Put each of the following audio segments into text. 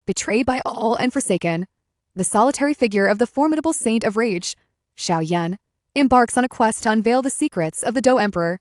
Betrayed by all and forsaken, the solitary figure of the formidable saint of rage, Xiao Yan, embarks on a quest to unveil the secrets of the Dou Emperor,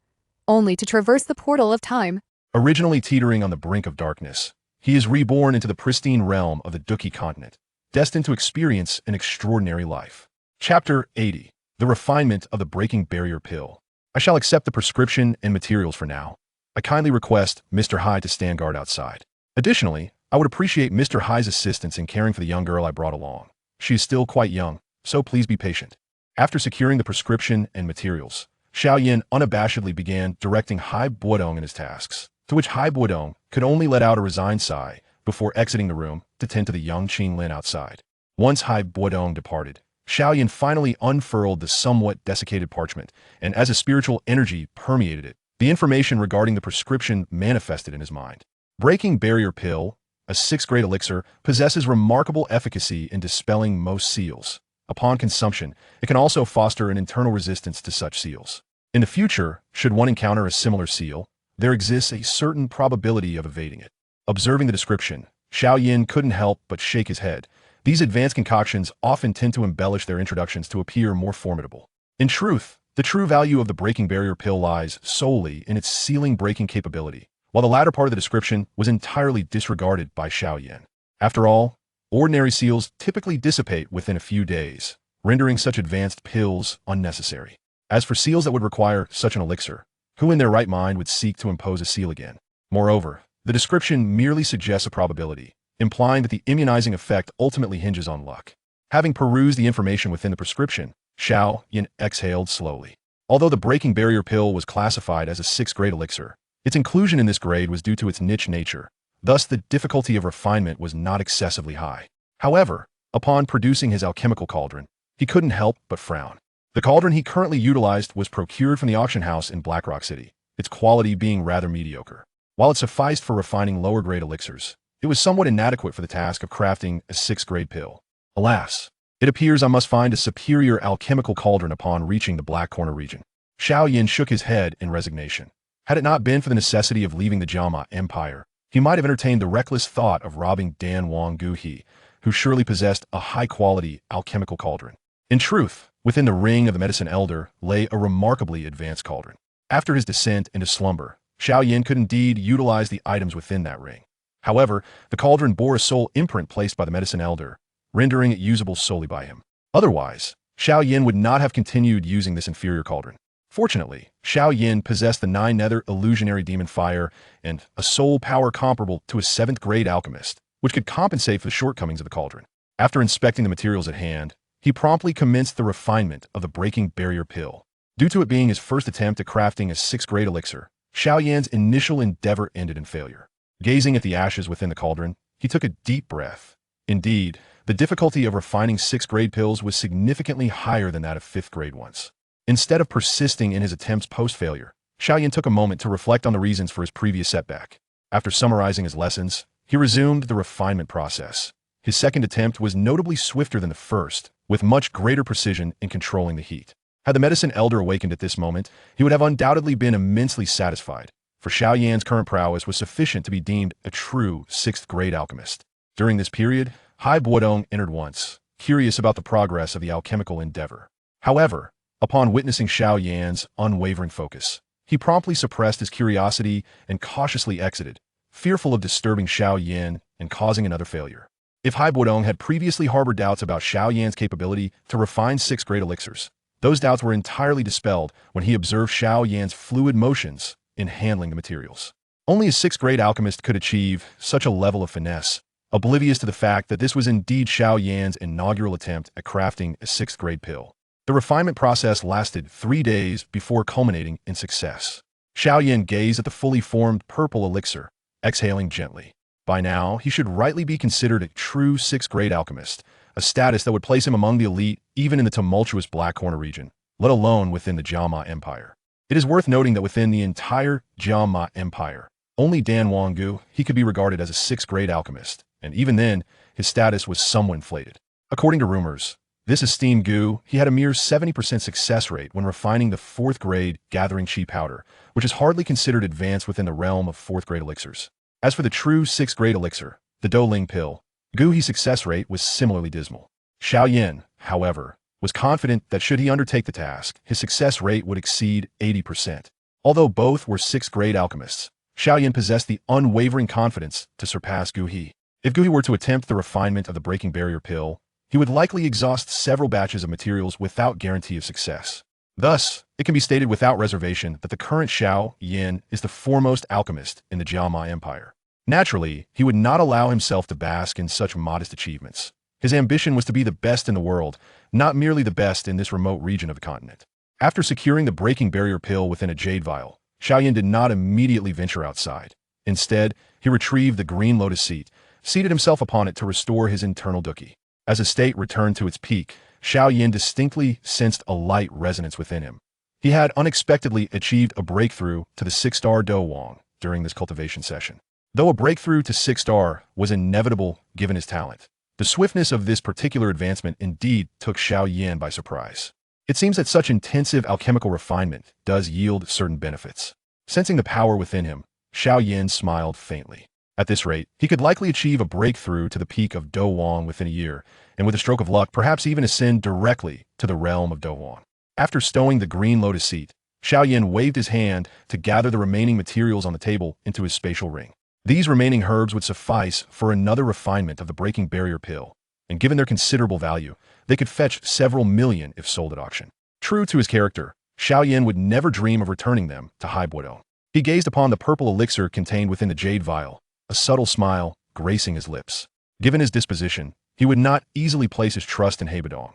only to traverse the portal of time. Originally teetering on the brink of darkness, he is reborn into the pristine realm of the Douqi Continent, destined to experience an extraordinary life. Chapter 80. The Refinement of the Breaking Barrier Pill. I shall accept the prescription and materials for now. I kindly request Mr. Hai to stand guard outside. Additionally, I would appreciate Mr. Hai's assistance in caring for the young girl I brought along. She is still quite young, so please be patient. After securing the prescription and materials, Xiao Yan unabashedly began directing Hai Buodong in his tasks, to which Hai Buodong could only let out a resigned sigh before exiting the room to tend to the young Qing Lin outside. Once Hai Buodong departed, Xiao Yan finally unfurled the somewhat desiccated parchment, and as a spiritual energy permeated it, the information regarding the prescription manifested in his mind. Breaking Barrier Pill, a 6th grade elixir, possesses remarkable efficacy in dispelling most seals. Upon consumption, it can also foster an internal resistance to such seals. In the future, should one encounter a similar seal, there exists a certain probability of evading it. Observing the description, Xiao Yan couldn't help but shake his head. These advanced concoctions often tend to embellish their introductions to appear more formidable. In truth, the true value of the Breaking Barrier Pill lies solely in its sealing-breaking capability, while the latter part of the description was entirely disregarded by Xiao Yan. After all, ordinary seals typically dissipate within a few days, rendering such advanced pills unnecessary. As for seals that would require such an elixir, who in their right mind would seek to impose a seal again? Moreover, the description merely suggests a probability, implying that the immunizing effect ultimately hinges on luck. Having perused the information within the prescription, Xiao Yan exhaled slowly. Although the Breaking Barrier Pill was classified as a 6th grade elixir, its inclusion in this grade was due to its niche nature. Thus, the difficulty of refinement was not excessively high. However, upon producing his alchemical cauldron, he couldn't help but frown. The cauldron he currently utilized was procured from the auction house in Blackrock City, its quality being rather mediocre. While it sufficed for refining lower-grade elixirs, it was somewhat inadequate for the task of crafting a 6th grade pill. Alas, it appears I must find a superior alchemical cauldron upon reaching the Black Corner region. Xiao Yan shook his head in resignation. Had it not been for the necessity of leaving the Jiama Empire, he might have entertained the reckless thought of robbing Dan Wang Guhi, who surely possessed a high-quality alchemical cauldron. In truth, within the ring of the Medicine Elder lay a remarkably advanced cauldron. After his descent into slumber, Xiao Yan could indeed utilize the items within that ring. However, the cauldron bore a sole imprint placed by the Medicine Elder, rendering it usable solely by him. Otherwise, Xiao Yan would not have continued using this inferior cauldron. Fortunately, Xiao Yan possessed the 9 nether illusionary demon fire and a soul power comparable to a 7th grade alchemist, which could compensate for the shortcomings of the cauldron. After inspecting the materials at hand, he promptly commenced the refinement of the Breaking Barrier Pill. Due to it being his first attempt at crafting a 6th grade elixir, Xiao Yan's initial endeavor ended in failure. Gazing at the ashes within the cauldron, he took a deep breath. Indeed, the difficulty of refining 6th grade pills was significantly higher than that of 5th grade ones. Instead of persisting in his attempts post-failure, Xiao Yan took a moment to reflect on the reasons for his previous setback. After summarizing his lessons, he resumed the refinement process. His second attempt was notably swifter than the first, with much greater precision in controlling the heat. Had the Medicine Elder awakened at this moment, he would have undoubtedly been immensely satisfied, for Xiao Yan's current prowess was sufficient to be deemed a true 6th grade alchemist. During this period, Hai Buodong entered once, curious about the progress of the alchemical endeavor. However, upon witnessing Xiao Yan's unwavering focus, he promptly suppressed his curiosity and cautiously exited, fearful of disturbing Xiao Yan and causing another failure. If Hai Buodong had previously harbored doubts about Xiao Yan's capability to refine 6th grade elixirs, those doubts were entirely dispelled when he observed Xiao Yan's fluid motions in handling the materials. Only a 6th grade alchemist could achieve such a level of finesse, oblivious to the fact that this was indeed Xiao Yan's inaugural attempt at crafting a 6th grade pill. The refinement process lasted 3 days before culminating in success. Xiao Yan gazed at the fully formed purple elixir, exhaling gently. By now, he should rightly be considered a true 6th grade alchemist, a status that would place him among the elite even in the tumultuous Black Corner region, let alone within the Jiama Empire. It is worth noting that within the entire Jiama Empire, only Dan Wanggu he could be regarded as a 6th grade alchemist, and even then, his status was somewhat inflated. According to rumors, this esteemed Gu, he had a mere 70% success rate when refining the 4th grade gathering chi powder, which is hardly considered advanced within the realm of 4th grade elixirs. As for the true 6th grade elixir, the Douling pill, Guhi's success rate was similarly dismal. Xiao Yan, however, was confident that should he undertake the task, his success rate would exceed 80%. Although both were 6th-grade alchemists, Xiao Yan possessed the unwavering confidence to surpass Guhi. If Guhi were to attempt the refinement of the breaking barrier pill, he would likely exhaust several batches of materials without guarantee of success. Thus, it can be stated without reservation that the current Xiao Yan is the foremost alchemist in the Jiama Empire. Naturally, he would not allow himself to bask in such modest achievements. His ambition was to be the best in the world, not merely the best in this remote region of the continent. After securing the breaking barrier pill within a jade vial, Xiao Yan did not immediately venture outside. Instead, he retrieved the green lotus seat, seated himself upon it to restore his internal Douqi. As his state returned to its peak, Xiao Yan distinctly sensed a light resonance within him. He had unexpectedly achieved a breakthrough to the 6-star Dou Wang during this cultivation session. Though a breakthrough to 6-star was inevitable given his talent, the swiftness of this particular advancement indeed took Xiao Yan by surprise. It seems that such intensive alchemical refinement does yield certain benefits. Sensing the power within him, Xiao Yan smiled faintly. At this rate, he could likely achieve a breakthrough to the peak of Dou Wang within a year, and with a stroke of luck, perhaps even ascend directly to the realm of Dou Wang. After stowing the green lotus seat, Xiao Yan waved his hand to gather the remaining materials on the table into his spatial ring. These remaining herbs would suffice for another refinement of the breaking barrier pill, and given their considerable value, they could fetch several million if sold at auction. True to his character, Xiao Yan would never dream of returning them to Reborn. He gazed upon the purple elixir contained within the jade vial, a subtle smile gracing his lips. Given his disposition, he would not easily place his trust in Reborn.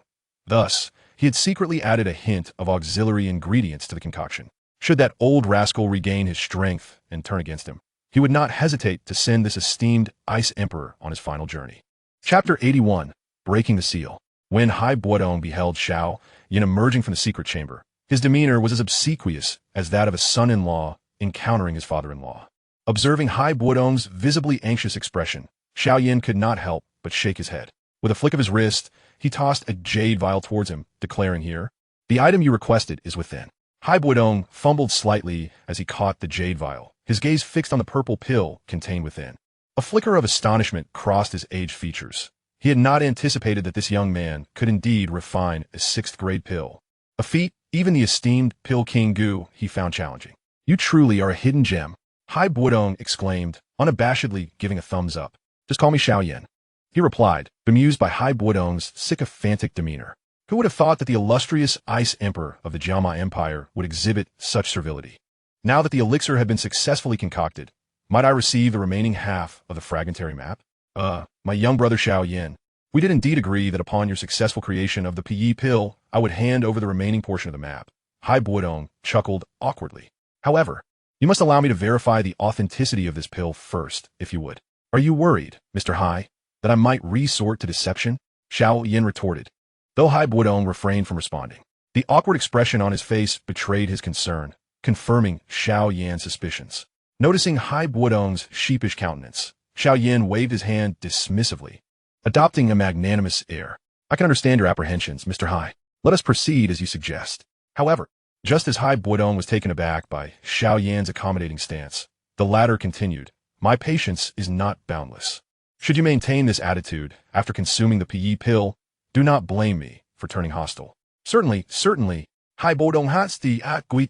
Thus, he had secretly added a hint of auxiliary ingredients to the concoction. Should that old rascal regain his strength and turn against him, he would not hesitate to send this esteemed Ice Emperor on his final journey. Chapter 81, Breaking the Seal. When Reborn beheld Xiao Yan emerging from the secret chamber, his demeanor was as obsequious as that of a son-in-law encountering his father-in-law. Observing Reborn's visibly anxious expression, Xiao Yan could not help but shake his head. With a flick of his wrist, he tossed a jade vial towards him, declaring, "Here, the item you requested is within." Reborn fumbled slightly as he caught the jade vial, his gaze fixed on the purple pill contained within. A flicker of astonishment crossed his aged features. He had not anticipated that this young man could indeed refine a 6th-grade pill, a feat even the esteemed Pill King Gu he found challenging. "You truly are a hidden gem," Reborn exclaimed, unabashedly giving a thumbs up. "Just call me Xiao Yan," he replied, bemused by Reborn's sycophantic demeanor. Who would have thought that the illustrious Ice Emperor of the Jiama Empire would exhibit such servility? Now that the elixir had been successfully concocted, might I receive the remaining half of the fragmentary map? My young brother Xiao Yan, we did indeed agree that upon your successful creation of the PE pill, I would hand over the remaining portion of the map. Reborn chuckled awkwardly. However, you must allow me to verify the authenticity of this pill first, if you would. Are you worried, Mr. Hai, that I might resort to deception? Xiao Yan retorted, though Reborn refrained from responding. The awkward expression on his face betrayed his concern, confirming Xiao Yan's suspicions. Noticing Reborn's sheepish countenance, Xiao Yan waved his hand dismissively, adopting a magnanimous air. "I can understand your apprehensions, Mr. Hai. Let us proceed as you suggest." However, just as Reborn was taken aback by Xiao Yan's accommodating stance, the latter continued, "My patience is not boundless. Should you maintain this attitude after consuming the PE pill, do not blame me for turning hostile." Certainly, Reborn has the agui.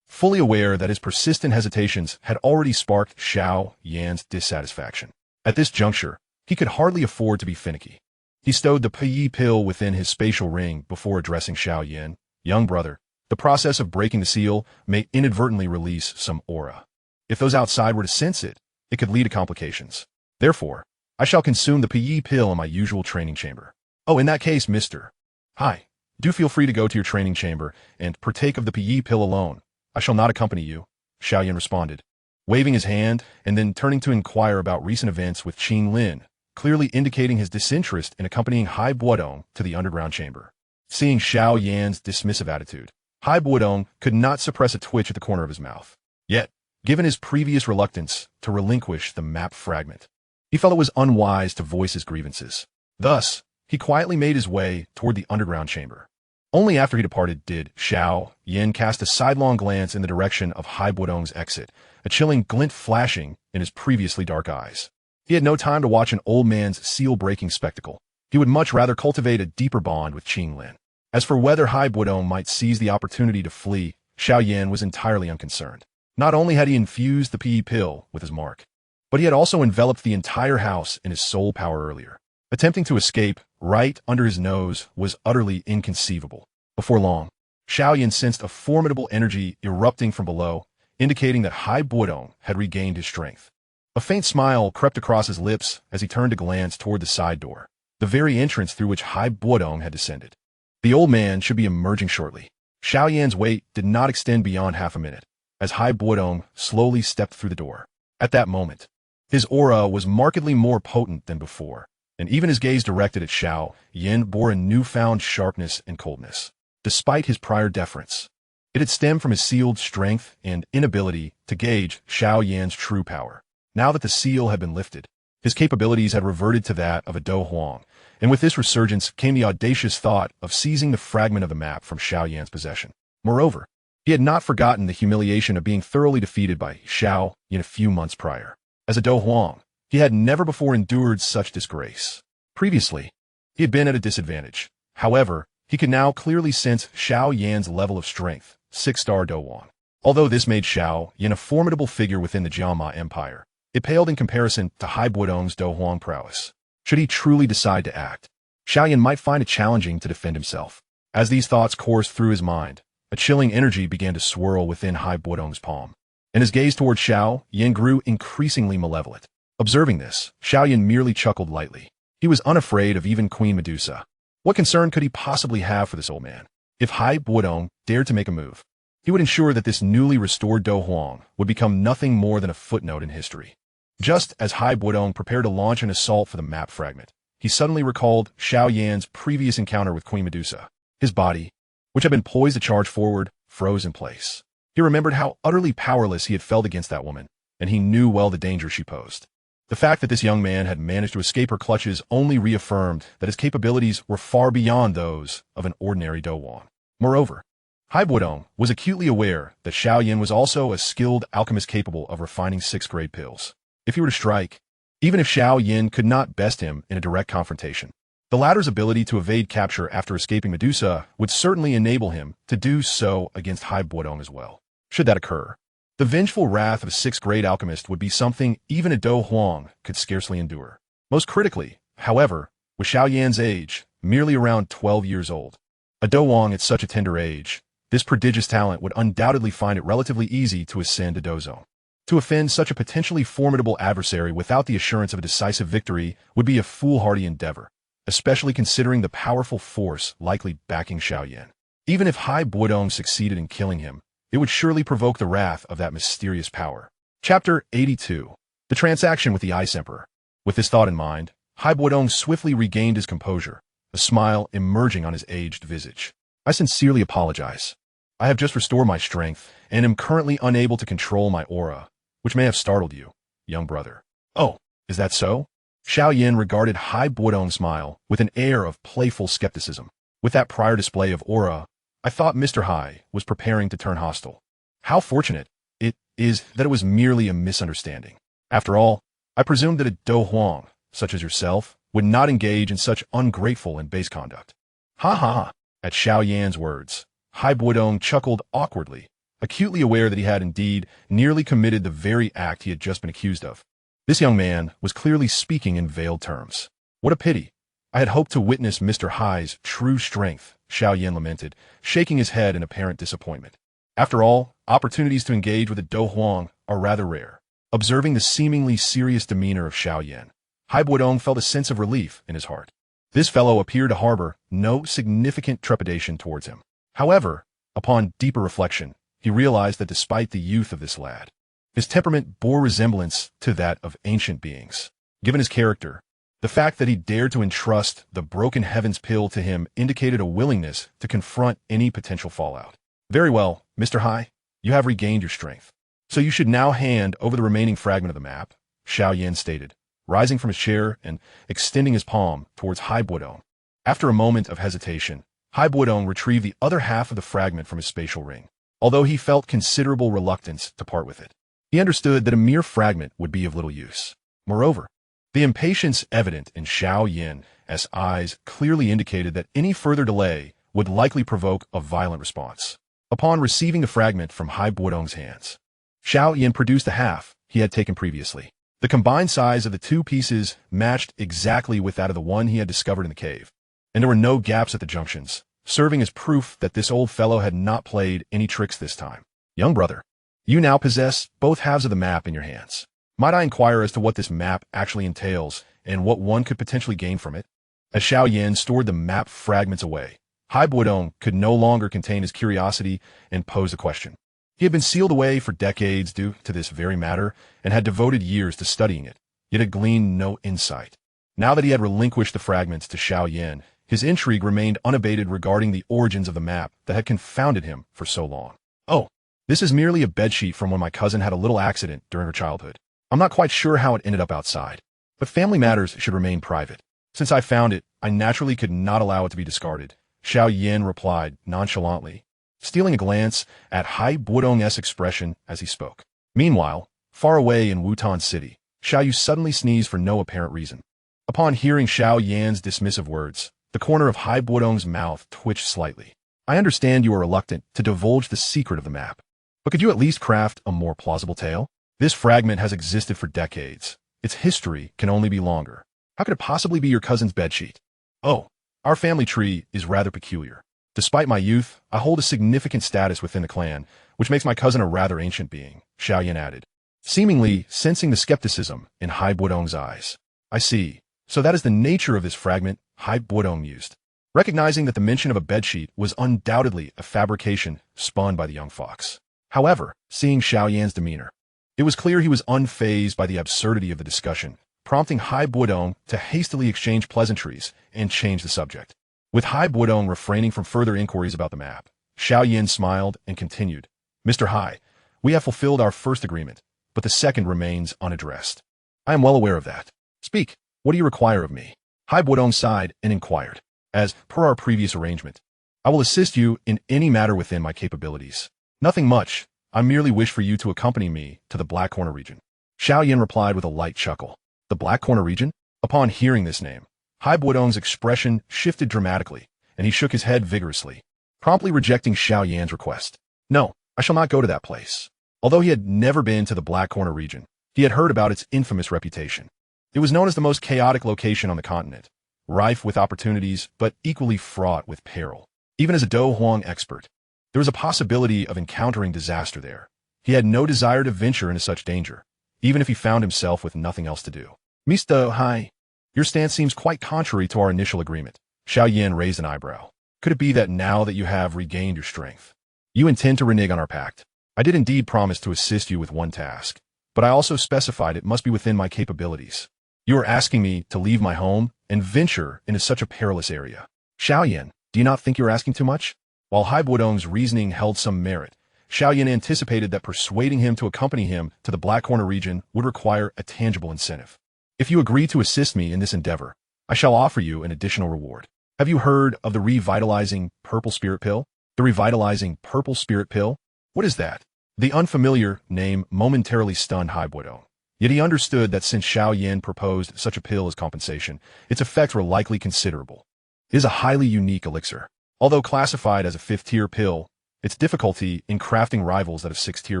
Fully aware that his persistent hesitations had already sparked Xiao Yan's dissatisfaction. At this juncture, he could hardly afford to be finicky. He stowed the PE pill within his spatial ring before addressing Xiao Yan. "Young brother, the process of breaking the seal may inadvertently release some aura. If those outside were to sense it, it could lead to complications. Therefore, I shall consume the PE pill in my usual training chamber." "Oh, in that case, Mr. Hai, do feel free to go to your training chamber and partake of the PE pill alone. I shall not accompany you," Xiao Yan responded, waving his hand and then turning to inquire about recent events with Qin Lin, clearly indicating his disinterest in accompanying Reborn to the underground chamber. Seeing Xiao Yan's dismissive attitude, Reborn could not suppress a twitch at the corner of his mouth. Yet, given his previous reluctance to relinquish the map fragment, he felt it was unwise to voice his grievances. Thus, he quietly made his way toward the underground chamber. Only after he departed did Xiao Yan cast a sidelong glance in the direction of Reborn's exit, a chilling glint flashing in his previously dark eyes. He had no time to watch an old man's seal-breaking spectacle. He would much rather cultivate a deeper bond with Qing Lin. As for whether Hai Buodong might seize the opportunity to flee, Xiao Yan was entirely unconcerned. Not only had he infused the PE pill with his mark, but he had also enveloped the entire house in his soul power earlier. Attempting to escape, right under his nose, was utterly inconceivable. Before long, Xiao Yan sensed a formidable energy erupting from below, indicating that Hai Buodong had regained his strength. A faint smile crept across his lips as he turned to glance toward the side door, the very entrance through which Hai Buodong had descended. The old man should be emerging shortly. Xiao Yan's wait did not extend beyond half a minute, as Hai Buodong slowly stepped through the door. At that moment, his aura was markedly more potent than before, and even his gaze directed at Xiao Yan bore a newfound sharpness and coldness. Despite his prior deference, it had stemmed from his sealed strength and inability to gauge Xiao Yan's true power. Now that the seal had been lifted, his capabilities had reverted to that of a Dou Huang, and with this resurgence came the audacious thought of seizing the fragment of the map from Xiao Yan's possession. Moreover, he had not forgotten the humiliation of being thoroughly defeated by Xiao Yan a few months prior. As a Dou Huang, he had never before endured such disgrace. Previously, he had been at a disadvantage. However, he could now clearly sense Xiao Yan's level of strength, 6-star Dou Huang. Although this made Xiao Yan a formidable figure within the Jiama Empire, it paled in comparison to Hai Buodong's Dou Huang prowess. Should he truly decide to act, Xiao Yan might find it challenging to defend himself. As these thoughts coursed through his mind, a chilling energy began to swirl within Hai Buodong's palm, and his gaze toward Xiao Yan grew increasingly malevolent. Observing this, Xiao Yan merely chuckled lightly. He was unafraid of even Queen Medusa. What concern could he possibly have for this old man? If Hai Buodong dared to make a move, he would ensure that this newly restored Dou Huang would become nothing more than a footnote in history. Just as Hai Buodong prepared to launch an assault for the map fragment, he suddenly recalled Xiao Yan's previous encounter with Queen Medusa. His body, which had been poised to charge forward, froze in place. He remembered how utterly powerless he had felt against that woman, and he knew well the danger she posed. The fact that this young man had managed to escape her clutches only reaffirmed that his capabilities were far beyond those of an ordinary Dou Huang. Moreover, Hai Buodong was acutely aware that Xiao Yan was also a skilled alchemist capable of refining 6th-grade pills. If he were to strike, even if Xiao Yan could not best him in a direct confrontation, the latter's ability to evade capture after escaping Medusa would certainly enable him to do so against Hai Buodong as well. Should that occur, the vengeful wrath of a 6th-grade alchemist would be something even a Dou Huang could scarcely endure. Most critically, however, with Xiao Yan's age, merely around 12 years old, a Dou Huang at such a tender age, this prodigious talent would undoubtedly find it relatively easy to ascend to Douzone. To offend such a potentially formidable adversary without the assurance of a decisive victory would be a foolhardy endeavor, especially considering the powerful force likely backing Xiao Yan. Even if Hai Buodong succeeded in killing him, it would surely provoke the wrath of that mysterious power. Chapter 82. The Transaction with the Ice Emperor. With this thought in mind, Hai Buodong swiftly regained his composure, a smile emerging on his aged visage. I sincerely apologize. I have just restored my strength, and am currently unable to control my aura, which may have startled you, young brother. Oh, is that so? Xiao Yan regarded Hai Buodong's smile with an air of playful skepticism. With that prior display of aura, I thought Mr. Hai was preparing to turn hostile. How fortunate it is that it was merely a misunderstanding. After all, I presumed that a Dou Huang, such as yourself, would not engage in such ungrateful and base conduct. Ha ha ha. At Xiao Yan's words, Hai Buodong chuckled awkwardly, acutely aware that he had indeed nearly committed the very act he had just been accused of. This young man was clearly speaking in veiled terms. What a pity. I had hoped to witness Mr. Hai's true strength, Xiao Yan lamented, shaking his head in apparent disappointment. After all, opportunities to engage with a Dou Huang are rather rare. Observing the seemingly serious demeanor of Xiao Yan, Hai Buodong felt a sense of relief in his heart. This fellow appeared to harbor no significant trepidation towards him. However, upon deeper reflection, he realized that despite the youth of this lad, his temperament bore resemblance to that of ancient beings. Given his character, the fact that he dared to entrust the broken heavens pill to him indicated a willingness to confront any potential fallout. Very well, Mr. Hai, you have regained your strength. So you should now hand over the remaining fragment of the map, Xiao Yan stated, rising from his chair and extending his palm towards Hai Buodong. After a moment of hesitation, Hai Buodong retrieved the other half of the fragment from his spatial ring, although he felt considerable reluctance to part with it. He understood that a mere fragment would be of little use. Moreover, The impatience evident in Xiao Yan's eyes clearly indicated that any further delay would likely provoke a violent response. Upon receiving the fragment from Hai Buodong's hands, Xiao Yan produced the half he had taken previously. The combined size of the two pieces matched exactly with that of the one he had discovered in the cave, and there were no gaps at the junctions, serving as proof that this old fellow had not played any tricks this time. Young brother, you now possess both halves of the map in your hands. Might I inquire as to what this map actually entails and what one could potentially gain from it? As Xiao Yan stored the map fragments away, Hai Buodong could no longer contain his curiosity and posed a question. He had been sealed away for decades due to this very matter and had devoted years to studying it, yet had gleaned no insight. Now that he had relinquished the fragments to Xiao Yan, his intrigue remained unabated regarding the origins of the map that had confounded him for so long. Oh, this is merely a bedsheet from when my cousin had a little accident during her childhood. I'm not quite sure how it ended up outside, but family matters should remain private. Since I found it, I naturally could not allow it to be discarded, Xiao Yan replied nonchalantly, stealing a glance at Hai Buodong's expression as he spoke. Meanwhile, far away in Wutan City, Xiao Yu suddenly sneezed for no apparent reason. Upon hearing Xiao Yan's dismissive words, the corner of Hai Buodong's mouth twitched slightly. I understand you are reluctant to divulge the secret of the map, but could you at least craft a more plausible tale? This fragment has existed for decades. Its history can only be longer. How could it possibly be your cousin's bedsheet? Oh, our family tree is rather peculiar. Despite my youth, I hold a significant status within the clan, which makes my cousin a rather ancient being, Xiao Yan added, seemingly sensing the skepticism in Hai Buodong's eyes. I see. So that is the nature of this fragment, Hai Buodong mused, recognizing that the mention of a bedsheet was undoubtedly a fabrication spun by the young fox. However, seeing Xiao Yan's demeanor, it was clear he was unfazed by the absurdity of the discussion, prompting Hai Buodong to hastily exchange pleasantries and change the subject. With Hai Buodong refraining from further inquiries about the map, Xiao Yan smiled and continued, Mr. Hai, we have fulfilled our first agreement, but the second remains unaddressed. I am well aware of that. Speak, what do you require of me? Hai Buodong sighed and inquired, as per our previous arrangement, I will assist you in any matter within my capabilities. Nothing much. I merely wish for you to accompany me to the Black Corner region. Xiao Yan replied with a light chuckle. The Black Corner region? Upon hearing this name, Hai Buodong's expression shifted dramatically, and he shook his head vigorously, promptly rejecting Xiao Yan's request. No, I shall not go to that place. Although he had never been to the Black Corner region, he had heard about its infamous reputation. It was known as the most chaotic location on the continent, rife with opportunities, but equally fraught with peril. Even as a Dou Huang expert, there was a possibility of encountering disaster there. He had no desire to venture into such danger, even if he found himself with nothing else to do. Mr. Hai, your stance seems quite contrary to our initial agreement. Xiao Yan raised an eyebrow. Could it be that now that you have regained your strength, you intend to renege on our pact? I did indeed promise to assist you with one task, but I also specified it must be within my capabilities. You are asking me to leave my home and venture into such a perilous area. Xiao Yan, do you not think you are asking too much? While Hai Buodong's reasoning held some merit, Xiao Yan anticipated that persuading him to accompany him to the Black Corner region would require a tangible incentive. If you agree to assist me in this endeavor, I shall offer you an additional reward. Have you heard of the revitalizing purple spirit pill? The revitalizing purple spirit pill? What is that? The unfamiliar name momentarily stunned Hai Buodong. Yet he understood that since Xiao Yan proposed such a pill as compensation, its effects were likely considerable. It is a highly unique elixir. Although classified as a 5th-tier pill, its difficulty in crafting rivals that of 6th-tier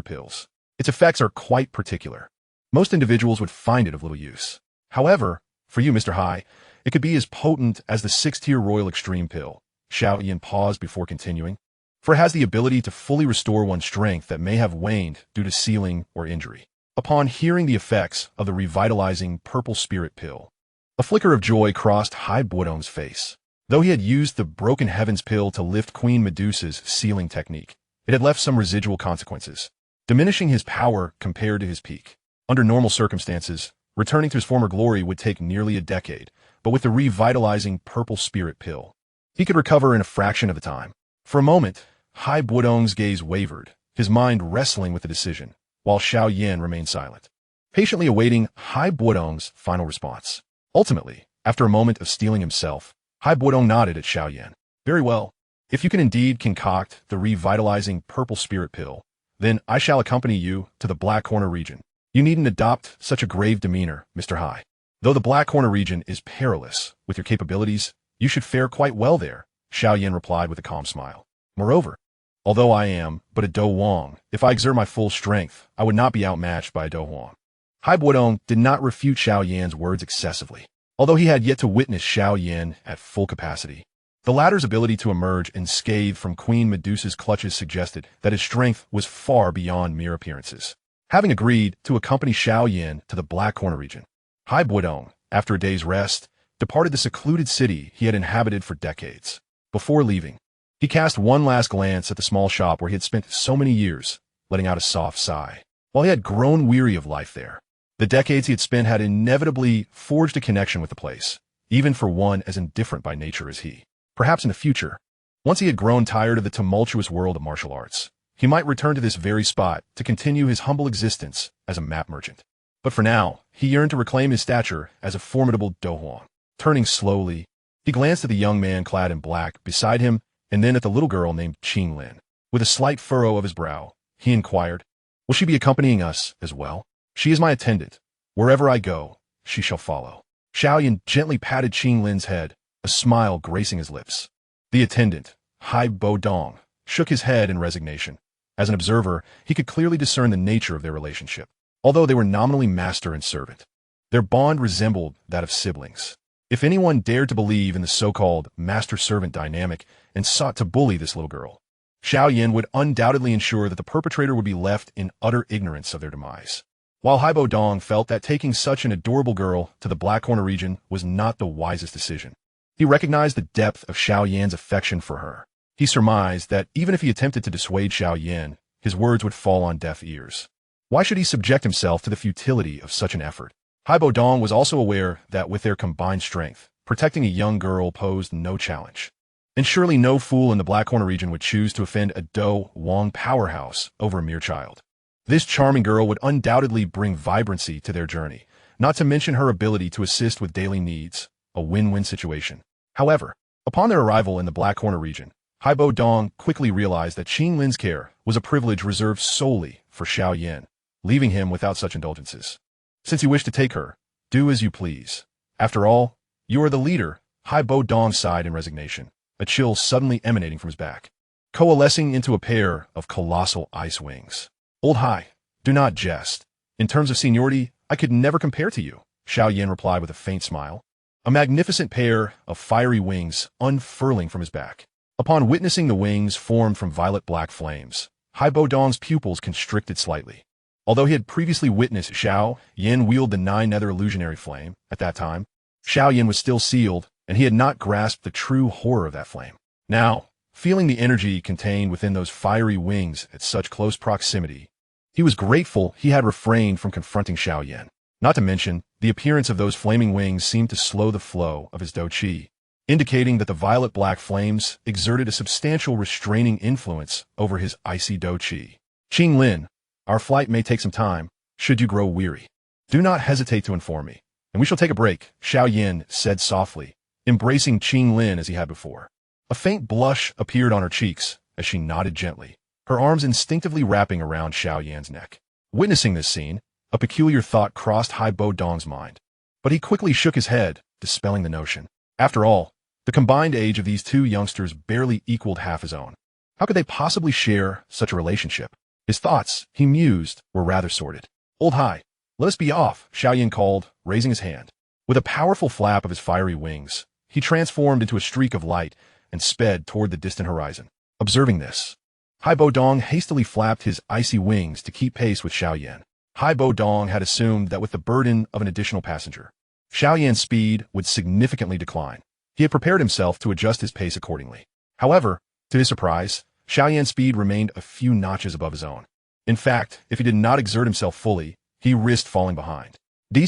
pills. Its effects are quite particular. Most individuals would find it of little use. However, for you, Mr. Hai, it could be as potent as the 6th-tier Royal Extreme pill. Xiao Yan paused before continuing, for it has the ability to fully restore one's strength that may have waned due to sealing or injury. Upon hearing the effects of the revitalizing purple spirit pill, a flicker of joy crossed Hai Buodong's face. Though he had used the Broken Heavens pill to lift Queen Medusa's sealing technique, it had left some residual consequences, diminishing his power compared to his peak. Under normal circumstances, returning to his former glory would take nearly a decade, but with the revitalizing purple spirit pill, he could recover in a fraction of the time. For a moment, Hai Buodong's gaze wavered, his mind wrestling with the decision, while Xiao Yan remained silent, patiently awaiting Hai Buodong's final response. Ultimately, after a moment of steeling himself, Hai Buodong nodded at Xiao Yan. Very well. If you can indeed concoct the revitalizing purple spirit pill, then I shall accompany you to the Black Corner region. You needn't adopt such a grave demeanor, Mr. Hai. Though the Black Corner region is perilous, with your capabilities, you should fare quite well there, Xiao Yan replied with a calm smile. Moreover, although I am but a Dou Wang, if I exert my full strength, I would not be outmatched by a Dou Huang. Hai Buodong did not refute Xiao Yan's words excessively, although he had yet to witness Xiao Yan at full capacity. The latter's ability to emerge unscathed from Queen Medusa's clutches suggested that his strength was far beyond mere appearances. Having agreed to accompany Xiao Yan to the Black Corner region, Hai Buodong, after a day's rest, departed the secluded city he had inhabited for decades. Before leaving, he cast one last glance at the small shop where he had spent so many years, letting out a soft sigh. While he had grown weary of life there, the decades he had spent had inevitably forged a connection with the place, even for one as indifferent by nature as he. Perhaps in the future, once he had grown tired of the tumultuous world of martial arts, he might return to this very spot to continue his humble existence as a map merchant. But for now, he yearned to reclaim his stature as a formidable Dou Huang. Turning slowly, he glanced at the young man clad in black beside him and then at the little girl named Qing Lin. With a slight furrow of his brow, he inquired, "Will she be accompanying us as well?" "She is my attendant. Wherever I go, she shall follow." Xiao Yan gently patted Qing Lin's head, a smile gracing his lips. The attendant, Hai Buodong, shook his head in resignation. As an observer, he could clearly discern the nature of their relationship. Although they were nominally master and servant, their bond resembled that of siblings. If anyone dared to believe in the so-called master-servant dynamic and sought to bully this little girl, Xiao Yan would undoubtedly ensure that the perpetrator would be left in utter ignorance of their demise. While Hai Buodong felt that taking such an adorable girl to the Black Corner region was not the wisest decision, he recognized the depth of Xiao Yan's affection for her. He surmised that even if he attempted to dissuade Xiao Yan, his words would fall on deaf ears. Why should he subject himself to the futility of such an effort? Hai Buodong was also aware that with their combined strength, protecting a young girl posed no challenge. And surely no fool in the Black Corner region would choose to offend a Dou Wang powerhouse over a mere child. This charming girl would undoubtedly bring vibrancy to their journey, not to mention her ability to assist with daily needs, a win-win situation. However, upon their arrival in the Black Corner region, Hai Buodong quickly realized that Qing Lin's care was a privilege reserved solely for Xiao Yan, leaving him without such indulgences. "Since you wish to take her, do as you please. After all, you are the leader," Hai Buodong sighed in resignation, a chill suddenly emanating from his back, coalescing into a pair of colossal ice wings. "Old Hai, do not jest. In terms of seniority, I could never compare to you," Xiao Yan replied with a faint smile, a magnificent pair of fiery wings unfurling from his back. Upon witnessing the wings formed from violet-black flames, Hai Buodong's pupils constricted slightly. Although he had previously witnessed Xiao Yan wield the nine-nether illusionary flame, at that time, Xiao Yan was still sealed, and he had not grasped the true horror of that flame. Now, feeling the energy contained within those fiery wings at such close proximity, he was grateful he had refrained from confronting Xiao Yan. Not to mention, the appearance of those flaming wings seemed to slow the flow of his Dou Qi, indicating that the violet-black flames exerted a substantial restraining influence over his icy Dou Qi. "Qing Lin, our flight may take some time, should you grow weary. Do not hesitate to inform me, and we shall take a break," Xiao Yan said softly, embracing Qing Lin as he had before. A faint blush appeared on her cheeks as she nodded gently, her arms instinctively wrapping around Xiao Yan's neck. Witnessing this scene, a peculiar thought crossed Hai Buodong's mind, but he quickly shook his head, dispelling the notion. After all, the combined age of these two youngsters barely equaled half his own. How could they possibly share such a relationship? His thoughts, he mused, were rather sordid. "Old Hai, let us be off," Xiao Yan called, raising his hand. With a powerful flap of his fiery wings, he transformed into a streak of light and sped toward the distant horizon. Observing this, Hai Buodong hastily flapped his icy wings to keep pace with Xiao Yan. Hai Buodong had assumed that with the burden of an additional passenger, Xiao Yan's speed would significantly decline. He had prepared himself to adjust his pace accordingly. However, to his surprise, Xiao Yan's speed remained a few notches above his own. In fact, if he did not exert himself fully, he risked falling behind. The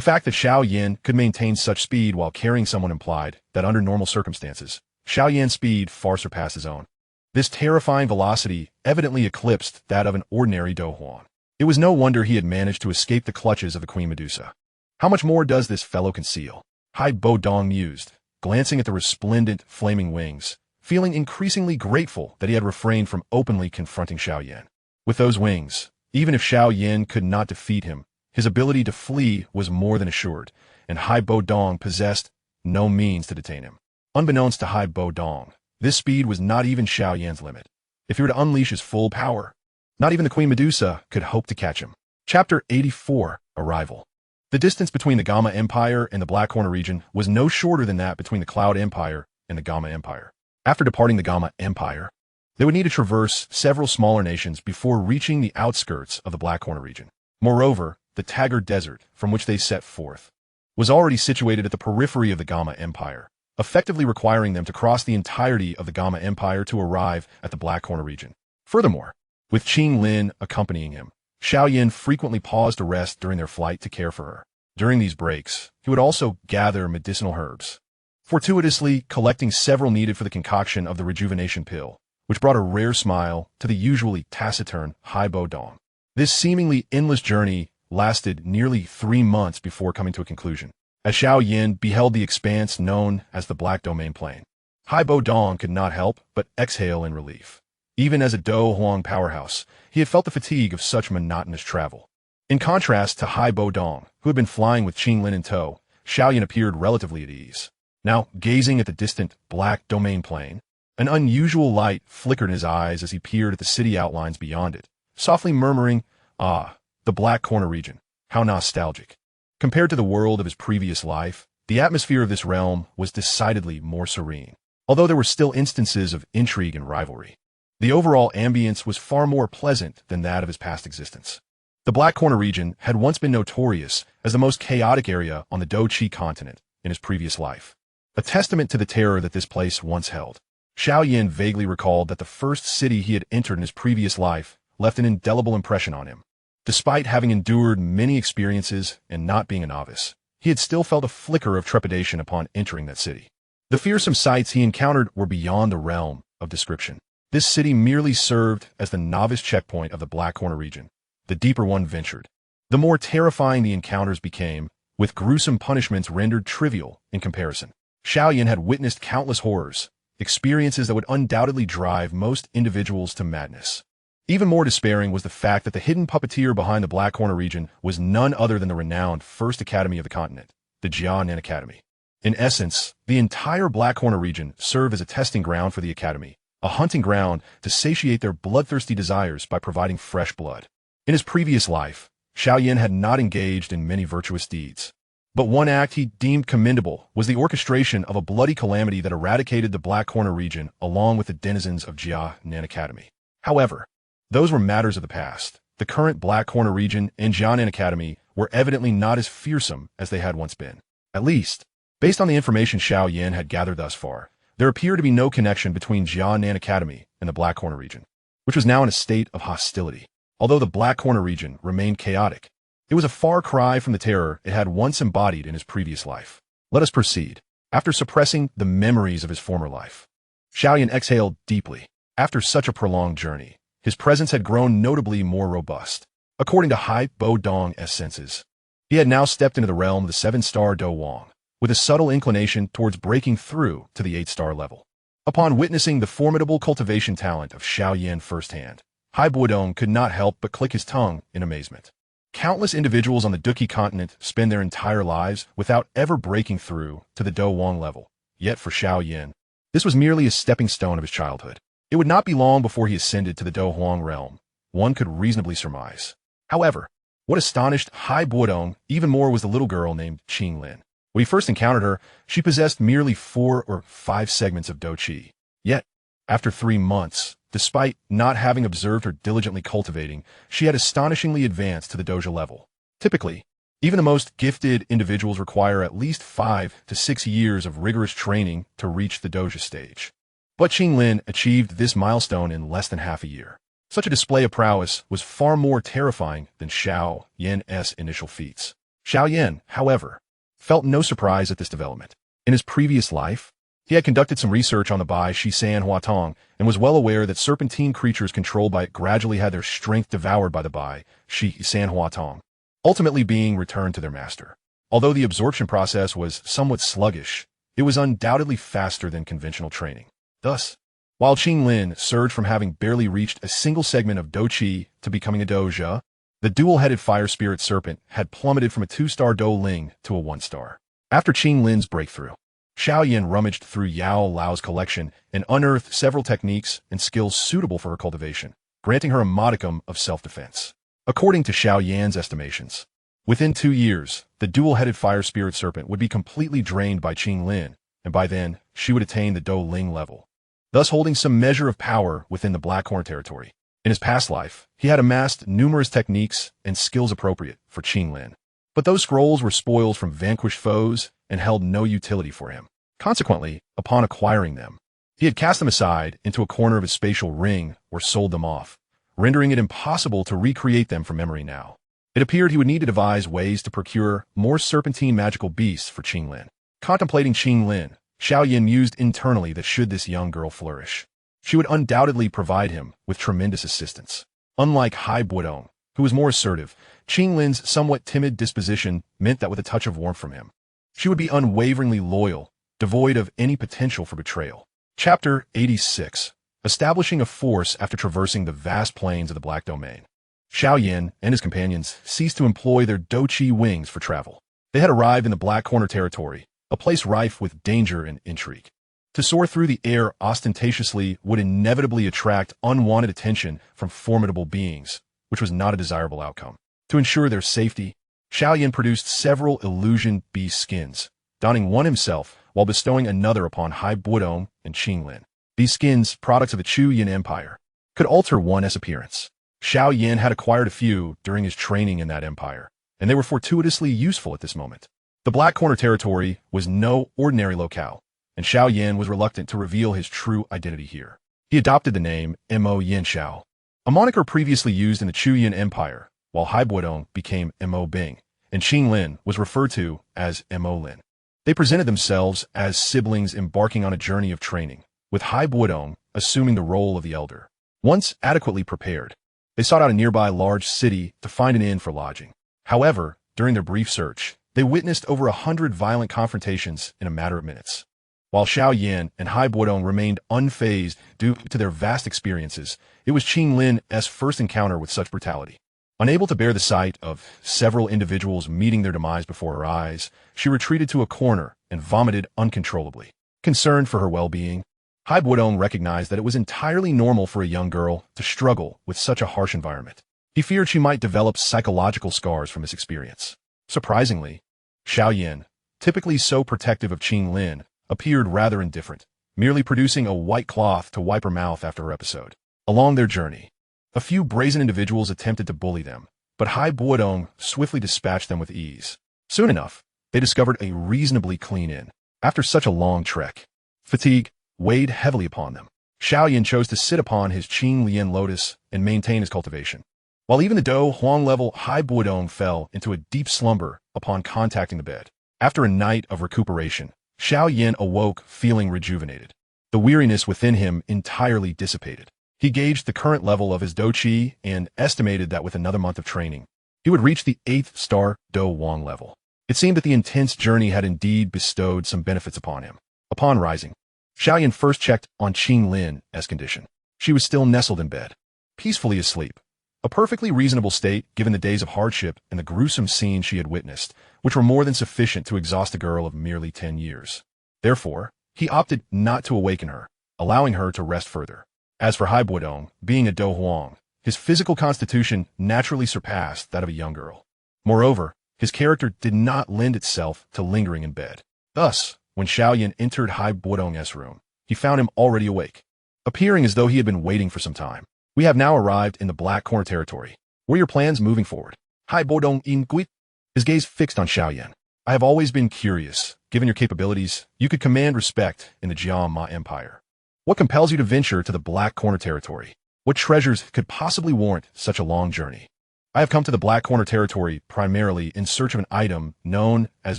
fact that Xiao Yan could maintain such speed while carrying someone implied that under normal circumstances, Xiao Yan's speed far surpassed his own. This terrifying velocity evidently eclipsed that of an ordinary Dou Huang. It was no wonder he had managed to escape the clutches of the Queen Medusa. How much more does this fellow conceal? Hai Buodong mused, glancing at the resplendent, flaming wings, feeling increasingly grateful that he had refrained from openly confronting Xiao Yan. With those wings, even if Xiao Yan could not defeat him, His ability to flee was more than assured, and Hai Bo Dong possessed no means to detain him. Unbeknownst to Hai Bo Dong, this speed was not even Xiao Yan's limit. If he were to unleash his full power, not even the Queen Medusa could hope to catch him. Chapter 84, Arrival. The distance between the Gamma Empire and the Black Corner region was no shorter than that between the Cloud Empire and the Gamma Empire. After departing the Gamma Empire, they would need to traverse several smaller nations before reaching the outskirts of the Black Corner region. Moreover, the Taggart Desert, from which they set forth, was already situated at the periphery of the Gamma Empire, effectively requiring them to cross the entirety of the Gamma Empire to arrive at the Black Corner region. Furthermore, with Qing Lin accompanying him, Xiao Yan frequently paused to rest during their flight to care for her. During these breaks, he would also gather medicinal herbs, fortuitously collecting several needed for the concoction of the rejuvenation pill, which brought a rare smile to the usually taciturn Hai Bo Dong. This seemingly endless journey lasted nearly 3 months before coming to a conclusion. As Xiao Yan beheld the expanse known as the Black Domain Plain, Hai Bo Dong could not help but exhale in relief. Even as a Dou Huang powerhouse, he had felt the fatigue of such monotonous travel. In contrast to Hai Bo Dong, who had been flying with Qing Lin in tow, Xiao Yan appeared relatively at ease. Now, gazing at the distant Black Domain Plain, an unusual light flickered in his eyes as he peered at the city outlines beyond it, softly murmuring, "Ah, the Black Corner region, how nostalgic." Compared to the world of his previous life, the atmosphere of this realm was decidedly more serene, although there were still instances of intrigue and rivalry. The overall ambience was far more pleasant than that of his past existence. The Black Corner region had once been notorious as the most chaotic area on the Douqi Continent in his previous life, a testament to the terror that this place once held. Xiao Yan vaguely recalled that the first city he had entered in his previous life left an indelible impression on him. Despite having endured many experiences and not being a novice, he had still felt a flicker of trepidation upon entering that city. The fearsome sights he encountered were beyond the realm of description. This city merely served as the novice checkpoint of the Black Corner region. The deeper one ventured, the more terrifying the encounters became, with gruesome punishments rendered trivial in comparison. Xiao Yan had witnessed countless horrors, experiences that would undoubtedly drive most individuals to madness. Even more despairing was the fact that the hidden puppeteer behind the Black Corner region was none other than the renowned First Academy of the continent, the Jia Nan Academy. In essence, the entire Black Corner region served as a testing ground for the Academy, a hunting ground to satiate their bloodthirsty desires by providing fresh blood. In his previous life, Xiao Yan had not engaged in many virtuous deeds. But one act he deemed commendable was the orchestration of a bloody calamity that eradicated the Black Corner region along with the denizens of Jia Nan Academy. However, those were matters of the past. The current Black Corner region and Jia Nan Academy were evidently not as fearsome as they had once been. At least, based on the information Xiao Yan had gathered thus far, there appeared to be no connection between Jia Nan Academy and the Black Corner region, which was now in a state of hostility. Although the Black Corner region remained chaotic, it was a far cry from the terror it had once embodied in his previous life. Let us proceed. After suppressing the memories of his former life, Xiao Yan exhaled deeply. After such a prolonged journey, his presence had grown notably more robust. According to Hai Bo Dong's senses, he had now stepped into the realm of the 7-star Dou Wang, with a subtle inclination towards breaking through to the 8-star level. Upon witnessing the formidable cultivation talent of Xiao Yan firsthand, Hai Bo Dong could not help but click his tongue in amazement. Countless individuals on the Douqi Continent spend their entire lives without ever breaking through to the Dou Wang level. Yet for Xiao Yan, this was merely a stepping stone of his childhood. It would not be long before he ascended to the Dou Huang realm, one could reasonably surmise. However, what astonished Hai Bo Dong even more was the little girl named Qing Lin. When he first encountered her, she possessed merely 4 or 5 segments of Dou Qi. Yet, after 3 months, despite not having observed her diligently cultivating, she had astonishingly advanced to the Doja level. Typically, even the most gifted individuals require at least 5 to 6 years of rigorous training to reach the Doja stage. But Qing Lin achieved this milestone in less than half a year. Such a display of prowess was far more terrifying than Xiao Yan's initial feats. Xiao Yan, however, felt no surprise at this development. In his previous life, he had conducted some research on the Bai Shi San Hua Tong and was well aware that serpentine creatures controlled by it gradually had their strength devoured by the Bai Shi San Hua Tong, ultimately being returned to their master. Although the absorption process was somewhat sluggish, it was undoubtedly faster than conventional training. Thus, while Qing Lin surged from having barely reached a single segment of Dou Qi to becoming a Doja, The dual-headed fire spirit serpent had plummeted from a 2-star Dou Ling to a 1-star. After Qing Lin's breakthrough, Xiao Yan rummaged through Yao Lao's collection and unearthed several techniques and skills suitable for her cultivation, granting her a modicum of self-defense. According to Xiao Yan's estimations, within 2 years, the dual-headed fire spirit serpent would be completely drained by Qing Lin, and by then, she would attain the Dou Ling level, thus holding some measure of power within the Black Horn territory. In his past life, he had amassed numerous techniques and skills appropriate for Qing Lin. But those scrolls were spoils from vanquished foes and held no utility for him. Consequently, upon acquiring them, he had cast them aside into a corner of his spatial ring or sold them off, rendering it impossible to recreate them from memory now. It appeared he would need to devise ways to procure more serpentine magical beasts for Qing Lin. Contemplating Qing Lin, Xiao Yan mused internally that should this young girl flourish, she would undoubtedly provide him with tremendous assistance. Unlike Hai Buodong, who was more assertive, Qing Lin's somewhat timid disposition meant that with a touch of warmth from him, she would be unwaveringly loyal, devoid of any potential for betrayal. Chapter 86. Establishing a force after traversing the vast plains of the Black Domain. Xiao Yan and his companions ceased to employ their Douqi wings for travel. They had arrived in the Black Corner territory, a place rife with danger and intrigue. To soar through the air ostentatiously would inevitably attract unwanted attention from formidable beings, which was not a desirable outcome. To ensure their safety, Xiao Yan produced several illusion beast skins, donning one himself while bestowing another upon Hai Buodong and Qing Lin. These skins, products of the Chu Yin Empire, could alter one's appearance. Xiao Yan had acquired a few during his training in that empire, and they were fortuitously useful at this moment. The Black Corner territory was no ordinary locale, and Xiao Yan was reluctant to reveal his true identity here. He adopted the name Mo Yin Xiao, a moniker previously used in the Chu Yin Empire, while Hai Buodong became Mo Bing, and Qing Lin was referred to as Mo Lin. They presented themselves as siblings embarking on a journey of training, with Hai Buodong assuming the role of the elder. Once adequately prepared, they sought out a nearby large city to find an inn for lodging. However, during their brief search, they witnessed over 100 violent confrontations in a matter of minutes. While Xiao Yan and Hai Buodong remained unfazed due to their vast experiences, it was Qing Lin's first encounter with such brutality. Unable to bear the sight of several individuals meeting their demise before her eyes, she retreated to a corner and vomited uncontrollably. Concerned for her well-being, Hai Buodong recognized that it was entirely normal for a young girl to struggle with such a harsh environment. He feared she might develop psychological scars from this experience. Surprisingly, Xiao Yan, typically so protective of Qing Lin, appeared rather indifferent, merely producing a white cloth to wipe her mouth after her episode. Along their journey, a few brazen individuals attempted to bully them, but Hai Buodong swiftly dispatched them with ease. Soon enough, they discovered a reasonably clean inn. After such a long trek, fatigue weighed heavily upon them. Xiao Yan chose to sit upon his Qing Lian lotus and maintain his cultivation. While even the Dou Huang level Hai Buodong fell into a deep slumber upon contacting the bed. After a night of recuperation, Xiao Yan awoke feeling rejuvenated. The weariness within him entirely dissipated. He gauged the current level of his Douqi and estimated that with another month of training, he would reach the 8th star Dou Wang level. It seemed that the intense journey had indeed bestowed some benefits upon him. Upon rising, Xiao Yan first checked on Qing Lin's condition. She was still nestled in bed, peacefully asleep. A perfectly reasonable state given the days of hardship and the gruesome scenes she had witnessed, which were more than sufficient to exhaust a girl of merely 10 years. Therefore, he opted not to awaken her, allowing her to rest further. As for Hai Buodong, being a Dou Huang, his physical constitution naturally surpassed that of a young girl. Moreover, his character did not lend itself to lingering in bed. Thus, when Xiao Yan entered Hai Buodong's room, he found him already awake, appearing as though he had been waiting for some time. We have now arrived in the Black Corner territory. What are your plans moving forward? Hai Buodong inquired, his gaze fixed on Xiao Yan. I have always been curious. Given your capabilities, you could command respect in the Jia Ma Empire. What compels you to venture to the Black Corner territory? What treasures could possibly warrant such a long journey? I have come to the Black Corner territory primarily in search of an item known as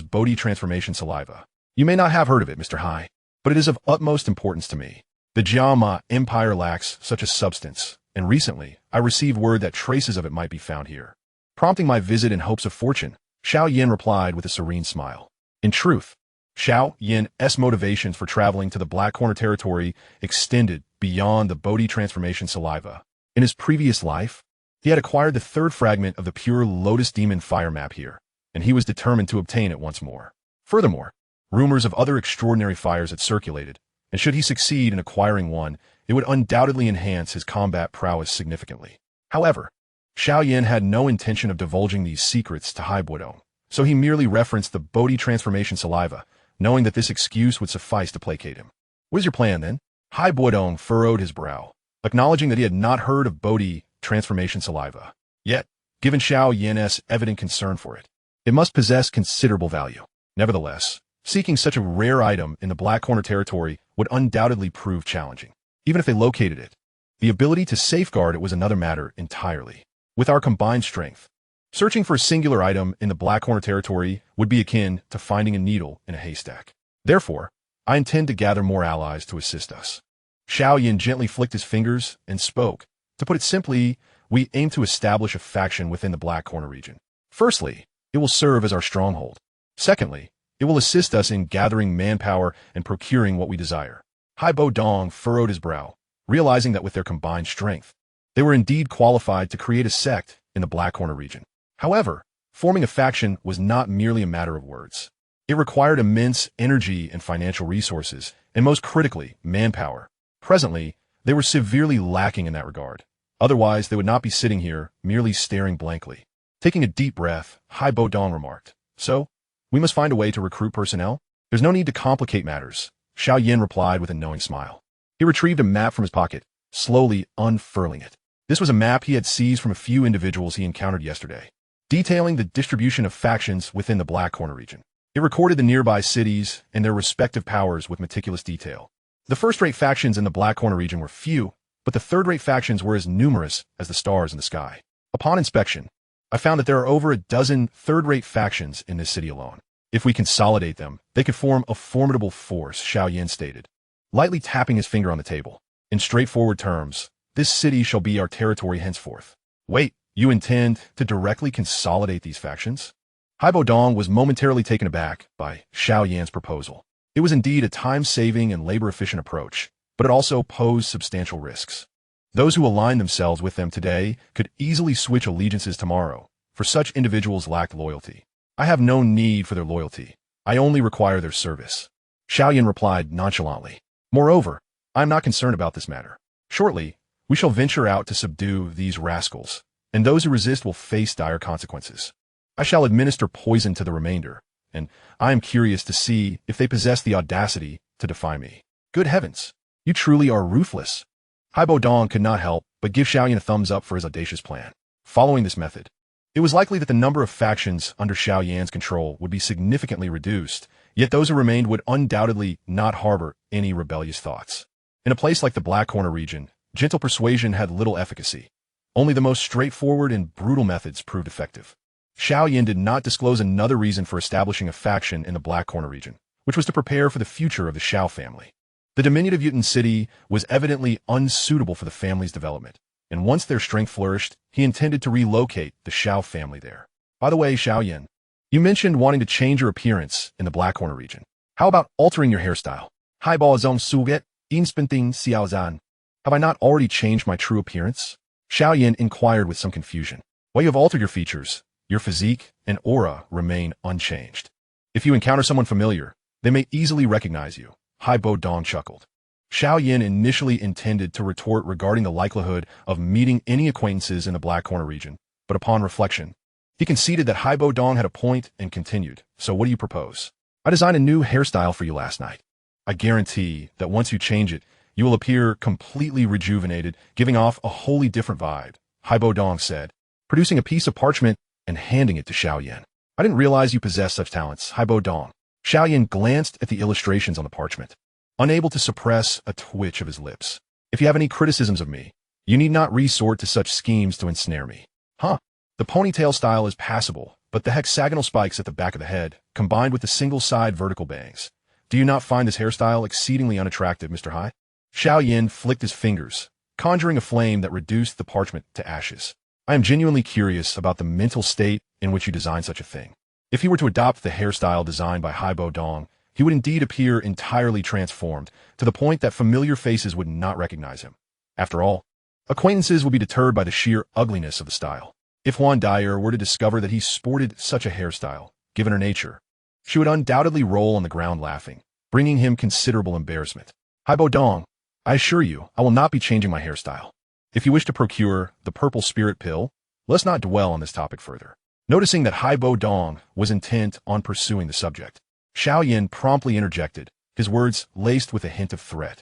Bodhi Transformation Saliva. You may not have heard of it, Mr. Hai, but it is of utmost importance to me. The Jia Ma Empire lacks such a substance, and recently, I received word that traces of it might be found here. Prompting my visit in hopes of fortune, Xiao Yan replied with a serene smile. In truth, Xiao Yan's motivations for traveling to the Black Corner territory extended beyond the Bodhi Transformation Saliva. In his previous life, He had acquired the third fragment of the pure Lotus Demon fire map here, and he was determined to obtain it once more. Furthermore, rumors of other extraordinary fires had circulated, and should he succeed in acquiring one, it would undoubtedly enhance his combat prowess significantly. However, Xiao Yan had no intention of divulging these secrets to Hai Buodong, so he merely referenced the Bodhi transformation saliva, knowing that this excuse would suffice to placate him. What is your plan, then? Hai Buodong furrowed his brow, acknowledging that he had not heard of Bodhi transformation saliva. Yet, given Xiao Yan's evident concern for it, it must possess considerable value. Nevertheless, seeking such a rare item in the Black Corner territory would undoubtedly prove challenging. Even if they located it, the ability to safeguard it was another matter entirely. With our combined strength, searching for a singular item in the Black Corner territory would be akin to finding a needle in a haystack. Therefore, I intend to gather more allies to assist us. Xiao Yan gently flicked his fingers and spoke. To put it simply, we aim to establish a faction within the Black Corner region. Firstly, it will serve as our stronghold. Secondly, it will assist us in gathering manpower and procuring what we desire. Hai Buodong furrowed his brow, realizing that with their combined strength, they were indeed qualified to create a sect in the Black Corner region. However, forming a faction was not merely a matter of words. It required immense energy and financial resources, and most critically, manpower. Presently, they were severely lacking in that regard. Otherwise, they would not be sitting here, merely staring blankly. Taking a deep breath, Hai Buodong remarked, "So, we must find a way to recruit personnel? There's no need to complicate matters," Xiao Yan replied with a knowing smile. He retrieved a map from his pocket, slowly unfurling it. This was a map he had seized from a few individuals he encountered yesterday, detailing the distribution of factions within the Black Corner region. It recorded the nearby cities and their respective powers with meticulous detail. The first-rate factions in the Black Corner region were few, but the third-rate factions were as numerous as the stars in the sky. Upon inspection, I found that there are over a dozen third-rate factions in this city alone. If we consolidate them, they could form a formidable force, Xiao Yan stated, lightly tapping his finger on the table. In straightforward terms, this city shall be our territory henceforth. Wait, you intend to directly consolidate these factions? Hai Buodong was momentarily taken aback by Xiao Yan's proposal. It was indeed a time-saving and labor-efficient approach, but it also posed substantial risks. Those who aligned themselves with them today could easily switch allegiances tomorrow, for such individuals lacked loyalty. I have no need for their loyalty. I only require their service. Xiao Yan replied nonchalantly. Moreover, I am not concerned about this matter. Shortly, we shall venture out to subdue these rascals, and those who resist will face dire consequences. I shall administer poison to the remainder, and I am curious to see if they possess the audacity to defy me. Good heavens, you truly are ruthless. Hai Buodong could not help but give Xiao Yan a thumbs up for his audacious plan. Following this method, it was likely that the number of factions under Xiao Yan's control would be significantly reduced, yet those who remained would undoubtedly not harbor any rebellious thoughts. In a place like the Black Corner region, gentle persuasion had little efficacy. Only the most straightforward and brutal methods proved effective. Xiao Yan did not disclose another reason for establishing a faction in the Black Corner region, which was to prepare for the future of the Xiao family. The diminutive Yutan city was evidently unsuitable for the family's development, and once their strength flourished, he intended to relocate the Xiao family there. By the way, Xiao Yan, you mentioned wanting to change your appearance in the Black Corner region. How about altering your hairstyle? Hai Buodong suget, inspinting Xiao Zan. Have I not already changed my true appearance? Xiao Yan inquired with some confusion. While you have altered your features, your physique and aura remain unchanged. If you encounter someone familiar, they may easily recognize you. Hai Buodong chuckled. Xiao Yan initially intended to retort regarding the likelihood of meeting any acquaintances in the Black Corner region, but upon reflection, he conceded that Hai Buodong had a point and continued. So what do you propose? I designed a new hairstyle for you last night. I guarantee that once you change it, you will appear completely rejuvenated, giving off a wholly different vibe, Hai Buodong said, producing a piece of parchment and handing it to Xiao Yan. I didn't realize you possessed such talents, Hai Buodong. Xiao Yan glanced at the illustrations on the parchment, unable to suppress a twitch of his lips. If you have any criticisms of me, you need not resort to such schemes to ensnare me. Huh? The ponytail style is passable, but the hexagonal spikes at the back of the head, combined with the single-side vertical bangs. Do you not find this hairstyle exceedingly unattractive, Mr. Hai? Xiao Yan flicked his fingers, conjuring a flame that reduced the parchment to ashes. I am genuinely curious about the mental state in which you designed such a thing. If he were to adopt the hairstyle designed by Hai Buodong, he would indeed appear entirely transformed, to the point that familiar faces would not recognize him. After all, Acquaintances would be deterred by the sheer ugliness of the style. If Huan Dyer were to discover that he sported such a hairstyle, given her nature, she would undoubtedly roll on the ground laughing, bringing him considerable embarrassment. Haibo Dong, I assure you, I will not be changing my hairstyle. If you wish to procure the purple spirit pill, let's not dwell on this topic further. Noticing that Haibo Dong was intent on pursuing the subject, Xiao Yan promptly interjected, his words laced with a hint of threat.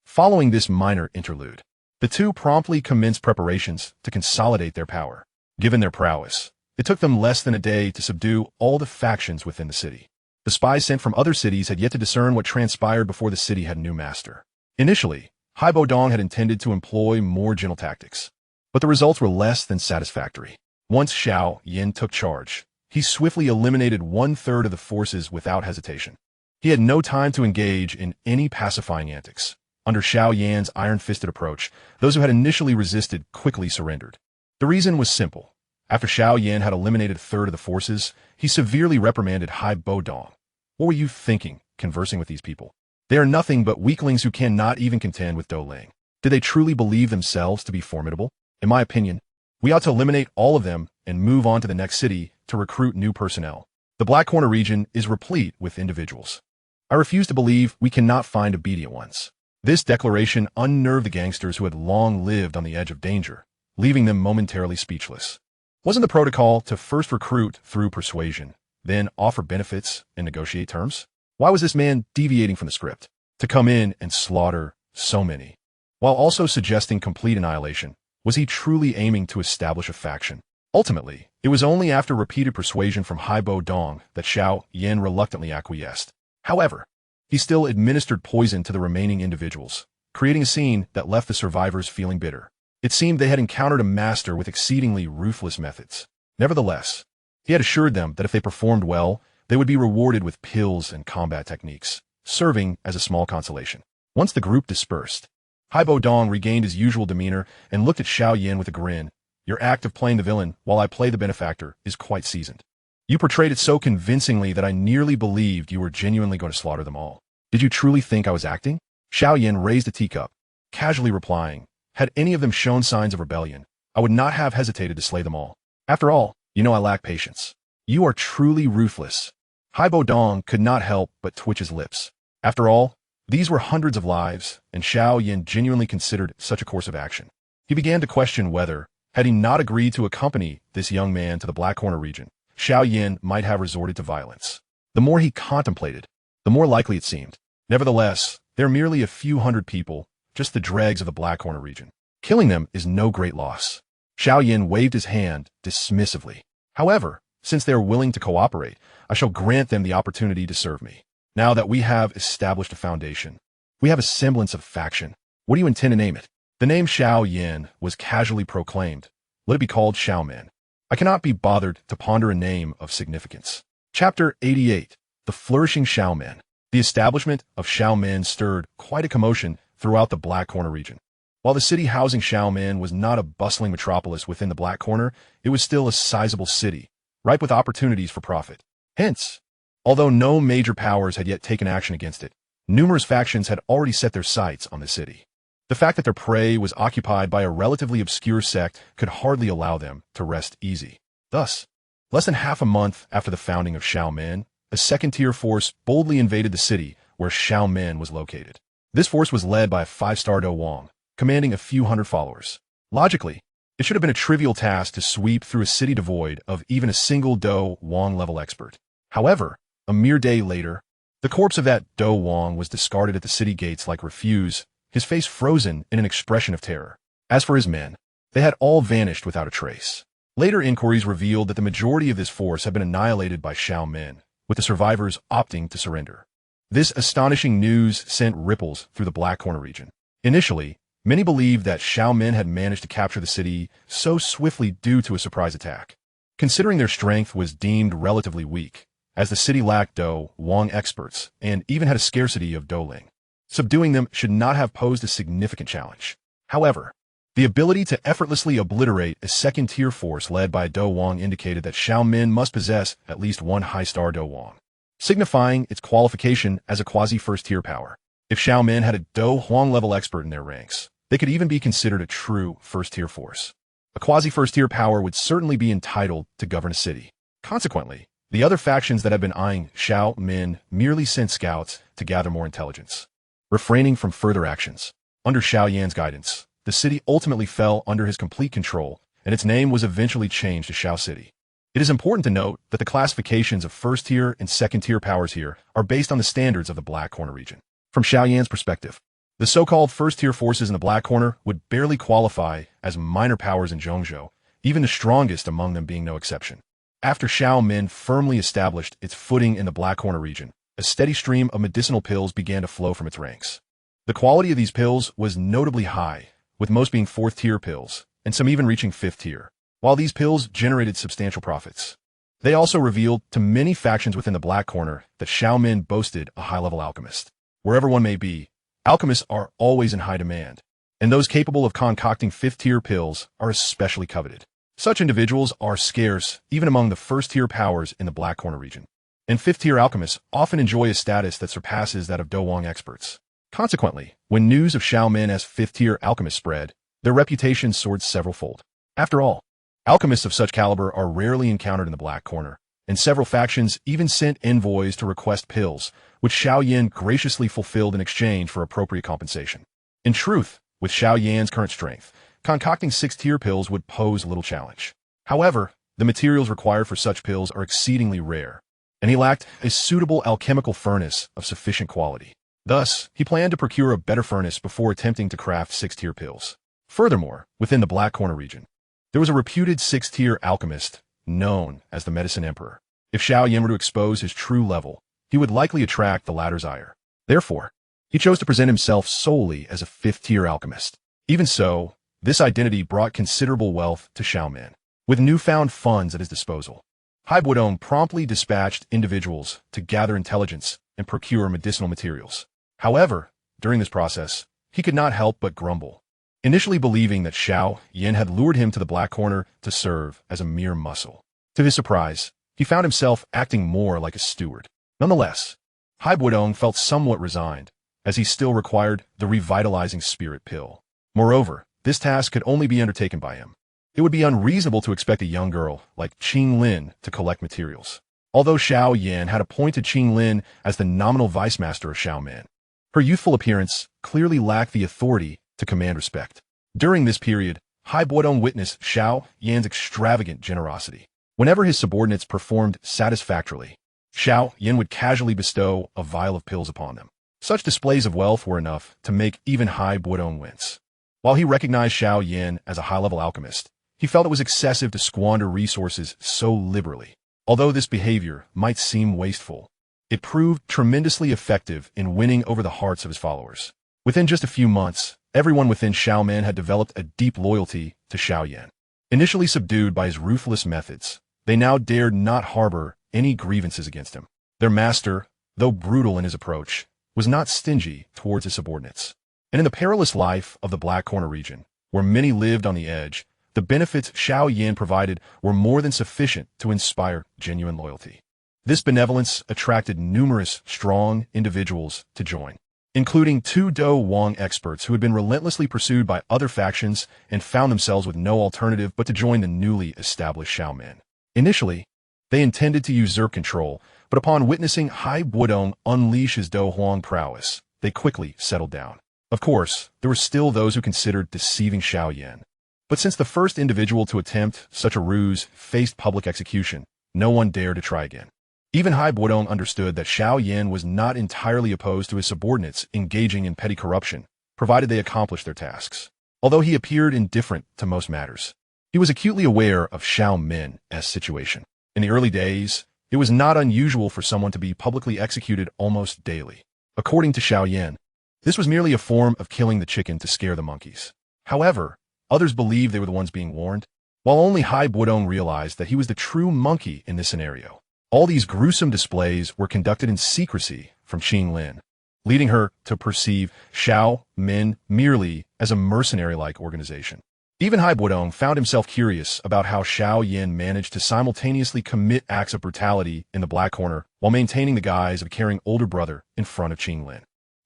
Following this minor interlude, the two promptly commenced preparations to consolidate their power. Given their prowess, it took them less than a day to subdue all the factions within the city. The spies sent from other cities had yet to discern what transpired before the city had a new master. Initially, Haibo Dong had intended to employ more gentle tactics, but the results were less than satisfactory. Once Xiao Yan took charge, he swiftly eliminated 1/3 of the forces without hesitation. He had no time to engage in any pacifying antics. Under Xiao Yan's iron-fisted approach, those who had initially resisted quickly surrendered. The reason was simple. After Xiao Yan had eliminated 1/3 of the forces, he severely reprimanded Haibo Dong. What were you thinking, conversing with these people? They are nothing but weaklings who cannot even contend with Dou Ling. Did they truly believe themselves to be formidable? In my opinion, we ought to eliminate all of them and move on to the next city to recruit new personnel. The Black Corner region is replete with individuals. I refuse to believe we cannot find obedient ones. This declaration unnerved the gangsters who had long lived on the edge of danger, leaving them momentarily speechless. Wasn't the protocol to first recruit through persuasion, then offer benefits and negotiate terms? Why was this man deviating from the script? To come in and slaughter so many, while also suggesting complete annihilation, was he truly aiming to establish a faction? Ultimately, it was only after repeated persuasion from Haibo Dong that Xiao Yan reluctantly acquiesced. However, he still administered poison to the remaining individuals, creating a scene that left the survivors feeling bitter. It seemed they had encountered a master with exceedingly ruthless methods. Nevertheless, he had assured them that if they performed well, they would be rewarded with pills and combat techniques, serving as a small consolation. Once the group dispersed, Haibo Dong regained his usual demeanor and looked at Xiao Yan with a grin. Your act of playing the villain while I play the benefactor is quite seasoned. You portrayed it so convincingly that I nearly believed you were genuinely going to slaughter them all. Did you truly think I was acting? Xiao Yan raised a teacup, casually replying, had any of them shown signs of rebellion, I would not have hesitated to slay them all. After all, you know I lack patience. You are truly ruthless. Haibo Dong could not help but twitch his lips. After all, these were hundreds of lives, and Xiao Yan genuinely considered such a course of action. He began to question whether, had he not agreed to accompany this young man to the Black Corner region, Xiao Yan might have resorted to violence. The more he contemplated, the more likely it seemed. Nevertheless, they're merely a few hundred people, just the dregs of the Black Corner region. Killing them is no great loss. Xiao Yan waved his hand dismissively. However, since they are willing to cooperate, I shall grant them the opportunity to serve me. Now that we have established a foundation, we have a semblance of faction. What do you intend to name it? The name Xiao Yan was casually proclaimed. Let it be called Xiaoman. I cannot be bothered to ponder a name of significance. Chapter 88. The Flourishing Xiaoman. The establishment of Xiaoman stirred quite a commotion throughout the Black Corner region. While the city housing Xiaoman was not a bustling metropolis within the Black Corner, it was still a sizable city, ripe with opportunities for profit. Hence, although no major powers had yet taken action against it, numerous factions had already set their sights on the city. The fact that their prey was occupied by a relatively obscure sect could hardly allow them to rest easy. Thus, less than half a month after the founding of Xiaoman, a second-tier force boldly invaded the city where Xiaoman was located. This force was led by a 5-star Dou Wang, commanding a few hundred followers. Logically, it should have been a trivial task to sweep through a city devoid of even a single Dou Wang-level expert. However, a mere day later, the corpse of that Dou Wang was discarded at the city gates like refuse, his face frozen in an expression of terror. As for his men, they had all vanished without a trace. Later inquiries revealed that the majority of this force had been annihilated by Xiaoman, with the survivors opting to surrender. This astonishing news sent ripples through the Black Corner region. Initially, many believed that Xiaoman had managed to capture the city so swiftly due to a surprise attack. Considering their strength was deemed relatively weak, as the city lacked Dou Wang experts and even had a scarcity of Dou Ling, subduing them should not have posed a significant challenge. However, the ability to effortlessly obliterate a second-tier force led by Dou Wang indicated that Xiaoman must possess at least one high-star Dou Wang, signifying its qualification as a quasi-first-tier power. If Xiao Min had a Dou Huang-level expert in their ranks, they could even be considered a true first-tier force. A quasi-first-tier power would certainly be entitled to govern a city. Consequently, the other factions that had been eyeing Xiao Min merely sent scouts to gather more intelligence, refraining from further actions. Under Xiao Yan's guidance, the city ultimately fell under his complete control, and its name was eventually changed to Xiao City. It is important to note that the classifications of first-tier and second-tier powers here are based on the standards of the Black Corner region. From Xiao Yan's perspective, the so-called first-tier forces in the Black Corner would barely qualify as minor powers in Zhongzhou, even the strongest among them being no exception. After Xiao Min firmly established its footing in the Black Corner region, a steady stream of medicinal pills began to flow from its ranks. The quality of these pills was notably high, with most being fourth-tier pills, and some even reaching fifth-tier. While these pills generated substantial profits, they also revealed to many factions within the Black Corner that Xiao Min boasted a high-level alchemist. Wherever one may be, alchemists are always in high demand, and those capable of concocting fifth-tier pills are especially coveted. Such individuals are scarce even among the first-tier powers in the Black Corner region, and fifth-tier alchemists often enjoy a status that surpasses that of Douwang experts. Consequently, when news of Xiao Min as fifth-tier alchemists spread, their reputation soared several-fold. After all, alchemists of such caliber are rarely encountered in the Black Corner, and several factions even sent envoys to request pills, which Xiao Yan graciously fulfilled in exchange for appropriate compensation. In truth, with Xiao Yan's current strength, concocting sixth-tier pills would pose little challenge. However, the materials required for such pills are exceedingly rare, and he lacked a suitable alchemical furnace of sufficient quality. Thus, he planned to procure a better furnace before attempting to craft sixth-tier pills. Furthermore, within the Black Corner region, there was a reputed sixth-tier alchemist known as the Medicine Emperor. If Xiao Yan were to expose his true level, he would likely attract the latter's ire. Therefore, he chose to present himself solely as a fifth-tier alchemist. Even so, this identity brought considerable wealth to Xiao Min. With newfound funds at his disposal, Haibuodong promptly dispatched individuals to gather intelligence and procure medicinal materials. However, during this process, he could not help but grumble, initially believing that Xiao Yan had lured him to the Black Corner to serve as a mere muscle. To his surprise, he found himself acting more like a steward. Nonetheless, Haibuodong felt somewhat resigned, as he still required the revitalizing spirit pill. Moreover, this task could only be undertaken by him. It would be unreasonable to expect a young girl like Qing Lin to collect materials. Although Xiao Yan had appointed Qing Lin as the nominal vice master of Xiao Min, her youthful appearance clearly lacked the authority to command respect. During this period, Haibuodong witnessed Xiao Yan's extravagant generosity. Whenever his subordinates performed satisfactorily, Xiao Yan would casually bestow a vial of pills upon them. Such displays of wealth were enough to make even Haibuodong wince. While he recognized Xiao Yan as a high-level alchemist, he felt it was excessive to squander resources so liberally. Although this behavior might seem wasteful, it proved tremendously effective in winning over the hearts of his followers. Within just a few months, everyone within Xiao Min had developed a deep loyalty to Xiao Yan. Initially subdued by his ruthless methods, they now dared not harbor any grievances against him. Their master, though brutal in his approach, was not stingy towards his subordinates. And in the perilous life of the Black Corner region, where many lived on the edge, the benefits Xiao Yan provided were more than sufficient to inspire genuine loyalty. This benevolence attracted numerous strong individuals to join, including two Dou Wang experts who had been relentlessly pursued by other factions and found themselves with no alternative but to join the newly established Xiao Min. Initially, they intended to usurp control, but upon witnessing Haibuodong unleash his Dou Huang prowess, they quickly settled down. Of course, there were still those who considered deceiving Xiao Yan. But since the first individual to attempt such a ruse faced public execution, no one dared to try again. Even Haibuodong understood that Xiao Yan was not entirely opposed to his subordinates engaging in petty corruption, provided they accomplished their tasks. Although he appeared indifferent to most matters, he was acutely aware of Xiao Min's situation. In the early days, it was not unusual for someone to be publicly executed almost daily. According to Xiao Yan, this was merely a form of killing the chicken to scare the monkeys. However, others believed they were the ones being warned, while only Haibuodong realized that he was the true monkey in this scenario. All these gruesome displays were conducted in secrecy from Qing Lin, leading her to perceive Xiao Min merely as a mercenary-like organization. Even Haibuodong found himself curious about how Xiao Yan managed to simultaneously commit acts of brutality in the Black Corner while maintaining the guise of a caring older brother in front of Qing Lin.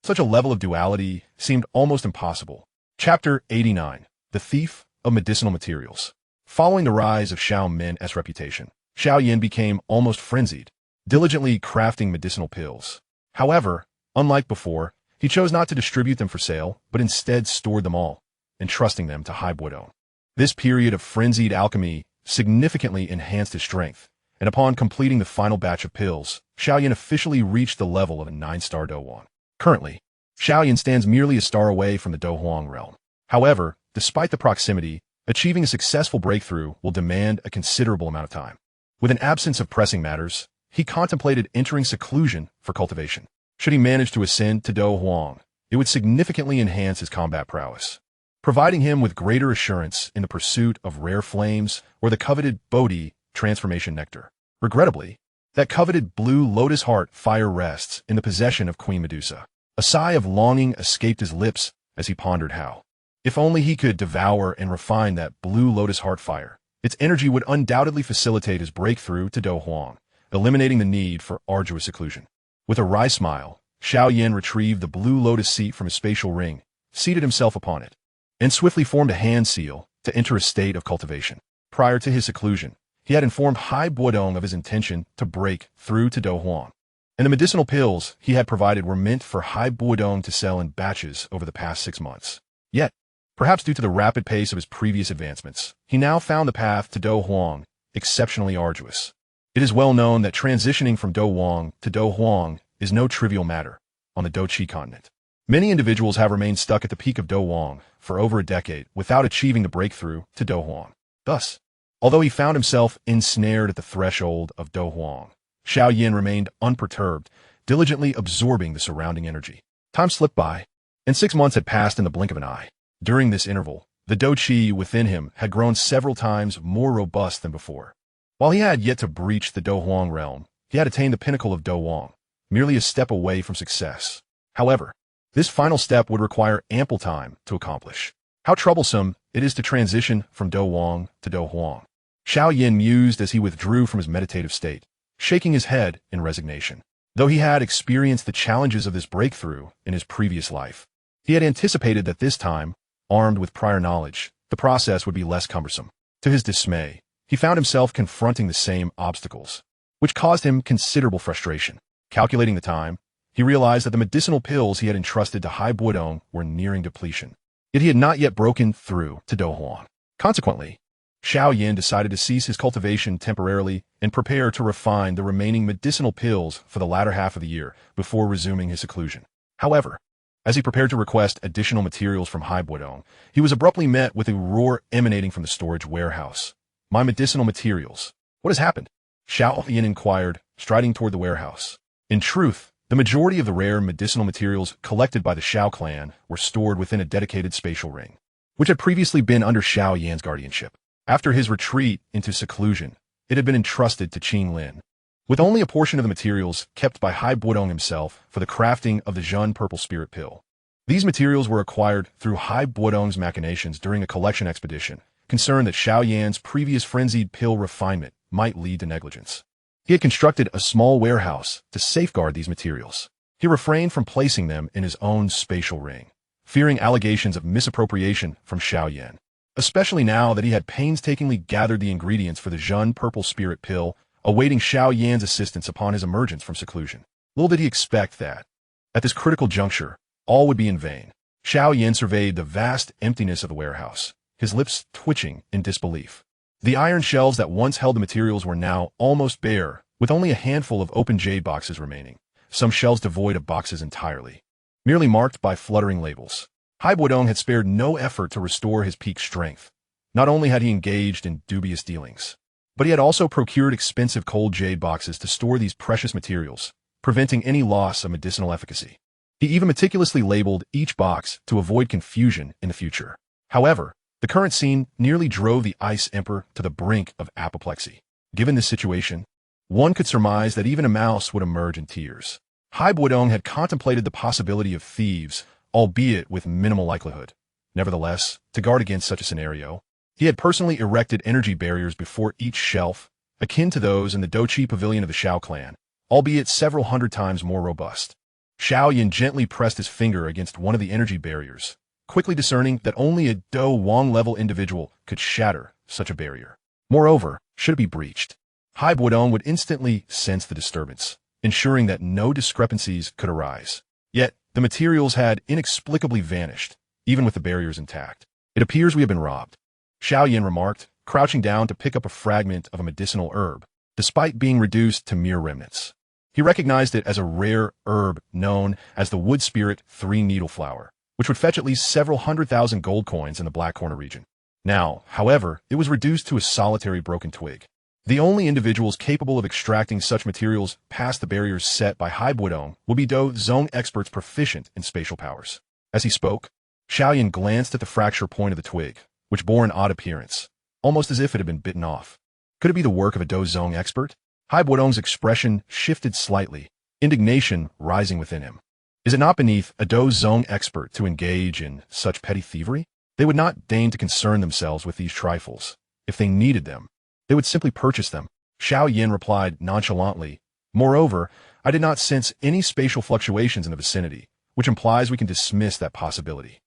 Such a level of duality seemed almost impossible. Chapter 89. The Thief of Medicinal Materials. Following the rise of Xiao Min's reputation, Xiao Yan became almost frenzied, diligently crafting medicinal pills. However, unlike before, he chose not to distribute them for sale, but instead stored them all, entrusting them to Haibuodong. This period of frenzied alchemy significantly enhanced his strength, and upon completing the final batch of pills, Xiao Yan officially reached the level of a 9-star Douwan. Currently, Xiao Yan stands merely a star away from the Douhuang realm. However, despite the proximity, achieving a successful breakthrough will demand a considerable amount of time. With an absence of pressing matters, he contemplated entering seclusion for cultivation. Should he manage to ascend to Douhuang, it would significantly enhance his combat prowess, providing him with greater assurance in the pursuit of rare flames or the coveted Bodhi transformation nectar. Regrettably, that coveted blue lotus heart fire rests in the possession of Queen Medusa. A sigh of longing escaped his lips as he pondered how, if only he could devour and refine that blue lotus heart fire, its energy would undoubtedly facilitate his breakthrough to Douhuang, eliminating the need for arduous seclusion. With a wry smile, Xiao Yan retrieved the blue lotus seat from his spatial ring, seated himself upon it, and swiftly formed a hand seal to enter a state of cultivation. Prior to his seclusion, he had informed Haibuodong of his intention to break through to Douhuang, and the medicinal pills he had provided were meant for Haibuodong to sell in batches over the past 6 months. Yet, perhaps due to the rapid pace of his previous advancements, he now found the path to Douhuang exceptionally arduous. It is well known that transitioning from Douwang to Douhuang is no trivial matter on the Douqi Continent. Many individuals have remained stuck at the peak of Douwang for over a decade without achieving the breakthrough to Douhuang. Thus, although he found himself ensnared at the threshold of Douhuang, Xiao Yan remained unperturbed, diligently absorbing the surrounding energy. Time slipped by, and 6 months had passed in the blink of an eye. During this interval, the Douqi within him had grown several times more robust than before. While he had yet to breach the Douhuang realm, he had attained the pinnacle of Douwang, merely a step away from success. However, this final step would require ample time to accomplish. How troublesome it is to transition from Douwang to Douhuang. Xiao Yan mused as he withdrew from his meditative state, shaking his head in resignation. Though he had experienced the challenges of this breakthrough in his previous life, he had anticipated that this time, armed with prior knowledge, the process would be less cumbersome. To his dismay, he found himself confronting the same obstacles, which caused him considerable frustration. Calculating the time, he realized that the medicinal pills he had entrusted to Haibuodong were nearing depletion. Yet he had not yet broken through to Douhuang. Consequently, Xiao Yan decided to cease his cultivation temporarily and prepare to refine the remaining medicinal pills for the latter half of the year before resuming his seclusion. However, as he prepared to request additional materials from Haibuodong, he was abruptly met with a roar emanating from the storage warehouse. "My medicinal materials. What has happened?" Xiao Yan inquired, striding toward the warehouse. In truth, the majority of the rare medicinal materials collected by the Xiao clan were stored within a dedicated spatial ring, which had previously been under Xiao Yan's guardianship. After his retreat into seclusion, it had been entrusted to Qing Lin, with only a portion of the materials kept by Haibuodong himself for the crafting of the Zhen Purple Spirit Pill. These materials were acquired through Haibuodong's machinations during a collection expedition, concerned that Xiao Yan's previous frenzied pill refinement might lead to negligence. He had constructed a small warehouse to safeguard these materials. He refrained from placing them in his own spatial ring, fearing allegations of misappropriation from Xiao Yan, especially now that he had painstakingly gathered the ingredients for the Zhen Purple Spirit Pill, awaiting Xiao Yan's assistance upon his emergence from seclusion. Little did he expect that, at this critical juncture, all would be in vain. Xiao Yan surveyed the vast emptiness of the warehouse, his lips twitching in disbelief. The iron shelves that once held the materials were now almost bare, with only a handful of open jade boxes remaining, some shelves devoid of boxes entirely, merely marked by fluttering labels. Haibuodong had spared no effort to restore his peak strength. Not only had he engaged in dubious dealings, but he had also procured expensive cold jade boxes to store these precious materials, preventing any loss of medicinal efficacy. He even meticulously labeled each box to avoid confusion in the future. However, the current scene nearly drove the Ice Emperor to the brink of apoplexy. Given this situation, one could surmise that even a mouse would emerge in tears. Haibuodong had contemplated the possibility of thieves, albeit with minimal likelihood. Nevertheless, to guard against such a scenario, he had personally erected energy barriers before each shelf, akin to those in the Douqi Pavilion of the Xiao clan, albeit several hundred times more robust. Xiao Yan gently pressed his finger against one of the energy barriers, quickly discerning that only a Dou Wang-level individual could shatter such a barrier. Moreover, should it be breached, Hai Buodong would instantly sense the disturbance, ensuring that no discrepancies could arise. Yet, the materials had inexplicably vanished, even with the barriers intact. It appears we have been robbed, Xiao Yan remarked, crouching down to pick up a fragment of a medicinal herb, despite being reduced to mere remnants. He recognized it as a rare herb known as the wood spirit three-needle flower, which would fetch at least several 100,000 gold coins in the Black Corner region. Now, however, it was reduced to a solitary broken twig. The only individuals capable of extracting such materials past the barriers set by Hai Buodong will be Dou Zong experts proficient in spatial powers. As he spoke, Xiao Yan glanced at the fracture point of the twig, which bore an odd appearance, almost as if it had been bitten off. Could it be the work of a Dou Zong expert? Hai Buodong's expression shifted slightly, indignation rising within him. Is it not beneath a Dou Zong expert to engage in such petty thievery? They would not deign to concern themselves with these trifles. If they needed them, they would simply purchase them. Xiao Yan replied nonchalantly, moreover, I did not sense any spatial fluctuations in the vicinity, which implies we can dismiss that possibility.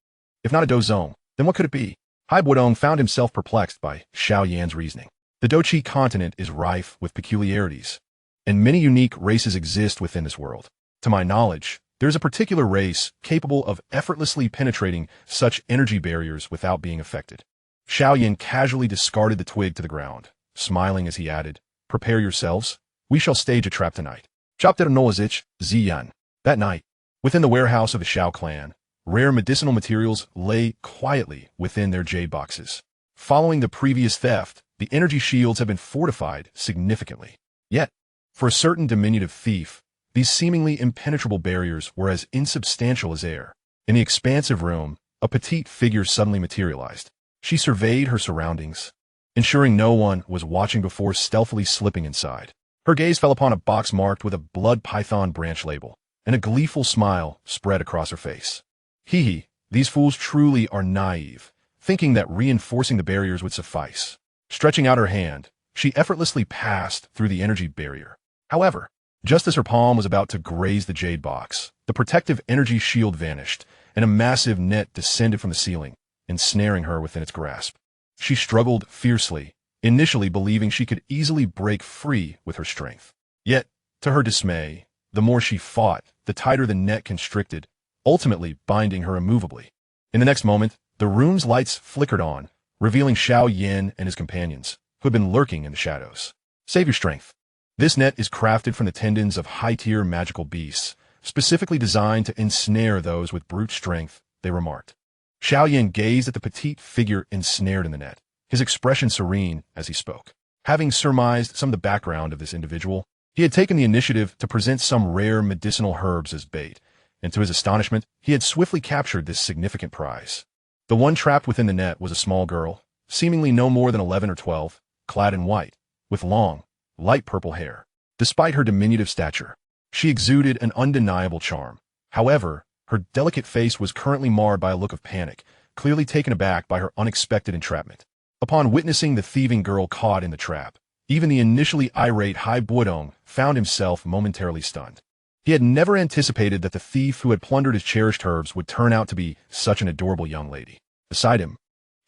If not a Dou Zong, then what could it be? Hai Buodong found himself perplexed by Xiao Yan's reasoning. The Douqi Continent is rife with peculiarities, and many unique races exist within this world. To my knowledge, there is a particular race capable of effortlessly penetrating such energy barriers without being affected. Xiao Yan casually discarded the twig to the ground, smiling as he added, prepare yourselves, we shall stage a trap tonight. Chapter Nolazich, Ziyan. That night, within the warehouse of the Xiao clan, rare medicinal materials lay quietly within their jade boxes. Following the previous theft, the energy shields have been fortified significantly. Yet, for a certain diminutive thief, these seemingly impenetrable barriers were as insubstantial as air. In the expansive room, a petite figure suddenly materialized. She surveyed her surroundings, ensuring no one was watching before stealthily slipping inside. Her gaze fell upon a box marked with a blood python branch label, and a gleeful smile spread across her face. Hee, these fools truly are naive, thinking that reinforcing the barriers would suffice. Stretching out her hand, she effortlessly passed through the energy barrier. However, just as her palm was about to graze the jade box, the protective energy shield vanished, and a massive net descended from the ceiling, ensnaring her within its grasp. She struggled fiercely, initially believing she could easily break free with her strength. Yet, to her dismay, the more she fought, the tighter the net constricted, ultimately binding her immovably. In the next moment, the room's lights flickered on, revealing Xiao Yan and his companions, who had been lurking in the shadows. Save your strength. This net is crafted from the tendons of high-tier magical beasts, specifically designed to ensnare those with brute strength, they remarked. Xiao Yan gazed at the petite figure ensnared in the net, his expression serene as he spoke. Having surmised some of the background of this individual, he had taken the initiative to present some rare medicinal herbs as bait, and to his astonishment, he had swiftly captured this significant prize. The one trapped within the net was a small girl, seemingly no more than 11 or 12, clad in white, with long, light purple hair. Despite her diminutive stature, she exuded an undeniable charm. However, her delicate face was currently marred by a look of panic, clearly taken aback by her unexpected entrapment. Upon witnessing the thieving girl caught in the trap, even the initially irate Hai Buodong found himself momentarily stunned. He had never anticipated that the thief who had plundered his cherished herbs would turn out to be such an adorable young lady. Beside him,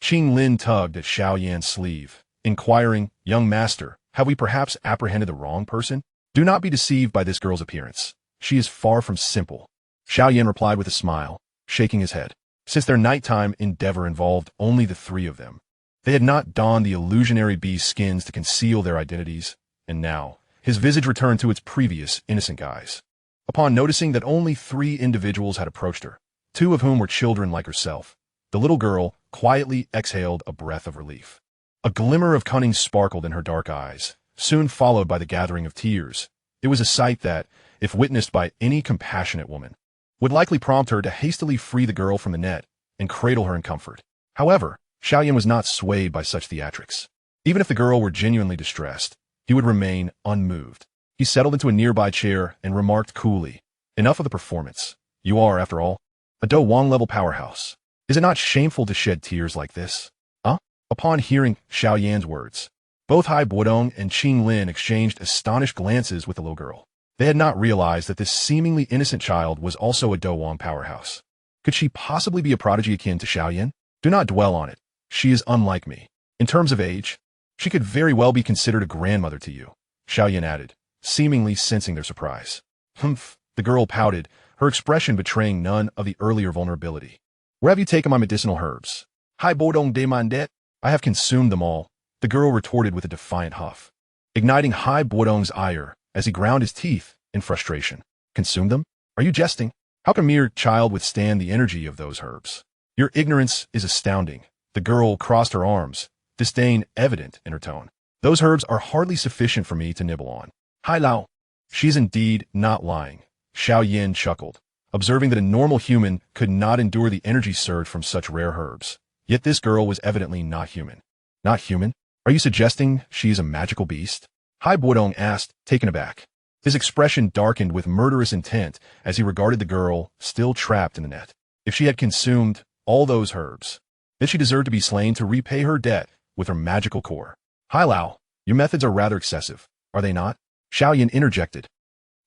Qing Lin tugged at Xiao Yan's sleeve, inquiring, young master, have we perhaps apprehended the wrong person? Do not be deceived by this girl's appearance. She is far from simple. Xiao Yan replied with a smile, shaking his head. Since their nighttime endeavor involved only the three of them, they had not donned the illusionary beast skins to conceal their identities, and now, his visage returned to its previous innocent guise. Upon noticing that only 3 individuals had approached her, 2 of whom were children like herself, the little girl quietly exhaled a breath of relief. A glimmer of cunning sparkled in her dark eyes, soon followed by the gathering of tears. It was a sight that, if witnessed by any compassionate woman, would likely prompt her to hastily free the girl from the net and cradle her in comfort. However, Xiao Yan was not swayed by such theatrics. Even if the girl were genuinely distressed, he would remain unmoved. He settled into a nearby chair and remarked coolly, enough of the performance. You are, after all, a Dou Wang-level powerhouse. Is it not shameful to shed tears like this? Huh? Upon hearing Xiao Yan's words, both Hai Buodong and Qing Lin exchanged astonished glances with the little girl. They had not realized that this seemingly innocent child was also a Douang powerhouse. Could she possibly be a prodigy akin to Xiao Yan? Do not dwell on it. She is unlike me. In terms of age, she could very well be considered a grandmother to you, Xiao Yan added, seemingly sensing their surprise. Humph, the girl pouted, her expression betraying none of the earlier vulnerability. Where have you taken my medicinal herbs? Hai bodong demandet? I have consumed them all, the girl retorted with a defiant huff, igniting Hai Bodong's ire as he ground his teeth in frustration. Consumed them? Are you jesting? How can a mere child withstand the energy of those herbs? Your ignorance is astounding. The girl crossed her arms, disdain evident in her tone. Those herbs are hardly sufficient for me to nibble on. Hai Lao. She's indeed not lying. Xiao Yan chuckled, observing that a normal human could not endure the energy surge from such rare herbs. Yet this girl was evidently not human. Not human? Are you suggesting she is a magical beast? Hai Bodong asked, taken aback. His expression darkened with murderous intent as he regarded the girl still trapped in the net. If she had consumed all those herbs, then she deserved to be slain to repay her debt with her magical core. Hai Lao, your methods are rather excessive, are they not? Xiao Yan interjected,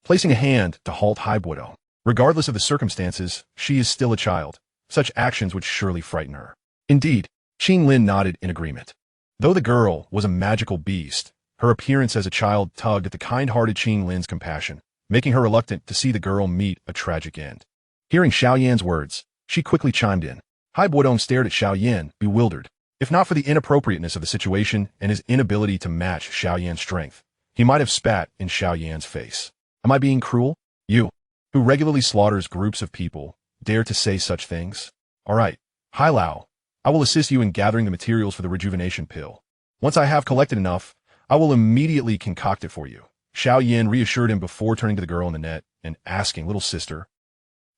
placing a hand to halt Hai Bodong. Regardless of the circumstances, she is still a child. Such actions would surely frighten her. Indeed, Qin Lin nodded in agreement. Though the girl was a magical beast, her appearance as a child tugged at the kind-hearted Qin Lin's compassion, making her reluctant to see the girl meet a tragic end. Hearing Xiao Yan's words, she quickly chimed in. Hai Bodong stared at Xiao Yan, bewildered. If not for the inappropriateness of the situation and his inability to match Xiao Yan's strength, he might have spat in Xiao Yan's face. Am I being cruel? You, who regularly slaughters groups of people, dare to say such things? All right, Hai Lao, I will assist you in gathering the materials for the rejuvenation pill. Once I have collected enough, I will immediately concoct it for you. Xiao Yan reassured him before turning to the girl in the net and asking, little sister,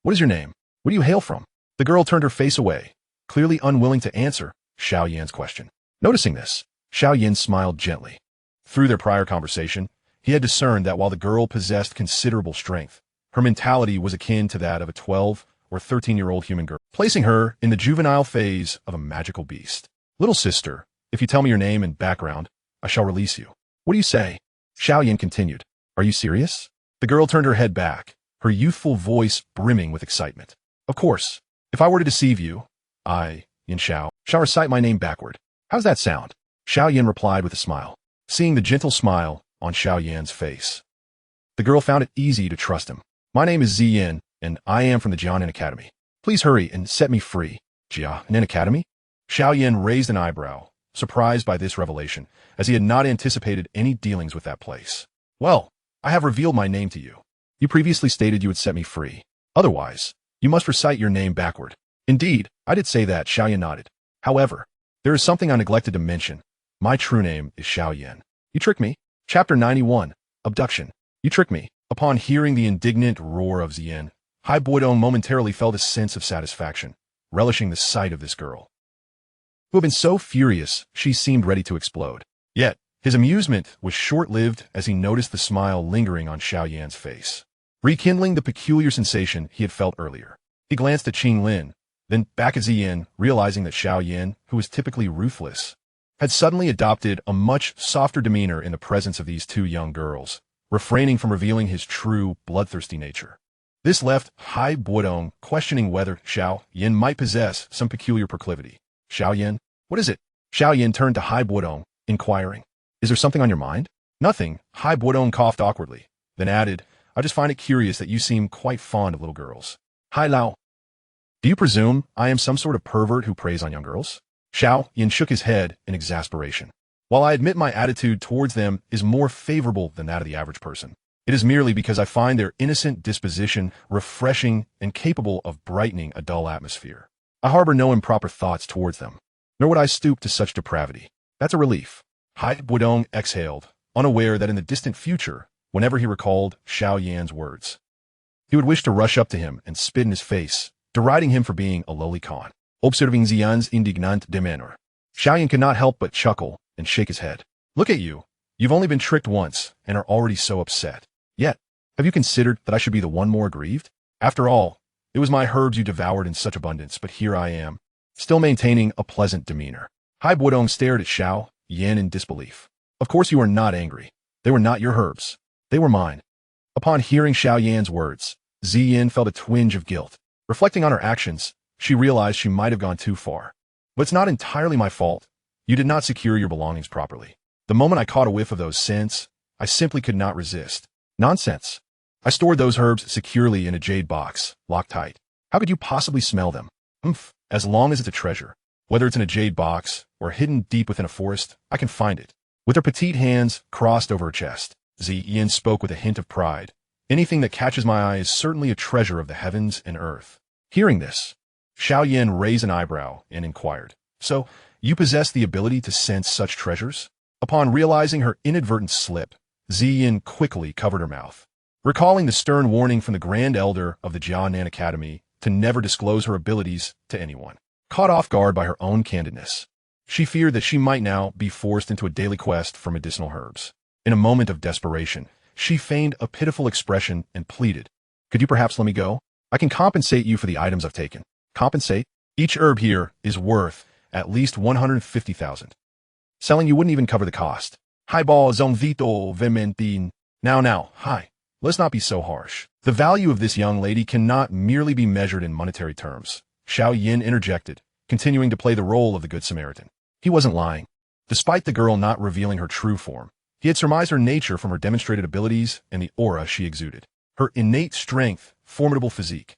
what is your name? Where do you hail from? The girl turned her face away, clearly unwilling to answer Xiao Yan's question. Noticing this, Xiao Yan smiled gently. Through their prior conversation, he had discerned that while the girl possessed considerable strength, her mentality was akin to that of a 12 or 13-year-old human girl, placing her in the juvenile phase of a magical beast. Little sister, if you tell me your name and background, I shall release you. What do you say? Xiao Yan continued. Are you serious? The girl turned her head back, her youthful voice brimming with excitement. Of course. If I were to deceive you, I, Yin Xiao, shall recite my name backward. How's that sound? Xiao Yan replied with a smile, seeing the gentle smile on Xiao Yan's face. The girl found it easy to trust him. My name is Ziyin, and I am from the Jia Nan Academy. Please hurry and set me free. Jia Nan Academy? Xiao Yan raised an eyebrow, surprised by this revelation, as he had not anticipated any dealings with that place. Well, I have revealed my name to you. You previously stated you would set me free. Otherwise, you must recite your name backward. Indeed, I did say that, Xiao Yan nodded. However, there is something I neglected to mention. My true name is Xiao Yan. You tricked me. Chapter 91, Abduction. You tricked me. Upon hearing the indignant roar of Ziyin, Hai Bodong momentarily felt a sense of satisfaction, relishing the sight of this girl, who had been so furious she seemed ready to explode. Yet, his amusement was short-lived as he noticed the smile lingering on Xiao Yan's face, rekindling the peculiar sensation he had felt earlier. He glanced at Qin Lin, then back at Ziyin, realizing that Xiao Yan, who was typically ruthless, had suddenly adopted a much softer demeanor in the presence of these two young girls, refraining from revealing his true, bloodthirsty nature. This left Hai Bodong questioning whether Xiao Yan might possess some peculiar proclivity. Xiao Yan, what is it? Xiao Yan turned to Hai Bodong, inquiring, is there something on your mind? Nothing. Hai Bodong coughed awkwardly, then added, I just find it curious that you seem quite fond of little girls. Hai Lao, do you presume I am some sort of pervert who preys on young girls? Xiao Yan shook his head in exasperation. While I admit my attitude towards them is more favorable than that of the average person, it is merely because I find their innocent disposition refreshing and capable of brightening a dull atmosphere. I harbor no improper thoughts towards them, nor would I stoop to such depravity. That's a relief. Hai Bodong exhaled, unaware that in the distant future, whenever he recalled Xiao Yan's words, he would wish to rush up to him and spit in his face, deriding him for being a lowly con. Observing Ziyan's indignant demeanor, Xiao Yan could not help but chuckle and shake his head. Look at you. You've only been tricked once and are already so upset. Yet, have you considered that I should be the one more aggrieved? After all, it was my herbs you devoured in such abundance, but here I am, still maintaining a pleasant demeanor. Hai Bodong stared at Xiao Yan in disbelief. Of course you are not angry. They were not your herbs. They were mine. Upon hearing Xiao Yan's words, Ziyin felt a twinge of guilt. Reflecting on her actions, she realized she might have gone too far. But it's not entirely my fault. You did not secure your belongings properly. The moment I caught a whiff of those scents, I simply could not resist. Nonsense. I stored those herbs securely in a jade box, locked tight. How could you possibly smell them? As long as it's a treasure. Whether it's in a jade box or hidden deep within a forest, I can find it. With her petite hands crossed over her chest, Ziyin spoke with a hint of pride. Anything that catches my eye is certainly a treasure of the heavens and earth. Hearing this, Xiao Yan raised an eyebrow and inquired, "So, you possess the ability to sense such treasures?" Upon realizing her inadvertent slip, Ziyin quickly covered her mouth. Recalling the stern warning from the Grand Elder of the Jia Nan Academy to never disclose her abilities to anyone. Caught off guard by her own candidness, she feared that she might now be forced into a daily quest for medicinal herbs. In a moment of desperation, she feigned a pitiful expression and pleaded, "Could you perhaps let me go? I can compensate you for the items I've taken." Compensate? Each herb here is worth at least 150,000. Selling you wouldn't even cover the cost. Highball zonvito vementin. Now, hi. Let's not be so harsh. The value of this young lady cannot merely be measured in monetary terms. Xiao Yan interjected, continuing to play the role of the Good Samaritan. He wasn't lying. Despite the girl not revealing her true form, he had surmised her nature from her demonstrated abilities and the aura she exuded. Her innate strength, formidable physique,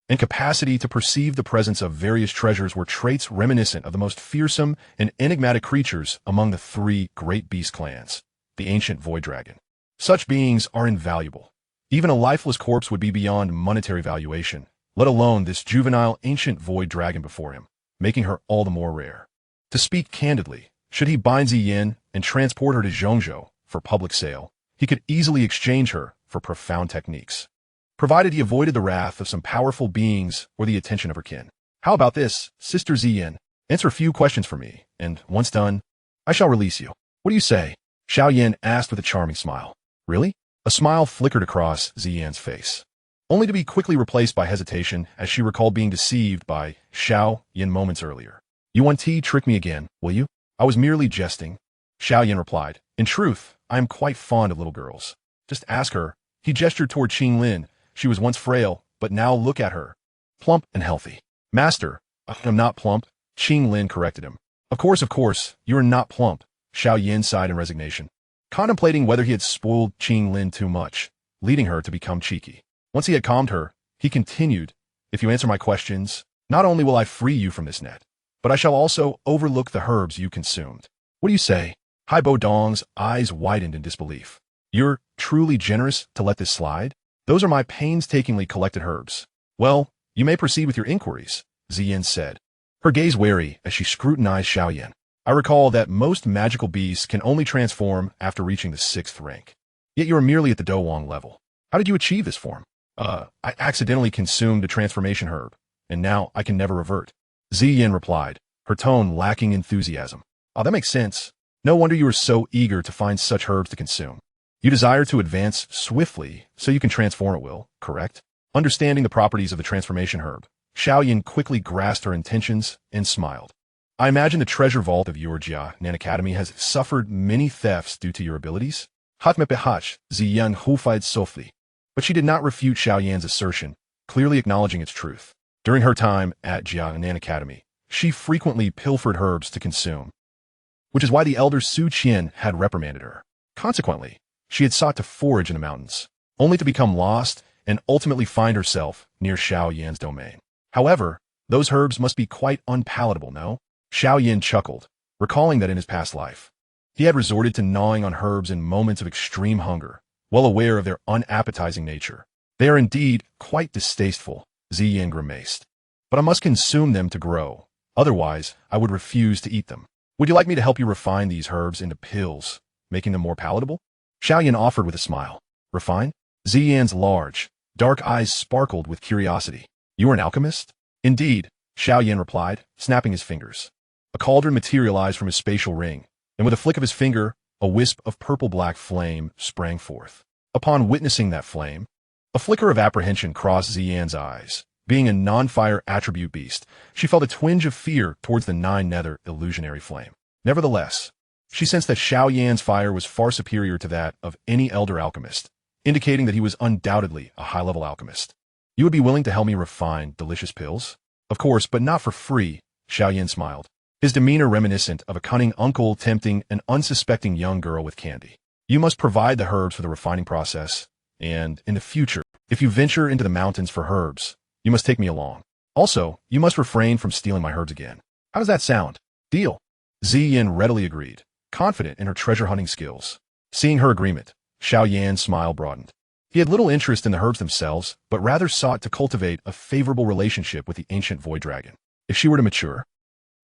and capacity to perceive the presence of various treasures were traits reminiscent of the most fearsome and enigmatic creatures among the three great beast clans, the ancient void dragon. Such beings are invaluable. Even a lifeless corpse would be beyond monetary valuation, let alone this juvenile ancient void dragon before him, making her all the more rare. To speak candidly, should he bind Ziyin and transport her to Zhongzhou for public sale, he could easily exchange her for profound techniques, provided he avoided the wrath of some powerful beings or the attention of her kin. How about this, Sister Ziyin? Answer a few questions for me, and once done, I shall release you. What do you say? Xiao Yan asked with a charming smile. Really? A smile flickered across Ziyan's face, only to be quickly replaced by hesitation as she recalled being deceived by Xiao Yan moments earlier. You want to trick me again, will you? I was merely jesting. Xiao Yan replied. In truth, I am quite fond of little girls. Just ask her. He gestured toward Qing Lin. She was once frail, but now look at her. Plump and healthy. Master, I am not plump. Qing Lin corrected him. Of course, you are not plump. Xiao Yan sighed in resignation, contemplating whether he had spoiled Qing Lin too much, leading her to become cheeky. Once he had calmed her, he continued, if you answer my questions, not only will I free you from this net, but I shall also overlook the herbs you consumed. What do you say? Hai Bo Dong's eyes widened in disbelief. You're truly generous to let this slide? Those are my painstakingly collected herbs. Well, you may proceed with your inquiries, Ziyin said, her gaze wary as she scrutinized Xiao Yan. I recall that most magical beasts can only transform after reaching the 6th rank. Yet you are merely at the Douwang level. How did you achieve this form? I accidentally consumed a transformation herb, and now I can never revert. Ziyin replied, her tone lacking enthusiasm. Oh, that makes sense. No wonder you were so eager to find such herbs to consume. You desire to advance swiftly so you can transform at will, correct? Understanding the properties of the transformation herb, Xiao Yan quickly grasped her intentions and smiled. I imagine the treasure vault of your Jia Nan Academy has suffered many thefts due to your abilities? Hatmepehach, Ziyan hufied softly. But she did not refute Xiao Yan's assertion, clearly acknowledging its truth. During her time at Jia Nan Academy, she frequently pilfered herbs to consume, which is why the elder Su Qian had reprimanded her. Consequently, she had sought to forage in the mountains, only to become lost and ultimately find herself near Xiao Yan's domain. However, those herbs must be quite unpalatable, no? Xiao Yan chuckled, recalling that in his past life, he had resorted to gnawing on herbs in moments of extreme hunger, well aware of their unappetizing nature. They are indeed quite distasteful, Ziyin grimaced. But I must consume them to grow. Otherwise, I would refuse to eat them. Would you like me to help you refine these herbs into pills, making them more palatable? Xiao Yan offered with a smile. Refine? Ziyan's large, dark eyes sparkled with curiosity. You are an alchemist? Indeed, Xiao Yan replied, snapping his fingers. A cauldron materialized from his spatial ring, and with a flick of his finger, a wisp of purple-black flame sprang forth. Upon witnessing that flame, a flicker of apprehension crossed Ziyan's eyes. Being a non-fire attribute beast, she felt a twinge of fear towards the nine-nether illusionary flame. Nevertheless, she sensed that Xiao Yan's fire was far superior to that of any elder alchemist, indicating that he was undoubtedly a high-level alchemist. You would be willing to help me refine delicious pills? Of course, but not for free, Xiao Yan smiled, his demeanor reminiscent of a cunning uncle tempting an unsuspecting young girl with candy. You must provide the herbs for the refining process, and, in the future, if you venture into the mountains for herbs, you must take me along. Also, you must refrain from stealing my herbs again. How does that sound? Deal. Ziyin readily agreed, confident in her treasure-hunting skills. Seeing her agreement, Xiao Yan's smile broadened. He had little interest in the herbs themselves, but rather sought to cultivate a favorable relationship with the ancient void dragon. If she were to mature,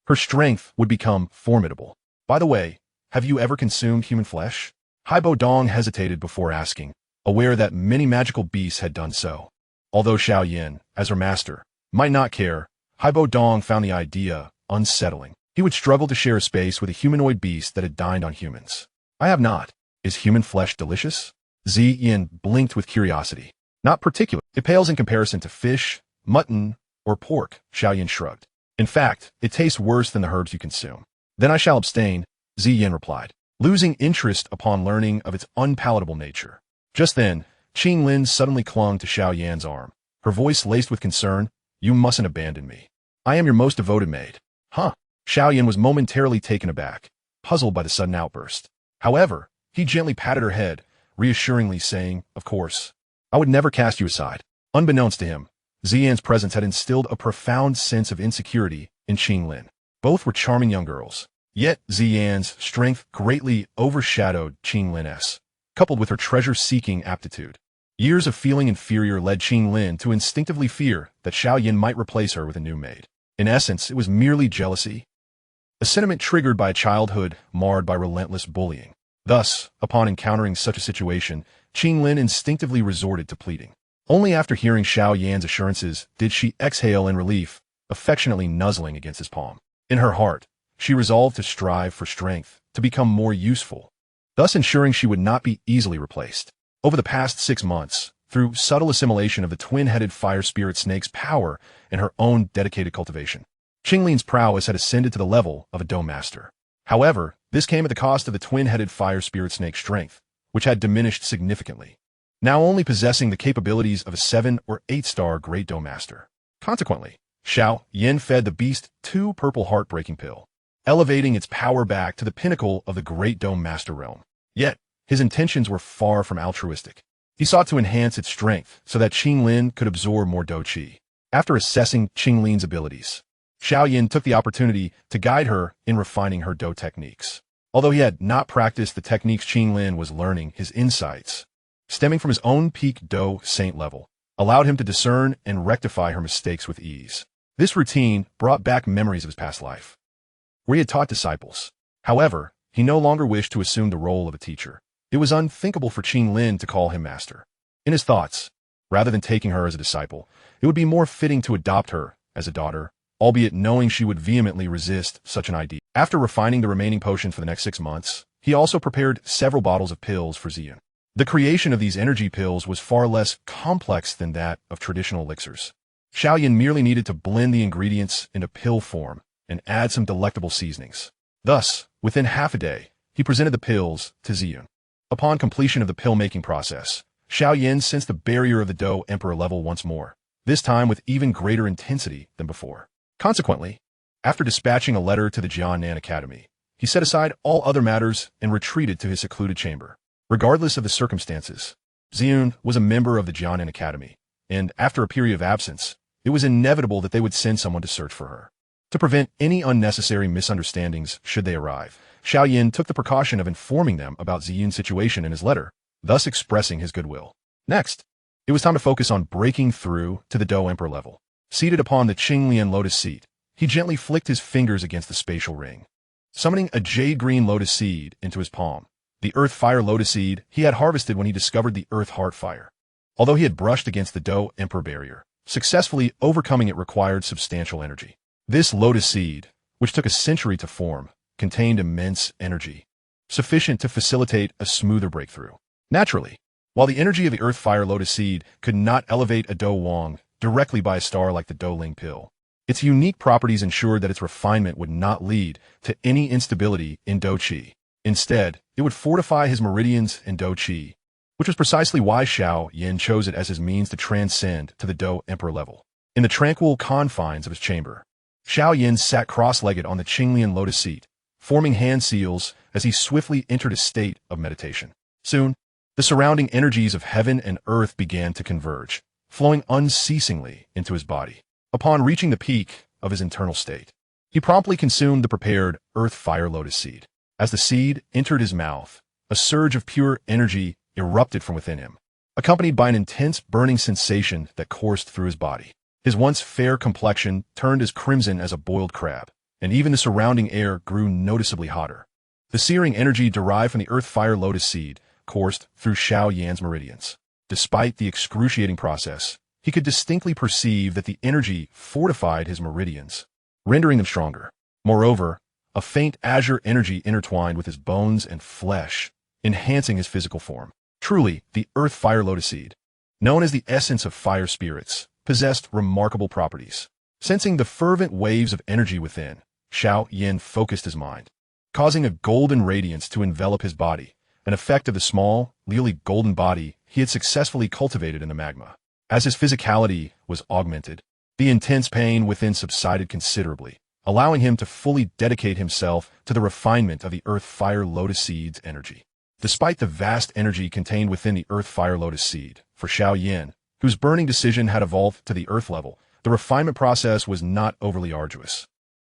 her strength would become formidable. By the way, have you ever consumed human flesh? Haibo Dong hesitated before asking, aware that many magical beasts had done so. Although Xiao Yan, as her master, might not care, Haibo Dong found the idea unsettling. He would struggle to share a space with a humanoid beast that had dined on humans. I have not. Is human flesh delicious? Ziyin blinked with curiosity. Not particularly. It pales in comparison to fish, mutton, or pork, Xiao Yan shrugged. In fact, it tastes worse than the herbs you consume. Then I shall abstain, Ziyin replied, losing interest upon learning of its unpalatable nature. Just then, Qing Lin suddenly clung to Xiao Yan's arm, her voice laced with concern. You mustn't abandon me. I am your most devoted maid. Huh? Xiao Yan was momentarily taken aback, puzzled by the sudden outburst. However, he gently patted her head, reassuringly saying, of course, I would never cast you aside. Unbeknownst to him, Ziyan's presence had instilled a profound sense of insecurity in Qing Lin. Both were charming young girls. Yet Ziyan's strength greatly overshadowed Qing Lin's, coupled with her treasure-seeking aptitude. Years of feeling inferior led Qing Lin to instinctively fear that Xiao Yan might replace her with a new maid. In essence, it was merely jealousy, a sentiment triggered by a childhood marred by relentless bullying. Thus, upon encountering such a situation, Qing Lin instinctively resorted to pleading. Only after hearing Xiao Yan's assurances did she exhale in relief, affectionately nuzzling against his palm. In her heart, she resolved to strive for strength, to become more useful, thus ensuring she would not be easily replaced. Over the past 6 months, through subtle assimilation of the twin-headed fire spirit snake's power and her own dedicated cultivation, Qing Lin's prowess had ascended to the level of a Dou master. However, this came at the cost of the twin-headed fire spirit snake's strength, which had diminished significantly, now only possessing the capabilities of a 7- or 8-star great Dou master. Consequently, Xiao Yan fed the beast 2 purple heartbreaking pill, elevating its power back to the pinnacle of the great Dou master realm. Yet, his intentions were far from altruistic. He sought to enhance its strength so that Qing Lin could absorb more Dou qi. After assessing Qing Lin's abilities, Xiao Yan took the opportunity to guide her in refining her Dou techniques. Although he had not practiced the techniques Qing Lin was learning, his insights, stemming from his own peak Dou saint level, allowed him to discern and rectify her mistakes with ease. This routine brought back memories of his past life, where he had taught disciples. However, he no longer wished to assume the role of a teacher. It was unthinkable for Qing Lin to call him master. In his thoughts, rather than taking her as a disciple, it would be more fitting to adopt her as a daughter, albeit knowing she would vehemently resist such an idea. After refining the remaining potions for the next 6 months, he also prepared several bottles of pills for Ziyin. The creation of these energy pills was far less complex than that of traditional elixirs. Xiao Yan merely needed to blend the ingredients into pill form and add some delectable seasonings. Thus, within half a day, he presented the pills to Ziyin. Upon completion of the pill-making process, Xiao Yan sensed the barrier of the Dou Emperor level once more, this time with even greater intensity than before. Consequently, after dispatching a letter to the Jia Nan Academy, he set aside all other matters and retreated to his secluded chamber. Regardless of the circumstances, Ziyin was a member of the Jia Nan Academy, and after a period of absence, it was inevitable that they would send someone to search for her. To prevent any unnecessary misunderstandings should they arrive, Xiao Yan took the precaution of informing them about Ziyun's situation in his letter, thus expressing his goodwill. Next, it was time to focus on breaking through to the Dou Emperor level. Seated upon the Qinglian lotus seat, he gently flicked his fingers against the spatial ring, summoning a jade-green lotus seed into his palm, the earth fire lotus seed he had harvested when he discovered the earth heart fire. Although he had brushed against the Dou Emperor barrier, successfully overcoming it required substantial energy. This lotus seed, which took a century to form, contained immense energy, sufficient to facilitate a smoother breakthrough. Naturally, while the energy of the earth fire lotus seed could not elevate a Dou Wang directly by a star like the Dou Ling pill, its unique properties ensured that its refinement would not lead to any instability in Dou qi. Instead, it would fortify his meridians in Dou qi, which was precisely why Xiao Yan chose it as his means to transcend to the Dou Emperor level. In the tranquil confines of his chamber, Xiao Yan sat cross-legged on the Qinglian lotus seat, forming hand seals as he swiftly entered a state of meditation. Soon, the surrounding energies of heaven and earth began to converge, flowing unceasingly into his body. Upon reaching the peak of his internal state, he promptly consumed the prepared earth-fire lotus seed. As the seed entered his mouth, a surge of pure energy erupted from within him, accompanied by an intense burning sensation that coursed through his body. His once fair complexion turned as crimson as a boiled crab, and even the surrounding air grew noticeably hotter. The searing energy derived from the earth-fire lotus seed coursed through Xiao Yan's meridians. Despite the excruciating process, he could distinctly perceive that the energy fortified his meridians, rendering them stronger. Moreover, a faint azure energy intertwined with his bones and flesh, enhancing his physical form. Truly, the earth-fire lotus seed, known as the essence of fire spirits, possessed remarkable properties. Sensing the fervent waves of energy within, Xiao Yan focused his mind, causing a golden radiance to envelop his body, an effect of the small, nearly golden body he had successfully cultivated in the magma. As his physicality was augmented, the intense pain within subsided considerably, allowing him to fully dedicate himself to the refinement of the earth-fire lotus seed's energy. Despite the vast energy contained within the earth-fire lotus seed, for Xiao Yan, whose burning decision had evolved to the earth level, the refinement process was not overly arduous.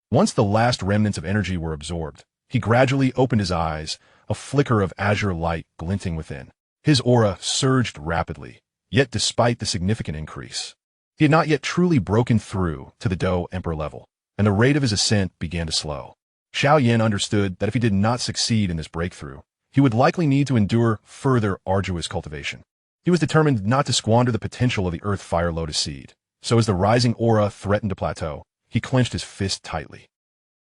Once the last remnants of energy were absorbed, he gradually opened his eyes, a flicker of azure light glinting within. His aura surged rapidly, yet despite the significant increase, he had not yet truly broken through to the Dou Emperor level, and the rate of his ascent began to slow. Xiao Yan understood that if he did not succeed in this breakthrough, he would likely need to endure further arduous cultivation. He was determined not to squander the potential of the earth-fire lotus seed, so as the rising aura threatened to plateau, he clenched his fist tightly.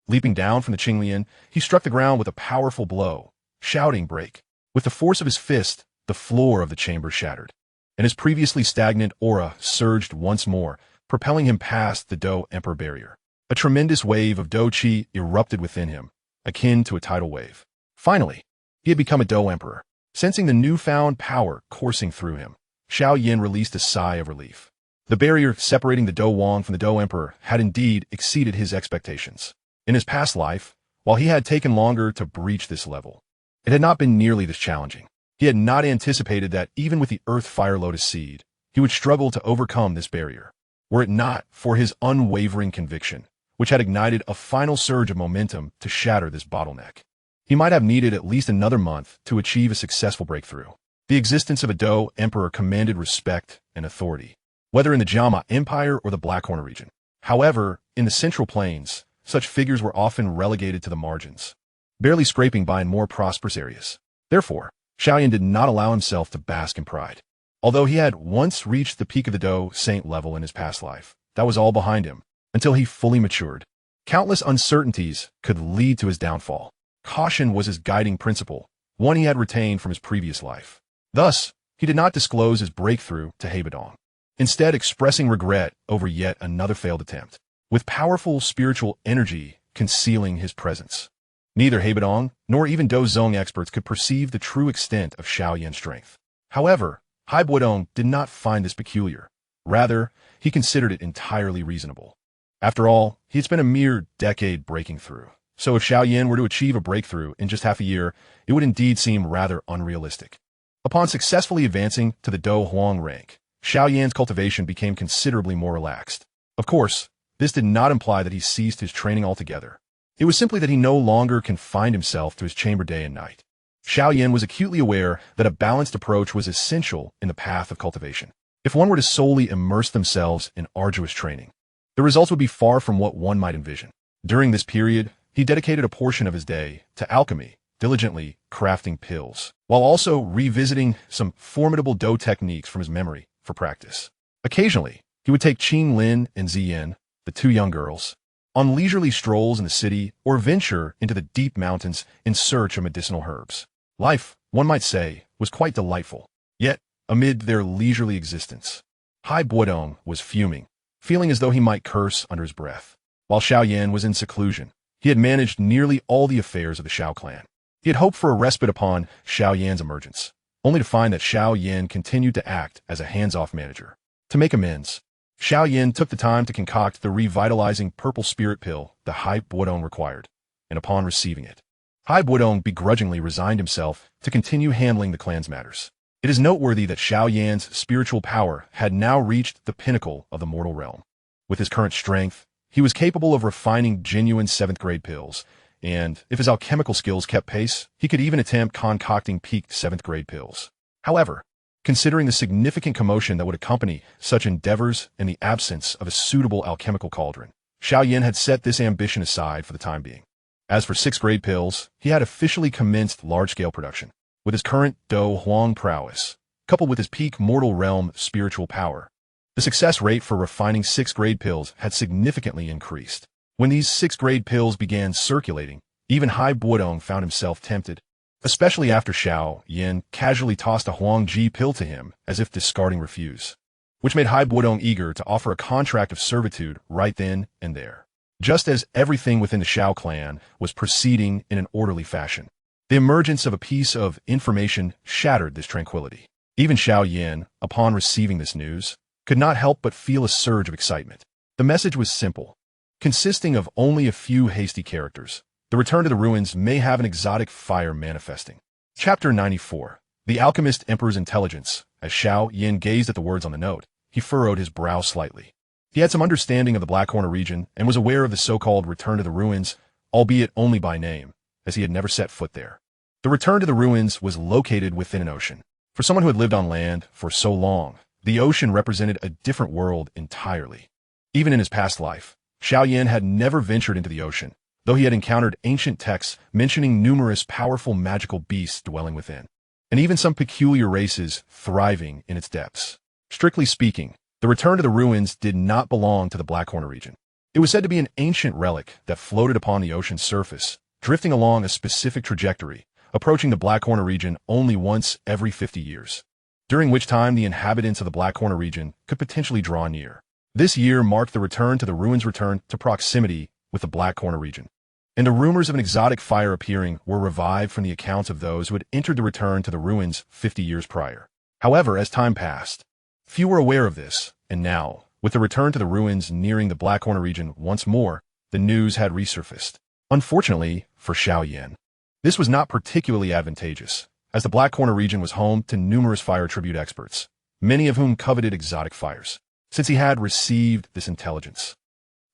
Leaping down from the Qinglian, he struck the ground with a powerful blow, shouting break. With the force of his fist, the floor of the chamber shattered, and his previously stagnant aura surged once more, propelling him past the Dou Emperor barrier. A tremendous wave of Dou Qi erupted within him, akin to a tidal wave. Finally, he had become a Dou Emperor. Sensing the newfound power coursing through him, Xiao Yan released a sigh of relief. The barrier separating the Dou Wang from the Dou Emperor had indeed exceeded his expectations. In his past life, while he had taken longer to breach this level, it had not been nearly this challenging. He had not anticipated that even with the earth-fire lotus seed, he would struggle to overcome this barrier, were it not for his unwavering conviction, which had ignited a final surge of momentum to shatter this bottleneck. He might have needed at least another month to achieve a successful breakthrough. The existence of a Dou Emperor commanded respect and authority, whether in the Jiama Empire or the Blackhorn region. However, in the Central Plains, such figures were often relegated to the margins, barely scraping by in more prosperous areas. Therefore, Xiao Yan did not allow himself to bask in pride. Although he had once reached the peak of the Dou Saint level in his past life, that was all behind him, until he fully matured. Countless uncertainties could lead to his downfall. Caution was his guiding principle, one he had retained from his previous life. Thus, he did not disclose his breakthrough to Hebedong, instead expressing regret over yet another failed attempt, with powerful spiritual energy concealing his presence. Neither Hebedong nor even Dou Zong experts could perceive the true extent of Xiao Yan's strength. However, Hebedong did not find this peculiar. Rather, he considered it entirely reasonable. After all, he had spent a mere decade breaking through. So if Xiao Yan were to achieve a breakthrough in just half a year, it would indeed seem rather unrealistic. Upon successfully advancing to the Dou Huang rank, Xiao Yan's cultivation became considerably more relaxed. Of course, this did not imply that he ceased his training altogether. It was simply that he no longer confined himself to his chamber day and night. Xiao Yan was acutely aware that a balanced approach was essential in the path of cultivation. If one were to solely immerse themselves in arduous training, the results would be far from what one might envision. During this period, he dedicated a portion of his day to alchemy, diligently crafting pills, while also revisiting some formidable Dou techniques from his memory for practice. Occasionally, he would take Qin Lin and Ziyin, the two young girls, on leisurely strolls in the city or venture into the deep mountains in search of medicinal herbs. Life, one might say, was quite delightful. Yet, amid their leisurely existence, Hebedong was fuming, feeling as though he might curse under his breath. While Xiao Yan was in seclusion, he had managed nearly all the affairs of the Xiao clan. He had hoped for a respite upon Xiao Yan's emergence, only to find that Xiao Yan continued to act as a hands-off manager. To make amends, Xiao Yan took the time to concoct the revitalizing purple spirit pill the Hai Buodong required, and upon receiving it, Hai Buodong begrudgingly resigned himself to continue handling the clan's matters. It is noteworthy that Xiao Yan's spiritual power had now reached the pinnacle of the mortal realm. With his current strength, he was capable of refining genuine 7th-grade pills, and if his alchemical skills kept pace, he could even attempt concocting peaked 7th-grade pills. However, considering the significant commotion that would accompany such endeavors and the absence of a suitable alchemical cauldron, Xiao Yan had set this ambition aside for the time being. As for 6th-grade pills, he had officially commenced large-scale production. With his current Dou Huang prowess, coupled with his peak mortal realm spiritual power, the success rate for refining 6th-grade pills had significantly increased. When these 6th-grade pills began circulating, even Hai Buodong found himself tempted, especially after Xiao Yan casually tossed a Huangji pill to him as if discarding refuse, which made Hai Buodong eager to offer a contract of servitude right then and there. Just as everything within the Xiao clan was proceeding in an orderly fashion, the emergence of a piece of information shattered this tranquility. Even Xiao Yan, upon receiving this news, could not help but feel a surge of excitement. The message was simple. Consisting of only a few hasty characters, the return to the ruins may have an exotic fire manifesting. Chapter 94. The Alchemist Emperor's Intelligence. As Xiao Yan gazed at the words on the note, he furrowed his brow slightly. He had some understanding of the Black Corner region and was aware of the so-called return to the ruins, albeit only by name, as he had never set foot there. The return to the ruins was located within an ocean. For someone who had lived on land for so long, the ocean represented a different world entirely. Even in his past life, Xiao Yan had never ventured into the ocean, though he had encountered ancient texts mentioning numerous powerful magical beasts dwelling within, and even some peculiar races thriving in its depths. Strictly speaking, the return to the ruins did not belong to the Black Corner region. It was said to be an ancient relic that floated upon the ocean's surface, drifting along a specific trajectory, approaching the Black Corner region only once every 50 years, during which time the inhabitants of the Black Corner region could potentially draw near. This year marked the return to the ruins' return to proximity with the Black Corner region, and the rumors of an exotic fire appearing were revived from the accounts of those who had entered the return to the ruins 50 years prior. However, as time passed, few were aware of this, and now, with the return to the ruins nearing the Black Corner region once more, the news had resurfaced. Unfortunately for Xiao Yan, this was not particularly advantageous, as the Black Corner region was home to numerous fire tribute experts, many of whom coveted exotic fires. Since he had received this intelligence,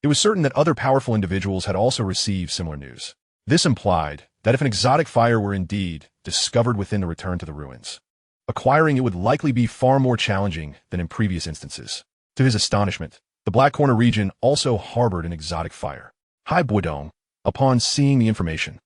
it was certain that other powerful individuals had also received similar news. This implied that if an exotic fire were indeed discovered within the return to the ruins, acquiring it would likely be far more challenging than in previous instances. To his astonishment, the Black Corner region also harbored an exotic fire. Hai Buodong, upon seeing the information,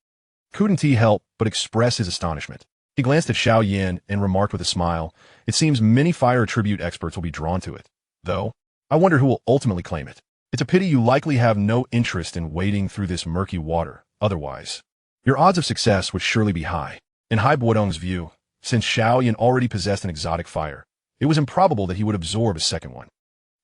couldn't he help but express his astonishment. He glanced at Xiao Yan and remarked with a smile, "It seems many fire tribute experts will be drawn to it, though I wonder who will ultimately claim it. It's a pity you likely have no interest in wading through this murky water, otherwise your odds of success would surely be high." In Hai Buodong's view, since Xiao Yan already possessed an exotic fire, it was improbable that he would absorb a second one.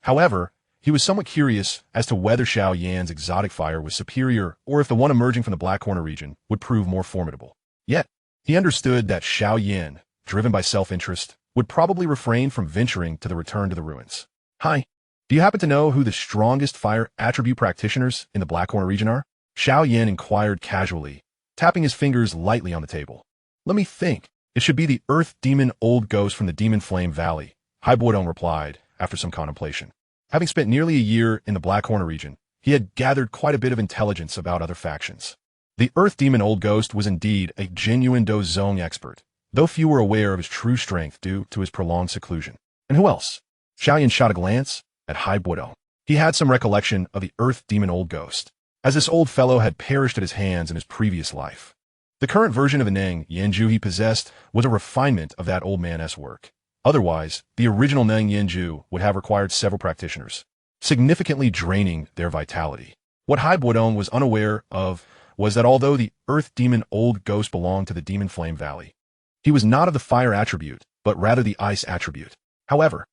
However, he was somewhat curious as to whether Xiao Yan's exotic fire was superior or if the one emerging from the Black Corner region would prove more formidable. Yet, he understood that Xiao Yan, driven by self-interest, would probably refrain from venturing to the return to the ruins. "Hi, do you happen to know who the strongest fire attribute practitioners in the Black Corner region are?" Xiao Yan inquired casually, tapping his fingers lightly on the table. "Let me think. It should be the Earth Demon Old Ghost from the Demon Flame Valley," Hai Buodong replied, after some contemplation. Having spent nearly a year in the Black Corner region, he had gathered quite a bit of intelligence about other factions. The Earth Demon Old Ghost was indeed a genuine Dozong expert, though few were aware of his true strength due to his prolonged seclusion. And who else? Xiao Yan shot a glance at Hai Buodong. He had some recollection of the Earth Demon Old Ghost, as this old fellow had perished at his hands in his previous life. The current version of the Neng Yanju he possessed was a refinement of that old man's work. Otherwise, the original Neng Yanju would have required several practitioners, significantly draining their vitality. What Hai Buodong was unaware of was that although the Earth Demon Old Ghost belonged to the Demon Flame Valley, he was not of the fire attribute, but rather the ice attribute. However,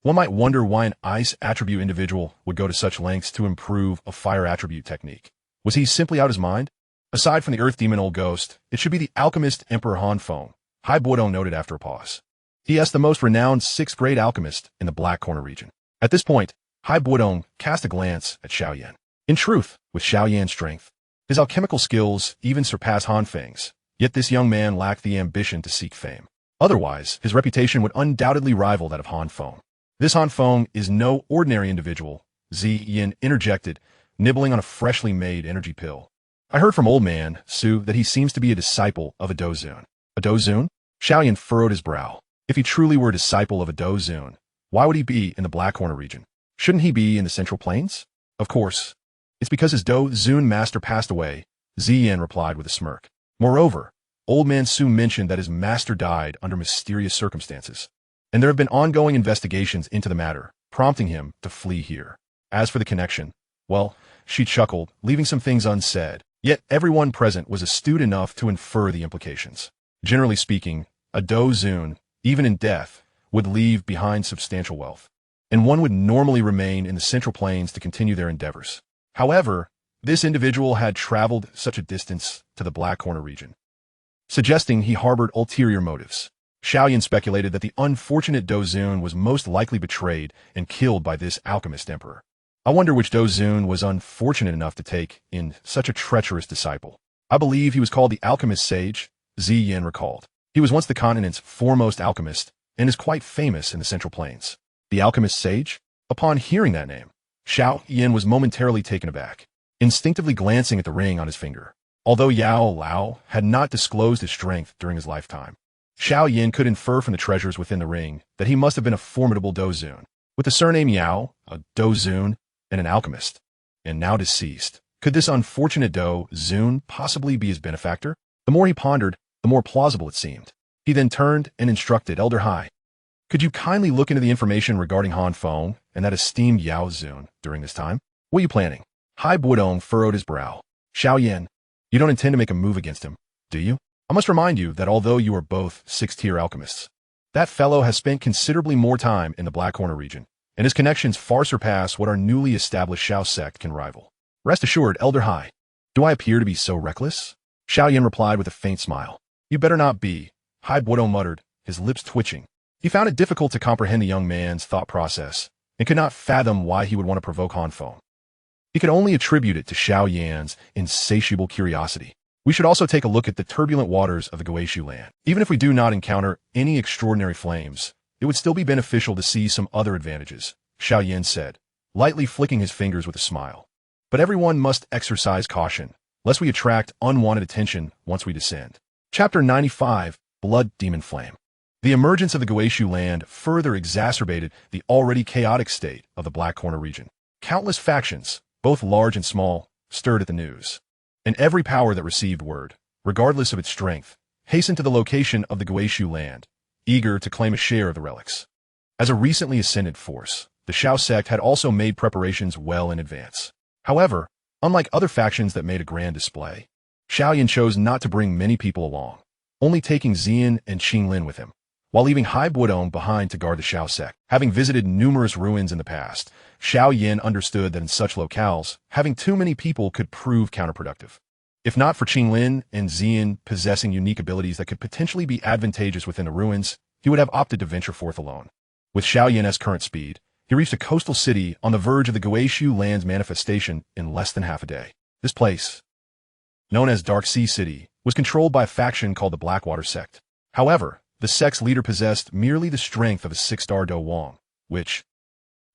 one might wonder why an ice attribute individual would go to such lengths to improve a fire attribute technique. Was he simply out of his mind? Aside from the Earth Demon Old Ghost, it should be the alchemist Emperor Han Feng, Hai Buodong noted after a pause. He is the most renowned 6th-grade alchemist in the Black Corner region. At this point, Hai Buodong cast a glance at Xiao Yan. In truth, with Xiao Yan's strength, his alchemical skills even surpass Han Feng's, yet this young man lacked the ambition to seek fame. Otherwise, his reputation would undoubtedly rival that of Han Feng. This Han Feng is no ordinary individual, Zi Yin interjected, nibbling on a freshly made energy pill. I heard from old man, Su, that he seems to be a disciple of a Dou Zun. A Dou Zun? Xiao Yan furrowed his brow. If he truly were a disciple of a Dou Zun, why would he be in the Black Corner region? Shouldn't he be in the Central Plains? Of course. It's because his Dou Zun master passed away, Zi Yin replied with a smirk. Moreover, old man Su mentioned that his master died under mysterious circumstances, and there have been ongoing investigations into the matter, prompting him to flee here. As for the connection, well, she chuckled, leaving some things unsaid, yet everyone present was astute enough to infer the implications. Generally speaking, a Dou Zun, even in death, would leave behind substantial wealth, and one would normally remain in the Central Plains to continue their endeavors. However, this individual had traveled such a distance to the Black Corner region, suggesting he harbored ulterior motives. Xiao Yan speculated that the unfortunate Dou Zun was most likely betrayed and killed by this alchemist emperor. I wonder which Dou Zun was unfortunate enough to take in such a treacherous disciple. I believe he was called the alchemist sage, Zi Yin recalled. He was once the continent's foremost alchemist and is quite famous in the Central Plains. The alchemist sage? Upon hearing that name, Xiao Yan was momentarily taken aback, instinctively glancing at the ring on his finger. Although Yao Lao had not disclosed his strength during his lifetime, Xiao Yan could infer from the treasures within the ring that he must have been a formidable Dou Zun. With the surname Yao, a Dou Zun, and an alchemist, and now deceased, could this unfortunate Dou Zun possibly be his benefactor? The more he pondered, the more plausible it seemed. He then turned and instructed Elder Hai. Could you kindly look into the information regarding Han Feng and that esteemed Yao Zun during this time? What are you planning? Hai Buodong furrowed his brow. Xiao Yan, you don't intend to make a move against him, do you? I must remind you that although you are both 6th-tier alchemists, that fellow has spent considerably more time in the Black Corner region, and his connections far surpass what our newly established Xiao sect can rival. Rest assured, Elder Hai. Do I appear to be so reckless? Xiao Yan replied with a faint smile. You better not be, Hai Buodong muttered, his lips twitching. He found it difficult to comprehend the young man's thought process, and could not fathom why he would want to provoke Han Feng. He could only attribute it to Xiao Yan's insatiable curiosity. We should also take a look at the turbulent waters of the Guishu land. Even if we do not encounter any extraordinary flames, it would still be beneficial to see some other advantages, Xiao Yan said, lightly flicking his fingers with a smile. But everyone must exercise caution, lest we attract unwanted attention once we descend. Chapter 95, Blood Demon Flame. The emergence of the Guishu land further exacerbated the already chaotic state of the Black Corner region. Countless factions, both large and small, stirred at the news, and every power that received word, regardless of its strength, hastened to the location of the Guishu land, eager to claim a share of the relics. As a recently ascended force, the Xiao sect had also made preparations well in advance. However, unlike other factions that made a grand display, Xiao Yan chose not to bring many people along, only taking Xian and Qinglin with him, while leaving Hai Buodong behind to guard the Xiao sect. Having visited numerous ruins in the past, Xiao Yan understood that in such locales, having too many people could prove counterproductive. If not for Qinglin and Xian possessing unique abilities that could potentially be advantageous within the ruins, he would have opted to venture forth alone. With Xiao Yan's current speed, he reached a coastal city on the verge of the Guishu land's manifestation in less than half a day. This place, known as Dark Sea City, was controlled by a faction called the Blackwater sect. However, the sect's leader possessed merely the strength of a 6-star Do Wang, which,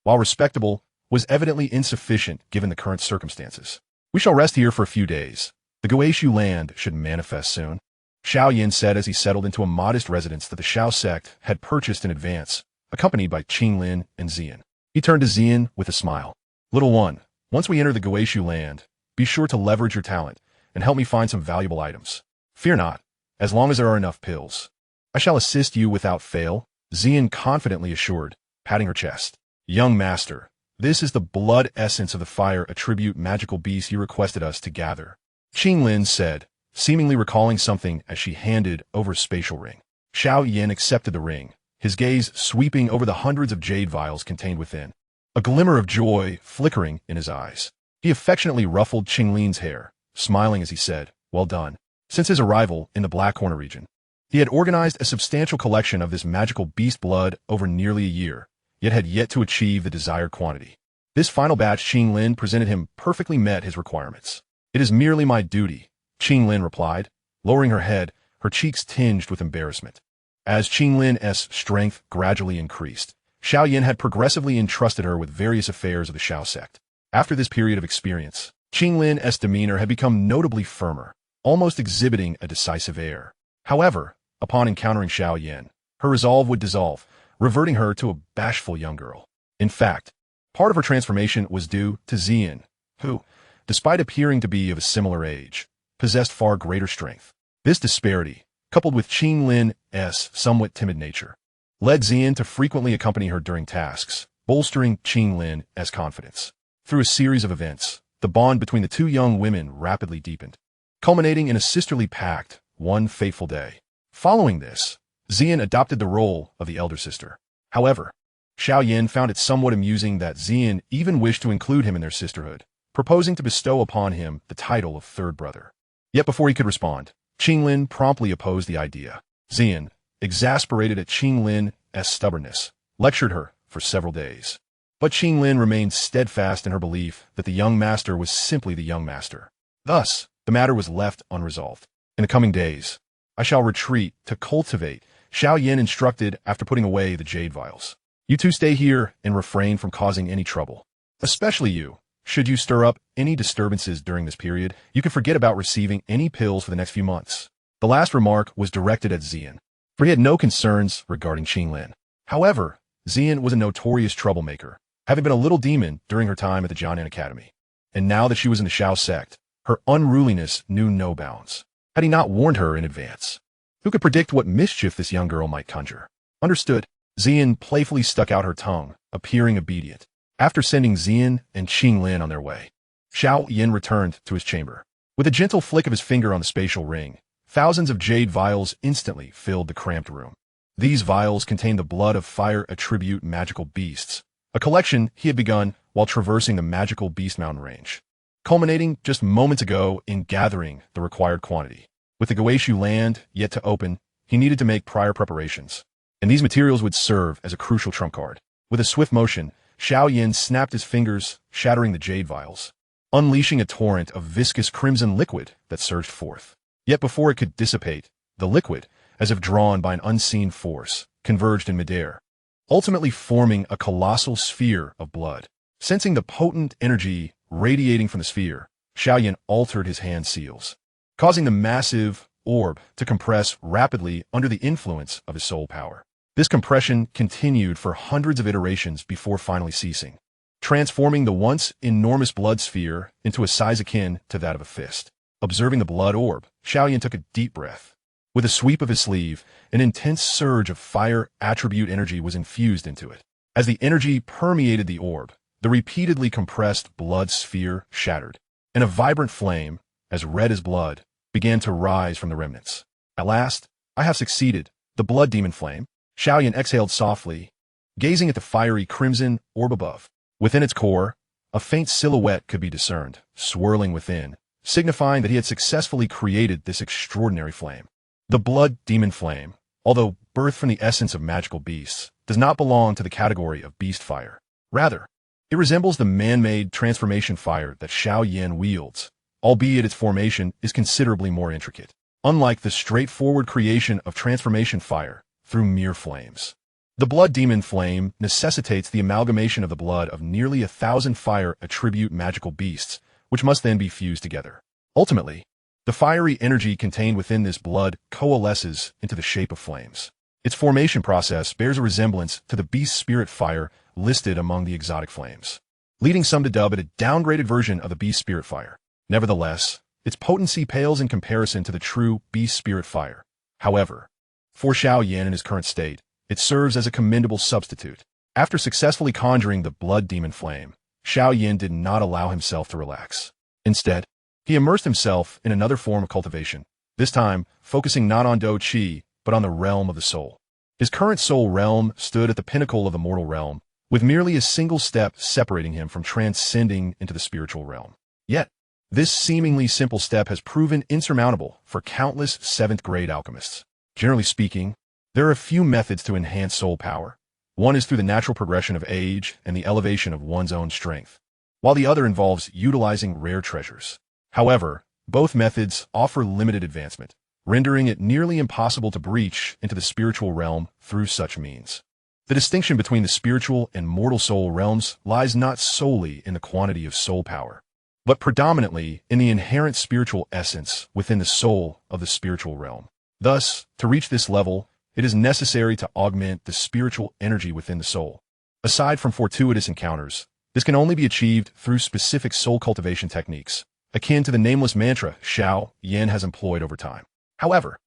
while respectable, was evidently insufficient given the current circumstances. We shall rest here for a few days. The Guishu land should manifest soon, Xiao Yan said as he settled into a modest residence that the Xiao sect had purchased in advance, accompanied by Qinglin and Xian. He turned to Xian with a smile. Little one, once we enter the Guishu land, be sure to leverage your talent and help me find some valuable items. Fear not, as long as there are enough pills. I shall assist you without fail, Xian confidently assured, patting her chest. Young master, this is the blood essence of the fire attribute magical beast you requested us to gather, Qinglin said, seemingly recalling something as she handed over a spatial ring. Xiao Yan accepted the ring, his gaze sweeping over the hundreds of jade vials contained within, a glimmer of joy flickering in his eyes. He affectionately ruffled Qinglin's hair, smiling as he said, well done. Since his arrival in the Black Corner region, He had organized a substantial collection of this magical beast blood over nearly a year, yet had yet to achieve the desired quantity. This final batch Qinglin presented him perfectly met his requirements. "It is merely my duty," Qinglin replied, lowering her head, her cheeks tinged with embarrassment. As Qinglin's strength gradually increased, Xiao Yan had progressively entrusted her with various affairs of the Xiao sect. After this period of experience, Qinglin's demeanor had become notably firmer, almost exhibiting a decisive air. However, upon encountering Xiao Yan, her resolve would dissolve, reverting her to a bashful young girl. In fact, part of her transformation was due to Xian, who, despite appearing to be of a similar age, possessed far greater strength. This disparity, coupled with Qinglin's somewhat timid nature, led Xian to frequently accompany her during tasks, bolstering Qinglin's confidence. Through a series of events, the bond between the two young women rapidly deepened, culminating in a sisterly pact one fateful day. Following this, Xian adopted the role of the elder sister. However, Xiao Yan found it somewhat amusing that Xian even wished to include him in their sisterhood, proposing to bestow upon him the title of third brother. Yet before he could respond, Qinglin promptly opposed the idea. Xian, exasperated at Qinglin's stubbornness, lectured her for several days. But Qinglin remained steadfast in her belief that the young master was simply the young master. Thus, the matter was left unresolved. "In the coming days, I shall retreat to cultivate," Xiao Yan instructed after putting away the jade vials. "You two stay here and refrain from causing any trouble. Especially you. Should you stir up any disturbances during this period, you can forget about receiving any pills for the next few months." The last remark was directed at Xian, for he had no concerns regarding Qinglin. However, Xian was a notorious troublemaker, having been a little demon during her time at the Jia Nan Academy. And now that she was in the Xiao sect, her unruliness knew no bounds. Had he not warned her in advance? Who could predict what mischief this young girl might conjure? Understood. Xian playfully stuck out her tongue, appearing obedient. After sending Xian and Qinglin on their way, Xiao Yan returned to his chamber. With a gentle flick of his finger on the spatial ring, thousands of jade vials instantly filled the cramped room. These vials contained the blood of fire attribute magical beasts, a collection he had begun while traversing the magical Beast Mountain range, culminating just moments ago in gathering the required quantity. With the Guishu land yet to open, he needed to make prior preparations, and these materials would serve as a crucial trump card. With a swift motion, Xiao Yan snapped his fingers, shattering the jade vials, unleashing a torrent of viscous crimson liquid that surged forth. Yet before it could dissipate, the liquid, as if drawn by an unseen force, converged in midair, ultimately forming a colossal sphere of blood. Sensing the potent energy radiating from the sphere, Xiao Yan altered his hand seals, causing the massive orb to compress rapidly under the influence of his soul power. This compression continued for hundreds of iterations before finally ceasing, transforming the once enormous blood sphere into a size akin to that of a fist. Observing the blood orb, Xiao Yan took a deep breath. With a sweep of his sleeve, an intense surge of fire attribute energy was infused into it. As the energy permeated the orb, the repeatedly compressed blood sphere shattered, and a vibrant flame, as red as blood, began to rise from the remnants. "At last, I have succeeded. The blood demon flame." Xiao Yan exhaled softly, gazing at the fiery crimson orb above. Within its core, a faint silhouette could be discerned, swirling within, signifying that he had successfully created this extraordinary flame. The blood demon flame, although birthed from the essence of magical beasts, does not belong to the category of beast fire. Rather, it resembles the man-made transformation fire that Xiao Yan wields, albeit its formation is considerably more intricate. Unlike the straightforward creation of transformation fire through mere flames, the blood demon flame necessitates the amalgamation of the blood of nearly 1,000 fire attribute magical beasts, which must then be fused together. Ultimately, the fiery energy contained within this blood coalesces into the shape of flames. Its formation process bears a resemblance to the beast spirit fire listed among the exotic flames, leading some to dub it a downgraded version of the beast spirit fire. Nevertheless, its potency pales in comparison to the true beast spirit fire. However, for Xiao Yan in his current state, it serves as a commendable substitute. After successfully conjuring the blood demon flame, Xiao Yan did not allow himself to relax. Instead, he immersed himself in another form of cultivation, this time focusing not on Douqi, but on the realm of the soul. His current soul realm stood at the pinnacle of the mortal realm, with merely a single step separating him from transcending into the spiritual realm. Yet, this seemingly simple step has proven insurmountable for countless 7th-grade alchemists. Generally speaking, there are a few methods to enhance soul power. One is through the natural progression of age and the elevation of one's own strength, while the other involves utilizing rare treasures. However, both methods offer limited advancement, rendering it nearly impossible to breach into the spiritual realm through such means. The distinction between the spiritual and mortal soul realms lies not solely in the quantity of soul power, but predominantly in the inherent spiritual essence within the soul of the spiritual realm. Thus, to reach this level, it is necessary to augment the spiritual energy within the soul. Aside from fortuitous encounters, this can only be achieved through specific soul cultivation techniques, akin to the nameless mantra Xiao Yan has employed over time. However,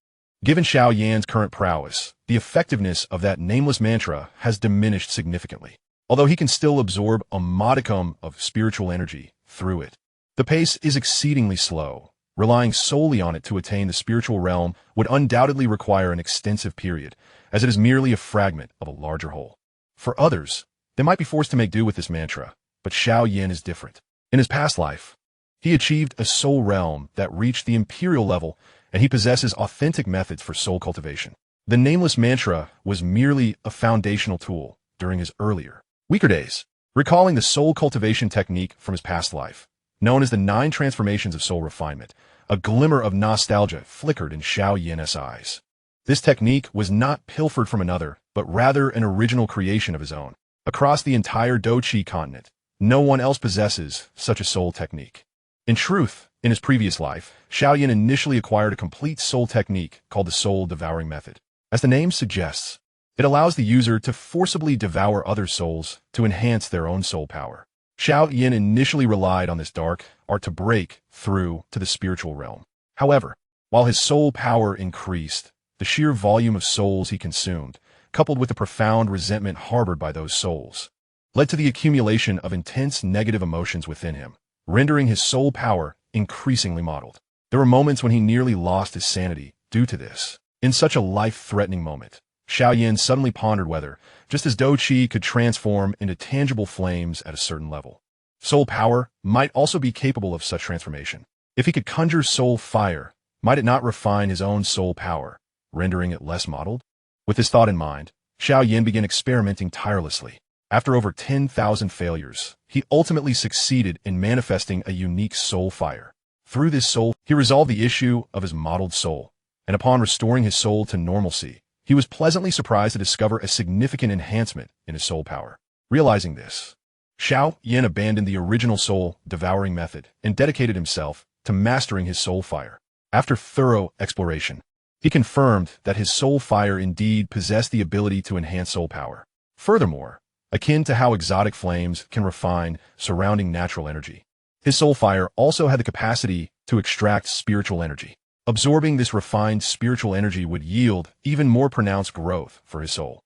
given Xiao Yan's current prowess, the effectiveness of that nameless mantra has diminished significantly, although he can still absorb a modicum of spiritual energy through it. The pace is exceedingly slow. Relying solely on it to attain the spiritual realm would undoubtedly require an extensive period, as it is merely a fragment of a larger whole. For others, they might be forced to make do with this mantra, but Xiao Yan is different. In his past life, he achieved a soul realm that reached the imperial level, and he possesses authentic methods for soul cultivation. The nameless mantra was merely a foundational tool during his earlier, weaker days. Recalling the soul cultivation technique from his past life, known as the 9 transformations of soul refinement, a glimmer of nostalgia flickered in Xiao Yan's eyes. This technique was not pilfered from another, but rather an original creation of his own. Across the entire Douqi Continent, no one else possesses such a soul technique. In truth, in his previous life, Xiao Yan initially acquired a complete soul technique called the soul devouring method. As the name suggests, it allows the user to forcibly devour other souls to enhance their own soul power. Xiao Yan initially relied on this dark art to break through to the spiritual realm. However, while his soul power increased, the sheer volume of souls he consumed, coupled with the profound resentment harbored by those souls, led to the accumulation of intense negative emotions within him, rendering his soul power increasingly mottled. There were moments when he nearly lost his sanity due to this. In such a life-threatening moment, Xiao Yan suddenly pondered whether, just as Douqi could transform into tangible flames at a certain level, soul power might also be capable of such transformation. If he could conjure soul fire, might it not refine his own soul power, rendering it less mottled? With this thought in mind, Xiao Yan began experimenting tirelessly. After over 10,000 failures, he ultimately succeeded in manifesting a unique soul fire. Through this soul, he resolved the issue of his mottled soul, and upon restoring his soul to normalcy, he was pleasantly surprised to discover a significant enhancement in his soul power. Realizing this, Xiao Yan abandoned the original soul devouring method and dedicated himself to mastering his soul fire. After thorough exploration, he confirmed that his soul fire indeed possessed the ability to enhance soul power. Furthermore, akin to how exotic flames can refine surrounding natural energy, his soul fire also had the capacity to extract spiritual energy. Absorbing this refined spiritual energy would yield even more pronounced growth for his soul.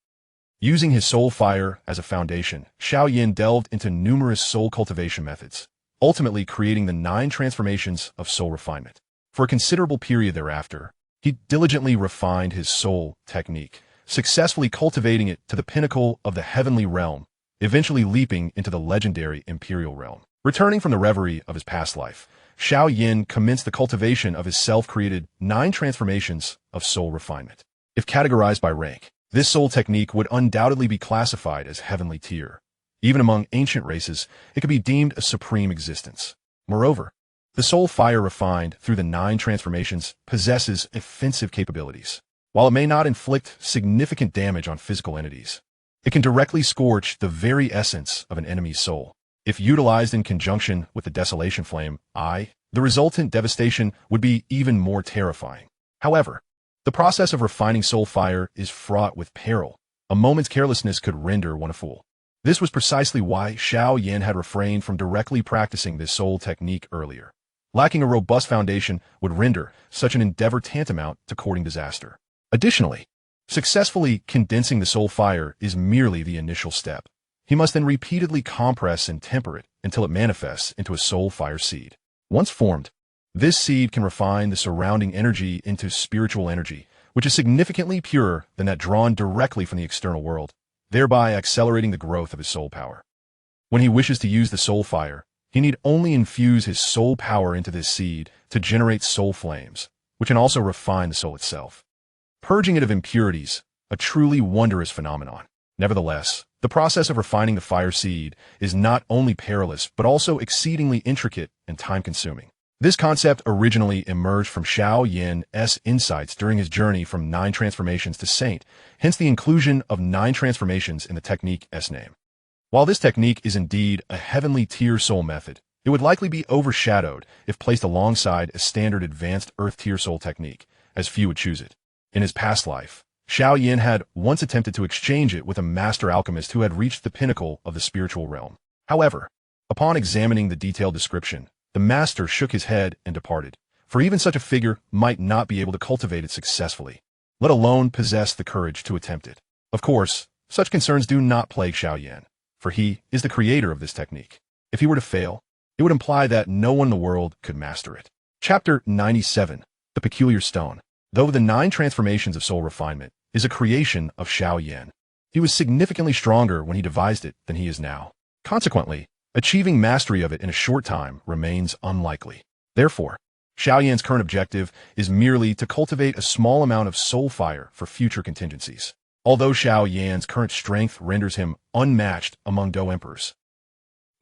Using his soul fire as a foundation, Xiao Yan delved into numerous soul cultivation methods, ultimately creating the 9 transformations of soul refinement. For a considerable period thereafter, he diligently refined his soul technique, successfully cultivating it to the pinnacle of the heavenly realm, eventually leaping into the legendary imperial realm. Returning from the reverie of his past life, Xiao Yan commenced the cultivation of his self-created 9 transformations of soul refinement. If categorized by rank, this soul technique would undoubtedly be classified as heavenly tier. Even among ancient races, it could be deemed a supreme existence. Moreover, the soul fire refined through the 9 transformations possesses offensive capabilities. While it may not inflict significant damage on physical entities, it can directly scorch the very essence of an enemy's soul. If utilized in conjunction with the desolation flame, the resultant devastation would be even more terrifying. However, the process of refining soul fire is fraught with peril. A moment's carelessness could render one a fool. This was precisely why Xiao Yan had refrained from directly practicing this soul technique earlier. Lacking a robust foundation would render such an endeavor tantamount to courting disaster. Additionally, successfully condensing the soul fire is merely the initial step. He must then repeatedly compress and temper it until it manifests into a soul fire seed. Once formed, this seed can refine the surrounding energy into spiritual energy, which is significantly purer than that drawn directly from the external world, thereby accelerating the growth of his soul power. When he wishes to use the soul fire, he need only infuse his soul power into this seed to generate soul flames, which can also refine the soul itself. purging it of impurities, a truly wondrous phenomenon. Nevertheless, the process of refining the fire seed is not only perilous but also exceedingly intricate and time-consuming. This concept originally emerged from Xiao Yan's insights during his journey from 9 transformations to saint, hence the inclusion of 9 transformations in the technique's name. While this technique is indeed a heavenly tier soul method, it would likely be overshadowed if placed alongside a standard advanced earth tier soul technique, as few would choose it. In his past life, Xiao Yan had once attempted to exchange it with a master alchemist who had reached the pinnacle of the spiritual realm. However, upon examining the detailed description, the master shook his head and departed, for even such a figure might not be able to cultivate it successfully, let alone possess the courage to attempt it. Of course, such concerns do not plague Xiao Yan, for he is the creator of this technique. If he were to fail, it would imply that no one in the world could master it. Chapter 97. The Peculiar Stone. Though the 9 transformations of soul refinement is a creation of Xiao Yan, he was significantly stronger when he devised it than he is now. Consequently, achieving mastery of it in a short time remains unlikely. Therefore, Xiao Yan's current objective is merely to cultivate a small amount of soul fire for future contingencies. Although Xiao Yan's current strength renders him unmatched among Dou Emperors,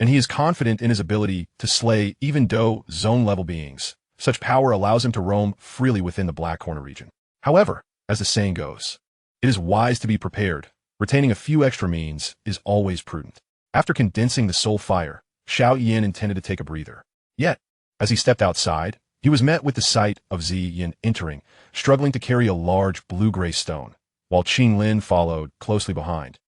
and he is confident in his ability to slay even Dou zone-level beings, such power allows him to roam freely within the Black Corner region. However, as the saying goes, it is wise to be prepared. Retaining a few extra means is always prudent. After condensing the soul fire, Xiao Yan intended to take a breather. Yet, as he stepped outside, he was met with the sight of Zi Yan entering, struggling to carry a large blue-gray stone, while Qing Lin followed closely behind,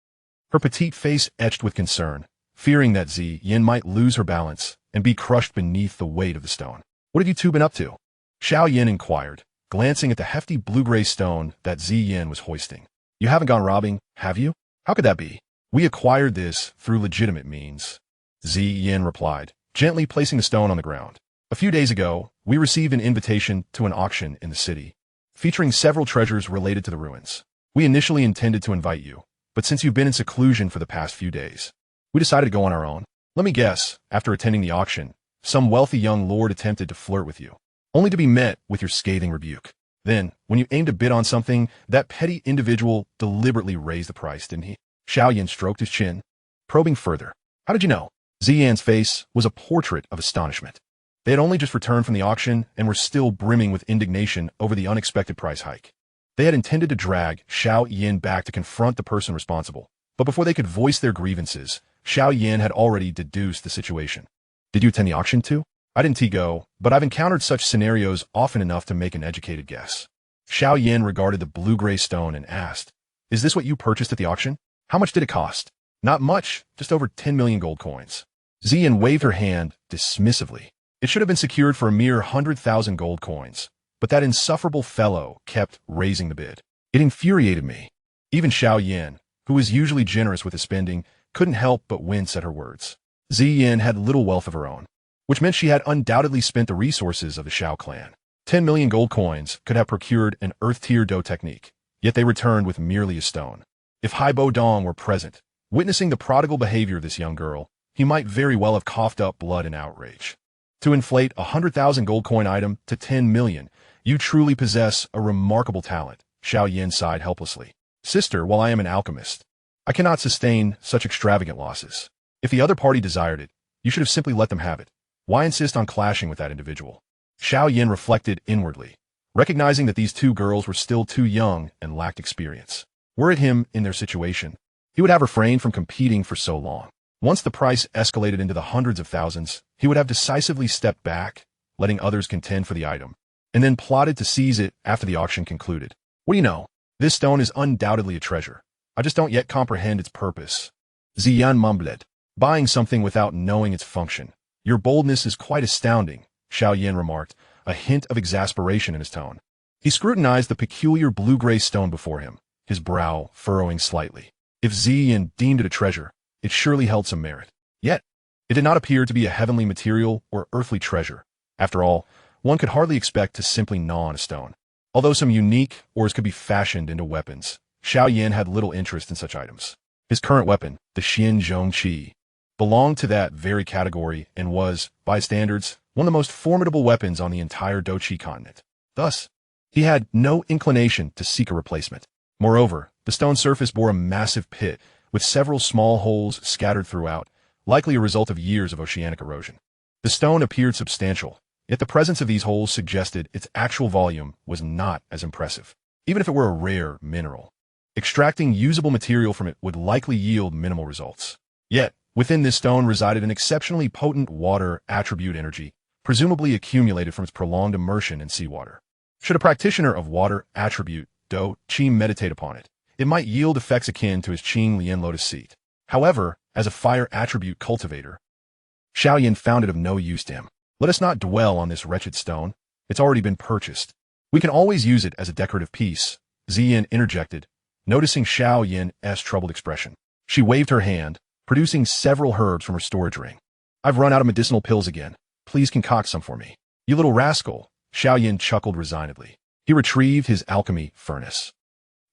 her petite face etched with concern, fearing that Zi Yan might lose her balance and be crushed beneath the weight of the stone. "What have you two been up to?" Xiao Yan inquired, glancing at the hefty blue-gray stone that Zi Yan was hoisting. "You haven't gone robbing, have you? How could that be?" "We acquired this through legitimate means," Zi Yan replied, gently placing the stone on the ground. "A few days ago, we received an invitation to an auction in the city, featuring several treasures related to the ruins. We initially intended to invite you, but since you've been in seclusion for the past few days, we decided to go on our own. Let me guess, after attending the auction, some wealthy young lord attempted to flirt with you, only to be met with your scathing rebuke. Then, when you aimed to bid on something, that petty individual deliberately raised the price, didn't he?" Xiao Yan stroked his chin, probing further. "How did you know?" Zi Yan's face was a portrait of astonishment. They had only just returned from the auction and were still brimming with indignation over the unexpected price hike. They had intended to drag Xiao Yan back to confront the person responsible, but before they could voice their grievances, Xiao Yan had already deduced the situation. "Did you attend the auction too?" "I didn't go, but I've encountered such scenarios often enough to make an educated guess." Xiao Yan regarded the blue-gray stone and asked, "Is this what you purchased at the auction? How much did it cost?" "Not much, just over 10 million gold coins." Zi Yan waved her hand dismissively. "It should have been secured for a mere 100,000 gold coins, but that insufferable fellow kept raising the bid. It infuriated me." Even Xiao Yan, who was usually generous with his spending, couldn't help but wince at her words. Zi Yan had little wealth of her own, which meant she had undoubtedly spent the resources of the Xiao clan. 10 million gold coins could have procured an earth-tier Dou technique, yet they returned with merely a stone. If Haibo Dong were present, witnessing the prodigal behavior of this young girl, he might very well have coughed up blood in outrage. To inflate a 100,000 gold coin item to 10 million, you truly possess a remarkable talent, Xiao Yan sighed helplessly. "Sister, while I am an alchemist, I cannot sustain such extravagant losses. If the other party desired it, you should have simply let them have it. Why insist on clashing with that individual?" Xiao Yan reflected inwardly, recognizing that these two girls were still too young and lacked experience. Were it him in their situation, he would have refrained from competing for so long. Once the price escalated into the hundreds of thousands, he would have decisively stepped back, letting others contend for the item, and then plotted to seize it after the auction concluded. "What do you know? This stone is undoubtedly a treasure. I just don't yet comprehend its purpose." Zi Yan mumbled, "Buying something without knowing its function. Your boldness is quite astounding," Xiao Yan remarked, a hint of exasperation in his tone. He scrutinized the peculiar blue-gray stone before him, his brow furrowing slightly. If Zi Yan deemed it a treasure, it surely held some merit. Yet, it did not appear to be a heavenly material or earthly treasure. After all, one could hardly expect to simply gnaw on a stone. Although some unique ores could be fashioned into weapons, Xiao Yan had little interest in such items. His current weapon, the Xian Zhongqi, belonged to that very category and was, by standards, one of the most formidable weapons on the entire Douqi Continent. Thus, He had no inclination to seek a replacement. Moreover, the stone surface bore a massive pit, with several small holes scattered throughout, likely a result of years of oceanic erosion. The stone appeared substantial, yet the presence of these holes suggested its actual volume was not as impressive, even if it were a rare mineral. Extracting usable material from it would likely yield minimal results. Yet, within this stone resided an exceptionally potent water attribute energy, presumably accumulated from its prolonged immersion in seawater. Should a practitioner of water attribute Dou Qi meditate upon it, it might yield effects akin to his Qing Lian lotus seat. However, as a fire attribute cultivator, Xiao Yan found it of no use to him. Let us not dwell on this wretched stone. It's already been purchased. We can always use it as a decorative piece, Ziyin interjected, noticing Xiao Yan's troubled expression. She waved her hand, producing several herbs from her storage ring. I've run out of medicinal pills again. Please concoct some for me. You little rascal, Xiao Yan chuckled resignedly. He retrieved his alchemy furnace,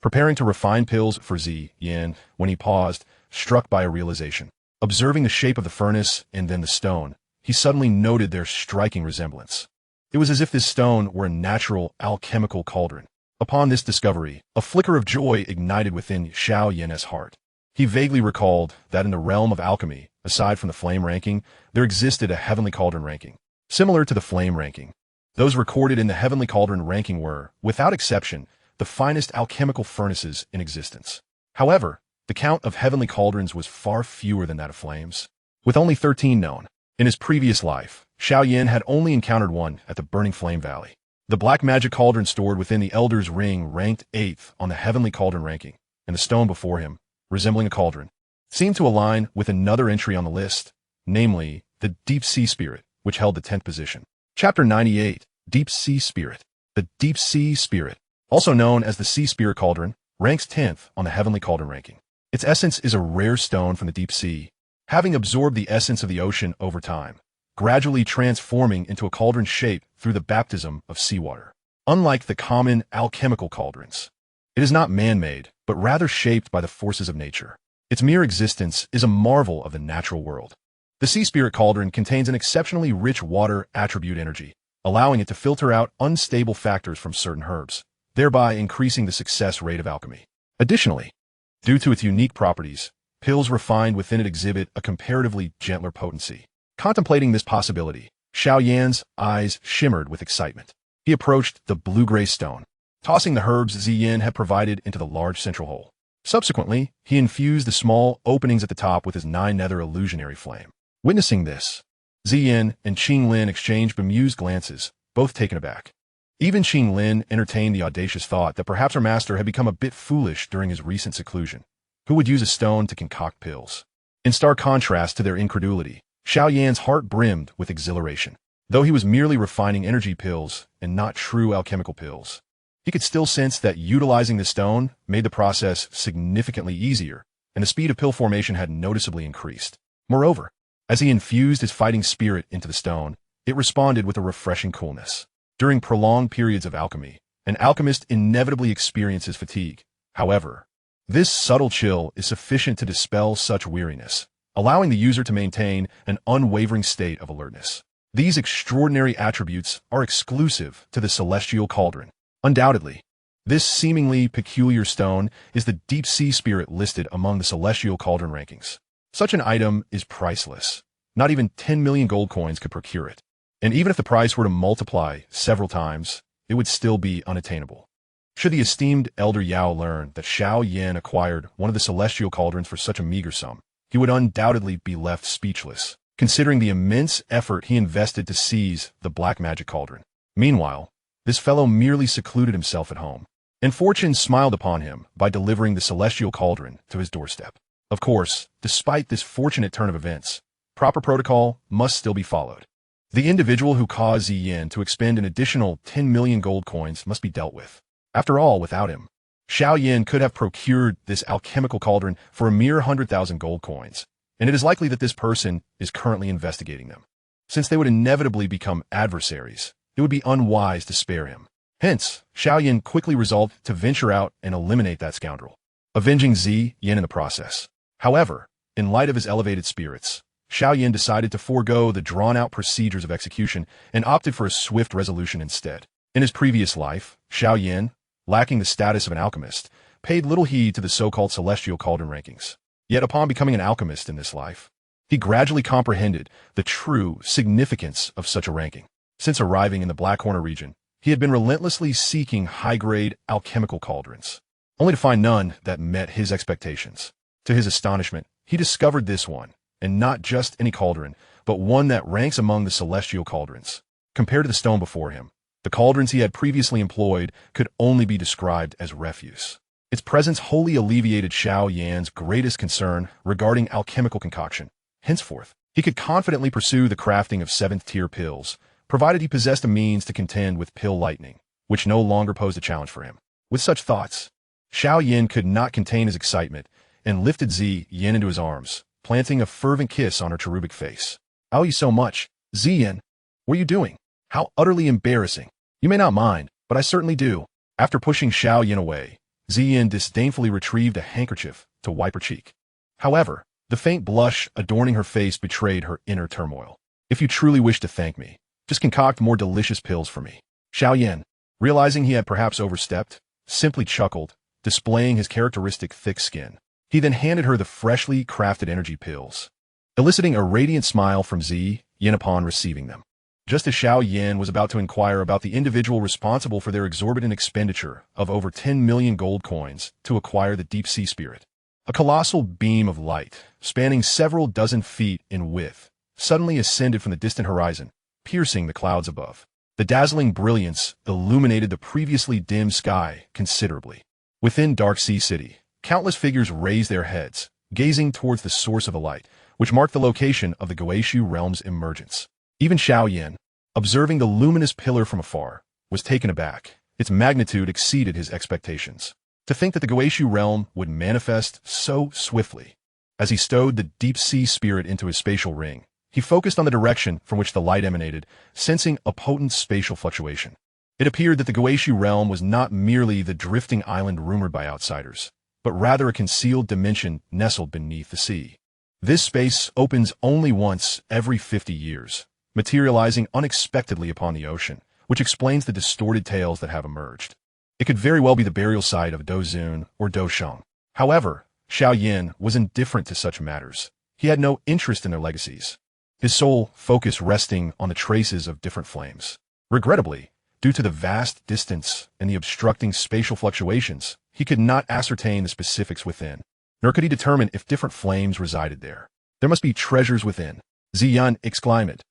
preparing to refine pills for Ziyin when he paused, struck by a realization. Observing the shape of the furnace and then the stone, he suddenly noted their striking resemblance. It was as if this stone were a natural alchemical cauldron. Upon this discovery, a flicker of joy ignited within Xiao Yan's heart. He vaguely recalled that in the realm of alchemy, aside from the flame ranking, there existed a heavenly cauldron ranking. Similar to the flame ranking, those recorded in the heavenly cauldron ranking were, without exception, the finest alchemical furnaces in existence. However, the count of heavenly cauldrons was far fewer than that of flames. With only 13 known, in his previous life, Xiao Yan had only encountered one at the Burning Flame Valley. The black magic cauldron stored within the Elder's Ring ranked 8th on the heavenly cauldron ranking, and the stone before him, resembling a cauldron, seemed to align with another entry on the list, namely, the Deep Sea Spirit, which held the 10th position. Chapter 98, Deep Sea Spirit. The Deep Sea Spirit, also known as the Sea Spirit Cauldron, ranks 10th on the heavenly cauldron ranking. Its essence is a rare stone from the deep sea, having absorbed the essence of the ocean over time, gradually transforming into a cauldron shape through the baptism of seawater. Unlike the common alchemical cauldrons, it is not man-made, but rather shaped by the forces of nature. Its mere existence is a marvel of the natural world. The Sea Spirit Cauldron contains an exceptionally rich water attribute energy, allowing it to filter out unstable factors from certain herbs, thereby increasing the success rate of alchemy. Additionally, due to its unique properties, pills refined within it exhibit a comparatively gentler potency. Contemplating this possibility, Xiao Yan's eyes shimmered with excitement. He approached the blue-gray stone, tossing the herbs Ziyin had provided into the large central hole. Subsequently, he infused the small openings at the top with his 9-nether illusionary flame. Witnessing this, Ziyin and Qing Lin exchanged bemused glances, both taken aback. Even Qing Lin entertained the audacious thought that perhaps her master had become a bit foolish during his recent seclusion. Who would use a stone to concoct pills? In stark contrast to their incredulity, Xiao Yan's heart brimmed with exhilaration. Though he was merely refining energy pills and not true alchemical pills, he could still sense that utilizing the stone made the process significantly easier, and the speed of pill formation had noticeably increased. Moreover, as he infused his fighting spirit into the stone, it responded with a refreshing coolness. During prolonged periods of alchemy, an alchemist inevitably experiences fatigue. However, this subtle chill is sufficient to dispel such weariness, allowing the user to maintain an unwavering state of alertness. These extraordinary attributes are exclusive to the Celestial Cauldron. Undoubtedly, this seemingly peculiar stone is the Deep Sea Spirit listed among the Celestial Cauldron rankings. Such an item is priceless. Not even 10 million gold coins could procure it. And even if the price were to multiply several times, it would still be unattainable. Should the esteemed Elder Yao learn that Xiao Yan acquired one of the Celestial Cauldrons for such a meager sum, he would undoubtedly be left speechless, considering the immense effort he invested to seize the Black Magic Cauldron. Meanwhile, this fellow merely secluded himself at home, and fortune smiled upon him by delivering the Celestial Cauldron to his doorstep. Of course, despite this fortunate turn of events, proper protocol must still be followed. The individual who caused Ziyin to expend an additional 10 million gold coins must be dealt with. After all, without him, Xiao Yan could have procured this alchemical cauldron for a mere 100,000 gold coins, and it is likely that this person is currently investigating them. Since they would inevitably become adversaries, it would be unwise to spare him. Hence, Xiao Yan quickly resolved to venture out and eliminate that scoundrel, avenging Ziyin in the process. However, in light of his elevated spirits, Xiao Yan decided to forego the drawn-out procedures of execution and opted for a swift resolution instead. In his previous life, Xiao Yan, lacking the status of an alchemist, paid little heed to the so-called celestial cauldron rankings. Yet upon becoming an alchemist in this life, he gradually comprehended the true significance of such a ranking. Since arriving in the Black Corner region, he had been relentlessly seeking high-grade alchemical cauldrons, only to find none that met his expectations. To his astonishment, he discovered this one, and not just any cauldron, but one that ranks among the celestial cauldrons. Compared to the stone before him, the cauldrons he had previously employed could only be described as refuse. Its presence wholly alleviated Xiao Yan's greatest concern regarding alchemical concoction. Henceforth, he could confidently pursue the crafting of 7th-tier pills, provided he possessed a means to contend with pill lightning, which no longer posed a challenge for him. With such thoughts, Xiao Yan could not contain his excitement and lifted Zi Yan into his arms, planting a fervent kiss on her cherubic face. "I owe you so much. Zi Yan, what are you doing? How utterly embarrassing. You may not mind, but I certainly do." After pushing Xiao Yan away, Zi Yan disdainfully retrieved a handkerchief to wipe her cheek. However, the faint blush adorning her face betrayed her inner turmoil. "If you truly wish to thank me, just concoct more delicious pills for me." Xiao Yan, realizing he had perhaps overstepped, simply chuckled, displaying his characteristic thick skin. He then handed her the freshly crafted energy pills, eliciting a radiant smile from Zi Yan upon receiving them. Just as Xiao Yan was about to inquire about the individual responsible for their exorbitant expenditure of over 10 million gold coins to acquire the deep sea spirit, a colossal beam of light, spanning several dozen feet in width, suddenly ascended from the distant horizon, piercing the clouds above. The dazzling brilliance illuminated the previously dim sky considerably. Within Dark Sea City, countless figures raised their heads, gazing towards the source of the light, which marked the location of the Guishu realm's emergence. Even Xiao Yan, observing the luminous pillar from afar, was taken aback. Its magnitude exceeded his expectations. To think that the Guishu realm would manifest so swiftly. As he stowed the deep sea spirit into his spatial ring, he focused on the direction from which the light emanated, sensing a potent spatial fluctuation. It appeared that the Guishu realm was not merely the drifting island rumored by outsiders, but rather a concealed dimension nestled beneath the sea. This space opens only once every 50 years, materializing unexpectedly upon the ocean, which explains the distorted tales that have emerged. It could very well be the burial site of Dou Zun or Dou Sheng. However, Xiao Yan was indifferent to such matters. He had no interest in their legacies, his sole focus resting on the traces of different flames. Regrettably, due to the vast distance and the obstructing spatial fluctuations, he could not ascertain the specifics within, nor could he determine if different flames resided there. There must be treasures within, Zi Yan exclaimed,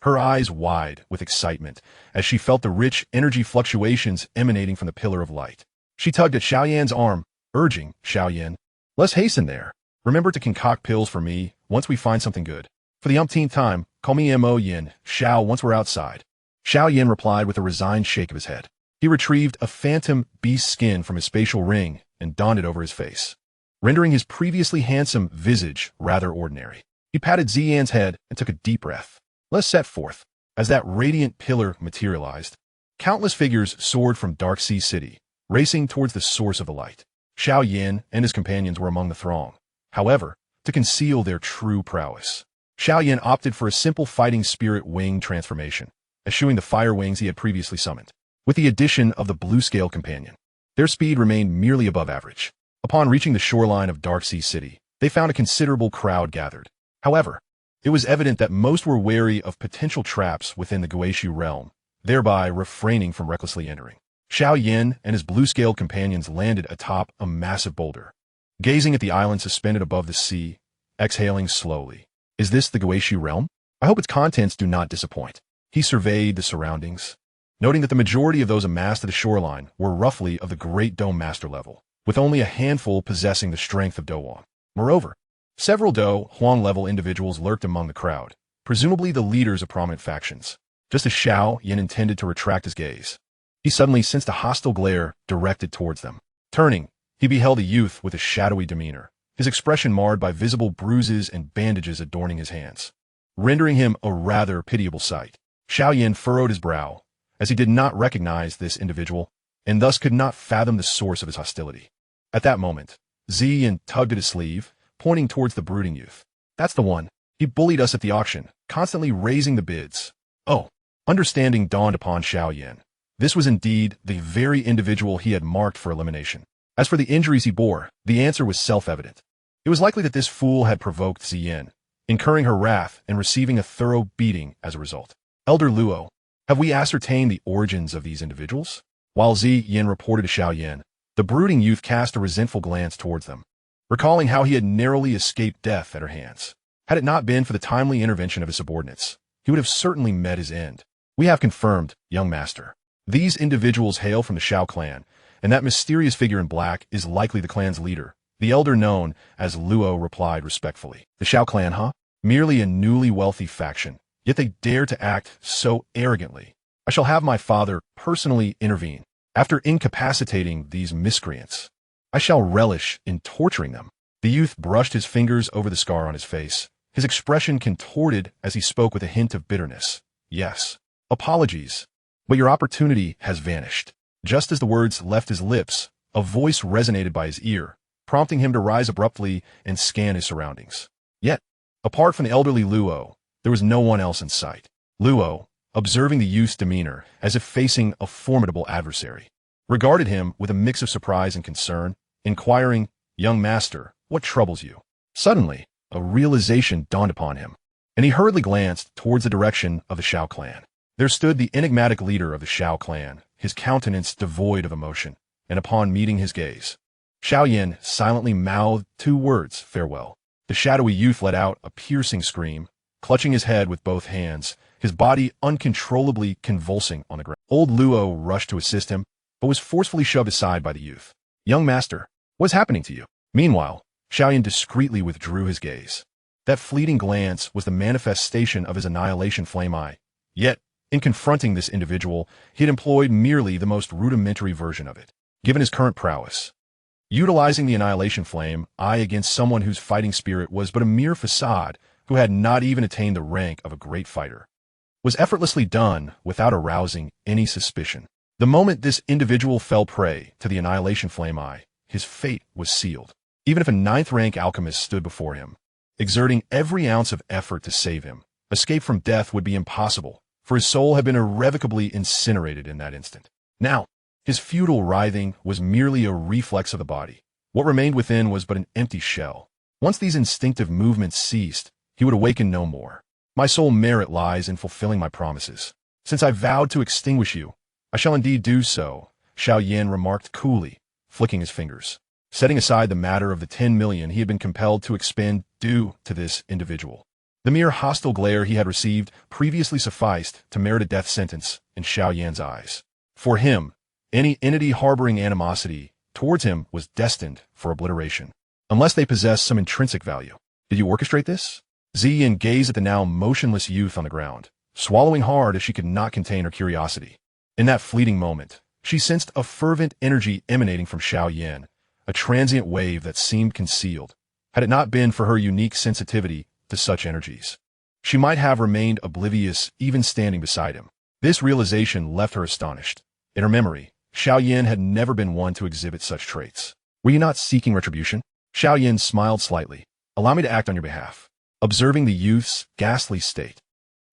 her eyes wide with excitement as she felt the rich energy fluctuations emanating from the pillar of light. She tugged at Xiao Yan's arm, urging, "Xiao Yan, let's hasten there. Remember to concoct pills for me once we find something good. For the umpteenth time, call me Mo Yin, Xiao, once we're outside." Xiao Yan replied with a resigned shake of his head. He retrieved a phantom beast skin from his spatial ring and donned it over his face, rendering his previously handsome visage rather ordinary. He patted Zi Yan's head and took a deep breath. "Let's set forth." As that radiant pillar materialized, countless figures soared from Dark Sea City, racing towards the source of the light. Xiao Yan and his companions were among the throng. However, to conceal their true prowess, Xiao Yan opted for a simple fighting spirit wing transformation, eschewing the fire wings he had previously summoned. With the addition of the blue-scale companion, their speed remained merely above average. Upon reaching the shoreline of Dark Sea City, they found a considerable crowd gathered. However, it was evident that most were wary of potential traps within the Guishu realm, thereby refraining from recklessly entering. Xiao Yan and his blue-scaled companions landed atop a massive boulder, gazing at the island suspended above the sea, exhaling slowly. "Is this the Guishu realm? I hope its contents do not disappoint." He surveyed the surroundings, noting that the majority of those amassed at the shoreline were roughly of the Great Dome Master level, with only a handful possessing the strength of Douan. Moreover, several Dou Huang level individuals lurked among the crowd, presumably the leaders of prominent factions. Just as Xiao Yan intended to retract his gaze, he suddenly sensed a hostile glare directed towards them. Turning, he beheld a youth with a shadowy demeanor, his expression marred by visible bruises and bandages adorning his hands, rendering him a rather pitiable sight. Xiao Yan furrowed his brow, as he did not recognize this individual, and thus could not fathom the source of his hostility. At that moment, Zi Yan tugged at his sleeve, pointing towards the brooding youth. "That's the one. He bullied us at the auction, constantly raising the bids." Oh, understanding dawned upon Xiao Yan. This was indeed the very individual he had marked for elimination. As for the injuries he bore, the answer was self-evident. It was likely that this fool had provoked Ziyin, incurring her wrath and receiving a thorough beating as a result. Elder Luo, have we ascertained the origins of these individuals? While Ziyin reported to Xiao Yan, the brooding youth cast a resentful glance towards them, recalling how he had narrowly escaped death at her hands. Had it not been for the timely intervention of his subordinates, he would have certainly met his end. We have confirmed, young master. These individuals hail from the Xiao clan, and that mysterious figure in black is likely the clan's leader, the elder known as Luo replied respectfully. The Xiao clan, huh? Merely a newly wealthy faction, yet they dare to act so arrogantly. I shall have my father personally intervene. After incapacitating these miscreants, I shall relish in torturing them. The youth brushed his fingers over the scar on his face, his expression contorted as he spoke with a hint of bitterness. Yes, apologies, but your opportunity has vanished. Just as the words left his lips, a voice resonated by his ear, prompting him to rise abruptly and scan his surroundings. Yet, apart from the elderly Luo, there was no one else in sight. Luo, observing the youth's demeanor as if facing a formidable adversary, regarded him with a mix of surprise and concern, inquiring, "Young master, what troubles you?" Suddenly, a realization dawned upon him, and he hurriedly glanced towards the direction of the Xiao clan. There stood the enigmatic leader of the Xiao clan, his countenance devoid of emotion, and upon meeting his gaze, Xiao Yan silently mouthed 2 words, "Farewell." The shadowy youth let out a piercing scream, clutching his head with both hands, his body uncontrollably convulsing on the ground. Old Luo rushed to assist him, but was forcefully shoved aside by the youth. "Young master, what is happening to you?" Meanwhile, Xiao Yan discreetly withdrew his gaze. That fleeting glance was the manifestation of his annihilation flame eye. Yet, in confronting this individual, he had employed merely the most rudimentary version of it. Given his current prowess, utilizing the annihilation flame eye against someone whose fighting spirit was but a mere facade, who had not even attained the rank of a great fighter, was effortlessly done without arousing any suspicion. The moment this individual fell prey to the annihilation flame eye, his fate was sealed. Even if a 9th-rank alchemist stood before him, exerting every ounce of effort to save him, escape from death would be impossible, for his soul had been irrevocably incinerated in that instant. Now, his futile writhing was merely a reflex of the body. What remained within was but an empty shell. Once these instinctive movements ceased, he would awaken no more. My sole merit lies in fulfilling my promises. Since I vowed to extinguish you, I shall indeed do so, Xiao Yan remarked coolly, flicking his fingers, setting aside the matter of the 10 million he had been compelled to expend due to this individual. The mere hostile glare he had received previously sufficed to merit a death sentence in Xiao Yan's eyes. For him, any entity harboring animosity towards him was destined for obliteration, unless they possessed some intrinsic value. Did you orchestrate this? Ziyin gazed at the now motionless youth on the ground, swallowing hard as she could not contain her curiosity. In that fleeting moment, she sensed a fervent energy emanating from Xiao Yan, a transient wave that seemed concealed. Had it not been for her unique sensitivity to such energies, she might have remained oblivious even standing beside him. This realization left her astonished. In her memory, Xiao Yan had never been one to exhibit such traits. Were you not seeking retribution? Xiao Yan smiled slightly. Allow me to act on your behalf. Observing the youth's ghastly state,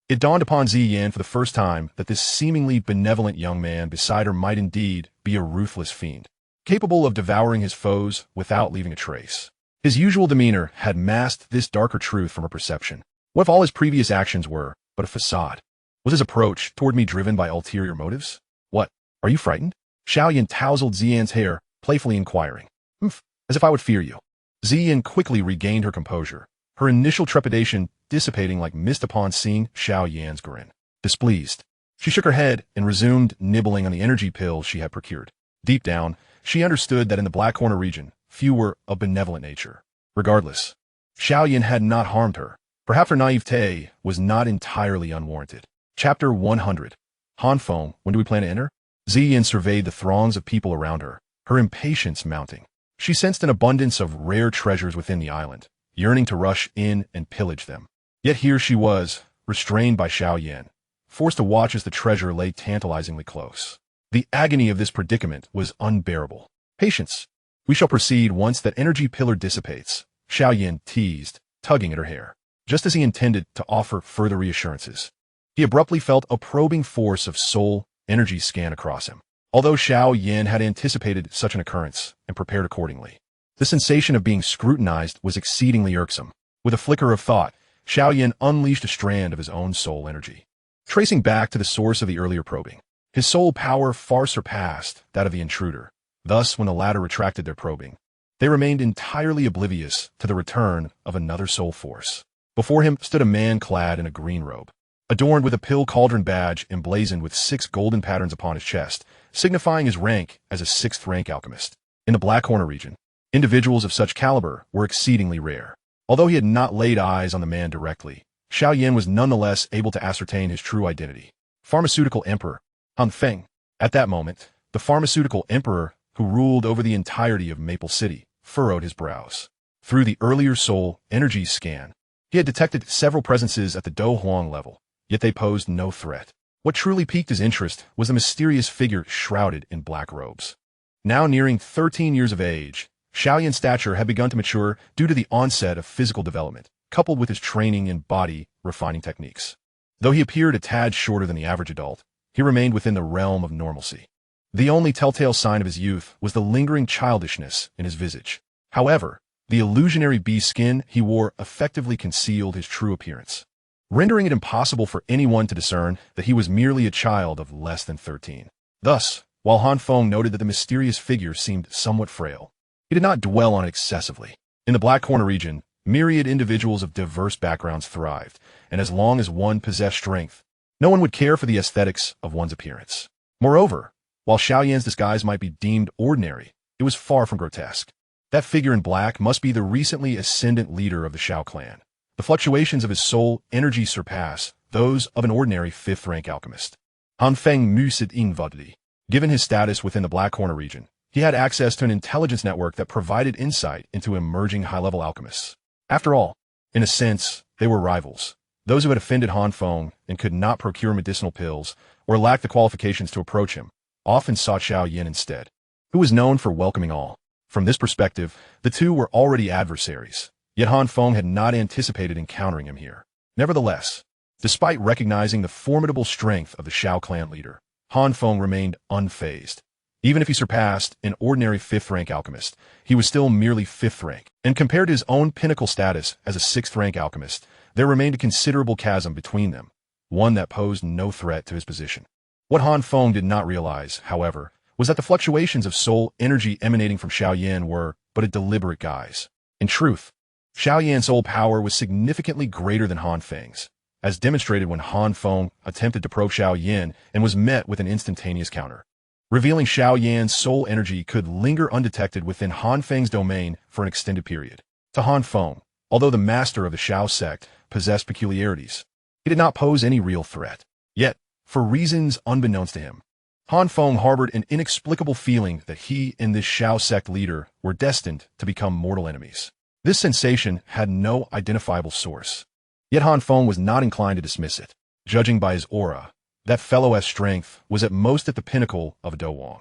it dawned upon Ziyin for the first time that this seemingly benevolent young man beside her might indeed be a ruthless fiend, capable of devouring his foes without leaving a trace. His usual demeanor had masked this darker truth from her perception. What if all his previous actions were but a facade? Was his approach toward me driven by ulterior motives? What? Are you frightened? Xiao Yan tousled Ziyin's hair, playfully inquiring. As if I would fear you. Ziyin quickly regained her composure, her initial trepidation dissipating like mist upon seeing Xiao Yan's grin. Displeased, she shook her head and resumed nibbling on the energy pills she had procured. Deep down, she understood that in the Black Corner region, few were of benevolent nature. Regardless, Xiao Yan had not harmed her. Perhaps her naivete was not entirely unwarranted. Chapter 100. Han Feng, when do we plan to enter? Ziyin surveyed the throngs of people around her, her impatience mounting. She sensed an abundance of rare treasures within the island, yearning to rush in and pillage them. Yet here she was, restrained by Xiao Yan, forced to watch as the treasure lay tantalizingly close. The agony of this predicament was unbearable. Patience. We shall proceed once that energy pillar dissipates, Xiao Yan teased, tugging at her hair. Just as he intended to offer further reassurances, he abruptly felt a probing force of soul energy scan across him. Although Xiao Yan had anticipated such an occurrence and prepared accordingly, the sensation of being scrutinized was exceedingly irksome. With a flicker of thought, Xiao Yan unleashed a strand of his own soul energy. Tracing back to the source of the earlier probing, his soul power far surpassed that of the intruder. Thus, when the latter retracted their probing, they remained entirely oblivious to the return of another soul force. Before him stood a man clad in a green robe, adorned with a pill cauldron badge emblazoned with 6 golden patterns upon his chest, signifying his rank as a 6th-rank alchemist. In the Black Corner region, individuals of such caliber were exceedingly rare. Although he had not laid eyes on the man directly, Xiao Yan was nonetheless able to ascertain his true identity. Pharmaceutical Emperor, Han Feng. At that moment, the Pharmaceutical Emperor, who ruled over the entirety of Maple City, furrowed his brows. Through the earlier soul energy scan, he had detected several presences at the Dou Huang level, yet they posed no threat. What truly piqued his interest was the mysterious figure shrouded in black robes. Now nearing 13 years of age, Xiao Yan's stature had begun to mature due to the onset of physical development, coupled with his training in body refining techniques. Though he appeared a tad shorter than the average adult, he remained within the realm of normalcy. The only telltale sign of his youth was the lingering childishness in his visage. However, the illusionary bee skin he wore effectively concealed his true appearance, rendering it impossible for anyone to discern that he was merely a child of less than 13. Thus, while Han Feng noted that the mysterious figure seemed somewhat frail, he did not dwell on it excessively. In the Black Corner region, myriad individuals of diverse backgrounds thrived, and as long as one possessed strength, no one would care for the aesthetics of one's appearance. Moreover, while Xiao Yan's disguise might be deemed ordinary, it was far from grotesque. That figure in black must be the recently ascendant leader of the Xiao clan. The fluctuations of his soul energy surpass those of an ordinary 5th-rank alchemist. Han Feng mused inwardly. Given his status within the Black Corner region, he had access to an intelligence network that provided insight into emerging high-level alchemists. After all, in a sense, they were rivals. Those who had offended Han Feng and could not procure medicinal pills or lacked the qualifications to approach him often sought Xiao Yan instead, who was known for welcoming all. From this perspective, the two were already adversaries, yet Han Feng had not anticipated encountering him here. Nevertheless, despite recognizing the formidable strength of the Xiao clan leader, Han Feng remained unfazed. Even if he surpassed an ordinary 5th-rank alchemist, he was still merely 5th rank, and compared to his own pinnacle status as a 6th-rank alchemist, there remained a considerable chasm between them, one that posed no threat to his position. What Han Feng did not realize, however, was that the fluctuations of soul energy emanating from Xiao Yan were but a deliberate guise. In truth, Xiao Yan's soul power was significantly greater than Han Feng's, as demonstrated when Han Feng attempted to probe Xiao Yan and was met with an instantaneous counter. Revealing Xiao Yan's soul energy could linger undetected within Han Feng's domain for an extended period. To Han Feng, although the master of the Xiao sect possessed peculiarities, he did not pose any real threat. Yet, for reasons unbeknownst to him, Han Feng harbored an inexplicable feeling that he and this Xiao sect leader were destined to become mortal enemies. This sensation had no identifiable source, yet Han Feng was not inclined to dismiss it. Judging by his aura, that fellow's strength was at most at the pinnacle of a Dou Wang,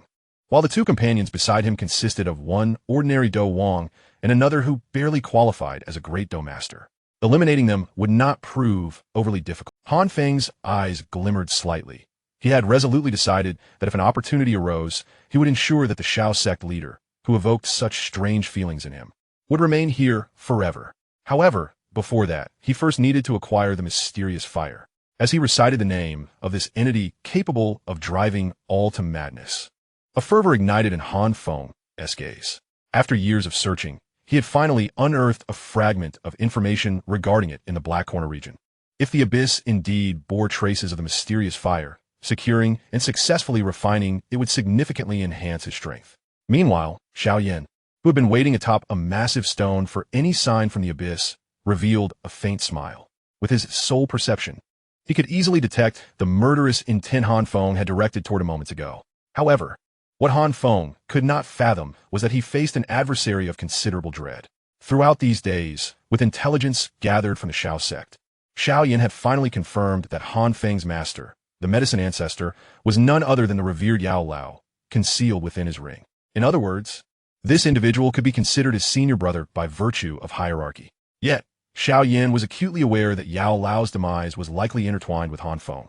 while the two companions beside him consisted of one ordinary Dou Wang and another who barely qualified as a great Dou master. Eliminating them would not prove overly difficult. Han Feng's eyes glimmered slightly. He had resolutely decided that if an opportunity arose, he would ensure that the Xiao sect leader, who evoked such strange feelings in him, would remain here forever. However, before that, he first needed to acquire the mysterious fire. As he recited the name of this entity capable of driving all to madness, a fervor ignited in Han Feng's gaze. After years of searching, he had finally unearthed a fragment of information regarding it in the Black Corner region. If the abyss indeed bore traces of the mysterious fire, securing and successfully refining it would significantly enhance his strength. Meanwhile, Xiao Yan, who had been waiting atop a massive stone for any sign from the abyss, revealed a faint smile. With his sole perception, he could easily detect the murderous intent Han Feng had directed toward him moments ago. However, what Han Feng could not fathom was that he faced an adversary of considerable dread. Throughout these days, with intelligence gathered from the Xiao sect, Xiao Yan had finally confirmed that Han Feng's master, the medicine ancestor, was none other than the revered Yao Lao, concealed within his ring. In other words, this individual could be considered his senior brother by virtue of hierarchy. Yet, Xiao Yan was acutely aware that Yao Lao's demise was likely intertwined with Han Feng.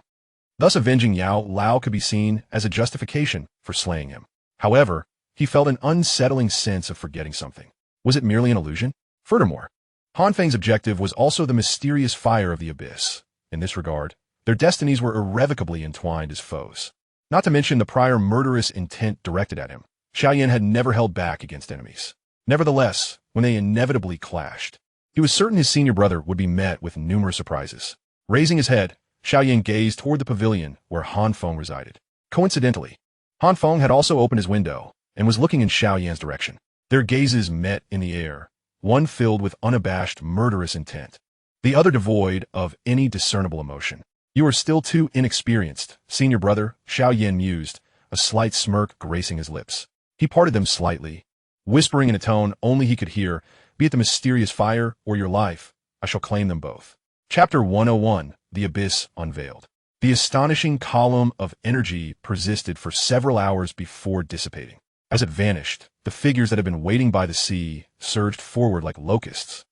Thus avenging Yao Lao could be seen as a justification for slaying him. However, he felt an unsettling sense of forgetting something. Was it merely an illusion? Furthermore, Han Feng's objective was also the mysterious fire of the abyss. In this regard, their destinies were irrevocably entwined as foes. Not to mention the prior murderous intent directed at him. Xiao Yan had never held back against enemies. Nevertheless, when they inevitably clashed, he was certain his senior brother would be met with numerous surprises. Raising his head, Xiao Yan gazed toward the pavilion where Han Feng resided. Coincidentally, Han Feng had also opened his window and was looking in Xiao Yan's direction. Their gazes met in the air, one filled with unabashed murderous intent, the other devoid of any discernible emotion. "You are still too inexperienced, senior brother," Xiao Yan mused, a slight smirk gracing his lips. He parted them slightly, whispering in a tone only he could hear, "Be it the mysterious fire or your life, I shall claim them both." Chapter 101, The Abyss Unveiled. The astonishing column of energy persisted for several hours before dissipating. As it vanished, the figures that had been waiting by the sea surged forward like locusts,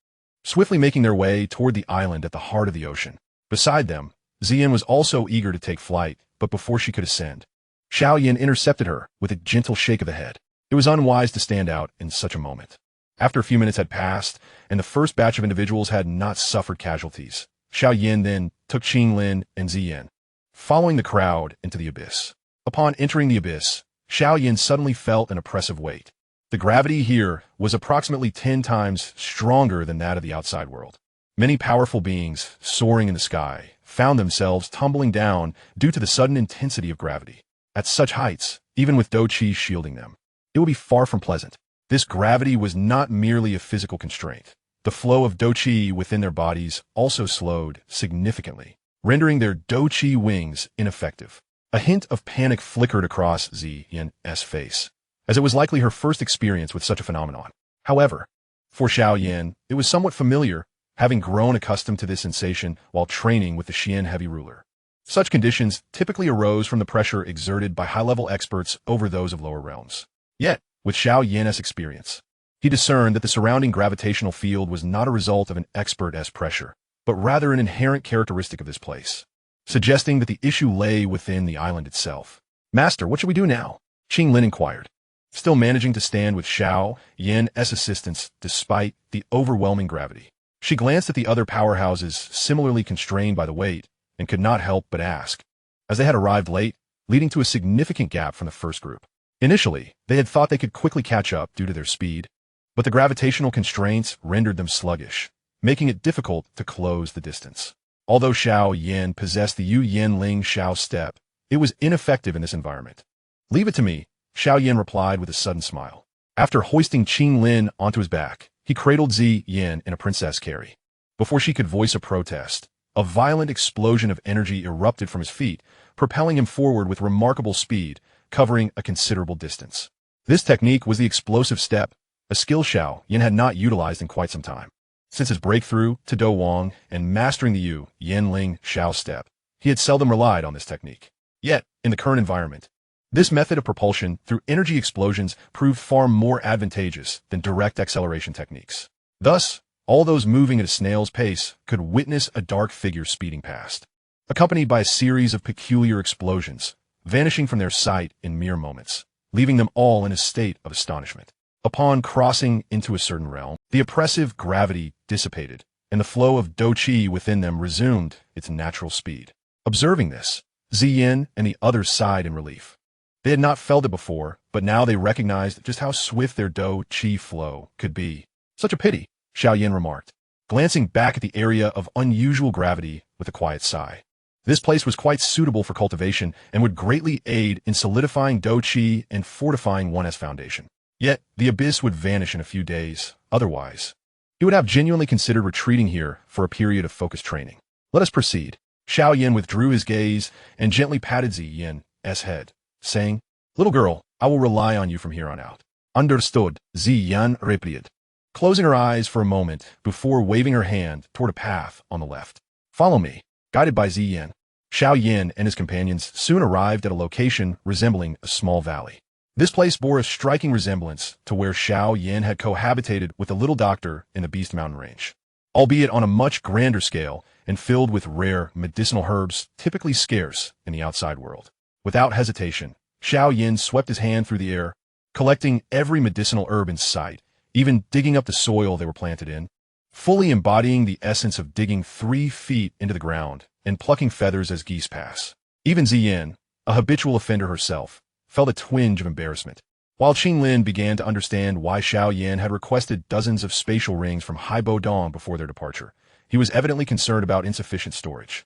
swiftly making their way toward the island at the heart of the ocean. Beside them, Xian was also eager to take flight, but before she could ascend, Xiao Yan intercepted her with a gentle shake of the head. It was unwise to stand out in such a moment. After a few minutes had passed, and the first batch of individuals had not suffered casualties, Xiao Yan then took Qing Lin and Ziyan, following the crowd into the abyss. Upon entering the abyss, Xiao Yan suddenly felt an oppressive weight. The gravity here was approximately 10 times stronger than that of the outside world. Many powerful beings, soaring in the sky, found themselves tumbling down due to the sudden intensity of gravity. At such heights, even with Douqi shielding them, it would be far from pleasant. This gravity was not merely a physical constraint. The flow of Douqi within their bodies also slowed significantly, rendering their Douqi wings ineffective. A hint of panic flickered across Ziyan's face, as it was likely her first experience with such a phenomenon. However, for Xiao Yan, it was somewhat familiar, having grown accustomed to this sensation while training with the Xian heavy ruler. Such conditions typically arose from the pressure exerted by high-level experts over those of lower realms. Yet, with Xiao Yan's experience, he discerned that the surrounding gravitational field was not a result of an expert's pressure, but rather an inherent characteristic of this place, suggesting that the issue lay within the island itself. "Master, what should we do now?" Qing Lin inquired, still managing to stand with Xiao Yan's assistance despite the overwhelming gravity. She glanced at the other powerhouses similarly constrained by the weight and could not help but ask, as they had arrived late, leading to a significant gap from the first group. Initially, they had thought they could quickly catch up due to their speed, but the gravitational constraints rendered them sluggish, making it difficult to close the distance. Although Xiao Yan possessed the Yu Yan Ling Xiao step, it was ineffective in this environment. "Leave it to me," Xiao Yan replied with a sudden smile. After hoisting Qing Lin onto his back, he cradled Ziyan in a princess carry. Before she could voice a protest, a violent explosion of energy erupted from his feet, propelling him forward with remarkable speed, covering a considerable distance. This technique was the explosive step, a skill Xiao Yan had not utilized in quite some time. Since his breakthrough to Do Wang and mastering the Yu Yan Ling Xiao step, he had seldom relied on this technique. Yet, in the current environment, this method of propulsion through energy explosions proved far more advantageous than direct acceleration techniques. Thus, all those moving at a snail's pace could witness a dark figure speeding past, accompanied by a series of peculiar explosions, vanishing from their sight in mere moments, leaving them all in a state of astonishment. Upon crossing into a certain realm, the oppressive gravity dissipated, and the flow of Douqi within them resumed its natural speed. Observing this, Ziyan and the others sighed in relief. They had not felt it before, but now they recognized just how swift their Douqi flow could be. "Such a pity," Xiao Yan remarked, glancing back at the area of unusual gravity with a quiet sigh. This place was quite suitable for cultivation and would greatly aid in solidifying Douqi and fortifying Wuan's foundation. Yet, the abyss would vanish in a few days. Otherwise, he would have genuinely considered retreating here for a period of focused training. "Let us proceed." Xiao Yan withdrew his gaze and gently patted Ziyan's head, saying, "Little girl, I will rely on you from here on out." "Understood," Ziyan replied, closing her eyes for a moment before waving her hand toward a path on the left. "Follow me." Guided by Ziyan, Xiao Yan and his companions soon arrived at a location resembling a small valley. This place bore a striking resemblance to where Xiao Yan had cohabitated with the little doctor in the Beast Mountain range. Albeit on a much grander scale, and filled with rare medicinal herbs typically scarce in the outside world. Without hesitation, Xiao Yan swept his hand through the air, collecting every medicinal herb in sight, even digging up the soil they were planted in, fully embodying the essence of digging 3 feet into the ground and plucking feathers as geese pass. Even Ziyin, a habitual offender herself, felt a twinge of embarrassment. While Qinglin began to understand why Xiao Yan had requested dozens of spatial rings from Haibo Dong before their departure, he was evidently concerned about insufficient storage.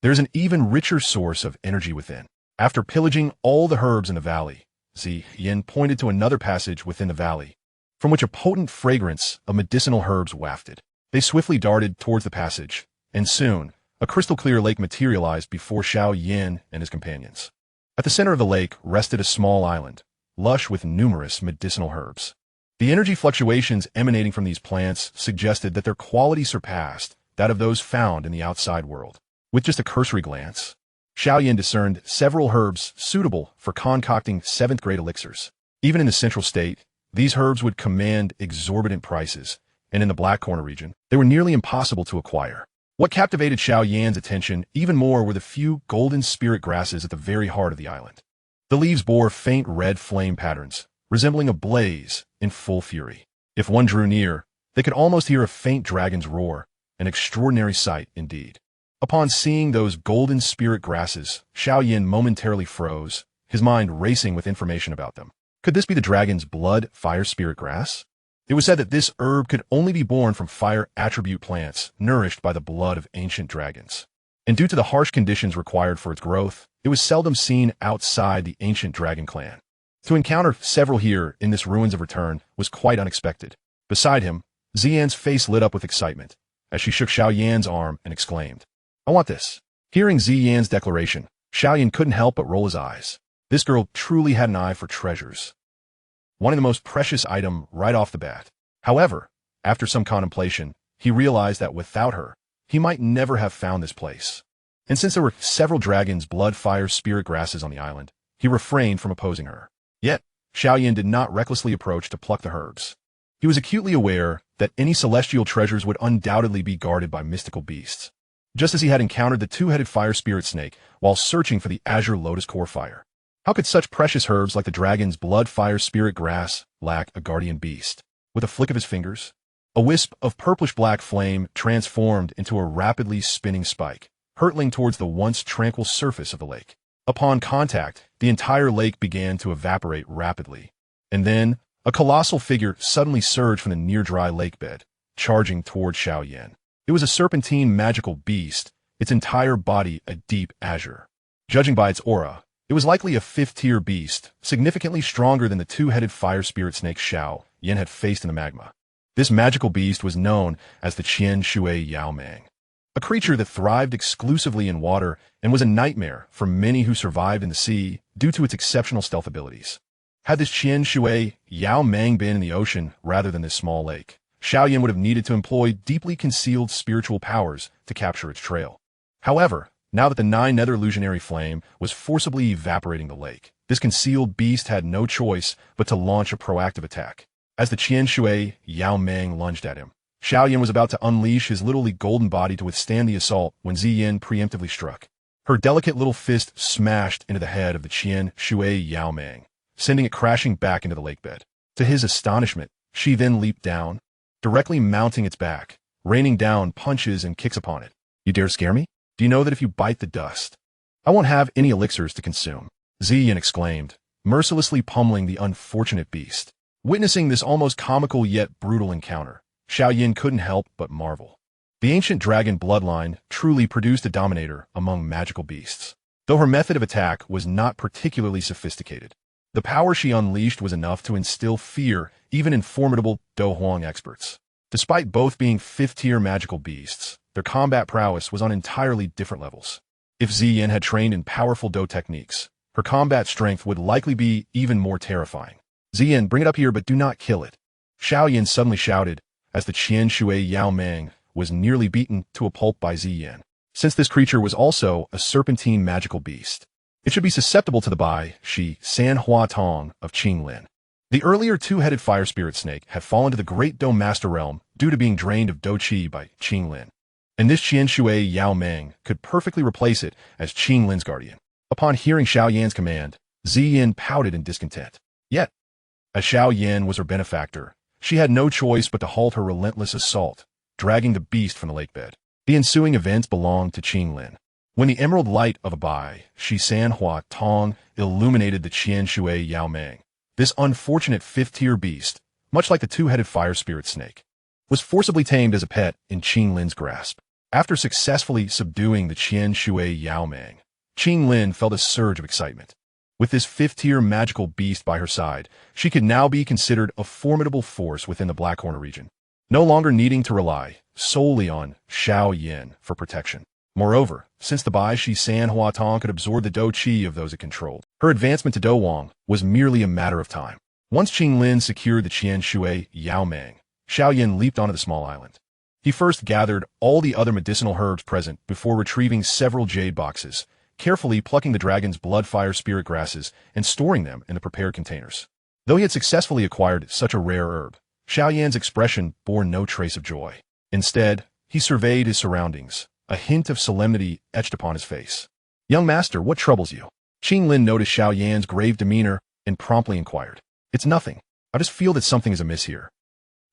There is an even richer source of energy within. After pillaging all the herbs in the valley, Ziyin pointed to another passage within the valley, from which a potent fragrance of medicinal herbs wafted. They swiftly darted towards the passage, and soon, a crystal-clear lake materialized before Xiao Yan and his companions. At the center of the lake rested a small island, lush with numerous medicinal herbs. The energy fluctuations emanating from these plants suggested that their quality surpassed that of those found in the outside world. With just a cursory glance, Xiao Yan discerned several herbs suitable for concocting 7th-grade elixirs. Even in the central state, these herbs would command exorbitant prices, and in the Black Corner region, they were nearly impossible to acquire. What captivated Xiao Yan's attention even more were the few golden spirit grasses at the very heart of the island. The leaves bore faint red flame patterns, resembling a blaze in full fury. If one drew near, they could almost hear a faint dragon's roar, an extraordinary sight indeed. Upon seeing those golden spirit grasses, Xiao Yan momentarily froze, his mind racing with information about them. Could this be the dragon's blood fire spirit grass? It was said that this herb could only be born from fire attribute plants nourished by the blood of ancient dragons. And due to the harsh conditions required for its growth, it was seldom seen outside the ancient dragon clan. To encounter several here in this Ruins of Return was quite unexpected. Beside him, Ziyan's face lit up with excitement as she shook Xiao Yan's arm and exclaimed, "I want this." Hearing Ziyan's declaration, Xiao Yan couldn't help but roll his eyes. This girl truly had an eye for treasures, wanting the most precious item right off the bat. However, after some contemplation, he realized that without her, he might never have found this place. And since there were several dragon's blood fire spirit grasses on the island, he refrained from opposing her. Yet, Xiao Yan did not recklessly approach to pluck the herbs. He was acutely aware that any celestial treasures would undoubtedly be guarded by mystical beasts, just as he had encountered the 2-headed fire spirit snake while searching for the azure lotus core fire. How could such precious herbs like the dragon's blood fire spirit grass lack a guardian beast? With a flick of his fingers, a wisp of purplish-black flame transformed into a rapidly spinning spike, hurtling towards the once tranquil surface of the lake. Upon contact, the entire lake began to evaporate rapidly, and then a colossal figure suddenly surged from the near-dry lake bed, charging toward Xiao Yan. It was a serpentine magical beast, its entire body a deep azure. Judging by its aura, it was likely a 5th-tier beast, significantly stronger than the 2-headed fire spirit snake Xiao Yan had faced in the magma. This magical beast was known as the Qian Shui Yao Mang, a creature that thrived exclusively in water and was a nightmare for many who survived in the sea due to its exceptional stealth abilities. Had this Qian Shui Yao Mang been in the ocean rather than this small lake, Xiao Yan would have needed to employ deeply concealed spiritual powers to capture its trail. However, now that the 9-nether illusionary flame was forcibly evaporating the lake, this concealed beast had no choice but to launch a proactive attack. As the Qian Shui Yao Mang lunged at him, Xiao Yan was about to unleash his literally golden body to withstand the assault when Ziyin preemptively struck. Her delicate little fist smashed into the head of the Qian Shui Yao Mang, sending it crashing back into the lake bed. To his astonishment, she then leaped down, directly mounting its back, raining down punches and kicks upon it. "You dare scare me? Do you know that if you bite the dust, I won't have any elixirs to consume?" Ziyin exclaimed, mercilessly pummeling the unfortunate beast. Witnessing this almost comical yet brutal encounter, Xiao Yan couldn't help but marvel. The ancient dragon bloodline truly produced a dominator among magical beasts. Though her method of attack was not particularly sophisticated, the power she unleashed was enough to instill fear even in formidable Do Huang experts. Despite both being 5th-tier magical beasts, their combat prowess was on entirely different levels. If Ziyin had trained in powerful Do techniques, her combat strength would likely be even more terrifying. "Ziyin, bring it up here, but do not kill it," Xiao Yan suddenly shouted as the Qian Shui Yao Mang was nearly beaten to a pulp by Ziyin. Since this creature was also a serpentine magical beast, it should be susceptible to the Bai Shi San Hua Tong of Qinglin. The earlier 2-headed fire spirit snake had fallen to the Great Do Master Realm due to being drained of Do Qi by Qinglin. and this Qian Shui Yao Meng could perfectly replace it as Qing Lin's guardian. Upon hearing Xiao Yan's command, Ziyin pouted in discontent. Yet, as Xiao Yan was her benefactor, she had no choice but to halt her relentless assault, dragging the beast from the lakebed. The ensuing events belonged to Qing Lin. When the emerald light of a Bai, Shi San Hua Tong, illuminated the Qian Shui Yao Meng, this unfortunate fifth-tier beast, much like the two-headed fire spirit snake, was forcibly tamed as a pet in Qing Lin's grasp. After successfully subduing the Qian Shui Yao Meng, Qing Lin felt a surge of excitement. With this fifth-tier magical beast by her side, she could now be considered a formidable force within the Blackhorn region, no longer needing to rely solely on Xiao Yan for protection. Moreover, since the Bai Shi San Hua Tong could absorb the Dou Qi of those it controlled, her advancement to Dou Wang was merely a matter of time. Once Qing Lin secured the Qian Shui Yao Meng, Xiao Yan leaped onto the small island. He first gathered all the other medicinal herbs present before retrieving several jade boxes, carefully plucking the dragon's blood-fire spirit grasses and storing them in the prepared containers. Though he had successfully acquired such a rare herb, Xiao Yan's expression bore no trace of joy. Instead, he surveyed his surroundings, a hint of solemnity etched upon his face. "Young master, what troubles you?" Qing Lin noticed Xiao Yan's grave demeanor and promptly inquired. "It's nothing. I just feel that something is amiss here."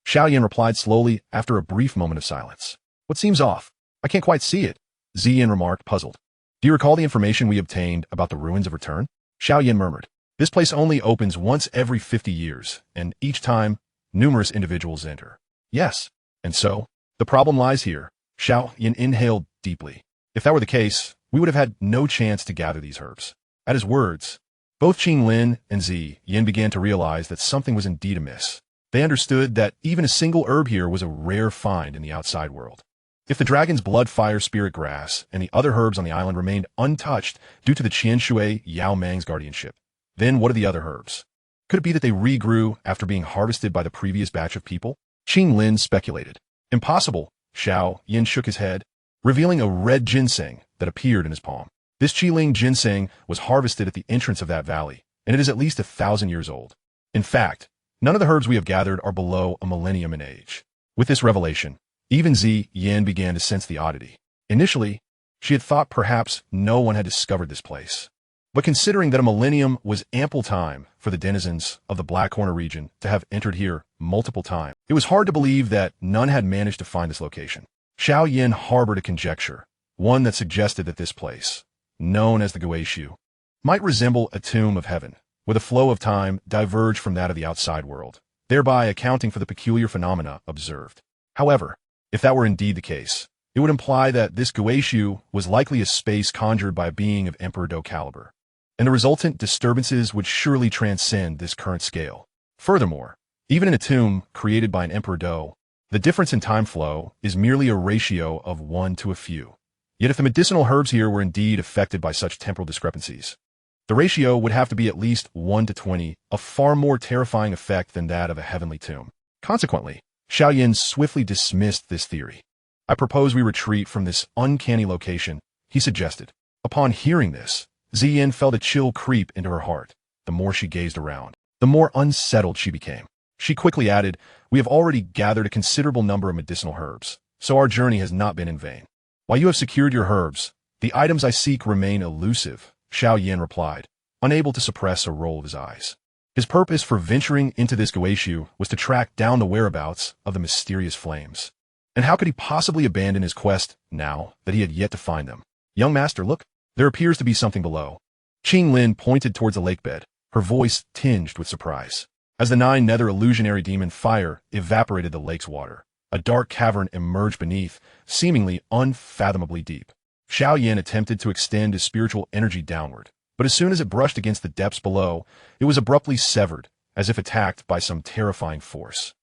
Xiao Yan replied slowly after a brief moment of silence. "What seems off? I can't quite see it," Ziyin remarked, puzzled. "Do you recall the information we obtained about the ruins of return?" Xiao Yan murmured. "This place only opens once every 50 years, and each time, numerous individuals enter." "Yes. And so, the problem lies here." Xiao Yan inhaled deeply. "If that were the case, we would have had no chance to gather these herbs." At his words, both Qing Lin and Ziyin began to realize that something was indeed amiss. They understood that even a single herb here was a rare find in the outside world. If the dragon's blood fire spirit grass and the other herbs on the island remained untouched due to the Qian Shui Yao Meng's guardianship, then what are the other herbs? Could it be that they regrew after being harvested by the previous batch of people? Qing Lin speculated. "Impossible." Xiao Yan shook his head, revealing a red ginseng that appeared in his palm. This Qiling ginseng was harvested at the entrance of that valley, and it is at least 1,000 years old. In fact, none of the herbs we have gathered are below a millennium in age. With this revelation, even Ziyin began to sense the oddity. Initially, she had thought perhaps no one had discovered this place. But considering that a millennium was ample time for the denizens of the Blackhorn region to have entered here multiple times, it was hard to believe that none had managed to find this location. Xiao Yan harbored a conjecture, one that suggested that this place, known as the Guishu, might resemble a tomb of heaven, with a flow of time diverged from that of the outside world, thereby accounting for the peculiar phenomena observed. However, if that were indeed the case, it would imply that this Guishu was likely a space conjured by a being of Emperor Dou caliber, and the resultant disturbances would surely transcend this current scale. Furthermore, even in a tomb created by an Emperor Dou, the difference in time flow is merely a ratio of 1 to a few. Yet if the medicinal herbs here were indeed affected by such temporal discrepancies, the ratio would have to be at least 1 to 20, a far more terrifying effect than that of a heavenly tomb. Consequently, Xiao Yan swiftly dismissed this theory. "I propose we retreat from this uncanny location," he suggested. Upon hearing this, Ziyin felt a chill creep into her heart. The more she gazed around, the more unsettled she became. She quickly added, "We have already gathered a considerable number of medicinal herbs, so our journey has not been in vain. While you have secured your herbs, the items I seek remain elusive," Xiao Yan replied, unable to suppress a roll of his eyes. His purpose for venturing into this Guishu was to track down the whereabouts of the mysterious flames. And how could he possibly abandon his quest now that he had yet to find them? "Young master, look. There appears to be something below." Qing Lin pointed towards the lakebed, her voice tinged with surprise. As the 9 nether illusionary demon fire evaporated the lake's water, a dark cavern emerged beneath, seemingly unfathomably deep. Xiao Yan attempted to extend his spiritual energy downward, but as soon as it brushed against the depths below, it was abruptly severed, as if attacked by some terrifying force,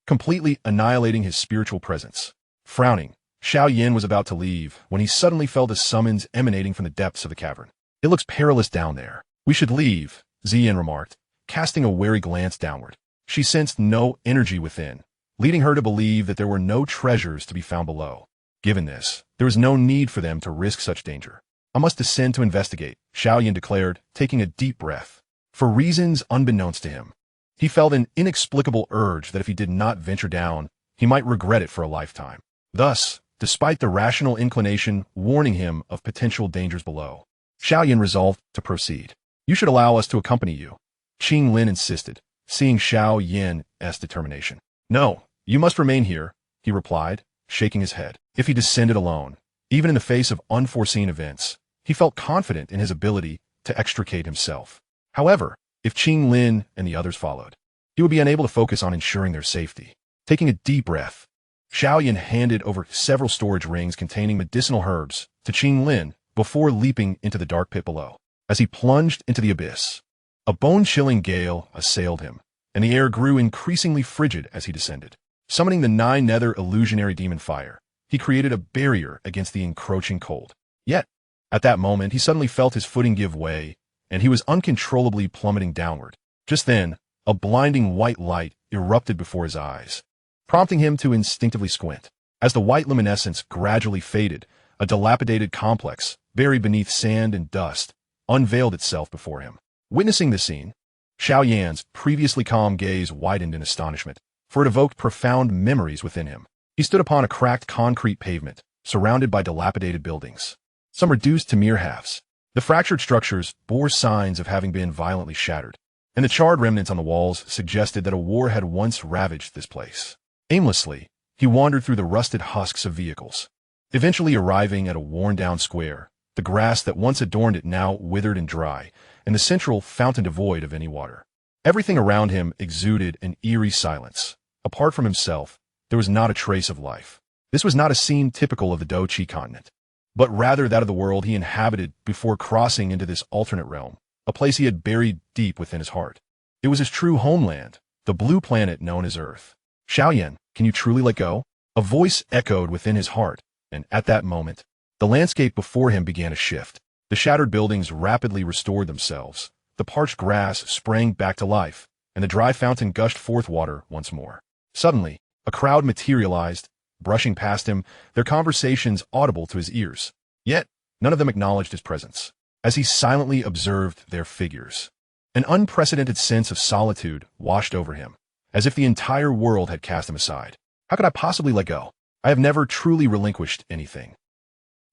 completely annihilating his spiritual presence. Frowning, Xiao Yan was about to leave when he suddenly felt a summons emanating from the depths of the cavern. "It looks perilous down there. We should leave," Ziyin remarked, casting a wary glance downward. She sensed no energy within, leading her to believe that there were no treasures to be found below. Given this, there was no need for them to risk such danger. "I must descend to investigate," Xiao Yan declared, taking a deep breath. For reasons unbeknownst to him, he felt an inexplicable urge that if he did not venture down, he might regret it for a lifetime. Thus, despite the rational inclination warning him of potential dangers below. Xiao Yan resolved to proceed. "You should allow us to accompany you," Qing Lin insisted, seeing Xiao Yan's determination. "No, you must remain here," he replied, shaking his head. If he descended alone, even in the face of unforeseen events, he felt confident in his ability to extricate himself. However, if Qing Lin and the others followed, he would be unable to focus on ensuring their safety. Taking a deep breath, Xiao Yan handed over several storage rings containing medicinal herbs to Qing Lin before leaping into the dark pit below. As he plunged into the abyss, a bone-chilling gale assailed him, and the air grew increasingly frigid as he descended. Summoning the 9 nether illusionary demon fire, he created a barrier against the encroaching cold. Yet, at that moment, he suddenly felt his footing give way, and he was uncontrollably plummeting downward. Just then, a blinding white light erupted before his eyes, prompting him to instinctively squint. As the white luminescence gradually faded, a dilapidated complex, buried beneath sand and dust, unveiled itself before him. Witnessing the scene, Xiao Yan's previously calm gaze widened in astonishment, for it evoked profound memories within him. He stood upon a cracked concrete pavement, surrounded by dilapidated buildings, some reduced to mere halves. The fractured structures bore signs of having been violently shattered, and the charred remnants on the walls suggested that a war had once ravaged this place. Aimlessly, he wandered through the rusted husks of vehicles, eventually arriving at a worn-down square. The grass that once adorned it now withered and dry, and the central fountain devoid of any water. Everything around him exuded an eerie silence. Apart from himself, there was not a trace of life. This was not a scene typical of the Douqi Continent, but rather that of the world he inhabited before crossing into this alternate realm, a place he had buried deep within his heart. It was his true homeland, the blue planet known as Earth. "Xiao Yan, can you truly let go?" A voice echoed within his heart, and at that moment, the landscape before him began to shift. The shattered buildings rapidly restored themselves, the parched grass sprang back to life, and the dry fountain gushed forth water once more. Suddenly, a crowd materialized, brushing past him, their conversations audible to his ears. Yet, none of them acknowledged his presence. As he silently observed their figures, an unprecedented sense of solitude washed over him, as if the entire world had cast him aside. "How could I possibly let go? I have never truly relinquished anything,"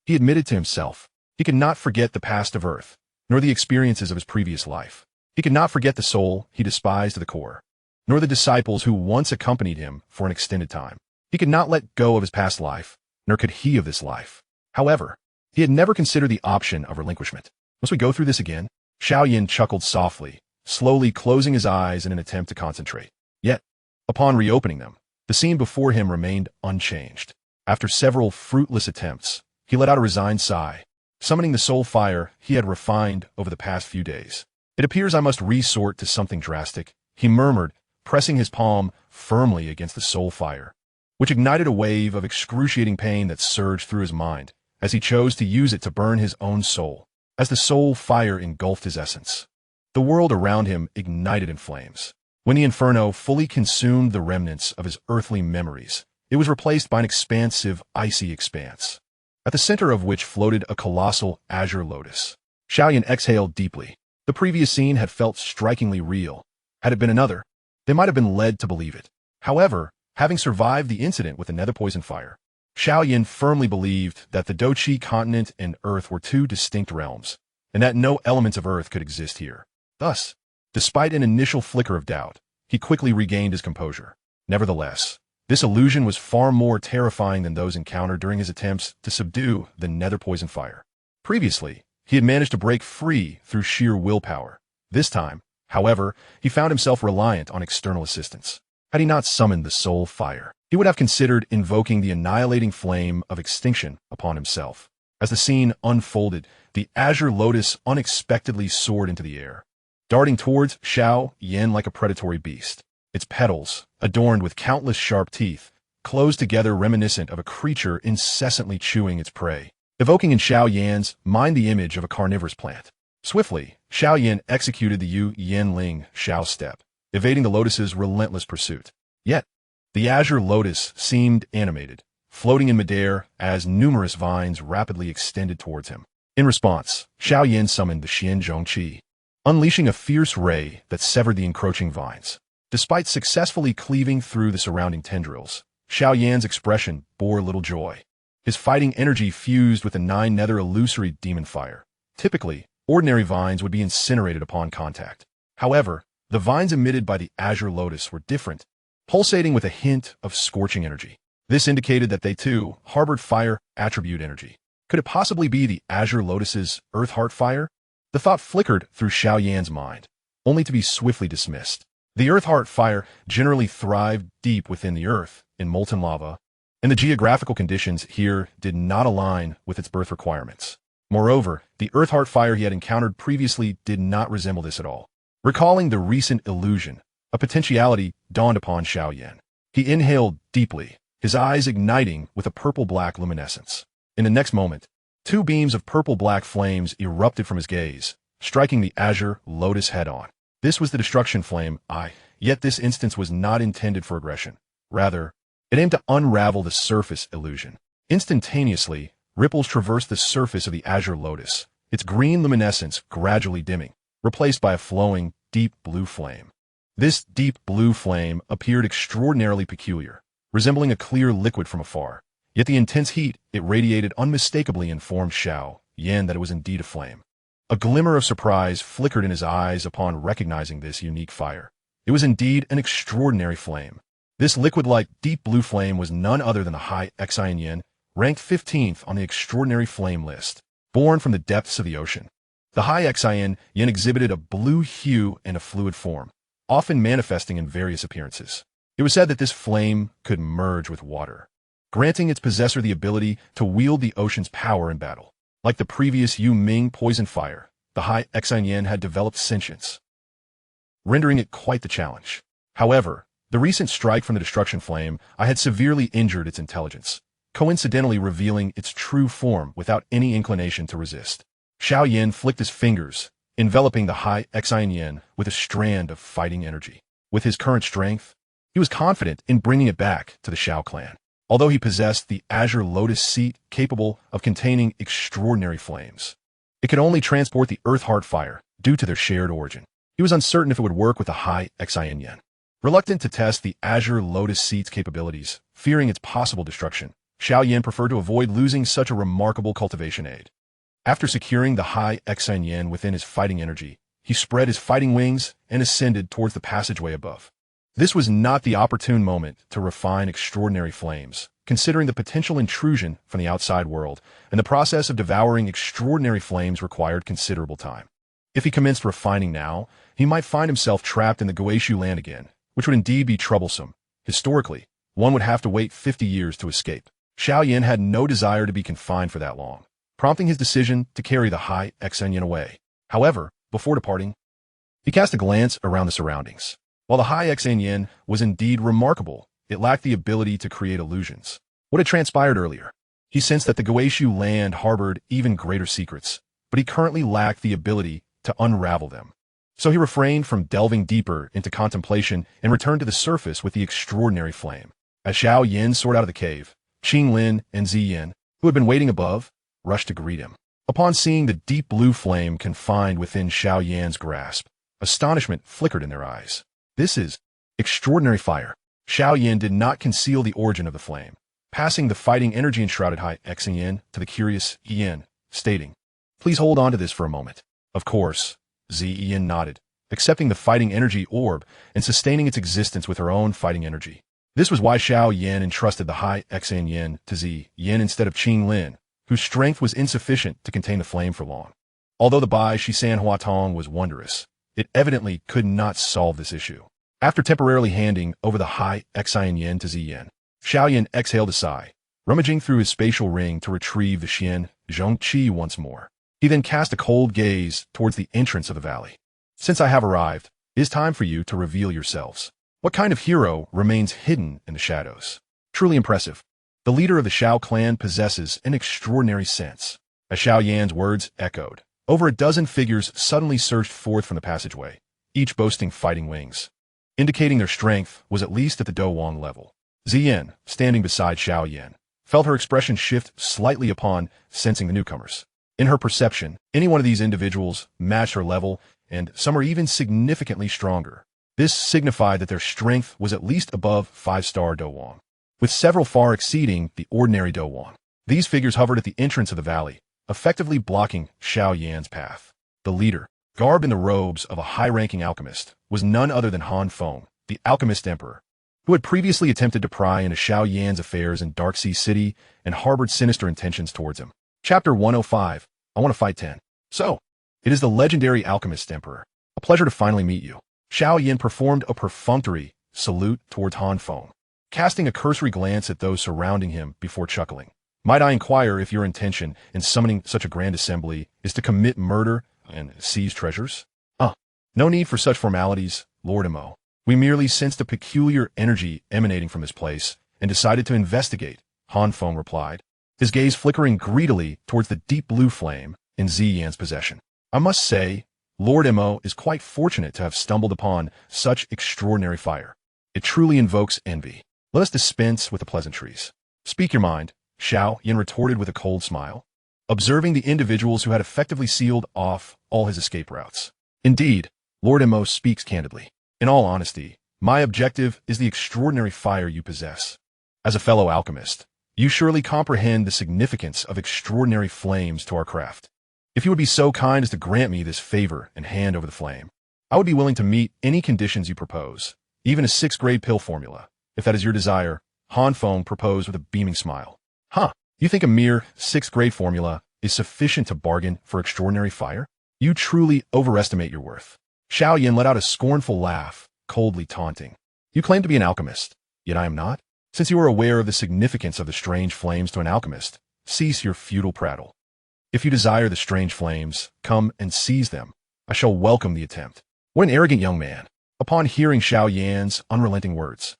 he admitted to himself. He could not forget the past of Earth, nor the experiences of his previous life. He could not forget the soul he despised to the core, nor the disciples who once accompanied him for an extended time. He could not let go of his past life, nor could he of this life. However, he had never considered the option of relinquishment. "Must we go through this again?" Xiao Yan chuckled softly, slowly closing his eyes in an attempt to concentrate. Yet, upon reopening them, the scene before him remained unchanged. After several fruitless attempts, he let out a resigned sigh, summoning the soul fire he had refined over the past few days. "It appears I must resort to something drastic," he murmured, pressing his palm firmly against the soul fire, which ignited a wave of excruciating pain that surged through his mind as he chose to use it to burn his own soul. As the soul fire engulfed his essence, the world around him ignited in flames. When the inferno fully consumed the remnants of his earthly memories, it was replaced by an expansive, icy expanse, at the center of which floated a colossal azure lotus. Xiao Yan exhaled deeply. The previous scene had felt strikingly real. Had it been another, they might have been led to believe it. However, having survived the incident with the nether poison fire, Xiao Yan firmly believed that the Douqi Continent and Earth were 2 distinct realms, and that no elements of Earth could exist here. Thus, despite an initial flicker of doubt, he quickly regained his composure. Nevertheless, this illusion was far more terrifying than those encountered during his attempts to subdue the nether poison fire. Previously, he had managed to break free through sheer willpower. This time, however, he found himself reliant on external assistance. Had he not summoned the soul fire, he would have considered invoking the annihilating flame of extinction upon himself. As the scene unfolded, the azure lotus unexpectedly soared into the air, darting towards Xiao Yan like a predatory beast. Its petals, adorned with countless sharp teeth, closed together reminiscent of a creature incessantly chewing its prey, evoking in Xiao Yan's mind the image of a carnivorous plant. Swiftly, Xiao Yan executed the Yu Yanling Xiao step, evading the lotus's relentless pursuit. Yet, the azure lotus seemed animated, floating in midair as numerous vines rapidly extended towards him. In response, Xiao Yan summoned the Xianzhong Qi, unleashing a fierce ray that severed the encroaching vines. Despite successfully cleaving through the surrounding tendrils, Xiao Yan's expression bore little joy. His fighting energy fused with the 9 nether illusory demon fire. Typically, ordinary vines would be incinerated upon contact. However, the vines emitted by the azure lotus were different, pulsating with a hint of scorching energy. This indicated that they too harbored fire attribute energy. Could it possibly be the azure lotus's earth heart fire? The thought flickered through Xiao Yan's mind, only to be swiftly dismissed. The earth heart fire generally thrived deep within the earth, in molten lava, and the geographical conditions here did not align with its birth requirements. Moreover, the earth heart fire he had encountered previously did not resemble this at all. Recalling the recent illusion, a potentiality dawned upon Xiao Yan. He inhaled deeply, his eyes igniting with a purple-black luminescence. In the next moment, 2 beams of purple-black flames erupted from his gaze, striking the azure lotus head-on. This was the destruction flame, yet this instance was not intended for aggression. Rather, it aimed to unravel the surface illusion. Instantaneously, ripples traversed the surface of the azure lotus, its green luminescence gradually dimming, replaced by a flowing, deep blue flame. This deep blue flame appeared extraordinarily peculiar, resembling a clear liquid from afar, yet the intense heat it radiated unmistakably informed Xiao Yan that it was indeed a flame. A glimmer of surprise flickered in his eyes upon recognizing this unique fire. It was indeed an extraordinary flame. This liquid-like deep blue flame was none other than the High Exine Yin, ranked 15th on the extraordinary flame list, born from the depths of the ocean. The High Exine Yin exhibited a blue hue and a fluid form, often manifesting in various appearances. It was said that this flame could merge with water, granting its possessor the ability to wield the ocean's power in battle. Like the previous Yu Ming poison fire, the High Exine Yin had developed sentience, rendering it quite the challenge. However, the recent strike from the destruction flame had severely injured its intelligence, coincidentally revealing its true form without any inclination to resist. Xiao Yan flicked his fingers, enveloping the High Exine Yin with a strand of fighting energy. With his current strength, he was confident in bringing it back to the Xiao clan. Although he possessed the azure lotus seat capable of containing extraordinary flames, it could only transport the earth heart fire due to their shared origin. He was uncertain if it would work with the High Exine Yin. Reluctant to test the azure lotus seat's capabilities, fearing its possible destruction, Xiao Yan preferred to avoid losing such a remarkable cultivation aid. After securing the High Exine Yin within his fighting energy, he spread his fighting wings and ascended towards the passageway above. This was not the opportune moment to refine extraordinary flames, considering the potential intrusion from the outside world, and the process of devouring extraordinary flames required considerable time. If he commenced refining now, he might find himself trapped in the Guishu land again, which would indeed be troublesome. Historically, one would have to wait 50 years to escape. Xiao Yan had no desire to be confined for that long, prompting his decision to carry the High Exine Yin away. However, before departing, he cast a glance around the surroundings. While the High Exine Yin was indeed remarkable, it lacked the ability to create illusions. What had transpired earlier? He sensed that the Guishu land harbored even greater secrets, but he currently lacked the ability to unravel them. So he refrained from delving deeper into contemplation and returned to the surface with the extraordinary flame. As Xiao Yan soared out of the cave, Qing Lin and Ziyin, who had been waiting above, rushed to greet him. Upon seeing the deep blue flame confined within Xiao Yan's grasp, astonishment flickered in their eyes. This is extraordinary fire. Xiao Yan did not conceal the origin of the flame, passing the fighting energy enshrouded High Exine Yin to the curious Yin, stating, "Please hold on to this for a moment." Of course, Ziyin nodded, accepting the fighting energy orb and sustaining its existence with her own fighting energy. This was why Xiao Yan entrusted the High Exine Yin to Ziyin instead of Qing Lin, whose strength was insufficient to contain the flame for long. Although the Bai Shisan Huatong was wondrous, it evidently could not solve this issue. After temporarily handing over the High Exine Yin to Ziyin, Xiao Yan exhaled a sigh, rummaging through his spatial ring to retrieve the Xian Zhongqi once more. He then cast a cold gaze towards the entrance of the valley. "Since I have arrived, it is time for you to reveal yourselves. What kind of hero remains hidden in the shadows?" Truly impressive. The leader of the Xiao clan possesses an extraordinary sense. As Xiao Yan's words echoed, over a dozen figures suddenly surged forth from the passageway, each boasting fighting wings, indicating their strength was at least at the Douwang level. Ziyin, standing beside Xiao Yan, felt her expression shift slightly upon sensing the newcomers. In her perception, any one of these individuals matched her level, and some are even significantly stronger. This signified that their strength was at least above 5-star Douwang, with several far exceeding the ordinary Douwang. These figures hovered at the entrance of the valley, effectively blocking Xiao Yan's path. The leader, garbed in the robes of a high-ranking alchemist, was none other than Han Feng, the alchemist emperor, who had previously attempted to pry into Xiao Yan's affairs in Darksea City and harbored sinister intentions towards him. Chapter 105, I Want to Fight 10. So, it is the legendary alchemist emperor. A pleasure to finally meet you. Xiao Yan performed a perfunctory salute towards Han Feng, casting a cursory glance at those surrounding him before chuckling. Might I inquire if your intention in summoning such a grand assembly is to commit murder and seize treasures? No need for such formalities, Lord Mo. We merely sensed a peculiar energy emanating from this place and decided to investigate, Han Feng replied, his gaze flickering greedily towards the deep blue flame in Ziyan's possession. I must say, Lord Mo is quite fortunate to have stumbled upon such extraordinary fire. It truly invokes envy. Let us dispense with the pleasantries. Speak your mind, Xiao Yan retorted with a cold smile, observing the individuals who had effectively sealed off all his escape routes. Indeed, Lord Mo speaks candidly. In all honesty, my objective is the extraordinary fire you possess. As a fellow alchemist, you surely comprehend the significance of extraordinary flames to our craft. If you would be so kind as to grant me this favor and hand over the flame, I would be willing to meet any conditions you propose, even a 6th-grade pill formula, if that is your desire, Han Feng proposed with a beaming smile. You think a mere 6th-grade formula is sufficient to bargain for extraordinary fire? You truly overestimate your worth. Xiao Yan let out a scornful laugh, coldly taunting. You claim to be an alchemist, yet I am not? Since you are aware of the significance of the strange flames to an alchemist, cease your futile prattle. If you desire the strange flames, come and seize them. I shall welcome the attempt. What an arrogant young man. Upon hearing Xiao Yan's unrelenting words,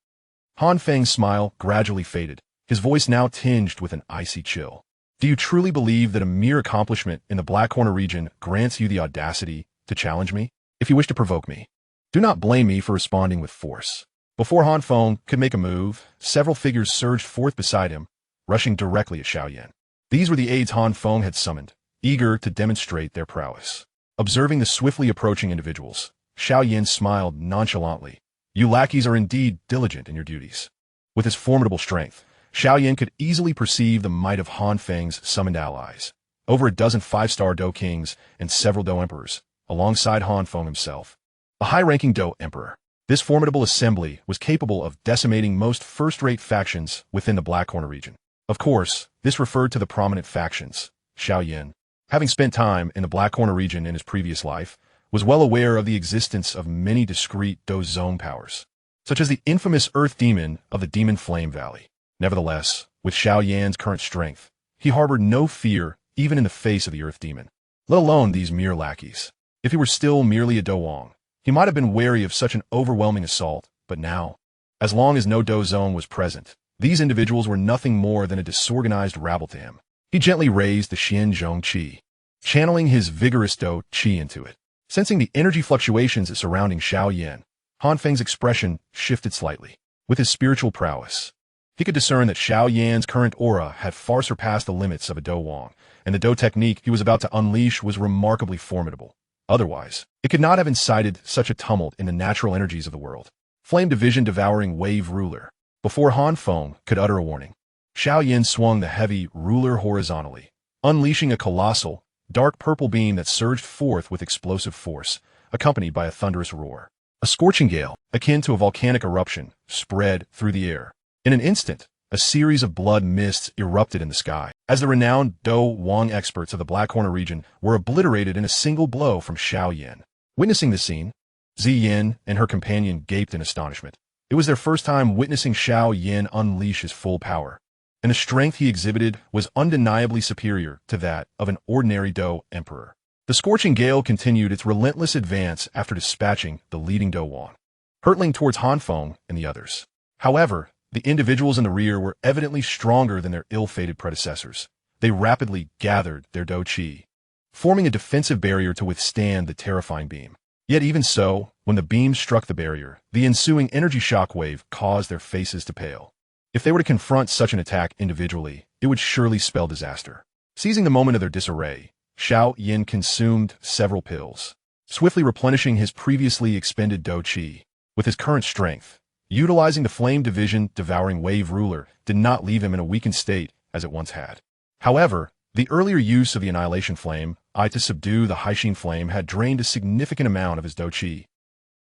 Han Feng's smile gradually faded, his voice now tinged with an icy chill. Do you truly believe that a mere accomplishment in the Black Corner region grants you the audacity to challenge me? If you wish to provoke me, do not blame me for responding with force. Before Han Feng could make a move, several figures surged forth beside him, rushing directly at Xiao Yan. These were the aides Han Feng had summoned, eager to demonstrate their prowess. Observing the swiftly approaching individuals, Xiao Yan smiled nonchalantly. You lackeys are indeed diligent in your duties. With his formidable strength, Xiao Yan could easily perceive the might of Han Feng's summoned allies. Over a dozen 5-star Dou kings and several Dou Emperors, alongside Han Feng himself. A high-ranking Dou Emperor. This formidable assembly was capable of decimating most first-rate factions within the Black Corner region. Of course, this referred to the prominent factions. Xiao Yan, having spent time in the Black Corner region in his previous life, was well aware of the existence of many discrete Dou zone powers, such as the infamous Earth Demon of the Demon Flame Valley. Nevertheless, with Xiao Yan's current strength, he harbored no fear even in the face of the Earth Demon, let alone these mere lackeys. If he were still merely a Douang, he might have been wary of such an overwhelming assault, but now, as long as no Dou zone was present, these individuals were nothing more than a disorganized rabble to him. He gently raised the Xianzhong Qi, channeling his vigorous Dou Qi into it. Sensing the energy fluctuations surrounding Xiao Yan, Han Feng's expression shifted slightly. With his spiritual prowess, he could discern that Xiao Yan's current aura had far surpassed the limits of a Douang, and the Dou technique he was about to unleash was remarkably formidable. Otherwise, it could not have incited such a tumult in the natural energies of the world. Flame division devouring wave ruler. Before Han Feng could utter a warning, Xiao Yan swung the heavy ruler horizontally, unleashing a colossal, dark purple beam that surged forth with explosive force, accompanied by a thunderous roar. A scorching gale, akin to a volcanic eruption, spread through the air. In an instant, a series of blood mists erupted in the sky, as the renowned Douang experts of the Black Corner region were obliterated in a single blow from Xiao Yan. Witnessing this scene, Ziyan and her companion gaped in astonishment. It was their first time witnessing Xiao Yan unleash his full power, and the strength he exhibited was undeniably superior to that of an ordinary Dou Emperor. The scorching gale continued its relentless advance after dispatching the leading Douang, hurtling towards Han Feng and the others. However, the individuals in the rear were evidently stronger than their ill-fated predecessors. They rapidly gathered their Dou Qi, forming a defensive barrier to withstand the terrifying beam. Yet even so, when the beam struck the barrier, the ensuing energy shockwave caused their faces to pale. If they were to confront such an attack individually, it would surely spell disaster. Seizing the moment of their disarray, Xiao Yan consumed several pills, swiftly replenishing his previously expended Dou Qi. With his current strength, utilizing the flame division devouring wave ruler did not leave him in a weakened state as it once had. However, the earlier use of the Annihilation Flame, to subdue the Haixin Flame, had drained a significant amount of his Dou Qi,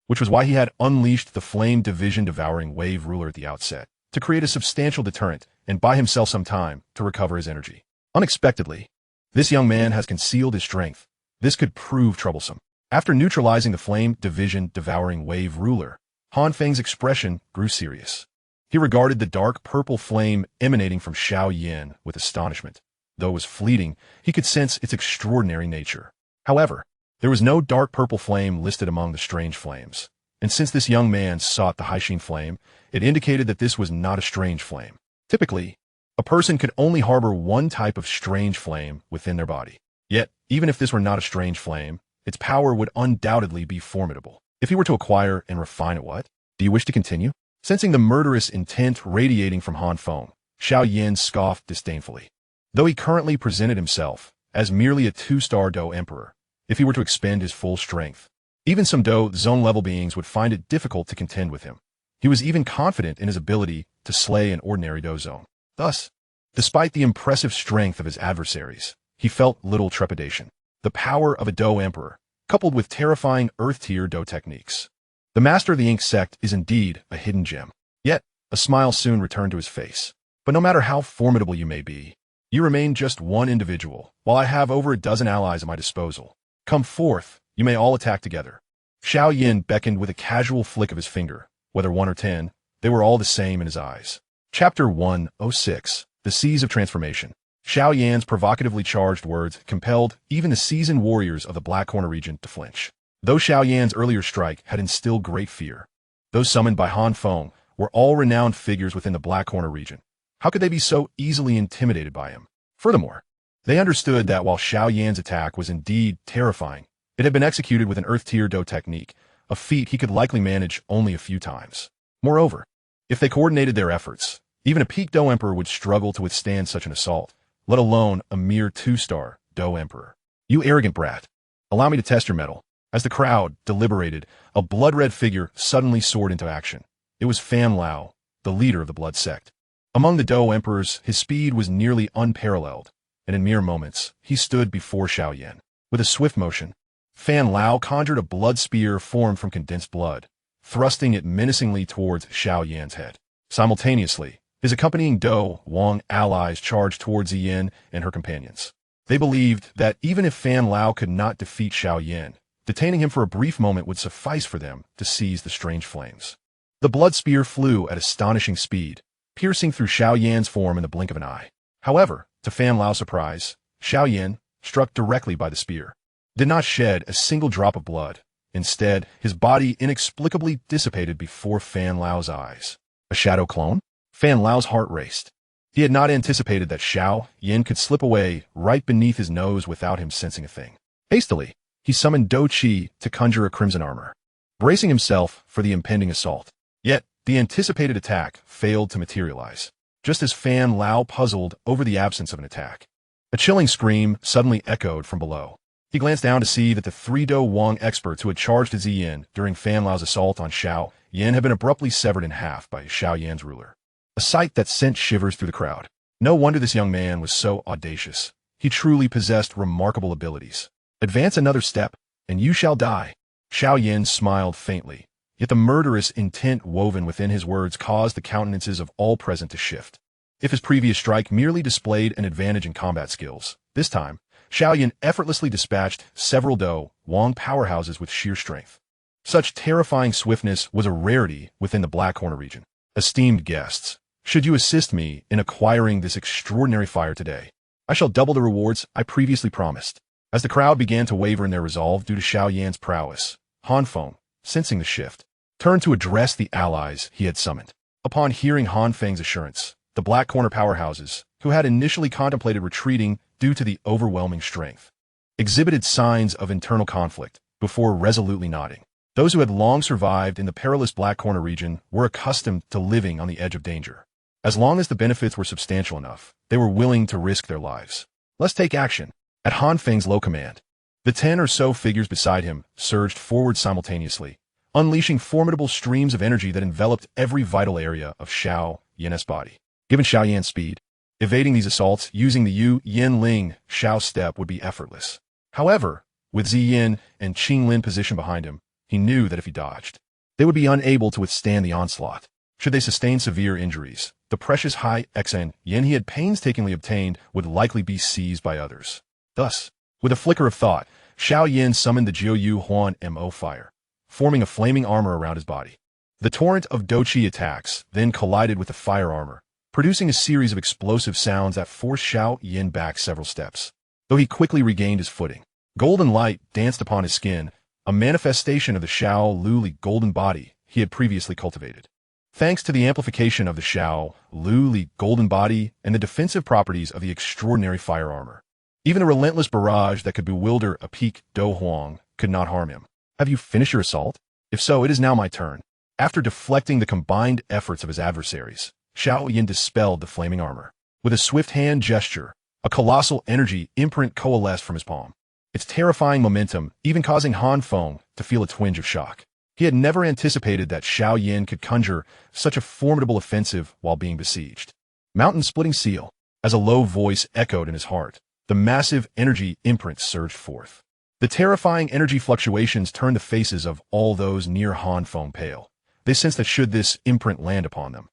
which was why he had unleashed the Flame Division Devouring Wave Ruler at the outset, to create a substantial deterrent and buy himself some time to recover his energy. Unexpectedly, this young man has concealed his strength. This could prove troublesome. After neutralizing the Flame Division Devouring Wave Ruler, Han Feng's expression grew serious. He regarded the dark purple flame emanating from Xiao Yan with astonishment. Though it was fleeting, he could sense its extraordinary nature. However, there was no dark purple flame listed among the strange flames, and since this young man sought the Haixin Flame, it indicated that this was not a strange flame. Typically, a person could only harbor one type of strange flame within their body. Yet, even if this were not a strange flame, its power would undoubtedly be formidable. If he were to acquire and refine it, what? Do you wish to continue? Sensing the murderous intent radiating from Han Feng, Xiao Yan scoffed disdainfully. Though he currently presented himself as merely a 2-star Dou Emperor, if he were to expend his full strength, even some Dou Zone-level beings would find it difficult to contend with him. He was even confident in his ability to slay an ordinary Dou Zone. Thus, despite the impressive strength of his adversaries, he felt little trepidation. The power of a Dou Emperor, coupled with terrifying Earth-tier Dou techniques. The Master of the Ink sect is indeed a hidden gem. Yet, a smile soon returned to his face. But no matter how formidable you may be, you remain just one individual, while I have over a dozen allies at my disposal. Come forth, you may all attack together. Xiao Yan beckoned with a casual flick of his finger. Whether 1 or 10, they were all the same in his eyes. Chapter 106, The Seas of Transformation. Xiao Yan's provocatively charged words compelled even the seasoned warriors of the Black Corner region to flinch. Though Xiao Yan's earlier strike had instilled great fear, those summoned by Han Feng were all renowned figures within the Black Corner region. How could they be so easily intimidated by him? Furthermore, they understood that while Xiao Yan's attack was indeed terrifying, it had been executed with an Earth-tier Dou technique, a feat he could likely manage only a few times. Moreover, if they coordinated their efforts, even a peak Dou Emperor would struggle to withstand such an assault, let alone a mere 2-star Dou Emperor. You arrogant brat. Allow me to test your mettle. As the crowd deliberated, a blood-red figure suddenly soared into action. It was Fan Lao, the leader of the Blood Sect. Among the Dou Emperors, his speed was nearly unparalleled, and in mere moments, he stood before Xiao Yan. With a swift motion, Fan Lao conjured a blood spear formed from condensed blood, thrusting it menacingly towards Xiao Yan's head. Simultaneously, his accompanying Dou Wang allies charged towards Yan and her companions. They believed that even if Fan Lao could not defeat Xiao Yan, detaining him for a brief moment would suffice for them to seize the strange flames. The blood spear flew at astonishing speed, piercing through Xiao Yan's form in the blink of an eye. However, to Fan Lao's surprise, Xiao Yan, struck directly by the spear, did not shed a single drop of blood. Instead, his body inexplicably dissipated before Fan Lao's eyes. A shadow clone? Fan Lao's heart raced. He had not anticipated that Xiao Yan could slip away right beneath his nose without him sensing a thing. Hastily, he summoned Dou Qi to conjure a crimson armor, bracing himself for the impending assault. Yet, the anticipated attack failed to materialize, just as Fan Lao puzzled over the absence of an attack. A chilling scream suddenly echoed from below. He glanced down to see that the 3 Dou Wang experts who had charged his Yan during Fan Lao's assault on Xiao Yan had been abruptly severed in half by Xiao Yan's ruler. A sight that sent shivers through the crowd. No wonder this young man was so audacious. He truly possessed remarkable abilities. Advance another step, and you shall die. Xiao Yan smiled faintly, yet the murderous intent woven within his words caused the countenances of all present to shift. If his previous strike merely displayed an advantage in combat skills, this time, Xiao Yan effortlessly dispatched several Dou Wang powerhouses with sheer strength. Such terrifying swiftness was a rarity within the Black Corner region. Esteemed guests, should you assist me in acquiring this extraordinary fire today, I shall double the rewards I previously promised. As the crowd began to waver in their resolve due to Xiao Yan's prowess, Han Feng, sensing the shift, turned to address the allies he had summoned. Upon hearing Han Feng's assurance, the Black Corner powerhouses, who had initially contemplated retreating due to the overwhelming strength, exhibited signs of internal conflict before resolutely nodding. Those who had long survived in the perilous Black Corner region were accustomed to living on the edge of danger. As long as the benefits were substantial enough, they were willing to risk their lives. Let's take action. At Han Feng's low command, the 10 or so figures beside him surged forward simultaneously, unleashing formidable streams of energy that enveloped every vital area of Xiao Yan's body. Given Xiao Yan's speed, Evading these assaults using the Yin Xiao step would be effortless. However, with Ziyin and Qinglin positioned behind him, he knew that if he dodged, they would be unable to withstand the onslaught. Should they sustain severe injuries, the precious high XN yen he had painstakingly obtained would likely be seized by others. Thus, with a flicker of thought, Xiao Yan summoned the Jiu Huan Mo fire, forming a flaming armor around his body. The torrent of Douqi attacks then collided with the fire armor, producing a series of explosive sounds that forced Xiao Yan back several steps. Though he quickly regained his footing, golden light danced upon his skin, a manifestation of the Xiao Luli golden body he had previously cultivated. Thanks to the amplification of the Xiao Luli golden body and the defensive properties of the extraordinary fire armor, even a relentless barrage that could bewilder a peak Do Huang could not harm him. Have you finished your assault? If so, it is now my turn. After deflecting the combined efforts of his adversaries, Xiao Yan dispelled the flaming armor. With a swift hand gesture, a colossal energy imprint coalesced from his palm, its terrifying momentum even causing Han Feng to feel a twinge of shock. He had never anticipated that Xiao Yan could conjure such a formidable offensive while being besieged. Mountain-splitting seal. As a low voice echoed in his heart, the massive energy imprint surged forth. The terrifying energy fluctuations turned the faces of all those near Han Feng pale. They sensed that should this imprint land upon them,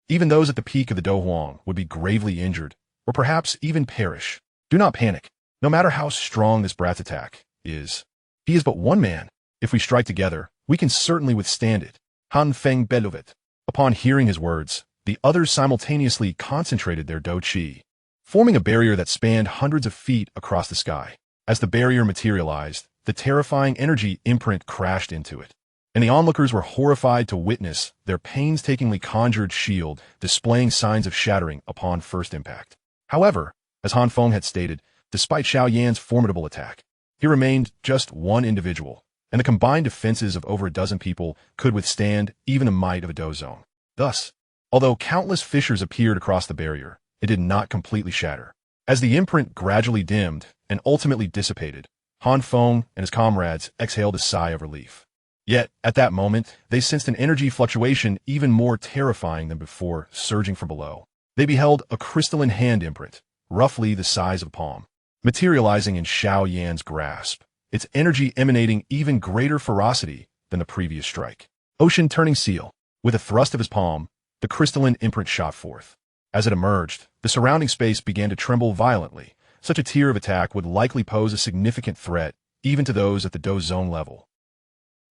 even those at the peak of the Do Huang would be gravely injured, or perhaps even perish. Do not panic. No matter how strong this brat's attack is, he is but one man. If we strike together, we can certainly withstand it. Han Feng beloved. Upon hearing his words, the others simultaneously concentrated their Do Qi, forming a barrier that spanned hundreds of feet across the sky. As the barrier materialized, the terrifying energy imprint crashed into it, and the onlookers were horrified to witness their painstakingly conjured shield displaying signs of shattering upon first impact. However, as Han Feng had stated, despite Xiao Yan's formidable attack, he remained just one individual, and the combined defenses of over a dozen people could withstand even the might of a Do zone. Thus, although countless fissures appeared across the barrier, it did not completely shatter. As the imprint gradually dimmed and ultimately dissipated, Han Feng and his comrades exhaled a sigh of relief. Yet, at that moment, they sensed an energy fluctuation even more terrifying than before surging from below. They beheld a crystalline hand imprint, roughly the size of a palm, materializing in Xiao Yan's grasp, its energy emanating even greater ferocity than the previous strike. Ocean-turning seal. With a thrust of his palm, the crystalline imprint shot forth. As it emerged, the surrounding space began to tremble violently. Such a tier of attack would likely pose a significant threat, even to those at the Do zone level.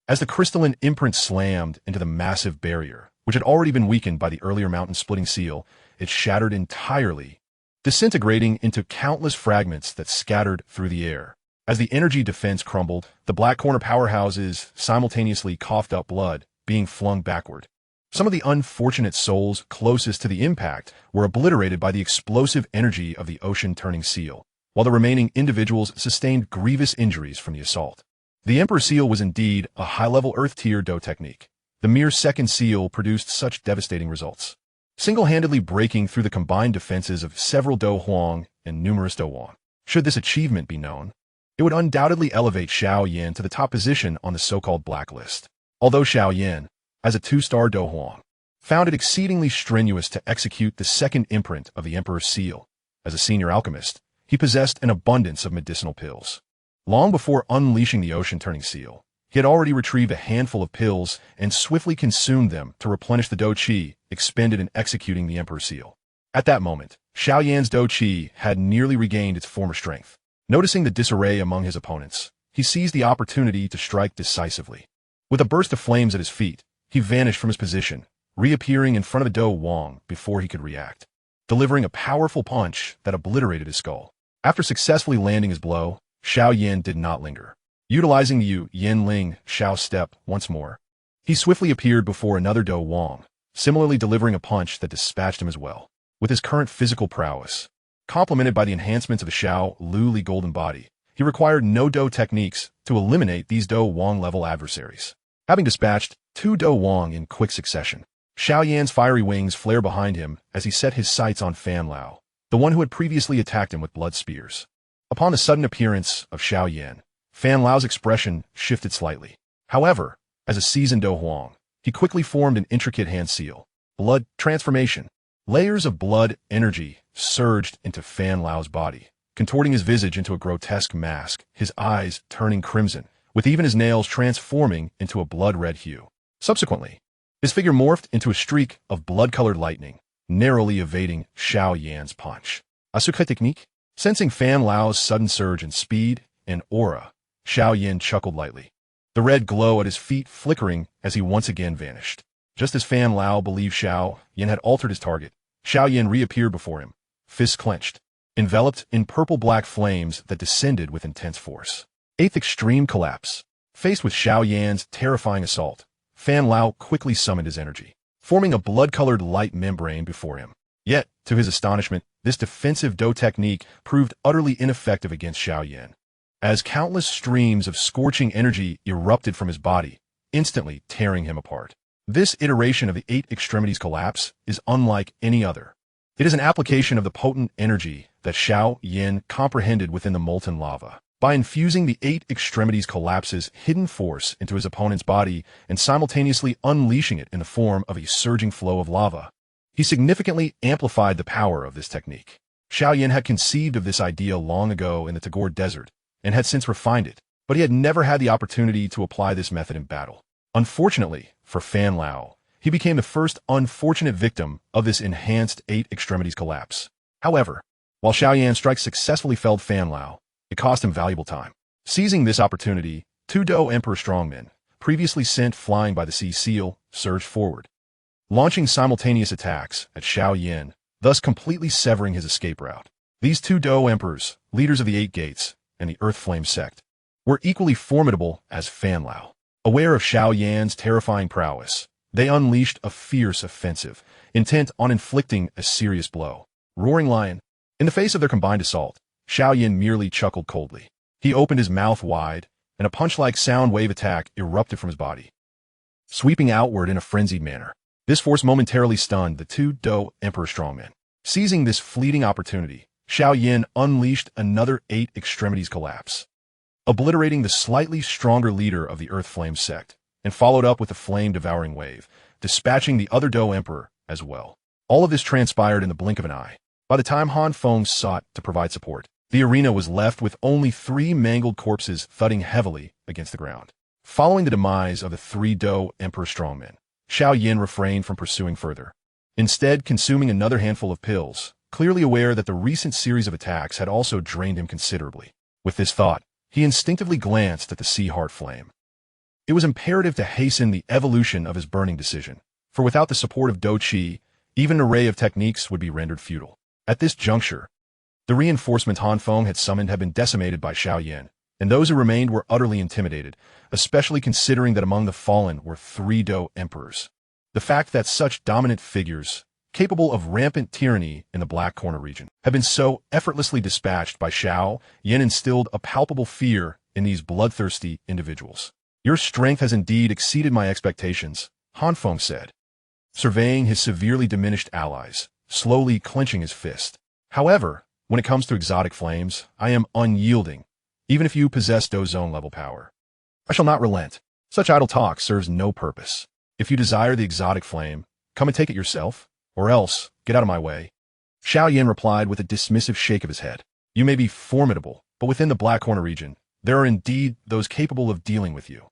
As the crystalline imprint slammed into the massive barrier, which had already been weakened by the earlier mountain-splitting seal, it shattered entirely, disintegrating into countless fragments that scattered through the air. As the energy defense crumbled, the Black Corner powerhouses simultaneously coughed up blood, being flung backward. Some of the unfortunate souls closest to the impact were obliterated by the explosive energy of the ocean-turning seal, while the remaining individuals sustained grievous injuries from the assault. The Emperor seal was indeed a high-level Earth-tier Do technique. The mere second seal produced such devastating results, single-handedly breaking through the combined defenses of several Do Huang and numerous Do Wan. Should this achievement be known, it would undoubtedly elevate Xiao Yan to the top position on the so-called blacklist. Although Xiao Yan, as a 2-star Do Huang, found it exceedingly strenuous to execute the second imprint of the Emperor's seal. As a senior alchemist, he possessed an abundance of medicinal pills. Long before unleashing the ocean-turning seal, he had already retrieved a handful of pills and swiftly consumed them to replenish the Do Qi expended in executing the Emperor's seal. At that moment, Xiao Yan's Do Qi had nearly regained its former strength. Noticing the disarray among his opponents, he seized the opportunity to strike decisively. With a burst of flames at his feet, he vanished from his position, reappearing in front of the Do Wang before he could react, delivering a powerful punch that obliterated his skull. After successfully landing his blow, Xiao Yan did not linger. Utilizing the Yin Xiao step once more, he swiftly appeared before another Do Wang, similarly delivering a punch that dispatched him as well. With his current physical prowess, complemented by the enhancements of the Xiao Luli golden body, he required no Do techniques to eliminate these Do Wang-level adversaries. Having dispatched 2 Do Wang in quick succession, Xiao Yan's fiery wings flared behind him as he set his sights on Fan Lao, the one who had previously attacked him with blood spears. Upon the sudden appearance of Xiao Yan, Fan Lao's expression shifted slightly. However, as a seasoned Do Huang, he quickly formed an intricate hand seal. Blood transformation. Layers of blood energy surged into Fan Lao's body, contorting his visage into a grotesque mask, his eyes turning crimson, with even his nails transforming into a blood-red hue. Subsequently, his figure morphed into a streak of blood-colored lightning, narrowly evading Xiao Yan's punch. A secret technique? Sensing Fan Lao's sudden surge in speed and aura, Xiao Yan chuckled lightly, the red glow at his feet flickering as he once again vanished. Just as Fan Lao believed Xiao Yan had altered his target, Xiao Yan reappeared before him, fists clenched, enveloped in purple-black flames that descended with intense force. Eighth extreme collapse. Faced with Xiao Yan's terrifying assault, Fan Lao quickly summoned his energy, forming a blood-colored light membrane before him. Yet, to his astonishment, this defensive Dou technique proved utterly ineffective against Xiao Yan, as countless streams of scorching energy erupted from his body, instantly tearing him apart. This iteration of the Eight Extremities collapse is unlike any other. It is an application of the potent energy that Xiao Yan comprehended within the molten lava. By infusing the Eight Extremities collapse's hidden force into his opponent's body and simultaneously unleashing it in the form of a surging flow of lava, he significantly amplified the power of this technique. Xiao Yan had conceived of this idea long ago in the Tagore Desert and had since refined it, but he had never had the opportunity to apply this method in battle. Unfortunately for Fan Lao, he became the first unfortunate victim of this enhanced Eight Extremities collapse. However, while Xiao Yan's strike successfully felled Fan Lao, it cost him valuable time. Seizing this opportunity, two Dou Emperor strongmen, previously sent flying by the Sea Seal, surged forward, launching simultaneous attacks at Xiao Yan, thus completely severing his escape route. These two Dou Emperors, leaders of the Eight Gates and the Earth Flame sect, were equally formidable as Fan Lao. Aware of Xiao Yan's terrifying prowess, they unleashed a fierce offensive, intent on inflicting a serious blow. Roaring Lion. In the face of their combined assault, Xiao Yan merely chuckled coldly. He opened his mouth wide, and a punch-like sound wave attack erupted from his body, sweeping outward in a frenzied manner. This force momentarily stunned the two Dou Emperor strongmen. Seizing this fleeting opportunity, Xiao Yan unleashed another Eight Extremities collapse, obliterating the slightly stronger leader of the Earth Flame sect, and followed up with a flame-devouring wave, dispatching the other Dou Emperor as well. All of this transpired in the blink of an eye. By the time Han Feng sought to provide support, the arena was left with only 3 mangled corpses thudding heavily against the ground. Following the demise of the 3 Dou Emperor strongmen, Xiao Yan refrained from pursuing further, instead consuming another handful of pills, clearly aware that the recent series of attacks had also drained him considerably. With this thought, he instinctively glanced at the Sea Heart Flame. It was imperative to hasten the evolution of his burning decision, for without the support of Dou Qi, even an array of techniques would be rendered futile. At this juncture, the reinforcements Han Feng had summoned had been decimated by Xiao Yan, and those who remained were utterly intimidated, especially considering that among the fallen were 3 Dou Emperors. The fact that such dominant figures, capable of rampant tyranny in the Black Corner region, had been so effortlessly dispatched by Xiao Yan instilled a palpable fear in these bloodthirsty individuals. Your strength has indeed exceeded my expectations, Han Feng said, surveying his severely diminished allies, slowly clenching his fist. However, when it comes to exotic flames, I am unyielding, even if you possess Dou Zone level power. I shall not relent. Such idle talk serves no purpose. If you desire the exotic flame, come and take it yourself, or else, get out of my way. Xiao Yan replied with a dismissive shake of his head. You may be formidable, but within the Black Corner region, there are indeed those capable of dealing with you.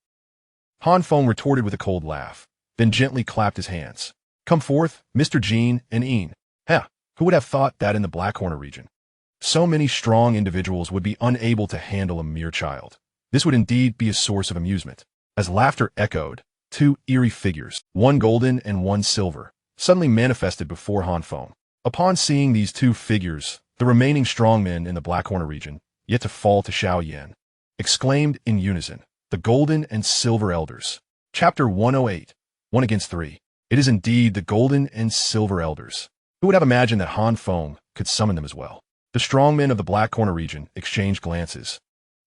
Han Feng retorted with a cold laugh, then gently clapped his hands. Come forth, Mr. Jean and Een. Who would have thought that in the Black Corner region, so many strong individuals would be unable to handle a mere child? This would indeed be a source of amusement. As laughter echoed, 2 eerie figures, one golden and one silver, suddenly manifested before Han Feng. Upon seeing these 2 figures, the remaining strongmen in the Black Corner region, yet to fall to Xiao Yan, exclaimed in unison, the Golden and Silver Elders. Chapter 108, 1 against 3. It is indeed the Golden and Silver Elders. Who would have imagined that Han Feng could summon them as well? The strongmen of the Black Corner region exchanged glances,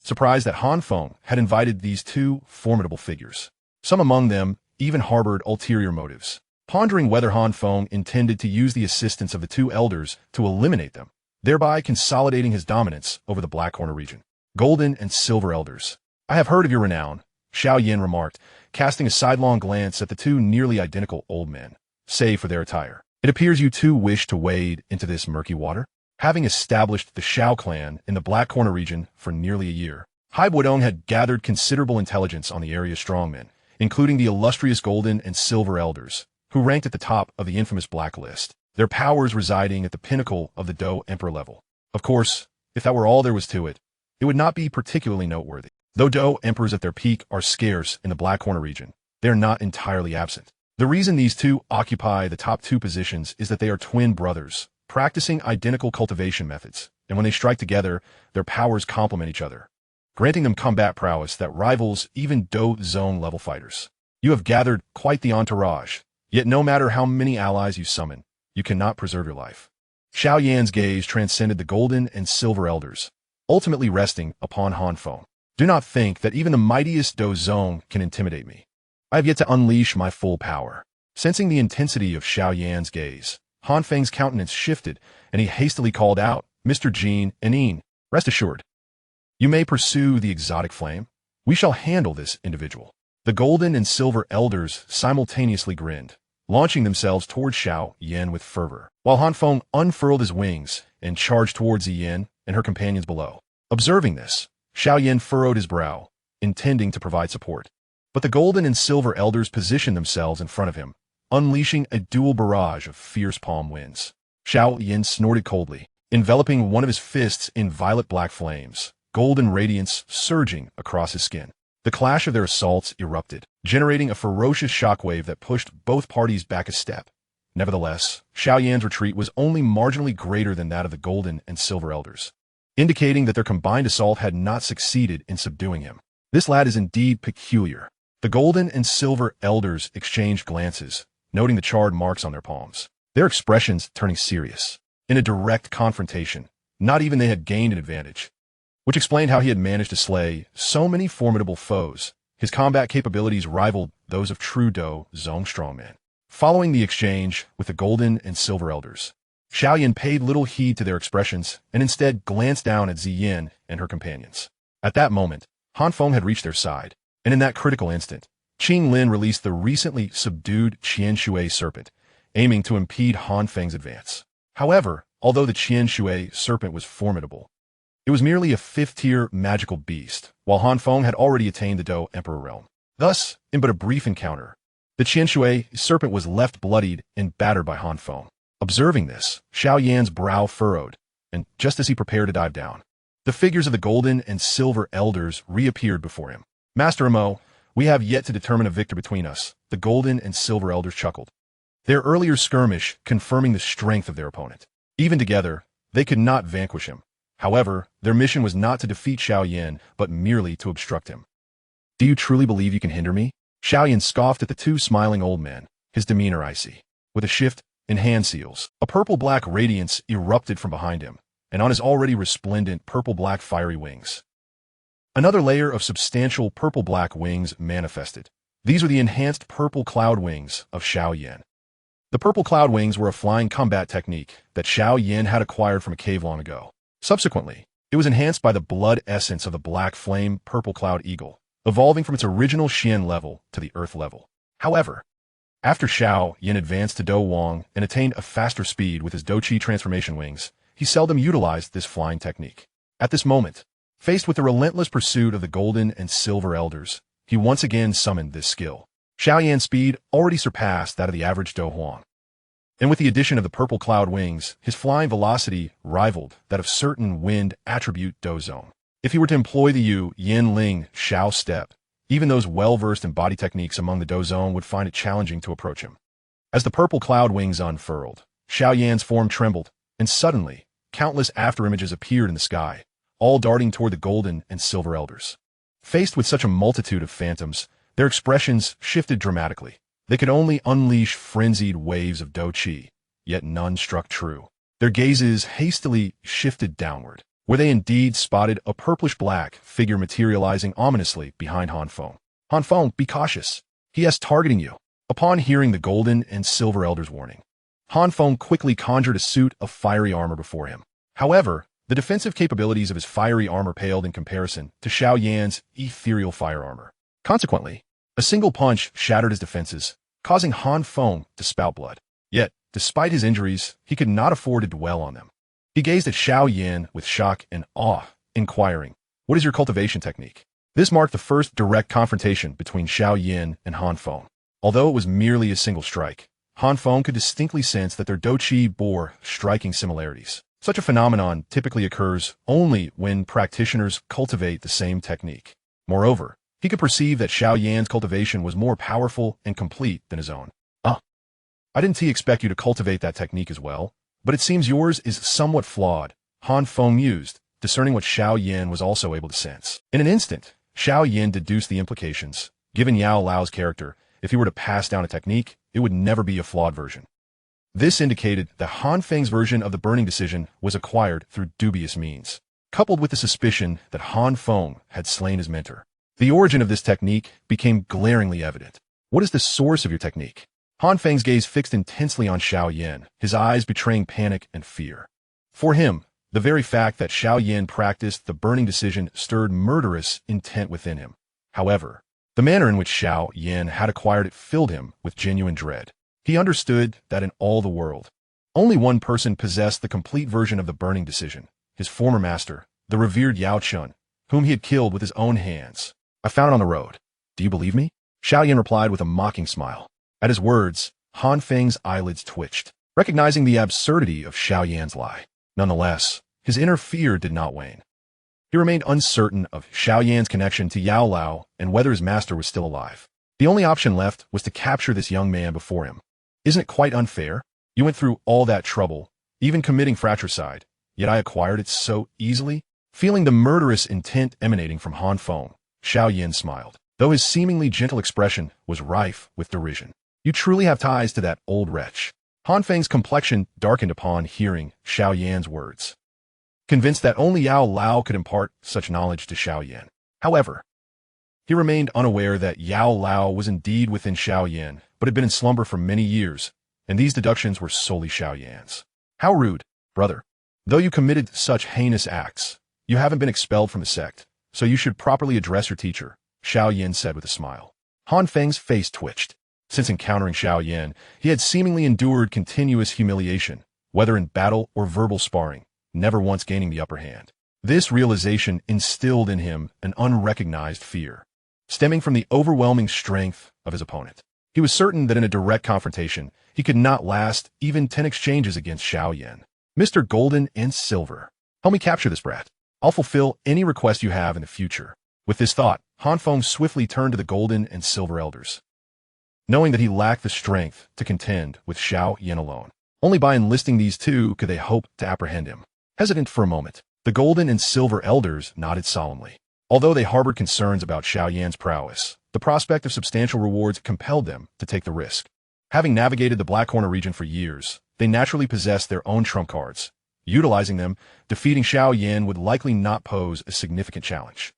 surprised that Han Feng had invited these 2 formidable figures. Some among them even harbored ulterior motives, pondering whether Han Feng intended to use the assistance of the 2 elders to eliminate them, thereby consolidating his dominance over the Black Corner region. Golden and Silver Elders. I have heard of your renown, Xiao Yan remarked, casting a sidelong glance at the 2 nearly identical old men, save for their attire. It appears you too wish to wade into this murky water. Having established the Xiao clan in the Black Corner region for nearly a year, Hai Buodong had gathered considerable intelligence on the area's strongmen, including the illustrious Golden and Silver Elders, who ranked at the top of the infamous blacklist, their powers residing at the pinnacle of the Dou Emperor level. Of course, if that were all there was to it, it would not be particularly noteworthy. Though Dou Emperors at their peak are scarce in the Black Corner region, they are not entirely absent. The reason these two occupy the top two positions is that they are twin brothers, practicing identical cultivation methods, and when they strike together, their powers complement each other, granting them combat prowess that rivals even Dou Zone level fighters. You have gathered quite the entourage, yet no matter how many allies you summon, you cannot preserve your life. Xiao Yan's gaze transcended the Golden and Silver Elders, ultimately resting upon Han Feng. Do not think that even the mightiest Dou Zone can intimidate me. I have yet to unleash my full power. Sensing the intensity of Xiao Yan's gaze, Han Feng's countenance shifted, and he hastily called out, "Mr. Jin and rest assured. You may pursue the exotic flame. We shall handle this individual." The Golden and Silver Elders simultaneously grinned, launching themselves towards Xiao Yan with fervor, while Han Feng unfurled his wings and charged towards Yan and her companions below. Observing this, Xiao Yan furrowed his brow, intending to provide support. But the Golden and Silver Elders positioned themselves in front of him, unleashing a dual barrage of fierce palm winds. Xiao Yan snorted coldly, enveloping one of his fists in violet-black flames, golden radiance surging across his skin. The clash of their assaults erupted, generating a ferocious shockwave that pushed both parties back a step. Nevertheless, Xiao Yan's retreat was only marginally greater than that of the Golden and Silver Elders, indicating that their combined assault had not succeeded in subduing him. This lad is indeed peculiar. The Golden and Silver Elders exchanged glances, noting the charred marks on their palms, their expressions turning serious. In a direct confrontation, not even they had gained an advantage, which explained how he had managed to slay so many formidable foes. His combat capabilities rivaled those of true Dou Zone strongman. Following the exchange with the Golden and Silver Elders, Xiao Yan paid little heed to their expressions and instead glanced down at Ziyin and her companions. At that moment, Han Feng had reached their side, and in that critical instant, Qing Lin released the recently subdued Qian Shui serpent, aiming to impede Han Feng's advance. However, although the Qian Shui serpent was formidable, it was merely a fifth-tier magical beast, while Han Feng had already attained the Dou Emperor realm. Thus, in but a brief encounter, the Qian Shui serpent was left bloodied and battered by Han Feng. Observing this, Xiao Yan's brow furrowed, and just as he prepared to dive down, the figures of the Golden and Silver Elders reappeared before him. "Master Mo, we have yet to determine a victor between us," the Golden and Silver Elders chuckled, their earlier skirmish confirming the strength of their opponent. Even together, they could not vanquish him. However, their mission was not to defeat Xiao Yan, but merely to obstruct him. "Do you truly believe you can hinder me?" Xiao Yan scoffed at the two smiling old men, his demeanor icy. With a shift in hand seals, a purple-black radiance erupted from behind him, and on his already resplendent purple-black fiery wings, another layer of substantial purple-black wings manifested. These were the enhanced purple cloud wings of Xiao Yan. The purple cloud wings were a flying combat technique that Xiao Yan had acquired from a cave long ago. Subsequently, it was enhanced by the blood essence of the black flame purple cloud eagle, evolving from its original Xian level to the earth level. However, after Xiao Yan advanced to Dou Wang and attained a faster speed with his Douqi transformation wings, he seldom utilized this flying technique. At this moment, faced with the relentless pursuit of the Golden and Silver Elders, he once again summoned this skill. Xiao Yan's speed already surpassed that of the average Dou Huang, and with the addition of the purple cloud wings, his flying velocity rivaled that of certain wind attribute Dou Zone. If he were to employ the Yin Ling Xiao step, even those well-versed in body techniques among the Dou Zone would find it challenging to approach him. As the purple cloud wings unfurled, Xiao Yan's form trembled, and suddenly, countless afterimages appeared in the sky, all darting toward the Golden and Silver Elders. Faced with such a multitude of phantoms, their expressions shifted dramatically. They could only unleash frenzied waves of Douqi, yet none struck true. Their gazes hastily shifted downward, where they indeed spotted a purplish-black figure materializing ominously behind Han Feng. "Han Feng, be cautious. He is targeting you." Upon hearing the Golden and Silver Elders' warning, Han Feng quickly conjured a suit of fiery armor before him. However, the defensive capabilities of his fiery armor paled in comparison to Xiao Yan's ethereal fire armor. Consequently, a single punch shattered his defenses, causing Han Feng to spout blood. Yet, despite his injuries, he could not afford to dwell on them. He gazed at Xiao Yan with shock and awe, inquiring, "What is your cultivation technique?" This marked the first direct confrontation between Xiao Yan and Han Feng. Although it was merely a single strike, Han Feng could distinctly sense that their douqi bore striking similarities. Such a phenomenon typically occurs only when practitioners cultivate the same technique. Moreover, he could perceive that Xiao Yan's cultivation was more powerful and complete than his own. I didn't expect you to cultivate that technique as well, but it seems yours is somewhat flawed," Han Feng mused, discerning what Xiao Yan was also able to sense. In an instant, Xiao Yan deduced the implications. Given Yao Lao's character, if he were to pass down a technique, it would never be a flawed version. This indicated that Han Feng's version of the burning decision was acquired through dubious means, coupled with the suspicion that Han Feng had slain his mentor. The origin of this technique became glaringly evident. "What is the source of your technique?" Han Feng's gaze fixed intensely on Xiao Yan, his eyes betraying panic and fear. For him, the very fact that Xiao Yan practiced the burning decision stirred murderous intent within him. However, the manner in which Xiao Yan had acquired it filled him with genuine dread. He understood that in all the world, only one person possessed the complete version of the burning decision, his former master, the revered Yao Chun, whom he had killed with his own hands. "I found it on the road. Do you believe me?" Xiao Yan replied with a mocking smile. At his words, Han Feng's eyelids twitched, recognizing the absurdity of Xiao Yan's lie. Nonetheless, his inner fear did not wane. He remained uncertain of Xiao Yan's connection to Yao Lao and whether his master was still alive. The only option left was to capture this young man before him. "Isn't it quite unfair? You went through all that trouble, even committing fratricide, yet I acquired it so easily?" Feeling the murderous intent emanating from Han Feng, Xiao Yan smiled, though his seemingly gentle expression was rife with derision. "You truly have ties to that old wretch." Han Feng's complexion darkened upon hearing Xiao Yan's words, convinced that only Yao Lao could impart such knowledge to Xiao Yan. However, he remained unaware that Yao Lao was indeed within Xiao Yan, but had been in slumber for many years, and these deductions were solely Xiao Yan's. "How rude, brother. Though you committed such heinous acts, you haven't been expelled from the sect, so you should properly address your teacher," Xiao Yan said with a smile. Han Feng's face twitched. Since encountering Xiao Yan, he had seemingly endured continuous humiliation, whether in battle or verbal sparring, never once gaining the upper hand. This realization instilled in him an unrecognized fear, stemming from the overwhelming strength of his opponent. He was certain that in a direct confrontation, he could not last even 10 exchanges against Xiao Yan. "Mr. Golden and Silver, help me capture this brat. I'll fulfill any request you have in the future." With this thought, Han Feng swiftly turned to the Golden and Silver elders, knowing that he lacked the strength to contend with Xiao Yan alone. Only by enlisting these two could they hope to apprehend him. Hesitant for a moment, the Golden and Silver elders nodded solemnly. Although they harbored concerns about Xiao Yan's prowess, the prospect of substantial rewards compelled them to take the risk. Having navigated the Black Corner region for years, they naturally possessed their own trump cards. Utilizing them, defeating Xiao Yan would likely not pose a significant challenge.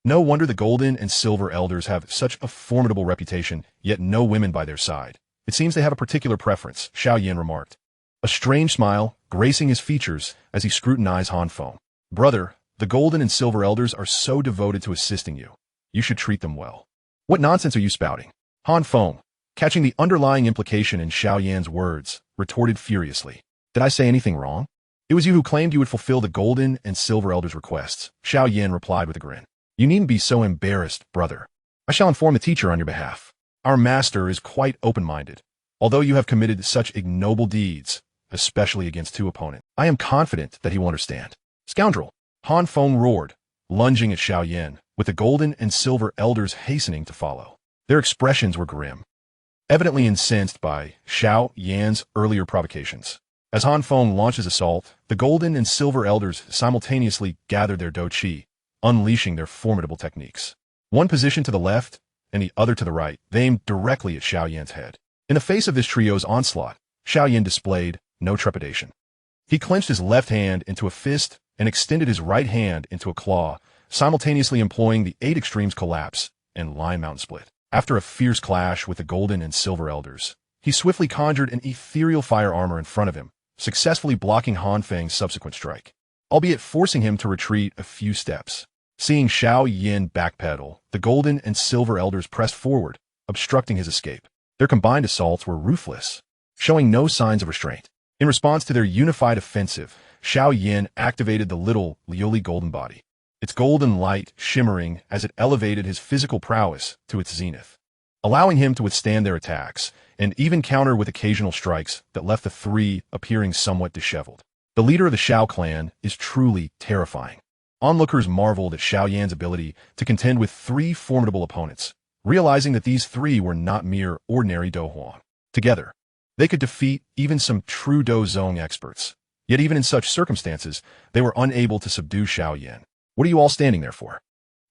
No wonder the Golden and Silver elders have such a formidable reputation, yet no women by their side. "It seems they have a particular preference," Xiao Yan remarked, a strange smile gracing his features as he scrutinized Han Feng. "Brother, the Golden and Silver elders are so devoted to assisting you. You should treat them well." "What nonsense are you spouting?" Han Feng, catching the underlying implication in Xiao Yan's words, retorted furiously. "Did I say anything wrong?" "It was you who claimed you would fulfill the Golden and Silver elders' requests," Xiao Yan replied with a grin. "You needn't be so embarrassed, brother. I shall inform the teacher on your behalf. Our master is quite open-minded. Although you have committed such ignoble deeds, especially against two opponents, I am confident that he will understand." "Scoundrel!" Han Feng roared, lunging at Xiao Yan, with the Golden and Silver elders hastening to follow. Their expressions were grim, evidently incensed by Xiao Yan's earlier provocations. As Han Feng launched his assault, the Golden and Silver elders simultaneously gathered their douqi, unleashing their formidable techniques. One position to the left and the other to the right, they aimed directly at Xiao Yan's head. In the face of this trio's onslaught, Xiao Yan displayed no trepidation. He clenched his left hand into a fist and extended his right hand into a claw, simultaneously employing the 8 extremes collapse and Lion Mountain split. After a fierce clash with the Golden and Silver elders, he swiftly conjured an ethereal fire armor in front of him, successfully blocking Han Feng's subsequent strike, albeit forcing him to retreat a few steps. Seeing Xiao Yan backpedal, the Golden and Silver elders pressed forward, obstructing his escape. Their combined assaults were ruthless, showing no signs of restraint. In response to their unified offensive, Xiao Yan activated the little Liuli golden body, its golden light shimmering as it elevated his physical prowess to its zenith, allowing him to withstand their attacks and even counter with occasional strikes that left the three appearing somewhat disheveled. The leader of the Xiao clan is truly terrifying. Onlookers marveled at Xiao Yan's ability to contend with three formidable opponents, realizing that these three were not mere ordinary Dou Huang. Together, they could defeat even some true Dou Zong experts. Yet even in such circumstances, they were unable to subdue Xiao Yan. What are you all standing there for?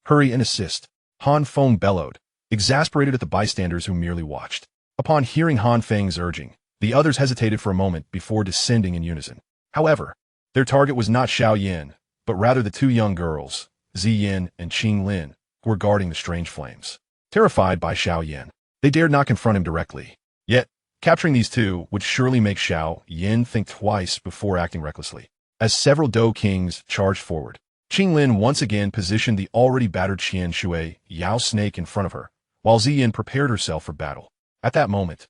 Hurry and assist, Han Feng bellowed, exasperated at the bystanders who merely watched. Upon hearing Han Feng's urging, the others hesitated for a moment before descending in unison. However, their target was not Xiao Yan, but rather the two young girls, Ziyin and Qing Lin, who were guarding the strange flames. Terrified by Xiao Yan, they dared not confront him directly. Yet, capturing these two would surely make Xiao Yan think twice before acting recklessly. As several Dou kings charged forward, Qing Lin once again positioned the already battered Qian Shui Yao snake in front of her, while Ziyin prepared herself for battle. At that moment,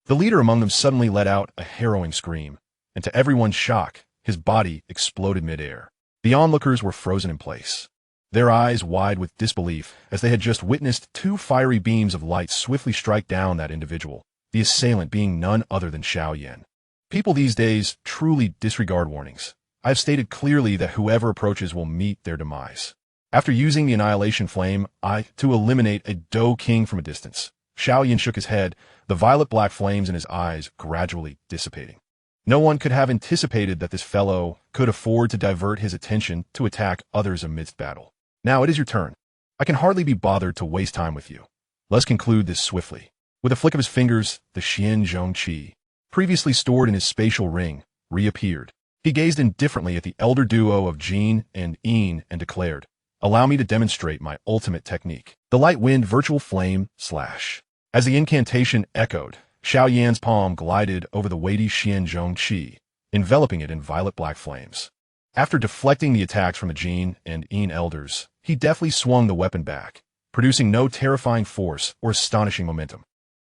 the leader among them suddenly let out a harrowing scream, and to everyone's shock, his body exploded midair. The onlookers were frozen in place, their eyes wide with disbelief as they had just witnessed two fiery beams of light swiftly strike down that individual, the assailant being none other than Xiao Yan. People these days truly disregard warnings. I have stated clearly that whoever approaches will meet their demise. After using the annihilation flame, to eliminate a Dou king from a distance, Xiao Yan shook his head, the violet-black flames in his eyes gradually dissipating. No one could have anticipated that this fellow could afford to divert his attention to attack others amidst battle. Now it is your turn. I can hardly be bothered to waste time with you. Let's conclude this swiftly. With a flick of his fingers, the Xian Zhongqi, previously stored in his spatial ring, reappeared. He gazed indifferently at the elder duo of Jin and Yin and declared, "Allow me to demonstrate my ultimate technique, the light wind virtual flame slash." As the incantation echoed, Xiao Yan's palm glided over the weighty Xian Zhongqi, enveloping it in violet-black flames. After deflecting the attacks from the Jin and Yin elders, he deftly swung the weapon back, producing no terrifying force or astonishing momentum.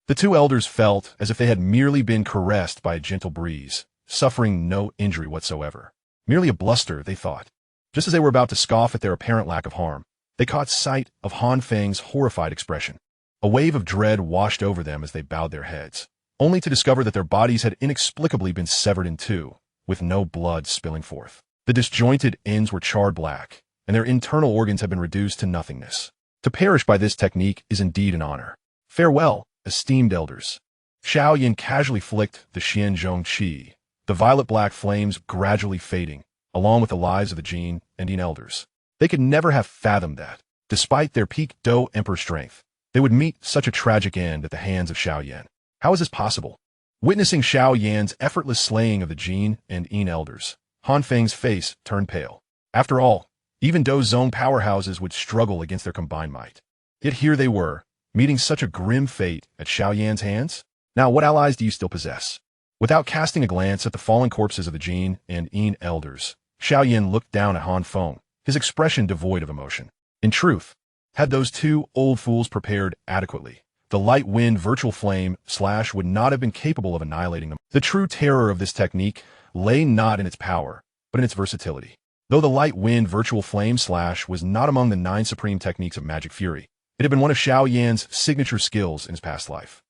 The two elders felt as if they had merely been caressed by a gentle breeze, suffering no injury whatsoever. Merely a bluster, they thought. Just as they were about to scoff at their apparent lack of harm, they caught sight of Han Feng's horrified expression. A wave of dread washed over them as they bowed their heads, only to discover that their bodies had inexplicably been severed in two, with no blood spilling forth. The disjointed ends were charred black, and their internal organs had been reduced to nothingness. To perish by this technique is indeed an honor. Farewell, esteemed elders. Xiao Yan casually flicked the Xian Zhongqi, the violet-black flames gradually fading, along with the lives of the Jin and Yin elders. They could never have fathomed that, despite their peak Dou Emperor strength, they would meet such a tragic end at the hands of Xiao Yan. How is this possible? Witnessing Xiao Yan's effortless slaying of the Jin and Yin elders, Han Feng's face turned pale. After all, even Dou Zong powerhouses would struggle against their combined might. Yet here they were, meeting such a grim fate at Xiao Yan's hands? Now what allies do you still possess? Without casting a glance at the fallen corpses of the Jin and Yin elders, Xiao Yan looked down at Han Feng, his expression devoid of emotion. In truth, had those two old fools prepared adequately, the light wind virtual flame slash would not have been capable of annihilating them. The true terror of this technique lay not in its power, but in its versatility. Though the light wind virtual flame slash was not among the 9 supreme techniques of magic fury, it had been one of Xiao Yan's signature skills in his past life.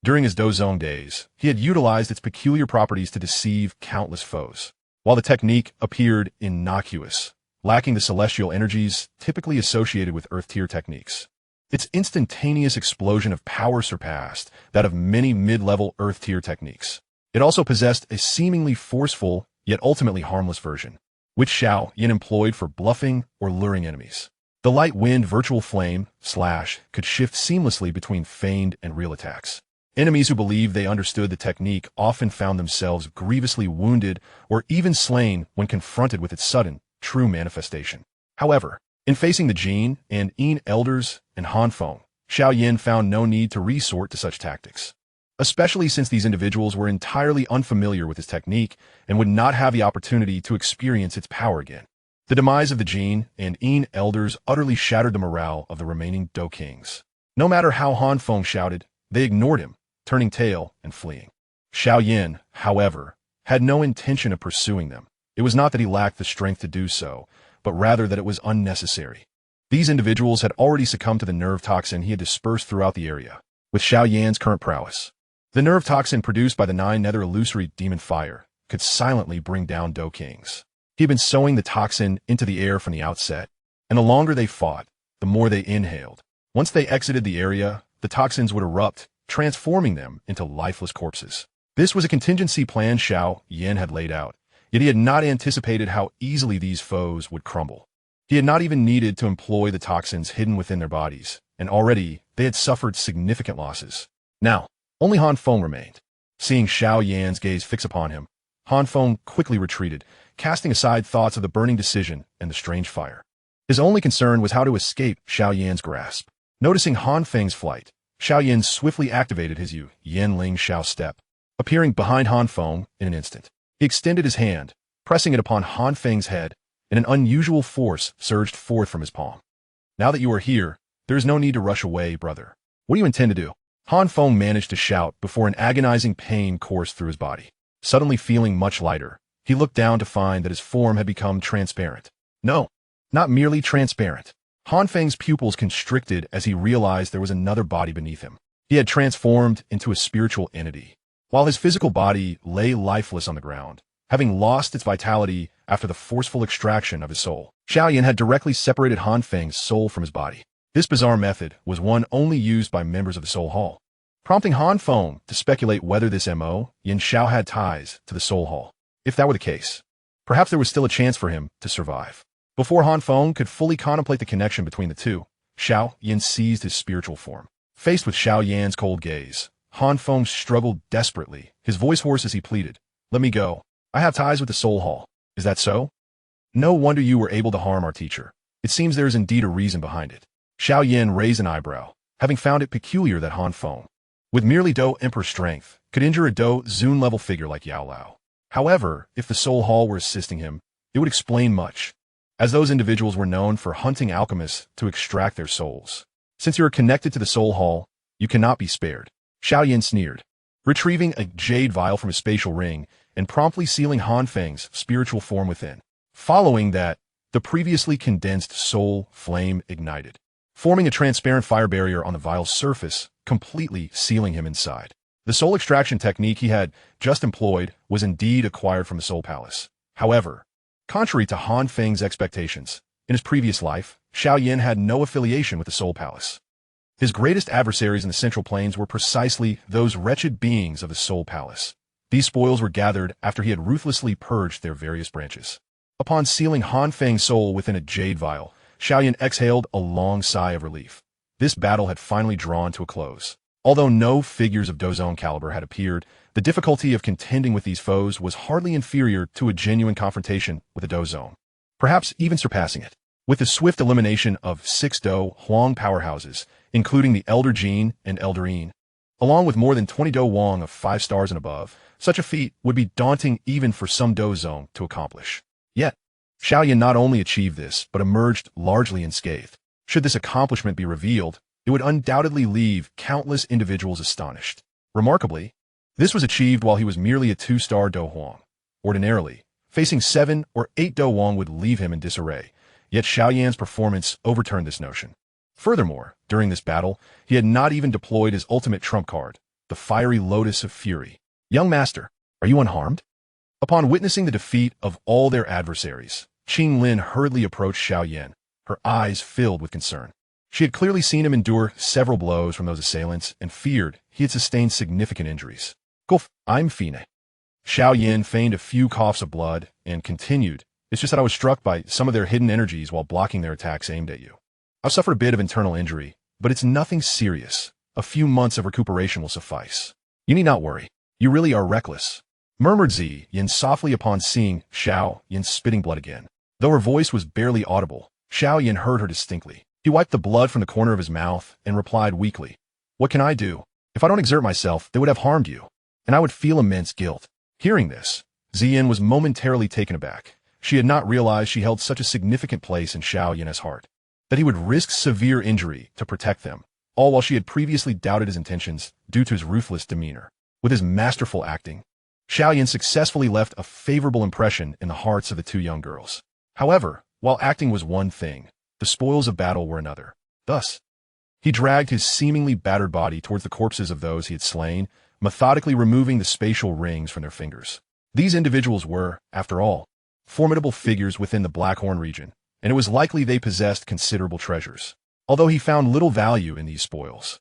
During his Dou Zong days, he had utilized its peculiar properties to deceive countless foes. While the technique appeared innocuous, lacking the celestial energies typically associated with Earth-tier techniques, its instantaneous explosion of power surpassed that of many mid-level Earth-tier techniques. It also possessed a seemingly forceful, yet ultimately harmless version, which Xiao Yan employed for bluffing or luring enemies. The light wind virtual flame slash could shift seamlessly between feigned and real attacks. Enemies who believed they understood the technique often found themselves grievously wounded or even slain when confronted with its sudden, true manifestation. However, in facing the Jin and Yin elders and Han Feng, Xiao Yan found no need to resort to such tactics, especially since these individuals were entirely unfamiliar with his technique and would not have the opportunity to experience its power again. The demise of the Jin and Yin elders utterly shattered the morale of the remaining Dou kings. No matter how Han Feng shouted, they ignored him, turning tail and fleeing. Xiao Yan, however, had no intention of pursuing them. It was not that he lacked the strength to do so, but rather that it was unnecessary. These individuals had already succumbed to the nerve toxin he had dispersed throughout the area. With Xiao Yan's current prowess, the nerve toxin produced by the 9 nether illusory demon fire could silently bring down Dou Kings. He had been sowing the toxin into the air from the outset, and the longer they fought, the more they inhaled. Once they exited the area, the toxins would erupt, transforming them into lifeless corpses. This was a contingency plan Xiao Yan had laid out, yet he had not anticipated how easily these foes would crumble. He had not even needed to employ the toxins hidden within their bodies, and already they had suffered significant losses. Now, only Han Feng remained. Seeing Xiao Yan's gaze fix upon him, Han Feng quickly retreated, casting aside thoughts of the burning decision and the strange fire. His only concern was how to escape Xiao Yan's grasp. Noticing Han Feng's flight, Xiao Yan swiftly activated his Yan Ling Xiao step, appearing behind Han Feng in an instant. He extended his hand, pressing it upon Han Feng's head, and an unusual force surged forth from his palm. Now that you are here, there is no need to rush away, brother. What do you intend to do? Han Feng managed to shout before an agonizing pain coursed through his body. Suddenly feeling much lighter, he looked down to find that his form had become transparent. No, not merely transparent. Han Feng's pupils constricted as he realized there was another body beneath him. He had transformed into a spiritual entity, while his physical body lay lifeless on the ground, having lost its vitality after the forceful extraction of his soul. Xiao Yan had directly separated Han Feng's soul from his body. This bizarre method was one only used by members of the Soul Hall, prompting Han Feng to speculate whether this Mo. Yin Xiao had ties to the Soul Hall. If that were the case, perhaps there was still a chance for him to survive. Before Han Feng could fully contemplate the connection between the two, Xiao Yan seized his spiritual form. Faced with Xiao Yan's cold gaze, Han Feng struggled desperately, his voice hoarse as he pleaded, "Let me go. I have ties with the Soul Hall. Is that so? No wonder you were able to harm our teacher. It seems there is indeed a reason behind it." Xiao Yan raised an eyebrow, having found it peculiar that Han Feng, with merely Dou Emperor strength, could injure a Dou Zun-level figure like Yao Lao. However, if the Soul Hall were assisting him, it would explain much, as those individuals were known for hunting alchemists to extract their souls. Since you are connected to the Soul Hall, you cannot be spared. Xiao Yan sneered, retrieving a jade vial from his spatial ring and promptly sealing Han Feng's spiritual form within. Following that, the previously condensed soul flame ignited, forming a transparent fire barrier on the vial's surface, completely sealing him inside. The soul extraction technique he had just employed was indeed acquired from the Soul Palace. However, contrary to Han Feng's expectations, in his previous life, Xiao Yan had no affiliation with the Soul Palace. His greatest adversaries in the Central Plains were precisely those wretched beings of the Soul Palace. These spoils were gathered after he had ruthlessly purged their various branches. Upon sealing Han Feng's soul within a jade vial, Xiao Yan exhaled a long sigh of relief. This battle had finally drawn to a close. Although no figures of Douzone caliber had appeared, the difficulty of contending with these foes was hardly inferior to a genuine confrontation with a Douzone, perhaps even surpassing it. With the swift elimination of 6 Dou Huang powerhouses, including the Elder Jin and Elder Yin, along with more than 20 Dou Wang of 5 stars and above, such a feat would be daunting even for some Douzone to accomplish. Yet, Xiao Yan not only achieved this, but emerged largely unscathed. Should this accomplishment be revealed, it would undoubtedly leave countless individuals astonished. Remarkably, this was achieved while he was merely a 2-star Dou Huang. Ordinarily, facing 7 or 8 Dou Wang would leave him in disarray, yet Xiao Yan's performance overturned this notion. Furthermore, during this battle, he had not even deployed his ultimate trump card, the Fiery Lotus of Fury. "Young master, are you unharmed?" Upon witnessing the defeat of all their adversaries, Qing Lin hurriedly approached Xiao Yan, her eyes filled with concern. She had clearly seen him endure several blows from those assailants and feared he had sustained significant injuries. "Gulf, I'm fine." Xiao Yan feigned a few coughs of blood and continued, "It's just that I was struck by some of their hidden energies while blocking their attacks aimed at you. I've suffered a bit of internal injury, but it's nothing serious. A few months of recuperation will suffice. You need not worry. You really are reckless," murmured Zi Yin softly upon seeing Xiao Yan spitting blood again. Though her voice was barely audible, Xiao Yan heard her distinctly. He wiped the blood from the corner of his mouth and replied weakly, "What can I do? If I don't exert myself, they would have harmed you, and I would feel immense guilt." Hearing this, Zi Yin was momentarily taken aback. She had not realized she held such a significant place in Xiao Yan's heart, that he would risk severe injury to protect them, all while she had previously doubted his intentions due to his ruthless demeanor. With his masterful acting, Xiao Yan successfully left a favorable impression in the hearts of the two young girls. However, while acting was one thing, the spoils of battle were another. Thus, he dragged his seemingly battered body towards the corpses of those he had slain, methodically removing the spatial rings from their fingers. These individuals were, after all, formidable figures within the Blackhorn region, and it was likely they possessed considerable treasures. Although he found little value in these spoils,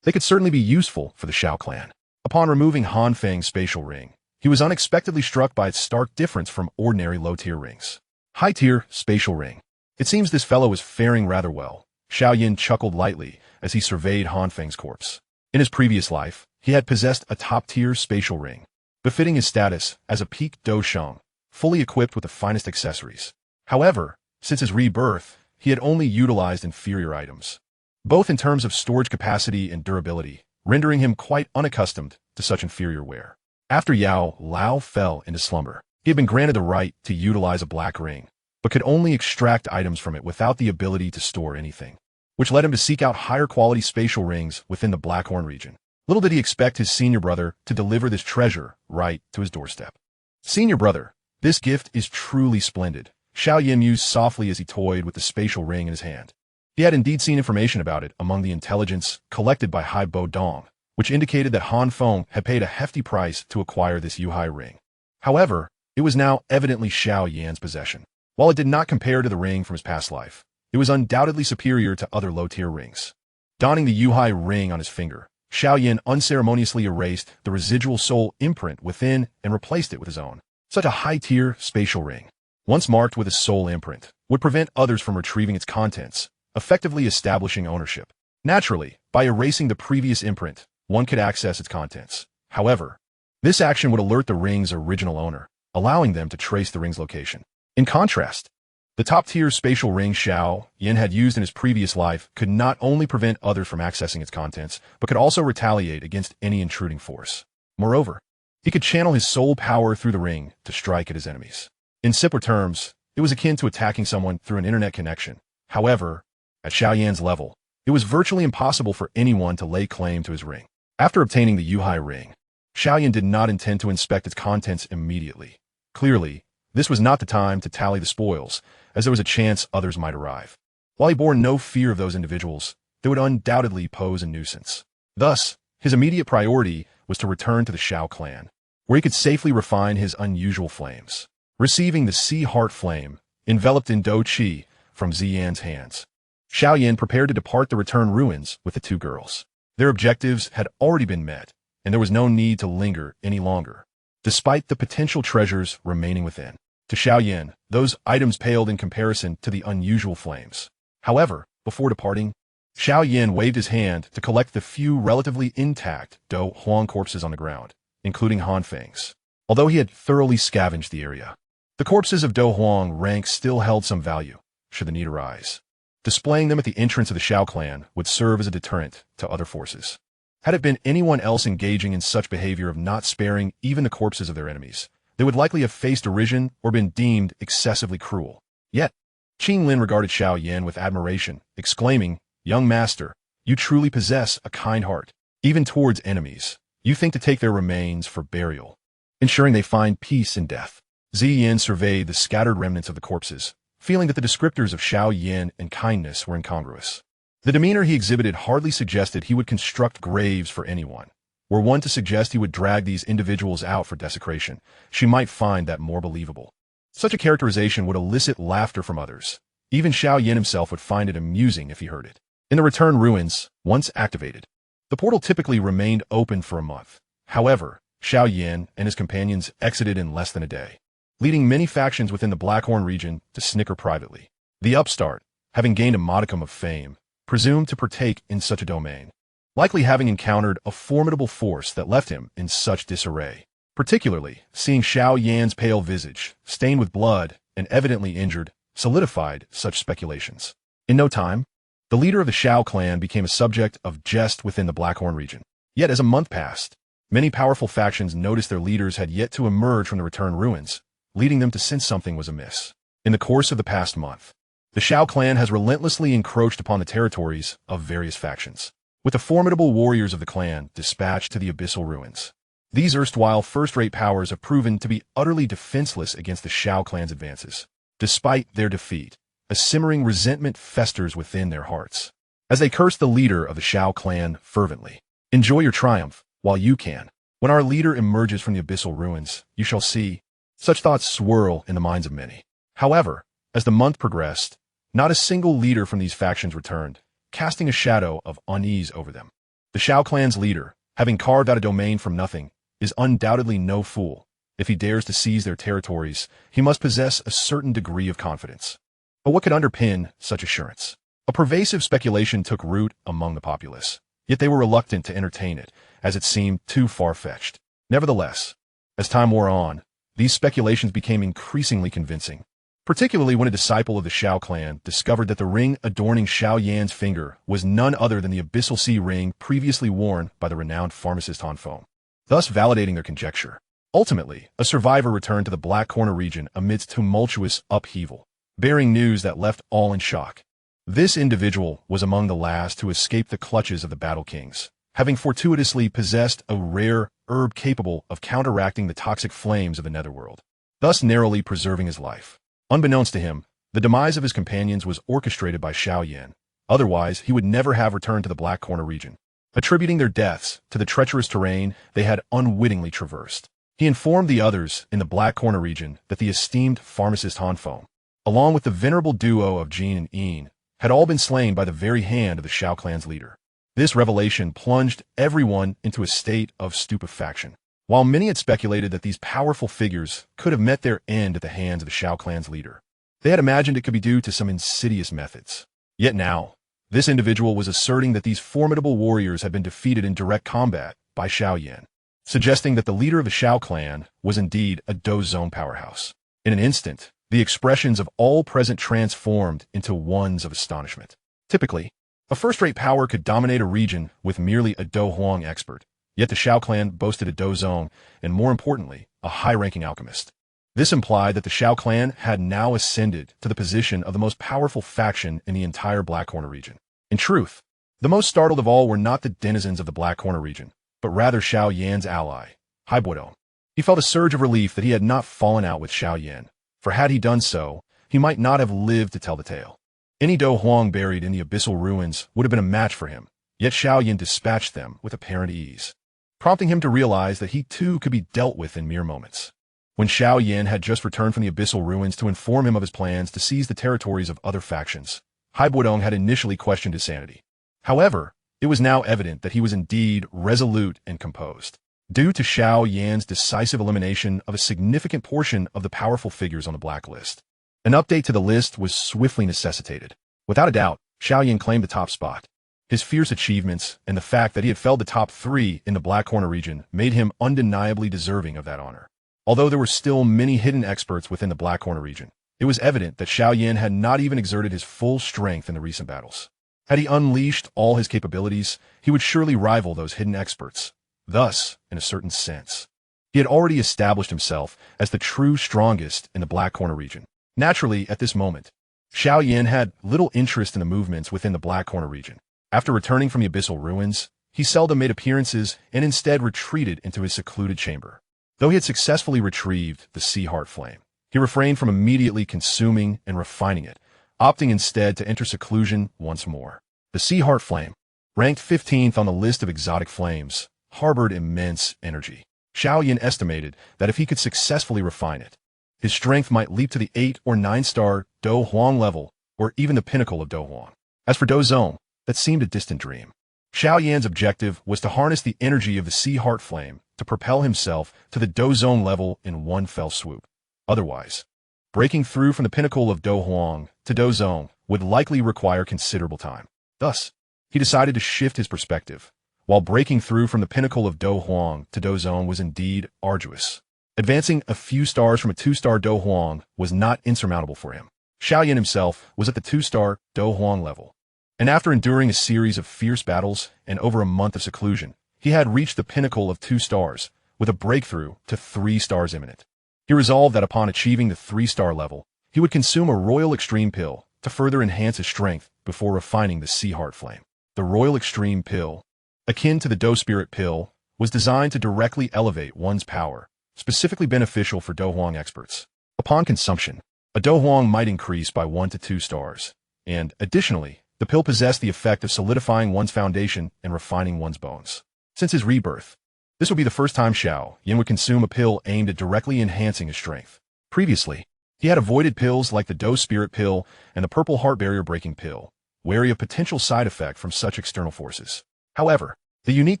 they could certainly be useful for the Xiao clan. Upon removing Han Feng's spatial ring, he was unexpectedly struck by its stark difference from ordinary low-tier rings. High-tier spatial ring. It seems this fellow was faring rather well. Xiao Yan chuckled lightly as he surveyed Han Feng's corpse. In his previous life, he had possessed a top-tier spatial ring, befitting his status as a peak Dou Sheng, fully equipped with the finest accessories. However, since his rebirth, he had only utilized inferior items, both in terms of storage capacity and durability, rendering him quite unaccustomed to such inferior wear. After Yao Lao fell into slumber, he had been granted the right to utilize a black ring, but could only extract items from it without the ability to store anything, which led him to seek out higher quality spatial rings within the Blackhorn region. Little did he expect his senior brother to deliver this treasure right to his doorstep. Senior brother, this gift is truly splendid, Xiao Yan mused softly as he toyed with the spatial ring in his hand. He had indeed seen information about it among the intelligence collected by Hai Bo Dong, which indicated that Han Feng had paid a hefty price to acquire this Yuhai ring. However, it was now evidently Xiao Yan's possession. While it did not compare to the ring from his past life, it was undoubtedly superior to other low-tier rings. Donning the Yuhai ring on his finger, Xiao Yan unceremoniously erased the residual soul imprint within and replaced it with his own. Such a high-tier spatial ring, once marked with a soul imprint, would prevent others from retrieving its contents, effectively establishing ownership. Naturally, by erasing the previous imprint, one could access its contents. However, this action would alert the ring's original owner, allowing them to trace the ring's location. In contrast, the top-tier spatial ring Xiao Yan had used in his previous life could not only prevent others from accessing its contents, but could also retaliate against any intruding force. Moreover, he could channel his soul power through the ring to strike at his enemies. In simpler terms, it was akin to attacking someone through an internet connection. However, at Xiao Yan's level, it was virtually impossible for anyone to lay claim to his ring. After obtaining the Yuhai ring, Xiao Yan did not intend to inspect its contents immediately. Clearly, this was not the time to tally the spoils, as there was a chance others might arrive. While he bore no fear of those individuals, they would undoubtedly pose a nuisance. Thus, his immediate priority was to return to the Xiao clan, where he could safely refine his unusual flames. Receiving the Sea Heart Flame, enveloped in Dou Qi, from Ziyan's hands, Xiao Yan prepared to depart the return ruins with the two girls. Their objectives had already been met, and there was no need to linger any longer, despite the potential treasures remaining within. To Xiao Yan, those items paled in comparison to the unusual flames. However, before departing, Xiao Yan waved his hand to collect the few relatively intact Dou Huang corpses on the ground, including Han Feng's. Although he had thoroughly scavenged the area, the corpses of Dou Huang rank still held some value, should the need arise. Displaying them at the entrance of the Xiao clan would serve as a deterrent to other forces. Had it been anyone else engaging in such behavior of not sparing even the corpses of their enemies, they would likely have faced derision or been deemed excessively cruel. Yet, Qing Lin regarded Xiao Yan with admiration, exclaiming, "Young master, you truly possess a kind heart. Even towards enemies, you think to take their remains for burial, ensuring they find peace in death." Ziyan surveyed the scattered remnants of the corpses, feeling that the descriptors of Xiao Yan and kindness were incongruous. The demeanor he exhibited hardly suggested he would construct graves for anyone. Were one to suggest he would drag these individuals out for desecration, she might find that more believable. Such a characterization would elicit laughter from others. Even Xiao Yan himself would find it amusing if he heard it. In the return ruins, once activated, the portal typically remained open for a month. However, Xiao Yan and his companions exited in less than a day, leading many factions within the Blackhorn region to snicker privately. The upstart, having gained a modicum of fame, presumed to partake in such a domain, likely having encountered a formidable force that left him in such disarray. Particularly, seeing Xiao Yan's pale visage, stained with blood and evidently injured, solidified such speculations. In no time, the leader of the Xiao clan became a subject of jest within the Blackhorn region. Yet as a month passed, many powerful factions noticed their leaders had yet to emerge from the returned ruins, leading them to sense something was amiss. In the course of the past month, the Xiao clan has relentlessly encroached upon the territories of various factions, with the formidable warriors of the clan dispatched to the abyssal ruins. These erstwhile first-rate powers have proven to be utterly defenseless against the Xiao clan's advances. Despite their defeat, a simmering resentment festers within their hearts, as they curse the leader of the Xiao clan fervently. Enjoy your triumph while you can. When our leader emerges from the abyssal ruins, you shall see. Such thoughts swirl in the minds of many. However, as the month progressed, not a single leader from these factions returned, casting a shadow of unease over them. The Xiao clan's leader, having carved out a domain from nothing, is undoubtedly no fool. If he dares to seize their territories, he must possess a certain degree of confidence. But what could underpin such assurance? A pervasive speculation took root among the populace, yet they were reluctant to entertain it, as it seemed too far-fetched. Nevertheless, as time wore on, these speculations became increasingly convincing, particularly when a disciple of the Xiao clan discovered that the ring adorning Xiao Yan's finger was none other than the abyssal sea ring previously worn by the renowned pharmacist Han Feng, thus validating their conjecture. Ultimately, a survivor returned to the Black Corner region amidst tumultuous upheaval, bearing news that left all in shock. This individual was among the last to escape the clutches of the Battle Kings, having fortuitously possessed a rare herb capable of counteracting the toxic flames of the netherworld, thus narrowly preserving his life. Unbeknownst to him, the demise of his companions was orchestrated by Xiao Yan. Otherwise, he would never have returned to the Black Corner region, attributing their deaths to the treacherous terrain they had unwittingly traversed. He informed the others in the Black Corner region that the esteemed pharmacist Han Feng, along with the venerable duo of Jin and Yin, had all been slain by the very hand of the Xiao clan's leader. This revelation plunged everyone into a state of stupefaction. While many had speculated that these powerful figures could have met their end at the hands of the Xiao clan's leader, they had imagined it could be due to some insidious methods. Yet now, this individual was asserting that these formidable warriors had been defeated in direct combat by Xiao Yan, suggesting that the leader of the Xiao clan was indeed a Dou zone powerhouse. In an instant, the expressions of all present transformed into ones of astonishment. Typically, a first-rate power could dominate a region with merely a Dou Huang expert, yet the Xiao clan boasted a Dou zone, and more importantly, a high-ranking alchemist. This implied that the Xiao clan had now ascended to the position of the most powerful faction in the entire Black Corner region. In truth, the most startled of all were not the denizens of the Black Corner region, but rather Xiao Yan's ally, Haibuodong. He felt a surge of relief that he had not fallen out with Xiao Yan, for had he done so, he might not have lived to tell the tale. Any Dou Huang buried in the abyssal ruins would have been a match for him, yet Xiao Yan dispatched them with apparent ease, prompting him to realize that he too could be dealt with in mere moments. When Xiao Yan had just returned from the abyssal ruins to inform him of his plans to seize the territories of other factions, Haibuodong had initially questioned his sanity. However, it was now evident that he was indeed resolute and composed, due to Xiao Yan's decisive elimination of a significant portion of the powerful figures on the blacklist. An update to the list was swiftly necessitated. Without a doubt, Xiao Yan claimed the top spot. His fierce achievements and the fact that he had felled the top 3 in the Black Corner region made him undeniably deserving of that honor. Although there were still many hidden experts within the Black Corner region, it was evident that Xiao Yan had not even exerted his full strength in the recent battles. Had he unleashed all his capabilities, he would surely rival those hidden experts. Thus, in a certain sense, he had already established himself as the true strongest in the Black Corner region. Naturally, at this moment, Xiao Yan had little interest in the movements within the Black Corner region. After returning from the abyssal ruins, he seldom made appearances and instead retreated into his secluded chamber. Though he had successfully retrieved the Sea Heart Flame, he refrained from immediately consuming and refining it, opting instead to enter seclusion once more. The Sea Heart Flame, ranked 15th on the list of exotic flames, harbored immense energy. Xiao Yan estimated that if he could successfully refine it, his strength might leap to the 8 or 9-star Dou Huang level, or even the pinnacle of Dou Huang. As for Dou Zone, that seemed a distant dream. Xiao Yan's objective was to harness the energy of the Sea Heart Flame to propel himself to the Dou Zone level in one fell swoop. Otherwise, breaking through from the pinnacle of Dou Huang to Dou Zone would likely require considerable time. Thus, he decided to shift his perspective. While breaking through from the pinnacle of Dou Huang to Dou Zone was indeed arduous, advancing a few stars from a 2-star Dou Huang was not insurmountable for him. Xiao Yan himself was at the 2-star Dou Huang level, and after enduring a series of fierce battles and over a month of seclusion, he had reached the pinnacle of 2 stars, with a breakthrough to 3 stars imminent. He resolved that upon achieving the 3-star level, he would consume a Royal Extreme Pill to further enhance his strength before refining the Sea Heart Flame. The Royal Extreme Pill, akin to the Dou Spirit Pill, was designed to directly elevate one's power, specifically beneficial for Dou experts. Upon consumption, a Dou might increase by 1 to 2 stars, and, additionally, the pill possessed the effect of solidifying one's foundation and refining one's bones. Since his rebirth, this would be the first time Xiao Yan would consume a pill aimed at directly enhancing his strength. Previously, he had avoided pills like the Dou Spirit pill and the Purple Heart Barrier Breaking pill, wary of potential side effect from such external forces. However, the unique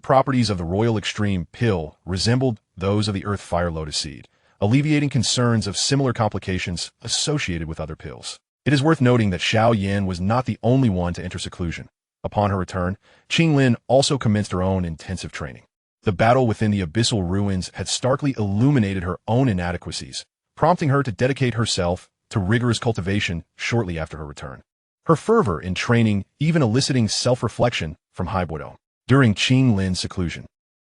properties of the Royal Extreme pill resembled those of the Earth Fire Lotus Seed, alleviating concerns of similar complications associated with other pills. It is worth noting that Xiao Yan was not the only one to enter seclusion. Upon her return, Qinglin also commenced her own intensive training. The battle within the abyssal ruins had starkly illuminated her own inadequacies, prompting her to dedicate herself to rigorous cultivation shortly after her return. Her fervor in training even eliciting self-reflection from Haibudo. During Qinglin's seclusion,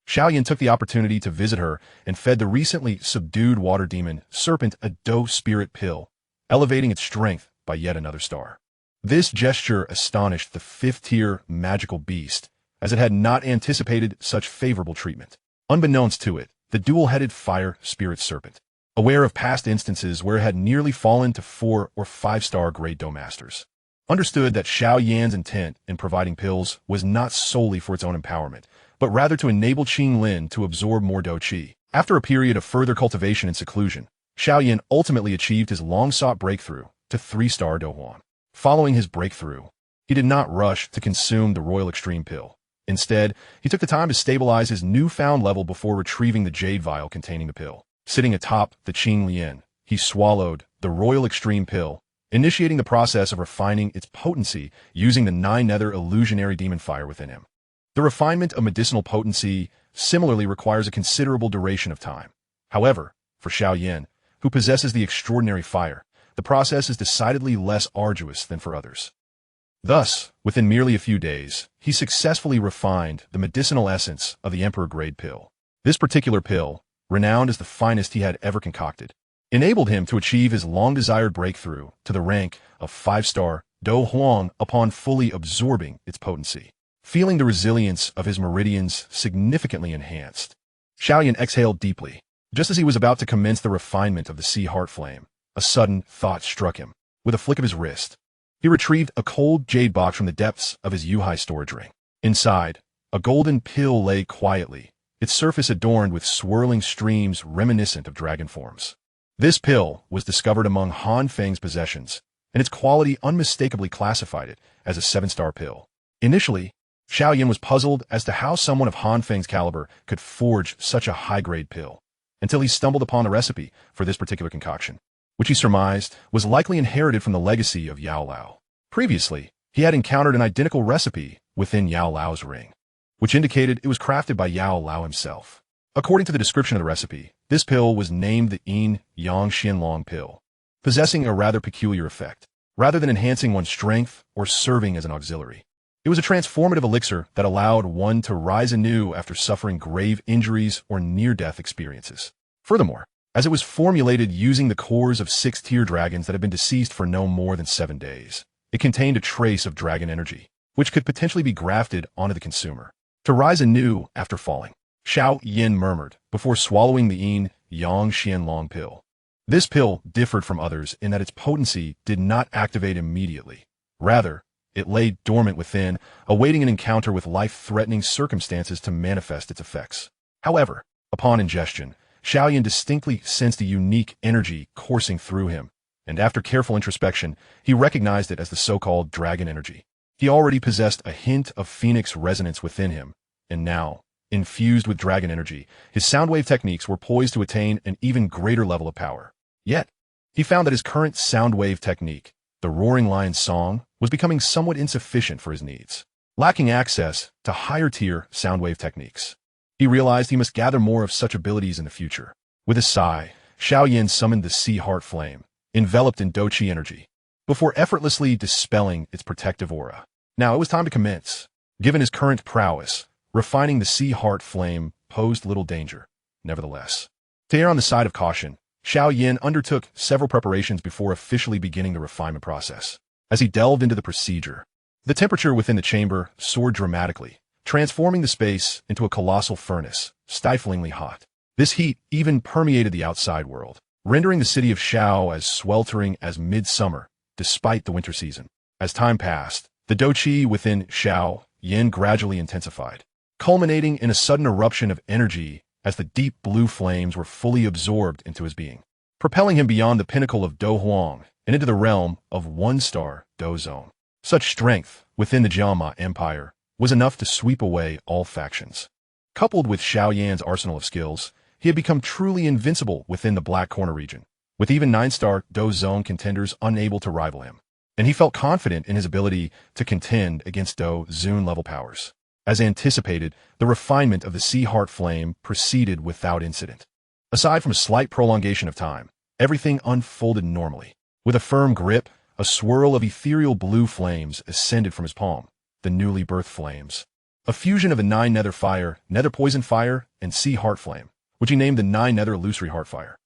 Xiao Yan took the opportunity to visit her and fed the recently subdued water demon serpent a Dou Spirit pill, elevating its strength by yet another star. This gesture astonished the 5th-tier magical beast, as it had not anticipated such favorable treatment. Unbeknownst to it, the dual-headed fire spirit serpent, aware of past instances where it had nearly fallen to 4 or 5-star grade Dou masters, understood that Xiao Yan's intent in providing pills was not solely for its own empowerment, but rather to enable Qinglin to absorb more Dou Qi. After a period of further cultivation and seclusion, Xiao Yan ultimately achieved his long-sought breakthrough to 3-star Dou Huan. Following his breakthrough, he did not rush to consume the Royal Extreme pill. Instead, he took the time to stabilize his newfound level before retrieving the jade vial containing the pill. Sitting atop the Qinglian, he swallowed the Royal Extreme pill, initiating the process of refining its potency using the 9-nether illusionary demon fire within him. The refinement of medicinal potency similarly requires a considerable duration of time. However, for Xiao Yan, who possesses the extraordinary fire, the process is decidedly less arduous than for others. Thus, within merely a few days, he successfully refined the medicinal essence of the Emperor grade pill. This particular pill, renowned as the finest he had ever concocted, enabled him to achieve his long-desired breakthrough to the rank of 5-star Dou Huang upon fully absorbing its potency. Feeling the resilience of his meridians significantly enhanced, Xiao Yan exhaled deeply. Just as he was about to commence the refinement of the sea heart flame, a sudden thought struck him. With a flick of his wrist, he retrieved a cold jade box from the depths of his Yuhai storage ring. Inside, a golden pill lay quietly, its surface adorned with swirling streams reminiscent of dragon forms. This pill was discovered among Han Feng's possessions, and its quality unmistakably classified it as a 7-star pill. Initially, Xiao Yan was puzzled as to how someone of Han Feng's caliber could forge such a high-grade pill, until he stumbled upon the recipe for this particular concoction, which he surmised was likely inherited from the legacy of Yao Lao. Previously, he had encountered an identical recipe within Yao Lao's ring, which indicated it was crafted by Yao Lao himself. According to the description of the recipe, this pill was named the Yin Yang Xianlong pill, possessing a rather peculiar effect. Rather than enhancing one's strength or serving as an auxiliary, it was a transformative elixir that allowed one to rise anew after suffering grave injuries or near-death experiences. Furthermore, as it was formulated using the cores of 6-tier dragons that had been deceased for no more than 7 days, it contained a trace of dragon energy, which could potentially be grafted onto the consumer to rise anew after falling. Xiao Yan murmured before swallowing the Yin Yang Xianlong pill. This pill differed from others in that its potency did not activate immediately. Rather, it lay dormant within, awaiting an encounter with life-threatening circumstances to manifest its effects. However, upon ingestion, Xiao Yan distinctly sensed a unique energy coursing through him, and after careful introspection, he recognized it as the so-called dragon energy. He already possessed a hint of phoenix resonance within him, and now, infused with dragon energy, his soundwave techniques were poised to attain an even greater level of power. Yet, he found that his current soundwave technique, the Roaring Lion Song, was becoming somewhat insufficient for his needs, lacking access to higher-tier soundwave techniques. He realized he must gather more of such abilities in the future. With a sigh, Xiao Yan summoned the Sea Heart Flame, enveloped in Dou Qi energy, before effortlessly dispelling its protective aura. Now it was time to commence. Given his current prowess, refining the Sea Heart Flame posed little danger. Nevertheless, to err on the side of caution, Xiao Yan undertook several preparations before officially beginning the refinement process. As he delved into the procedure, the temperature within the chamber soared dramatically, transforming the space into a colossal furnace stiflingly hot. This heat even permeated the outside world, rendering the city of Xiao as sweltering as midsummer, despite the winter season. As time passed, the Douqi within Xiao Yan gradually intensified, culminating in a sudden eruption of energy as the deep blue flames were fully absorbed into his being, propelling him beyond the pinnacle of Dou Huang and into the realm of one-star Dou Zone. Such strength within the Jiama Empire was enough to sweep away all factions. Coupled with Xiao Yan's arsenal of skills, he had become truly invincible within the Black Corner region, with even 9-star Dou Zone contenders unable to rival him. And he felt confident in his ability to contend against Dou Zun level powers. As anticipated, the refinement of the Sea Heart Flame proceeded without incident. Aside from a slight prolongation of time, everything unfolded normally. With a firm grip, a swirl of ethereal blue flames ascended from his palm, the newly birthed flames. A fusion of the 9 Nether Fire, Nether Poison Fire, and Sea Heart Flame, which he named the 9 Nether Illusory Heart Fire.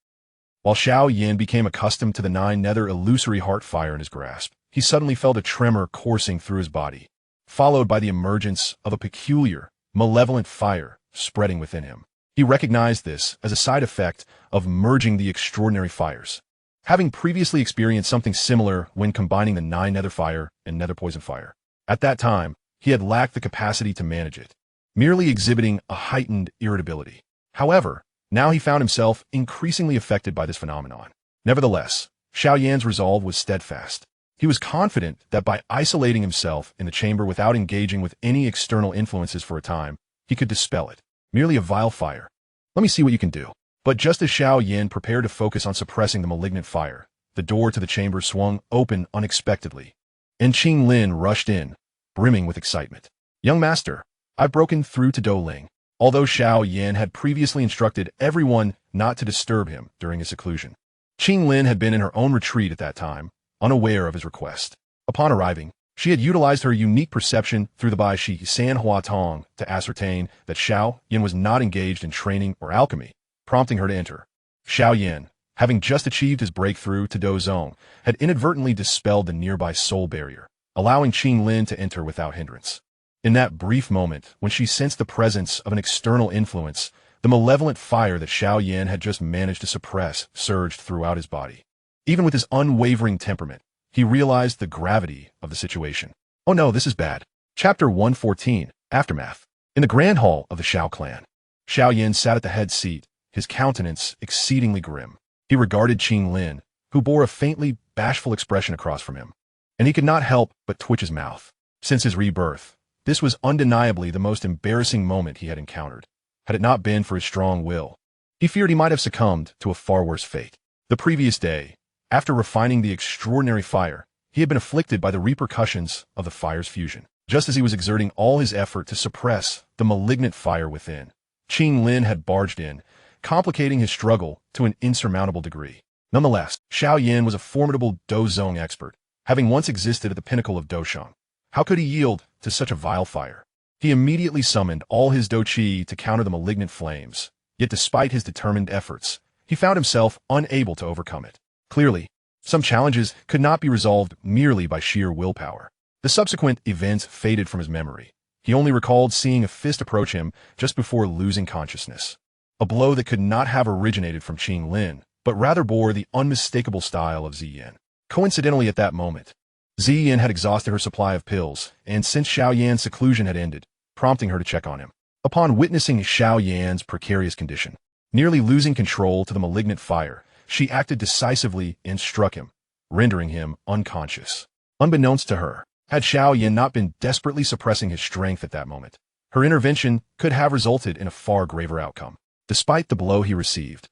While Xiao Yan became accustomed to the 9 Nether Illusory Heart Fire in his grasp, he suddenly felt a tremor coursing through his body, followed by the emergence of a peculiar, malevolent fire spreading within him. He recognized this as a side effect of merging the extraordinary fires, having previously experienced something similar when combining the 9 Nether Fire and Nether Poison Fire. At that time, he had lacked the capacity to manage it, merely exhibiting a heightened irritability. However, now he found himself increasingly affected by this phenomenon. Nevertheless, Xiao Yan's resolve was steadfast. He was confident that by isolating himself in the chamber without engaging with any external influences for a time, he could dispel it. Merely a vile fire. Let me see what you can do. But just as Xiao Yan prepared to focus on suppressing the malignant fire, the door to the chamber swung open unexpectedly, and Qing Lin rushed in, brimming with excitement. Young master, I've broken through to Dou Ling. Although Xiao Yan had previously instructed everyone not to disturb him during his seclusion, Qing Lin had been in her own retreat at that time, unaware of his request. Upon arriving, she had utilized her unique perception through the Bai Shi San Hua Tong to ascertain that Xiao Yan was not engaged in training or alchemy, prompting her to enter. Xiao Yan, having just achieved his breakthrough to Dou Zong, had inadvertently dispelled the nearby soul barrier, allowing Qing Lin to enter without hindrance. In that brief moment, when she sensed the presence of an external influence, the malevolent fire that Xiao Yan had just managed to suppress surged throughout his body. Even with his unwavering temperament, he realized the gravity of the situation. Oh no, this is bad. Chapter 114, Aftermath. In the Grand Hall of the Xiao clan, Xiao Yan sat at the head seat, his countenance exceedingly grim. He regarded Qing Lin, who bore a faintly bashful expression across from him, and he could not help but twitch his mouth. Since his rebirth, this was undeniably the most embarrassing moment he had encountered. Had it not been for his strong will, he feared he might have succumbed to a far worse fate. The previous day, after refining the extraordinary fire, he had been afflicted by the repercussions of the fire's fusion. Just as he was exerting all his effort to suppress the malignant fire within, Qing Lin had barged in, complicating his struggle to an insurmountable degree. Nonetheless, Xiao Yan was a formidable Dou Zong expert, having once existed at the pinnacle of Doushang. How could he yield to such a vile fire? He immediately summoned all his Douqi to counter the malignant flames, yet despite his determined efforts, he found himself unable to overcome it. Clearly, some challenges could not be resolved merely by sheer willpower. The subsequent events faded from his memory. He only recalled seeing a fist approach him just before losing consciousness. A blow that could not have originated from Qing Lin, but rather bore the unmistakable style of Ziyan. Coincidentally at that moment, Ziyan had exhausted her supply of pills, and since Xiao Yan's seclusion had ended, prompting her to check on him. Upon witnessing Xiao Yan's precarious condition, nearly losing control to the malignant fire, she acted decisively and struck him, rendering him unconscious. Unbeknownst to her, had Xiao Yan not been desperately suppressing his strength at that moment, her intervention could have resulted in a far graver outcome. Despite the blow he received,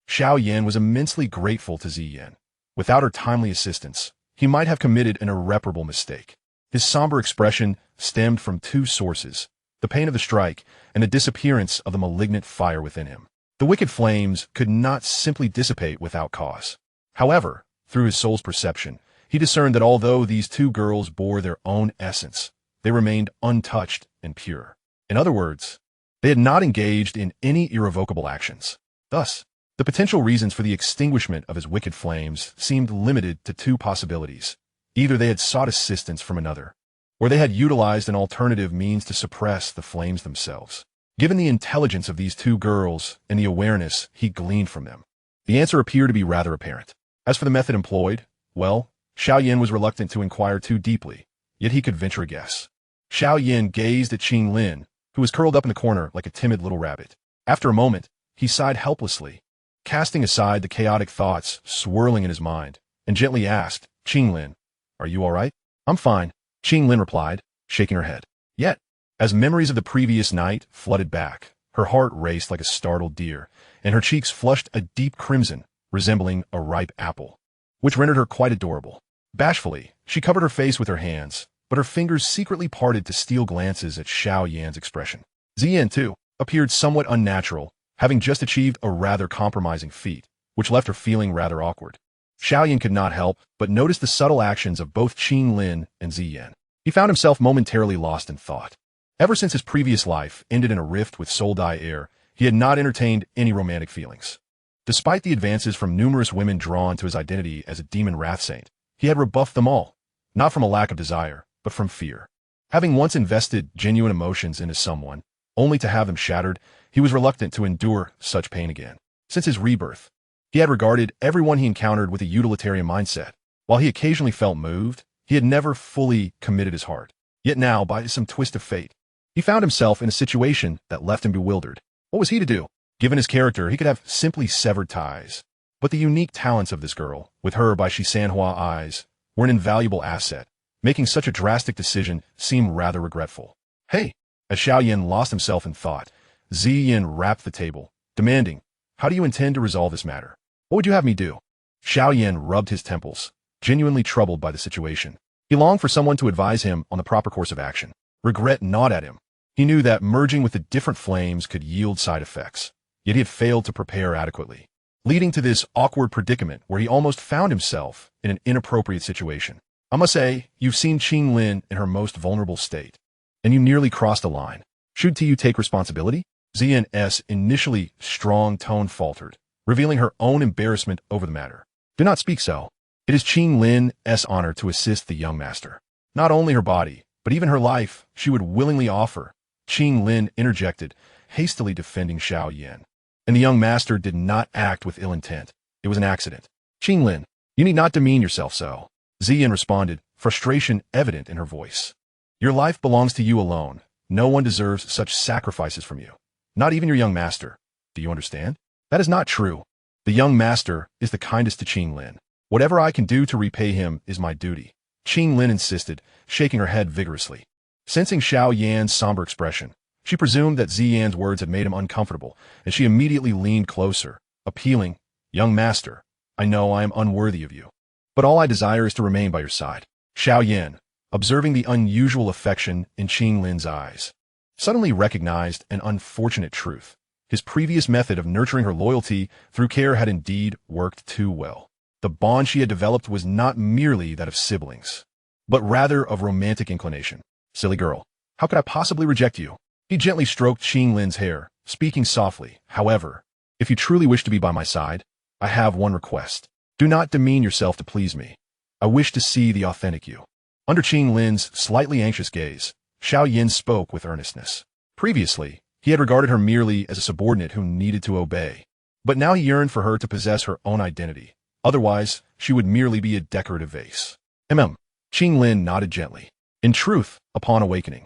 Xiao Yan was immensely grateful to Ziyan. Without her timely assistance, he might have committed an irreparable mistake. His somber expression stemmed from two sources: the pain of the strike and the disappearance of the malignant fire within him. The wicked flames could not simply dissipate without cause. However, through his soul's perception, he discerned that although these two girls bore their own essence, they remained untouched and pure. In other words, they had not engaged in any irrevocable actions. Thus, the potential reasons for the extinguishment of his wicked flames seemed limited to two possibilities. Either they had sought assistance from another, or they had utilized an alternative means to suppress the flames themselves. given the intelligence of these two girls and the awareness he gleaned from them? The answer appeared to be rather apparent. As for the method employed, well, Xiao Yan was reluctant to inquire too deeply, yet he could venture a guess. Xiao Yan gazed at Qing Lin, who was curled up in the corner like a timid little rabbit. After a moment, he sighed helplessly, casting aside the chaotic thoughts swirling in his mind, and gently asked, "Qing Lin, are you all right?" "I'm fine," Qing Lin replied, shaking her head. Yet, as memories of the previous night flooded back, her heart raced like a startled deer, and her cheeks flushed a deep crimson, resembling a ripe apple, which rendered her quite adorable. Bashfully, she covered her face with her hands, but her fingers secretly parted to steal glances at Xiao Yan's expression. Ziyan, too, appeared somewhat unnatural, having just achieved a rather compromising feat, which left her feeling rather awkward. Xiao Yan could not help but notice the subtle actions of both Qing Lin and Ziyan. He found himself momentarily lost in thought. Ever since his previous life ended in a rift with Soul Dai Air, he had not entertained any romantic feelings. Despite the advances from numerous women drawn to his identity as a demon wrath saint, he had rebuffed them all, not from a lack of desire, but from fear. Having once invested genuine emotions into someone, only to have them shattered, he was reluctant to endure such pain again. Since his rebirth, he had regarded everyone he encountered with a utilitarian mindset. While he occasionally felt moved, he had never fully committed his heart. Yet now, by some twist of fate, he found himself in a situation that left him bewildered. What was he to do? Given his character, he could have simply severed ties. But the unique talents of this girl, with her by Shisanhua eyes, were an invaluable asset, making such a drastic decision seem rather regretful. "Hey!" As Xiao Yan lost himself in thought, Ziyan rapped the table, demanding, "How do you intend to resolve this matter? What would you have me do?" Xiao Yan rubbed his temples, genuinely troubled by the situation. He longed for someone to advise him on the proper course of action. Regret gnawed at him. He knew that merging with the different flames could yield side effects, yet he had failed to prepare adequately, leading to this awkward predicament where he almost found himself in an inappropriate situation. "I must say, you've seen Qing Lin in her most vulnerable state, and you nearly crossed the line. Should you take responsibility?" Ziyan's initially strong tone faltered, revealing her own embarrassment over the matter. "Do not speak so. It is Qing Lin's honor to assist the young master. Not only her body, but even her life, she would willingly offer." Qing Lin interjected, hastily defending Xiao Yan. "And the young master did not act with ill intent. It was an accident." "Qing Lin, you need not demean yourself so," Ziyan responded, frustration evident in her voice. "Your life belongs to you alone. No one deserves such sacrifices from you. Not even your young master. Do you understand?" "That is not true. The young master is the kindest to Qing Lin. Whatever I can do to repay him is my duty," Qing Lin insisted, shaking her head vigorously. Sensing Xiao Yan's somber expression, she presumed that Ziyan's words had made him uncomfortable, and she immediately leaned closer, appealing, "Young master, I know I am unworthy of you, but all I desire is to remain by your side." Xiao Yan, observing the unusual affection in Qing Lin's eyes, suddenly recognized an unfortunate truth. His previous method of nurturing her loyalty through care had indeed worked too well. The bond she had developed was not merely that of siblings, but rather of romantic inclination. "Silly girl, how could I possibly reject you?" He gently stroked Qing Lin's hair, speaking softly. "However, if you truly wish to be by my side, I have one request. Do not demean yourself to please me. I wish to see the authentic you." Under Qing Lin's slightly anxious gaze, Xiao Yan spoke with earnestness. Previously, he had regarded her merely as a subordinate who needed to obey, but now he yearned for her to possess her own identity. Otherwise, she would merely be a decorative vase. Qing Lin nodded gently. In truth, upon awakening,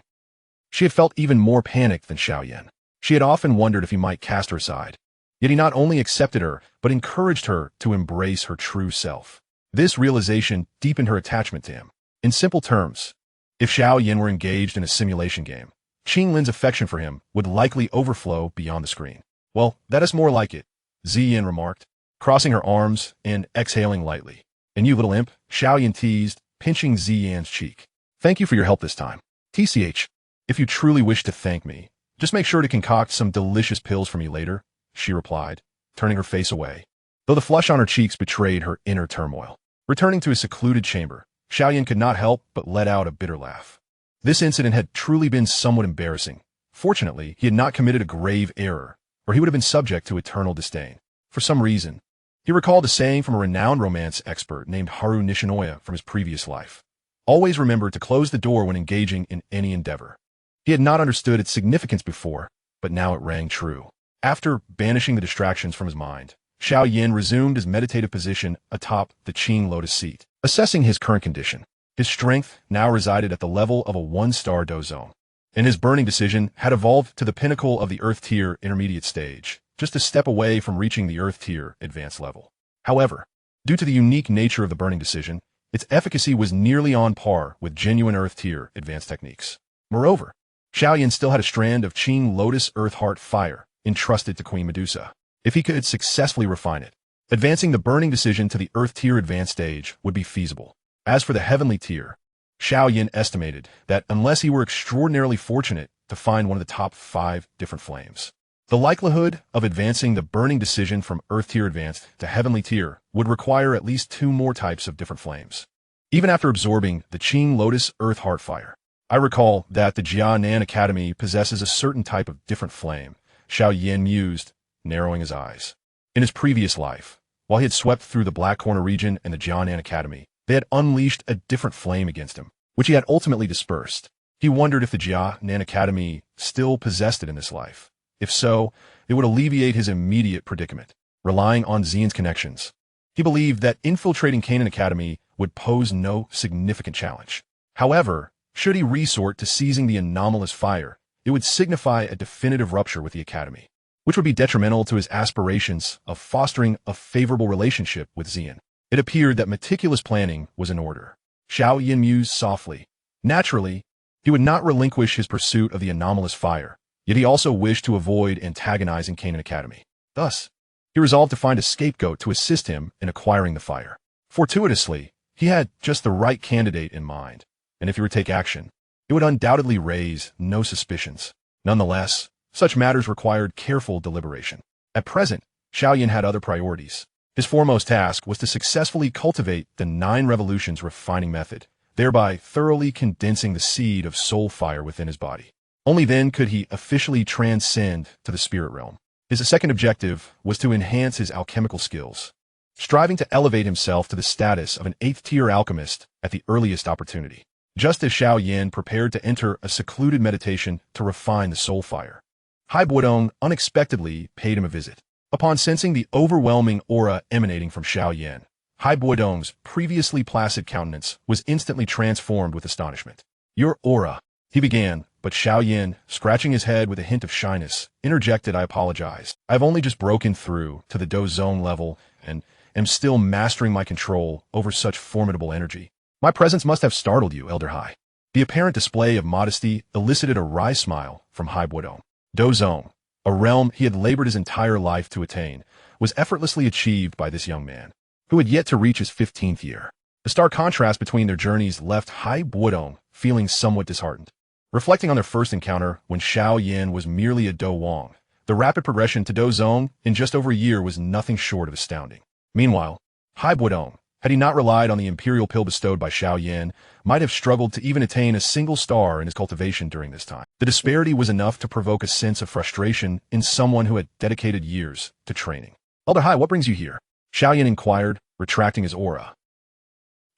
she had felt even more panicked than Xiao Yan. She had often wondered if he might cast her aside. Yet he not only accepted her, but encouraged her to embrace her true self. This realization deepened her attachment to him. In simple terms, if Xiao Yan were engaged in a simulation game, Qing Lin's affection for him would likely overflow beyond the screen. "Well, that is more like it," Ziyan remarked, crossing her arms and exhaling lightly. "And you little imp," Xiao Yan teased, pinching Ziyan's cheek. "Thank you for your help this time. TCH, if you truly wish to thank me, just make sure to concoct some delicious pills for me later," she replied, turning her face away, though the flush on her cheeks betrayed her inner turmoil. Returning to his secluded chamber, Xiao Yan could not help but let out a bitter laugh. This incident had truly been somewhat embarrassing. Fortunately, he had not committed a grave error, or he would have been subject to eternal disdain. For some reason, he recalled a saying from a renowned romance expert named Haru Nishinoya from his previous life. Always remember to close the door when engaging in any endeavor. He had not understood its significance before, but now it rang true. After banishing the distractions from his mind, Xiao Yan resumed his meditative position atop the Qing lotus seat. Assessing his current condition, his strength now resided at the level of a 1-star Dou zone, and his burning decision had evolved to the pinnacle of the Earth Tier intermediate stage, just a step away from reaching the Earth Tier advanced level. However, due to the unique nature of the burning decision, its efficacy was nearly on par with genuine Earth Tier advanced techniques. Moreover, Xiao Yan still had a strand of Qing Lotus Earth Heart Fire entrusted to Queen Medusa. If he could successfully refine it, advancing the burning decision to the Earth Tier advanced stage would be feasible. As for the Heavenly Tier, Xiao Yan estimated that unless he were extraordinarily fortunate to find one of the top 5 different flames, the likelihood of advancing the burning decision from Earth Tier advanced to Heavenly Tier would require at least 2 more types of different flames. Even after absorbing the Qing Lotus Earth Heart Fire, I recall that the Jia Nan Academy possesses a certain type of different flame, Xiao Yan mused, narrowing his eyes. In his previous life, while he had swept through the Black Corner region and the Jia Nan Academy, they had unleashed a different flame against him, which he had ultimately dispersed. He wondered if the Jia Nan Academy still possessed it in this life. If so, it would alleviate his immediate predicament, relying on Xian's connections. He believed that infiltrating Canaan Academy would pose no significant challenge. However, should he resort to seizing the anomalous fire, it would signify a definitive rupture with the Academy, which would be detrimental to his aspirations of fostering a favorable relationship with Xian. It appeared that meticulous planning was in order. Xiao Yan mused softly. Naturally, he would not relinquish his pursuit of the anomalous fire, yet he also wished to avoid antagonizing Canaan Academy. Thus, he resolved to find a scapegoat to assist him in acquiring the fire. Fortuitously, he had just the right candidate in mind, and if he were to take action, it would undoubtedly raise no suspicions. Nonetheless, such matters required careful deliberation. At present, Xiao Yan had other priorities. His foremost task was to successfully cultivate the 9 revolutions refining method, thereby thoroughly condensing the seed of soul fire within his body. Only then could he officially transcend to the spirit realm. His second objective was to enhance his alchemical skills, striving to elevate himself to the status of an 8th-tier alchemist at the earliest opportunity. Just as Xiao Yan prepared to enter a secluded meditation to refine the soul fire, Hai Buodong unexpectedly paid him a visit. Upon sensing the overwhelming aura emanating from Xiao Yan, Hai Buodong's previously placid countenance was instantly transformed with astonishment. "Your aura," he began, but Xiao Yan, scratching his head with a hint of shyness, interjected, "I apologize. I've only just broken through to the Dou zone level and am still mastering my control over such formidable energy. My presence must have startled you, Elder Hai." The apparent display of modesty elicited a wry smile from Hai Buodong. Dou zone, a realm he had labored his entire life to attain, was effortlessly achieved by this young man, who had yet to reach his 15th year. The stark contrast between their journeys left Hai Buodong feeling somewhat disheartened. Reflecting on their first encounter when Xiao Yan was merely a Dou Wang, the rapid progression to Dou zone in just over a year was nothing short of astounding. Meanwhile, Hai Buodong, had he not relied on the imperial pill bestowed by Xiao Yan, might have struggled to even attain a single star in his cultivation during this time. The disparity was enough to provoke a sense of frustration in someone who had dedicated years to training. "Elder Hai, what brings you here?" Xiao Yan inquired, retracting his aura.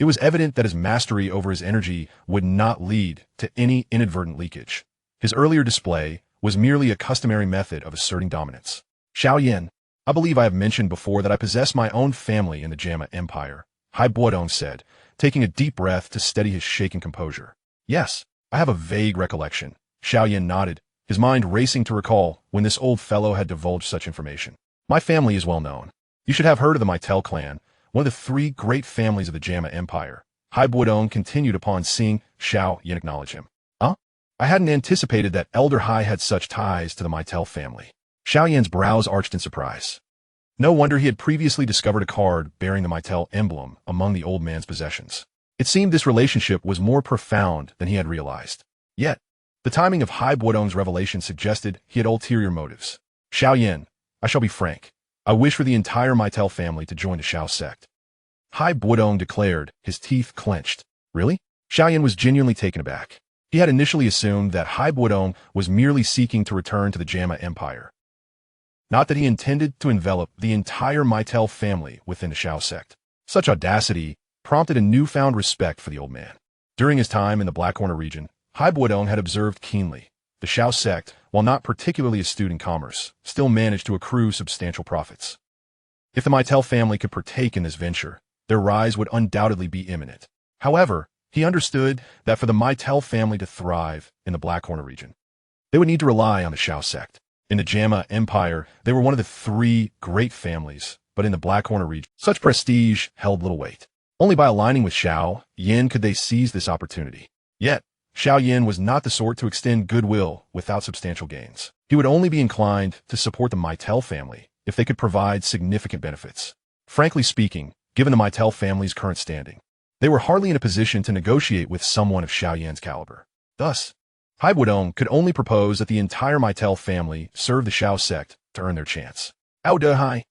It was evident that his mastery over his energy would not lead to any inadvertent leakage. His earlier display was merely a customary method of asserting dominance. "Xiao Yan, I believe I have mentioned before that I possess my own family in the Jia Empire," Hai Buodong said, taking a deep breath to steady his shaken composure. "Yes, I have a vague recollection." Xiao Yan nodded, his mind racing to recall when this old fellow had divulged such information. "My family is well known. You should have heard of the Maitel clan, one of the 3 great families of the Jia Empire." Hai Buodong continued upon seeing Xiao Yan acknowledge him. "Huh? I hadn't anticipated that Elder Hai had such ties to the Maitel family." Xiao Yan's brows arched in surprise. No wonder he had previously discovered a card bearing the Maitel emblem among the old man's possessions. It seemed this relationship was more profound than he had realized. Yet, the timing of Hai Buodong's revelation suggested he had ulterior motives. "Xiao Yan, I shall be frank. I wish for the entire Maitel family to join the Xiao sect." Hai Buodong declared, his teeth clenched. "Really?" Xiao Yan was genuinely taken aback. He had initially assumed that Hai Buodong was merely seeking to return to the Jia Empire, not that he intended to envelop the entire Maitel family within the Xiao sect. Such audacity prompted a newfound respect for the old man. During his time in the Black Corner region, Hai Buodong had observed keenly. The Xiao sect, while not particularly astute in commerce, still managed to accrue substantial profits. If the Meitel family could partake in this venture, their rise would undoubtedly be imminent. However, he understood that for the Meitel family to thrive in the Black Corner region, they would need to rely on the Xiao sect. In the Jia Empire, they were one of the 3 great families, but in the Black Corner region, such prestige held little weight. Only by aligning with Xiao Yan could they seize this opportunity. Yet, Xiao Yan was not the sort to extend goodwill without substantial gains. He would only be inclined to support the Meitel family if they could provide significant benefits. Frankly speaking, given the Meitel family's current standing, they were hardly in a position to negotiate with someone of Xiao Yan's caliber. Thus, Hai Buodong could only propose that the entire Meitel family serve the Xiao sect to earn their chance. Ao de Hai.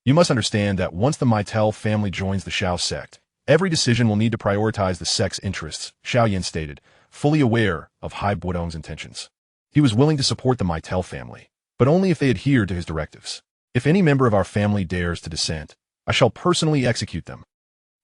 You must understand that once the Meitel family joins the Xiao sect, every decision will need to prioritize the sect's interests, Xiao Yan stated, fully aware of Hai Buodong's intentions. He was willing to support the Meitel family, but only if they adhered to his directives. If any member of our family dares to dissent, I shall personally execute them.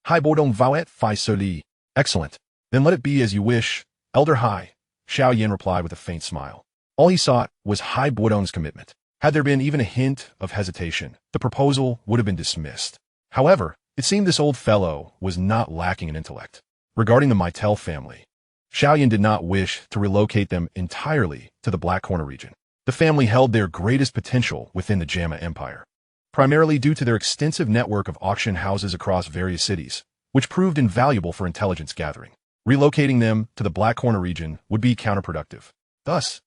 Hai Buodong vouet fi soli. Excellent. Then let it be as you wish, Elder Hai. Xiao Yan replied with a faint smile. All he sought was Hai Buodong's commitment. Had there been even a hint of hesitation, the proposal would have been dismissed. However, it seemed this old fellow was not lacking in intellect. Regarding the Meitel family, Xiao Yan did not wish to relocate them entirely to the Black Corner region. The family held their greatest potential within the Jia Empire, primarily due to their extensive network of auction houses across various cities, which proved invaluable for intelligence gathering. Relocating them to the Black Corner region would be counterproductive. Thus,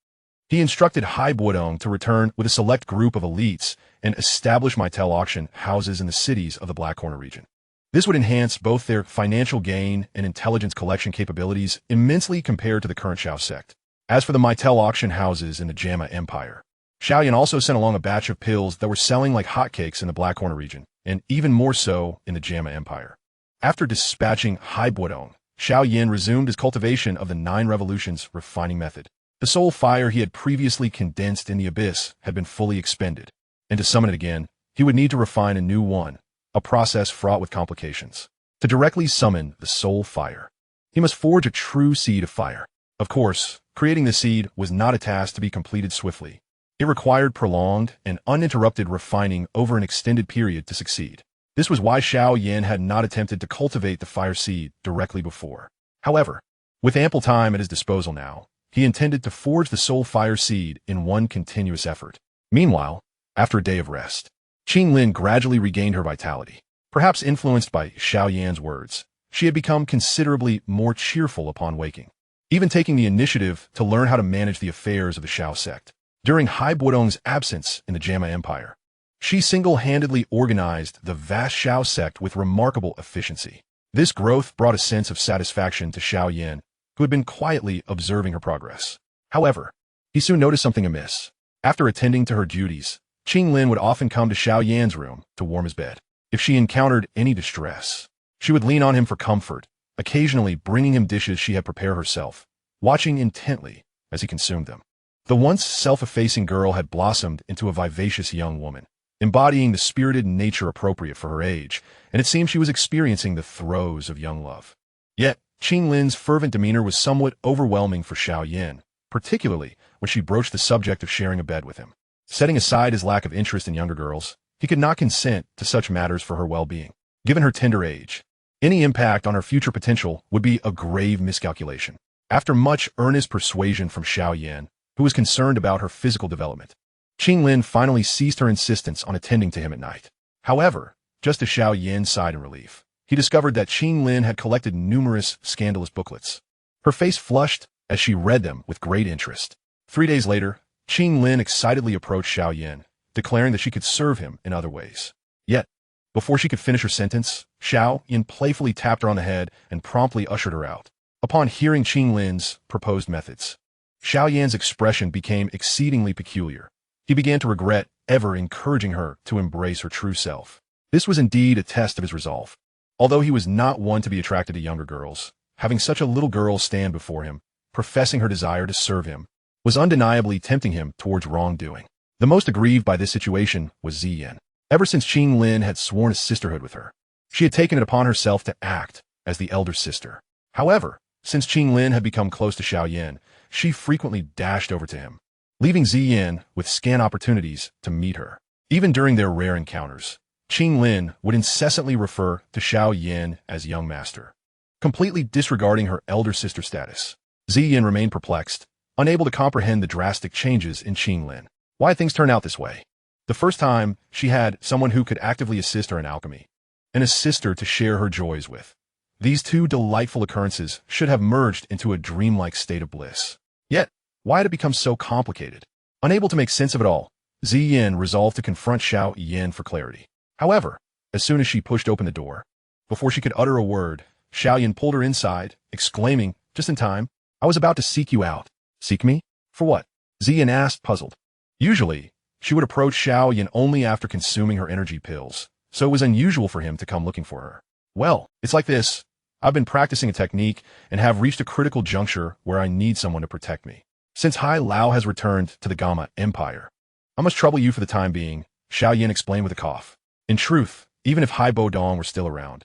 he instructed Hai Buodong to return with a select group of elites and establish Meitel auction houses in the cities of the Black Corner region. This would enhance both their financial gain and intelligence collection capabilities immensely compared to the current Xiao sect. As for the Meitel auction houses in the Jia Empire, Xiao Yan also sent along a batch of pills that were selling like hotcakes in the Black Corner region, and even more so in the Jia Empire. After dispatching Hai Buodong, Xiao Yan resumed his cultivation of the 9 revolutions refining method. The soul fire he had previously condensed in the abyss had been fully expended, and to summon it again, he would need to refine a new one, a process fraught with complications. To directly summon the soul fire, he must forge a true seed of fire. Of course, creating the seed was not a task to be completed swiftly. It required prolonged and uninterrupted refining over an extended period to succeed. This was why Xiao Yan had not attempted to cultivate the fire seed directly before. However, with ample time at his disposal now, he intended to forge the soul fire seed in one continuous effort. Meanwhile, after a day of rest, Qing Lin gradually regained her vitality. Perhaps influenced by Xiao Yan's words, she had become considerably more cheerful upon waking, even taking the initiative to learn how to manage the affairs of the Xiao sect. During Hai Buodong's absence in the Jia Empire, she single-handedly organized the vast Xiao sect with remarkable efficiency. This growth brought a sense of satisfaction to Xiao Yan, who had been quietly observing her progress. However, he soon noticed something amiss. After attending to her duties, Qing Lin would often come to Xiao Yan's room to warm his bed. If she encountered any distress, she would lean on him for comfort, occasionally bringing him dishes she had prepared herself, watching intently as he consumed them. The once self-effacing girl had blossomed into a vivacious young woman, embodying the spirited nature appropriate for her age, and it seemed she was experiencing the throes of young love. Yet, Qing Lin's fervent demeanor was somewhat overwhelming for Xiao Yan, particularly when she broached the subject of sharing a bed with him. Setting aside his lack of interest in younger girls, he could not consent to such matters for her well-being. Given her tender age, any impact on her future potential would be a grave miscalculation. After much earnest persuasion from Xiao Yan, who was concerned about her physical development, Qing Lin finally ceased her insistence on attending to him at night. However, just as Xiao Yan sighed in relief, he discovered that Qing Lin had collected numerous scandalous booklets. Her face flushed as she read them with great interest. 3 days later, Qing Lin excitedly approached Xiao Yan, declaring that she could serve him in other ways. Yet, before she could finish her sentence, Xiao Yan playfully tapped her on the head and promptly ushered her out. Upon hearing Qing Lin's proposed methods, Xiao Yan's expression became exceedingly peculiar. He began to regret ever encouraging her to embrace her true self. This was indeed a test of his resolve. Although he was not one to be attracted to younger girls, having such a little girl stand before him, professing her desire to serve him, was undeniably tempting him towards wrongdoing. The most aggrieved by this situation was Ziyan. Ever since Qing Lin had sworn a sisterhood with her, she had taken it upon herself to act as the elder sister. However, since Qing Lin had become close to Xiao Yan, she frequently dashed over to him, leaving Ziyin with scant opportunities to meet her. Even during their rare encounters, Qinglin would incessantly refer to Xiao Yan as young master, completely disregarding her elder sister status. Ziyin remained perplexed, unable to comprehend the drastic changes in Qinglin. Why things turn out this way? The first time, she had someone who could actively assist her in alchemy, and a sister to share her joys with. These two delightful occurrences should have merged into a dreamlike state of bliss. Yet, why had it become so complicated? Unable to make sense of it all, Ziyin resolved to confront Xiao Yan for clarity. However, as soon as she pushed open the door, before she could utter a word, Xiao Yan pulled her inside, exclaiming, just in time, "I was about to seek you out." "Seek me? For what?" Ziyin asked, puzzled. Usually, she would approach Xiao Yan only after consuming her energy pills, so it was unusual for him to come looking for her. "Well, it's like this. I've been practicing a technique and have reached a critical juncture where I need someone to protect me. Since Hai Lao has returned to the Gamma Empire, I must trouble you for the time being," Xiao Yan explained with a cough. In truth, even if Hai Bodong were still around,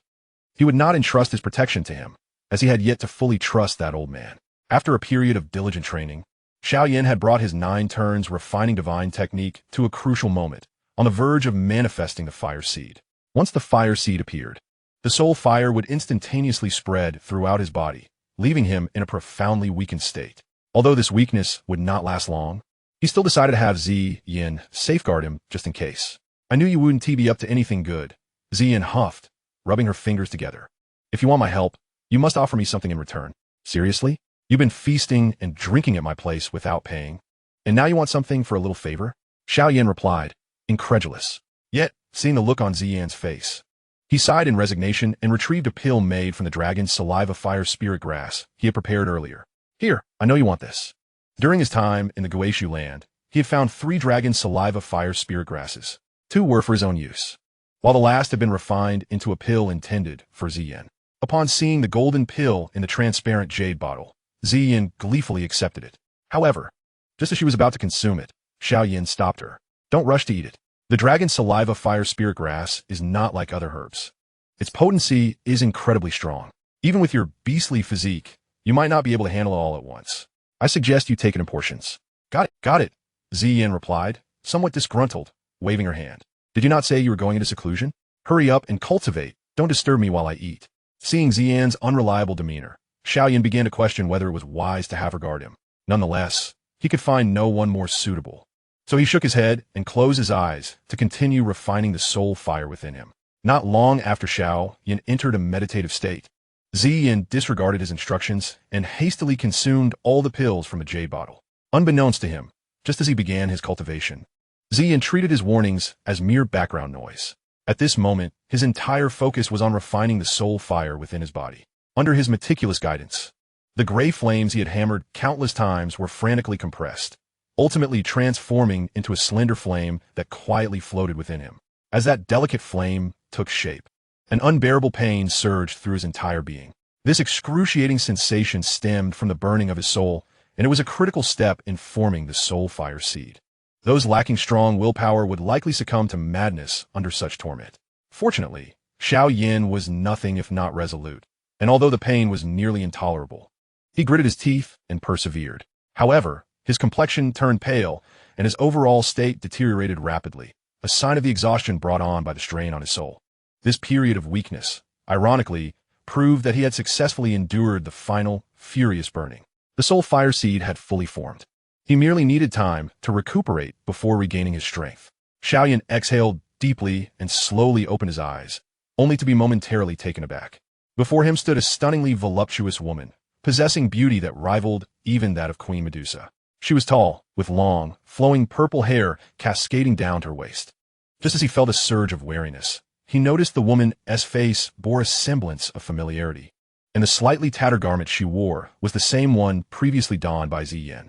he would not entrust his protection to him, as he had yet to fully trust that old man. After a period of diligent training, Xiao Yan had brought his 9 turns refining divine technique to a crucial moment, on the verge of manifesting the fire seed. Once the fire seed appeared, the soul fire would instantaneously spread throughout his body, leaving him in a profoundly weakened state. Although this weakness would not last long, he still decided to have Ziyin safeguard him just in case. "I knew you wouldn't be up to anything good," Ziyin huffed, rubbing her fingers together. "If you want my help, you must offer me something in return." "Seriously? You've been feasting and drinking at my place without paying, and now you want something for a little favor?" Xiao Yan replied, incredulous. Yet, seeing the look on Ziyin's face, he sighed in resignation and retrieved a pill made from the dragon's saliva fire spirit grass he had prepared earlier. "Here, I know you want this." During his time in the Guishu land, he had found 3 dragon saliva fire spirit grasses. 2 were for his own use, while the last had been refined into a pill intended for Ziyin. Upon seeing the golden pill in the transparent jade bottle, Ziyin gleefully accepted it. However, just as she was about to consume it, Xiao Yan stopped her. "Don't rush to eat it. The dragon saliva fire spirit grass is not like other herbs. Its potency is incredibly strong. Even with your beastly physique, you might not be able to handle it all at once. I suggest you take it in portions." Got it, Ziyin replied, somewhat disgruntled, waving her hand. "Did you not say you were going into seclusion? Hurry up and cultivate. Don't disturb me while I eat." Seeing Ziyin's unreliable demeanor, Xiao Yan began to question whether it was wise to have her guard him. Nonetheless, he could find no one more suitable. So he shook his head and closed his eyes to continue refining the soul fire within him. Not long after Xiao Yan entered a meditative state, Ziyin disregarded his instructions and hastily consumed all the pills from a jade bottle. Unbeknownst to him, just as he began his cultivation, Ziyin treated his warnings as mere background noise. At this moment, his entire focus was on refining the soul fire within his body. Under his meticulous guidance, the gray flames he had hammered countless times were frantically compressed, ultimately transforming into a slender flame that quietly floated within him. As that delicate flame took shape, an unbearable pain surged through his entire being. This excruciating sensation stemmed from the burning of his soul, and it was a critical step in forming the soul fire seed. Those lacking strong willpower would likely succumb to madness under such torment. Fortunately, Xiao Yan was nothing if not resolute, and although the pain was nearly intolerable, he gritted his teeth and persevered. However, his complexion turned pale, and his overall state deteriorated rapidly, a sign of the exhaustion brought on by the strain on his soul. This period of weakness, ironically, proved that he had successfully endured the final, furious burning. The soul fire seed had fully formed. He merely needed time to recuperate before regaining his strength. Xiao Yan exhaled deeply and slowly opened his eyes, only to be momentarily taken aback. Before him stood a stunningly voluptuous woman, possessing beauty that rivaled even that of Queen Medusa. She was tall, with long, flowing purple hair cascading down to her waist. Just as he felt a surge of wariness, he noticed the woman's face bore a semblance of familiarity, and the slightly tattered garment she wore was the same one previously donned by Ziyin.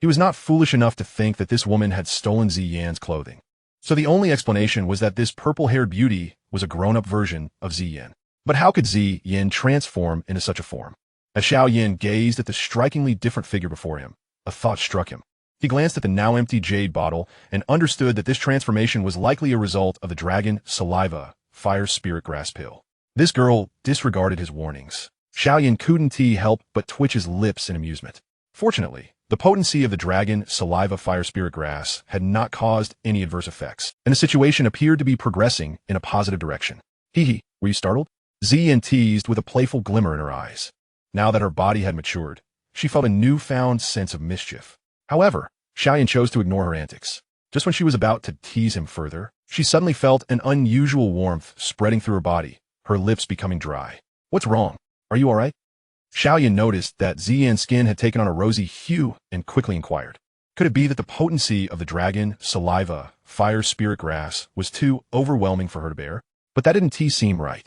He was not foolish enough to think that this woman had stolen Ziyin's clothing, so the only explanation was that this purple-haired beauty was a grown-up version of Ziyin. But how could Ziyin transform into such a form? As Xiao Yan gazed at the strikingly different figure before him, a thought struck him. He glanced at the now-empty jade bottle and understood that this transformation was likely a result of the dragon saliva fire spirit grass pill. This girl disregarded his warnings. Xiao Yan couldn't help but twitch his lips in amusement. Fortunately, The potency of the dragon saliva fire spirit grass had not caused any adverse effects, and the situation appeared to be progressing in a positive direction. Hee, were you startled? Ziyan teased with a playful glimmer in her eyes. Now that her body had matured, she felt a newfound sense of mischief. However, Xiao Yan chose to ignore her antics. Just when she was about to tease him further, she suddenly felt an unusual warmth spreading through her body, her lips becoming dry. What's wrong? Are you all right? Xiao Yan noticed that Ziyan's skin had taken on a rosy hue and quickly inquired. Could it be that the potency of the dragon, saliva, fire spirit grass was too overwhelming for her to bear? But that didn't seem right.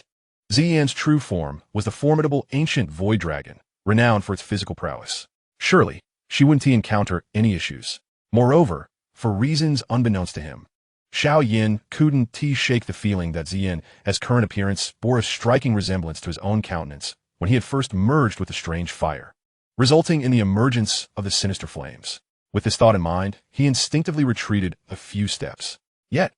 Ziyan's true form was the formidable ancient void dragon, renowned for its physical prowess. Surely, she wouldn't encounter any issues. Moreover, for reasons unbeknownst to him, Xiao Yan couldn't shake the feeling that Ziyan's current appearance bore a striking resemblance to his own countenance when he had first merged with the strange fire, resulting in the emergence of the sinister flames. With this thought in mind, he instinctively retreated a few steps. Yet,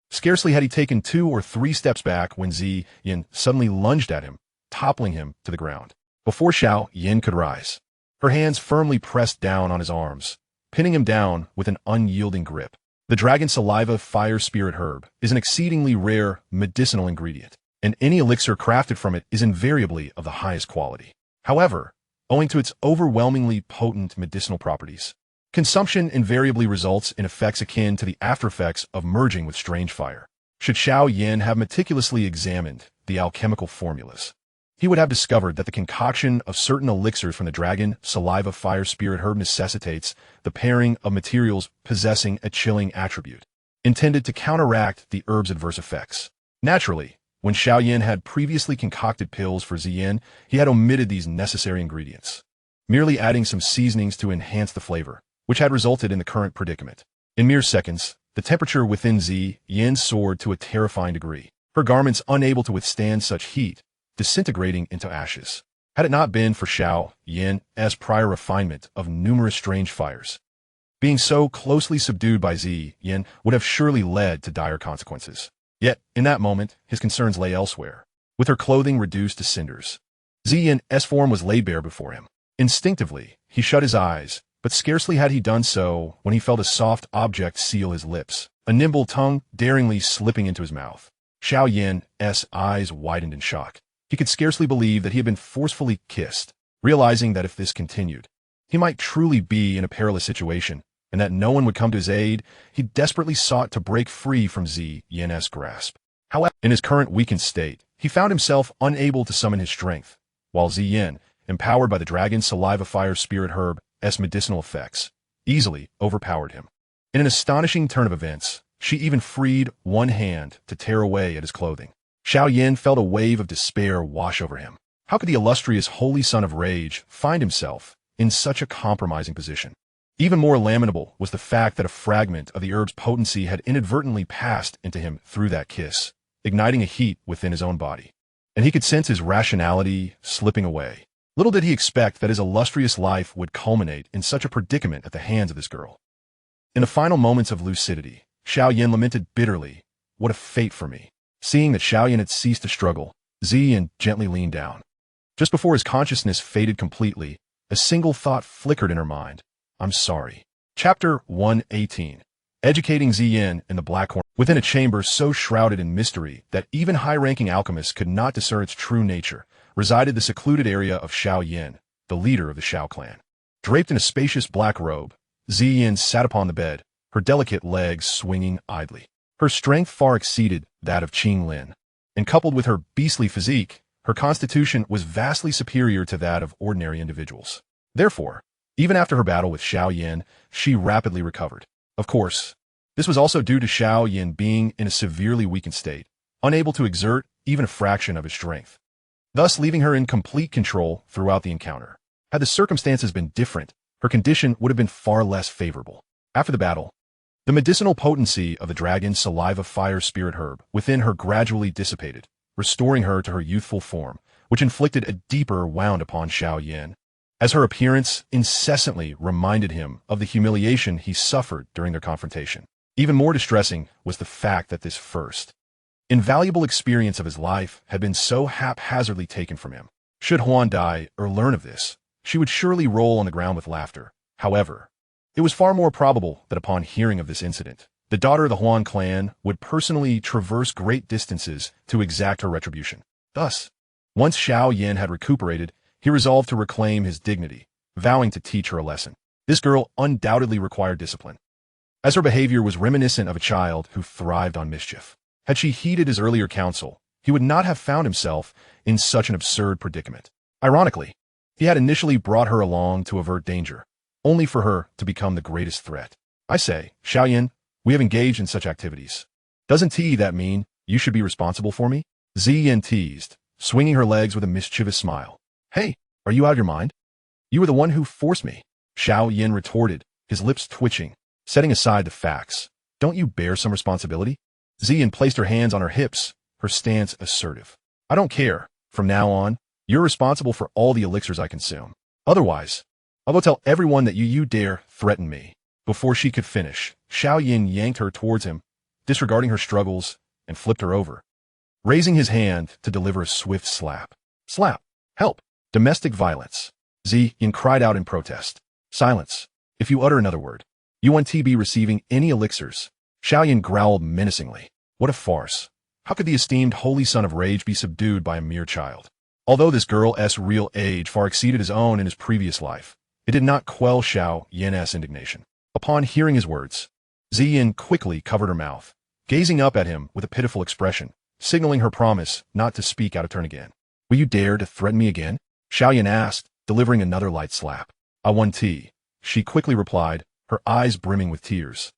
scarcely had he taken 2 or 3 steps back when Ziyan suddenly lunged at him, toppling him to the ground. Before Xiao Yan could rise, her hands firmly pressed down on his arms, pinning him down with an unyielding grip. The dragon saliva fire spirit herb is an exceedingly rare medicinal ingredient, and any elixir crafted from it is invariably of the highest quality. However, owing to its overwhelmingly potent medicinal properties, consumption invariably results in effects akin to the aftereffects of merging with strange fire. Should Xiao Yan have meticulously examined the alchemical formulas, he would have discovered that the concoction of certain elixirs from the dragon saliva fire spirit herb necessitates the pairing of materials possessing a chilling attribute, intended to counteract the herb's adverse effects. Naturally, when Xiao Yan had previously concocted pills for Ziyan, he had omitted these necessary ingredients, merely adding some seasonings to enhance the flavor, which had resulted in the current predicament. In mere seconds, the temperature within Ziyan soared to a terrifying degree, her garments unable to withstand such heat, disintegrating into ashes. Had it not been for Xiao Yan's prior refinement of numerous strange fires, being so closely subdued by Ziyan would have surely led to dire consequences. Yet, in that moment, his concerns lay elsewhere. With her clothing reduced to cinders, Ziyan's form was laid bare before him. Instinctively, he shut his eyes, but scarcely had he done so when he felt a soft object seal his lips, a nimble tongue daringly slipping into his mouth. Xiao Yan's eyes widened in shock. He could scarcely believe that he had been forcefully kissed, realizing that if this continued, he might truly be in a perilous situation, and that no one would come to his aid. He desperately sought to break free from Ziyan's grasp. However, in his current weakened state, he found himself unable to summon his strength, while Ziyan, empowered by the dragon saliva fire spirit herb's medicinal effects, easily overpowered him. In an astonishing turn of events, she even freed one hand to tear away at his clothing. Xiao Yan felt a wave of despair wash over him. How could the illustrious holy son of rage find himself in such a compromising position? Even more lamentable was the fact that a fragment of the herb's potency had inadvertently passed into him through that kiss, igniting a heat within his own body. And he could sense his rationality slipping away. Little did he expect that his illustrious life would culminate in such a predicament at the hands of this girl. In the final moments of lucidity, Xiao Yan lamented bitterly, "What a fate for me." Seeing that Xiao Yan had ceased to struggle, Ziyan gently leaned down. Just before his consciousness faded completely, a single thought flickered in her mind. "I'm sorry." Chapter 118. Educating Ziyan in the Black Horn. Within a chamber so shrouded in mystery that even high-ranking alchemists could not discern its true nature, resided the secluded area of Xiao Yan, the leader of the Xiao clan. Draped in a spacious black robe, Ziyan sat upon the bed, her delicate legs swinging idly. Her strength far exceeded that of Qing Lin, and coupled with her beastly physique, her constitution was vastly superior to that of ordinary individuals. Therefore, even after her battle with Xiao Yan, she rapidly recovered. Of course, this was also due to Xiao Yan being in a severely weakened state, unable to exert even a fraction of his strength, thus leaving her in complete control throughout the encounter. Had the circumstances been different, her condition would have been far less favorable. After the battle, the medicinal potency of the dragon saliva fire spirit herb within her gradually dissipated, restoring her to her youthful form, which inflicted a deeper wound upon Xiao Yan, as her appearance incessantly reminded him of the humiliation he suffered during their confrontation. Even more distressing was the fact that this first, invaluable experience of his life had been so haphazardly taken from him. Should Wuan die or learn of this, she would surely roll on the ground with laughter, However, it was far more probable that upon hearing of this incident, the daughter of the Wuan clan would personally traverse great distances to exact her retribution. Thus, once Xiao Yan had recuperated, he resolved to reclaim his dignity, vowing to teach her a lesson. This girl undoubtedly required discipline, as her behavior was reminiscent of a child who thrived on mischief. Had she heeded his earlier counsel, he would not have found himself in such an absurd predicament. Ironically, he had initially brought her along to avert danger, only for her to become the greatest threat. I say, Xiao Yan, we have engaged in such activities. Doesn't that mean you should be responsible for me? Ziyan teased, swinging her legs with a mischievous smile. Hey, are you out of your mind? You were the one who forced me. Xiao Yan retorted, his lips twitching. Setting aside the facts, don't you bear some responsibility? Ziyan placed her hands on her hips, her stance assertive. I don't care. From now on, you're responsible for all the elixirs I consume. Otherwise, I'll go tell everyone that you dare threaten me. Before she could finish, Xiao Yan yanked her towards him, disregarding her struggles, and flipped her over, raising his hand to deliver a swift slap. Slap! Help! Domestic violence. Ziyan cried out in protest. Silence. If you utter another word, you won't be receiving any elixirs. Xiao Yan growled menacingly. What a farce. How could the esteemed holy son of rage be subdued by a mere child? Although this girl's real age far exceeded his own in his previous life, it did not quell Xiao Yan's indignation. Upon hearing his words, Ziyan quickly covered her mouth, gazing up at him with a pitiful expression, signaling her promise not to speak out of turn again. Will you dare to threaten me again? Xiao Yan asked, delivering another light slap. I want tea, she quickly replied, her eyes brimming with tears.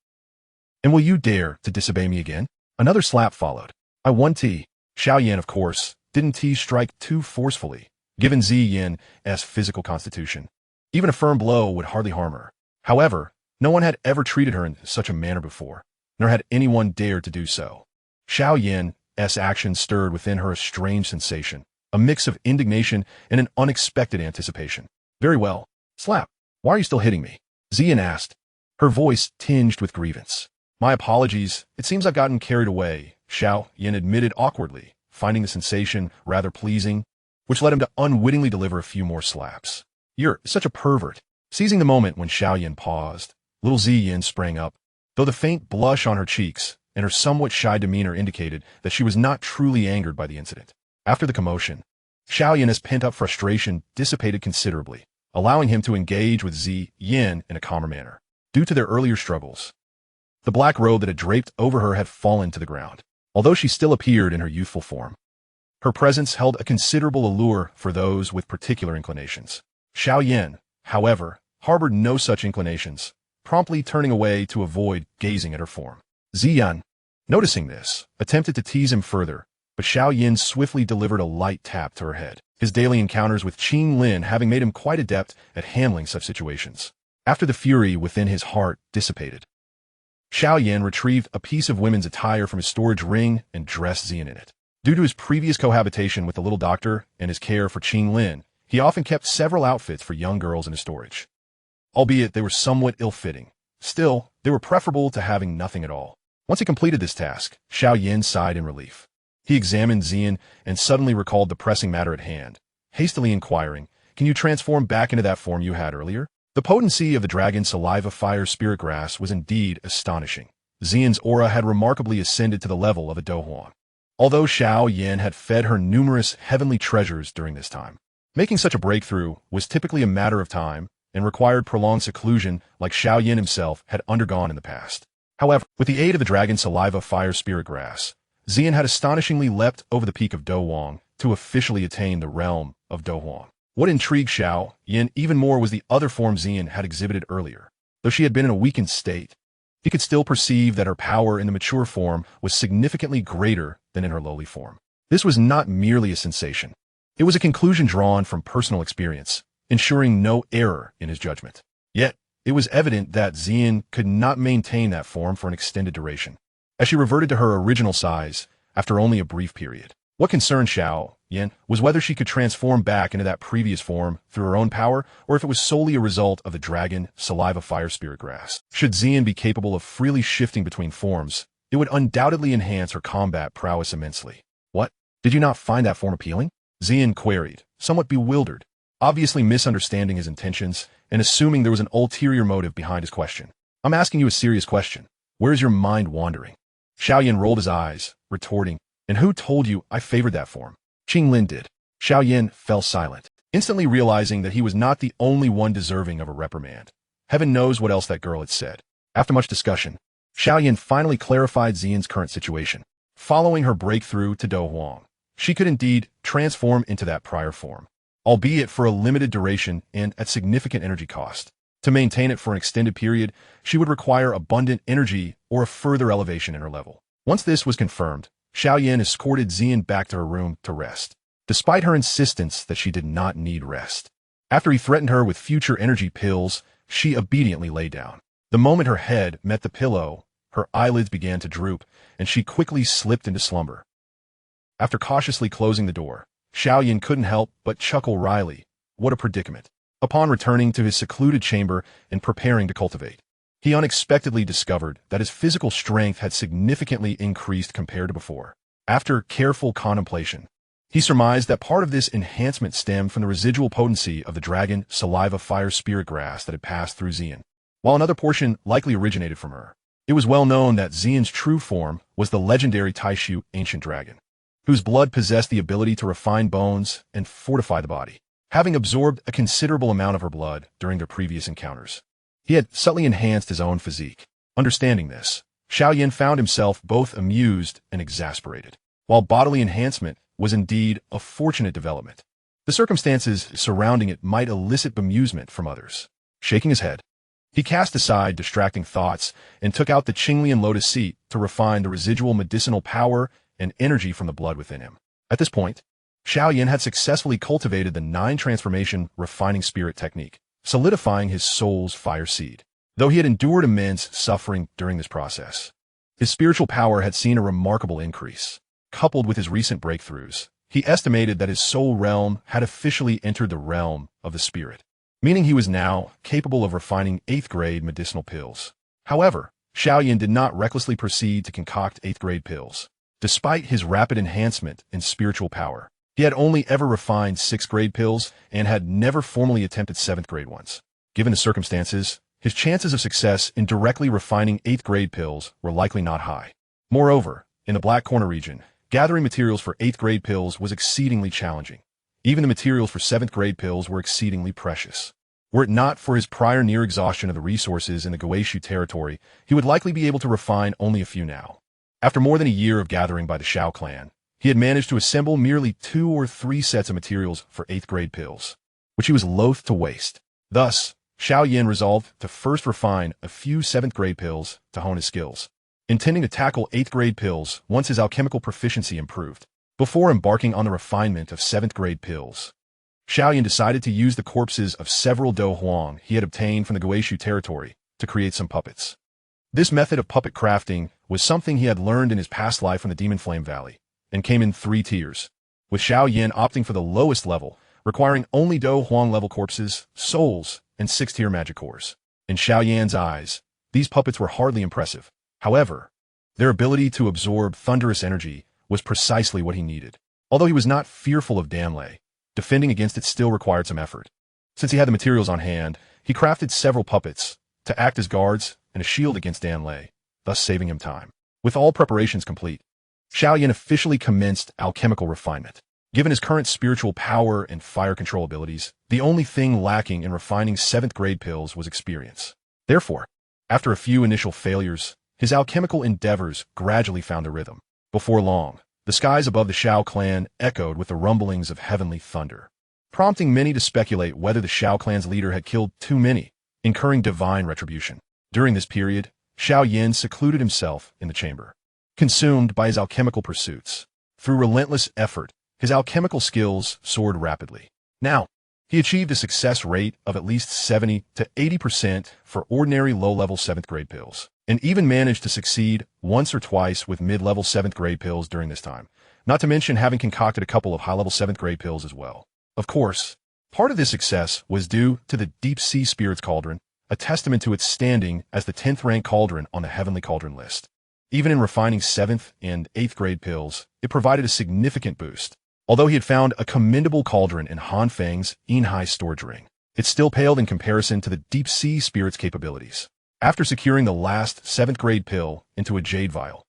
And will you dare to disobey me again? Another slap followed. I want tea. Xiao Yan, of course, didn't strike too forcefully, given Ziyan's physical constitution. Even a firm blow would hardly harm her. However, no one had ever treated her in such a manner before, nor had anyone dared to do so. Xiao Yan's action stirred within her a strange sensation, a mix of indignation and an unexpected anticipation. Very well. Slap. Why are you still hitting me? Ziyan asked, her voice tinged with grievance. My apologies. It seems I've gotten carried away, Xiao Yan admitted awkwardly, finding the sensation rather pleasing, which led him to unwittingly deliver a few more slaps. You're such a pervert. Seizing the moment when Xiao Yan paused, little Ziyan sprang up, though the faint blush on her cheeks and her somewhat shy demeanor indicated that she was not truly angered by the incident. After the commotion, Xiao Yan's pent-up frustration dissipated considerably, allowing him to engage with Ziyan in a calmer manner. Due to their earlier struggles, the black robe that had draped over her had fallen to the ground, although she still appeared in her youthful form. Her presence held a considerable allure for those with particular inclinations. Xiao Yan, however, harbored no such inclinations, promptly turning away to avoid gazing at her form. Ziyan, noticing this, attempted to tease him further, but Xiao Yan swiftly delivered a light tap to her head, his daily encounters with Qing Lin having made him quite adept at handling such situations. After the fury within his heart dissipated, Xiao Yan retrieved a piece of women's attire from his storage ring and dressed Ziyan in it. Due to his previous cohabitation with the little doctor and his care for Qing Lin, he often kept several outfits for young girls in his storage. Albeit they were somewhat ill-fitting, still, they were preferable to having nothing at all. Once he completed this task, Xiao Yan sighed in relief. He examined Ziyan and suddenly recalled the pressing matter at hand, hastily inquiring, can you transform back into that form you had earlier? The potency of the dragon saliva fire spirit grass was indeed astonishing. Ziyan's aura had remarkably ascended to the level of a Douhuan, although Xiao Yan had fed her numerous heavenly treasures during this time. Making such a breakthrough was typically a matter of time and required prolonged seclusion like Xiao Yan himself had undergone in the past. However, with the aid of the dragon saliva fire spirit grass, Ziyan had astonishingly leapt over the peak of Douhuan to officially attain the realm of Douhuan. What intrigued Xiao Yan even more was the other form Ziyan had exhibited earlier. Though she had been in a weakened state, he could still perceive that her power in the mature form was significantly greater than in her lowly form. This was not merely a sensation. It was a conclusion drawn from personal experience, ensuring no error in his judgment. Yet, it was evident that Ziyan could not maintain that form for an extended duration, as she reverted to her original size after only a brief period. What concerned Xiao Yan was whether she could transform back into that previous form through her own power, or if it was solely a result of the dragon saliva fire spirit grass. Should Ziyan be capable of freely shifting between forms, it would undoubtedly enhance her combat prowess immensely. What? Did you not find that form appealing? Ziyan queried, somewhat bewildered, obviously misunderstanding his intentions and assuming there was an ulterior motive behind his question. I'm asking you a serious question. Where is your mind wandering? Xiao Yan rolled his eyes, retorting, and who told you I favored that form? Qing Lin did. Xiao Yan fell silent, instantly realizing that he was not the only one deserving of a reprimand. Heaven knows what else that girl had said. After much discussion, Xiao Yan finally clarified Xian's current situation. Following her breakthrough to Dou Huang, she could indeed transform into that prior form, albeit for a limited duration and at significant energy cost. To maintain it for an extended period, she would require abundant energy or a further elevation in her level. Once this was confirmed, Xiao Yan escorted Xian back to her room to rest, despite her insistence that she did not need rest. After he threatened her with future energy pills, she obediently lay down. The moment her head met the pillow, her eyelids began to droop, and she quickly slipped into slumber. After cautiously closing the door, Xiao Yan couldn't help but chuckle wryly. What a predicament. Upon returning to his secluded chamber and preparing to cultivate, he unexpectedly discovered that his physical strength had significantly increased compared to before. After careful contemplation, he surmised that part of this enhancement stemmed from the residual potency of the dragon saliva fire spirit grass that had passed through Xian, while another portion likely originated from her. It was well known that Xian's true form was the legendary Taishu ancient dragon, whose blood possessed the ability to refine bones and fortify the body. Having absorbed a considerable amount of her blood during their previous encounters, he had subtly enhanced his own physique. Understanding this, Xiao Yan found himself both amused and exasperated. While bodily enhancement was indeed a fortunate development, the circumstances surrounding it might elicit bemusement from others. Shaking his head, he cast aside distracting thoughts and took out the Qinglian lotus seed to refine the residual medicinal power and energy from the blood within him. At this point, Xiao Yan had successfully cultivated the 9 transformation refining spirit technique, solidifying his soul's fire seed. Though he had endured immense suffering during this process, his spiritual power had seen a remarkable increase. Coupled with his recent breakthroughs, he estimated that his soul realm had officially entered the realm of the spirit, meaning he was now capable of refining 8th-grade medicinal pills. However, Xiao Yan did not recklessly proceed to concoct 8th-grade pills. Despite his rapid enhancement in spiritual power, he had only ever refined 6th-grade pills and had never formally attempted 7th-grade ones. Given the circumstances, his chances of success in directly refining 8th-grade pills were likely not high. Moreover, in the Black Corner region, gathering materials for 8th-grade pills was exceedingly challenging. Even the materials for 7th-grade pills were exceedingly precious. Were it not for his prior near exhaustion of the resources in the Guishu territory, he would likely be able to refine only a few now. After more than a year of gathering by the Xiao clan, he had managed to assemble merely 2 or 3 sets of materials for 8th-grade pills, which he was loath to waste. Thus, Xiao Yan resolved to first refine a few 7th-grade pills to hone his skills, intending to tackle 8th-grade pills once his alchemical proficiency improved. Before embarking on the refinement of 7th-grade pills, Xiao Yan decided to use the corpses of several Dou Huang he had obtained from the Guishu territory to create some puppets. This method of puppet crafting was something he had learned in his past life from the Demon Flame Valley, and came in 3 tiers, with Xiao Yan opting for the lowest level, requiring only Dou Huang level corpses, souls, and 6th-tier magic cores. In Xiao Yan's eyes, these puppets were hardly impressive. However, their ability to absorb thunderous energy was precisely what he needed. Although he was not fearful of Danlei, defending against it still required some effort. Since he had the materials on hand, he crafted several puppets to act as guards and a shield against Danlei, thus saving him time. With all preparations complete, Xiao Yan officially commenced alchemical refinement. Given his current spiritual power and fire control abilities, the only thing lacking in refining 7th-grade pills was experience. Therefore, after a few initial failures, his alchemical endeavors gradually found a rhythm. Before long, the skies above the Xiao clan echoed with the rumblings of heavenly thunder, prompting many to speculate whether the Xiao clan's leader had killed too many, incurring divine retribution. During this period, Xiao Yan secluded himself in the chamber, consumed by his alchemical pursuits. Through relentless effort, his alchemical skills soared rapidly. Now, he achieved a success rate of at least 70 to 80% for ordinary low-level 7th-grade pills, and even managed to succeed once or twice with mid-level 7th-grade pills during this time, not to mention having concocted a couple of high-level 7th-grade pills as well. Of course, part of this success was due to the Deep Sea Spirits Cauldron, a testament to its standing as the 10th-rank cauldron on the Heavenly Cauldron list. Even in refining 7th and 8th-grade pills, it provided a significant boost. Although he had found a commendable cauldron in Han Feng's Inhai storage ring, it still paled in comparison to the deep-sea spirit's capabilities. After securing the last 7th grade pill into a jade vial,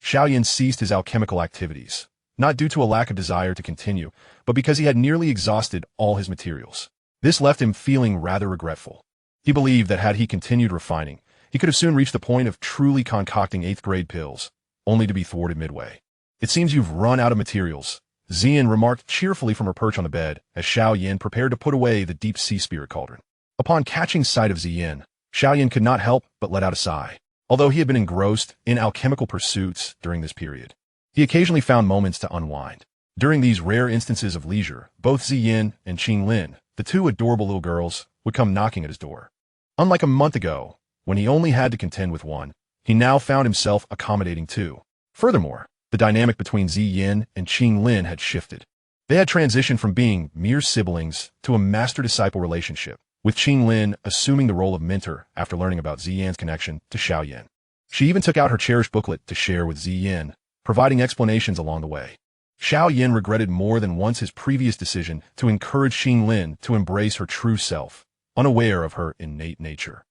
Xiao Yan ceased his alchemical activities, not due to a lack of desire to continue, but because he had nearly exhausted all his materials. This left him feeling rather regretful. He believed that had he continued refining, he could have soon reached the point of truly concocting 8th grade pills, only to be thwarted midway. "It seems you've run out of materials," Xian remarked cheerfully from her perch on the bed as Xiao Yan prepared to put away the deep-sea spirit cauldron. Upon catching sight of Xian, Xiao Yan could not help but let out a sigh. Although he had been engrossed in alchemical pursuits during this period, he occasionally found moments to unwind. During these rare instances of leisure, both Ziyin and Qinglin, the two adorable little girls, would come knocking at his door. Unlike a month ago, when he only had to contend with one, he now found himself accommodating two. Furthermore, the dynamic between Ziyin and Qinglin had shifted. They had transitioned from being mere siblings to a master-disciple relationship, with Qinglin assuming the role of mentor after learning about Ziyan's connection to Xiao Yan. She even took out her cherished booklet to share with Ziyin, providing explanations along the way. Xiao Yan regretted more than once his previous decision to encourage Qinglin to embrace her true self, unaware of her innate nature.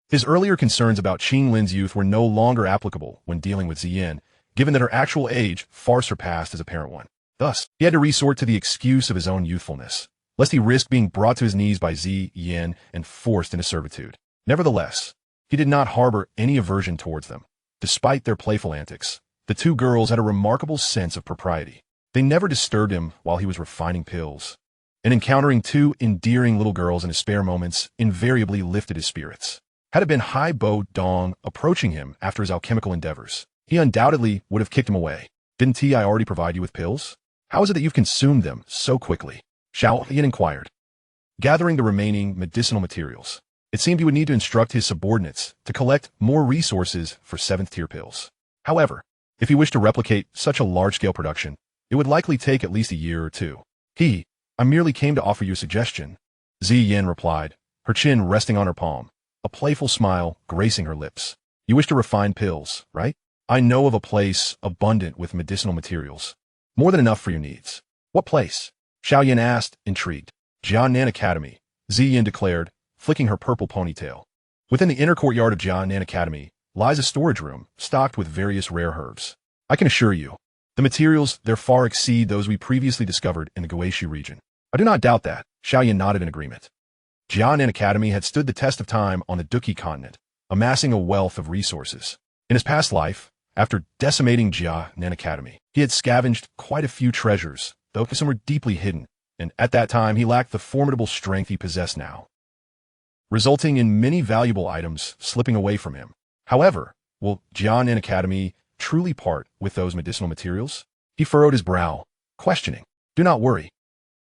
His earlier concerns about Qinglin's youth were no longer applicable when dealing with Ziyin, given that her actual age far surpassed his apparent one. Thus, he had to resort to the excuse of his own youthfulness, lest he risk being brought to his knees by Ziyin and forced into servitude. Nevertheless, he did not harbor any aversion towards them. Despite their playful antics, the two girls had a remarkable sense of propriety. They never disturbed him while he was refining pills, and encountering two endearing little girls in his spare moments invariably lifted his spirits. Had it been Hai Bo Dong approaching him after his alchemical endeavors, he undoubtedly would have kicked him away. "Didn't I already provide you with pills? How is it that you've consumed them so quickly?" Xiao Yan inquired. Gathering the remaining medicinal materials, it seemed he would need to instruct his subordinates to collect more resources for 7th-tier pills. However, if he wished to replicate such a large-scale production, it would likely take at least a year or two. "I merely came to offer you a suggestion," Ziyin replied, her chin resting on her palm, a playful smile gracing her lips. "You wish to refine pills, right? I know of a place abundant with medicinal materials, more than enough for your needs." "What place?" Xiao Yan asked, intrigued. "Jia Nan Academy," Ziyin declared, flicking her purple ponytail. "Within the inner courtyard of Jia Nan Academy lies a storage room stocked with various rare herbs. I can assure you, the materials there far exceed those we previously discovered in the Guishi region." "I do not doubt that," Xiao Yan nodded in agreement. Jia Nan Academy had stood the test of time on the Douqi Continent, amassing a wealth of resources. In his past life, after decimating Jia Nan Academy, he had scavenged quite a few treasures, though some were deeply hidden, and at that time he lacked the formidable strength he possessed now, resulting in many valuable items slipping away from him. However, will Jia Nan Academy truly part with those medicinal materials? He furrowed his brow, questioning. "Do not worry.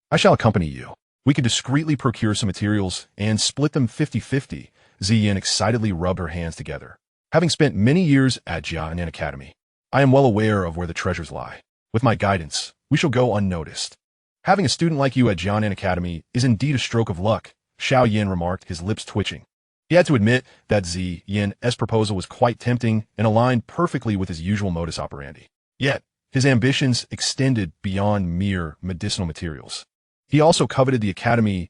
I shall accompany you. We can discreetly procure some materials and split them 50-50. Ziyin excitedly rubbed her hands together. "Having spent many years at Jia Nan Academy, I am well aware of where the treasures lie. With my guidance, we shall go unnoticed." "Having a student like you at Jia Nan Academy is indeed a stroke of luck," Xiao Yan remarked, his lips twitching. He had to admit that Ziyin's proposal was quite tempting and aligned perfectly with his usual modus operandi. Yet, his ambitions extended beyond mere medicinal materials. He also coveted the Academy's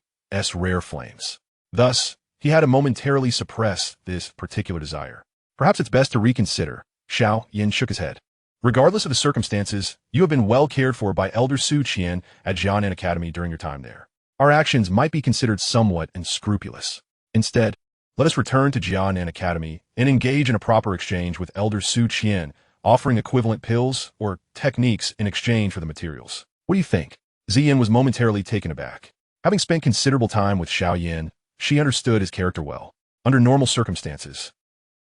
rare flames. Thus, he had to momentarily suppress this particular desire. "Perhaps it's best to reconsider." Xiao Yan shook his head. "Regardless of the circumstances, you have been well cared for by Elder Su Qian at Jia Nan Academy during your time there. Our actions might be considered somewhat unscrupulous. Instead, let us return to Jia Nan Academy and engage in a proper exchange with Elder Su Qian, offering equivalent pills or techniques in exchange for the materials. What do you think?" Ziyin was momentarily taken aback. Having spent considerable time with Xiao Yan, she understood his character well. Under normal circumstances,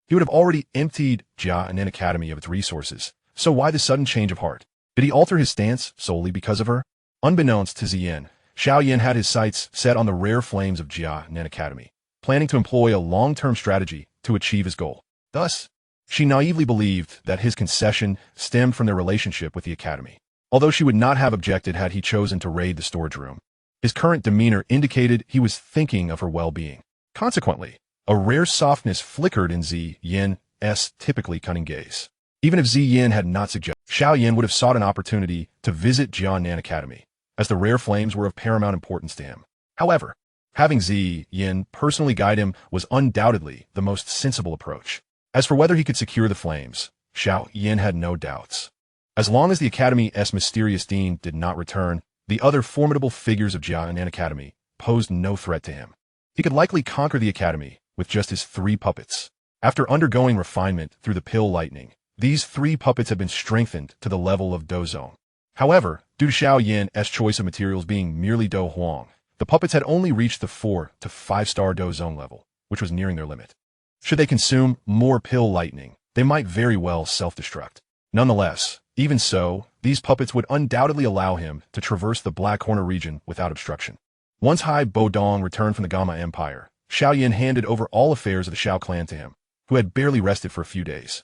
he would have already emptied Jia Nan Academy of its resources, so why the sudden change of heart? Did he alter his stance solely because of her? Unbeknownst to Ziyin, Xiao Yan had his sights set on the rare flames of Jia Nan Academy, planning to employ a long-term strategy to achieve his goal. Thus, she naively believed that his concession stemmed from their relationship with the Academy. Although she would not have objected had he chosen to raid the storage room, his current demeanor indicated he was thinking of her well-being. Consequently, a rare softness flickered in Ziyin's typically cunning gaze. Even if Ziyin had not suggested, Xiao Yan would have sought an opportunity to visit Jia Nan Academy, as the rare flames were of paramount importance to him. However, Having Zi Yin personally guide him was undoubtedly the most sensible approach. As for whether he could secure the flames, Xiao Yan had no doubts. As long as the Academy's mysterious dean did not return, the other formidable figures of Jia Nan Academy posed no threat to him. He could likely conquer the Academy with just his 3 puppets. After undergoing refinement through the pill lightning, these 3 puppets had been strengthened to the level of Dou Zone. However, due to Xiao Yan's choice of materials being merely Dou Huang, the puppets had only reached the 4 to 5-star Dou Zone level, which was nearing their limit. Should they consume more pill lightning, they might very well self-destruct. Nonetheless, even so, these puppets would undoubtedly allow him to traverse the Black Corner region without obstruction. Once Hai Bodong returned from the Gamma Empire, Xiao Yan handed over all affairs of the Xiao clan to him, who had barely rested for a few days.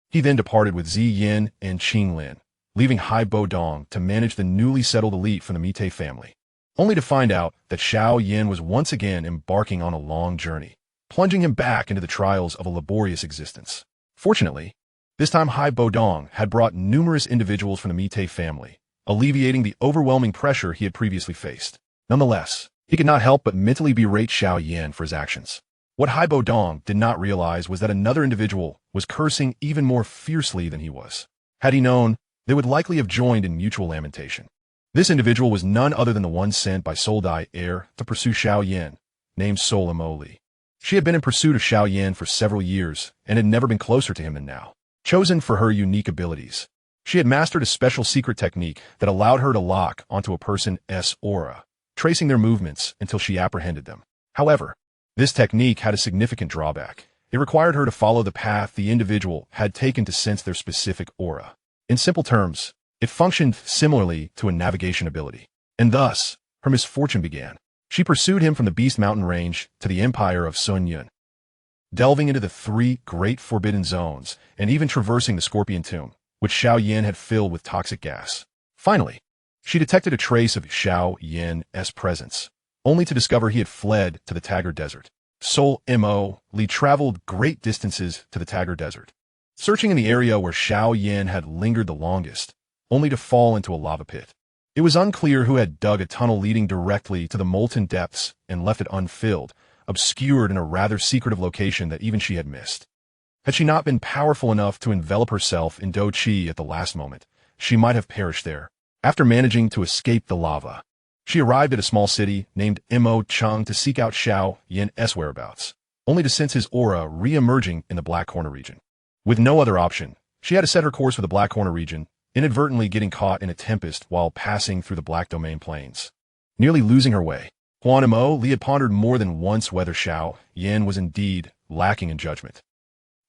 He then departed with Zi Yin and Qing Lin, leaving Hai Bodong to manage the newly settled elite from the Mite family, only to find out that Xiao Yan was once again embarking on a long journey, plunging him back into the trials of a laborious existence. Fortunately, this time Hai Bodong had brought numerous individuals from the Mite family, alleviating the overwhelming pressure he had previously faced. Nonetheless, he could not help but mentally berate Xiao Yan for his actions. What Hai Bodong did not realize was that another individual was cursing even more fiercely than he was. Had he known, they would likely have joined in mutual lamentation. This individual was none other than the one sent by Soldai heir to pursue Xiao Yan, named Han Moli. She had been in pursuit of Xiao Yan for several years and had never been closer to him than now. Chosen for her unique abilities, she had mastered a special secret technique that allowed her to lock onto a person's aura, tracing their movements until she apprehended them. However, this technique had a significant drawback. It required her to follow the path the individual had taken to sense their specific aura. In simple terms, it functioned similarly to a navigation ability. And thus, her misfortune began. She pursued him from the Beast Mountain Range to the Empire of Sun Yun, delving into the 3 great forbidden zones and even traversing the Scorpion Tomb, which Xiao Yan had filled with toxic gas. Finally, she detected a trace of Xiao Yan's presence, only to discover he had fled to the Taggart Desert. Moli traveled great distances to the Taggart Desert, searching in the area where Xiao Yan had lingered the longest, only to fall into a lava pit. It was unclear who had dug a tunnel leading directly to the molten depths and left it unfilled, obscured in a rather secretive location that even she had missed. Had she not been powerful enough to envelop herself in Douqi at the last moment, she might have perished there. After managing to escape the lava, she arrived at a small city named Mo Chung to seek out Xiao Yan's whereabouts, only to sense his aura re-emerging in the Black Corner region. With no other option, she had to set her course for the Black Corner region, inadvertently getting caught in a tempest while passing through the Black Domain Plains. Nearly losing her way, Han Moli had pondered more than once whether Xiao Yan was indeed lacking in judgment,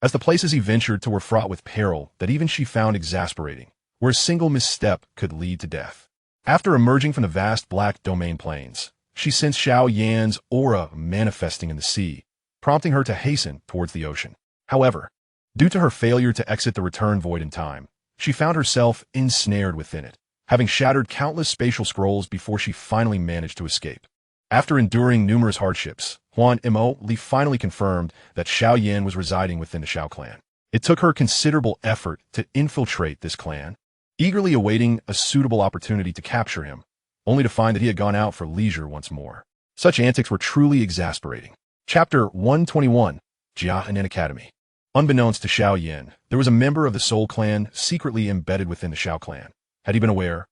as the places he ventured to were fraught with peril that even she found exasperating, where a single misstep could lead to death. After emerging from the vast Black Domain Plains, she sensed Xiao Yan's aura manifesting in the sea, prompting her to hasten towards the ocean. However, due to her failure to exit the return void in time, she found herself ensnared within it, having shattered countless spatial scrolls before she finally managed to escape. After enduring numerous hardships, Han Moli finally confirmed that Xiao Yan was residing within the Xiao clan. It took her considerable effort to infiltrate this clan, eagerly awaiting a suitable opportunity to capture him, only to find that he had gone out for leisure once more. Such antics were truly exasperating. Chapter 121, Jia Nan Academy. Unbeknownst to Xiao Yan, there was a member of the Soul Clan secretly embedded within the Xiao clan. Had he been aware,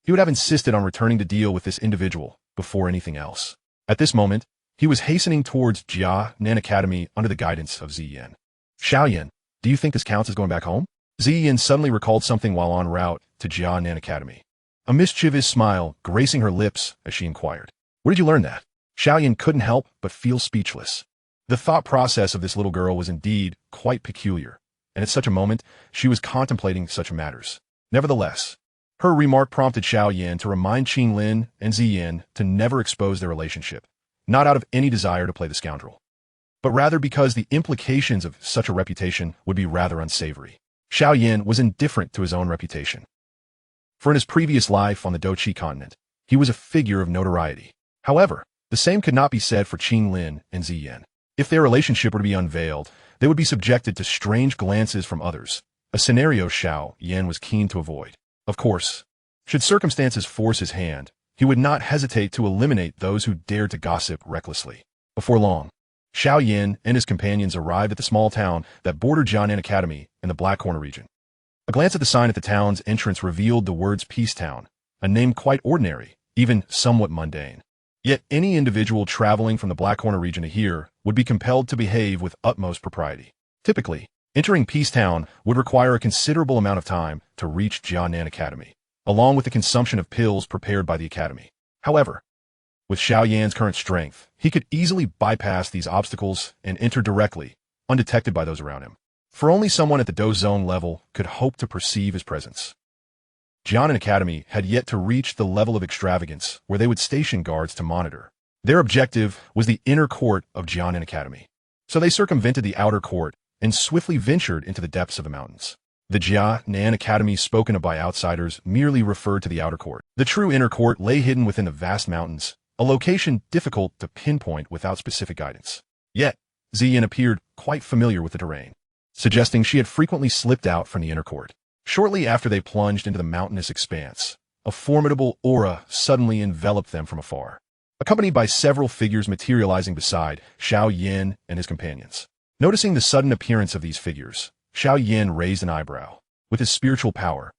he would have insisted on returning to deal with this individual before anything else. At this moment, he was hastening towards Jia Nan Academy under the guidance of Zi Yan. Xiao Yan, do you think this counts as going back home? Zi Yan suddenly recalled something while en route to Jia Nan Academy, a mischievous smile gracing her lips as she inquired. Where did you learn that? Xiao Yan couldn't help but feel speechless. The thought process of this little girl was indeed quite peculiar, and at such a moment, she was contemplating such matters. Nevertheless, her remark prompted Xiao Yan to remind Qing Lin and Zi Yan to never expose their relationship, not out of any desire to play the scoundrel, but rather because the implications of such a reputation would be rather unsavory. Xiao Yan was indifferent to his own reputation, for in his previous life on the Douqi Continent, he was a figure of notoriety. However, the same could not be said for Qing Lin and Zi Yan. If their relationship were to be unveiled, they would be subjected to strange glances from others, a scenario Xiao Yan was keen to avoid. Of course, should circumstances force his hand, he would not hesitate to eliminate those who dared to gossip recklessly. Before long, Xiao Yan and his companions arrived at the small town that bordered Jia Nan Academy in the Black Corner region. A glance at the sign at the town's entrance revealed the words Peace Town, a name quite ordinary, even somewhat mundane. Yet any individual traveling from the Black Corner region to here would be compelled to behave with utmost propriety. Typically, entering Peace Town would require a considerable amount of time to reach Jia Nan Academy, along with the consumption of pills prepared by the Academy. However, with Xiao Yan's current strength, he could easily bypass these obstacles and enter directly, undetected by those around him. For only someone at the Dou Zone level could hope to perceive his presence. Jia Nan Academy had yet to reach the level of extravagance where they would station guards to monitor. Their objective was the inner court of Jia Nan Academy. So they circumvented the outer court and swiftly ventured into the depths of the mountains. The Jia Nan Academy spoken of by outsiders merely referred to the outer court. The true inner court lay hidden within the vast mountains, a location difficult to pinpoint without specific guidance. Yet, Ziyin appeared quite familiar with the terrain, suggesting she had frequently slipped out from the inner court. Shortly after they plunged into the mountainous expanse, a formidable aura suddenly enveloped them from afar, accompanied by several figures materializing beside Xiao Yan and his companions. Noticing the sudden appearance of these figures, Xiao Yan raised an eyebrow. With his spiritual power,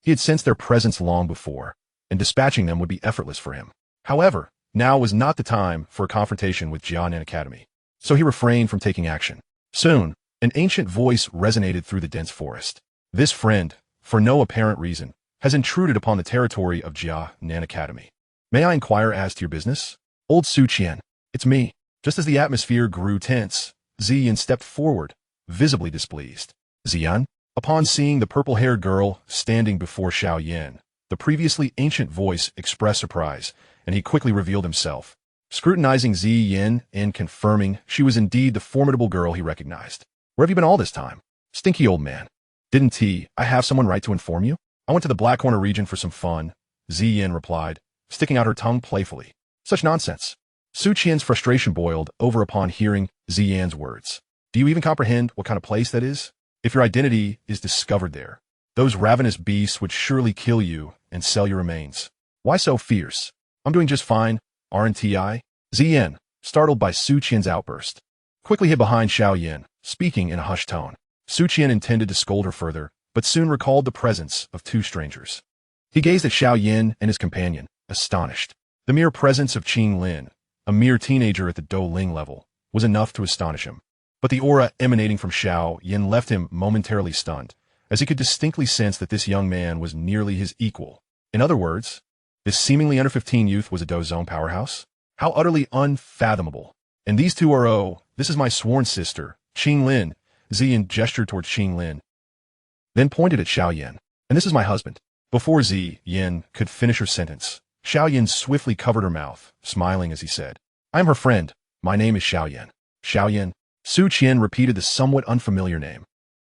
he had sensed their presence long before, and dispatching them would be effortless for him. However, now was not the time for a confrontation with Jia Nan Academy, so he refrained from taking action. Soon, an ancient voice resonated through the dense forest. This friend, for no apparent reason, has intruded upon the territory of Jia Nan Academy. May I inquire as to your business? Old Su Qian, it's me. Just as the atmosphere grew tense, Ziyin stepped forward, visibly displeased. Ziyan, upon seeing the purple-haired girl standing before Xiao Yan, the previously ancient voice expressed surprise, and he quickly revealed himself, scrutinizing Ziyin and confirming she was indeed the formidable girl he recognized. Where have you been all this time? Stinky old man. Didn't I have someone right to inform you? I went to the Black Corner region for some fun, Ziyin replied, sticking out her tongue playfully. Such nonsense. Su Qian's frustration boiled over upon hearing Ziyan's words. Do you even comprehend what kind of place that is? If your identity is discovered there, those ravenous beasts would surely kill you and sell your remains. Why so fierce? I'm doing just fine, aren't I? Ziyin, startled by Su Qian's outburst, quickly hid behind Xiao Yan, speaking in a hushed tone. Su Qian intended to scold her further, but soon recalled the presence of two strangers. He gazed at Xiao Yan and his companion, astonished. The mere presence of Qing Lin, a mere teenager at the Dou Ling level, was enough to astonish him. But the aura emanating from Xiao Yan left him momentarily stunned, as he could distinctly sense that this young man was nearly his equal. In other words, this seemingly under 15 youth was a Dou Zone powerhouse? How utterly unfathomable. And these two are this is my sworn sister, Qing Lin. Ziyin gestured towards Qing Lin, then pointed at Xiao Yan. And this is my husband. Before Ziyin could finish her sentence, Xiao Yan swiftly covered her mouth, smiling as he said, I am her friend. My name is Xiao Yan. Xiao Yan. Su Qian repeated the somewhat unfamiliar name,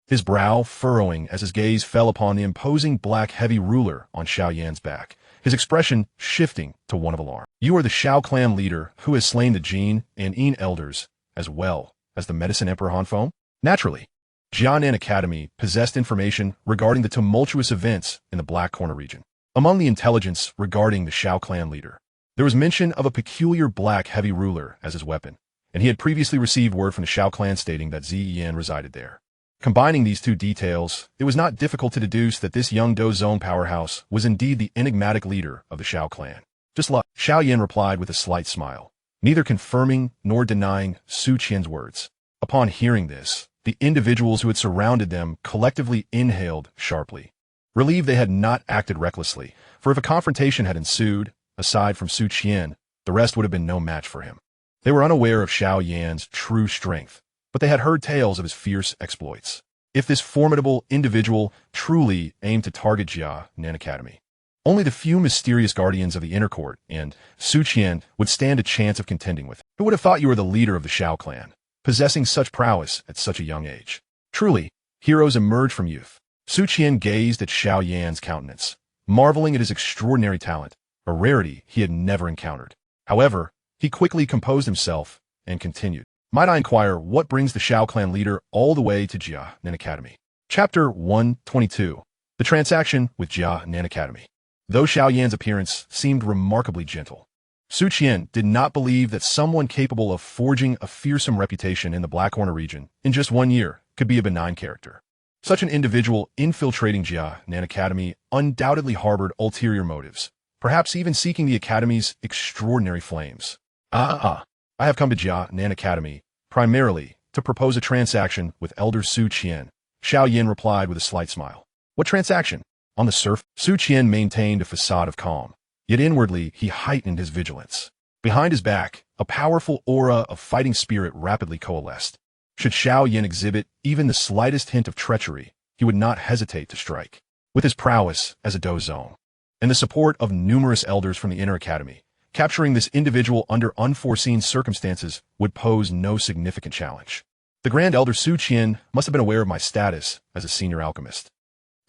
his brow furrowing as his gaze fell upon the imposing black heavy ruler on Xiao Yan's back, his expression shifting to one of alarm. You are the Xiao clan leader who has slain the Jin and Yin elders, as well as the medicine Emperor Han Feng? Naturally, Jia Nan Academy possessed information regarding the tumultuous events in the Black Corner region. Among the intelligence regarding the Xiao clan leader, there was mention of a peculiar black heavy ruler as his weapon, and he had previously received word from the Xiao clan stating that Ziyin resided there. Combining these two details, it was not difficult to deduce that this young Dou Zone powerhouse was indeed the enigmatic leader of the Xiao clan. Just luck, Xiao Yan replied with a slight smile, neither confirming nor denying Su Qian's words. Upon hearing this, the individuals who had surrounded them collectively inhaled sharply, relieved they had not acted recklessly, for if a confrontation had ensued, aside from Su Qian, the rest would have been no match for him. They were unaware of Xiao Yan's true strength, but they had heard tales of his fierce exploits. If this formidable individual truly aimed to target Jia Nan Academy, only the few mysterious guardians of the inner court and Su Qian would stand a chance of contending with. Who would have thought you were the leader of the Xiao clan, possessing such prowess at such a young age? Truly, heroes emerge from youth. Su Qian gazed at Xiao Yan's countenance, marveling at his extraordinary talent, a rarity he had never encountered. However, he quickly composed himself and continued. Might I inquire what brings the Xiao clan leader all the way to Jia Nan Academy? Chapter 122. The Transaction with Jia Nan Academy. though Xiao Yan's appearance seemed remarkably gentle. Su Qian did not believe that someone capable of forging a fearsome reputation in the Black Corner region in just 1 year could be a benign character. Such an individual infiltrating Jia Nan Academy undoubtedly harbored ulterior motives, perhaps even seeking the Academy's extraordinary flames. I have come to Jia Nan Academy primarily to propose a transaction with Elder Su Qian, Xiao Yan replied with a slight smile. What transaction? On the surface, Su Qian maintained a facade of calm, yet inwardly he heightened his vigilance. Behind his back, a powerful aura of fighting spirit rapidly coalesced. Should Xiao Yan exhibit even the slightest hint of treachery, he would not hesitate to strike. With his prowess as a Dou Zone, and the support of numerous elders from the Inner Academy, capturing this individual under unforeseen circumstances would pose no significant challenge. The Grand Elder Su Qian must have been aware of my status as a senior alchemist.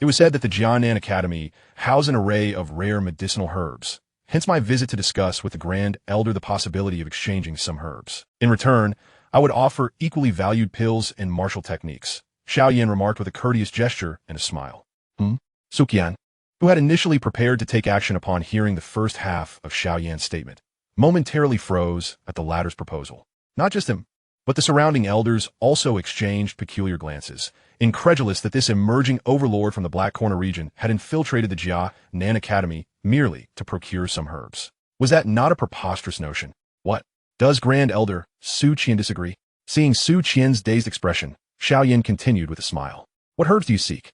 It was said that the Jia Nan Academy housed an array of rare medicinal herbs, hence my visit to discuss with the Grand Elder the possibility of exchanging some herbs. In return, I would offer equally valued pills and martial techniques, Xiao Yan remarked with a courteous gesture and a smile. Su Qian, who had initially prepared to take action upon hearing the first half of Xiao Yan's statement, momentarily froze at the latter's proposal. Not just him, but the surrounding elders also exchanged peculiar glances, incredulous that this emerging overlord from the Black Corner region had infiltrated the Jia Nan Academy merely to procure some herbs. Was that not a preposterous notion? What? Does Grand Elder Su Qian disagree? Seeing Su Qian's dazed expression, Xiao Yan continued with a smile. What herbs do you seek?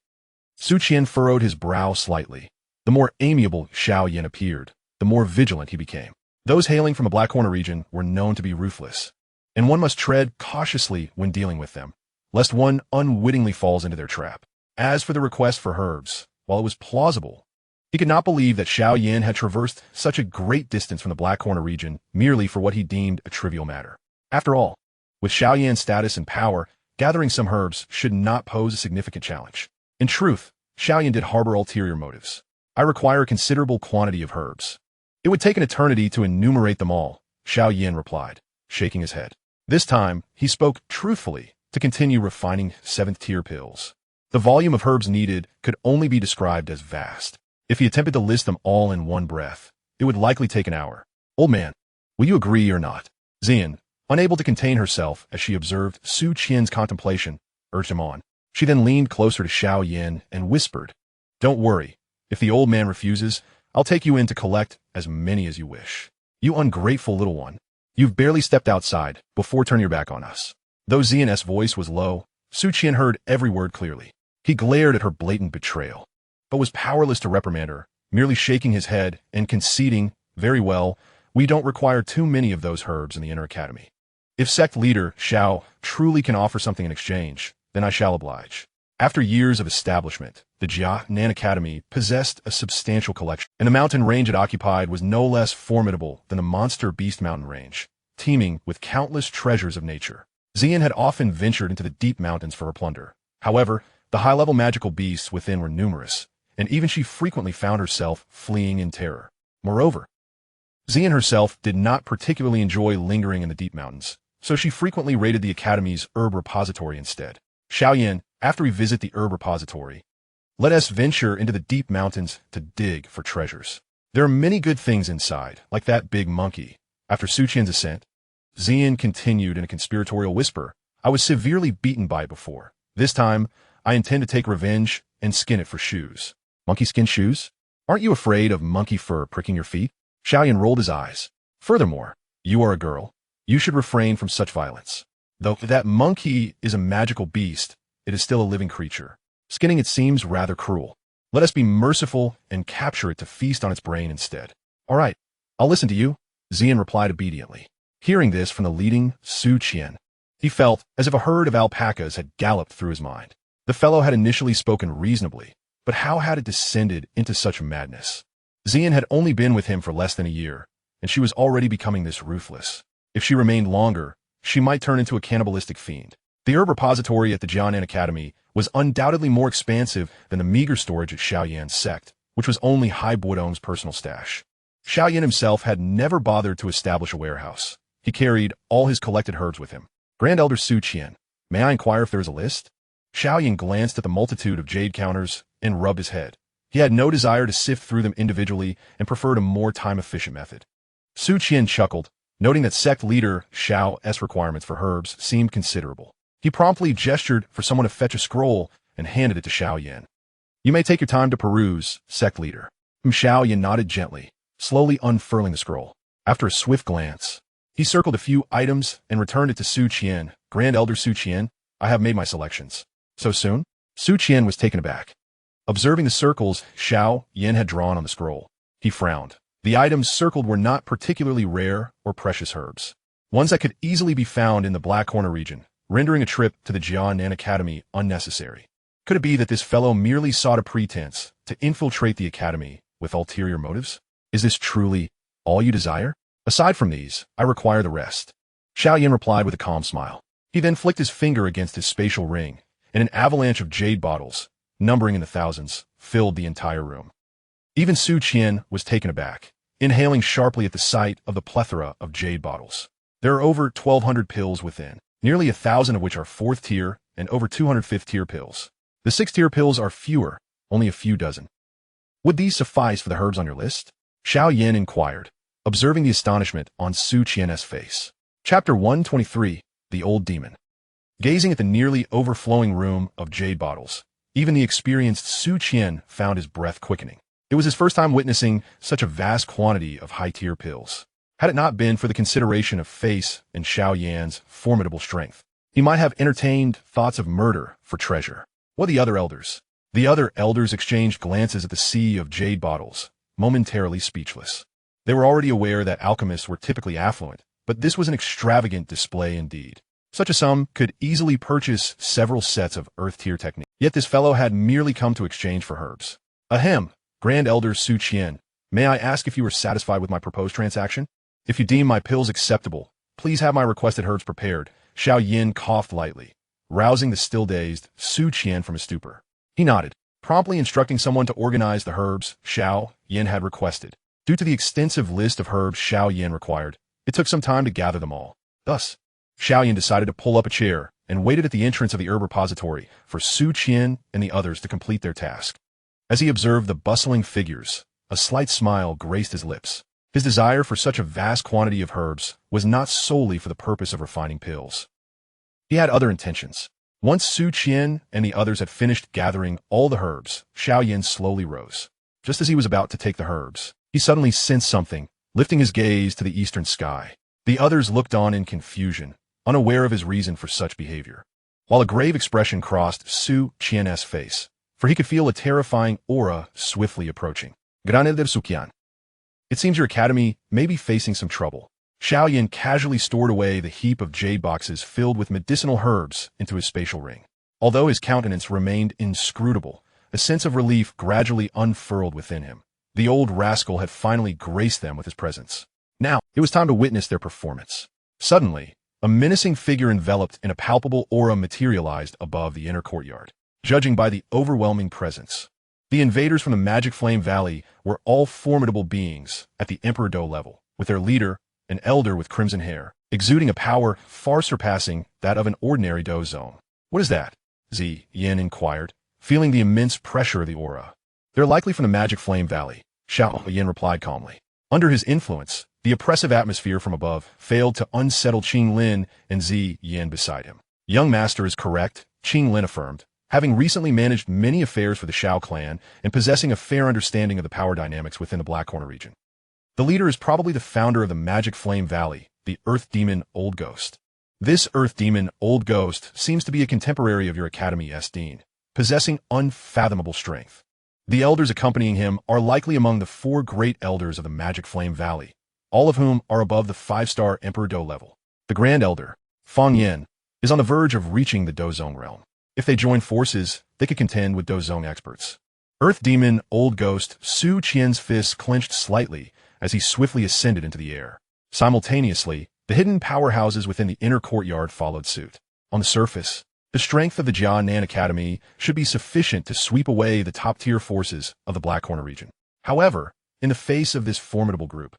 Su Qian furrowed his brow slightly. The more amiable Xiao Yan appeared, the more vigilant he became. Those hailing from the Black Corner region were known to be ruthless, and one must tread cautiously when dealing with them, lest one unwittingly falls into their trap. As for the request for herbs, while it was plausible, he could not believe that Xiao Yan had traversed such a great distance from the Black Corner region merely for what he deemed a trivial matter. After all, with Xiao Yan's status and power, gathering some herbs should not pose a significant challenge. In truth, Xiao Yan did harbor ulterior motives. I require a considerable quantity of herbs. It would take an eternity to enumerate them all, Xiao Yan replied, shaking his head. This time, he spoke truthfully to continue refining 7th-tier pills. The volume of herbs needed could only be described as vast. If he attempted to list them all in one breath, it would likely take an hour. Old man, will you agree or not? Xian, unable to contain herself as she observed Su Qian's contemplation, urged him on. She then leaned closer to Xiao Yan and whispered, Don't worry. If the old man refuses, I'll take you in to collect as many as you wish. You ungrateful little one. You've barely stepped outside before turning your back on us. Though Xian's voice was low, Su Qian heard every word clearly. He glared at her blatant betrayal, but was powerless to reprimand her, merely shaking his head and conceding, very well, we don't require too many of those herbs in the Inner Academy. If sect leader Xiao truly can offer something in exchange, then I shall oblige. After years of establishment, the Jia Nan Academy possessed a substantial collection, and the mountain range it occupied was no less formidable than the monster Beast Mountain range, teeming with countless treasures of nature. Xian had often ventured into the deep mountains for her plunder. However, the high-level magical beasts within were numerous, and even she frequently found herself fleeing in terror. Moreover, Xian herself did not particularly enjoy lingering in the deep mountains, so she frequently raided the Academy's herb repository instead. Xiao Yan, after we visit the herb repository, let us venture into the deep mountains to dig for treasures. There are many good things inside, like that big monkey. After Su Qian's ascent, Xian continued in a conspiratorial whisper, I was severely beaten by it before. This time, I intend to take revenge and skin it for shoes. Monkey skin shoes? Aren't you afraid of monkey fur pricking your feet? Xiao Yan rolled his eyes. Furthermore, you are a girl. You should refrain from such violence. Though that monkey is a magical beast, it is still a living creature. Skinning it seems rather cruel. Let us be merciful and capture it to feast on its brain instead. All right, I'll listen to you, Xian replied obediently. Hearing this from the leading Su Qian, he felt as if a herd of alpacas had galloped through his mind. The fellow had initially spoken reasonably, but how had it descended into such madness? Xian had only been with him for less than a year, and she was already becoming this ruthless. If she remained longer, she might turn into a cannibalistic fiend. The herb repository at the Jia Nan Academy was undoubtedly more expansive than the meager storage at Xiao Yan's sect, which was only Hai Buodong's personal stash. Xiao Yan himself had never bothered to establish a warehouse. He carried all his collected herbs with him. Grand Elder Su Qian, may I inquire if there is a list? Xiao Yan glanced at the multitude of jade counters and rubbed his head. He had no desire to sift through them individually and preferred a more time-efficient method. Su Qian chuckled, noting that sect leader Xiao's requirements for herbs seemed considerable. He promptly gestured for someone to fetch a scroll and handed it to Xiao Yan. You may take your time to peruse, sect leader. Xiao Yan nodded gently, slowly unfurling the scroll. After a swift glance, he circled a few items and returned it to Su Qian. Grand Elder Su Qian, I have made my selections. So soon? Su Qian was taken aback. Observing the circles Xiao Yan had drawn on the scroll, he frowned. The items circled were not particularly rare or precious herbs. Ones that could easily be found in the Black Corner region, rendering a trip to the Jia Nan Academy unnecessary. Could it be that this fellow merely sought a pretense to infiltrate the academy with ulterior motives? Is this truly all you desire? Aside from these, I require the rest. Xiao Yan replied with a calm smile. He then flicked his finger against his spatial ring, and an avalanche of jade bottles, numbering in the thousands, filled the entire room. Even Su Qian was taken aback, inhaling sharply at the sight of the plethora of jade bottles. There are over 1,200 pills within, nearly 1,000 of which are 4th tier and over 200 5th-tier pills. The 6th-tier pills are fewer, only a few dozen. Would these suffice for the herbs on your list? Xiao Yan inquired, observing the astonishment on Su Qian's face. Chapter 123, The Old Demon. Gazing at the nearly overflowing room of jade bottles, even the experienced Su Qian found his breath quickening. It was his first time witnessing such a vast quantity of high-tier pills. Had it not been for the consideration of face and Xiao Yan's formidable strength, he might have entertained thoughts of murder for treasure. What the other elders? The other elders exchanged glances at the sea of jade bottles, momentarily speechless. They were already aware that alchemists were typically affluent, but this was an extravagant display indeed. Such a sum could easily purchase several sets of earth-tier techniques. Yet this fellow had merely come to exchange for herbs. Ahem, Grand Elder Su Qian, may I ask if you are satisfied with my proposed transaction? If you deem my pills acceptable, please have my requested herbs prepared. Xiao Yan coughed lightly, rousing the still-dazed Su Qian from his stupor. He nodded, promptly instructing someone to organize the herbs Xiao Yan had requested. Due to the extensive list of herbs Xiao Yan required, it took some time to gather them all. Thus, Xiao Yan decided to pull up a chair and waited at the entrance of the herb repository for Su Qian and the others to complete their task. As he observed the bustling figures, a slight smile graced his lips. His desire for such a vast quantity of herbs was not solely for the purpose of refining pills. He had other intentions. Once Su Qian and the others had finished gathering all the herbs, Xiao Yan slowly rose. Just as he was about to take the herbs, he suddenly sensed something, lifting his gaze to the eastern sky. The others looked on in confusion, unaware of his reason for such behavior, while a grave expression crossed Su Qian's face, for he could feel a terrifying aura swiftly approaching. Gran Elder Su Qian. It seems your academy may be facing some trouble. Xiao Yan casually stored away the heap of jade boxes filled with medicinal herbs into his spatial ring. Although his countenance remained inscrutable, a sense of relief gradually unfurled within him. The old rascal had finally graced them with his presence. Now, it was time to witness their performance. Suddenly, a menacing figure enveloped in a palpable aura materialized above the inner courtyard. Judging by the overwhelming presence, the invaders from the Magic Flame Valley were all formidable beings at the Emperor Dou level, with their leader, an elder with crimson hair, exuding a power far surpassing that of an ordinary Dou zone. What is that? Zi Yan inquired, feeling the immense pressure of the aura. They're likely from the Magic Flame Valley, Xiao Yan replied calmly. Under his influence, the oppressive atmosphere from above failed to unsettle Qing Lin and Zi Yan beside him. Young master is correct, Qing Lin affirmed, having recently managed many affairs for the Xiao clan and possessing a fair understanding of the power dynamics within the Black Corner region. The leader is probably the founder of the Magic Flame Valley, the Earth Demon Old Ghost. This Earth Demon Old Ghost seems to be a contemporary of your Academy's Dean, possessing unfathomable strength. The elders accompanying him are likely among the 4 great elders of the Magic Flame Valley, all of whom are above the 5-star Emperor Dou level. The Grand Elder, Feng Yan, is on the verge of reaching the Dou Zone realm. If they join forces, they could contend with Dou Zone experts. Earth Demon Old Ghost Su Qian's fists clenched slightly as he swiftly ascended into the air. Simultaneously, the hidden powerhouses within the inner courtyard followed suit. On the surface, the strength of the Jia Nan Academy should be sufficient to sweep away the top-tier forces of the Black Corner region. However, in the face of this formidable group,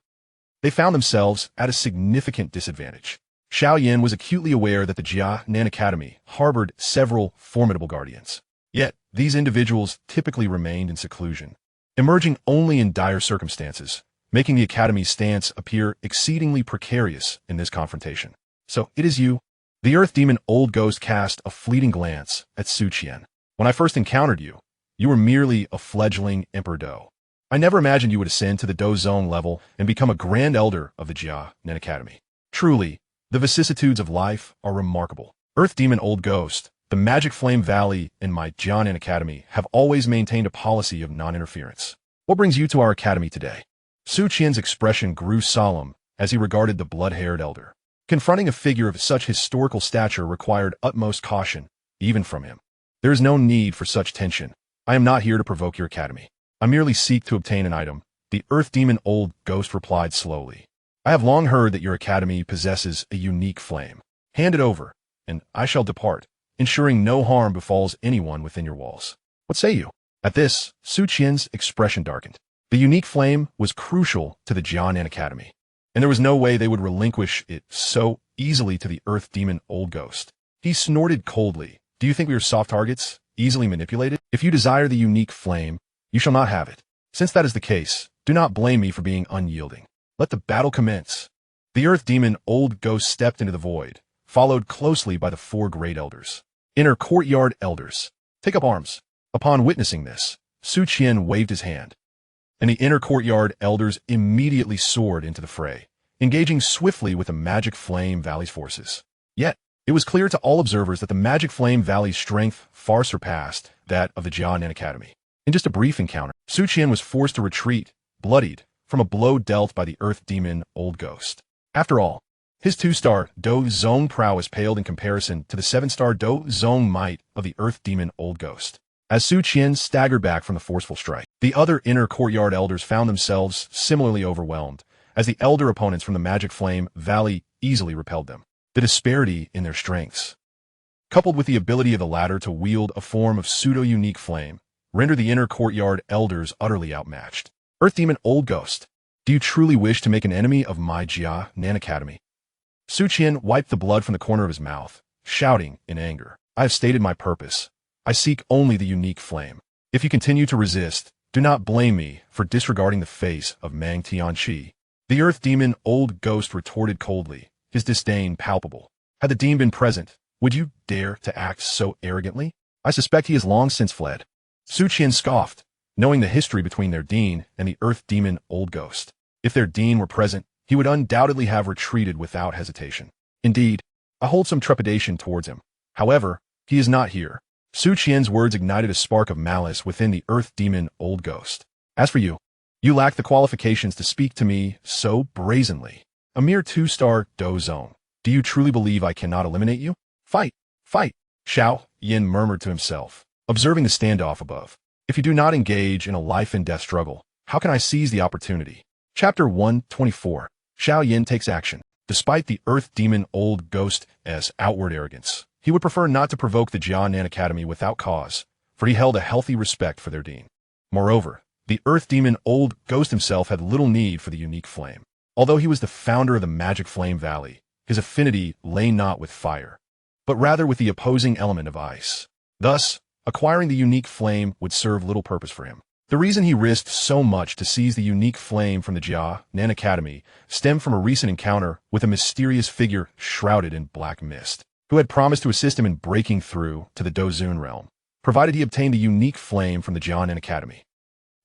they found themselves at a significant disadvantage. Xiao Yan was acutely aware that the Jia Nan Academy harbored several formidable guardians. Yet, these individuals typically remained in seclusion, emerging only in dire circumstances, making the Academy's stance appear exceedingly precarious in this confrontation. So, it is you. The Earth Demon Old Ghost cast a fleeting glance at Su Qian. When I first encountered you, you were merely a fledgling Emperor Dou. I never imagined you would ascend to the Dou Zone level and become a Grand Elder of the Jia Nan Academy. Truly, the vicissitudes of life are remarkable. Earth Demon Old Ghost, the Magic Flame Valley and my Jia Nan Academy have always maintained a policy of non-interference. What brings you to our academy today? Su Qian's expression grew solemn as he regarded the blood-haired elder. Confronting a figure of such historical stature required utmost caution, even from him. There is no need for such tension. I am not here to provoke your academy. I merely seek to obtain an item, the Earth Demon Old Ghost replied slowly. I have long heard that your academy possesses a unique flame. Hand it over, and I shall depart, ensuring no harm befalls anyone within your walls. What say you? At this, Su Qian's expression darkened. The unique flame was crucial to the Jia Nan Academy, and there was no way they would relinquish it so easily to the Earth Demon Old Ghost. He snorted coldly. Do you think we are soft targets, easily manipulated? If you desire the unique flame, you shall not have it. Since that is the case, do not blame me for being unyielding. Let the battle commence. The Earth Demon Old Ghost stepped into the void, followed closely by the 4 great elders. Inner courtyard elders, take up arms. Upon witnessing this, Su Qian waved his hand, and the inner courtyard elders immediately soared into the fray, engaging swiftly with the Magic Flame Valley's forces. Yet, it was clear to all observers that the Magic Flame Valley's strength far surpassed that of the Jia Nan Academy. In just a brief encounter, Su Qian was forced to retreat, bloodied, from a blow dealt by the Earth Demon Old Ghost. After all, his 2-star Dou Zone prowess paled in comparison to the 7-star Dou Zone might of the Earth Demon Old Ghost. As Su Qian staggered back from the forceful strike, the other inner courtyard elders found themselves similarly overwhelmed, as the elder opponents from the Magic Flame Valley easily repelled them. The disparity in their strengths, coupled with the ability of the latter to wield a form of pseudo-unique flame, rendered the inner courtyard elders utterly outmatched. Earth Demon Old Ghost, do you truly wish to make an enemy of my Jia Nan Academy? Su Qian wiped the blood from the corner of his mouth, shouting in anger. I have stated my purpose. I seek only the unique flame. If you continue to resist, do not blame me for disregarding the face of Mang Tianqi. The Earth Demon Old Ghost retorted coldly, his disdain palpable. Had the demon been present, would you dare to act so arrogantly? I suspect he has long since fled. Su Qian scoffed, knowing the history between their dean and the Earth Demon Old Ghost. If their dean were present, he would undoubtedly have retreated without hesitation. Indeed, I hold some trepidation towards him. However, he is not here. Su Qian's words ignited a spark of malice within the Earth Demon Old Ghost. As for you, you lack the qualifications to speak to me so brazenly. A mere 2-star Dou Zone. Do you truly believe I cannot eliminate you? Fight! Fight! Xiao Yan murmured to himself, observing the standoff above. If you do not engage in a life-and-death struggle, how can I seize the opportunity? Chapter 124. Xiao Yan takes action. Despite the Earth Demon Old Ghost's outward arrogance, he would prefer not to provoke the Jia Nan Academy without cause, for he held a healthy respect for their dean. Moreover, the Earth Demon Old Ghost himself had little need for the unique flame. Although he was the founder of the Magic Flame Valley, his affinity lay not with fire, but rather with the opposing element of ice. Thus, acquiring the unique flame would serve little purpose for him. The reason he risked so much to seize the unique flame from the Jia Nan Academy stemmed from a recent encounter with a mysterious figure shrouded in black mist, who had promised to assist him in breaking through to the Dou Zun realm, provided he obtained the unique flame from the Jia Nan Academy.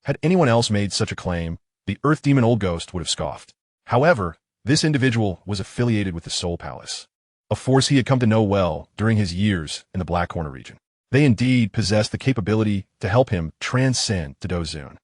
Had anyone else made such a claim, the Earth Demon Old Ghost would have scoffed. However, this individual was affiliated with the Soul Palace, a force he had come to know well during his years in the Black Corner region. They indeed possessed the capability to help him transcend to Dou Zun.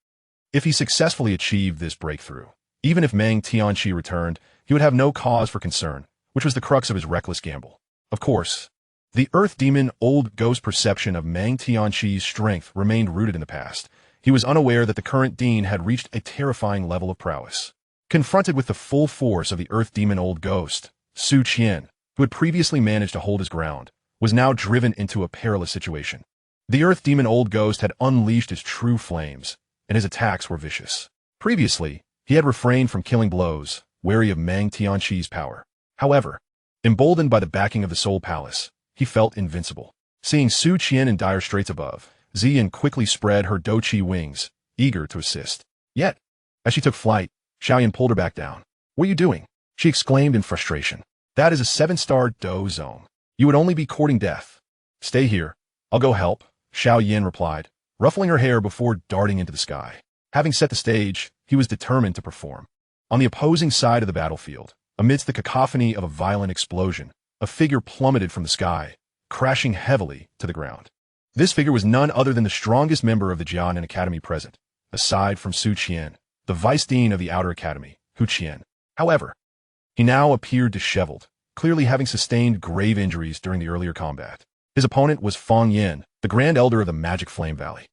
If he successfully achieved this breakthrough, even if Mang Tianqi returned, he would have no cause for concern, which was the crux of his reckless gamble. Of course, the Earth Demon Old Ghost perception of Mang Tianqi's strength remained rooted in the past. He was unaware that the current dean had reached a terrifying level of prowess. Confronted with the full force of the Earth Demon Old Ghost, Su Qian, who had previously managed to hold his ground, was now driven into a perilous situation. The Earth Demon Old Ghost had unleashed his true flames, and his attacks were vicious. Previously, he had refrained from killing blows, wary of Mang Tianqi's power. However, emboldened by the backing of the Soul Palace, he felt invincible. Seeing Su Qian in dire straits above, Ziyan quickly spread her Douqi wings, eager to assist. Yet, as she took flight, Xiao Yan pulled her back down. "What are you doing?" she exclaimed in frustration. "That is a 7-star Dou zone. You would only be courting death." "Stay here. I'll go help," Xiao Yan replied, ruffling her hair before darting into the sky. Having set the stage, he was determined to perform. On the opposing side of the battlefield, amidst the cacophony of a violent explosion, a figure plummeted from the sky, crashing heavily to the ground. This figure was none other than the strongest member of the Jia Nan Academy present, aside from Su Qian, the vice dean of the Outer Academy, Hu Qian. However, he now appeared disheveled, clearly having sustained grave injuries during the earlier combat. His opponent was Feng Yin, the Grand Elder of the Magic Flame Valley.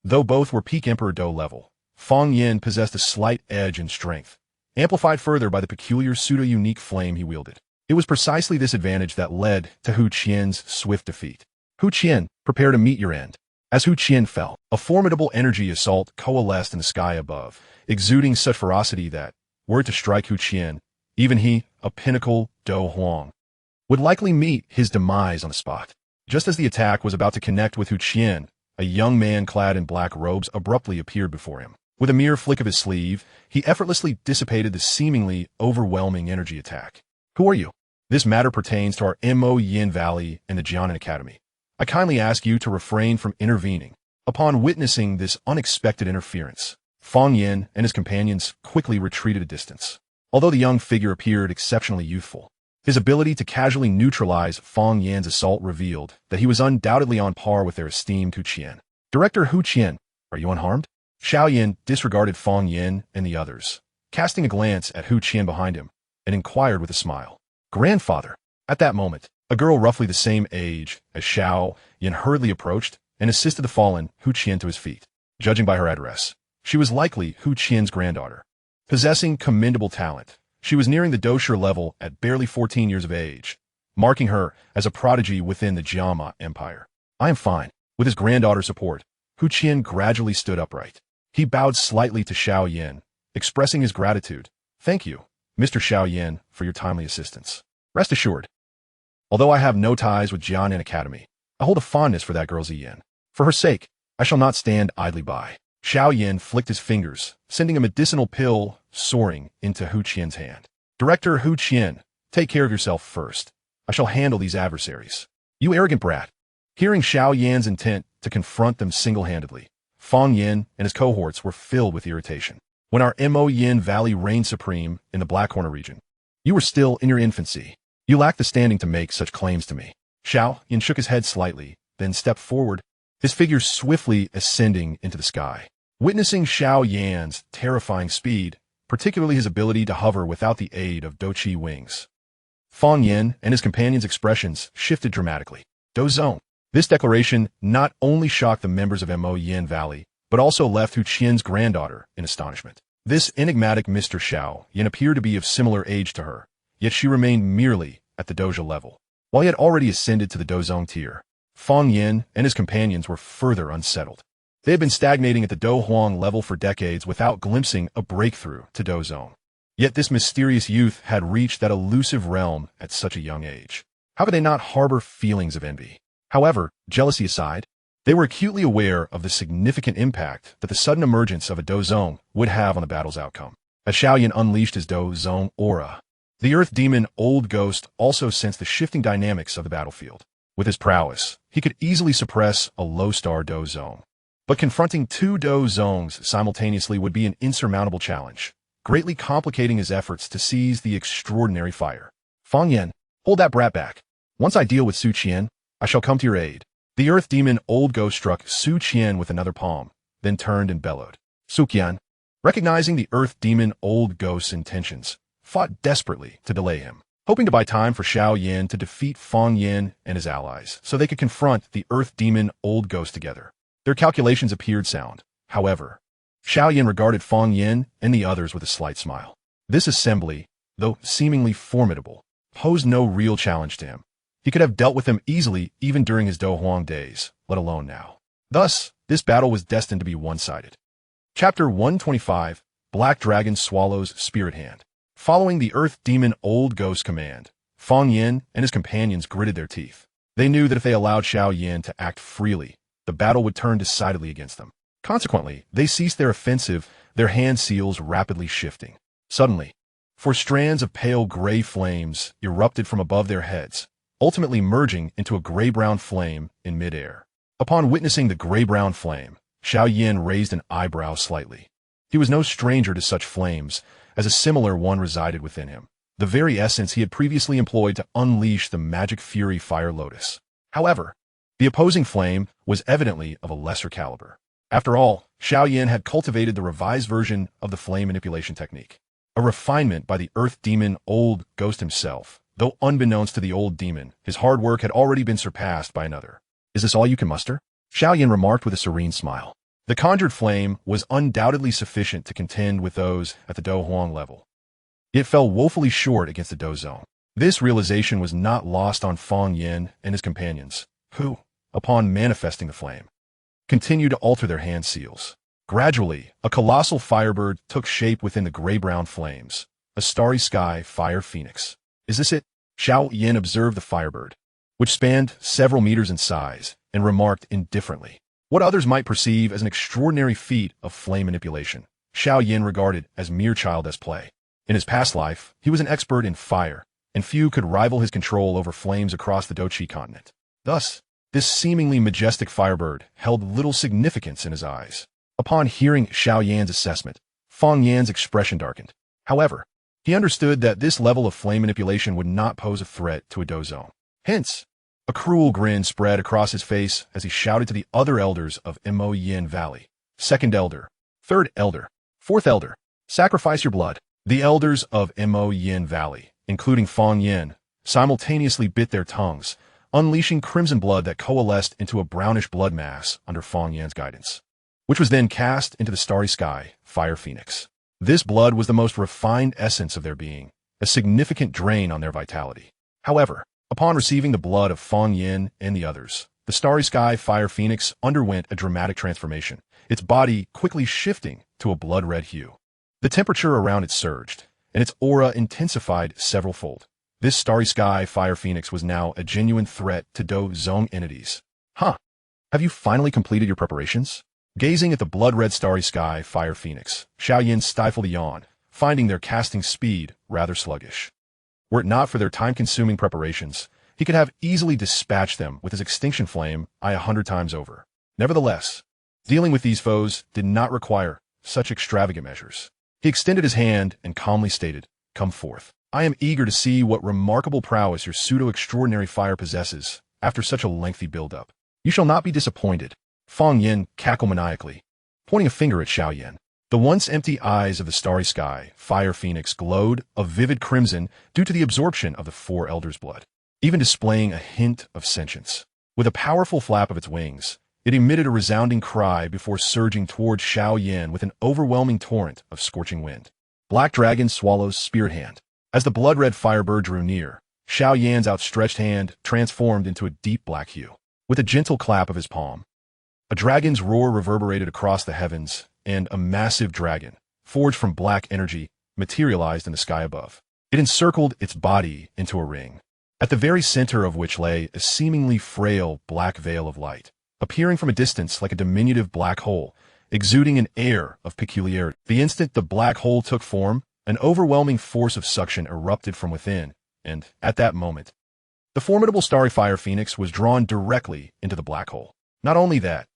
Though both were peak Emperor Dou level, Feng Yin possessed a slight edge in strength, amplified further by the peculiar pseudo-unique flame he wielded. It was precisely this advantage that led to Hu Qian's swift defeat. "Hu Qian, prepare to meet your end." As Hu Qian fell, a formidable energy assault coalesced in the sky above, exuding such ferocity that, were it to strike Hu Qian, even he, a pinnacle Dou Huang, would likely meet his demise on the spot. Just as the attack was about to connect with Hu Qian, a young man clad in black robes abruptly appeared before him. With a mere flick of his sleeve, he effortlessly dissipated the seemingly overwhelming energy attack. "Who are you?" "This matter pertains to our Mo Yin Valley and the Jia Nan Academy. I kindly ask you to refrain from intervening." Upon witnessing this unexpected interference, Feng Yin and his companions quickly retreated a distance. Although the young figure appeared exceptionally youthful, his ability to casually neutralize Feng Yin's assault revealed that he was undoubtedly on par with their esteemed Hu Qian. "Director Hu Qian, are you unharmed?" Xiao Yan disregarded Feng Yin and the others, casting a glance at Hu Qian behind him, and inquired with a smile. "Grandfather." At that moment, a girl roughly the same age as Xiao Yan hurriedly approached and assisted the fallen Hu Qian to his feet. Judging by her address, she was likely Hu Qian's granddaughter. Possessing commendable talent, she was nearing the Douqi level at barely 14 years of age, marking her as a prodigy within the Jiama Empire. "I am fine." With his granddaughter's support, Hu Qian gradually stood upright. He bowed slightly to Xiao Yan, expressing his gratitude. "Thank you, Mr. Xiao Yan, for your timely assistance. Rest assured, although I have no ties with Jia Nan Academy, I hold a fondness for that girl Ziyan. For her sake, I shall not stand idly by." Xiao Yan flicked his fingers, sending a medicinal pill soaring into Hu Qian's hand. "Director Hu Qian, take care of yourself first. I shall handle these adversaries." "You arrogant brat." Hearing Xiao Yan's intent to confront them single-handedly, Feng Yin and his cohorts were filled with irritation. "When our Mo Yin Valley reigned supreme in the Black Corner region, you were still in your infancy. You lack the standing to make such claims to me." Xiao Yan shook his head slightly, then stepped forward, his figure swiftly ascending into the sky. Witnessing Xiao Yan's terrifying speed, particularly his ability to hover without the aid of Douqi wings, Feng Yin and his companions' expressions shifted dramatically. "Dou Zone." This declaration not only shocked the members of Mo Yin Valley, but also left Hu Qian's granddaughter in astonishment. This enigmatic Mr. Xiao Yan appeared to be of similar age to her, yet she remained merely at the Doja level. While he had already ascended to the Dou Zone tier, Feng Yin and his companions were further unsettled. They had been stagnating at the Dou Huang level for decades without glimpsing a breakthrough to Dou Zone. Yet this mysterious youth had reached that elusive realm at such a young age. How could they not harbor feelings of envy? However, jealousy aside, they were acutely aware of the significant impact that the sudden emergence of a Dou Zone would have on the battle's outcome. As Xiao Yan unleashed his Dou Zone aura, the Earth Demon Old Ghost also sensed the shifting dynamics of the battlefield. With his prowess, he could easily suppress a low-star Dou Zone. But confronting two Dou Zones simultaneously would be an insurmountable challenge, greatly complicating his efforts to seize the extraordinary fire. "Feng Yan, hold that brat back. Once I deal with Su Qian, I shall come to your aid." The Earth Demon Old Ghost struck Su Qian with another palm, then turned and bellowed. Su Qian, recognizing the Earth Demon Old Ghost's intentions, fought desperately to delay him, hoping to buy time for Xiao Yan to defeat Feng Yin and his allies so they could confront the Earth Demon Old Ghost together. Their calculations appeared sound. However, Xiao Yan regarded Feng Yin and the others with a slight smile. This assembly, though seemingly formidable, posed no real challenge to him. He could have dealt with them easily even during his Dou Huang days, let alone now. Thus, this battle was destined to be one-sided. Chapter 125, Black Dragon Swallows Spirit Hand. Following the Earth Demon Old Ghost command, Feng Yin and his companions gritted their teeth. They knew that if they allowed Xiao Yan to act freely, the battle would turn decidedly against them. Consequently, they ceased their offensive, their hand seals rapidly shifting. Suddenly, four strands of pale gray flames erupted from above their heads, ultimately merging into a gray-brown flame in midair. Upon witnessing the gray-brown flame, Xiao Yan raised an eyebrow slightly. He was no stranger to such flames, as a similar one resided within him, the very essence he had previously employed to unleash the magic fury Fire Lotus. However, the opposing flame was evidently of a lesser caliber. After all, Xiao Yan had cultivated the revised version of the flame manipulation technique, a refinement by the earth demon Old Ghost himself. Though unbeknownst to the old demon, his hard work had already been surpassed by another. "Is this all you can muster?" Xiao Yan remarked with a serene smile. The conjured flame was undoubtedly sufficient to contend with those at the Dou Huang level. It fell woefully short against the Dou Zone. This realization was not lost on Feng Yin and his companions, who, upon manifesting the flame, continued to alter their hand seals. Gradually, a colossal firebird took shape within the gray-brown flames, a starry sky fire phoenix. "Is this it?" Xiao Yan observed the firebird, which spanned several meters in size, and remarked indifferently. What others might perceive as an extraordinary feat of flame manipulation, Xiao Yan regarded as mere childish play. In his past life, he was an expert in fire, and few could rival his control over flames across the Douqi Continent. Thus, this seemingly majestic firebird held little significance in his eyes. Upon hearing Xiao Yan's assessment, Feng Yan's expression darkened. However, he understood that this level of flame manipulation would not pose a threat to a Dou Zone. Hence, a cruel grin spread across his face as he shouted to the other elders of Mo Yin Valley. "Second elder, third elder, fourth elder, sacrifice your blood." The elders of Mo Yin Valley, including Feng Yin, simultaneously bit their tongues, unleashing crimson blood that coalesced into a brownish blood mass under Feng Yan's guidance, which was then cast into the starry sky fire phoenix. This blood was the most refined essence of their being, a significant drain on their vitality. However, upon receiving the blood of Feng Yin and the others, the starry sky fire phoenix underwent a dramatic transformation, its body quickly shifting to a blood-red hue. The temperature around it surged, and its aura intensified several-fold. This starry sky fire phoenix was now a genuine threat to Dou Zone entities. "Huh. Have you finally completed your preparations?" Gazing at the blood-red starry sky fire phoenix, Xiao Yan stifled a yawn, finding their casting speed rather sluggish. Were it not for their time-consuming preparations, he could have easily dispatched them with his extinction flame 100 times over. Nevertheless, dealing with these foes did not require such extravagant measures. He extended his hand and calmly stated, "Come forth. I am eager to see what remarkable prowess your pseudo-extraordinary fire possesses after such a lengthy build-up. You shall not be disappointed." Feng Yin cackled maniacally, pointing a finger at Xiao Yan. The once empty eyes of the starry sky fire phoenix glowed a vivid crimson due to the absorption of the four elders' blood, even displaying a hint of sentience. With a powerful flap of its wings, it emitted a resounding cry before surging towards Xiao Yan with an overwhelming torrent of scorching wind. Black Dragon swallows spirit hand. As the blood-red firebird drew near, Xiao Yan's outstretched hand transformed into a deep black hue. With a gentle clap of his palm, a dragon's roar reverberated across the heavens, and a massive dragon, forged from black energy, materialized in the sky above. It encircled its body into a ring, at the very center of which lay a seemingly frail black veil of light, appearing from a distance like a diminutive black hole, exuding an air of peculiarity. The instant the black hole took form, an overwhelming force of suction erupted from within, and, at that moment, the formidable starry fire phoenix was drawn directly into the black hole. Not only that,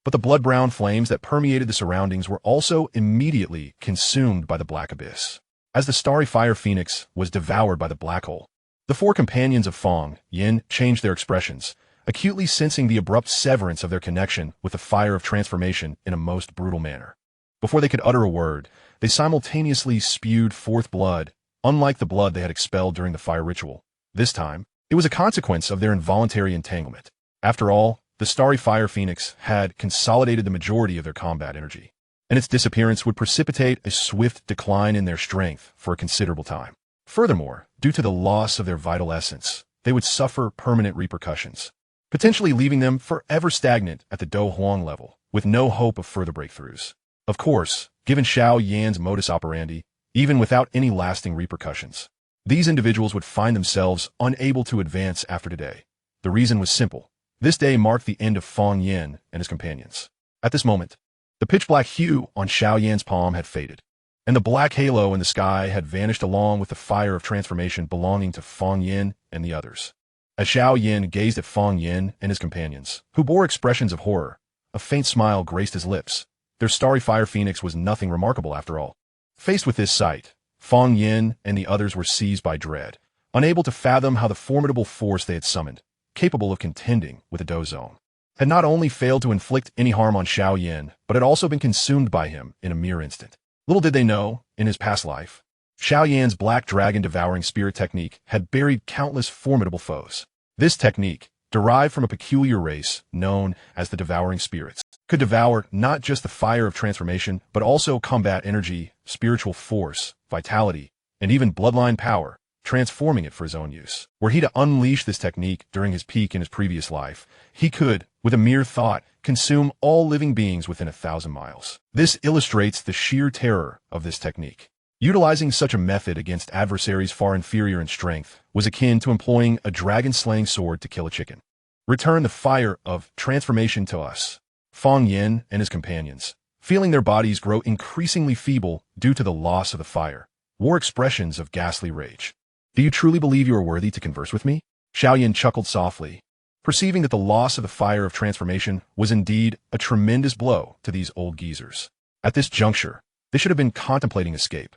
but the blood-brown flames that permeated the surroundings were also immediately consumed by the black abyss. As the starry fire phoenix was devoured by the black hole, the four companions of Feng Yin changed their expressions, acutely sensing the abrupt severance of their connection with the fire of transformation in a most brutal manner. Before they could utter a word, they simultaneously spewed forth blood, unlike the blood they had expelled during the fire ritual. This time, it was a consequence of their involuntary entanglement. After all, the starry fire phoenix had consolidated the majority of their combat energy, and its disappearance would precipitate a swift decline in their strength for a considerable time. Furthermore, due to the loss of their vital essence, they would suffer permanent repercussions, potentially leaving them forever stagnant at the Dou Huang level, with no hope of further breakthroughs. Of course, given Xiao Yan's modus operandi, even without any lasting repercussions, these individuals would find themselves unable to advance after today, The reason was simple. This day marked the end of Feng Yan and his companions. At this moment, the pitch-black hue on Xiao Yan's palm had faded, and the black halo in the sky had vanished along with the fire of transformation belonging to Feng Yan and the others. As Xiao Yan gazed at Feng Yan and his companions, who bore expressions of horror, a faint smile graced his lips. Their starry fire phoenix was nothing remarkable after all. Faced with this sight, Feng Yan and the others were seized by dread, unable to fathom how the formidable force they had summoned, capable of contending with the Dou Zone, had not only failed to inflict any harm on Xiao Yan, but had also been consumed by him in a mere instant. Little did they know, in his past life, Xiao Yan's black dragon devouring spirit technique had buried countless formidable foes. This technique, derived from a peculiar race known as the devouring spirits, could devour not just the fire of transformation, but also combat energy, spiritual force, vitality, and even bloodline power, transforming it for his own use. Were he to unleash this technique during his peak in his previous life, he could, with a mere thought, consume all living beings within 1,000 miles. This illustrates the sheer terror of this technique. Utilizing such a method against adversaries far inferior in strength was akin to employing a dragon-slaying sword to kill a chicken. Return the fire of transformation to us. Feng Yan and his companions, feeling their bodies grow increasingly feeble due to the loss of the fire, wore expressions of ghastly rage. Do you truly believe you are worthy to converse with me? Xiao Yan chuckled softly, perceiving that the loss of the fire of transformation was indeed a tremendous blow to these old geezers. At this juncture, they should have been contemplating escape.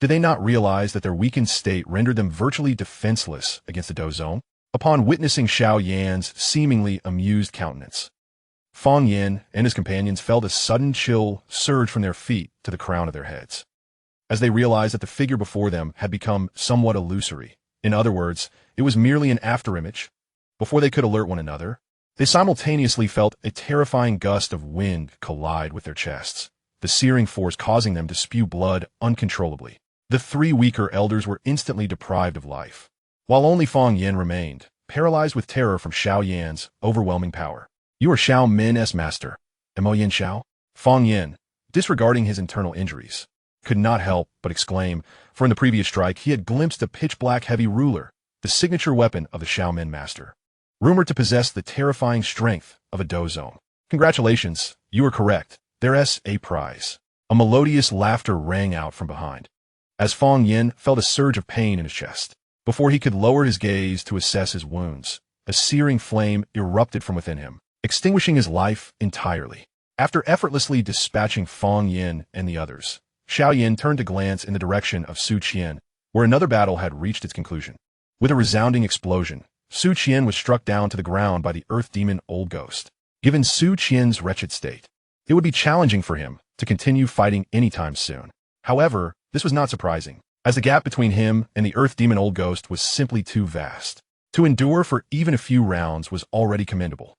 Did they not realize that their weakened state rendered them virtually defenseless against the Dou Zone? Upon witnessing Xiao Yan's seemingly amused countenance, Feng Yan and his companions felt a sudden chill surge from their feet to the crown of their heads, as they realized that the figure before them had become somewhat illusory. In other words, it was merely an afterimage. Before they could alert one another, they simultaneously felt a terrifying gust of wind collide with their chests, the searing force causing them to spew blood uncontrollably. The three weaker elders were instantly deprived of life, while only Feng Yan remained, paralyzed with terror from Xiao Yan's overwhelming power. You are Xiao Min's master, Mo Yin Xiao? Feng Yan, disregarding his internal injuries, could not help but exclaim, for in the previous strike he had glimpsed a pitch-black heavy ruler, the signature weapon of the Xiao Min master, rumored to possess the terrifying strength of a Dou Zone. Congratulations, you are correct. There's a prize. A melodious laughter rang out from behind, as Feng Yan felt a surge of pain in his chest. Before he could lower his gaze to assess his wounds, a searing flame erupted from within him, extinguishing his life entirely. After effortlessly dispatching Feng Yan and the others, Xiao Yan turned to glance in the direction of Su Qian, where another battle had reached its conclusion. With a resounding explosion, Su Qian was struck down to the ground by the earth demon Old Ghost. Given Su Qian's wretched state, it would be challenging for him to continue fighting anytime soon. However, this was not surprising, as the gap between him and the earth demon Old Ghost was simply too vast. To endure for even a few rounds was already commendable.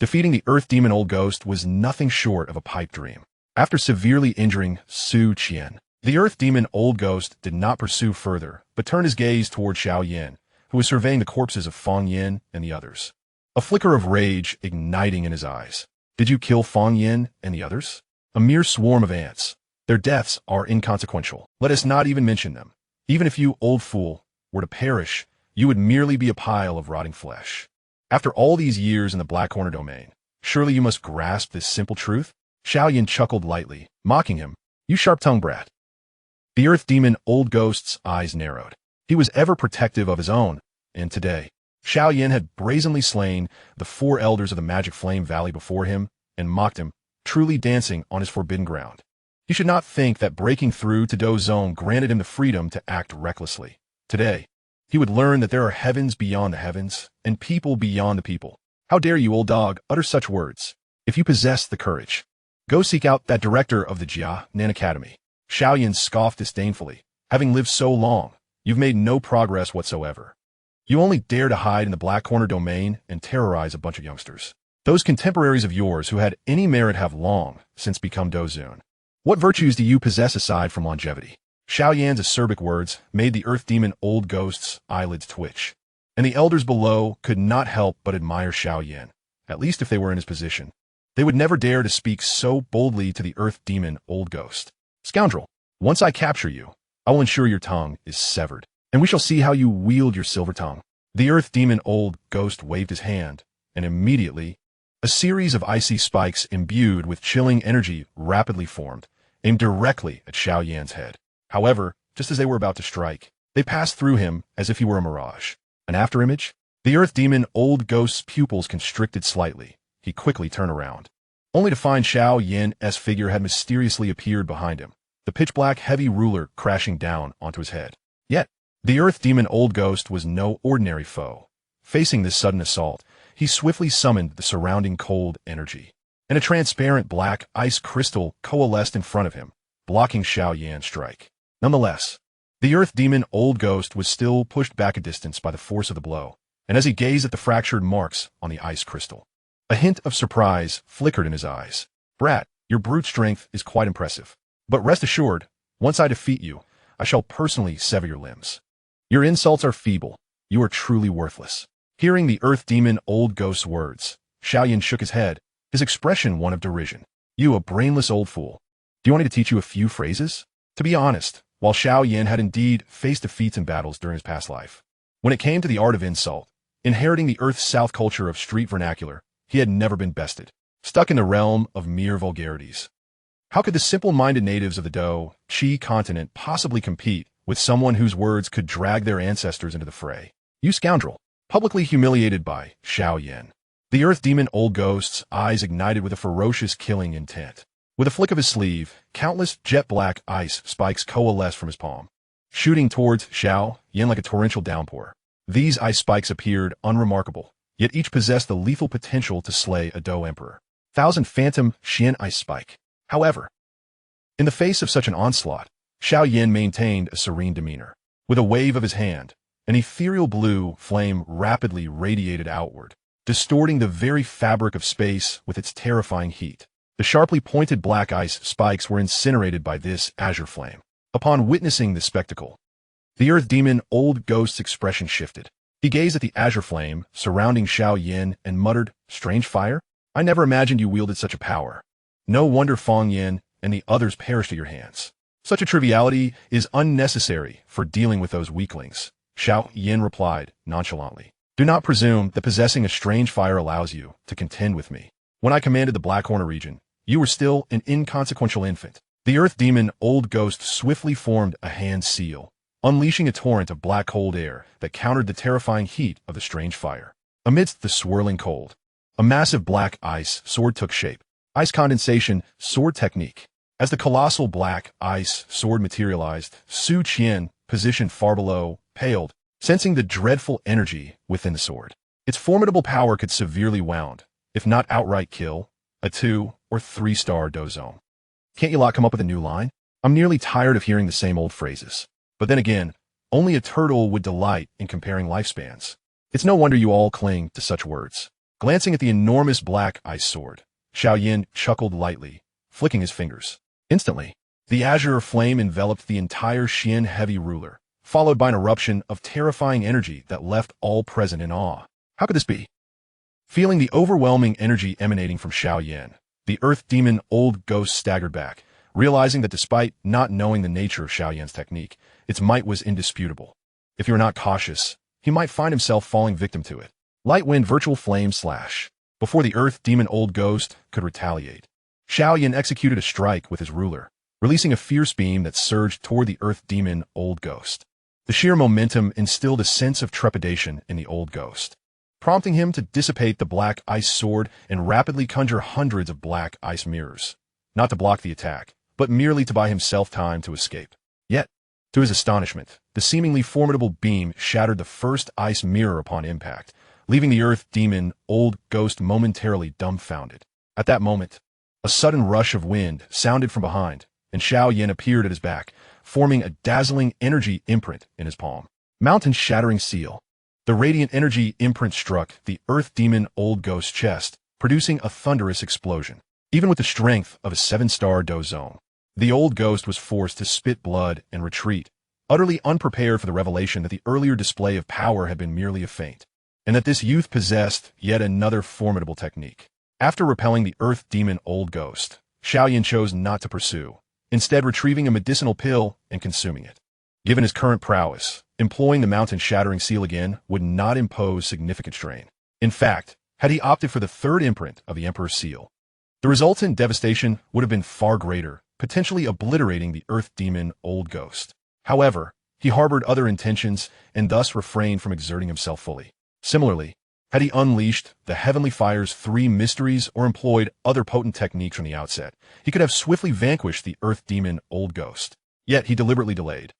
Defeating the earth demon Old Ghost was nothing short of a pipe dream. After severely injuring Su Qian, the earth demon Old Ghost did not pursue further, but turned his gaze toward Xiao Yan, who was surveying the corpses of Feng Yan and the others, a flicker of rage igniting in his eyes. Did you kill Feng Yan and the others? A mere swarm of ants. Their deaths are inconsequential. Let us not even mention them. Even if you, old fool, were to perish, you would merely be a pile of rotting flesh. After all these years in the Black Corner domain, surely you must grasp this simple truth? Xiao Yan chuckled lightly, mocking him. You sharp-tongued brat. The earth demon Old Ghost's eyes narrowed. He was ever protective of his own, and today, Xiao Yan had brazenly slain the four elders of the Magic Flame Valley before him and mocked him, truly dancing on his forbidden ground. He should not think that breaking through to Dou Zone granted him the freedom to act recklessly. Today, he would learn that there are heavens beyond the heavens and people beyond the people. How dare you, old dog, utter such words? If you possess the courage, go seek out that director of the Jia Nan Academy. Xiao Yan scoffed disdainfully. Having lived so long, you've made no progress whatsoever. You only dare to hide in the Black Corner domain and terrorize a bunch of youngsters. Those contemporaries of yours who had any merit have long since become Dou Zone. What virtues do you possess aside from longevity? Xiao Yan's acerbic words made the earth demon Old Ghost's eyelids twitch, and the elders below could not help but admire Xiao Yan, at least if they were in his position. They would never dare to speak so boldly to the earth demon Old Ghost. Scoundrel, once I capture you, I will ensure your tongue is severed, and we shall see how you wield your silver tongue. The Earth Demon Old Ghost waved his hand, and immediately, a series of icy spikes imbued with chilling energy rapidly formed, aimed directly at Xiao Yan's head. However, just as they were about to strike, they passed through him as if he were a mirage. An afterimage? The Earth Demon Old Ghost's pupils constricted slightly. He quickly turned around, only to find Xiao Yan's figure had mysteriously appeared behind him, the pitch-black heavy ruler crashing down onto his head. Yet, the Earth Demon Old Ghost was no ordinary foe. Facing this sudden assault, he swiftly summoned the surrounding cold energy, and a transparent black ice crystal coalesced in front of him, blocking Xiao Yan's strike. Nonetheless, the Earth Demon Old Ghost was still pushed back a distance by the force of the blow, and as he gazed at the fractured marks on the ice crystal, a hint of surprise flickered in his eyes. "Brat, your brute strength is quite impressive. But rest assured, once I defeat you, I shall personally sever your limbs. Your insults are feeble. You are truly worthless." Hearing the Earth Demon Old Ghost's words, Xiao Yan shook his head, his expression one of derision. "You, a brainless old fool. Do you want me to teach you a few phrases?" To be honest, while Xiao Yan had indeed faced defeats in battles during his past life, when it came to the art of insult, inheriting the Earth's South culture of street vernacular, he had never been bested, stuck in the realm of mere vulgarities. How could the simple-minded natives of the Douqi Continent possibly compete with someone whose words could drag their ancestors into the fray? "You scoundrel!" Publicly humiliated by Xiao Yan, the Earth Demon Old Ghost's eyes ignited with a ferocious killing intent. With a flick of his sleeve, countless jet-black ice spikes coalesced from his palm, shooting towards Xiao Yan like a torrential downpour. These ice spikes appeared unremarkable, yet each possessed the lethal potential to slay a Dou Emperor. Thousand Phantom Xian Ice Spike. However, in the face of such an onslaught, Xiao Yan maintained a serene demeanor. With a wave of his hand, an ethereal blue flame rapidly radiated outward, distorting the very fabric of space with its terrifying heat. The sharply pointed black ice spikes were incinerated by this azure flame. Upon witnessing this spectacle, the Earth Demon Old Ghost's expression shifted. He gazed at the azure flame surrounding Xiao Yan and muttered, "Strange fire? I never imagined you wielded such a power. No wonder Feng Yan and the others perished at your hands. Such a triviality is unnecessary for dealing with those weaklings." Xiao Yan replied nonchalantly, "Do not presume that possessing a strange fire allows you to contend with me. When I commanded the Black Horner region, you were still an inconsequential infant." The Earth Demon Old Ghost swiftly formed a hand seal, unleashing a torrent of black cold air that countered the terrifying heat of the strange fire. Amidst the swirling cold, a massive black ice sword took shape. Ice condensation sword technique. As the colossal black ice sword materialized, Su Qian, positioned far below, paled, sensing the dreadful energy within the sword. Its formidable power could severely wound, if not outright kill, a 2- or 3-star dozome. "Can't you lot come up with a new line? I'm nearly tired of hearing the same old phrases." But then again, only a turtle would delight in comparing lifespans. It's no wonder you all cling to such words. Glancing at the enormous black ice sword, Xiao Yan chuckled lightly, flicking his fingers. Instantly, the azure flame enveloped the entire Xian heavy ruler, followed by an eruption of terrifying energy that left all present in awe. How could this be? Feeling the overwhelming energy emanating from Xiao Yan, the Earth Demon Old Ghost staggered back, realizing that despite not knowing the nature of Xiao Yan's technique, its might was indisputable. If he were not cautious, he might find himself falling victim to it. Light Wind Virtual Flame Slash. Before the Earth Demon Old Ghost could retaliate, Xiao Yan executed a strike with his ruler, releasing a fierce beam that surged toward the Earth Demon Old Ghost. The sheer momentum instilled a sense of trepidation in the Old Ghost, prompting him to dissipate the black ice sword and rapidly conjure hundreds of black ice mirrors, not to block the attack, but merely to buy himself time to escape. Yet, to his astonishment, the seemingly formidable beam shattered the first ice mirror upon impact, leaving the Earth Demon Old Ghost momentarily dumbfounded. At that moment, a sudden rush of wind sounded from behind, and Xiao Yan appeared at his back, forming a dazzling energy imprint in his palm. Mountain-shattering seal. The radiant energy imprint struck the Earth Demon Old Ghost's chest, producing a thunderous explosion. Even with the strength of a 7-star dozome, the Old Ghost was forced to spit blood and retreat, utterly unprepared for the revelation that the earlier display of power had been merely a feint, and that this youth possessed yet another formidable technique. After repelling the Earth Demon Old Ghost, Xiao Yan chose not to pursue, instead retrieving a medicinal pill and consuming it. Given his current prowess, employing the mountain-shattering seal again would not impose significant strain. In fact, had he opted for the third imprint of the Emperor's seal, the resultant devastation would have been far greater, potentially obliterating the Earth Demon Old Ghost. However, he harbored other intentions and thus refrained from exerting himself fully. Similarly, had he unleashed the Heavenly Fire's 3 mysteries or employed other potent techniques from the outset, he could have swiftly vanquished the Earth Demon Old Ghost. Yet he deliberately delayed.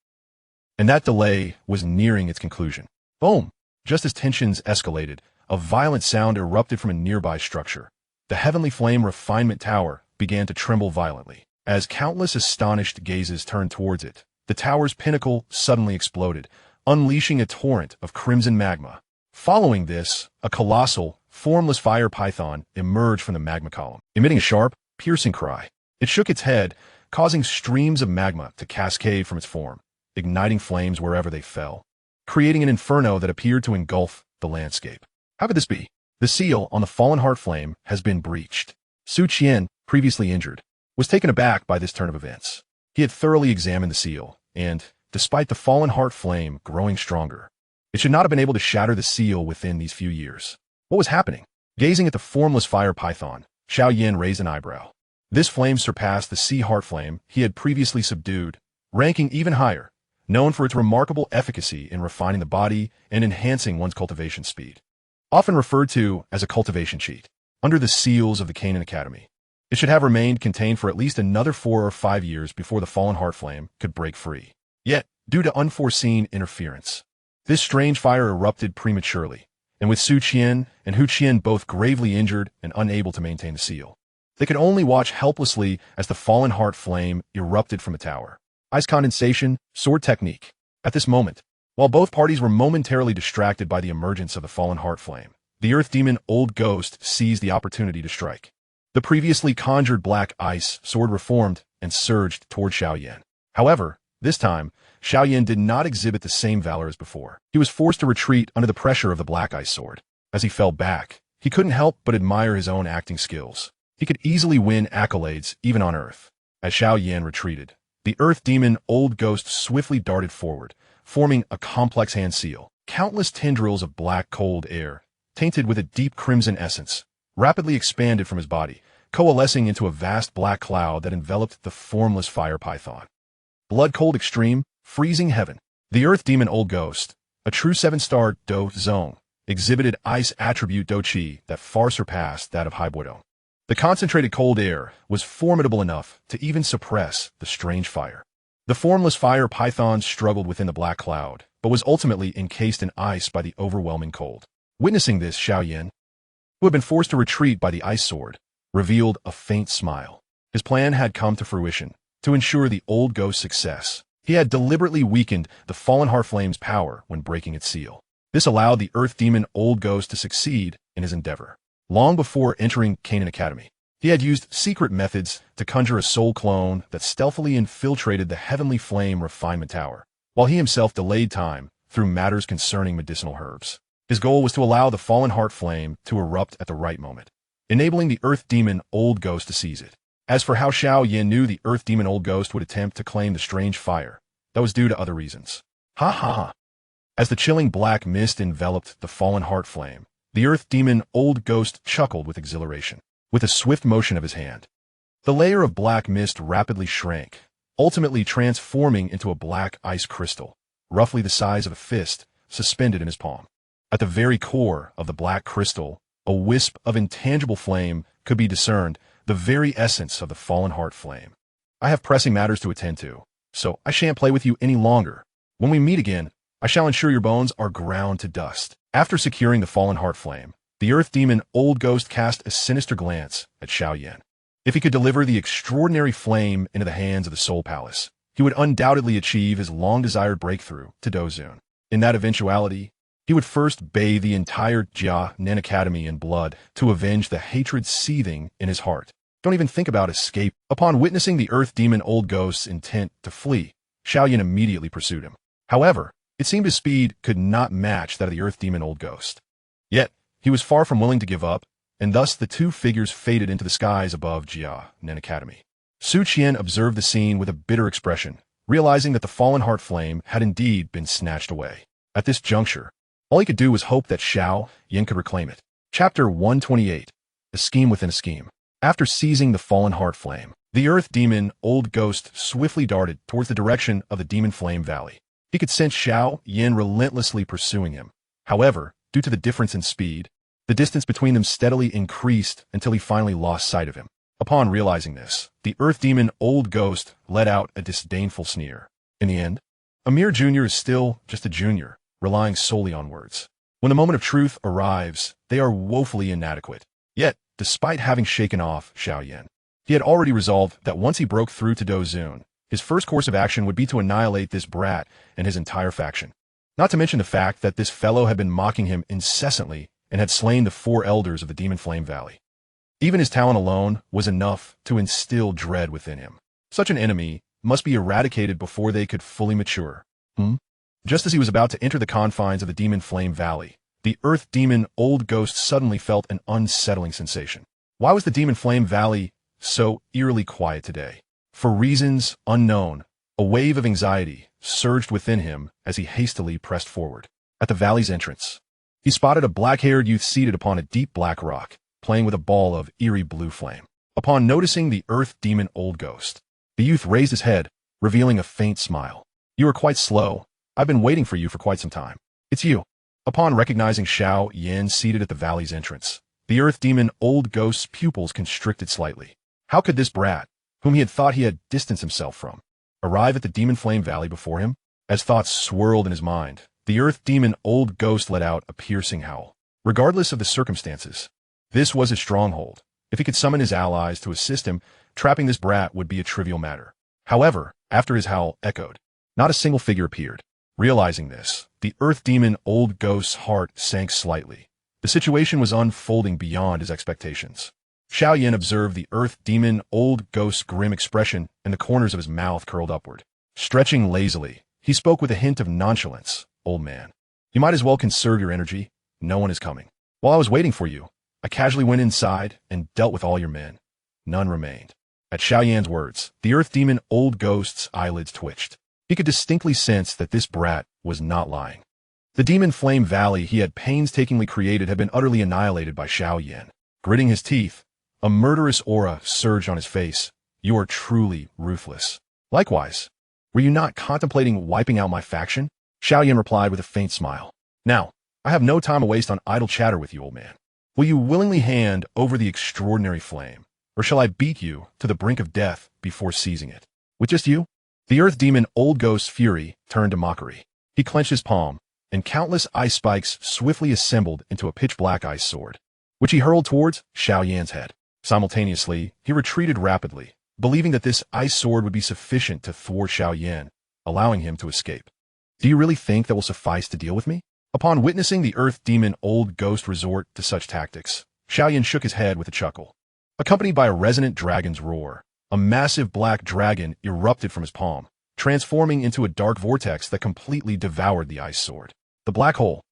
And that delay was nearing its conclusion. Boom! Just as tensions escalated, a violent sound erupted from a nearby structure. The Heavenly Flame Refinement Tower began to tremble violently. As countless astonished gazes turned towards it, the tower's pinnacle suddenly exploded, unleashing a torrent of crimson magma. Following this, a colossal, formless fire python emerged from the magma column, emitting a sharp, piercing cry. It shook its head, causing streams of magma to cascade from its form, igniting flames wherever they fell, creating an inferno that appeared to engulf the landscape. How could this be? The seal on the fallen heart flame has been breached. Su Qian, previously injured, was taken aback by this turn of events. He had thoroughly examined the seal, and, despite the fallen heart flame growing stronger, it should not have been able to shatter the seal within these few years. What was happening? Gazing at the formless fire python, Xiao Yan raised an eyebrow. This flame surpassed the sea heart flame he had previously subdued, ranking even higher, known for its remarkable efficacy in refining the body and enhancing one's cultivation speed. Often referred to as a cultivation cheat, under the seals of the Canaan Academy, it should have remained contained for at least another 4 or 5 years before the fallen heart flame could break free. Yet, due to unforeseen interference, this strange fire erupted prematurely, and with Su Qian and Hu Qian both gravely injured and unable to maintain the seal, they could only watch helplessly as the fallen heart flame erupted from the tower. Ice condensation, sword technique. At this moment, while both parties were momentarily distracted by the emergence of the fallen heart flame, the Earth Demon Old Ghost seized the opportunity to strike. The previously conjured black ice sword reformed and surged toward Xiao Yan. However, this time, Xiao Yan did not exhibit the same valor as before. He was forced to retreat under the pressure of the black ice sword. As he fell back, he couldn't help but admire his own acting skills. He could easily win accolades even on Earth. As Xiao Yan retreated, the Earth Demon Old Ghost swiftly darted forward, forming a complex hand seal. Countless tendrils of black cold air, tainted with a deep crimson essence, rapidly expanded from his body, coalescing into a vast black cloud that enveloped the formless fire python. Blood-cold extreme, freezing heaven. The Earth Demon Old Ghost, a true 7-star Dou Zong, exhibited ice attribute Douqi that far surpassed that of Haibuodong. The concentrated cold air was formidable enough to even suppress the strange fire. The formless fire python struggled within the black cloud, but was ultimately encased in ice by the overwhelming cold. Witnessing this, Xiao Yan, who had been forced to retreat by the ice sword, revealed a faint smile. His plan had come to fruition. To ensure the Old Ghost's success, he had deliberately weakened the fallen heart flame's power when breaking its seal. This allowed the Earth Demon Old Ghost to succeed in his endeavor. Long before entering Canaan Academy, he had used secret methods to conjure a soul clone that stealthily infiltrated the Heavenly Flame Refinement Tower, while he himself delayed time through matters concerning medicinal herbs. His goal was to allow the fallen heart flame to erupt at the right moment, enabling the Earth Demon Old Ghost to seize it. As for how Xiao Yan knew the Earth Demon Old Ghost would attempt to claim the strange fire, that was due to other reasons. Ha ha ha. As the chilling black mist enveloped the fallen heart flame, the Earth Demon Old Ghost chuckled with exhilaration. With a swift motion of his hand, the layer of black mist rapidly shrank, ultimately transforming into a black ice crystal, roughly the size of a fist, suspended in his palm. At the very core of the black crystal, a wisp of intangible flame could be discerned, the very essence of the fallen heart flame. I have pressing matters to attend to, so I shan't play with you any longer. When we meet again, I shall ensure your bones are ground to dust. After securing the fallen heart flame, the Earth Demon Old Ghost cast a sinister glance at Xiao Yan. If he could deliver the extraordinary flame into the hands of the Soul Palace, he would undoubtedly achieve his long-desired breakthrough to Dozun. In that eventuality, he would first bathe the entire Jia Nan Academy in blood to avenge the hatred seething in his heart. Don't even think about escape. Upon witnessing the Earth Demon Old Ghost's intent to flee, Xiao Yan immediately pursued him. However, it seemed his speed could not match that of the Earth Demon Old Ghost. Yet, he was far from willing to give up, and thus the two figures faded into the skies above Jia Nan Academy. Su Qian observed the scene with a bitter expression, realizing that the fallen heart flame had indeed been snatched away. At this juncture, all he could do was hope that Xiao Yan could reclaim it. Chapter 128. A Scheme Within a Scheme. After seizing the fallen heart flame, the earth demon Old Ghost swiftly darted towards the direction of the Demon Flame Valley. He could sense Xiao Yan relentlessly pursuing him. However, due to the difference in speed, the distance between them steadily increased until he finally lost sight of him. Upon realizing this, the earth demon Old Ghost let out a disdainful sneer. In the end, a mere junior is still just a junior, relying solely on words. When the moment of truth arrives, they are woefully inadequate. Yet, despite having shaken off Xiao Yan, he had already resolved that once he broke through to Dou Zun, his first course of action would be to annihilate this brat and his entire faction. Not to mention the fact that this fellow had been mocking him incessantly and had slain the 4 elders of the Demon Flame Valley. Even his talent alone was enough to instill dread within him. Such an enemy must be eradicated before they could fully mature. Just as he was about to enter the confines of the Demon Flame Valley, the earth demon Old Ghost suddenly felt an unsettling sensation. Why was the Demon Flame Valley so eerily quiet today? For reasons unknown, a wave of anxiety surged within him as he hastily pressed forward. At the valley's entrance, he spotted a black-haired youth seated upon a deep black rock, playing with a ball of eerie blue flame. Upon noticing the earth demon Old Ghost, the youth raised his head, revealing a faint smile. "You are quite slow. I've been waiting for you for quite some time. It's you." Upon recognizing Xiao Yan seated at the valley's entrance, the earth demon Old Ghost's pupils constricted slightly. How could this brat, whom he had thought he had distanced himself from, arrive at the Demon Flame Valley before him? As thoughts swirled in his mind, the earth demon Old Ghost let out a piercing howl. Regardless of the circumstances, this was his stronghold. If he could summon his allies to assist him, trapping this brat would be a trivial matter. However, after his howl echoed, not a single figure appeared. Realizing this, the earth demon Old Ghost's heart sank slightly. The situation was unfolding beyond his expectations. Xiao Yan observed the earth demon Old Ghost's grim expression and the corners of his mouth curled upward. Stretching lazily, he spoke with a hint of nonchalance. "Old man, you might as well conserve your energy. No one is coming. While I was waiting for you, I casually went inside and dealt with all your men. None remained." At Xiao Yan's words, the earth demon Old Ghost's eyelids twitched. He could distinctly sense that this brat was not lying. The Demon Flame Valley he had painstakingly created had been utterly annihilated by Xiao Yan. Gritting his teeth, a murderous aura surged on his face. "You are truly ruthless. Likewise, were you not contemplating wiping out my faction?" Xiao Yan replied with a faint smile. "Now, I have no time to waste on idle chatter with you, old man. Will you willingly hand over the extraordinary flame, or shall I beat you to the brink of death before seizing it? With just you?" The earth demon Old Ghost's fury turned to mockery. He clenched his palm, and countless ice spikes swiftly assembled into a pitch-black ice sword, which he hurled towards Xiao Yan's head. Simultaneously, he retreated rapidly, believing that this ice sword would be sufficient to thwart Xiao Yan, allowing him to escape. "Do you really think that will suffice to deal with me?" Upon witnessing the earth demon Old Ghost resort to such tactics, Xiao Yan shook his head with a chuckle. Accompanied by a resonant dragon's roar, a massive black dragon erupted from his palm, transforming into a dark vortex that completely devoured the ice sword. The black hole,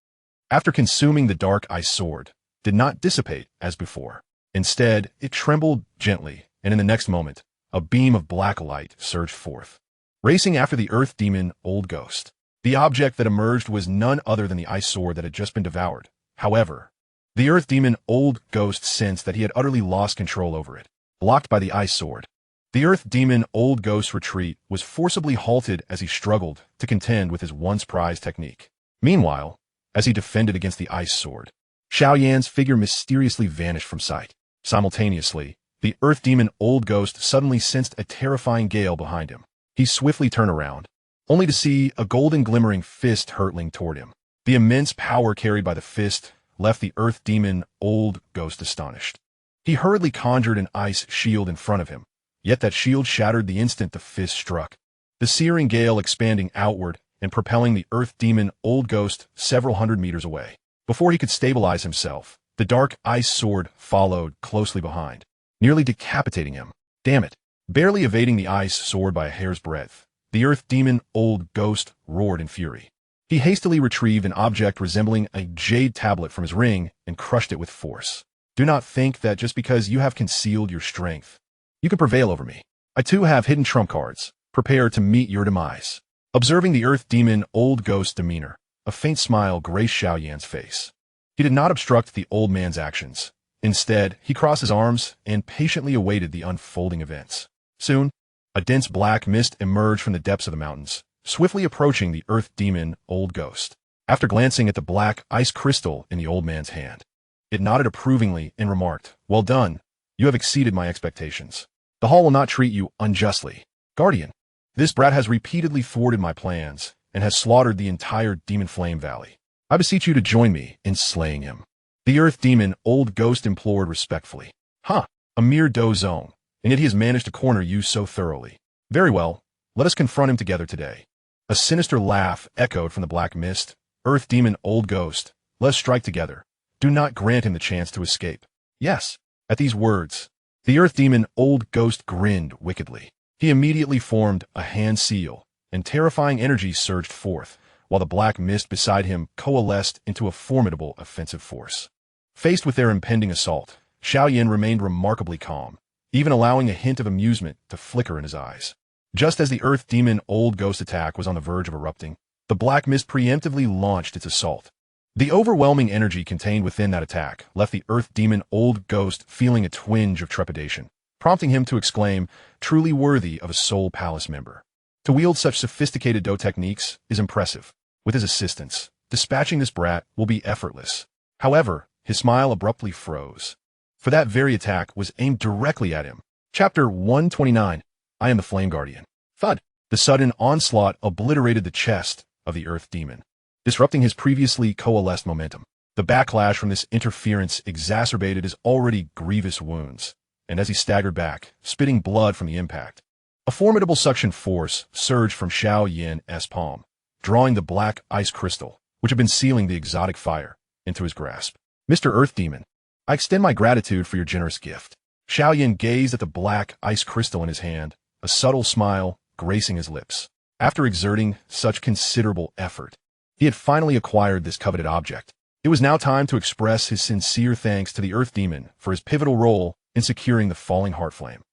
after consuming the dark ice sword, did not dissipate as before. Instead, it trembled gently, and in the next moment, a beam of black light surged forth. Racing after the earth demon Old Ghost, the object that emerged was none other than the ice sword that had just been devoured. However, the earth demon Old Ghost sensed that he had utterly lost control over it. Blocked by the ice sword, the earth demon Old Ghost's retreat was forcibly halted as he struggled to contend with his once prized technique. Meanwhile, as he defended against the ice sword, Xiao Yan's figure mysteriously vanished from sight. Simultaneously, the earth demon Old Ghost suddenly sensed a terrifying gale behind him. He swiftly turned around, only to see a golden glimmering fist hurtling toward him. The immense power carried by the fist left the earth demon Old Ghost astonished. He hurriedly conjured an ice shield in front of him, yet that shield shattered the instant the fist struck, the searing gale expanding outward and propelling the earth demon Old Ghost several hundred meters away. Before he could stabilize himself, the dark ice sword followed closely behind, nearly decapitating him. Damn it! Barely evading the ice sword by a hair's breadth, the earth demon Old Ghost roared in fury. He hastily retrieved an object resembling a jade tablet from his ring and crushed it with force. "Do not think that just because you have concealed your strength, you can prevail over me. I too have hidden trump cards," prepare to meet your demise. Observing the earth demon old ghost demeanor, a faint smile graced Xiao Yan's face. He did not obstruct the old man's actions. Instead, he crossed his arms and patiently awaited the unfolding events. Soon, a dense black mist emerged from the depths of the mountains, swiftly approaching the earth demon old ghost. After glancing at the black ice crystal in the old man's hand, it nodded approvingly and remarked, "Well done. You have exceeded my expectations. The hall will not treat you unjustly. Guardian, this brat has repeatedly thwarted my plans and has slaughtered the entire Demon Flame Valley. I beseech you to join me in slaying him." The earth demon old ghost implored respectfully. A mere Dou zone, and yet he has managed to corner you so thoroughly. Very well, let us confront him together today. A sinister laugh echoed from the black mist. Earth demon old ghost, let us strike together. Do not grant him the chance to escape. Yes. At these words, the earth demon old ghost grinned wickedly. He immediately formed a hand seal, and terrifying energy surged forth, while the black mist beside him coalesced into a formidable offensive force. Faced with their impending assault, Xiao Yan remained remarkably calm, even allowing a hint of amusement to flicker in his eyes. Just as the earth demon old ghost attack was on the verge of erupting, the black mist preemptively launched its assault. The overwhelming energy contained within that attack left the earth demon old ghost feeling a twinge of trepidation, prompting him to exclaim, "Truly worthy of a Soul Palace member." To wield such sophisticated Dou techniques is impressive. With his assistance, dispatching this brat will be effortless. However, his smile abruptly froze, for that very attack was aimed directly at him. Chapter 129, I am the Flame Guardian. Thud! The sudden onslaught obliterated the chest of the earth demon, disrupting his previously coalesced momentum. The backlash from this interference exacerbated his already grievous wounds, and as he staggered back, spitting blood from the impact, a formidable suction force surged from Xiao Yan's palm, drawing the black ice crystal, which had been sealing the exotic fire, into his grasp. "Mr. Earth Demon, I extend my gratitude for your generous gift." Xiao Yan gazed at the black ice crystal in his hand, a subtle smile gracing his lips. After exerting such considerable effort, he had finally acquired this coveted object. It was now time to express his sincere thanks to the Earth Demon for his pivotal role in securing the falling heart flame.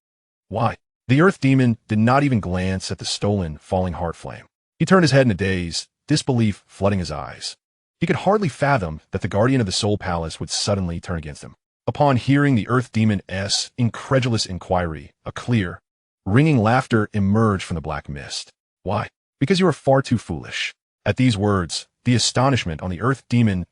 Why? The Earth Demon did not even glance at the stolen falling heart flame. He turned his head in a daze, disbelief flooding his eyes. He could hardly fathom that the guardian of the Soul Palace would suddenly turn against him. Upon hearing the Earth Demon's incredulous inquiry, a clear, ringing laughter emerged from the black mist. "Why? Because you are far too foolish." At these words, the astonishment on the Earth Demon's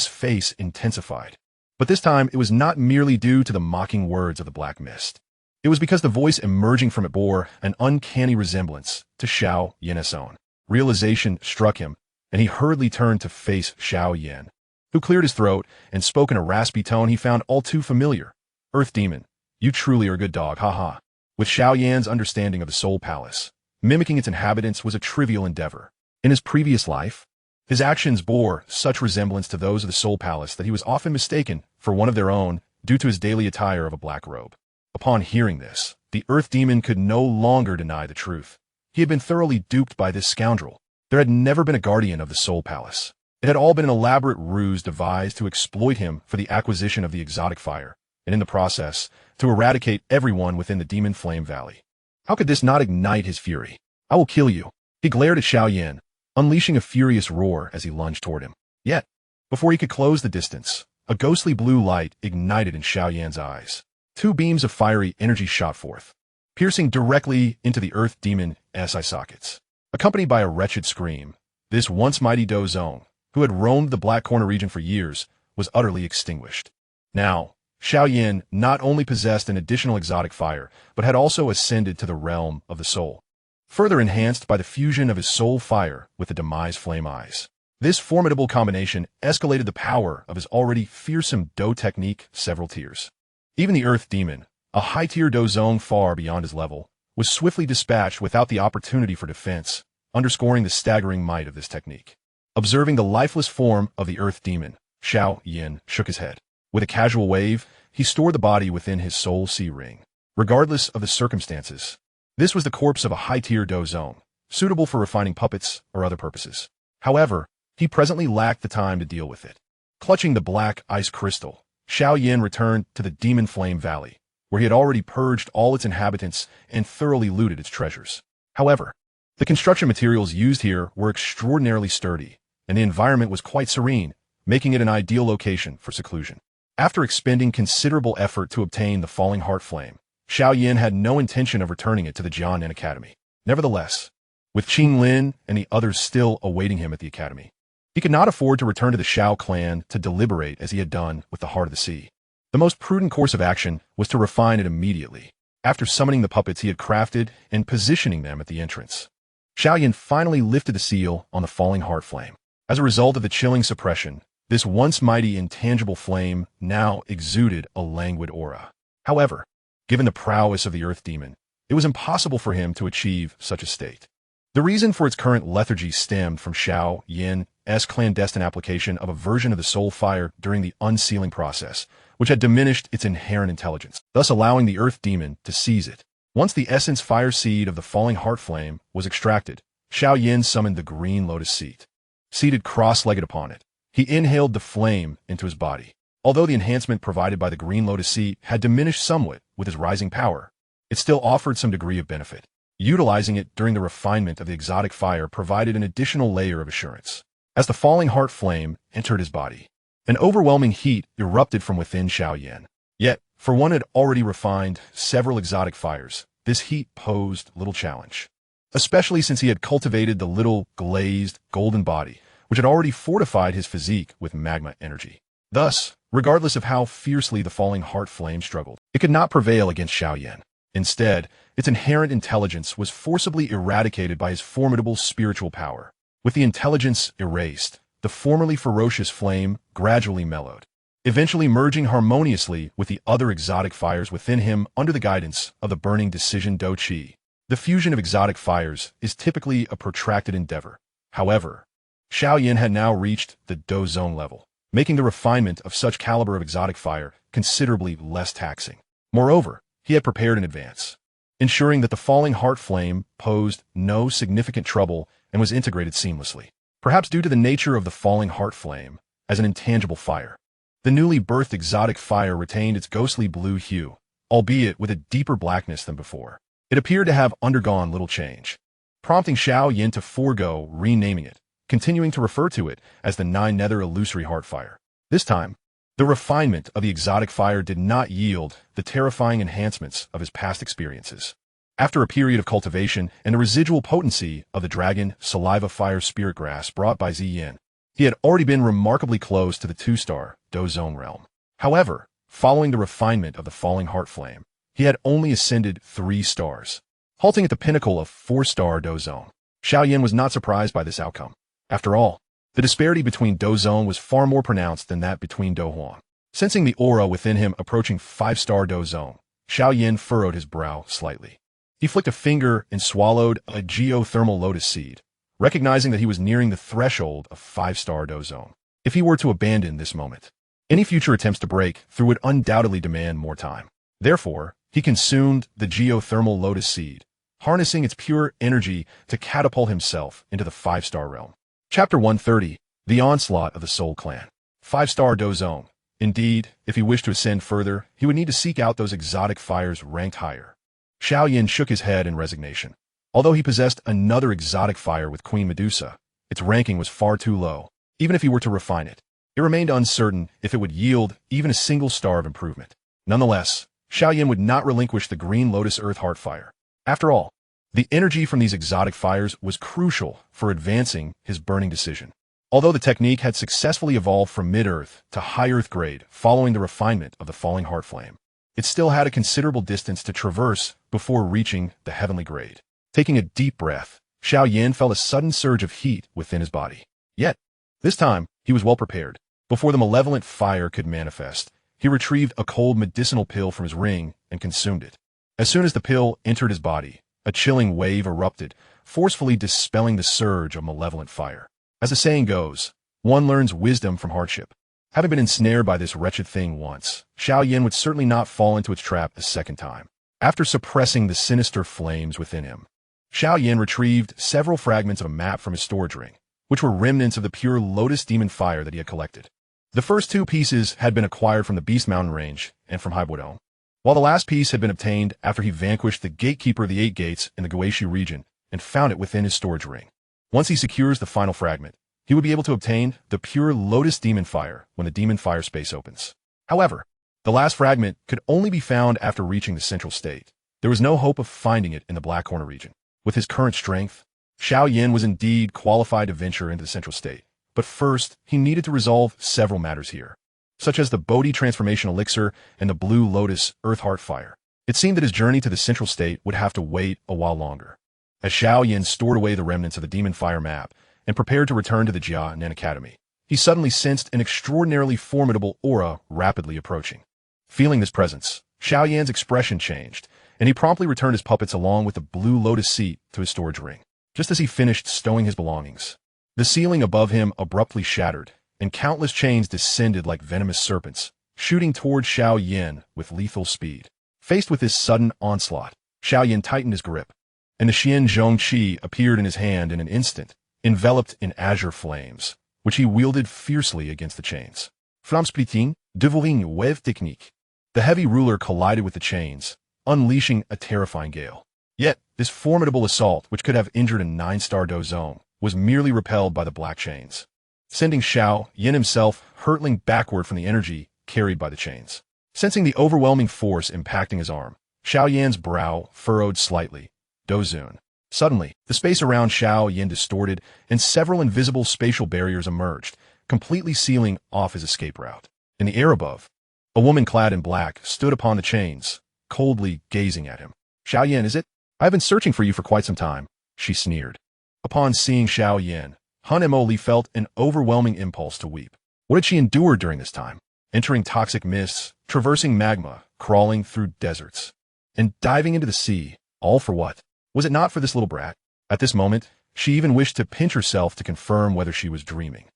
face intensified. But this time it was not merely due to the mocking words of the black mist. It was because the voice emerging from it bore an uncanny resemblance to Xiao Yan's own. Realization struck him, and he hurriedly turned to face Xiao Yan, who cleared his throat and spoke in a raspy tone he found all too familiar. "Earth Demon, you truly are a good dog, haha." With Xiao Yan's understanding of the Soul Palace, mimicking its inhabitants was a trivial endeavor. In his previous life, his actions bore such resemblance to those of the Soul Palace that he was often mistaken for one of their own due to his daily attire of a black robe. Upon hearing this, the Earth Demon could no longer deny the truth. He had been thoroughly duped by this scoundrel. There had never been a guardian of the Soul Palace. It had all been an elaborate ruse devised to exploit him for the acquisition of the exotic fire, and in the process, to eradicate everyone within the Demon Flame Valley. How could this not ignite his fury? "I will kill you." He glared at Xiao Yan, unleashing a furious roar as he lunged toward him. Yet, before he could close the distance, a ghostly blue light ignited in Xiao Yan's eyes. Two beams of fiery energy shot forth, piercing directly into the Earth Demon's eye sockets. Accompanied by a wretched scream, this once mighty Dou zone, who had roamed the Black Corner region for years, was utterly extinguished. Now, Xiao Yan not only possessed an additional exotic fire, but had also ascended to the realm of the soul, further enhanced by the fusion of his soul fire with the demise flame eyes. This formidable combination escalated the power of his already fearsome Dou technique several tiers. Even the Earth Demon, a high-tier Dou zone far beyond his level, was swiftly dispatched without the opportunity for defense, underscoring the staggering might of this technique. Observing the lifeless form of the Earth Demon, Xiao Yan shook his head. With a casual wave, he stored the body within his soul sea ring. Regardless of the circumstances, this was the corpse of a high-tier Dou zone, suitable for refining puppets or other purposes. However, he presently lacked the time to deal with it. Clutching the black ice crystal, Xiao Yan returned to the Demon Flame Valley, where he had already purged all its inhabitants and thoroughly looted its treasures. However, the construction materials used here were extraordinarily sturdy, and the environment was quite serene, making it an ideal location for seclusion. After expending considerable effort to obtain the falling heart flame, Xiao Yan had no intention of returning it to the Jia Nan Academy. Nevertheless, with Qing Lin and the others still awaiting him at the academy, he could not afford to return to the Xiao clan to deliberate as he had done with the Heart of the Sea. The most prudent course of action was to refine it immediately, after summoning the puppets he had crafted and positioning them at the entrance. Xiao Yan finally lifted the seal on the falling heart flame. As a result of the chilling suppression, this once mighty intangible flame now exuded a languid aura. However, given the prowess of the earth demon, it was impossible for him to achieve such a state. The reason for its current lethargy stemmed from Xiao Yan's clandestine application of a version of the soul fire during the unsealing process, which had diminished its inherent intelligence, thus allowing the earth demon to seize it. Once the essence fire seed of the falling heart flame was extracted, Xiao Yan summoned the green lotus seed. Seated cross-legged upon it, he inhaled the flame into his body. Although the enhancement provided by the green lotus seed had diminished somewhat with his rising power, it still offered some degree of benefit. Utilizing it during the refinement of the exotic fire provided an additional layer of assurance. As the falling heart flame entered his body, an overwhelming heat erupted from within Xiao Yan. Yet, for one had already refined several exotic fires, this heat posed little challenge, especially since he had cultivated the little glazed golden body, which had already fortified his physique with magma energy. Thus, regardless of how fiercely the falling heart flame struggled, it could not prevail against Xiao Yan. Instead, its inherent intelligence was forcibly eradicated by his formidable spiritual power. With the intelligence erased, the formerly ferocious flame gradually mellowed, eventually merging harmoniously with the other exotic fires within him under the guidance of the burning decision Douqi. The fusion of exotic fires is typically a protracted endeavor. However, Xiao Yan had now reached the Dou zone level, making the refinement of such caliber of exotic fire considerably less taxing. Moreover, he had prepared in advance, ensuring that the falling heart flame posed no significant trouble and was integrated seamlessly. Perhaps due to the nature of the falling heart flame as an intangible fire, the newly birthed exotic fire retained its ghostly blue hue, albeit with a deeper blackness than before. It appeared to have undergone little change, prompting Xiao Yan to forego renaming it, continuing to refer to it as the Nine-Nether Illusory Heart Fire. This time, the refinement of the exotic fire did not yield the terrifying enhancements of his past experiences. After a period of cultivation and the residual potency of the dragon saliva fire spirit grass brought by Ziyin, he had already been remarkably close to the 2-star Dou zone realm. However, following the refinement of the falling heart flame, he had only ascended 3 stars, halting at the pinnacle of 4-star Dou zone. Xiao Yan was not surprised by this outcome. After all, the disparity between Dou zone was far more pronounced than that between Dou Huan. Sensing the aura within him approaching 5-star Dou zone, Xiao Yan furrowed his brow slightly. He flicked a finger and swallowed a geothermal lotus seed, recognizing that he was nearing the threshold of 5-star Dou zone. If he were to abandon this moment, any future attempts to break through would undoubtedly demand more time. Therefore, he consumed the geothermal lotus seed, harnessing its pure energy to catapult himself into the 5-star realm. Chapter 130, The Onslaught of the Soul Clan. 5-star Dou zone. Indeed, if he wished to ascend further, he would need to seek out those exotic fires ranked higher. Xiao Yan shook his head in resignation. Although he possessed another exotic fire with Queen Medusa, its ranking was far too low. Even if he were to refine it, it remained uncertain if it would yield even a single star of improvement. Nonetheless, Xiao Yan would not relinquish the green lotus earth heart fire. After all, the energy from these exotic fires was crucial for advancing his burning decision. Although the technique had successfully evolved from mid-earth to high-earth grade following the refinement of the falling heart flame, it still had a considerable distance to traverse before reaching the heavenly grade. Taking a deep breath, Xiao Yan felt a sudden surge of heat within his body. Yet, this time, he was well prepared. Before the malevolent fire could manifest, he retrieved a cold medicinal pill from his ring and consumed it. As soon as the pill entered his body, a chilling wave erupted, forcefully dispelling the surge of malevolent fire. As the saying goes, one learns wisdom from hardship. Having been ensnared by this wretched thing once, Xiao Yan would certainly not fall into its trap a second time. After suppressing the sinister flames within him, Xiao Yan retrieved several fragments of a map from his storage ring, which were remnants of the pure lotus demon fire that he had collected. The first 2 pieces had been acquired from the Beast Mountain Range and from Haibuodong, while the last piece had been obtained after he vanquished the gatekeeper of the 8 gates in the Guishi region and found it within his storage ring. Once he secures the final fragment, he would be able to obtain the pure Lotus Demon Fire when the Demon Fire space opens. However, the last fragment could only be found after reaching the central state. There was no hope of finding it in the Black Corner region. With his current strength, Xiao Yan was indeed qualified to venture into the central state. But first, he needed to resolve several matters here, such as the Bodhi Transformation Elixir and the Blue Lotus Earthheart Fire. It seemed that his journey to the central state would have to wait a while longer. As Xiao Yan stored away the remnants of the Demon Fire map and prepared to return to the Jia Nan Academy, he suddenly sensed an extraordinarily formidable aura rapidly approaching. Feeling this presence, Xiao Yan's expression changed, and he promptly returned his puppets along with the Blue Lotus seat to his storage ring. Just as he finished stowing his belongings, the ceiling above him abruptly shattered, and countless chains descended like venomous serpents, shooting toward Xiao Yan with lethal speed. Faced with this sudden onslaught, Xiao Yan tightened his grip, and the Xian Zhongqi appeared in his hand in an instant, enveloped in azure flames, which he wielded fiercely against the chains. Flammsplitting, Devouring Wave Technique. The heavy ruler collided with the chains, unleashing a terrifying gale. Yet, this formidable assault, which could have injured a 9-star Dou Zone, was merely repelled by the black chains, sending Xiao Yan himself hurtling backward from the energy carried by the chains. Sensing the overwhelming force impacting his arm, Xiao Yan's brow furrowed slightly. Dozun. Suddenly, the space around Xiao Yan distorted, and several invisible spatial barriers emerged, completely sealing off his escape route. In the air above, a woman clad in black stood upon the chains, coldly gazing at him. Xiao Yan, is it? I've been searching for you for quite some time, she sneered. Upon seeing Xiao Yan, Han Moli felt an overwhelming impulse to weep. What had she endured during this time? Entering toxic mists, traversing magma, crawling through deserts, and diving into the sea, all for what? Was it not for this little brat? At this moment, she even wished to pinch herself to confirm whether she was dreaming.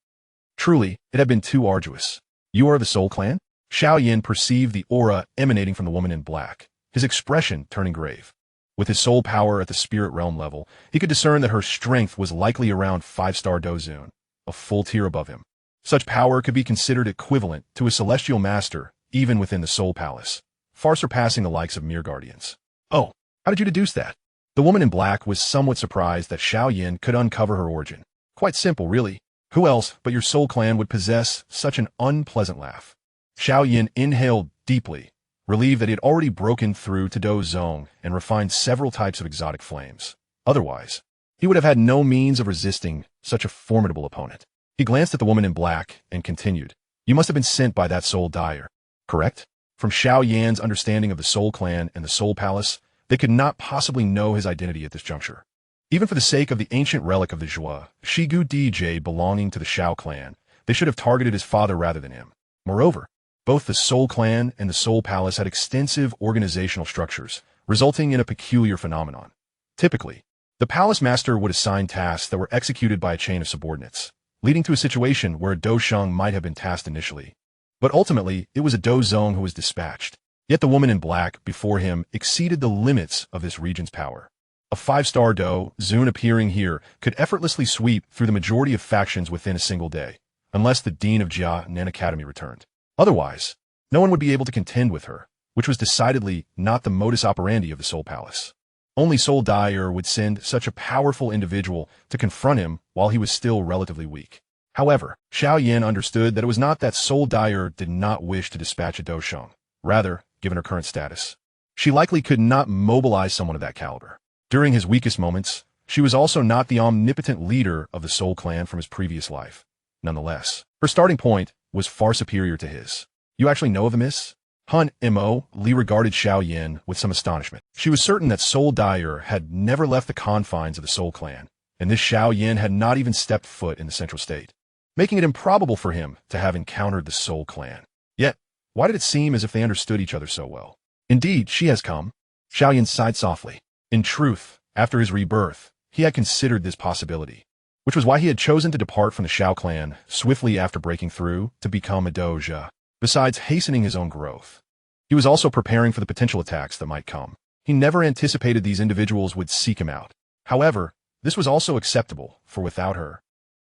Truly, it had been too arduous. You are the Soul Clan? Xiao Yan perceived the aura emanating from the woman in black, his expression turning grave. With his soul power at the spirit realm level, he could discern that her strength was likely around 5-star Dozun, a full tier above him. Such power could be considered equivalent to a celestial master, even within the Soul Palace, far surpassing the likes of mere guardians. Oh, how did you deduce that? The woman in black was somewhat surprised that Xiao Yan could uncover her origin. Quite simple, really. Who else but your Soul Clan would possess such an unpleasant laugh? Xiao Yan inhaled deeply, relieved that he had already broken through to Dou Zong and refined several types of exotic flames. Otherwise, he would have had no means of resisting such a formidable opponent. He glanced at the woman in black and continued, You must have been sent by that Soul Dyer, correct? From Xiao Yan's understanding of the Soul Clan and the Soul Palace, they could not possibly know his identity at this juncture. Even for the sake of the ancient relic of the Zhua, Shigu DJ belonging to the Xiao clan, they should have targeted his father rather than him. Moreover, both the Soul Clan and the Soul Palace had extensive organizational structures, resulting in a peculiar phenomenon. Typically, the Palace Master would assign tasks that were executed by a chain of subordinates, leading to a situation where a Dou Sheng might have been tasked initially. But ultimately, it was a Dou Zong who was dispatched. Yet the woman in black before him exceeded the limits of this region's power. A 5-star Dou Zun appearing here could effortlessly sweep through the majority of factions within a single day, unless the Dean of Jia Nan Academy returned. Otherwise, no one would be able to contend with her, which was decidedly not the modus operandi of the Soul Palace. Only Soul Dyer would send such a powerful individual to confront him while he was still relatively weak. However, Xiao Yan understood that it was not that Soul Dyer did not wish to dispatch a Dou Sheng. Rather, given her current status, she likely could not mobilize someone of that caliber. During his weakest moments, she was also not the omnipotent leader of the Soul Clan from his previous life. Nonetheless, her starting point was far superior to his. You actually know of the miss? Han Moli regarded Xiao Yan with some astonishment. She was certain that Soul Dyer had never left the confines of the Soul Clan, and this Xiao Yan had not even stepped foot in the central state, making it improbable for him to have encountered the Soul Clan. Yet, why did it seem as if they understood each other so well? Indeed, she has come. Xiao Yan sighed softly. In truth, after his rebirth, he had considered this possibility, which was why he had chosen to depart from the Xiao clan swiftly after breaking through to become a Dou Zhe. Besides hastening his own growth, he was also preparing for the potential attacks that might come. He never anticipated these individuals would seek him out. However, this was also acceptable, for without her,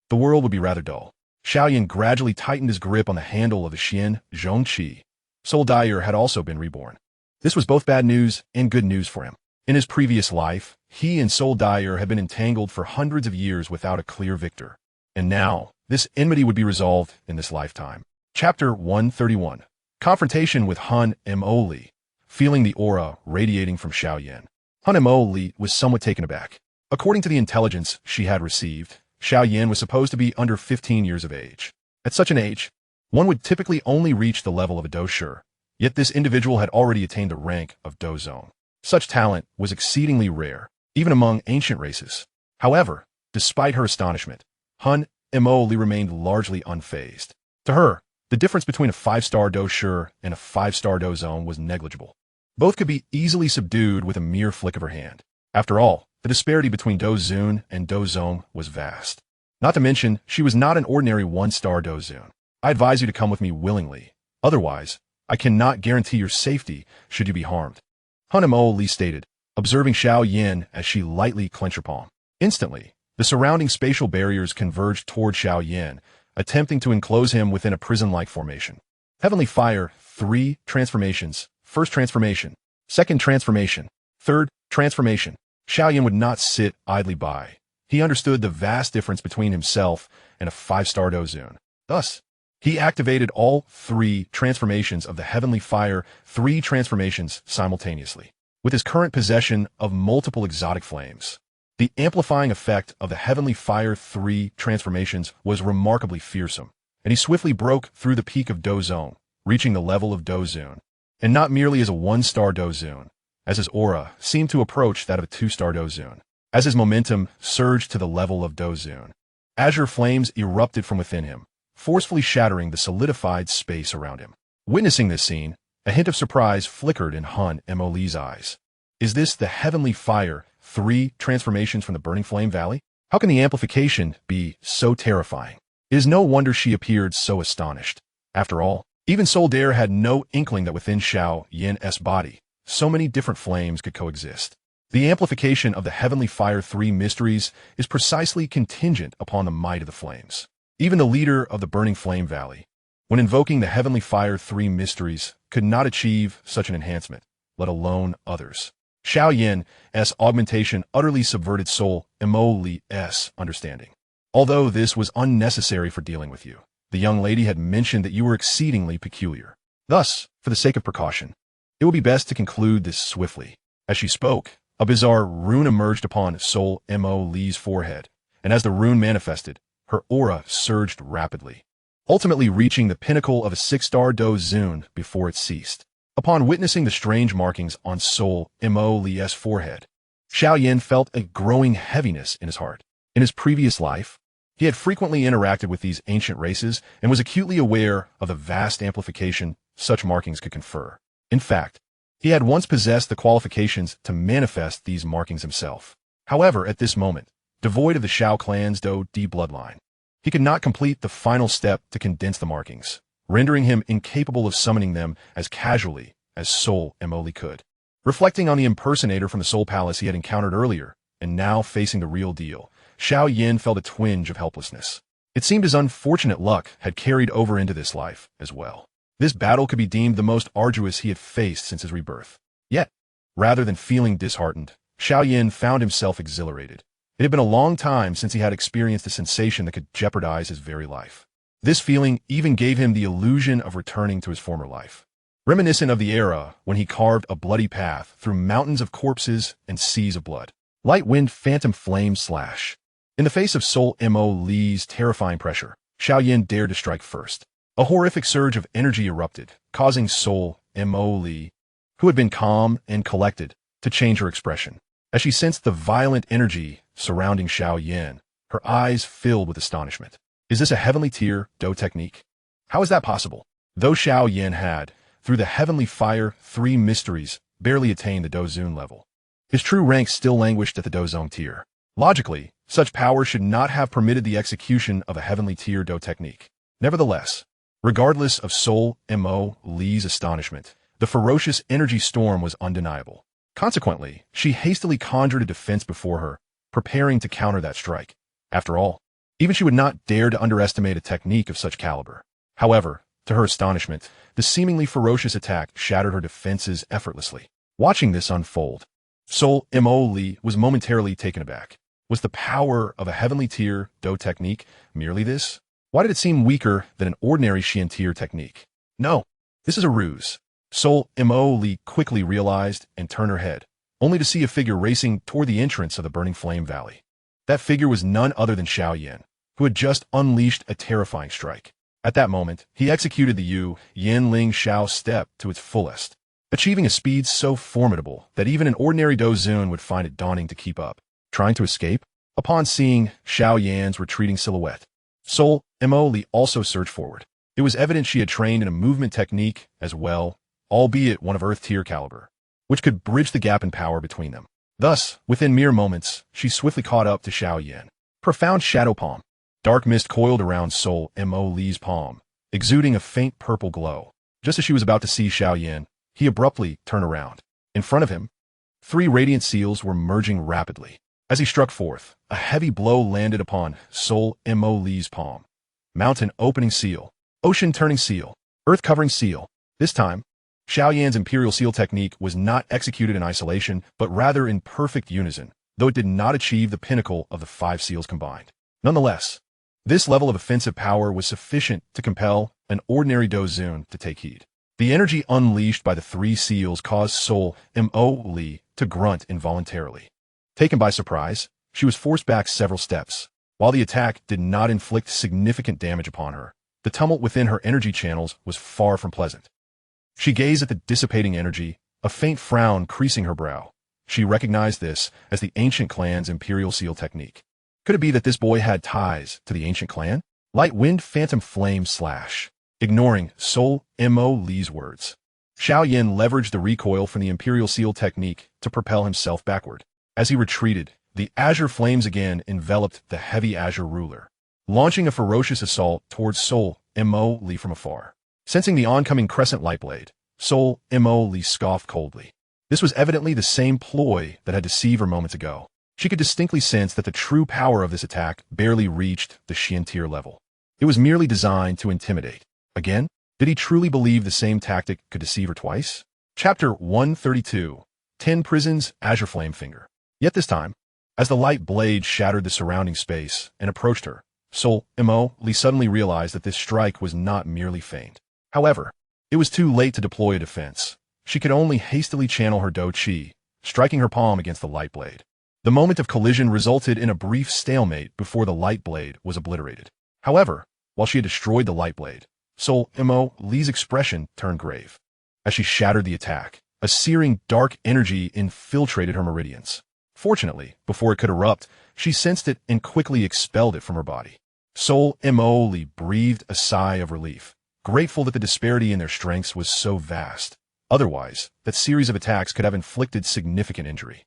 the world would be rather dull. Xiao Yan gradually tightened his grip on the handle of the Xian Zhongqi. Soul Dyer had also been reborn. This was both bad news and good news for him. In his previous life, he and Soul Dyer had been entangled for hundreds of years without a clear victor. And now, this enmity would be resolved in this lifetime. Chapter 131. Confrontation with Han Moli. Feeling the aura radiating from Xiao Yan, Han Moli was somewhat taken aback. According to the intelligence she had received, Xiao Yan was supposed to be under 15 years of age. At such an age, one would typically only reach the level of a Dou Shi, yet this individual had already attained the rank of Dou Zone. Such talent was exceedingly rare, even among ancient races. However, despite her astonishment, Han Moli remained largely unfazed. To her, the difference between a 5-star Dou Shi and a 5-star Dou Zone was negligible. Both could be easily subdued with a mere flick of her hand. After all, the disparity between Dou Zun and Dou Zone was vast. Not to mention, she was not an ordinary 1-star Dou Zun. I advise you to come with me willingly. Otherwise, I cannot guarantee your safety should you be harmed. Han Moli stated, observing Xiao Yan as she lightly clenched her palm. Instantly, the surrounding spatial barriers converged toward Xiao Yan, attempting to enclose him within a prison-like formation. Heavenly Fire, 3 transformations. First transformation, second transformation, third transformation. Xiao Yan would not sit idly by. He understood the vast difference between himself and a 5-star Dou Zun. Thus, he activated all 3 transformations of the Heavenly Fire, 3 transformations simultaneously. With his current possession of multiple exotic flames, the amplifying effect of the Heavenly Fire 3 transformations was remarkably fearsome, and he swiftly broke through the peak of Dou Zone, reaching the level of Dou Zun. And not merely as a 1-star Dou Zun, as his aura seemed to approach that of a 2-star Dou Zun. As his momentum surged to the level of Dou Zun, azure flames erupted from within him, forcefully shattering the solidified space around him. Witnessing this scene, a hint of surprise flickered in Han Moli's eyes. Is this the Heavenly Fire 3 transformations from the Burning Flame Valley? How can the amplification be so terrifying? It is no wonder she appeared so astonished. After all, even Soul Dare had no inkling that within Xiao Yan's body, so many different flames could coexist. The amplification of the Heavenly Fire 3 mysteries is precisely contingent upon the might of the flames. Even the leader of the Burning Flame Valley, when invoking the Heavenly Fire 3 mysteries, could not achieve such an enhancement, let alone others. Xiao Yan's augmentation utterly subverted Soul Moli's understanding. Although this was unnecessary for dealing with you, the young lady had mentioned that you were exceedingly peculiar. Thus, for the sake of precaution, it will be best to conclude this swiftly. As she spoke, a bizarre rune emerged upon Soul Moli's forehead, and as the rune manifested, her aura surged rapidly, ultimately reaching the pinnacle of a 6-star Dou Zun before it ceased. Upon witnessing the strange markings on Soul Moli's forehead, Xiao Yan felt a growing heaviness in his heart. In his previous life, he had frequently interacted with these ancient races and was acutely aware of the vast amplification such markings could confer. In fact, he had once possessed the qualifications to manifest these markings himself. However, at this moment, devoid of the Xiao clan's Dou Di bloodline, he could not complete the final step to condense the markings, rendering him incapable of summoning them as casually as Soul Moli could. Reflecting on the impersonator from the Soul Palace he had encountered earlier, and now facing the real deal, Xiao Yan felt a twinge of helplessness. It seemed his unfortunate luck had carried over into this life as well. This battle could be deemed the most arduous he had faced since his rebirth. Yet, rather than feeling disheartened, Xiao Yan found himself exhilarated. It had been a long time since he had experienced a sensation that could jeopardize his very life. This feeling even gave him the illusion of returning to his former life, reminiscent of the era when he carved a bloody path through mountains of corpses and seas of blood. Light wind phantom flame slash. In the face of Soul Moli's terrifying pressure, Xiao Yan dared to strike first. A horrific surge of energy erupted, causing Soul Moli, who had been calm and collected, to change her expression. As she sensed the violent energy surrounding Xiao Yan, her eyes filled with astonishment. Is this a heavenly tier Dou technique? How is that possible? Though Xiao Yan had, through the Heavenly Fire 3 mysteries, barely attained the Dou Zun level, his true rank still languished at the Dou Zone tier. Logically, such power should not have permitted the execution of a heavenly tier Dou technique. Nevertheless, regardless of Soul Moli's astonishment, the ferocious energy storm was undeniable. Consequently, she hastily conjured a defense before her, preparing to counter that strike. After all, even she would not dare to underestimate a technique of such caliber. However, to her astonishment, the seemingly ferocious attack shattered her defenses effortlessly. Watching this unfold, Soul Moli was momentarily taken aback. Was the power of a heavenly tier Dou technique merely this? Why did it seem weaker than an ordinary Xian tier technique? No, this is a ruse. Soul Moli quickly realized and turned her head, only to see a figure racing toward the entrance of the Burning Flame Valley. That figure was none other than Xiao Yan, who had just unleashed a terrifying strike. At that moment, he executed the Yan Ling Xiao step to its fullest, achieving a speed so formidable that even an ordinary Dou Zun would find it daunting to keep up. Trying to escape? Upon seeing Xiao Yan's retreating silhouette, Soul Moli also surged forward. It was evident she had trained in a movement technique as well, albeit one of Earth tier caliber, which could bridge the gap in power between them. Thus, within mere moments, she swiftly caught up to Xiao Yan. Profound shadow palm. Dark mist coiled around Soul Moli's palm, exuding a faint purple glow. Just as she was about to see Xiao Yan, he abruptly turned around. In front of him, 3 radiant seals were merging rapidly. As he struck forth, a heavy blow landed upon Soul Moli's palm. Mountain opening seal, ocean turning seal, earth covering seal. This time, Xiao Yan's Imperial Seal technique was not executed in isolation, but rather in perfect unison, though it did not achieve the pinnacle of the 5 seals combined. Nonetheless, this level of offensive power was sufficient to compel an ordinary Dou Zun to take heed. The energy unleashed by the 3 seals caused Soul Moli to grunt involuntarily. Taken by surprise, she was forced back several steps. While the attack did not inflict significant damage upon her, the tumult within her energy channels was far from pleasant. She gazed at the dissipating energy, a faint frown creasing her brow. She recognized this as the ancient clan's Imperial Seal technique. Could it be that this boy had ties to the ancient clan? Light wind phantom flame slash. Ignoring Soul Moli's words, Xiao Yan leveraged the recoil from the Imperial Seal technique to propel himself backward. As he retreated, the azure flames again enveloped the heavy azure ruler, launching a ferocious assault towards Soul Moli from afar. Sensing the oncoming crescent light blade, Soul Moli scoffed coldly. This was evidently the same ploy that had deceived her moments ago. She could distinctly sense that the true power of this attack barely reached the Xian tier level. It was merely designed to intimidate. Again, did he truly believe the same tactic could deceive her twice? Chapter 132, 10 Prisons, Azure Flame Finger. Yet this time, as the light blade shattered the surrounding space and approached her, Soul Moli suddenly realized that this strike was not merely feigned. However, it was too late to deploy a defense. She could only hastily channel her Dou Qi, striking her palm against the light blade. The moment of collision resulted in a brief stalemate before the light blade was obliterated. However, while she had destroyed the light blade, Soul Moli's expression turned grave. As she shattered the attack, a searing dark energy infiltrated her meridians. Fortunately, before it could erupt, she sensed it and quickly expelled it from her body. Soul Moli breathed a sigh of relief, grateful that the disparity in their strengths was so vast. Otherwise, that series of attacks could have inflicted significant injury.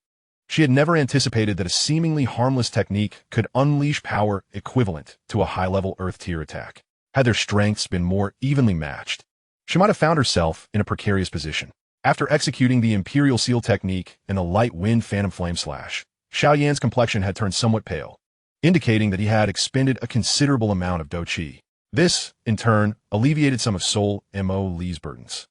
She had never anticipated that a seemingly harmless technique could unleash power equivalent to a high-level Earth tier attack. Had their strengths been more evenly matched, she might have found herself in a precarious position. After executing the Imperial Seal technique and the light wind phantom flame slash, Xiao Yan's complexion had turned somewhat pale, indicating that he had expended a considerable amount of Dou Qi. This, in turn, alleviated some of Soul Moli's burdens.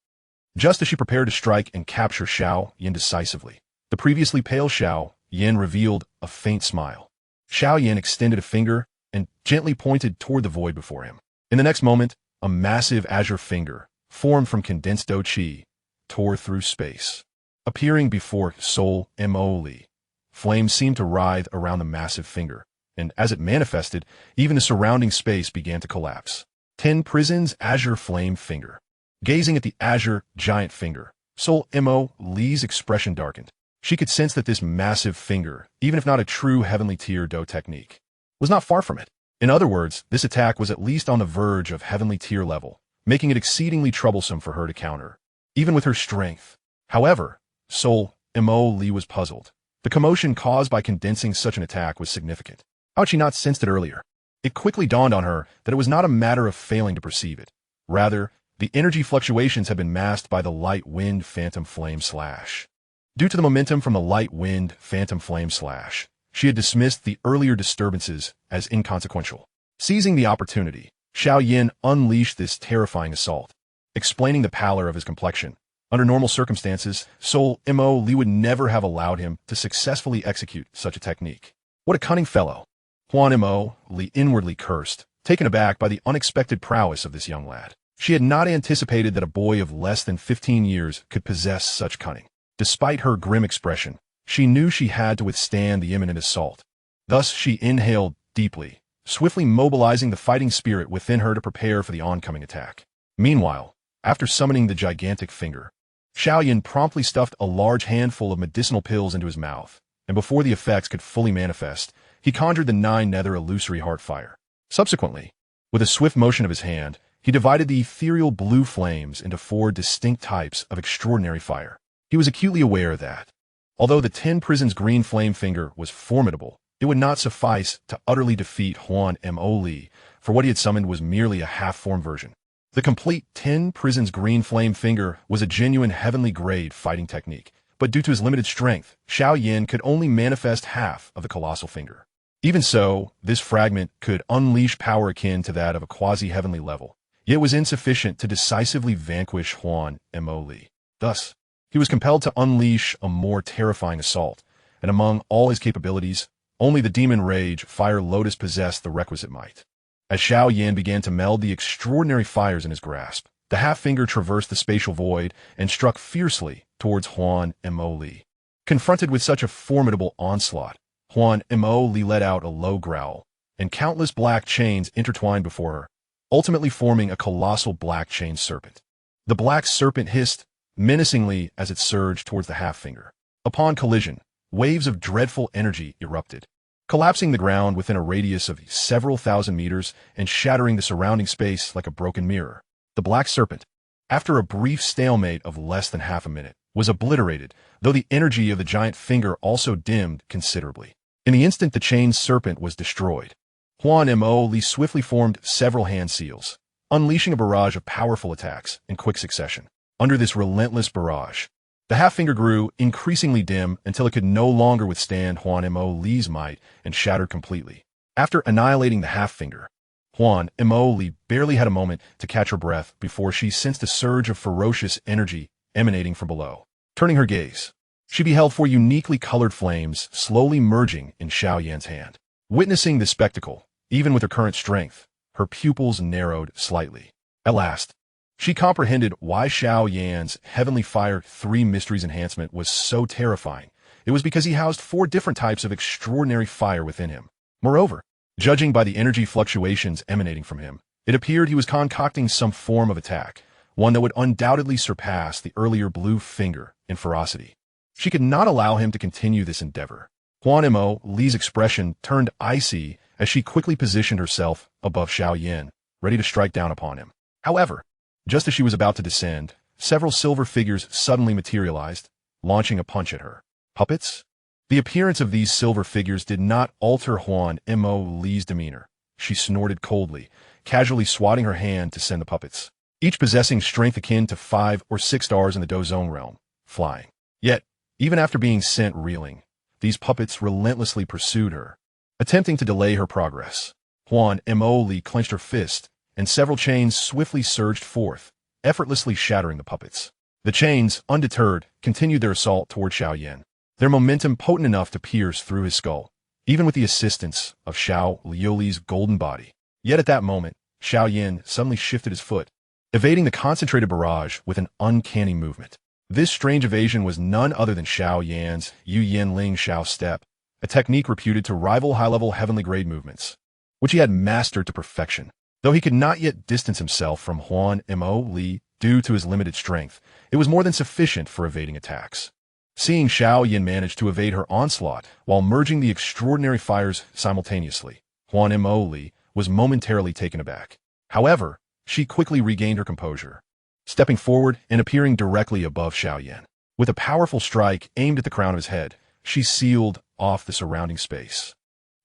Just as she prepared to strike and capture Xiao Yan decisively, the previously pale Xiao Yan revealed a faint smile. Xiao Yan extended a finger and gently pointed toward the void before him. In the next moment, a massive azure finger, formed from condensed Dou Qi, tore through space. Appearing before Soul Moli, flames seemed to writhe around the massive finger, and as it manifested, even the surrounding space began to collapse. 10 Prisons, Azure Flame Finger. Gazing at the azure giant finger, Soul Moli's expression darkened. She could sense that this massive finger, even if not a true heavenly tier Dou technique, was not far from it. In other words, this attack was at least on the verge of heavenly tier level, making it exceedingly troublesome for her to counter, even with her strength. However, Soul Moli was puzzled. The commotion caused by condensing such an attack was significant. How had she not sensed it earlier? It quickly dawned on her that it was not a matter of failing to perceive it. Rather, the energy fluctuations had been masked by the light wind phantom flame slash. Due to the momentum from the light wind phantom flame slash, she had dismissed the earlier disturbances as inconsequential. Seizing the opportunity, Xiao Yan unleashed this terrifying assault. Explaining the pallor of his complexion, Under normal circumstances, Sol Moli would never have allowed him to successfully execute such a technique. What a cunning fellow! Han Moli inwardly cursed, taken aback by the unexpected prowess of this young lad. She had not anticipated that a boy of less than 15 years could possess such cunning. Despite her grim expression, she knew she had to withstand the imminent assault. Thus she inhaled deeply, swiftly mobilizing the fighting spirit within her to prepare for the oncoming attack. Meanwhile, after summoning the gigantic finger, Xiao Yan promptly stuffed a large handful of medicinal pills into his mouth, and before the effects could fully manifest, he conjured the 9 nether illusory heart fire. Subsequently, with a swift motion of his hand, he divided the ethereal blue flames into 4 distinct types of extraordinary fire. He was acutely aware that, although the 10 prison's green flame finger was formidable, it would not suffice to utterly defeat Han Moli, for what he had summoned was merely a half-formed version. The complete 10 prison's green flame finger was a genuine heavenly grade fighting technique, but due to his limited strength, Xiao Yan could only manifest half of the colossal finger. Even so, this fragment could unleash power akin to that of a quasi-heavenly level, yet was insufficient to decisively vanquish Han Moli. Thus, he was compelled to unleash a more terrifying assault, and among all his capabilities, only the demon rage Fire Lotus possessed the requisite might. As Xiao Yan began to meld the extraordinary fires in his grasp, the half-finger traversed the spatial void and struck fiercely towards Han Moli. Confronted with such a formidable onslaught, Han Moli let out a low growl, and countless black chains intertwined before her, ultimately forming a colossal black chain serpent. The black serpent hissed menacingly as it surged towards the half-finger. Upon collision, waves of dreadful energy erupted, collapsing the ground within a radius of several thousand meters and shattering the surrounding space like a broken mirror. The black serpent, after a brief stalemate of less than half a minute, was obliterated, though the energy of the giant finger also dimmed considerably. In the instant the chained serpent was destroyed, Han Moli swiftly formed several hand seals, unleashing a barrage of powerful attacks in quick succession. Under this relentless barrage, the half-finger grew increasingly dim until it could no longer withstand Han Moli's might and shattered completely. After annihilating the half-finger, Han Moli barely had a moment to catch her breath before she sensed a surge of ferocious energy emanating from below. Turning her gaze, she beheld 4 uniquely colored flames slowly merging in Xiao Yan's hand. Witnessing this spectacle, even with her current strength, her pupils narrowed slightly. At last, she comprehended why Xiao Yan's Heavenly Fire 3 Mysteries enhancement was so terrifying. It was because he housed 4 different types of extraordinary fire within him. Moreover, judging by the energy fluctuations emanating from him, it appeared he was concocting some form of attack, one that would undoubtedly surpass the earlier blue finger in ferocity. She could not allow him to continue this endeavor. Han Moli's expression turned icy as she quickly positioned herself above Xiao Yan, ready to strike down upon him. However, just as she was about to descend, several silver figures suddenly materialized, launching a punch at her. Puppets? The appearance of these silver figures did not alter Han Moli's demeanor. She snorted coldly, casually swatting her hand to send the puppets, each possessing strength akin to 5 or 6 stars in the Dou Zone realm, flying. Yet, even after being sent reeling, these puppets relentlessly pursued her, attempting to delay her progress. Han Moli clenched her fist, and several chains swiftly surged forth, effortlessly shattering the puppets. The chains, undeterred, continued their assault toward Xiao Yan, their momentum potent enough to pierce through his skull, even with the assistance of Xiao Liuli's golden body. Yet at that moment, Xiao Yan suddenly shifted his foot, evading the concentrated barrage with an uncanny movement. This strange evasion was none other than Xiao Yan's Yu Yin Ling Xiao Step, a technique reputed to rival high-level heavenly grade movements, which he had mastered to perfection. Though he could not yet distance himself from Han Moli due to his limited strength, it was more than sufficient for evading attacks. Seeing Xiao Yan manage to evade her onslaught while merging the extraordinary fires simultaneously, Han Moli was momentarily taken aback. However, she quickly regained her composure, stepping forward and appearing directly above Xiao Yan. With a powerful strike aimed at the crown of his head, she sealed off the surrounding space,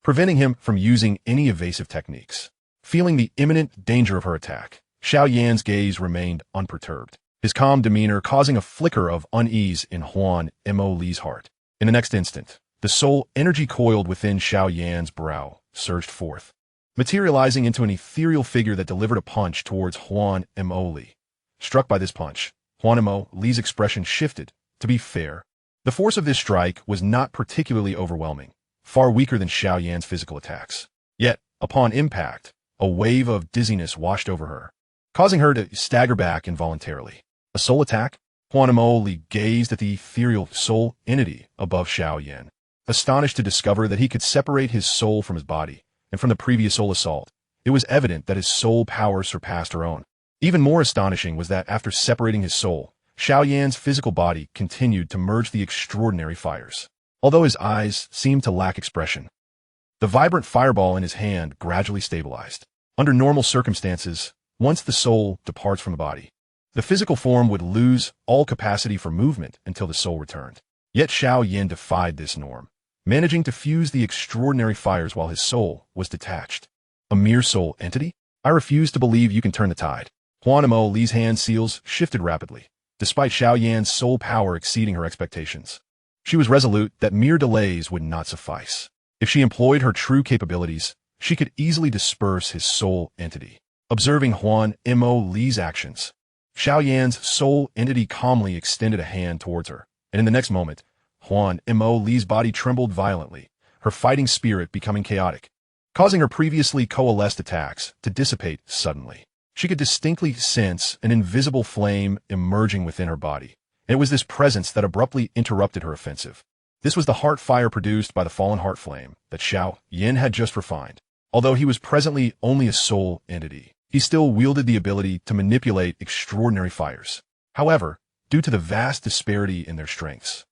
preventing him from using any evasive techniques. Feeling the imminent danger of her attack, Xiao Yan's gaze remained unperturbed, his calm demeanor causing a flicker of unease in Han Moli's heart. In the next instant, the soul energy coiled within Xiao Yan's brow surged forth, materializing into an ethereal figure that delivered a punch towards Han Moli. Struck by this punch, Han Moli's expression shifted. To be fair, the force of this strike was not particularly overwhelming, far weaker than Xiao Yan's physical attacks. Yet, upon impact, a wave of dizziness washed over her, causing her to stagger back involuntarily. A soul attack? Han Moli gazed at the ethereal soul entity above Xiao Yan, astonished to discover that he could separate his soul from his body, and from the previous soul assault, it was evident that his soul power surpassed her own. Even more astonishing was that after separating his soul, Xiao Yan's physical body continued to merge the extraordinary fires. Although his eyes seemed to lack expression, the vibrant fireball in his hand gradually stabilized. Under normal circumstances, once the soul departs from the body, the physical form would lose all capacity for movement until the soul returned. Yet Xiao Yan defied this norm, managing to fuse the extraordinary fires while his soul was detached. A mere soul entity? I refuse to believe you can turn the tide. Han Moli's hand seals shifted rapidly, despite Xiao Yan's soul power exceeding her expectations. She was resolute that mere delays would not suffice. If she employed her true capabilities, she could easily disperse his soul entity. Observing Han Moli's actions, Xiao Yan's soul entity calmly extended a hand towards her, and in the next moment, Han Moli's body trembled violently, her fighting spirit becoming chaotic, causing her previously coalesced attacks to dissipate suddenly. She could distinctly sense an invisible flame emerging within her body, and it was this presence that abruptly interrupted her offensive. This was the heart fire produced by the fallen heart flame that Xiao Yan had just refined. Although he was presently only a soul entity, he still wielded the ability to manipulate extraordinary fires. However, due to the vast disparity in their strengths,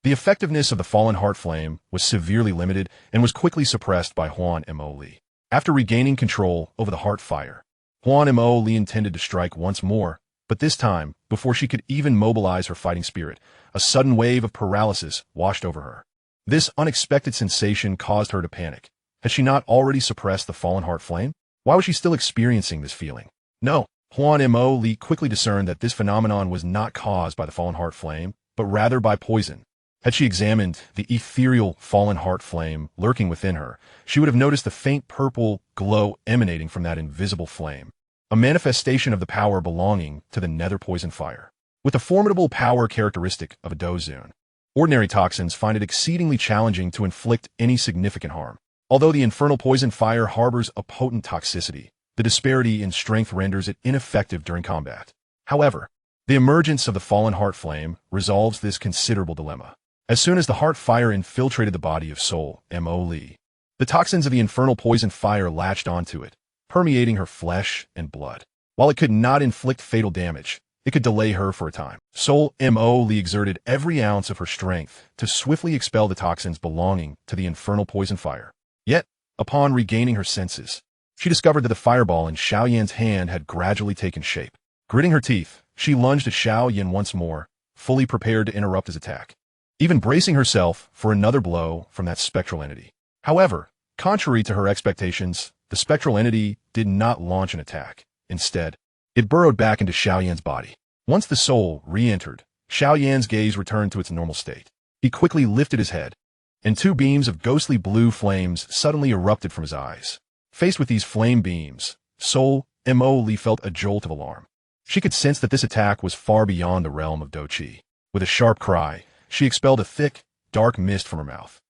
the effectiveness of the fallen heart flame was severely limited and was quickly suppressed by Han Moli. After regaining control over the heart fire, Han Moli intended to strike once more, but this time, before she could even mobilize her fighting spirit, a sudden wave of paralysis washed over her. This unexpected sensation caused her to panic. Had she not already suppressed the fallen heart flame? Why was she still experiencing this feeling? No, Han Moli quickly discerned that this phenomenon was not caused by the fallen heart flame, but rather by poison. Had she examined the ethereal fallen heart flame lurking within her, she would have noticed the faint purple glow emanating from that invisible flame, a manifestation of the power belonging to the nether poison fire. With the formidable power characteristic of a Douzun, ordinary toxins find it exceedingly challenging to inflict any significant harm. Although the infernal poison fire harbors a potent toxicity, the disparity in strength renders it ineffective during combat. However, the emergence of the fallen heart flame resolves this considerable dilemma. As soon as the heart fire infiltrated the body of Soul Moli, the toxins of the infernal poison fire latched onto it, permeating her flesh and blood. While it could not inflict fatal damage, it could delay her for a time. Soul Moli exerted every ounce of her strength to swiftly expel the toxins belonging to the infernal poison fire. Yet, upon regaining her senses, she discovered that the fireball in Xiao Yan's hand had gradually taken shape. Gritting her teeth, she lunged at Xiao Yan once more, fully prepared to interrupt his attack, even bracing herself for another blow from that spectral entity. However, contrary to her expectations, the spectral entity did not launch an attack. Instead, it burrowed back into Xiao Yan's body. Once the soul re-entered, Xiao Yan's gaze returned to its normal state. He quickly lifted his head, and two beams of ghostly blue flames suddenly erupted from his eyes. Faced with these flame beams, Soul Moli felt a jolt of alarm. She could sense that this attack was far beyond the realm of Douqi. With a sharp cry, she expelled a thick, dark mist from her mouth,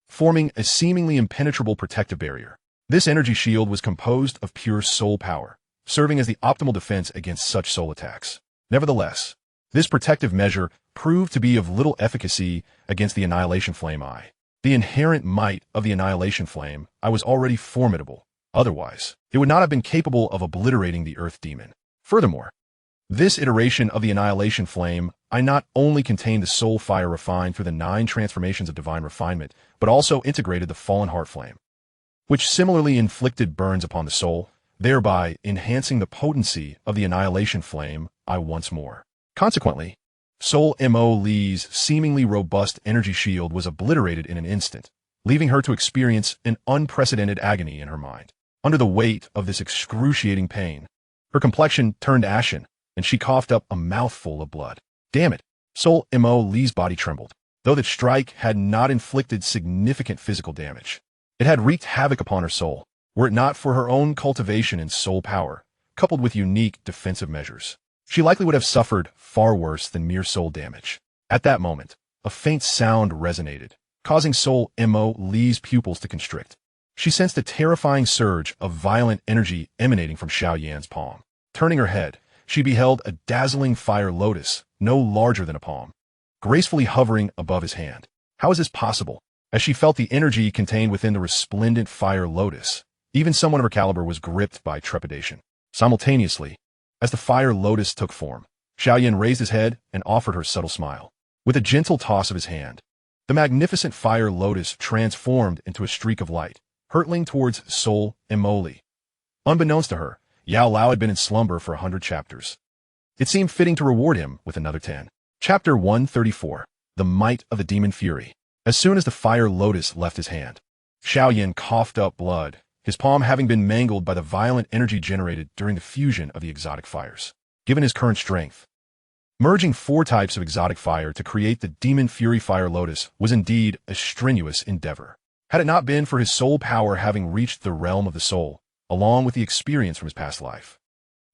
forming a seemingly impenetrable protective barrier. This energy shield was composed of pure soul power, serving as the optimal defense against such soul attacks. Nevertheless, this protective measure proved to be of little efficacy against the Annihilation Flame Eye. The inherent might of the Annihilation Flame Eye was already formidable. Otherwise, it would not have been capable of obliterating the Earth Demon. Furthermore, this iteration of the Annihilation Flame Eye not only contained the soul fire refined through the 9 transformations of divine refinement, but also integrated the fallen heart flame, which similarly inflicted burns upon the soul, thereby enhancing the potency of the Annihilation Flame Eye once more. Consequently, Soul Moli's seemingly robust energy shield was obliterated in an instant, leaving her to experience an unprecedented agony in her mind. Under the weight of this excruciating pain, her complexion turned ashen, and she coughed up a mouthful of blood. Damn it! Soul Moli's body trembled. Though that strike had not inflicted significant physical damage, it had wreaked havoc upon her soul, were it not for her own cultivation and soul power, coupled with unique defensive measures. she likely would have suffered far worse than mere soul damage. At that moment, a faint sound resonated, causing Soul Moli's pupils to constrict. She sensed a terrifying surge of violent energy emanating from Xiao Yan's palm. Turning her head, she beheld a dazzling fire lotus, no larger than a palm, gracefully hovering above his hand. How is this possible? As she felt the energy contained within the resplendent fire lotus, even someone of her caliber was gripped by trepidation. Simultaneously, as the fire lotus took form, Xiao Yan raised his head and offered her a subtle smile. With a gentle toss of his hand, the magnificent fire lotus transformed into a streak of light, hurtling towards Soul Moli. Unbeknownst to her, Yao Lao had been in slumber for 100 chapters. It seemed fitting to reward him with another 10. Chapter 134. The Might of the Demon Fury. As soon as the fire lotus left his hand, Xiao Yan coughed up blood, his palm having been mangled by the violent energy generated during the fusion of the exotic fires. Given his current strength, merging 4 types of exotic fire to create the Demon Fury Fire Lotus was indeed a strenuous endeavor. Had it not been for his soul power having reached the realm of the soul, along with the experience from his past life,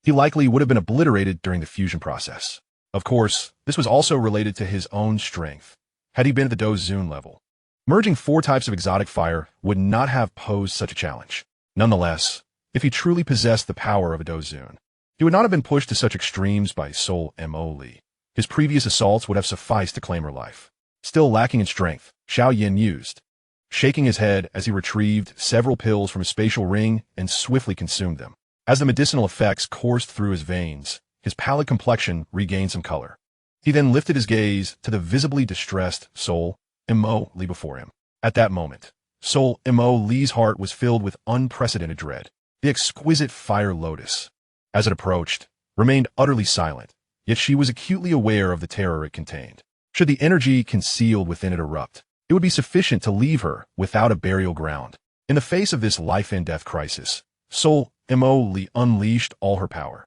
he likely would have been obliterated during the fusion process. Of course, this was also related to his own strength. Had he been at the Dou Zun level, merging 4 types of exotic fire would not have posed such a challenge. Nonetheless, if he truly possessed the power of a Dou Zun, he would not have been pushed to such extremes by Soul Moli. His previous assaults would have sufficed to claim her life. Still lacking in strength, Xiao Yan mused, shaking his head as he retrieved several pills from his spatial ring and swiftly consumed them. As the medicinal effects coursed through his veins, his pallid complexion regained some color. He then lifted his gaze to the visibly distressed Soul Moli before him. At that moment, Soul Moli's heart was filled with unprecedented dread. The exquisite fire lotus, as it approached, remained utterly silent, yet she was acutely aware of the terror it contained. Should the energy concealed within it erupt, it would be sufficient to leave her without a burial ground. In the face of this life-and-death crisis, Soul Moli unleashed all her power,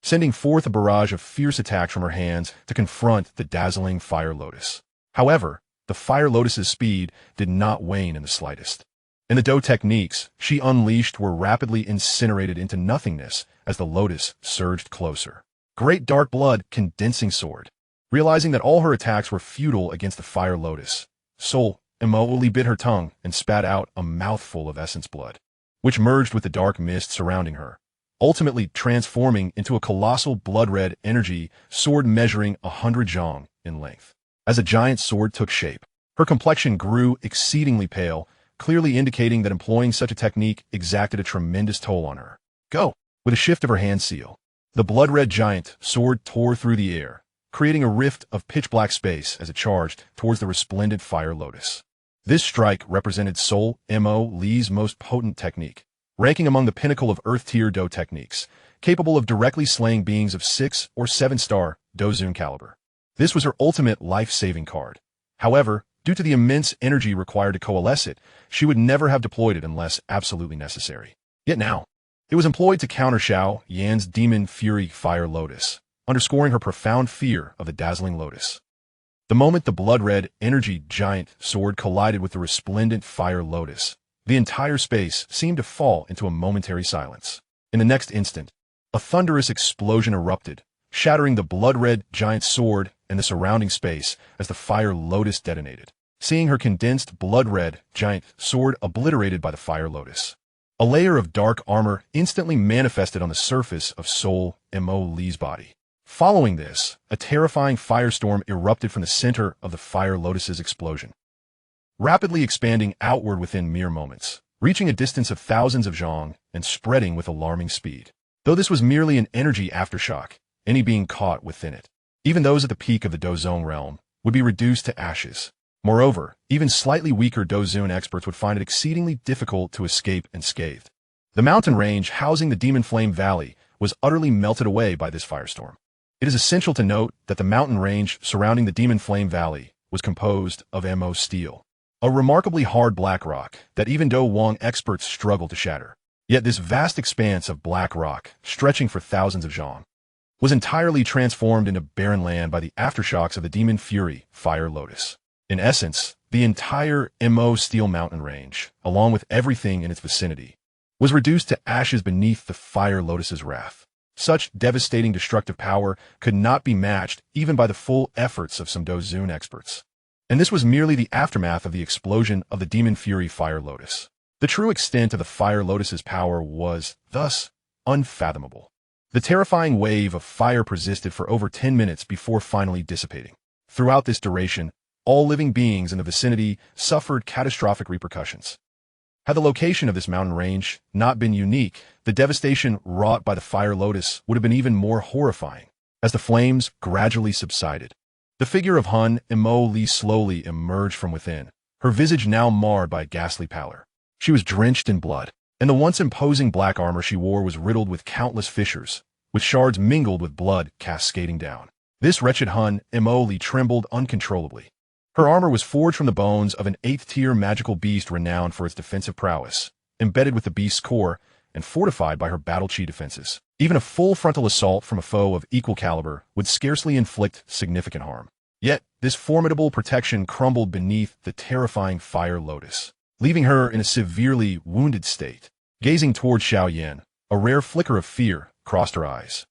sending forth a barrage of fierce attacks from her hands to confront the dazzling fire lotus. However, the fire lotus's speed did not wane in the slightest. And the Dou techniques she unleashed were rapidly incinerated into nothingness as the lotus surged closer. Great dark blood condensing sword. Realizing that all her attacks were futile against the fire lotus, Soul Moli bit her tongue and spat out a mouthful of essence blood, which merged with the dark mist surrounding her, ultimately transforming into a colossal blood-red energy sword measuring 100 zhang in length. As the giant sword took shape, her complexion grew exceedingly pale, clearly indicating that employing such a technique exacted a tremendous toll on her. Go! With a shift of her hand seal, the blood-red giant sword tore through the air, creating a rift of pitch-black space as it charged towards the resplendent fire lotus. This strike represented Soul Moli's most potent technique, ranking among the pinnacle of Earth-tier Dou techniques, capable of directly slaying beings of 6 or 7-star Dou Zun caliber. This was her ultimate life-saving card. However, due to the immense energy required to coalesce it, she would never have deployed it unless absolutely necessary. Yet now, it was employed to counter Xiao Yan's Demon Fury Fire Lotus, underscoring her profound fear of the dazzling lotus. The moment the blood-red energy giant sword collided with the resplendent fire lotus, the entire space seemed to fall into a momentary silence. In the next instant, a thunderous explosion erupted, shattering the blood-red giant sword and the surrounding space as the fire lotus detonated, seeing her condensed blood-red giant sword obliterated by the fire lotus. A layer of dark armor instantly manifested on the surface of Soul Moli's body. Following this, a terrifying firestorm erupted from the center of the fire lotus's explosion, rapidly expanding outward within mere moments, reaching a distance of thousands of zhang and spreading with alarming speed. Though this was merely an energy aftershock, any being caught within it, even those at the peak of the Dou Zun realm, would be reduced to ashes. Moreover, even slightly weaker Dou Zun experts would find it exceedingly difficult to escape unscathed. The mountain range housing the Demon Flame Valley was utterly melted away by this firestorm. It is essential to note that the mountain range surrounding the Demon Flame Valley was composed of MO steel, a remarkably hard black rock that even Dou Wang experts struggled to shatter. Yet this vast expanse of black rock, stretching for thousands of zhang, was entirely transformed into barren land by the aftershocks of the Demon Fury Fire Lotus. In essence, the entire MO Steel mountain range, along with everything in its vicinity, was reduced to ashes beneath the Fire Lotus's wrath. Such devastating destructive power could not be matched even by the full efforts of some Dou experts. And this was merely the aftermath of the explosion of the Demon Fury Fire Lotus. The true extent of the Fire Lotus's power was, thus, unfathomable. The terrifying wave of fire persisted for over 10 minutes before finally dissipating. Throughout this duration, all living beings in the vicinity suffered catastrophic repercussions. Had the location of this mountain range not been unique, the devastation wrought by the Fire Lotus would have been even more horrifying. As the flames gradually subsided, the figure of Han Moli slowly emerged from within, her visage now marred by a ghastly pallor. She was drenched in blood, and the once imposing black armor she wore was riddled with countless fissures, with shards mingled with blood cascading down. This wretched Han Moli trembled uncontrollably. Her armor was forged from the bones of an 8th-tier magical beast renowned for its defensive prowess, embedded with the beast's core and fortified by her battle-chi defenses. Even a full frontal assault from a foe of equal caliber would scarcely inflict significant harm. Yet, this formidable protection crumbled beneath the terrifying Fire Lotus, leaving her in a severely wounded state. Gazing toward Xiao Yan, a rare flicker of fear crossed her eyes.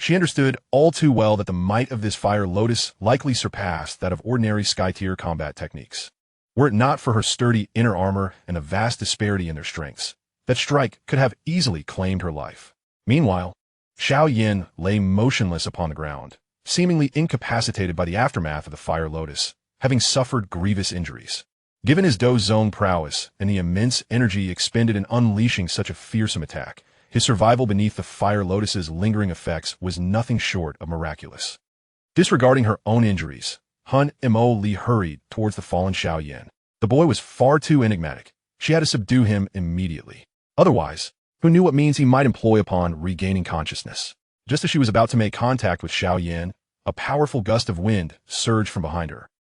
She understood all too well that the might of this Fire Lotus likely surpassed that of ordinary sky-tier combat techniques. Were it not for her sturdy inner armor and the vast disparity in their strengths, that strike could have easily claimed her life. Meanwhile, Xiao Yan lay motionless upon the ground, seemingly incapacitated by the aftermath of the Fire Lotus, having suffered grievous injuries. Given his Dou Zone prowess and the immense energy expended in unleashing such a fearsome attack, his survival beneath the Fire Lotus's lingering effects was nothing short of miraculous. Disregarding her own injuries, Han Moli hurried towards the fallen Xiao Yan. The boy was far too enigmatic. She had to subdue him immediately. Otherwise, who knew what means he might employ upon regaining consciousness? Just as she was about to make contact with Xiao Yan, a powerful gust of wind surged from behind her,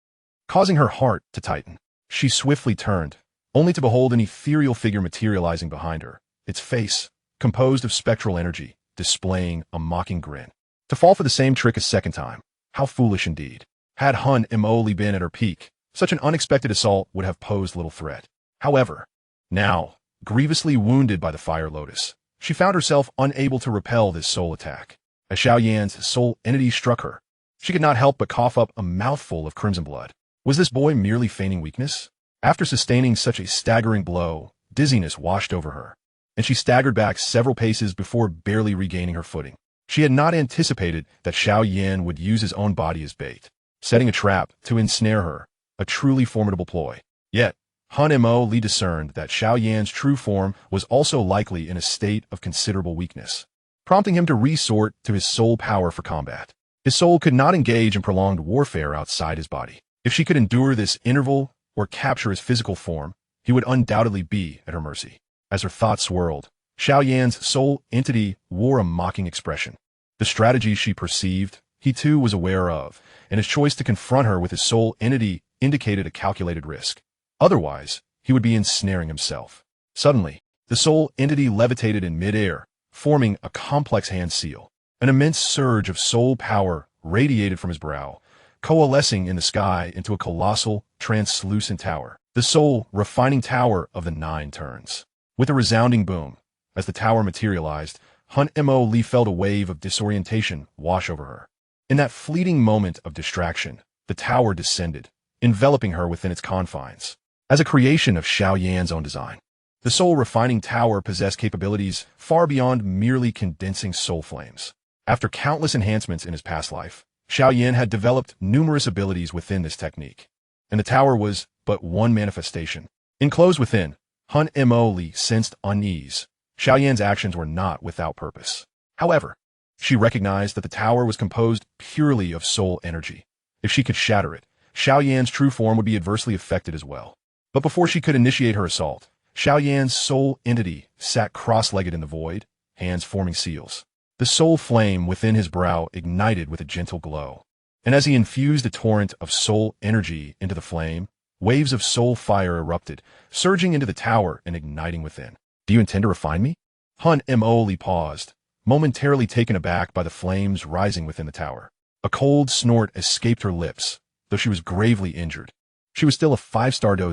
causing her heart to tighten. She swiftly turned, only to behold an ethereal figure materializing behind her, its face, composed of spectral energy, displaying a mocking grin. To fall for the same trick a second time, how foolish indeed. Had Han Moli been at her peak, such an unexpected assault would have posed little threat. However, now, grievously wounded by the Fire Lotus, she found herself unable to repel this soul attack. As Xiao Yan's soul entity struck her, she could not help but cough up a mouthful of crimson blood. Was this boy merely feigning weakness? After sustaining such a staggering blow, dizziness washed over her, and she staggered back several paces before barely regaining her footing. She had not anticipated that Xiao Yan would use his own body as bait, setting a trap to ensnare her, a truly formidable ploy. Yet, Han Moli discerned that Xiao Yan's true form was also likely in a state of considerable weakness, prompting him to resort to his soul power for combat. His soul could not engage in prolonged warfare outside his body. If she could endure this interval or capture his physical form, he would undoubtedly be at her mercy. As her thoughts swirled, Xiao Yan's soul entity wore a mocking expression. The strategy she perceived, he too was aware of, and his choice to confront her with his soul entity indicated a calculated risk. Otherwise, he would be ensnaring himself. Suddenly, the soul entity levitated in midair, forming a complex hand seal. An immense surge of soul power radiated from his brow, coalescing in the sky into a colossal, translucent tower, the soul refining tower of the 9 turns. With a resounding boom, as the tower materialized, Han Moli felt a wave of disorientation wash over her. In that fleeting moment of distraction, the tower descended, enveloping her within its confines. As a creation of Xiao Yan's own design, the soul refining tower possessed capabilities far beyond merely condensing soul flames. After countless enhancements in his past life, Xiao Yan had developed numerous abilities within this technique, and the tower was but one manifestation. Enclosed within, Han Moli sensed unease. Xiao Yan's actions were not without purpose. However, she recognized that the tower was composed purely of soul energy. If she could shatter it, Xiao Yan's true form would be adversely affected as well. But before she could initiate her assault, Xiao Yan's soul entity sat cross-legged in the void, hands forming seals. The soul flame within his brow ignited with a gentle glow, and as he infused a torrent of soul energy into the flame, waves of soul fire erupted, surging into the tower and igniting within. "Do you intend to refine me?" Han Moli paused, momentarily taken aback by the flames rising within the tower. A cold snort escaped her lips, though she was gravely injured. She was still a 5-star Dou.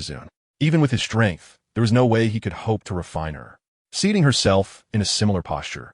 Even with his strength, there was no way he could hope to refine her. Seating herself in a similar posture,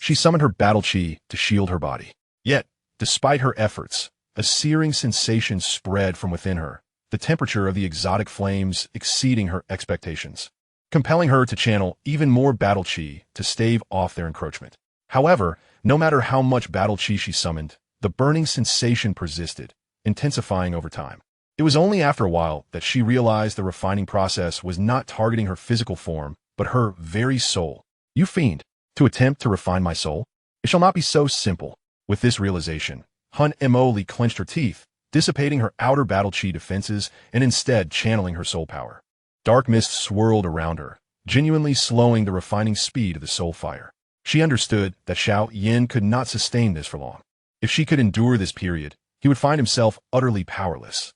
She summoned her battle chi to shield her body. Yet, despite her efforts, a searing sensation spread from within her, the temperature of the exotic flames exceeding her expectations, compelling her to channel even more battle chi to stave off their encroachment. However, no matter how much battle chi she summoned, the burning sensation persisted, intensifying over time. It was only after a while that she realized the refining process was not targeting her physical form, but her very soul. You fiend, to attempt to refine my soul? It shall not be so simple. With this realization, Han Moli clenched her teeth, dissipating her outer battle chi defenses and instead channeling her soul power. Dark mist swirled around her, genuinely slowing the refining speed of the soul fire. She understood that Xiao Yan could not sustain this for long. If she could endure this period, he would find himself utterly powerless.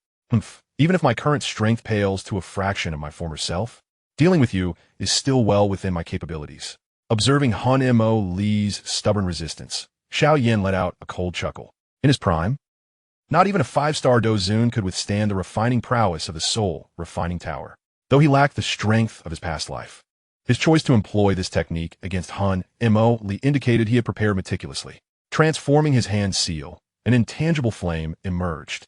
Even if my current strength pales to a fraction of my former self, dealing with you is still well within my capabilities. Observing Han Moli's stubborn resistance, Xiao Yan let out a cold chuckle. In his prime, not even a 5-star Dozun could withstand the refining prowess of the soul refining tower, though he lacked the strength of his past life. His choice to employ this technique against Han Moli indicated he had prepared meticulously. Transforming his hand seal, an intangible flame emerged,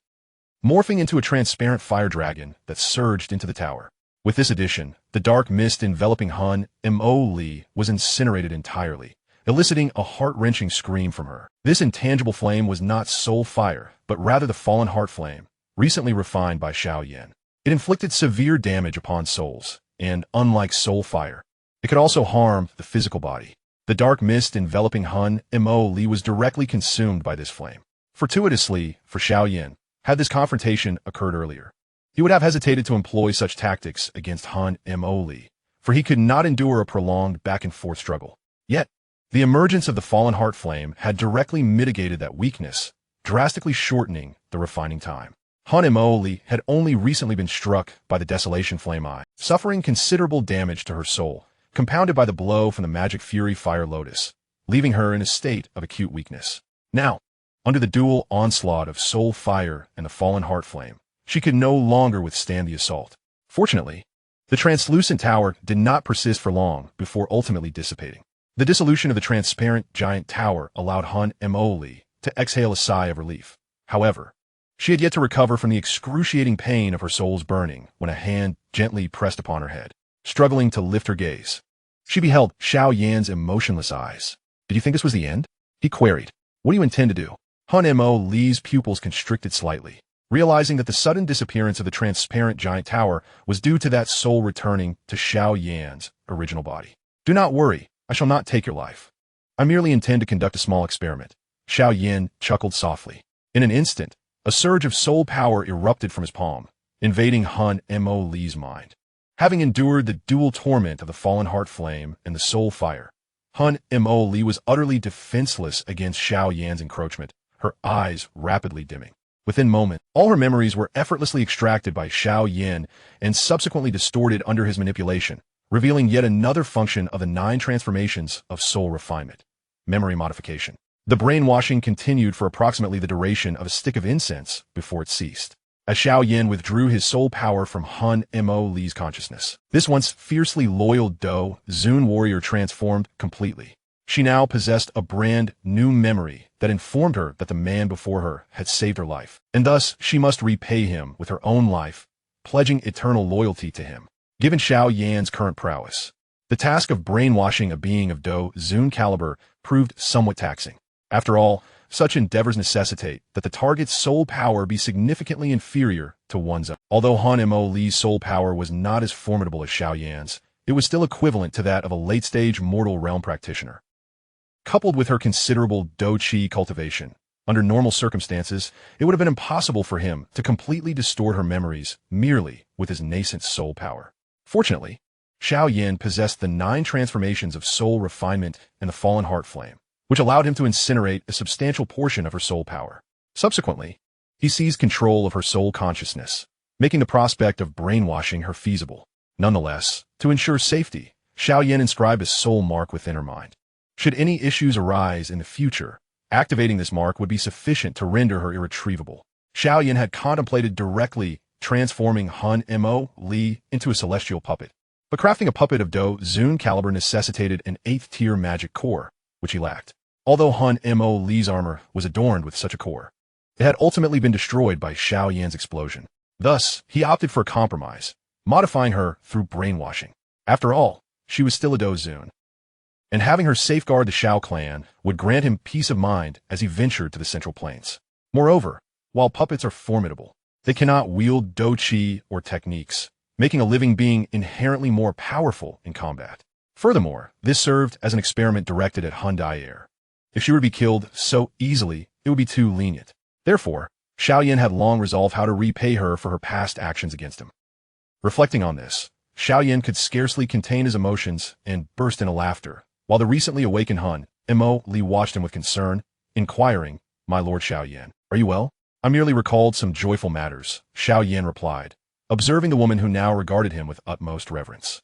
morphing into a transparent fire dragon that surged into the tower. With this addition, the dark mist enveloping Han Moli was incinerated entirely, eliciting a heart-wrenching scream from her. This intangible flame was not soul fire, but rather the fallen heart flame, recently refined by Xiao Yan. It inflicted severe damage upon souls, and, unlike soul fire, it could also harm the physical body. The dark mist enveloping Han Moli was directly consumed by this flame. Fortuitously, for Xiao Yan, had this confrontation occurred earlier, he would have hesitated to employ such tactics against Han Moli, for he could not endure a prolonged back-and-forth struggle. Yet, the emergence of the fallen heart flame had directly mitigated that weakness, drastically shortening the refining time. Han Moli had only recently been struck by the Desolation Flame Eye, suffering considerable damage to her soul, compounded by the blow from the Magic Fury Fire Lotus, leaving her in a state of acute weakness. Now, under the dual onslaught of soul fire and the fallen heart flame, she could no longer withstand the assault. Fortunately, the translucent tower did not persist for long before ultimately dissipating. The dissolution of the transparent giant tower allowed Han Moli to exhale a sigh of relief. However, she had yet to recover from the excruciating pain of her soul's burning when a hand gently pressed upon her head. Struggling to lift her gaze, she beheld Xiao Yan's emotionless eyes. "Did you think this was the end?" he queried. "What do you intend to do?" Han Moli's pupils constricted slightly, realizing that the sudden disappearance of the transparent giant tower was due to that soul returning to Xiao Yan's original body. "Do not worry, I shall not take your life. I merely intend to conduct a small experiment." Xiao Yan chuckled softly. In an instant, a surge of soul power erupted from his palm, invading Han Moli's mind. Having endured the dual torment of the fallen heart flame and the soul fire, Han Moli was utterly defenseless against Xiao Yan's encroachment, her eyes rapidly dimming. Within moments, all her memories were effortlessly extracted by Xiao Yan and subsequently distorted under his manipulation, revealing yet another function of the 9 transformations of soul refinement: memory modification. The brainwashing continued for approximately the duration of a stick of incense before it ceased, as Xiao Yan withdrew his soul power from Han Moli's consciousness. This once fiercely loyal Dou Zun warrior transformed completely. She now possessed a brand new memory that informed her that the man before her had saved her life, and thus she must repay him with her own life, pledging eternal loyalty to him. Given Xiao Yan's current prowess, the task of brainwashing a being of Dou Zun caliber proved somewhat taxing. After all, such endeavors necessitate that the target's soul power be significantly inferior to one's own. Although Han Moli's soul power was not as formidable as Xiao Yan's, it was still equivalent to that of a late-stage mortal realm practitioner. Coupled with her considerable Douqi cultivation, under normal circumstances, it would have been impossible for him to completely distort her memories merely with his nascent soul power. Fortunately, Xiao Yan possessed the 9 transformations of soul refinement and the fallen heart flame, which allowed him to incinerate a substantial portion of her soul power. Subsequently, he seized control of her soul consciousness, making the prospect of brainwashing her feasible. Nonetheless, to ensure safety, Xiao Yan inscribed a soul mark within her mind. Should any issues arise in the future, activating this mark would be sufficient to render her irretrievable. Xiao Yan had contemplated directly transforming Han Moli into a celestial puppet, but crafting a puppet of Dou Zun caliber necessitated an 8th-tier magic core, which he lacked. Although Han Moli's armor was adorned with such a core, it had ultimately been destroyed by Xiao Yan's explosion. Thus, he opted for a compromise, modifying her through brainwashing. After all, she was still a Dou Zun, and having her safeguard the Xiao clan would grant him peace of mind as he ventured to the Central Plains. Moreover, while puppets are formidable, they cannot wield Dou Qi or techniques, making a living being inherently more powerful in combat. Furthermore, this served as an experiment directed at Han Dai'er. If she were to be killed so easily, it would be too lenient. Therefore, Xiao Yan had long resolved how to repay her for her past actions against him. Reflecting on this, Xiao Yan could scarcely contain his emotions and burst into laughter, while the recently awakened Han Moli watched him with concern, inquiring, "My lord Xiao Yan, are you well?" "I merely recalled some joyful matters," Xiao Yan replied, observing the woman who now regarded him with utmost reverence.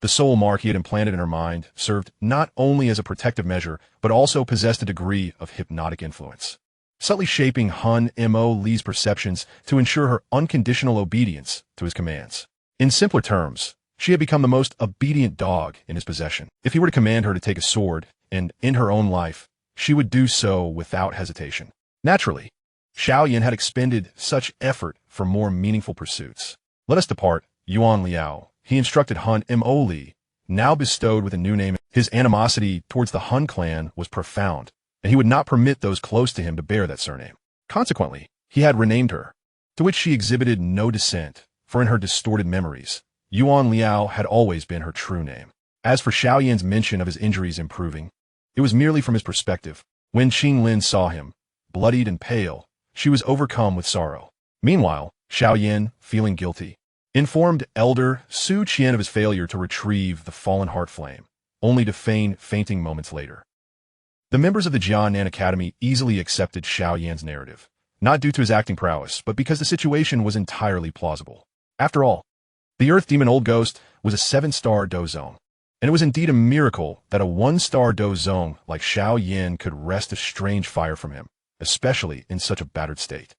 The soul mark he had implanted in her mind served not only as a protective measure, but also possessed a degree of hypnotic influence, subtly shaping Han Moli's perceptions to ensure her unconditional obedience to his commands. In simpler terms, she had become the most obedient dog in his possession. If he were to command her to take a sword and end her own life, she would do so without hesitation. Naturally, Xiao Yan had expended such effort for more meaningful pursuits. "Let us depart, Yuan Liao," he instructed Han Moli, now bestowed with a new name. His animosity towards the Han clan was profound, and he would not permit those close to him to bear that surname. Consequently, he had renamed her, to which she exhibited no dissent, for in her distorted memories, Yuan Liao had always been her true name. As for Xiao Yan's mention of his injuries improving, it was merely from his perspective. When Qinglin saw him, bloodied and pale, she was overcome with sorrow. Meanwhile, Xiao Yan, feeling guilty, informed Elder Su Qian of his failure to retrieve the fallen heart flame, only to feign fainting moments later. The members of the Jia Nan Academy easily accepted Xiao Yan's narrative, not due to his acting prowess, but because the situation was entirely plausible. After all, the Earth Demon Old Ghost was a 7-star Dou Zone, and it was indeed a miracle that a 1-star Dou Zone like Xiao Yan could wrest a strange fire from him, especially in such a battered state.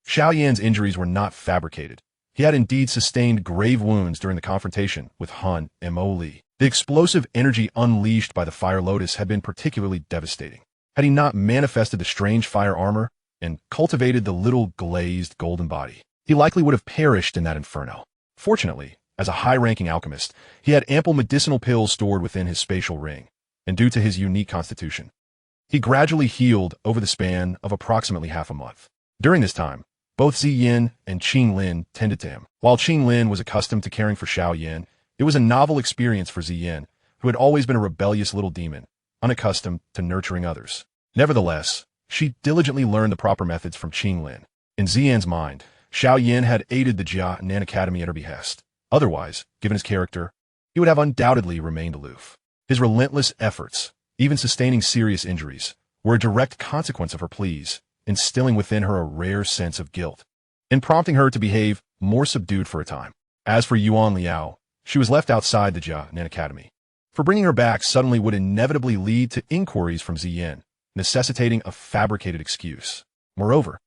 Xiao Yan's injuries were not fabricated. He had indeed sustained grave wounds during the confrontation with Han Moli. The explosive energy unleashed by the Fire Lotus had been particularly devastating. Had he not manifested the strange fire armor and cultivated the little glazed golden body, he likely would have perished in that inferno. Fortunately, as a high-ranking alchemist, he had ample medicinal pills stored within his spatial ring, and due to his unique constitution, he gradually healed over the span of approximately half a month. During this time, both Ziyin and Qinglin tended to him. While Qinglin was accustomed to caring for Xiao Yan, it was a novel experience for Ziyin, who had always been a rebellious little demon, unaccustomed to nurturing others. Nevertheless, she diligently learned the proper methods from Qinglin. In Ziyin's mind, Xiao Yan had aided the Jia Nan Academy at her behest. Otherwise, given his character, he would have undoubtedly remained aloof. His relentless efforts, even sustaining serious injuries, were a direct consequence of her pleas, instilling within her a rare sense of guilt, and prompting her to behave more subdued for a time. As for Yuan Liao, she was left outside the Jia Nan Academy, for bringing her back suddenly would inevitably lead to inquiries from Ziyin, necessitating a fabricated excuse. Moreover,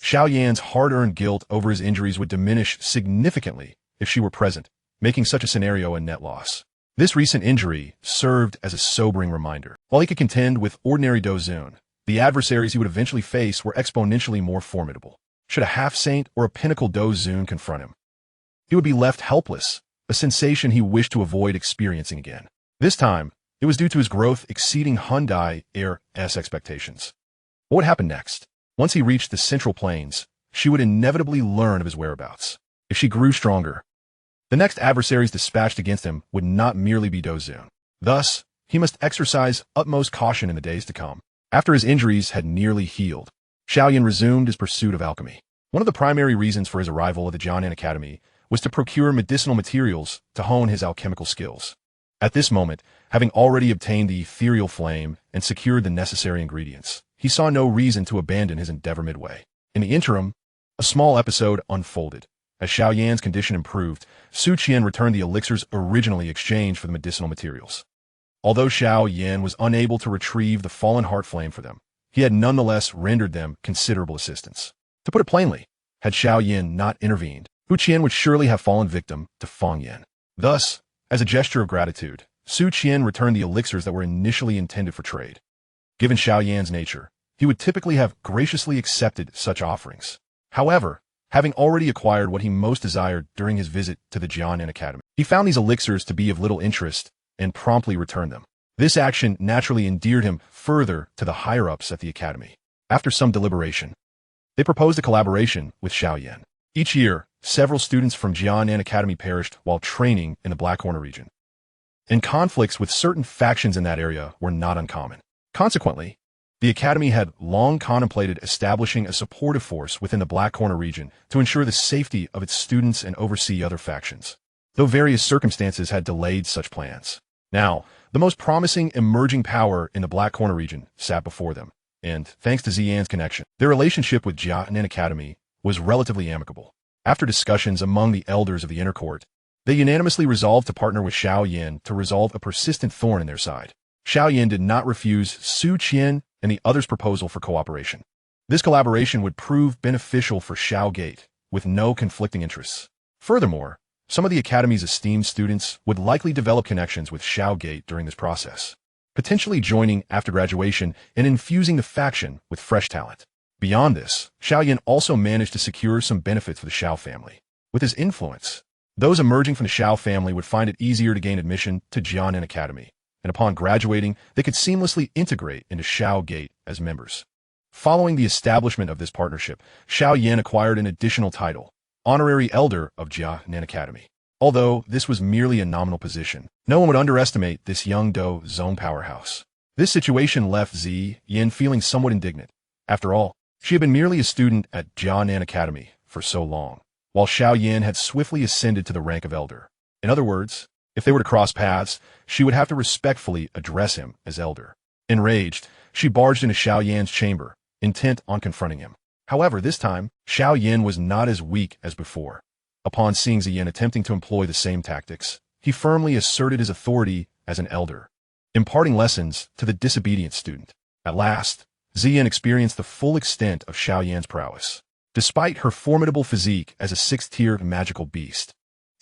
Xiao Yan's hard-earned guilt over his injuries would diminish significantly if she were present, making such a scenario a net loss. This recent injury served as a sobering reminder. While he could contend with ordinary Dou Zun, the adversaries he would eventually face were exponentially more formidable. Should a half-saint or a pinnacle Dou Zun confront him, he would be left helpless, a sensation he wished to avoid experiencing again. This time, it was due to his growth exceeding Han Dai'er's expectations. What would happen next? Once he reached the Central Plains, she would inevitably learn of his whereabouts. If she grew stronger, the next adversaries dispatched against him would not merely be Dou Zun. Thus, he must exercise utmost caution in the days to come. After his injuries had nearly healed, Xiao Yan resumed his pursuit of alchemy. One of the primary reasons for his arrival at the Jia Nan Academy was to procure medicinal materials to hone his alchemical skills. At this moment, having already obtained the ethereal flame and secured the necessary ingredients, he saw no reason to abandon his endeavor midway. In the interim, a small episode unfolded. As Xiao Yan's condition improved, Su Qian returned the elixirs originally exchanged for the medicinal materials. Although Xiao Yan was unable to retrieve the fallen heart flame for them, he had nonetheless rendered them considerable assistance. To put it plainly, had Xiao Yan not intervened, Hu Qian would surely have fallen victim to Feng Yan. Thus, as a gesture of gratitude, Su Qian returned the elixirs that were initially intended for trade. Given Xiao Yan's nature, he would typically have graciously accepted such offerings. However, having already acquired what he most desired during his visit to the Jia Nan Academy, he found these elixirs to be of little interest and promptly returned them. This action naturally endeared him further to the higher-ups at the academy. After some deliberation, they proposed a collaboration with Xiao Yan. Each year, several students from Jia Nan Academy perished while training in the Black Corner region, and conflicts with certain factions in that area were not uncommon. Consequently, the Academy had long contemplated establishing a supportive force within the Black Corner region to ensure the safety of its students and oversee other factions, though various circumstances had delayed such plans. Now, the most promising emerging power in the Black Corner region sat before them, and, thanks to Ziyan's connection, their relationship with Jia Nan Academy was relatively amicable. After discussions among the elders of the inner court, they unanimously resolved to partner with Xiao Yan to resolve a persistent thorn in their side. Xiao Yan did not refuse Su Qian and the others' proposal for cooperation. This collaboration would prove beneficial for Xiao Gate, with no conflicting interests. Furthermore, some of the Academy's esteemed students would likely develop connections with Xiao Gate during this process, potentially joining after graduation and infusing the faction with fresh talent. Beyond this, Xiao Yan also managed to secure some benefits for the Xiao family. With his influence, those emerging from the Xiao family would find it easier to gain admission to Jia Nan Academy, and upon graduating, they could seamlessly integrate into Xiao Gate as members. Following the establishment of this partnership, Xiao Yan acquired an additional title, Honorary Elder of Jia Nan Academy. Although this was merely a nominal position, no one would underestimate this young Dou zone powerhouse. This situation left Ziyan feeling somewhat indignant. After all, she had been merely a student at Jia Nan Academy for so long, while Xiao Yan had swiftly ascended to the rank of elder. In other words, if they were to cross paths, she would have to respectfully address him as elder. Enraged, she barged into Xiao Yan's chamber, intent on confronting him. However, this time, Xiao Yan was not as weak as before. Upon seeing Ziyan attempting to employ the same tactics, he firmly asserted his authority as an elder, imparting lessons to the disobedient student. At last, Ziyan experienced the full extent of Xiao Yan's prowess. Despite her formidable physique as a sixth-tier magical beast,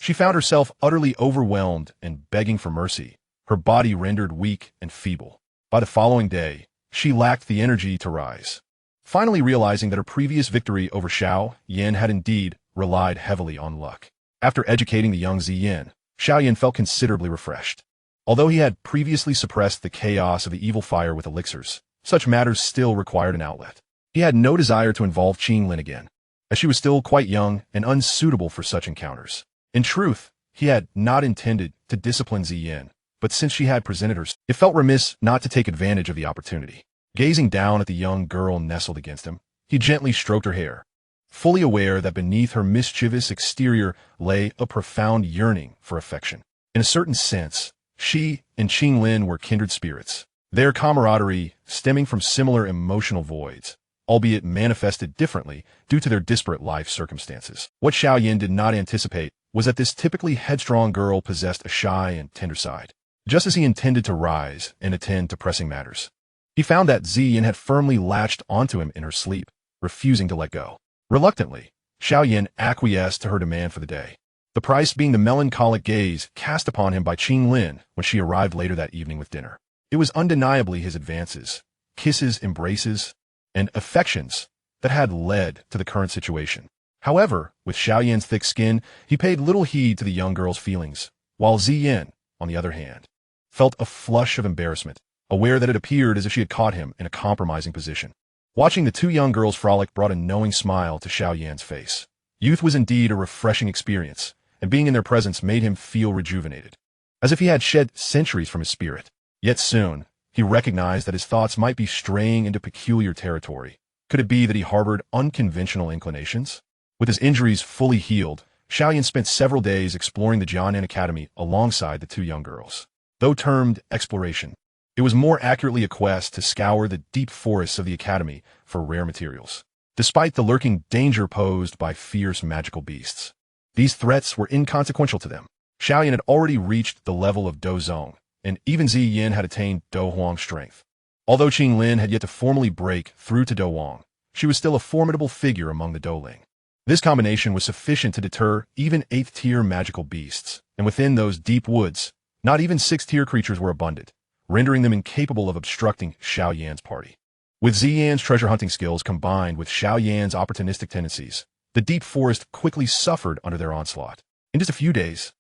she found herself utterly overwhelmed and begging for mercy, her body rendered weak and feeble. By the following day, she lacked the energy to rise. Finally realizing that her previous victory over Xiao Yan had indeed relied heavily on luck. After educating the young Ziyan, Xiao Yan felt considerably refreshed. Although he had previously suppressed the chaos of the evil fire with elixirs, such matters still required an outlet. He had no desire to involve Qinglin again, as she was still quite young and unsuitable for such encounters. In truth, he had not intended to discipline Ziyan, but since she had presented herself, it felt remiss not to take advantage of the opportunity. Gazing down at the young girl nestled against him, he gently stroked her hair, fully aware that beneath her mischievous exterior lay a profound yearning for affection. In a certain sense, she and Qinglin were kindred spirits, their camaraderie stemming from similar emotional voids, albeit manifested differently due to their disparate life circumstances. What Xiao Yan did not anticipate was that this typically headstrong girl possessed a shy and tender side. Just as he intended to rise and attend to pressing matters, he found that Ziyan had firmly latched onto him in her sleep, refusing to let go. Reluctantly, Xiao Yan acquiesced to her demand for the day, the price being the melancholic gaze cast upon him by Qinglin when she arrived later that evening with dinner. It was undeniably his advances, kisses, embraces, and affections that had led to the current situation. However, with Xiao Yan's thick skin, he paid little heed to the young girl's feelings, while Ziyan, on the other hand, felt a flush of embarrassment, aware that it appeared as if she had caught him in a compromising position. Watching the two young girls frolic brought a knowing smile to Xiao Yan's face. Youth was indeed a refreshing experience, and being in their presence made him feel rejuvenated, as if he had shed centuries from his spirit. Yet soon, he recognized that his thoughts might be straying into peculiar territory. Could it be that he harbored unconventional inclinations? With his injuries fully healed, Xiao Yan spent several days exploring the Jia Nan Academy alongside the two young girls. Though termed exploration, it was more accurately a quest to scour the deep forests of the Academy for rare materials. Despite the lurking danger posed by fierce magical beasts, these threats were inconsequential to them. Xiao Yan had already reached the level of Dou Zong, and even Ziyan had attained Dou Huang's strength. Although Qinglin had yet to formally break through to Dou Huang, she was still a formidable figure among the Douling. This combination was sufficient to deter even 8th-tier magical beasts, and within those deep woods, Not even sixth-tier creatures were abundant, rendering them incapable of obstructing Xiao Yan's party. With Ziyan's treasure-hunting skills combined with Xiao Yan's opportunistic tendencies, the deep forest quickly suffered under their onslaught. In just a few days,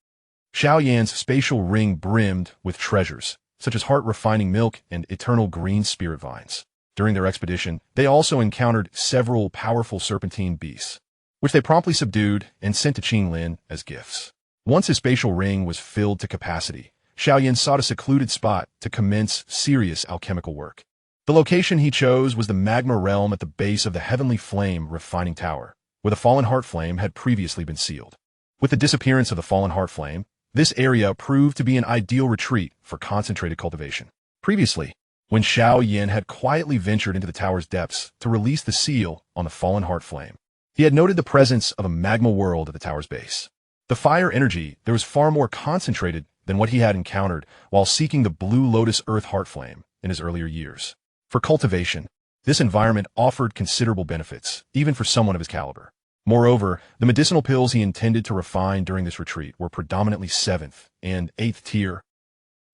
Xiao Yan's spatial ring brimmed with treasures, such as heart-refining milk and eternal green spirit vines. During their expedition, they also encountered several powerful serpentine beasts, which they promptly subdued and sent to Qinglin as gifts. Once his spatial ring was filled to capacity, Xiao Yan sought a secluded spot to commence serious alchemical work. The location he chose was the magma realm at the base of the Heavenly Flame refining tower, where the fallen heart flame had previously been sealed. With the disappearance of the fallen heart flame, this area proved to be an ideal retreat for concentrated cultivation. Previously, when Xiao Yan had quietly ventured into the tower's depths to release the seal on the fallen heart flame, he had noted the presence of a magma world at the tower's base. The fire energy there was far more concentrated than what he had encountered while seeking the blue lotus earth heart flame in his earlier years. For cultivation, this environment offered considerable benefits, even for someone of his caliber. Moreover, the medicinal pills he intended to refine during this retreat were predominantly 7th and 8th tier,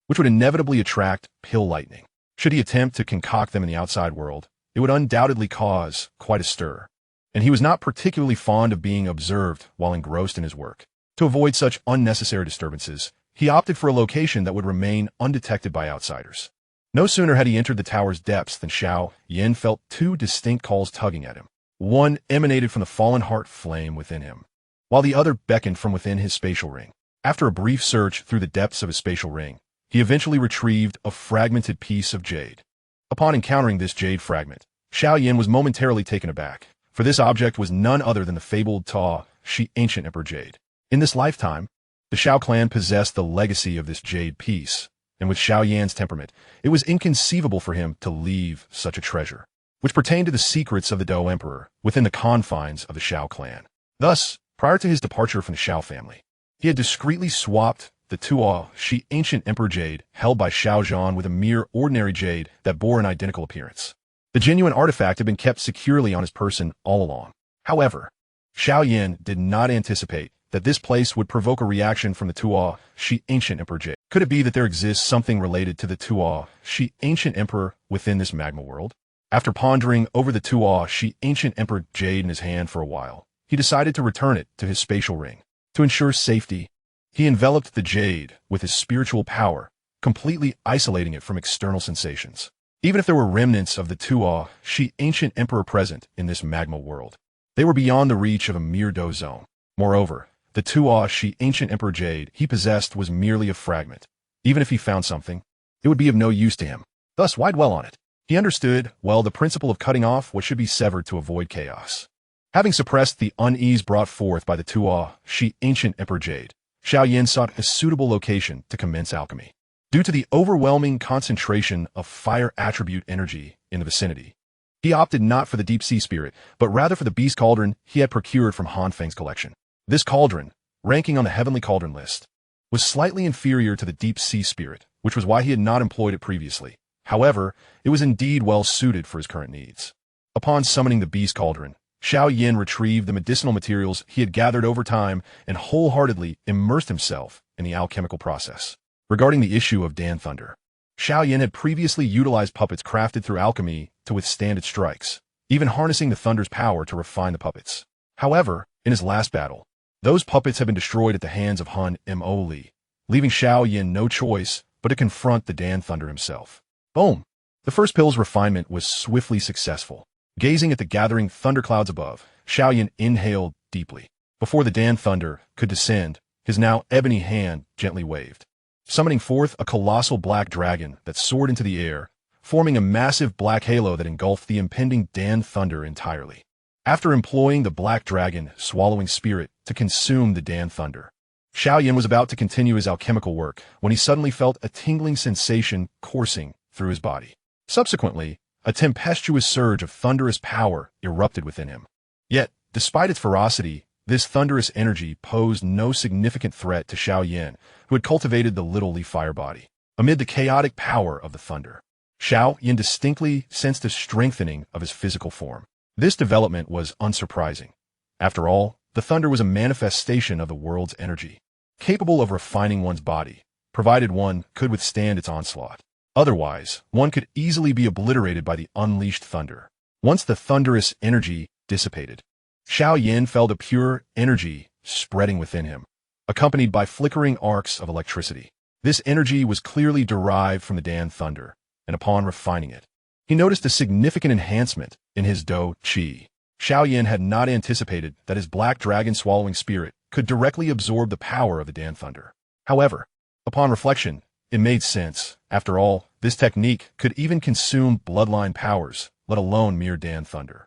which would inevitably attract pill lightning. Should he attempt to concoct them in the outside world, it would undoubtedly cause quite a stir, and he was not particularly fond of being observed while engrossed in his work. To avoid such unnecessary disturbances, he opted for a location that would remain undetected by outsiders. No sooner had he entered the tower's depths than Xiao Yan felt two distinct calls tugging at him. One emanated from the fallen heart flame within him, while the other beckoned from within his spatial ring. After a brief search through the depths of his spatial ring, he eventually retrieved a fragmented piece of jade. Upon encountering this jade fragment, Xiao Yan was momentarily taken aback, for this object was none other than the fabled Douqi Ancient Emperor jade. In this lifetime, the Xiao clan possessed the legacy of this jade piece, and with Xiao Yan's temperament, it was inconceivable for him to leave such a treasure, which pertained to the secrets of the Dou Emperor within the confines of the Xiao clan. Thus, prior to his departure from the Xiao family, he had discreetly swapped the Douqi Ancient Emperor jade held by Xiao Zhan with a mere ordinary jade that bore an identical appearance. The genuine artifact had been kept securely on his person all along. However, Xiao Yan did not anticipate that this place would provoke a reaction from the Douqi Ancient Emperor jade. Could it be that there exists something related to the Douqi Ancient Emperor within this magma world? After pondering over the Douqi Ancient Emperor jade in his hand for a while, he decided to return it to his spatial ring. To ensure safety, he enveloped the jade with his spiritual power, completely isolating it from external sensations. Even if there were remnants of the Douqi Ancient Emperor present in this magma world, they were beyond the reach of a mere Dou zone. Moreover, the Douqi Ancient Emperor jade he possessed was merely a fragment. Even if he found something, it would be of no use to him. Thus, why dwell on it? He understood, well, the principle of cutting off what should be severed to avoid chaos. Having suppressed the unease brought forth by the Douqi Ancient Emperor jade, Xiao Yan sought a suitable location to commence alchemy. Due to the overwhelming concentration of fire attribute energy in the vicinity, he opted not for the deep sea spirit, but rather for the beast cauldron he had procured from Han Feng's collection. This cauldron, ranking on the heavenly cauldron list, was slightly inferior to the deep sea spirit, which was why he had not employed it previously. However, it was indeed well suited for his current needs. Upon summoning the beast cauldron, Xiao Yan retrieved the medicinal materials he had gathered over time and wholeheartedly immersed himself in the alchemical process. Regarding the issue of Dan Thunder, Xiao Yan had previously utilized puppets crafted through alchemy to withstand its strikes, even harnessing the thunder's power to refine the puppets. However, in his last battle, those puppets had been destroyed at the hands of Han Moli, leaving Xiao Yan no choice but to confront the Dan Thunder himself. Boom! The first pill's refinement was swiftly successful. Gazing at the gathering thunderclouds above, Xiao Yan inhaled deeply. Before the Dan Thunder could descend, his now ebony hand gently waved, summoning forth a colossal black dragon that soared into the air, forming a massive black halo that engulfed the impending Dan Thunder entirely. After employing the black dragon swallowing spirit to consume the Dan Thunder, Xiao Yan was about to continue his alchemical work when he suddenly felt a tingling sensation coursing through his body. Subsequently, a tempestuous surge of thunderous power erupted within him. Yet, despite its ferocity, this thunderous energy posed no significant threat to Xiao Yan, who had cultivated the little leaf fire body. Amid the chaotic power of the thunder, Xiao Yan distinctly sensed a strengthening of his physical form. This development was unsurprising. After all, the thunder was a manifestation of the world's energy, capable of refining one's body, provided one could withstand its onslaught. Otherwise, one could easily be obliterated by the unleashed thunder. Once the thunderous energy dissipated, Xiao Yan felt a pure energy spreading within him, accompanied by flickering arcs of electricity. This energy was clearly derived from the Dan thunder, and upon refining it, he noticed a significant enhancement in his Dou Qi. Xiao Yan had not anticipated that his black dragon-swallowing spirit could directly absorb the power of the Dan thunder. However, upon reflection, it made sense. After all, this technique could even consume bloodline powers, let alone mere Dan thunder.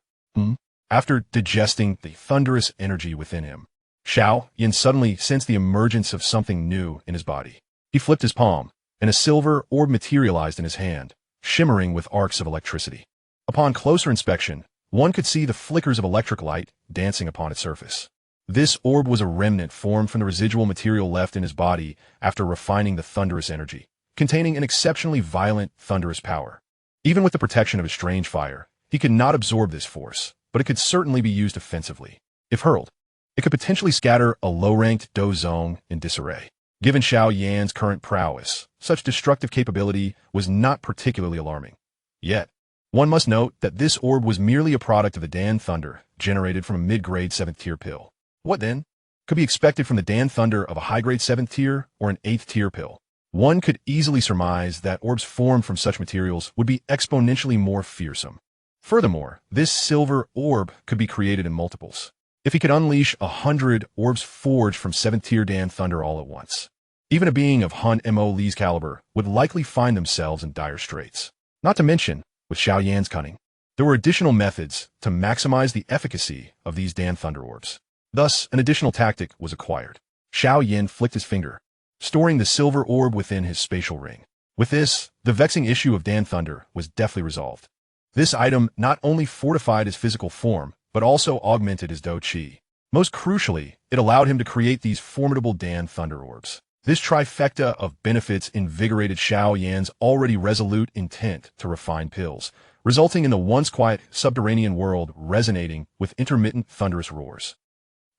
After digesting the thunderous energy within him, Xiao Yan suddenly sensed the emergence of something new in his body. He flipped his palm, and a silver orb materialized in his hand, shimmering with arcs of electricity. Upon closer inspection, one could see the flickers of electric light dancing upon its surface. This orb was a remnant formed from the residual material left in his body after refining the thunderous energy, containing an exceptionally violent, thunderous power. Even with the protection of his strange fire, he could not absorb this force, but it could certainly be used offensively. If hurled, it could potentially scatter a low-ranked Dou zone in disarray. Given Xiao Yan's current prowess, such destructive capability was not particularly alarming. Yet, one must note that this orb was merely a product of the Dan thunder generated from a mid-grade 7th tier pill. What then could be expected from the Dan thunder of a high-grade 7th tier or an 8th tier pill? One could easily surmise that orbs formed from such materials would be exponentially more fearsome. Furthermore, this silver orb could be created in multiples. If he could unleash 100 orbs forged from 7th tier Dan thunder all at once, even a being of Han Moli's caliber would likely find themselves in dire straits. Not to mention, with Xiao Yan's cunning, there were additional methods to maximize the efficacy of these Dan thunder orbs. Thus, an additional tactic was acquired. Xiao Yan flicked his finger, storing the silver orb within his spatial ring. With this, the vexing issue of Dan thunder was deftly resolved. This item not only fortified his physical form, but also augmented his Dou Qi. Most crucially, it allowed him to create these formidable Dan thunder orbs. This trifecta of benefits invigorated Xiao Yan's already resolute intent to refine pills, resulting in the once quiet subterranean world resonating with intermittent thunderous roars.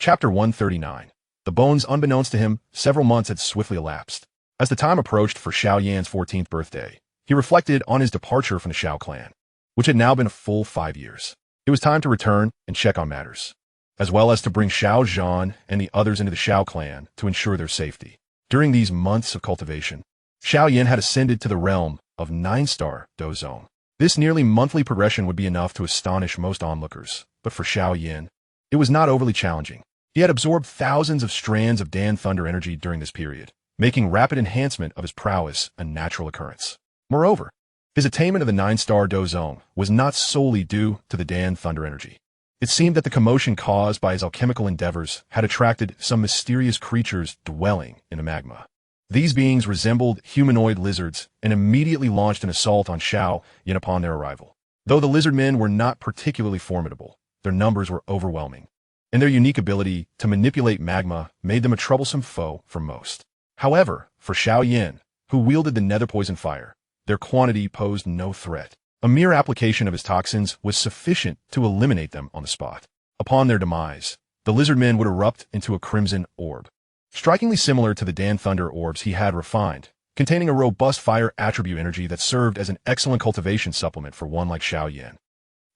Chapter 139. The bones. Unbeknownst to him, several months had swiftly elapsed. As the time approached for Xiao Yan's 14th birthday, he reflected on his departure from the Xiao clan, which had now been a full 5 years. It was time to return and check on matters, as well as to bring Xiao Zhan and the others into the Xiao clan to ensure their safety. During these months of cultivation, Xiao Yan had ascended to the realm of 9-star Dou zone. This nearly monthly progression would be enough to astonish most onlookers, but for Xiao Yan, it was not overly challenging. He had absorbed thousands of strands of Dan thunder energy during this period, making rapid enhancement of his prowess a natural occurrence. Moreover, his attainment of the 9-star Dou zone was not solely due to the Dan thunder energy. It seemed that the commotion caused by his alchemical endeavors had attracted some mysterious creatures dwelling in the magma. These beings resembled humanoid lizards and immediately launched an assault on Xiao Yan upon their arrival. Though the lizard men were not particularly formidable, their numbers were overwhelming, and their unique ability to manipulate magma made them a troublesome foe for most. However, for Xiao Yan, who wielded the nether poison fire, their quantity posed no threat. A mere application of his toxins was sufficient to eliminate them on the spot. Upon their demise, the lizard men would erupt into a crimson orb, strikingly similar to the Dan thunder orbs he had refined, containing a robust fire attribute energy that served as an excellent cultivation supplement for one like Xiao Yan,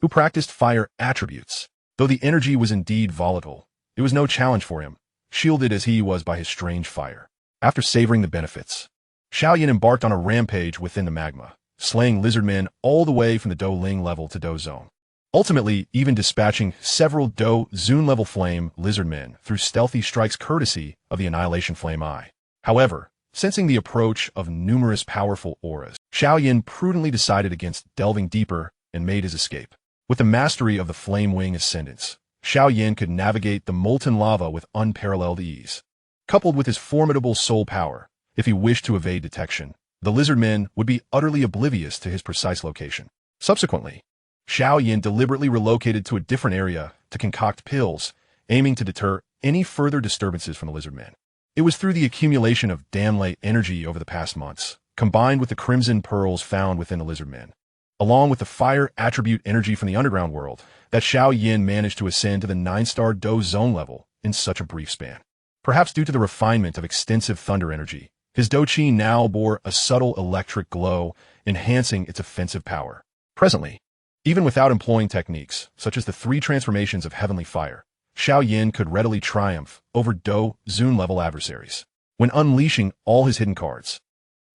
who practiced fire attributes. Though the energy was indeed volatile, it was no challenge for him, shielded as he was by his strange fire. After savoring the benefits, Xiao Yan embarked on a rampage within the magma, slaying lizard men all the way from the Dou Ling level to Dou zone, ultimately even dispatching several Dou Zun level flame lizard men through stealthy strikes courtesy of the Annihilation Flame Eye. However, sensing the approach of numerous powerful auras, Xiao Yan prudently decided against delving deeper and made his escape. With the mastery of the Flame Wing Ascendance, Xiao Yan could navigate the molten lava with unparalleled ease. Coupled with his formidable soul power, if he wished to evade detection, the lizard men would be utterly oblivious to his precise location. Subsequently, Xiao Yan deliberately relocated to a different area to concoct pills, aiming to deter any further disturbances from the lizard men. It was through the accumulation of Danlei energy over the past months, combined with the crimson pearls found within the lizard men, along with the fire attribute energy from the underground world, that Xiao Yan managed to ascend to the 9-star Dou zone level in such a brief span. Perhaps due to the refinement of extensive thunder energy, His Douqi now bore a subtle electric glow, enhancing its offensive power. Presently, even without employing techniques, such as the 3 transformations of heavenly fire, Xiao Yan could readily triumph over Dou Zun-level adversaries. When unleashing all his hidden cards,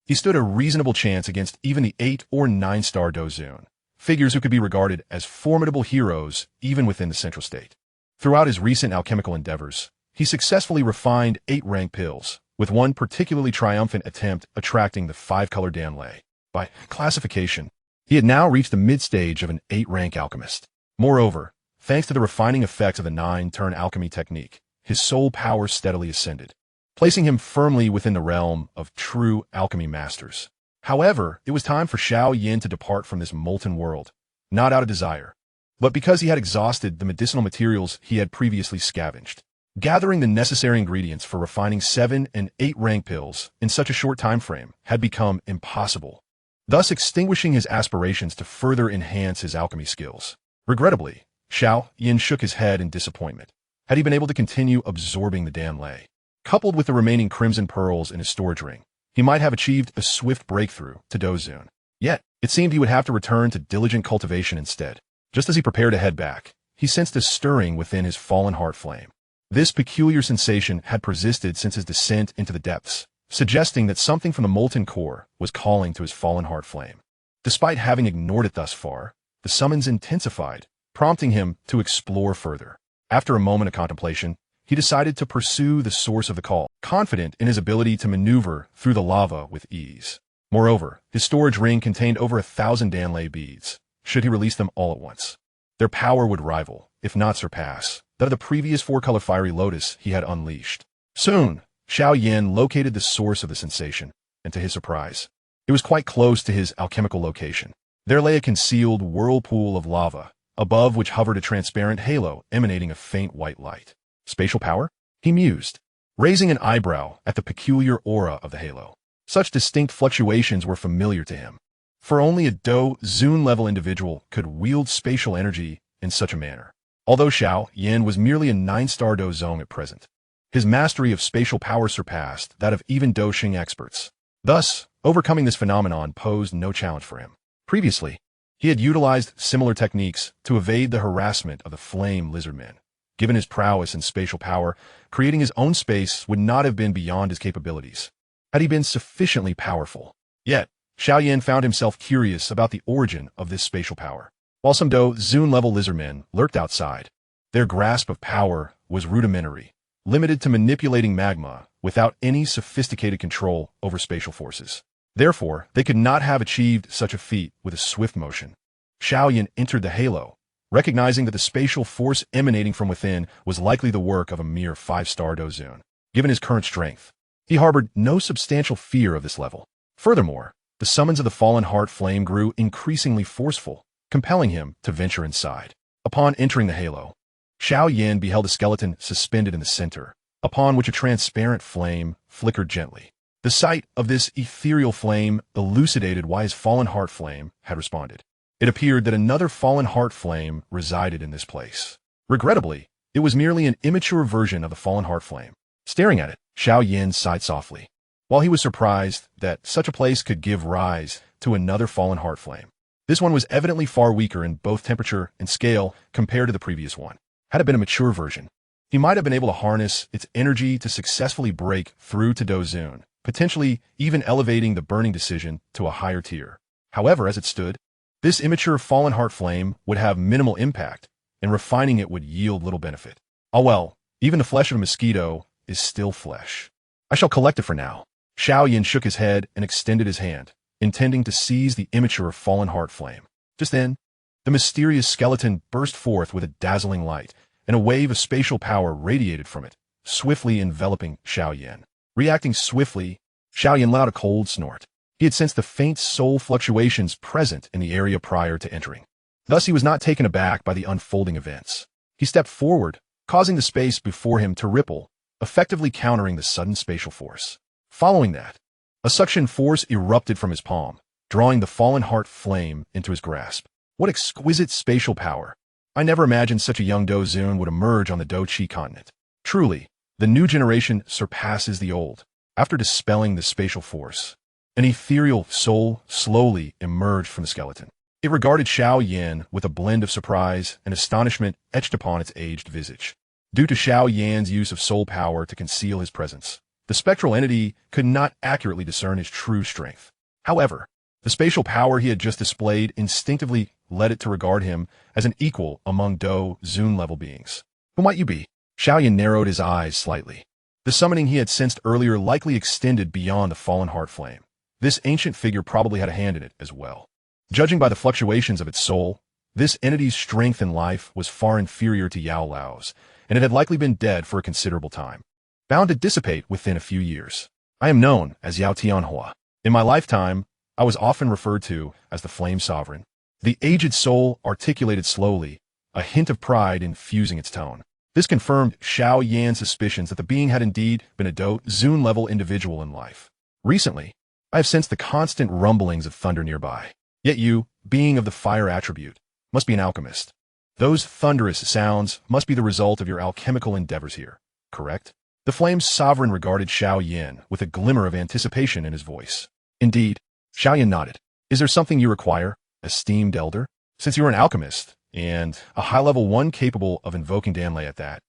he stood a reasonable chance against even the 8 or 9-star Dou Zun, figures who could be regarded as formidable heroes even within the Central State. Throughout his recent alchemical endeavors, he successfully refined 8-rank pills, with one particularly triumphant attempt attracting the 5-color Danlei. By classification, he had now reached the mid-stage of an 8-rank alchemist. Moreover, thanks to the refining effects of the 9-turn alchemy technique, his soul power steadily ascended, placing him firmly within the realm of true alchemy masters. However, it was time for Xiao Yan to depart from this molten world, not out of desire, but because he had exhausted the medicinal materials he had previously scavenged. Gathering the necessary ingredients for refining 7 and 8-rank pills in such a short time frame had become impossible, thus extinguishing his aspirations to further enhance his alchemy skills. Regrettably, Xiao Yan shook his head in disappointment. Had he been able to continue absorbing the Danlei, coupled with the remaining crimson pearls in his storage ring, he might have achieved a swift breakthrough to Dou Zun. Yet, it seemed he would have to return to diligent cultivation instead. Just as he prepared to head back, he sensed a stirring within his fallen heart flame. This peculiar sensation had persisted since his descent into the depths, suggesting that something from the molten core was calling to his fallen heart flame. Despite having ignored it thus far, the summons intensified, prompting him to explore further. After a moment of contemplation, he decided to pursue the source of the call, confident in his ability to maneuver through the lava with ease. Moreover, his storage ring contained over 1,000 Danlei beads. Should he release them all at once, their power would rival, if not surpass, that of the previous 4-color fiery lotus he had unleashed. Soon, Xiao Yan located the source of the sensation, and to his surprise, it was quite close to his alchemical location. There lay a concealed whirlpool of lava, above which hovered a transparent halo emanating a faint white light. Spatial power? He mused, raising an eyebrow at the peculiar aura of the halo. Such distinct fluctuations were familiar to him, for only a Dou Zun-level individual could wield spatial energy in such a manner. Although Xiao Yan was merely a 9-star Dou Zong at present, his mastery of spatial power surpassed that of even Douqi experts. Thus, overcoming this phenomenon posed no challenge for him. Previously, he had utilized similar techniques to evade the harassment of the flame lizardmen. Given his prowess in spatial power, creating his own space would not have been beyond his capabilities, had he been sufficiently powerful. Yet, Xiao Yan found himself curious about the origin of this spatial power. While some Dou Zun-level lizardmen lurked outside, their grasp of power was rudimentary, limited to manipulating magma without any sophisticated control over spatial forces. Therefore, they could not have achieved such a feat with a swift motion. Xiao Yan entered the halo, recognizing that the spatial force emanating from within was likely the work of a mere 5-star Dou Zun. Given his current strength, he harbored no substantial fear of this level. Furthermore, the summons of the fallen heart flame grew increasingly forceful, compelling him to venture inside. Upon entering the halo, Xiao Yan beheld a skeleton suspended in the center, upon which a transparent flame flickered gently. The sight of this ethereal flame elucidated why his fallen heart flame had responded. It appeared that another fallen heart flame resided in this place. Regrettably, it was merely an immature version of the fallen heart flame. Staring at it, Xiao Yan sighed softly. While he was surprised that such a place could give rise to another fallen heart flame, this one was evidently far weaker in both temperature and scale compared to the previous one. Had it been a mature version, he might have been able to harness its energy to successfully break through to Dou Zun, potentially even elevating the burning decision to a higher tier. However, as it stood, this immature fallen heart flame would have minimal impact, and refining it would yield little benefit. Oh well, even the flesh of a mosquito is still flesh. I shall collect it for now. Xiao Yan shook his head and extended his hand, intending to seize the immature fallen heart flame. Just then, the mysterious skeleton burst forth with a dazzling light, and a wave of spatial power radiated from it, swiftly enveloping Xiao Yan. Reacting swiftly, Xiao Yan let out a cold snort. He had sensed the faint soul fluctuations present in the area prior to entering. Thus, he was not taken aback by the unfolding events. He stepped forward, causing the space before him to ripple, effectively countering the sudden spatial force. Following that, a suction force erupted from his palm, drawing the fallen heart flame into his grasp. What exquisite spatial power! I never imagined such a young Dou Zun would emerge on the Douqi Continent. Truly, the new generation surpasses the old. After dispelling the spatial force, an ethereal soul slowly emerged from the skeleton. It regarded Xiao Yan with a blend of surprise and astonishment etched upon its aged visage. Due to Xiao Yan's use of soul power to conceal his presence, the spectral entity could not accurately discern his true strength. However, the spatial power he had just displayed instinctively led it to regard him as an equal among Dou Zun-level beings. Who might you be? Xiao Yan narrowed his eyes slightly. The summoning he had sensed earlier likely extended beyond the fallen heart flame. This ancient figure probably had a hand in it as well. Judging by the fluctuations of its soul, this entity's strength in life was far inferior to Yao Lao's, and it had likely been dead for a considerable time, bound to dissipate within a few years. I am known as Yao Tianhua. In my lifetime, I was often referred to as the Flame Sovereign. The aged soul articulated slowly, a hint of pride infusing its tone. This confirmed Xiao Yan's suspicions that the being had indeed been a Dou Zun-level individual in life. Recently, I have sensed the constant rumblings of thunder nearby. Yet you, being of the fire attribute, must be an alchemist. Those thunderous sounds must be the result of your alchemical endeavors here, correct? The Flame's sovereign regarded Xiao Yan with a glimmer of anticipation in his voice. Indeed, Xiao Yan nodded. Is there something you require, esteemed elder? Since you are an alchemist, and a high-level one capable of invoking Danlei at that,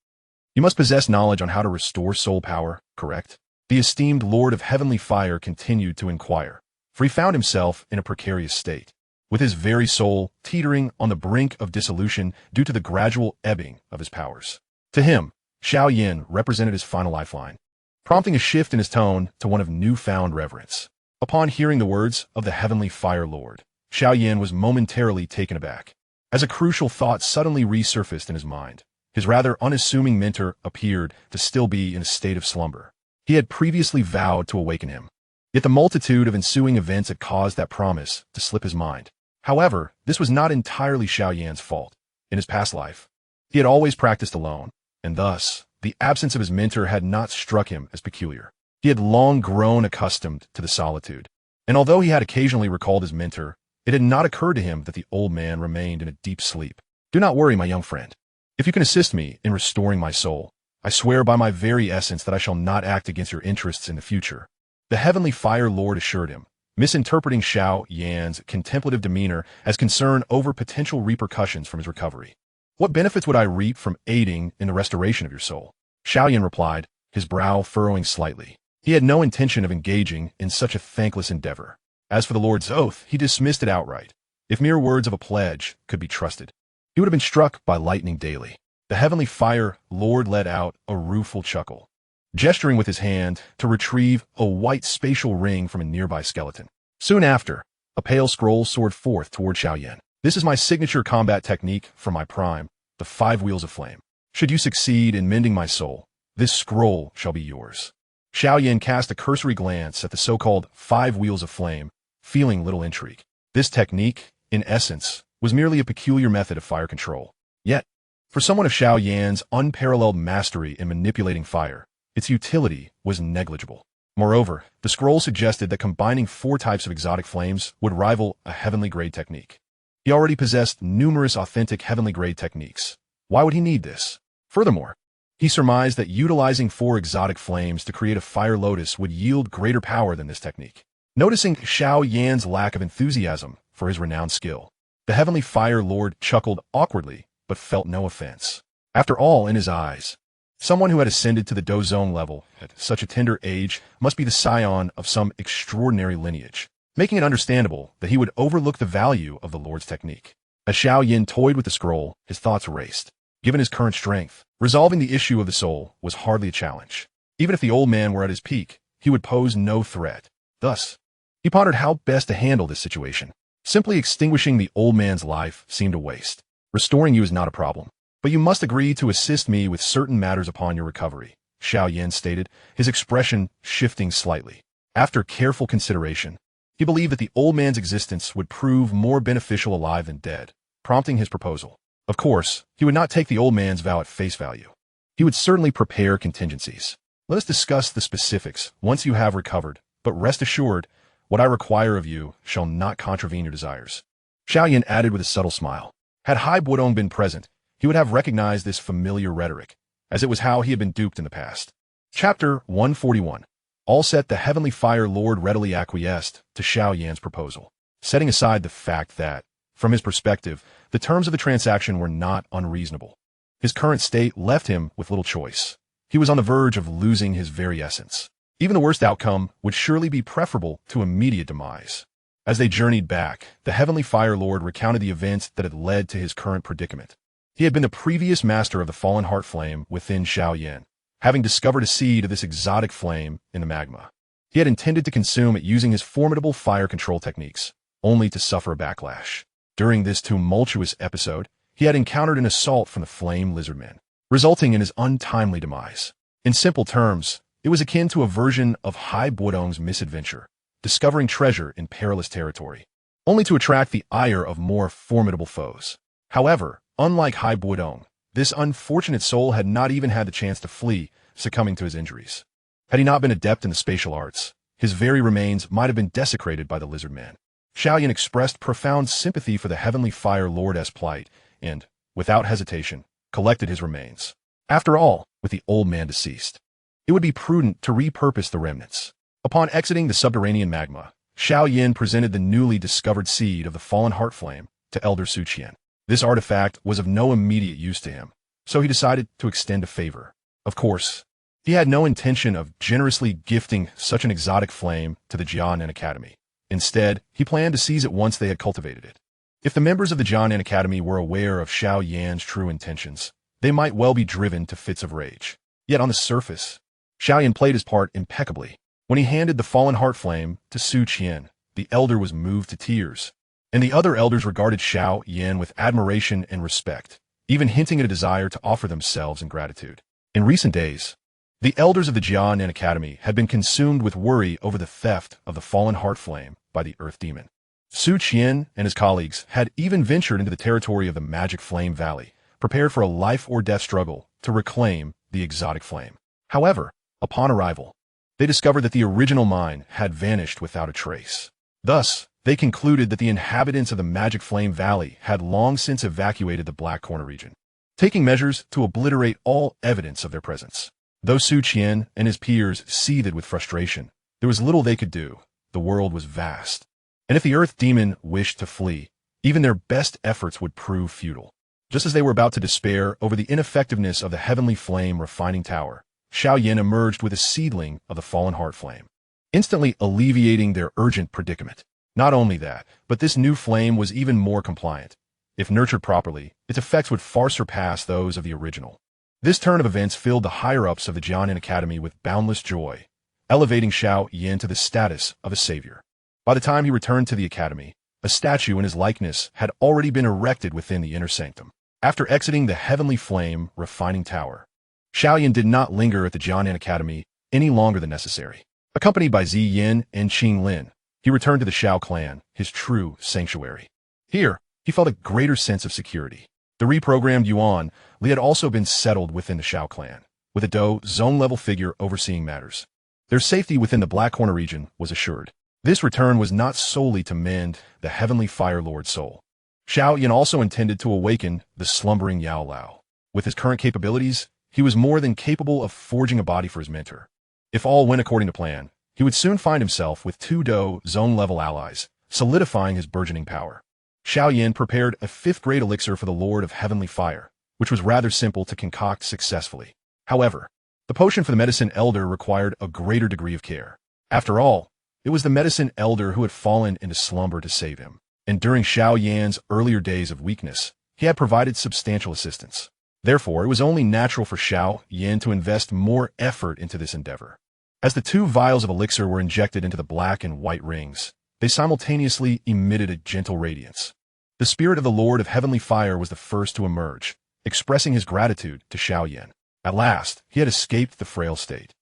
you must possess knowledge on how to restore soul power, correct? The esteemed Lord of Heavenly Fire continued to inquire, for he found himself in a precarious state, with his very soul teetering on the brink of dissolution due to the gradual ebbing of his powers. To him, Xiao Yan represented his final lifeline, prompting a shift in his tone to one of newfound reverence. Upon hearing the words of the Heavenly Fire Lord, Xiao Yan was momentarily taken aback, as a crucial thought suddenly resurfaced in his mind. His rather unassuming mentor appeared to still be in a state of slumber. He had previously vowed to awaken him, yet the multitude of ensuing events had caused that promise to slip his mind. However, this was not entirely Xiao Yan's fault. In his past life, he had always practiced alone, and thus, the absence of his mentor had not struck him as peculiar. He had long grown accustomed to the solitude, and although he had occasionally recalled his mentor, it had not occurred to him that the old man remained in a deep sleep. Do not worry, my young friend. If you can assist me in restoring my soul, I swear by my very essence that I shall not act against your interests in the future. The Heavenly Fire Lord assured him, misinterpreting Xiao Yan's contemplative demeanor as concern over potential repercussions from his recovery. What benefits would I reap from aiding in the restoration of your soul? Xiao Yan replied, his brow furrowing slightly. He had no intention of engaging in such a thankless endeavor. As for the Lord's oath, he dismissed it outright. If mere words of a pledge could be trusted, he would have been struck by lightning daily. The Heavenly Fire Lord let out a rueful chuckle, gesturing with his hand to retrieve a white spatial ring from a nearby skeleton. Soon after, a pale scroll soared forth toward Xiao Yan. This is my signature combat technique from my prime, the 5 Wheels of Flame. Should you succeed in mending my soul, this scroll shall be yours. Xiao Yan cast a cursory glance at the so-called 5 Wheels of Flame, feeling little intrigue. This technique, in essence, was merely a peculiar method of fire control. Yet, for someone of Xiao Yan's unparalleled mastery in manipulating fire, its utility was negligible. Moreover, the scroll suggested that combining 4 types of exotic flames would rival a heavenly-grade technique. He already possessed numerous authentic heavenly-grade techniques. Why would he need this? Furthermore, he surmised that utilizing 4 exotic flames to create a fire lotus would yield greater power than this technique. Noticing Xiao Yan's lack of enthusiasm for his renowned skill, the Heavenly Fire Lord chuckled awkwardly but felt no offense. After all, in his eyes, someone who had ascended to the Dou Zone level at such a tender age must be the scion of some extraordinary lineage, making it understandable that he would overlook the value of the Lord's technique. As Xiao Yan toyed with the scroll, his thoughts raced. Given his current strength, resolving the issue of the soul was hardly a challenge. Even if the old man were at his peak, he would pose no threat. Thus, he pondered how best to handle this situation. Simply extinguishing the old man's life seemed a waste. Restoring you is not a problem, but you must agree to assist me with certain matters upon your recovery, Xiao Yan stated, his expression shifting slightly. After careful consideration, he believed that the old man's existence would prove more beneficial alive than dead, prompting his proposal. Of course, he would not take the old man's vow at face value. He would certainly prepare contingencies. Let us discuss the specifics once you have recovered, but rest assured, what I require of you shall not contravene your desires. Xiao Yan added with a subtle smile. Had Hai Buodong been present, he would have recognized this familiar rhetoric, as it was how he had been duped in the past. Chapter 141. All set, the Heavenly Fire Lord readily acquiesced to Xiao Yan's proposal, setting aside the fact that, from his perspective, the terms of the transaction were not unreasonable. His current state left him with little choice. He was on the verge of losing his very essence. Even the worst outcome would surely be preferable to immediate demise. As they journeyed back, the Heavenly Fire Lord recounted the events that had led to his current predicament. He had been the previous master of the fallen heart flame within Xiao Yan, having discovered a seed of this exotic flame in the magma. He had intended to consume it using his formidable fire control techniques, only to suffer a backlash. During this tumultuous episode, he had encountered an assault from the flame lizardmen, resulting in his untimely demise. In simple terms, it was akin to a version of Hai Buodong's misadventure, discovering treasure in perilous territory, only to attract the ire of more formidable foes. However, unlike Hai Buodong, this unfortunate soul had not even had the chance to flee, succumbing to his injuries. Had he not been adept in the spatial arts, his very remains might have been desecrated by the lizard man. Xiao Yan expressed profound sympathy for the Heavenly Fire Lord's plight and, without hesitation, collected his remains. After all, with the old man deceased, it would be prudent to repurpose the remnants. Upon exiting the subterranean magma, Xiao Yan presented the newly discovered seed of the fallen heart flame to Elder Su Qian. This artifact was of no immediate use to him, so he decided to extend a favor. Of course, he had no intention of generously gifting such an exotic flame to the Jia Nan Academy. Instead, he planned to seize it once they had cultivated it. If the members of the Jia Nan Academy were aware of Xiao Yan's true intentions, they might well be driven to fits of rage. Yet on the surface, Xiao Yan played his part impeccably. When he handed the fallen heart flame to Su Qian, the elder was moved to tears, and the other elders regarded Xiao Yan with admiration and respect, even hinting at a desire to offer themselves in gratitude. In recent days, the elders of the Jia Nan Academy had been consumed with worry over the theft of the fallen heart flame by the Earth Demon. Su Qian and his colleagues had even ventured into the territory of the Magic Flame Valley, prepared for a life-or-death struggle to reclaim the exotic flame. However, upon arrival, they discovered that the original mine had vanished without a trace. Thus, they concluded that the inhabitants of the Magic Flame Valley had long since evacuated the Black Corner region, taking measures to obliterate all evidence of their presence. Though Su Qian and his peers seethed with frustration, there was little they could do. The world was vast, and if the Earth Demon wished to flee, even their best efforts would prove futile. Just as they were about to despair over the ineffectiveness of the Heavenly Flame refining tower, Xiao Yan emerged with a seedling of the fallen heart flame, instantly alleviating their urgent predicament. Not only that, but this new flame was even more compliant. If nurtured properly, its effects would far surpass those of the original. This turn of events filled the higher-ups of the Jia Nan Academy with boundless joy, elevating Xiao Yan to the status of a savior. By the time he returned to the academy, a statue in his likeness had already been erected within the inner sanctum. After exiting the Heavenly Flame refining tower, Xiao Yan did not linger at the Jia Nan Academy any longer than necessary. Accompanied by Zi Yin and Qing Lin, he returned to the Xiao clan, his true sanctuary. Here, he felt a greater sense of security. The reprogrammed Yuan Li had also been settled within the Xiao clan, with a Dou zone-level figure overseeing matters. Their safety within the Black Corner region was assured. This return was not solely to mend the Heavenly Fire Lord's soul. Xiao Yan also intended to awaken the slumbering Yao Lao. With his current capabilities, he was more than capable of forging a body for his mentor. If all went according to plan, he would soon find himself with 2 Dou zone-level allies, solidifying his burgeoning power. Xiao Yan prepared a 5th-grade elixir for the Lord of Heavenly Fire, which was rather simple to concoct successfully. However, the potion for the Medicine Elder required a greater degree of care. After all, it was the Medicine Elder who had fallen into slumber to save him, and during Xiao Yan's earlier days of weakness, he had provided substantial assistance. Therefore, it was only natural for Xiao Yan to invest more effort into this endeavor. As the 2 vials of elixir were injected into the black and white rings, they simultaneously emitted a gentle radiance. The spirit of the Lord of Heavenly Fire was the first to emerge, expressing his gratitude to Xiao Yan. At last, he had escaped the frail state,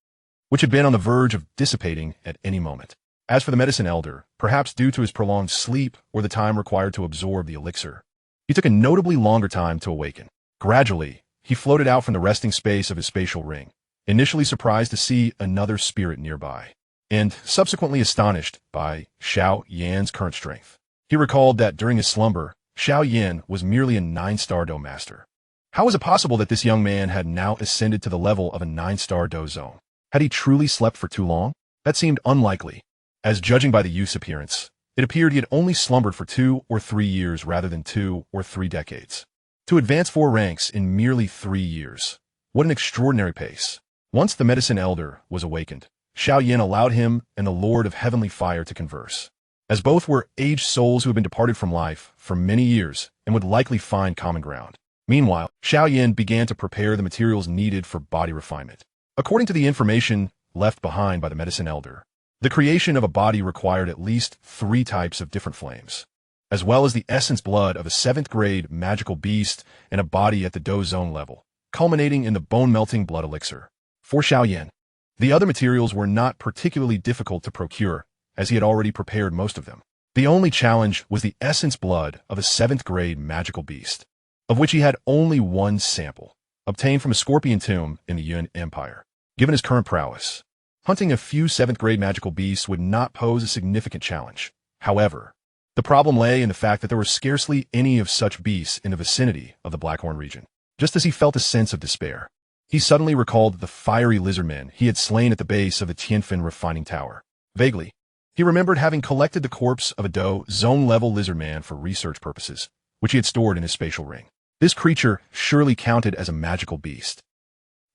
which had been on the verge of dissipating at any moment. As for the Medicine Elder, perhaps due to his prolonged sleep or the time required to absorb the elixir, he took a notably longer time to awaken. Gradually, he floated out from the resting space of his spatial ring, initially surprised to see another spirit nearby, and subsequently astonished by Xiao Yan's current strength. He recalled that during his slumber, Xiao Yan was merely a 9-star Dou master. How was it possible that this young man had now ascended to the level of a 9-star Dou zone? Had he truly slept for too long? That seemed unlikely, as judging by the youth's appearance, it appeared he had only slumbered for 2 or 3 years rather than 2 or 3 decades. To advance 4 ranks in merely 3 years. What an extraordinary pace. Once the medicine elder was awakened, Xiao Yan allowed him and the Lord of Heavenly Fire to converse. As both were aged souls who had been departed from life for many years and would likely find common ground. Meanwhile, Xiao Yan began to prepare the materials needed for body refinement. According to the information left behind by the medicine elder, the creation of a body required at least 3 types of different flames, as well as the essence blood of a 7th grade magical beast and a body at the Dou zone level, culminating in the bone-melting blood elixir. For Xiao Yan, the other materials were not particularly difficult to procure, as he had already prepared most of them. The only challenge was the essence blood of a 7th grade magical beast, of which he had only 1 sample, obtained from a scorpion tomb in the Yuan Empire. Given his current prowess, hunting a few 7th grade magical beasts would not pose a significant challenge. However, the problem lay in the fact that there were scarcely any of such beasts in the vicinity of the Blackhorn region. Just as he felt a sense of despair, he suddenly recalled the fiery lizardmen he had slain at the base of the Tianfen refining tower. Vaguely, he remembered having collected the corpse of a Dou zone-level lizardman for research purposes, which he had stored in his spatial ring. This creature surely counted as a magical beast,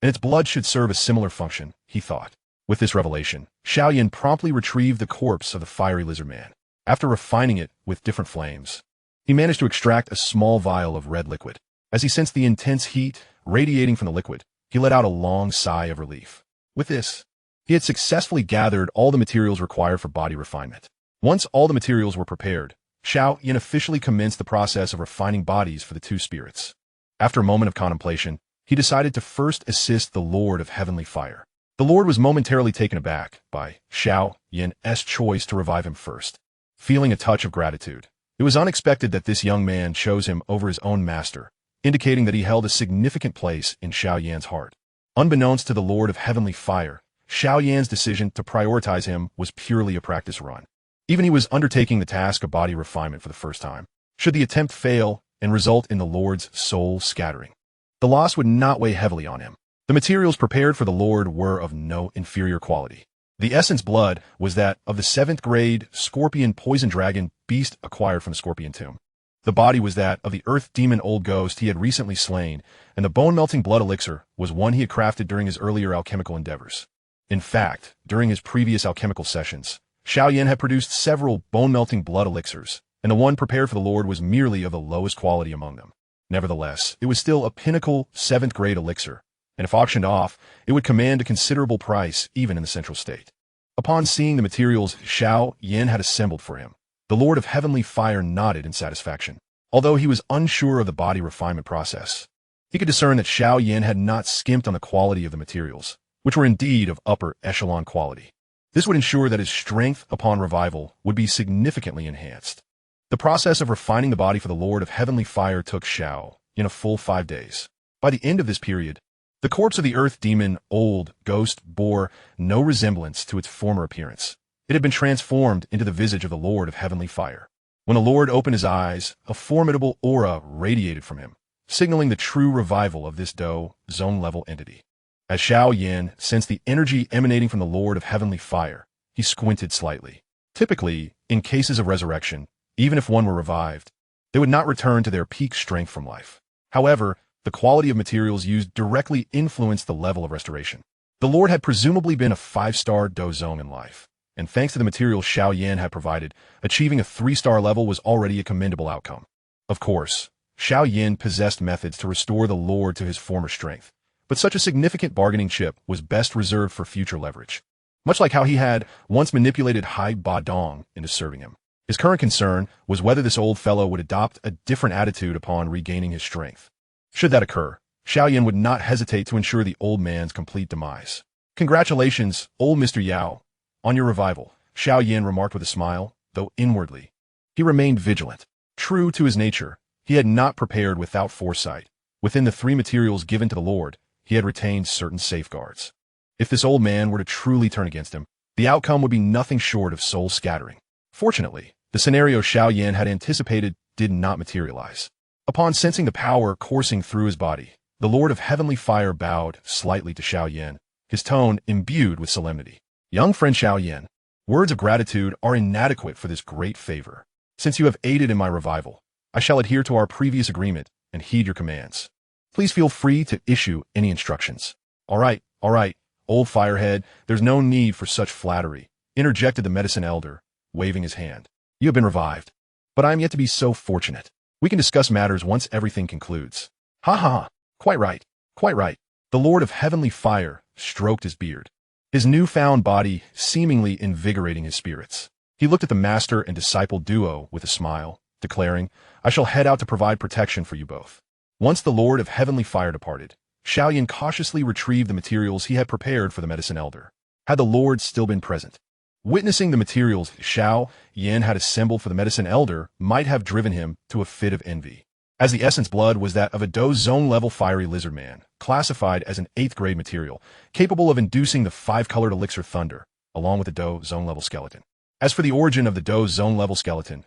and its blood should serve a similar function, he thought. With this revelation, Xiao Yan promptly retrieved the corpse of the fiery lizardman. After refining it with different flames, he managed to extract a small vial of red liquid. As he sensed the intense heat radiating from the liquid, he let out a long sigh of relief. With this, he had successfully gathered all the materials required for body refinement. Once all the materials were prepared, Xiao Yan officially commenced the process of refining bodies for the 2 spirits. After a moment of contemplation, he decided to first assist the Lord of Heavenly Fire. The Lord was momentarily taken aback by Xiao Yan's choice to revive him first. Feeling a touch of gratitude, it was unexpected that this young man chose him over his own master, indicating that he held a significant place in Xiao Yan's heart. Unbeknownst to the Lord of Heavenly Fire, Xiao Yan's decision to prioritize him was purely a practice run. Even he was undertaking the task of body refinement for the first time. Should the attempt fail and result in the Lord's soul scattering, the loss would not weigh heavily on him. The materials prepared for the Lord were of no inferior quality. The essence blood was that of the 7th grade scorpion poison dragon beast acquired from the scorpion tomb. The body was that of the earth demon old ghost he had recently slain, and the bone-melting blood elixir was one he had crafted during his earlier alchemical endeavors. In fact, during his previous alchemical sessions, Xiao Yan had produced several bone-melting blood elixirs, and the one prepared for the Lord was merely of the lowest quality among them. Nevertheless, it was still a pinnacle 7th grade elixir, and if auctioned off, it would command a considerable price even in the Central State. Upon seeing the materials Xiao Yan had assembled for him, the Lord of Heavenly Fire nodded in satisfaction. Although he was unsure of the body refinement process, he could discern that Xiao Yan had not skimped on the quality of the materials, which were indeed of upper echelon quality. This would ensure that his strength upon revival would be significantly enhanced. The process of refining the body for the Lord of Heavenly Fire took Xiao Yan a full 5 days. By the end of this period, the corpse of the earth demon old ghost bore no resemblance to its former appearance. It had been transformed into the visage of the Lord of Heavenly Fire. When the Lord opened his eyes, a formidable aura radiated from him, signaling the true revival of this Dou zone-level entity. As Xiao Yan sensed the energy emanating from the Lord of Heavenly Fire, he squinted slightly. Typically, in cases of resurrection, even if one were revived, they would not return to their peak strength from life. However, the quality of materials used directly influenced the level of restoration. The Lord had presumably been a 5-star Dou zone in life, and thanks to the materials Xiao Yan had provided, achieving a 3-star level was already a commendable outcome. Of course, Xiao Yan possessed methods to restore the Lord to his former strength, but such a significant bargaining chip was best reserved for future leverage. Much like how he had once manipulated Hai Ba Dong into serving him. His current concern was whether this old fellow would adopt a different attitude upon regaining his strength. Should that occur, Xiao Yan would not hesitate to ensure the old man's complete demise. "Congratulations, old Mr. Yao, on your revival," Xiao Yan remarked with a smile, though inwardly he remained vigilant. True to his nature, he had not prepared without foresight. Within the 3 materials given to the Lord, he had retained certain safeguards. If this old man were to truly turn against him, the outcome would be nothing short of soul scattering. Fortunately, the scenario Xiao Yan had anticipated did not materialize. Upon sensing the power coursing through his body, the Lord of Heavenly Fire bowed slightly to Xiao Yan, his tone imbued with solemnity. Young friend Xiao Yan, words of gratitude are inadequate for this great favor. Since you have aided in my revival, I shall adhere to our previous agreement and heed your commands. Please feel free to issue any instructions. All right, old firehead, there's no need for such flattery, interjected the medicine elder, waving his hand. You have been revived, but I am yet to be so fortunate. We can discuss matters once everything concludes. Ha ha ha, quite right. The Lord of Heavenly Fire stroked his beard, his newfound body seemingly invigorating his spirits. He looked at the master and disciple duo with a smile, declaring, I shall head out to provide protection for you both. Once the Lord of Heavenly Fire departed, Xiao Yan cautiously retrieved the materials he had prepared for the medicine elder. Had the Lord still been present, witnessing the materials Xiao Yan had assembled for the medicine elder might have driven him to a fit of envy. As the essence blood was that of a Dou zone-level fiery lizard man, classified as an 8th grade material, capable of inducing the 5-colored elixir thunder, along with the Dou zone-level skeleton. As for the origin of the Dou zone-level skeleton,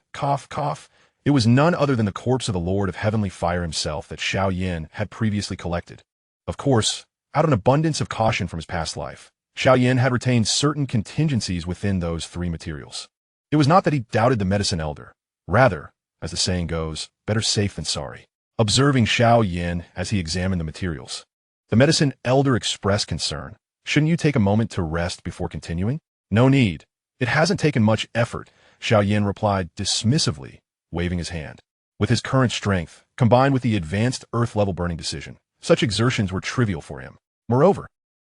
it was none other than the corpse of the Lord of Heavenly Fire himself that Xiao Yan had previously collected. Of course, out of an abundance of caution from his past life, Xiao Yan had retained certain contingencies within those 3 materials. It was not that he doubted the medicine elder. Rather, as the saying goes, better safe than sorry. Observing Xiao Yan as he examined the materials, the medicine elder expressed concern. Shouldn't you take a moment to rest before continuing? No need. It hasn't taken much effort, Xiao Yan replied dismissively, waving his hand. With his current strength, combined with the advanced earth-level burning decision, such exertions were trivial for him. Moreover,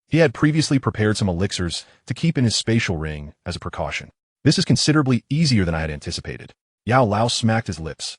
he had previously prepared some elixirs to keep in his spatial ring as a precaution. This is considerably easier than I had anticipated. Yao Lao smacked his lips,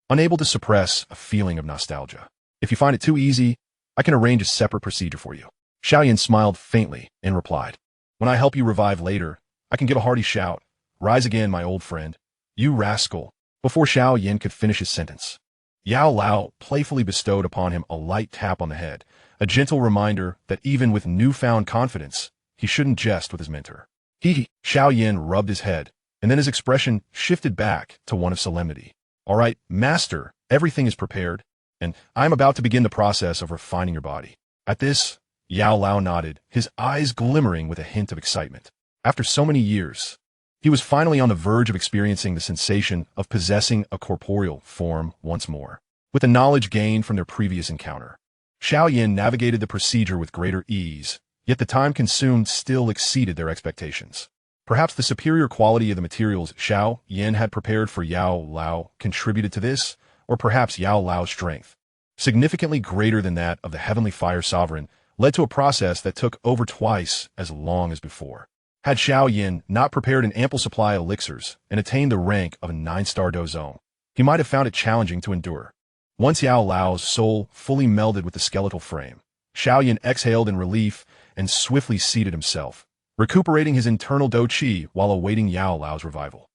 unable to suppress a feeling of nostalgia. If you find it too easy, I can arrange a separate procedure for you. Xiao Yan smiled faintly and replied, when I help you revive later, I can give a hearty shout. Rise again, my old friend. You rascal. Before Xiao Yan could finish his sentence, Yao Lao playfully bestowed upon him a light tap on the head, a gentle reminder that even with newfound confidence, he shouldn't jest with his mentor. Xiao Yan rubbed his head, and then his expression shifted back to one of solemnity. All right, master, everything is prepared, and I am about to begin the process of refining your body. At this, Yao Lao nodded, his eyes glimmering with a hint of excitement. After so many years, he was finally on the verge of experiencing the sensation of possessing a corporeal form once more. With the knowledge gained from their previous encounter, Xiao Yan navigated the procedure with greater ease, yet the time consumed still exceeded their expectations. Perhaps the superior quality of the materials Xiao Yan had prepared for Yao Lao contributed to this, or perhaps Yao Lao's strength, significantly greater than that of the Heavenly Fire Sovereign, led to a process that took over twice as long as before. Had Xiao Yan not prepared an ample supply of elixirs and attained the rank of a 9-star Dou zone, he might have found it challenging to endure. Once Yao Lao's soul fully melded with the skeletal frame, Xiao Yan exhaled in relief and swiftly seated himself, recuperating his internal Dou Qi while awaiting Yao Lao's revival.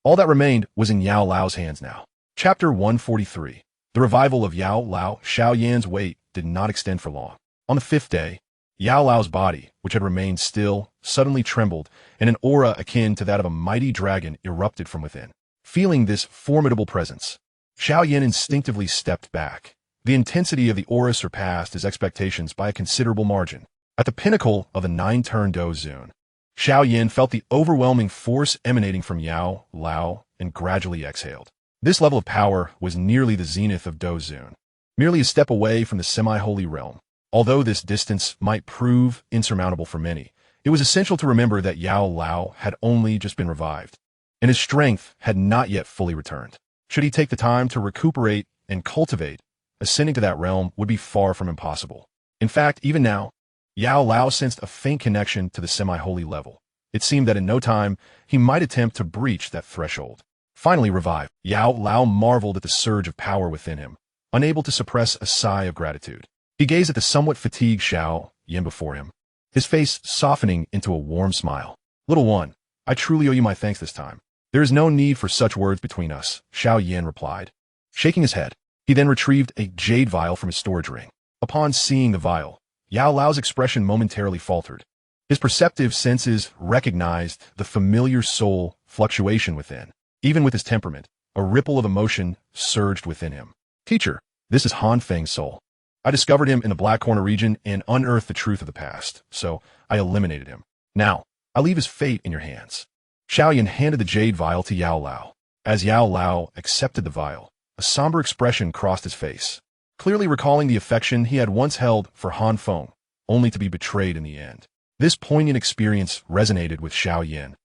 All that remained was in Yao Lao's hands now. Chapter 143. The revival of Yao Lao. Xiao Yan's wait did not extend for long. On the 5th day, Yao Lao's body, which had remained still, suddenly trembled, and an aura akin to that of a mighty dragon erupted from within. Feeling this formidable presence, Xiao Yan instinctively stepped back. The intensity of the aura surpassed his expectations by a considerable margin. At the pinnacle of the 9-turn Dou zone, Xiao Yan felt the overwhelming force emanating from Yao Lao and gradually exhaled. This level of power was nearly the zenith of Dou zone, merely a step away from the semi-holy realm. Although this distance might prove insurmountable for many, it was essential to remember that Yao Lao had only just been revived, and his strength had not yet fully returned. Should he take the time to recuperate and cultivate, ascending to that realm would be far from impossible. In fact, even now, Yao Lao sensed a faint connection to the semi-holy level. It seemed that in no time, he might attempt to breach that threshold. Finally revived, Yao Lao marveled at the surge of power within him, unable to suppress a sigh of gratitude. He gazed at the somewhat fatigued Xiao Yan before him, his face softening into a warm smile. Little one, I truly owe you my thanks this time. There is no need for such words between us, Xiao Yan replied. Shaking his head, he then retrieved a jade vial from his storage ring. Upon seeing the vial, Yao Lao's expression momentarily faltered. His perceptive senses recognized the familiar soul fluctuation within. Even with his temperament, a ripple of emotion surged within him. Teacher, this is Han Feng's soul. I discovered him in the Black Corner region and unearthed the truth of the past, so I eliminated him. Now, I leave his fate in your hands. Xiao Yan handed the jade vial to Yao Lao. As Yao Lao accepted the vial, a somber expression crossed his face, clearly recalling the affection he had once held for Han Feng, only to be betrayed in the end. This poignant experience resonated with Xiao Yan,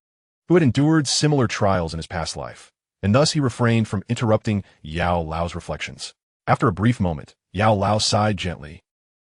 who had endured similar trials in his past life, and thus he refrained from interrupting Yao Lao's reflections. After a brief moment, Yao Lao sighed gently,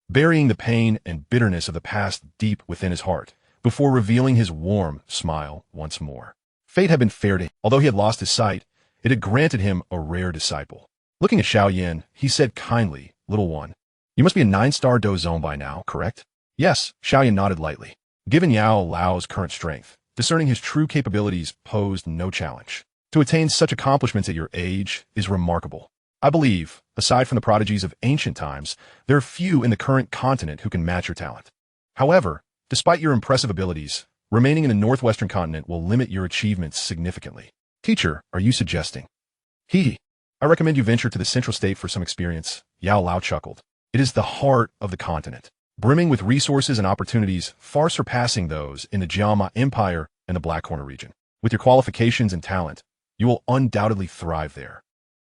burying the pain and bitterness of the past deep within his heart, before revealing his warm smile once more. Fate had been fair to him. Although he had lost his sight, it had granted him a rare disciple. Looking at Xiao Yan, he said kindly, "Little one, you must be a 9-star Dou zone by now, correct?" Yes, Xiao Yan nodded lightly. Given Yao Lao's current strength, discerning his true capabilities posed no challenge. To attain such accomplishments at your age is remarkable. I believe, aside from the prodigies of ancient times, there are few in the current continent who can match your talent. However, despite your impressive abilities, remaining in the northwestern continent will limit your achievements significantly. Teacher, are you suggesting? I recommend you venture to the central state for some experience, Yao Lao chuckled. It is the heart of the continent, brimming with resources and opportunities far surpassing those in the Jiama Empire and the Black Corner region. With your qualifications and talent, you will undoubtedly thrive there.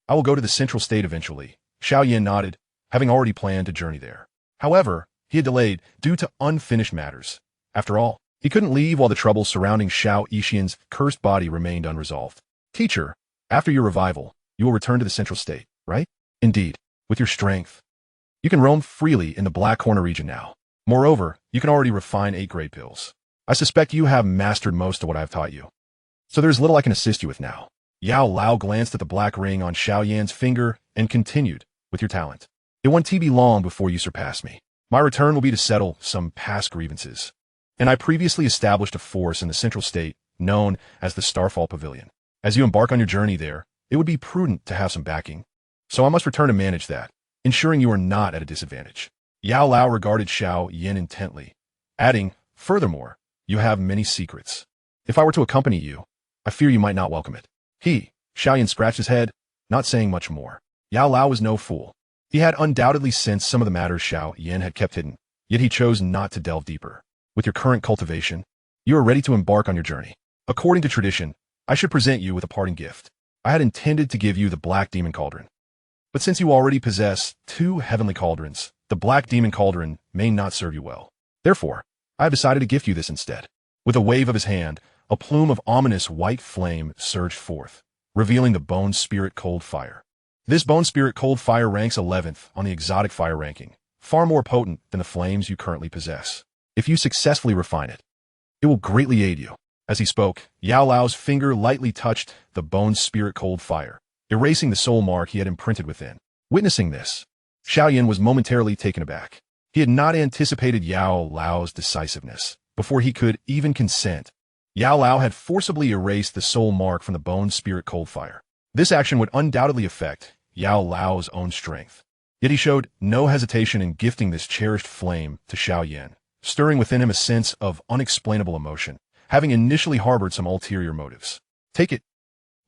I will go to the central state eventually. Xiao Yan nodded, having already planned to journey there. However, he had delayed due to unfinished matters. After all, he couldn't leave while the troubles surrounding Xiao Yixian's cursed body remained unresolved. Teacher, after your revival, you will return to the central state, right? Indeed. With your strength, you can roam freely in the Black Corner region now. Moreover, you can already refine 8-grade pills. I suspect you have mastered most of what I have taught you, so there's little I can assist you with now. Yao Lao glanced at the black ring on Xiao Yan's finger and continued, with your talent. It won't be long before you surpass me. My return will be to settle some past grievances. And I previously established a force in the central state known as the Starfall Pavilion. As you embark on your journey there, it would be prudent to have some backing. So I must return to manage that, ensuring you are not at a disadvantage. Yao Lao regarded Xiao Yan intently, adding, furthermore, you have many secrets. If I were to accompany you, I fear you might not welcome it. Xiao Yan scratched his head, not saying much more. Yao Lao was no fool. He had undoubtedly sensed some of the matters Xiao Yan had kept hidden, yet he chose not to delve deeper. With your current cultivation, you are ready to embark on your journey. According to tradition, I should present you with a parting gift. I had intended to give you the Black Demon Cauldron. But since you already possess 2 heavenly cauldrons, the Black Demon Cauldron may not serve you well. Therefore, I have decided to gift you this instead. With a wave of his hand, a plume of ominous white flame surged forth, revealing the Bone Spirit Cold Fire. This Bone Spirit Cold Fire ranks 11th on the exotic fire ranking, far more potent than the flames you currently possess. If you successfully refine it, it will greatly aid you. As he spoke, Yao Lao's finger lightly touched the Bone Spirit Cold Fire, erasing the soul mark he had imprinted within. Witnessing this, Xiao Yan was momentarily taken aback. He had not anticipated Yao Lao's decisiveness. Before he could even consent, Yao Lao had forcibly erased the soul mark from the Bone Spirit Cold Fire. This action would undoubtedly affect Yao Lao's own strength. Yet he showed no hesitation in gifting this cherished flame to Xiao Yan, stirring within him a sense of unexplainable emotion, having initially harbored some ulterior motives. Take it,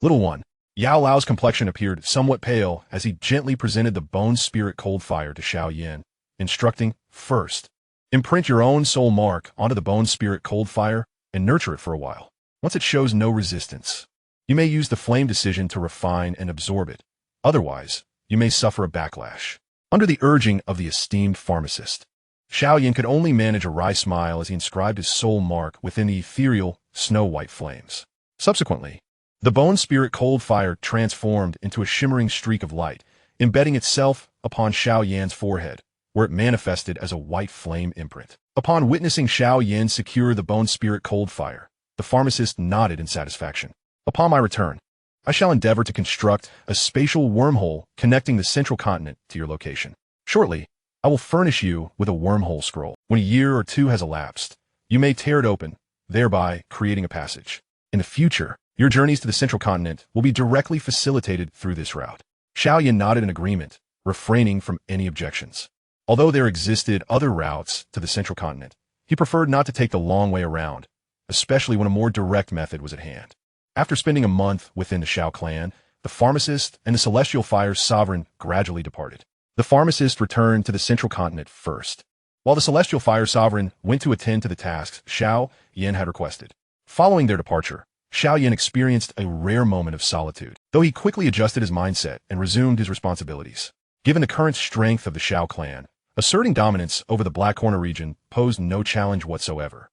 little one. Yao Lao's complexion appeared somewhat pale as he gently presented the Bone Spirit Cold Fire to Xiao Yan, instructing, first, imprint your own soul mark onto the Bone Spirit Cold Fire and nurture it for a while. Once it shows no resistance, you may use the flame decision to refine and absorb it. Otherwise, you may suffer a backlash. Under the urging of the esteemed pharmacist, Xiao Yan could only manage a wry smile as he inscribed his soul mark within the ethereal, snow-white flames. Subsequently, the Bone Spirit Cold Fire transformed into a shimmering streak of light, embedding itself upon Xiao Yan's forehead, where it manifested as a white flame imprint. Upon witnessing Xiao Yan secure the Bone Spirit Cold Fire, the pharmacist nodded in satisfaction. Upon my return, I shall endeavor to construct a spatial wormhole connecting the central continent to your location. Shortly, I will furnish you with a wormhole scroll. When a year or 2 has elapsed, you may tear it open, thereby creating a passage. In the future, your journeys to the central continent will be directly facilitated through this route. Xiao Yan nodded in agreement, refraining from any objections. Although there existed other routes to the central continent, he preferred not to take the long way around, especially when a more direct method was at hand. After spending a month within the Xiao clan, the pharmacist and the Celestial Fire's sovereign gradually departed. The pharmacist returned to the central continent first, while the Celestial Fire Sovereign went to attend to the tasks Xiao Yan had requested. Following their departure, Xiao Yan experienced a rare moment of solitude, though he quickly adjusted his mindset and resumed his responsibilities. Given the current strength of the Xiao clan, asserting dominance over the Black Corner region posed no challenge whatsoever.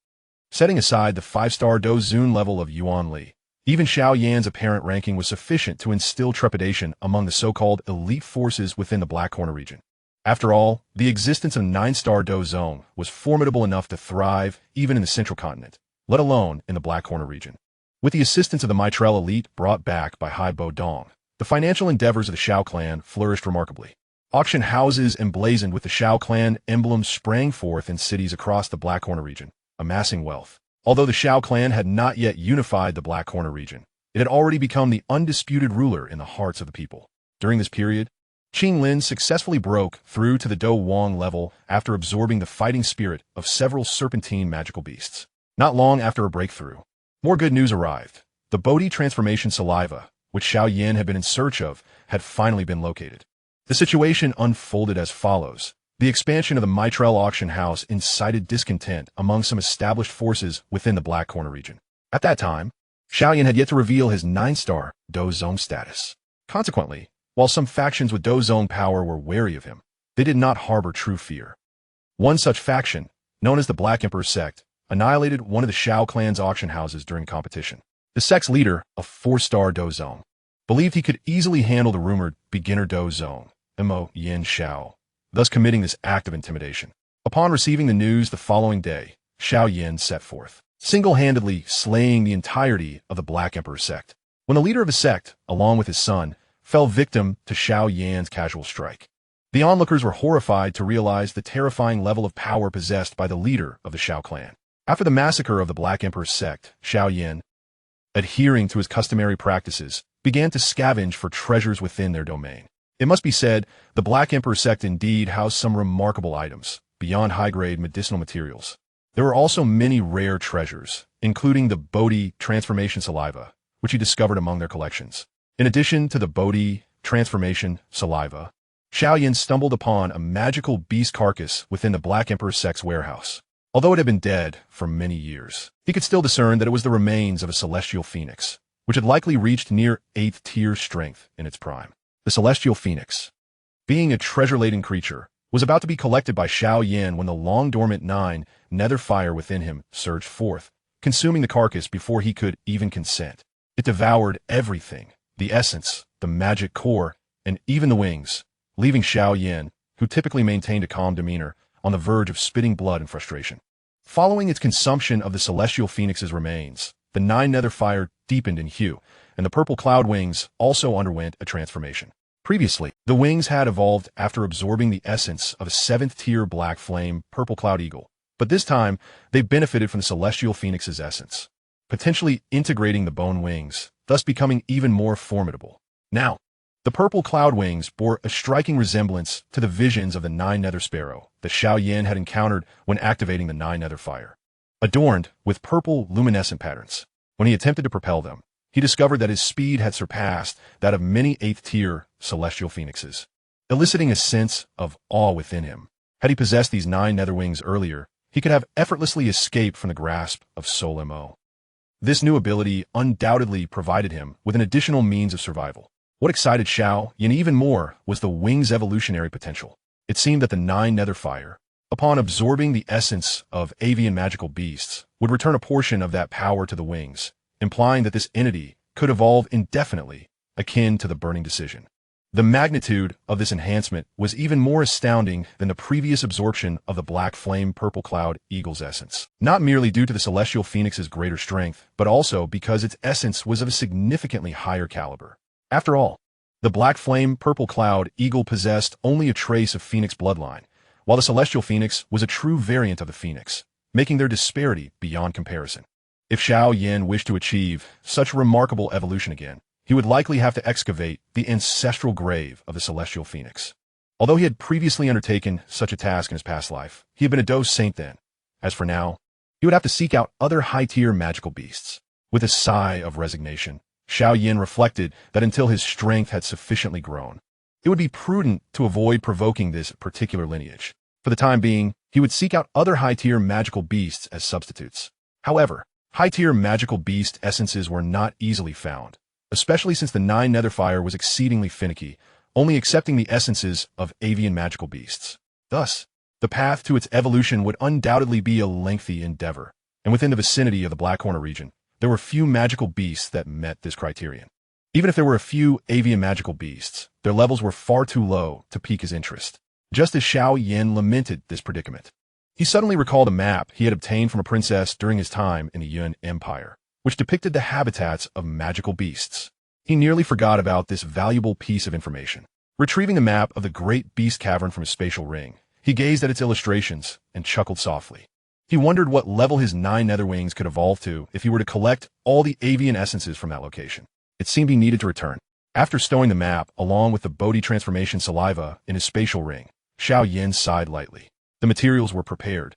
Setting aside the 5-star Dou Zun level of Yuan Li, even Xiao Yan's apparent ranking was sufficient to instill trepidation among the so-called elite forces within the Black Corner region. After all, the existence of 9-star Dou Zong was formidable enough to thrive even in the Central Continent, let alone in the Black Corner region. With the assistance of the Betrayal elite brought back by Hai Bo Dong, the financial endeavors of the Xiao clan flourished remarkably. Auction houses emblazoned with the Xiao clan emblems sprang forth in cities across the Black Corner region, amassing wealth. Although the Xiao clan had not yet unified the Black Corner region, it had already become the undisputed ruler in the hearts of the people. During this period, Qing Lin successfully broke through to the Dou Wang level after absorbing the fighting spirit of several serpentine magical beasts. Not long after a breakthrough, more good news arrived. The Bodhi transformation saliva, which Xiao Yan had been in search of, had finally been located. The situation unfolded as follows. The expansion of the Betrayal auction house incited discontent among some established forces within the Black Corner region. At that time, Xiao Yan had yet to reveal his 9-star Dou Zong status. Consequently, while some factions with Dou Zong power were wary of him, they did not harbor true fear. One such faction, known as the Black Emperor sect, annihilated one of the Xiao clan's auction houses during competition. The sect's leader, a 4-star Dou Zong, believed he could easily handle the rumored beginner Dou Zong, Mo Yin Xiao, thus committing this act of intimidation. Upon receiving the news the following day, Xiao Yan set forth, single-handedly slaying the entirety of the Black Emperor sect. When the leader of the sect, along with his son, fell victim to Xiao Yan's casual strike, the onlookers were horrified to realize the terrifying level of power possessed by the leader of the Xiao clan. After the massacre of the Black Emperor sect, Xiao Yan, adhering to his customary practices, began to scavenge for treasures within their domain. It must be said, the Black Emperor sect indeed housed some remarkable items, beyond high-grade medicinal materials. There were also many rare treasures, including the Bodhi transformation saliva, which he discovered among their collections. In addition to the Bodhi transformation saliva, Xiao Yan stumbled upon a magical beast carcass within the Black Emperor sect's warehouse. Although it had been dead for many years, he could still discern that it was the remains of a celestial phoenix, which had likely reached near 8th tier strength in its prime. The celestial phoenix, being a treasure-laden creature, was about to be collected by Xiao Yan when the long-dormant 9 nether fire within him surged forth, consuming the carcass before he could even consent. It devoured everything, the essence, the magic core, and even the wings, leaving Xiao Yan, who typically maintained a calm demeanor, on the verge of spitting blood in frustration. Following its consumption of the celestial phoenix's remains, the 9 nether fire deepened in hue, and the purple cloud wings also underwent a transformation. Previously, the wings had evolved after absorbing the essence of a 7th-tier black flame purple cloud eagle, but this time they benefited from the celestial phoenix's essence, potentially integrating the bone wings, thus becoming even more formidable. Now, the purple cloud wings bore a striking resemblance to the visions of the 9 nether sparrow that Xiao Yan had encountered when activating the 9 nether fire, adorned with purple luminescent patterns. When he attempted to propel them, he discovered that his speed had surpassed that of many 8th-tier celestial phoenixes, eliciting a sense of awe within him. Had he possessed these 9 nether wings earlier, he could have effortlessly escaped from the grasp of Soul Mo. This new ability undoubtedly provided him with an additional means of survival. What excited Xiao Yan even more was the wings' evolutionary potential. It seemed that the 9 nether fire, upon absorbing the essence of avian magical beasts, would return a portion of that power to the wings, implying that this entity could evolve indefinitely, akin to the burning decision. The magnitude of this enhancement was even more astounding than the previous absorption of the black flame purple cloud eagle's essence, not merely due to the celestial phoenix's greater strength, but also because its essence was of a significantly higher caliber. After all, the black flame purple cloud eagle possessed only a trace of phoenix bloodline, while the celestial phoenix was a true variant of the phoenix, making their disparity beyond comparison. If Xiao Yan wished to achieve such remarkable evolution again, he would likely have to excavate the ancestral grave of the celestial phoenix. Although he had previously undertaken such a task in his past life, he had been a Dou Saint then. As for now, he would have to seek out other high-tier magical beasts. With a sigh of resignation, Xiao Yan reflected that until his strength had sufficiently grown, it would be prudent to avoid provoking this particular lineage. For the time being, he would seek out other high-tier magical beasts as substitutes. However, high-tier magical beast essences were not easily found, especially since the Nine Netherfire was exceedingly finicky, only accepting the essences of avian magical beasts. Thus, the path to its evolution would undoubtedly be a lengthy endeavor, and within the vicinity of the Black Corner region, there were few magical beasts that met this criterion. Even if there were a few avian magical beasts, their levels were far too low to pique his interest. Just as Xiao Yan lamented this predicament, he suddenly recalled a map he had obtained from a princess during his time in the Yuan Empire, which depicted the habitats of magical beasts. He nearly forgot about this valuable piece of information. Retrieving the map of the Great Beast Cavern from his spatial ring, he gazed at its illustrations and chuckled softly. He wondered what level his 9 netherwings could evolve to if he were to collect all the avian essences from that location. It seemed he needed to return. After stowing the map, along with the Bodhi transformation saliva in his spatial ring, Xiao Yan sighed lightly. The materials were prepared,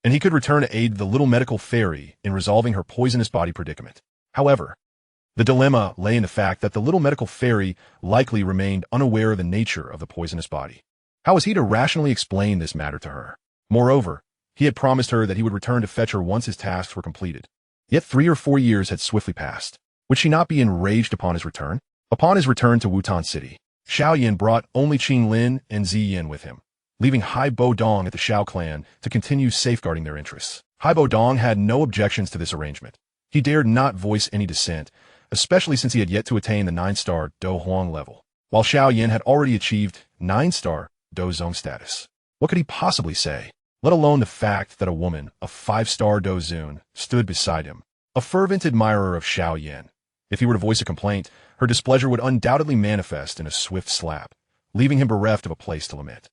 and he could return to aid the little medical fairy in resolving her poisonous body predicament. However, the dilemma lay in the fact that the little medical fairy likely remained unaware of the nature of the poisonous body. How was he to rationally explain this matter to her? Moreover, he had promised her that he would return to fetch her once his tasks were completed. Yet 3 or 4 years had swiftly passed. Would she not be enraged upon his return? Upon his return to Wutan City, Xiao Yan brought only Qing Lin and Zi Yin with him, leaving Hai Bo Dong at the Xiao clan to continue safeguarding their interests. Hai Bo Dong had no objections to this arrangement. He dared not voice any dissent, especially since he had yet to attain the 9-star Dou Huang level, while Xiao Yan had already achieved 9-star Dou Zong status. What could he possibly say? Let alone the fact that a woman, a 5-star Dou Zun, stood beside him, a fervent admirer of Xiao Yan. If he were to voice a complaint, her displeasure would undoubtedly manifest in a swift slap, leaving him bereft of a place to lament.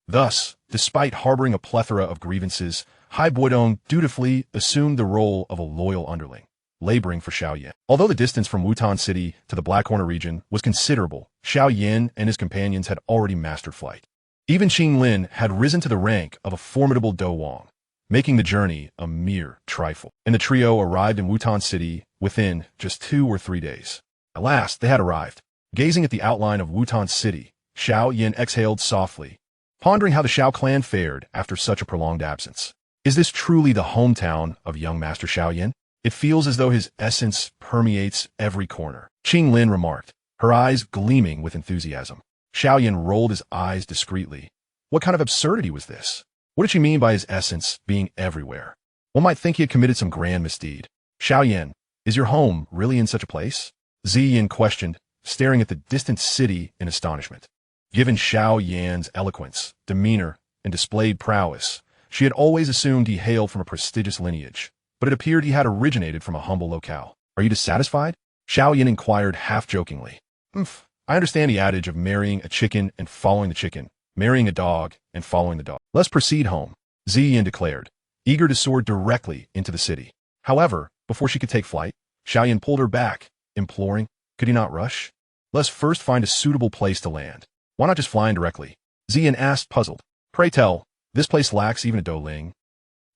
Thus, despite harboring a plethora of grievances, Hai Boidong dutifully assumed the role of a loyal underling, laboring for Xiao Yan. Although the distance from Wutan City to the Black Corner region was considerable, Xiao Yan and his companions had already mastered flight. Even Qing Lin had risen to the rank of a formidable Dou Wang, making the journey a mere trifle, and the trio arrived in Wutan City within just 2 or 3 days. At last, they had arrived. Gazing at the outline of Wutan City, Xiao Yan exhaled softly, pondering how the Xiao clan fared after such a prolonged absence. Is this truly the hometown of young Master Xiao Yan? It feels as though his essence permeates every corner, Qing Lin remarked, her eyes gleaming with enthusiasm. Xiao Yan rolled his eyes discreetly. What kind of absurdity was this? What did she mean by his essence being everywhere? One might think he had committed some grand misdeed. Xiao Yan, is your home really in such a place? Zi Yin questioned, staring at the distant city in astonishment. Given Xiao Yan's eloquence, demeanor, and displayed prowess, she had always assumed he hailed from a prestigious lineage, but it appeared he had originated from a humble locale. Are you dissatisfied? Xiao Yan inquired half-jokingly. I understand the adage of marrying a chicken and following the chicken, marrying a dog and following the dog. Let's proceed home, Zi Yin declared, eager to soar directly into the city. However, before she could take flight, Xiao Yan pulled her back, imploring, could he not rush? Let's first find a suitable place to land. Why not just fly in directly? Zi Yin asked, puzzled. Pray tell, this place lacks even a Douling,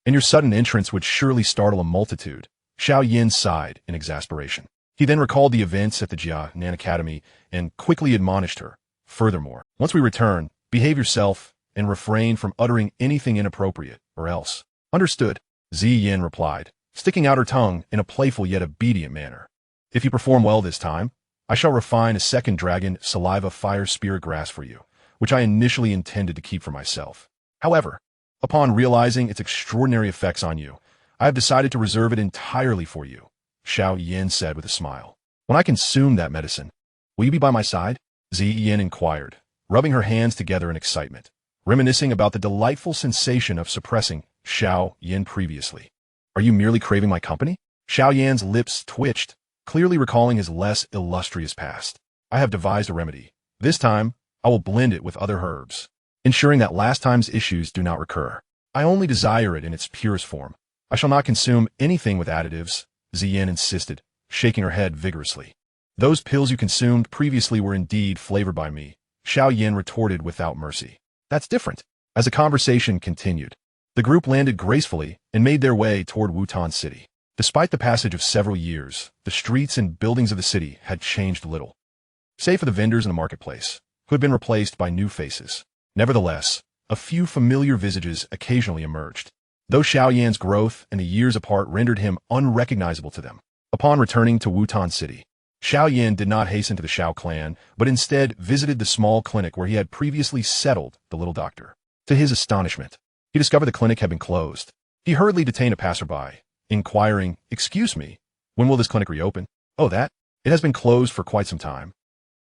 and your sudden entrance would surely startle a multitude. Xiao Yan sighed in exasperation. He then recalled the events at the Jia Nan Academy and quickly admonished her. Furthermore, once we return, behave yourself and refrain from uttering anything inappropriate, or else. Understood, Zi Yin replied, sticking out her tongue in a playful yet obedient manner. If you perform well this time, I shall refine a second dragon saliva fire spirit grass for you, which I initially intended to keep for myself. However, upon realizing its extraordinary effects on you, I have decided to reserve it entirely for you, Xiao Yan said with a smile. When I consume that medicine, will you be by my side? Zi Yin inquired, rubbing her hands together in excitement, reminiscing about the delightful sensation of suppressing Xiao Yan previously. Are you merely craving my company? Xiao Yan's lips twitched, clearly recalling his less illustrious past. I have devised a remedy. This time, I will blend it with other herbs, ensuring that last time's issues do not recur. I only desire it in its purest form. I shall not consume anything with additives, Zi Yin insisted, shaking her head vigorously. Those pills you consumed previously were indeed flavored by me, Xiao Yan retorted without mercy. That's different. As the conversation continued, the group landed gracefully and made their way toward Wutan City. Despite the passage of several years, the streets and buildings of the city had changed little, save for the vendors in the marketplace, who had been replaced by new faces. Nevertheless, a few familiar visages occasionally emerged. Though Xiao Yan's growth and the years apart rendered him unrecognizable to them. Upon returning to Wutan City, Xiao Yan did not hasten to the Xiao clan, but instead visited the small clinic where he had previously settled the little doctor. To his astonishment, he discovered the clinic had been closed. He hurriedly detained a passerby, inquiring, "Excuse me, when will this clinic reopen?" "Oh, that? It has been closed for quite some time."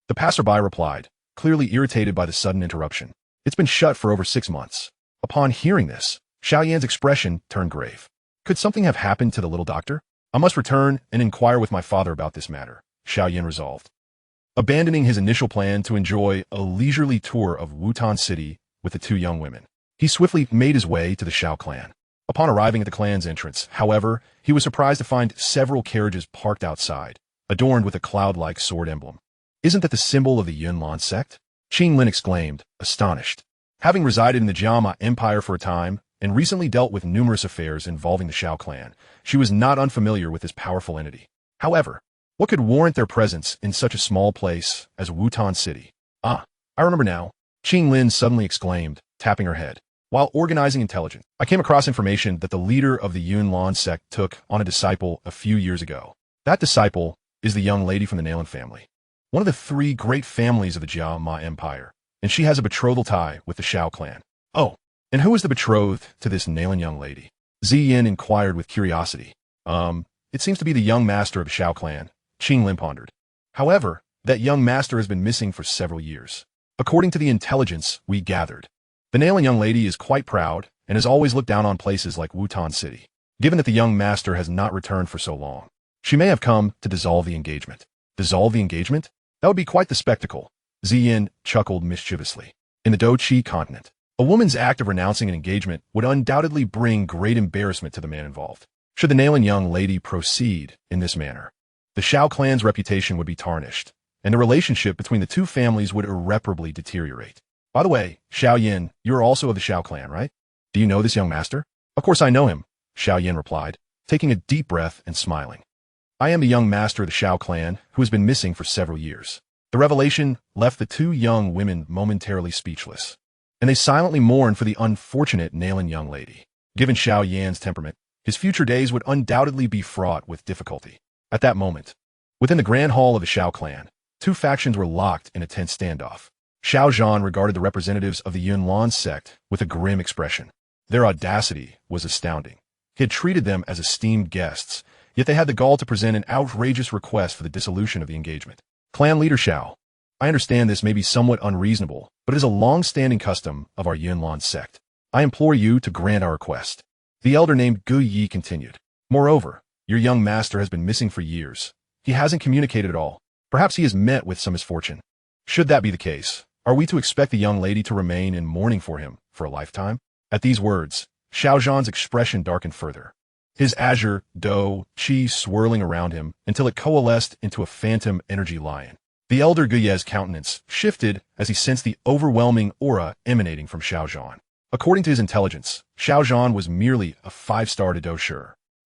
The passerby replied, clearly irritated by the sudden interruption. "It's been shut for over 6 months." Upon hearing this, Xiao Yan's expression turned grave. Could something have happened to the little doctor? "I must return and inquire with my father about this matter," Xiao Yan resolved. Abandoning his initial plan to enjoy a leisurely tour of Wutan City with the two young women, he swiftly made his way to the Xiao clan. Upon arriving at the clan's entrance, however, he was surprised to find several carriages parked outside, adorned with a cloud-like sword emblem. "Isn't that the symbol of the Yunlan sect?" Qing Lin exclaimed, astonished. Having resided in the Jia Empire for a time, and recently dealt with numerous affairs involving the Xiao clan, she was not unfamiliar with this powerful entity. However, what could warrant their presence in such a small place as Wutan City? "Ah, I remember now," Qing Lin suddenly exclaimed, tapping her head. "While organizing intelligence, I came across information that the leader of the Yunlan sect took on a disciple a few years ago. That disciple is the young lady from the Nalan family, one of the 3 great families of the Jia Empire, and she has a betrothal tie with the Xiao clan." "Oh, and who is the betrothed to this Nalan young lady?" Ziyin inquired with curiosity. It seems to be the young master of the Xiao clan," Qing Lin pondered. "However, that young master has been missing for several years. According to the intelligence we gathered, the Nalan young lady is quite proud and has always looked down on places like Wutan City. Given that the young master has not returned for so long, she may have come to dissolve the engagement." "Dissolve the engagement? That would be quite the spectacle," Ziyin chuckled mischievously. "In the Douqi Continent, a woman's act of renouncing an engagement would undoubtedly bring great embarrassment to the man involved. Should the Nalan young lady proceed in this manner, the Xiao clan's reputation would be tarnished, and the relationship between the two families would irreparably deteriorate. By the way, Xiao Yan, you are also of the Xiao clan, right? Do you know this young master?" "Of course I know him," Xiao Yan replied, taking a deep breath and smiling. "I am the young master of the Xiao clan who has been missing for several years." The revelation left the two young women momentarily speechless, and they silently mourned for the unfortunate Nalan young lady. Given Xiao Yan's temperament, his future days would undoubtedly be fraught with difficulty. At that moment, within the grand hall of the Xiao clan, 2 factions were locked in a tense standoff. Xiao Zhan regarded the representatives of the Yunlan sect with a grim expression. Their audacity was astounding. He had treated them as esteemed guests, yet they had the gall to present an outrageous request for the dissolution of the engagement. "Clan leader Xiao, I understand this may be somewhat unreasonable, but it is a long-standing custom of our Yunlan sect. I implore you to grant our request." The elder named Gu Yi continued. "Moreover, your young master has been missing for years. He hasn't communicated at all. Perhaps he has met with some misfortune. Should that be the case, are we to expect the young lady to remain in mourning for him for a lifetime?" At these words, Xiao Zhan's expression darkened further, his azure Dou Qi swirling around him until it coalesced into a phantom energy lion. The elder Gu Yi's countenance shifted as he sensed the overwhelming aura emanating from Xiao Zhan. According to his intelligence, Xiao Zhan was merely a 5-star Dou.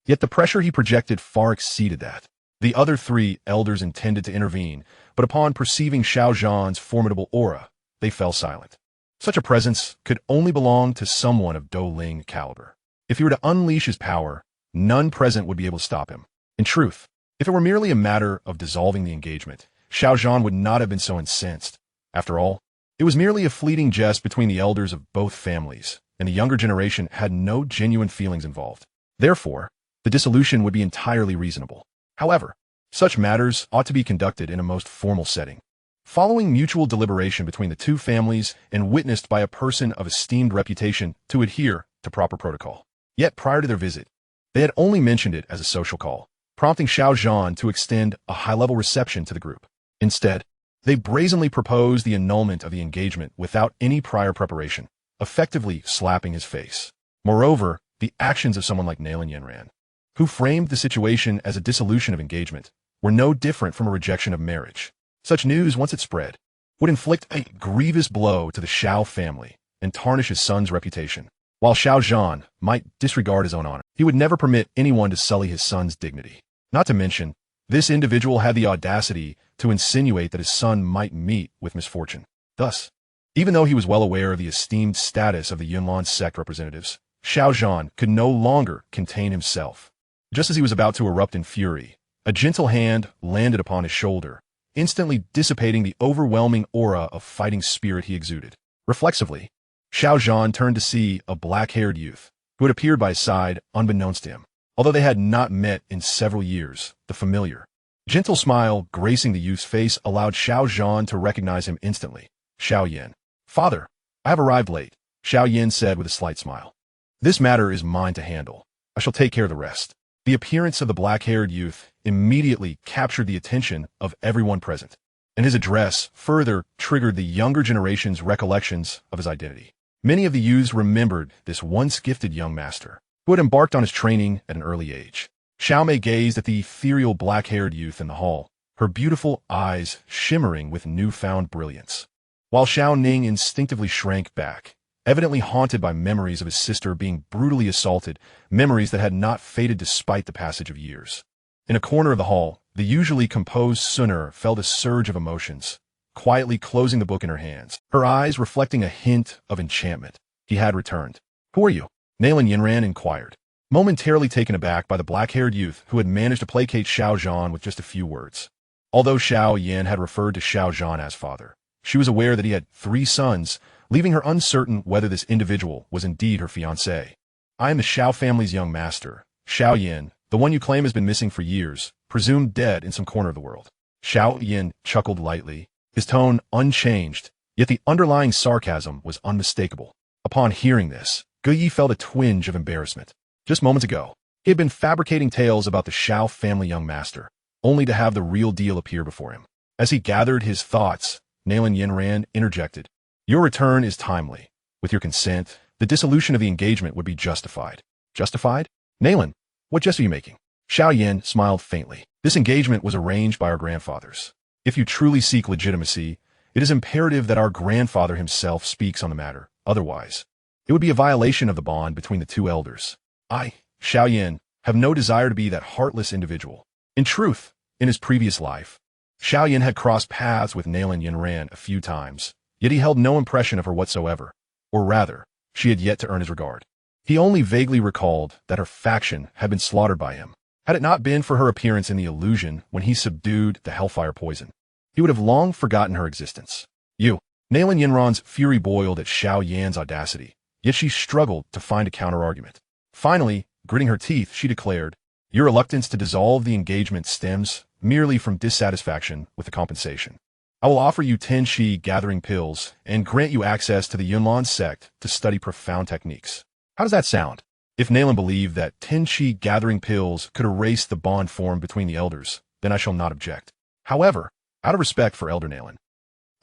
Yet the pressure he projected far exceeded that. The other 3 elders intended to intervene, but upon perceiving Xiao Zhan's formidable aura, they fell silent. Such a presence could only belong to someone of Dou Ling caliber. If he were to unleash his power, none present would be able to stop him. In truth, if it were merely a matter of dissolving the engagement, Xiao Zhan would not have been so incensed. After all, it was merely a fleeting jest between the elders of both families, and the younger generation had no genuine feelings involved. Therefore, the dissolution would be entirely reasonable. However, such matters ought to be conducted in a most formal setting, following mutual deliberation between the two families and witnessed by a person of esteemed reputation to adhere to proper protocol. Yet prior to their visit, they had only mentioned it as a social call, prompting Xiao Zhan to extend a high-level reception to the group. Instead, they brazenly proposed the annulment of the engagement without any prior preparation, effectively slapping his face. Moreover, the actions of someone like Nalan Yanran, who framed the situation as a dissolution of engagement, were no different from a rejection of marriage. Such news, once it spread, would inflict a grievous blow to the Xiao family and tarnish his son's reputation. While Xiao Zhan might disregard his own honor, he would never permit anyone to sully his son's dignity. Not to mention, this individual had the audacity to insinuate that his son might meet with misfortune. Thus, Even though he was well aware of the esteemed status of the Yunlan sect representatives, Xiao Yan could no longer contain himself. Just as he was about to erupt in fury, a gentle hand landed upon his shoulder, instantly dissipating the overwhelming aura of fighting spirit he exuded. Reflexively, Xiao Yan turned to see a black-haired youth, who had appeared by his side unbeknownst to him. Although they had not met in several years, the familiar, gentle smile gracing the youth's face allowed Xiao Yan to recognize him instantly. Xiao Yan. Father, I have arrived late, Xiao Yan said with a slight smile. This matter is mine to handle. I shall take care of the rest. The appearance of the black-haired youth immediately captured the attention of everyone present, and his address further triggered the younger generation's recollections of his identity. Many of the youths remembered this once gifted young master, who had embarked on his training at an early age. Xiao Mei gazed at the ethereal black-haired youth in the hall, her beautiful eyes shimmering with newfound brilliance, while Xiao Ning instinctively shrank back, evidently haunted by memories of his sister being brutally assaulted, memories that had not faded despite the passage of years. In a corner of the hall, the usually composed Sun'er felt a surge of emotions, quietly closing the book in her hands, her eyes reflecting a hint of enchantment. He had returned. Who are you? Nalan Yinran inquired, momentarily taken aback by the black-haired youth who had managed to placate Xiao Yan with just a few words. Although Xiao Yan had referred to Xiao Yan as father, she was aware that he had 3 sons, leaving her uncertain whether this individual was indeed her fiancé. I am the Xiao family's young master, Xiao Yan, the one you claim has been missing for years, presumed dead in some corner of the world. Xiao Yan chuckled lightly, his tone unchanged, yet the underlying sarcasm was unmistakable. Upon hearing this, Guyi felt a twinge of embarrassment. Just moments ago, he had been fabricating tales about the Xiao family young master, only to have the real deal appear before him. As he gathered his thoughts, Nalan Yinran interjected. Your return is timely. With your consent, the dissolution of the engagement would be justified. Justified? Nalan, what jest are you making? Xiao Yan smiled faintly. This engagement was arranged by our grandfathers. If you truly seek legitimacy, it is imperative that our grandfather himself speaks on the matter. Otherwise, it would be a violation of the bond between the 2 elders. I, Xiao Yan, have no desire to be that heartless individual. In truth, in his previous life, Xiao Yan had crossed paths with Nalan Yinran a few times, yet he held no impression of her whatsoever, or rather, she had yet to earn his regard. He only vaguely recalled that her faction had been slaughtered by him. Had it not been for her appearance in the illusion when he subdued the hellfire poison, he would have long forgotten her existence. Nalan Yinran's fury boiled at Xiao Yan's audacity, yet she struggled to find a counter-argument. Finally, gritting her teeth, she declared, your reluctance to dissolve the engagement stems merely from dissatisfaction with the compensation. I will offer you 10 Qi gathering pills and grant you access to the Yunlan sect to study profound techniques. How does that sound? If Nalan believed that 10 Qi gathering pills could erase the bond formed between the elders, then I shall not object. However, out of respect for Elder Nalan,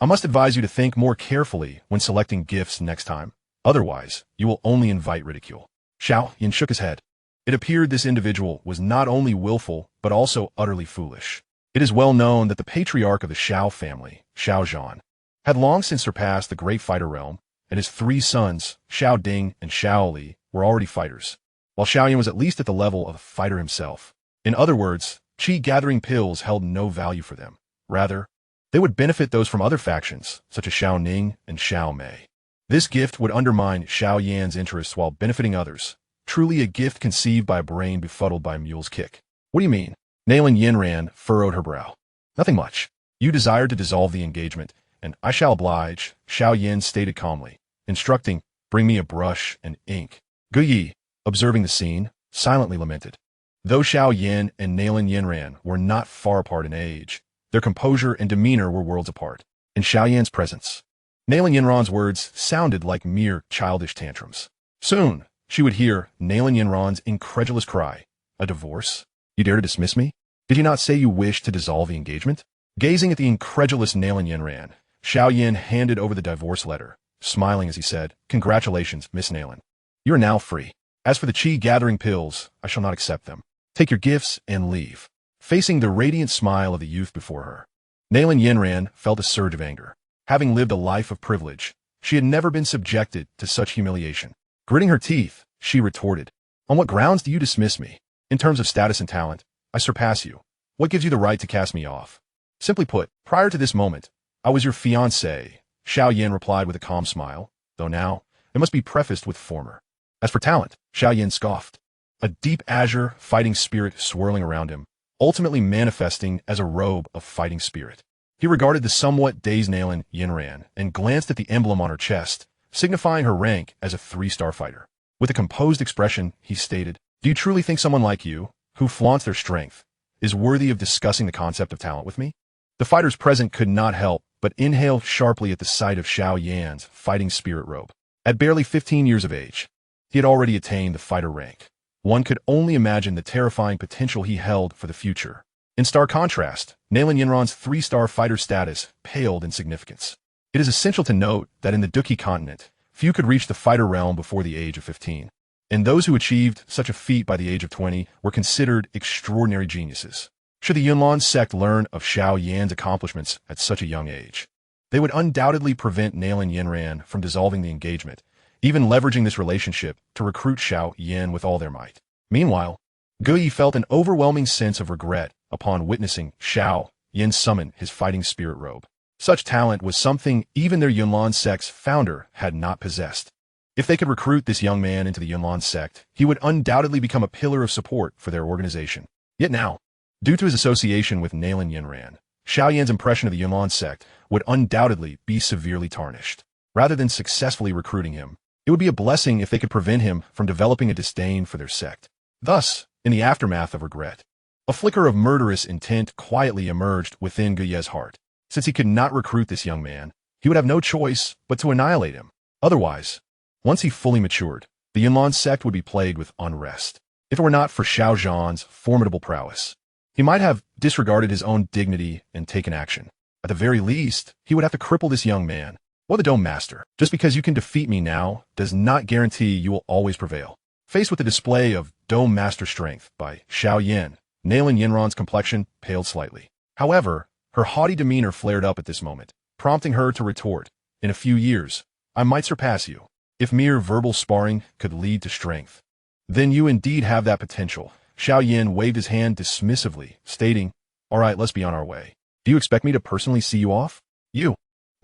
I must advise you to think more carefully when selecting gifts next time. Otherwise, you will only invite ridicule. Xiao Yan shook his head. It appeared this individual was not only willful, but also utterly foolish. It is well known that the patriarch of the Xiao family, Xiao Yan, had long since surpassed the great fighter realm, and his 3 sons, Xiao Ding and Xiao Li, were already fighters, while Xiao Yan was at least at the level of a fighter himself. In other words, Qi gathering pills held no value for them. Rather, they would benefit those from other factions, such as Xiao Ning and Xiao Mei. This gift would undermine Xiao Yan's interests while benefiting others. Truly a gift conceived by a brain befuddled by a mule's kick. What do you mean? Nalan Yinran furrowed her brow. Nothing much. You desired to dissolve the engagement, and I shall oblige, Xiao Yan stated calmly, instructing, bring me a brush and ink. Guyi, observing the scene, silently lamented. Though Xiao Yan and Nalan Yinran were not far apart in age, their composure and demeanor were worlds apart. In Xiao Yan's presence, Nalan Yinran's words sounded like mere childish tantrums. Soon, she would hear Nalan Yinran's incredulous cry, a divorce? You dare to dismiss me? Did you not say you wished to dissolve the engagement? Gazing at the incredulous Nalan Yinran, Xiao Yan handed over the divorce letter, smiling as he said, congratulations, Miss Nalan. You are now free. As for the Qi gathering pills, I shall not accept them. Take your gifts and leave. Facing the radiant smile of the youth before her, Nalan Yinran felt a surge of anger. Having lived a life of privilege, she had never been subjected to such humiliation. Gritting her teeth, she retorted, on what grounds do you dismiss me? In terms of status and talent, I surpass you. What gives you the right to cast me off? Simply put, prior to this moment, I was your fiancé, Xiao Yan replied with a calm smile, though now it must be prefaced with former. As for talent, Xiao Yan scoffed. A deep azure fighting spirit swirling around him, ultimately manifesting as a robe of fighting spirit. He regarded the somewhat dazed Nalan Yinran and glanced at the emblem on her chest, signifying her rank as a 3-star fighter. With a composed expression, he stated, "Do you truly think someone like you, who flaunts their strength, is worthy of discussing the concept of talent with me?" The fighters present could not help but inhale sharply at the sight of Xiao Yan's fighting spirit robe. At barely 15 years of age, he had already attained the fighter rank. One could only imagine the terrifying potential he held for the future. In stark contrast, Nalan Yinran's 3-star fighter status paled in significance. It is essential to note that in the Douqi Continent, few could reach the fighter realm before the age of 15. And those who achieved such a feat by the age of 20 were considered extraordinary geniuses. Should the Yunlan sect learn of Xiao Yan's accomplishments at such a young age, they would undoubtedly prevent Nalan Yinran from dissolving the engagement, even leveraging this relationship to recruit Xiao Yan with all their might. Meanwhile, Gui felt an overwhelming sense of regret upon witnessing Xiao Yan summon his fighting spirit robe. Such talent was something even their Yunlan sect's founder had not possessed. If they could recruit this young man into the Yunlan sect, he would undoubtedly become a pillar of support for their organization. Yet now, due to his association with Nalan Yinran, Xiao Yan's impression of the Yunlan sect would undoubtedly be severely tarnished. Rather than successfully recruiting him, it would be a blessing if they could prevent him from developing a disdain for their sect. Thus, in the aftermath of regret, a flicker of murderous intent quietly emerged within Guye's heart. Since he could not recruit this young man, he would have no choice but to annihilate him. Otherwise, once he fully matured, the Yunlan sect would be plagued with unrest. If it were not for Xiao Zhan's formidable prowess, he might have disregarded his own dignity and taken action. At the very least, he would have to cripple this young man. Or the Dome Master. Just because you can defeat me now does not guarantee you will always prevail. Faced with the display of Dome Master strength by Xiao Yan, Nalan Yinran's complexion paled slightly. However, her haughty demeanor flared up at this moment, prompting her to retort, "In a few years, I might surpass you. If mere verbal sparring could lead to strength, then you indeed have that potential." Xiao Yan waved his hand dismissively, stating, "All right, let's be on our way. Do you expect me to personally see you off?" "You."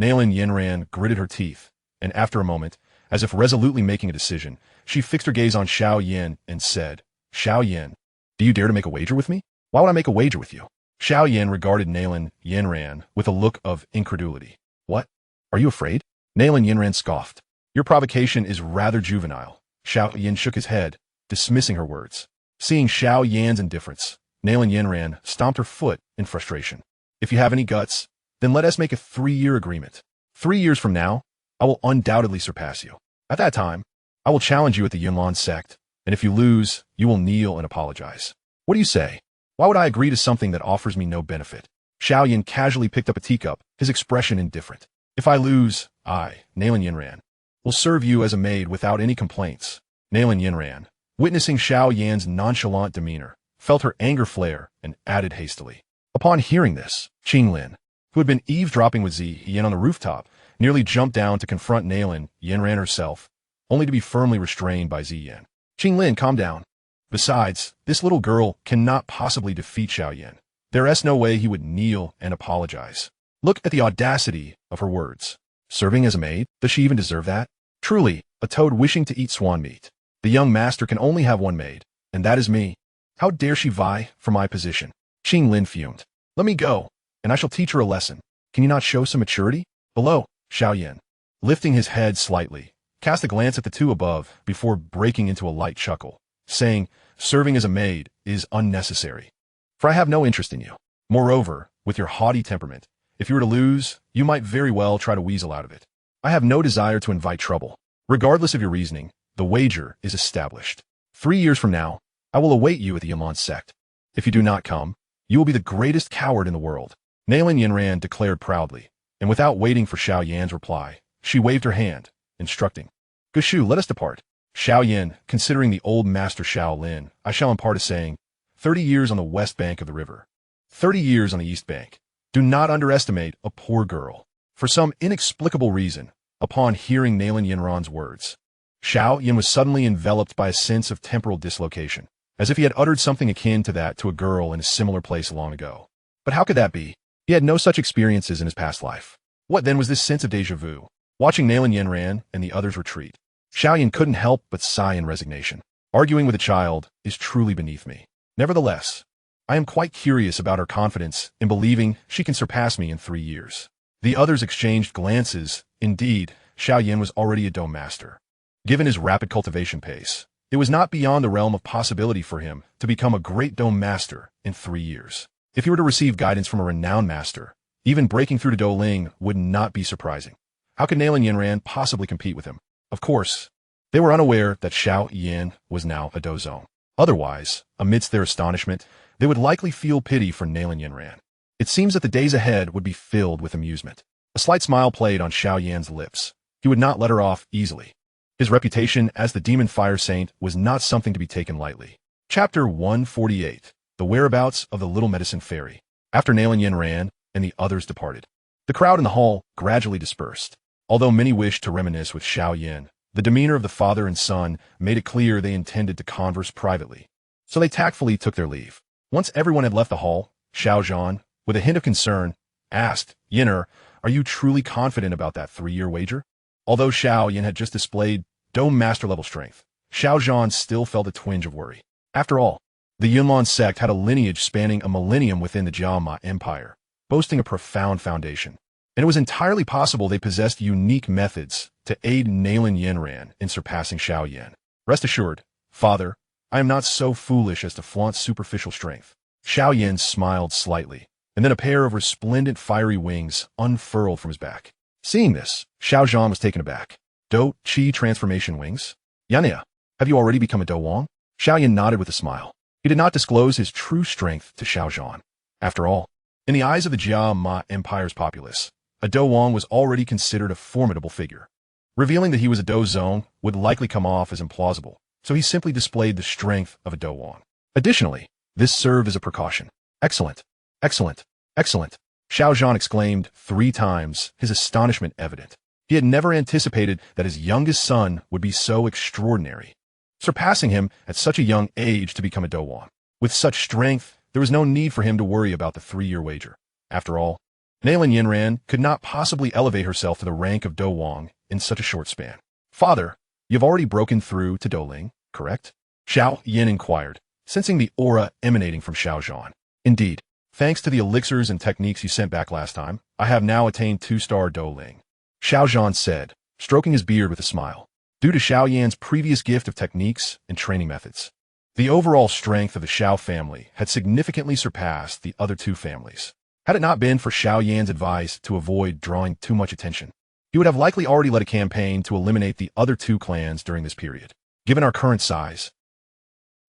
Nalan Yinran gritted her teeth, and after a moment, as if resolutely making a decision, she fixed her gaze on Xiao Yan and said, "Xiao Yan, do you dare to make a wager with me?" "Why would I make a wager with you?" Xiao Yan regarded Nalan Yinran with a look of incredulity. "What? Are you afraid?" Nalan Yinran scoffed. "Your provocation is rather juvenile." Xiao Yan shook his head, dismissing her words. Seeing Xiao Yan's indifference, Nalan Yinran stomped her foot in frustration. "If you have any guts, then let us make a 3-year agreement. 3 years from now, I will undoubtedly surpass you. At that time, I will challenge you at the Yunlan sect, and if you lose, you will kneel and apologize. What do you say? Why would I agree to something that offers me no benefit?" Xiao Yan casually picked up a teacup, his expression indifferent. "If I lose, I, Nalan Yinran, will serve you as a maid without any complaints." Nalan Yinran, witnessing Xiao Yan's nonchalant demeanor, felt her anger flare and added hastily. Upon hearing this, Qinglin, who had been eavesdropping with Zi Yan on the rooftop, nearly jumped down to confront Nalan Yinran herself, only to be firmly restrained by Zi Yan. "Qinglin, calm down. Besides, this little girl cannot possibly defeat Xiao Yan. There is no way he would kneel and apologize." Look at the audacity of her words. Serving as a maid? Does she even deserve that? Truly, a toad wishing to eat swan meat. The young master can only have one maid, and that is me. How dare she vie for my position? Qinglin fumed. "Let me go, and I shall teach her a lesson. Can you not show some maturity?" Below, Xiao Yan, lifting his head slightly, cast a glance at the two above before breaking into a light chuckle, saying, "Serving as a maid is unnecessary, for I have no interest in you. Moreover, with your haughty temperament, if you were to lose, you might very well try to weasel out of it. I have no desire to invite trouble. Regardless of your reasoning, the wager is established. 3 years from now, I will await you at the Yunlan sect. If you do not come, you will be the greatest coward in the world." Nalan Yinran declared proudly, and without waiting for Xiao Yan's reply, she waved her hand, instructing, "Gushu, let us depart." Xiao Yan, considering the old master Xiao Lin, I shall impart a saying, 30 years on the west bank of the river, 30 years on the east bank. Do not underestimate a poor girl. For some inexplicable reason, upon hearing Nalan Yinran's words, Xiao Yan was suddenly enveloped by a sense of temporal dislocation, as if he had uttered something akin to that to a girl in a similar place long ago. But how could that be? He had no such experiences in his past life. What then was this sense of déjà vu? Watching Nalan Yanran and the others retreat, Xiao Yan couldn't help but sigh in resignation. Arguing with a child is truly beneath me. Nevertheless, I am quite curious about her confidence in believing she can surpass me in 3 years. The others exchanged glances. Indeed, Xiao Yan was already a Dou master. Given his rapid cultivation pace, it was not beyond the realm of possibility for him to become a great Dou master in 3 years. If he were to receive guidance from a renowned master, even breaking through to Dou Ling would not be surprising. How could Nalan Yanran possibly compete with him? Of course, they were unaware that Xiao Yan was now a Dou Zone. Otherwise, amidst their astonishment, they would likely feel pity for Nalan Yanran. It seems that the days ahead would be filled with amusement. A slight smile played on Xiao Yan's lips. He would not let her off easily. His reputation as the Demon Fire Saint was not something to be taken lightly. Chapter 148. The Whereabouts of the Little Medicine Fairy. After Nalan Yanran and the others departed, the crowd in the hall gradually dispersed. Although many wished to reminisce with Xiao Yan, the demeanor of the father and son made it clear they intended to converse privately. So they tactfully took their leave. Once everyone had left the hall, Xiao Zhan, with a hint of concern, asked, "Yin'er, are you truly confident about that 3-year wager?" Although Xiao Yan had just displayed Dou master-level strength, Xiao Zhan still felt a twinge of worry. After all, the Yunlan sect had a lineage spanning a millennium within the Jia Empire, boasting a profound foundation. And it was entirely possible they possessed unique methods to aid Nalan Yanran in surpassing Xiao Yan. Rest assured, father, I am not so foolish as to flaunt superficial strength. Xiao Yan smiled slightly, and then a pair of resplendent fiery wings unfurled from his back. Seeing this, Xiao Zhan was taken aback. Douqi transformation wings? Yania, have you already become a Dou Wang? Xiao Yan nodded with a smile. He did not disclose his true strength to Xiao Zhan. After all, in the eyes of the Jia Empire's populace, a Dou Wang was already considered a formidable figure. Revealing that he was a Dou Zone would likely come off as implausible, so he simply displayed the strength of a Dou Wang. Additionally, this served as a precaution. Excellent, excellent, excellent, Xiao Zhan exclaimed 3 times, his astonishment evident. He had never anticipated that his youngest son would be so extraordinary, surpassing him at such a young age to become a Dou Wang. With such strength, there was no need for him to worry about the 3-year wager. After all, Nalan Yanran could not possibly elevate herself to the rank of Dou Wang in such a short span. Father, you've already broken through to Dou Ling, correct? Xiao Yan inquired, sensing the aura emanating from Xiao Zhan. Indeed, thanks to the elixirs and techniques you sent back last time, I have now attained 2-star Dou Ling. Xiao Zhan said, stroking his beard with a smile. Due to Xiao Yan's previous gift of techniques and training methods, the overall strength of the Xiao family had significantly surpassed the other 2 families. Had it not been for Xiao Yan's advice to avoid drawing too much attention, he would have likely already led a campaign to eliminate the other 2 clans during this period. Given our current size,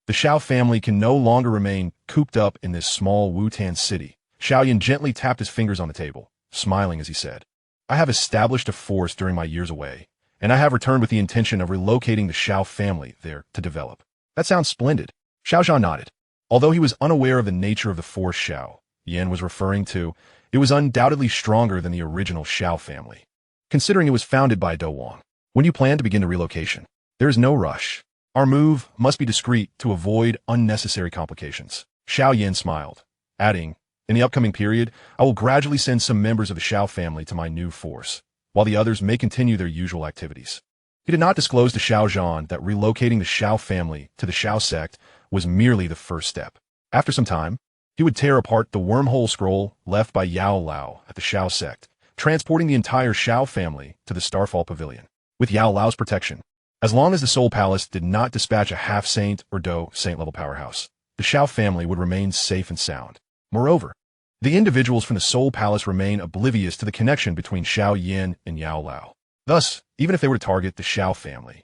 the Xiao family can no longer remain cooped up in this small Wutan city. Xiao Yan gently tapped his fingers on the table, smiling as he said, I have established a force during my years away, and I have returned with the intention of relocating the Xiao family there to develop. That sounds splendid. Xiao Zhan nodded. Although he was unaware of the nature of the force Xiao Yan was referring to, it was undoubtedly stronger than the original Xiao family, considering it was founded by a Dou Wang. When you plan to begin the relocation, there is no rush. Our move must be discreet to avoid unnecessary complications. Xiao Yan smiled, adding, in the upcoming period, I will gradually send some members of the Xiao family to my new force, while the others may continue their usual activities. He did not disclose to Xiao Zhan that relocating the Xiao family to the Xiao sect was merely the first step. After some time, he would tear apart the wormhole scroll left by Yao Lao at the Xiao sect, transporting the entire Xiao family to the Starfall Pavilion. With Yao Lao's protection, as long as the Soul Palace did not dispatch a half-saint or Dou saint-level powerhouse, the Xiao family would remain safe and sound. Moreover, the individuals from the Soul Palace remain oblivious to the connection between Xiao Yan and Yao Lao. Thus, even if they were to target the Xiao family,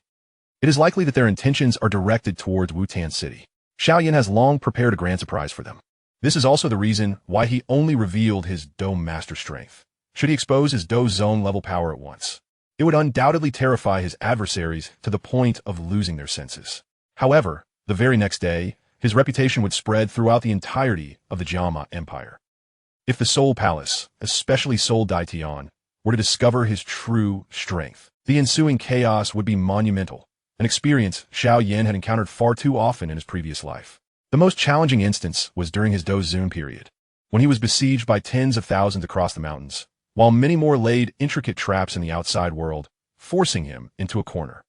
it is likely that their intentions are directed towards Wutan City. Xiao Yan has long prepared a grand surprise for them. This is also the reason why he only revealed his Dou master strength. Should he expose his Dou zone level power at once, it would undoubtedly terrify his adversaries to the point of losing their senses. However, the very next day, his reputation would spread throughout the entirety of the Jia Empire. If the Soul Palace, especially Soul Daitian, were to discover his true strength, the ensuing chaos would be monumental, an experience Xiao Yan had encountered far too often in his previous life. The most challenging instance was during his Dou Zun period, when he was besieged by tens of thousands across the mountains, while many more laid intricate traps in the outside world, forcing him into a corner.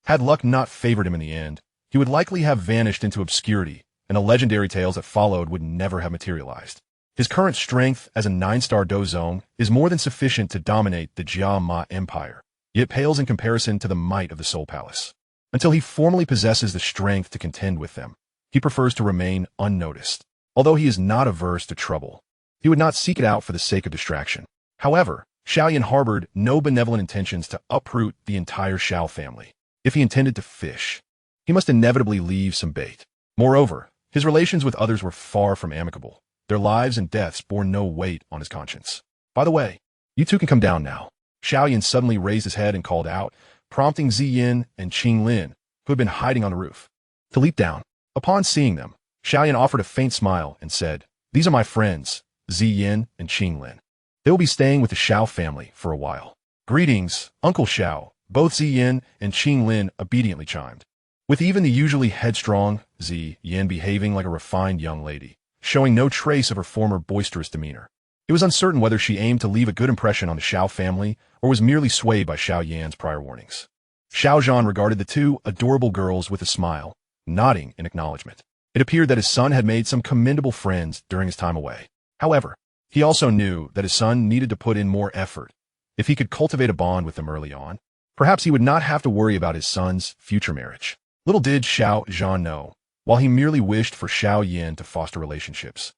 Had luck not favored him in the end, he would likely have vanished into obscurity, and the legendary tales that followed would never have materialized. His current strength as a 9-star Dozong is more than sufficient to dominate the Jia Ma Empire, yet pales in comparison to the might of the Soul Palace. Until he formally possesses the strength to contend with them, he prefers to remain unnoticed. Although he is not averse to trouble, he would not seek it out for the sake of distraction. However, Xiao Yan harbored no benevolent intentions to uproot the entire Xiao family. If he intended to fish, he must inevitably leave some bait. Moreover, his relations with others were far from amicable. Their lives and deaths bore no weight on his conscience. By the way, you two can come down now. Xiao Yan suddenly raised his head and called out, prompting Ziyin and Qinglin, who had been hiding on the roof, to leap down. Upon seeing them, Xiao Yan offered a faint smile and said, "These are my friends, Ziyin and Qinglin. They will be staying with the Xiao family for a while." "Greetings, Uncle Xiao." Both Ziyin and Qinglin obediently chimed, with even the usually headstrong Ziyin behaving like a refined young lady, showing no trace of her former boisterous demeanor. It was uncertain whether she aimed to leave a good impression on the Xiao family or was merely swayed by Xiao Yan's prior warnings. Xiao Zhan regarded the two adorable girls with a smile, nodding in acknowledgement. It appeared that his son had made some commendable friends during his time away. However, he also knew that his son needed to put in more effort. If he could cultivate a bond with them early on, perhaps he would not have to worry about his son's future marriage. Little did Xiao Zhan know, while he merely wished for Xiao Yan to foster relationships,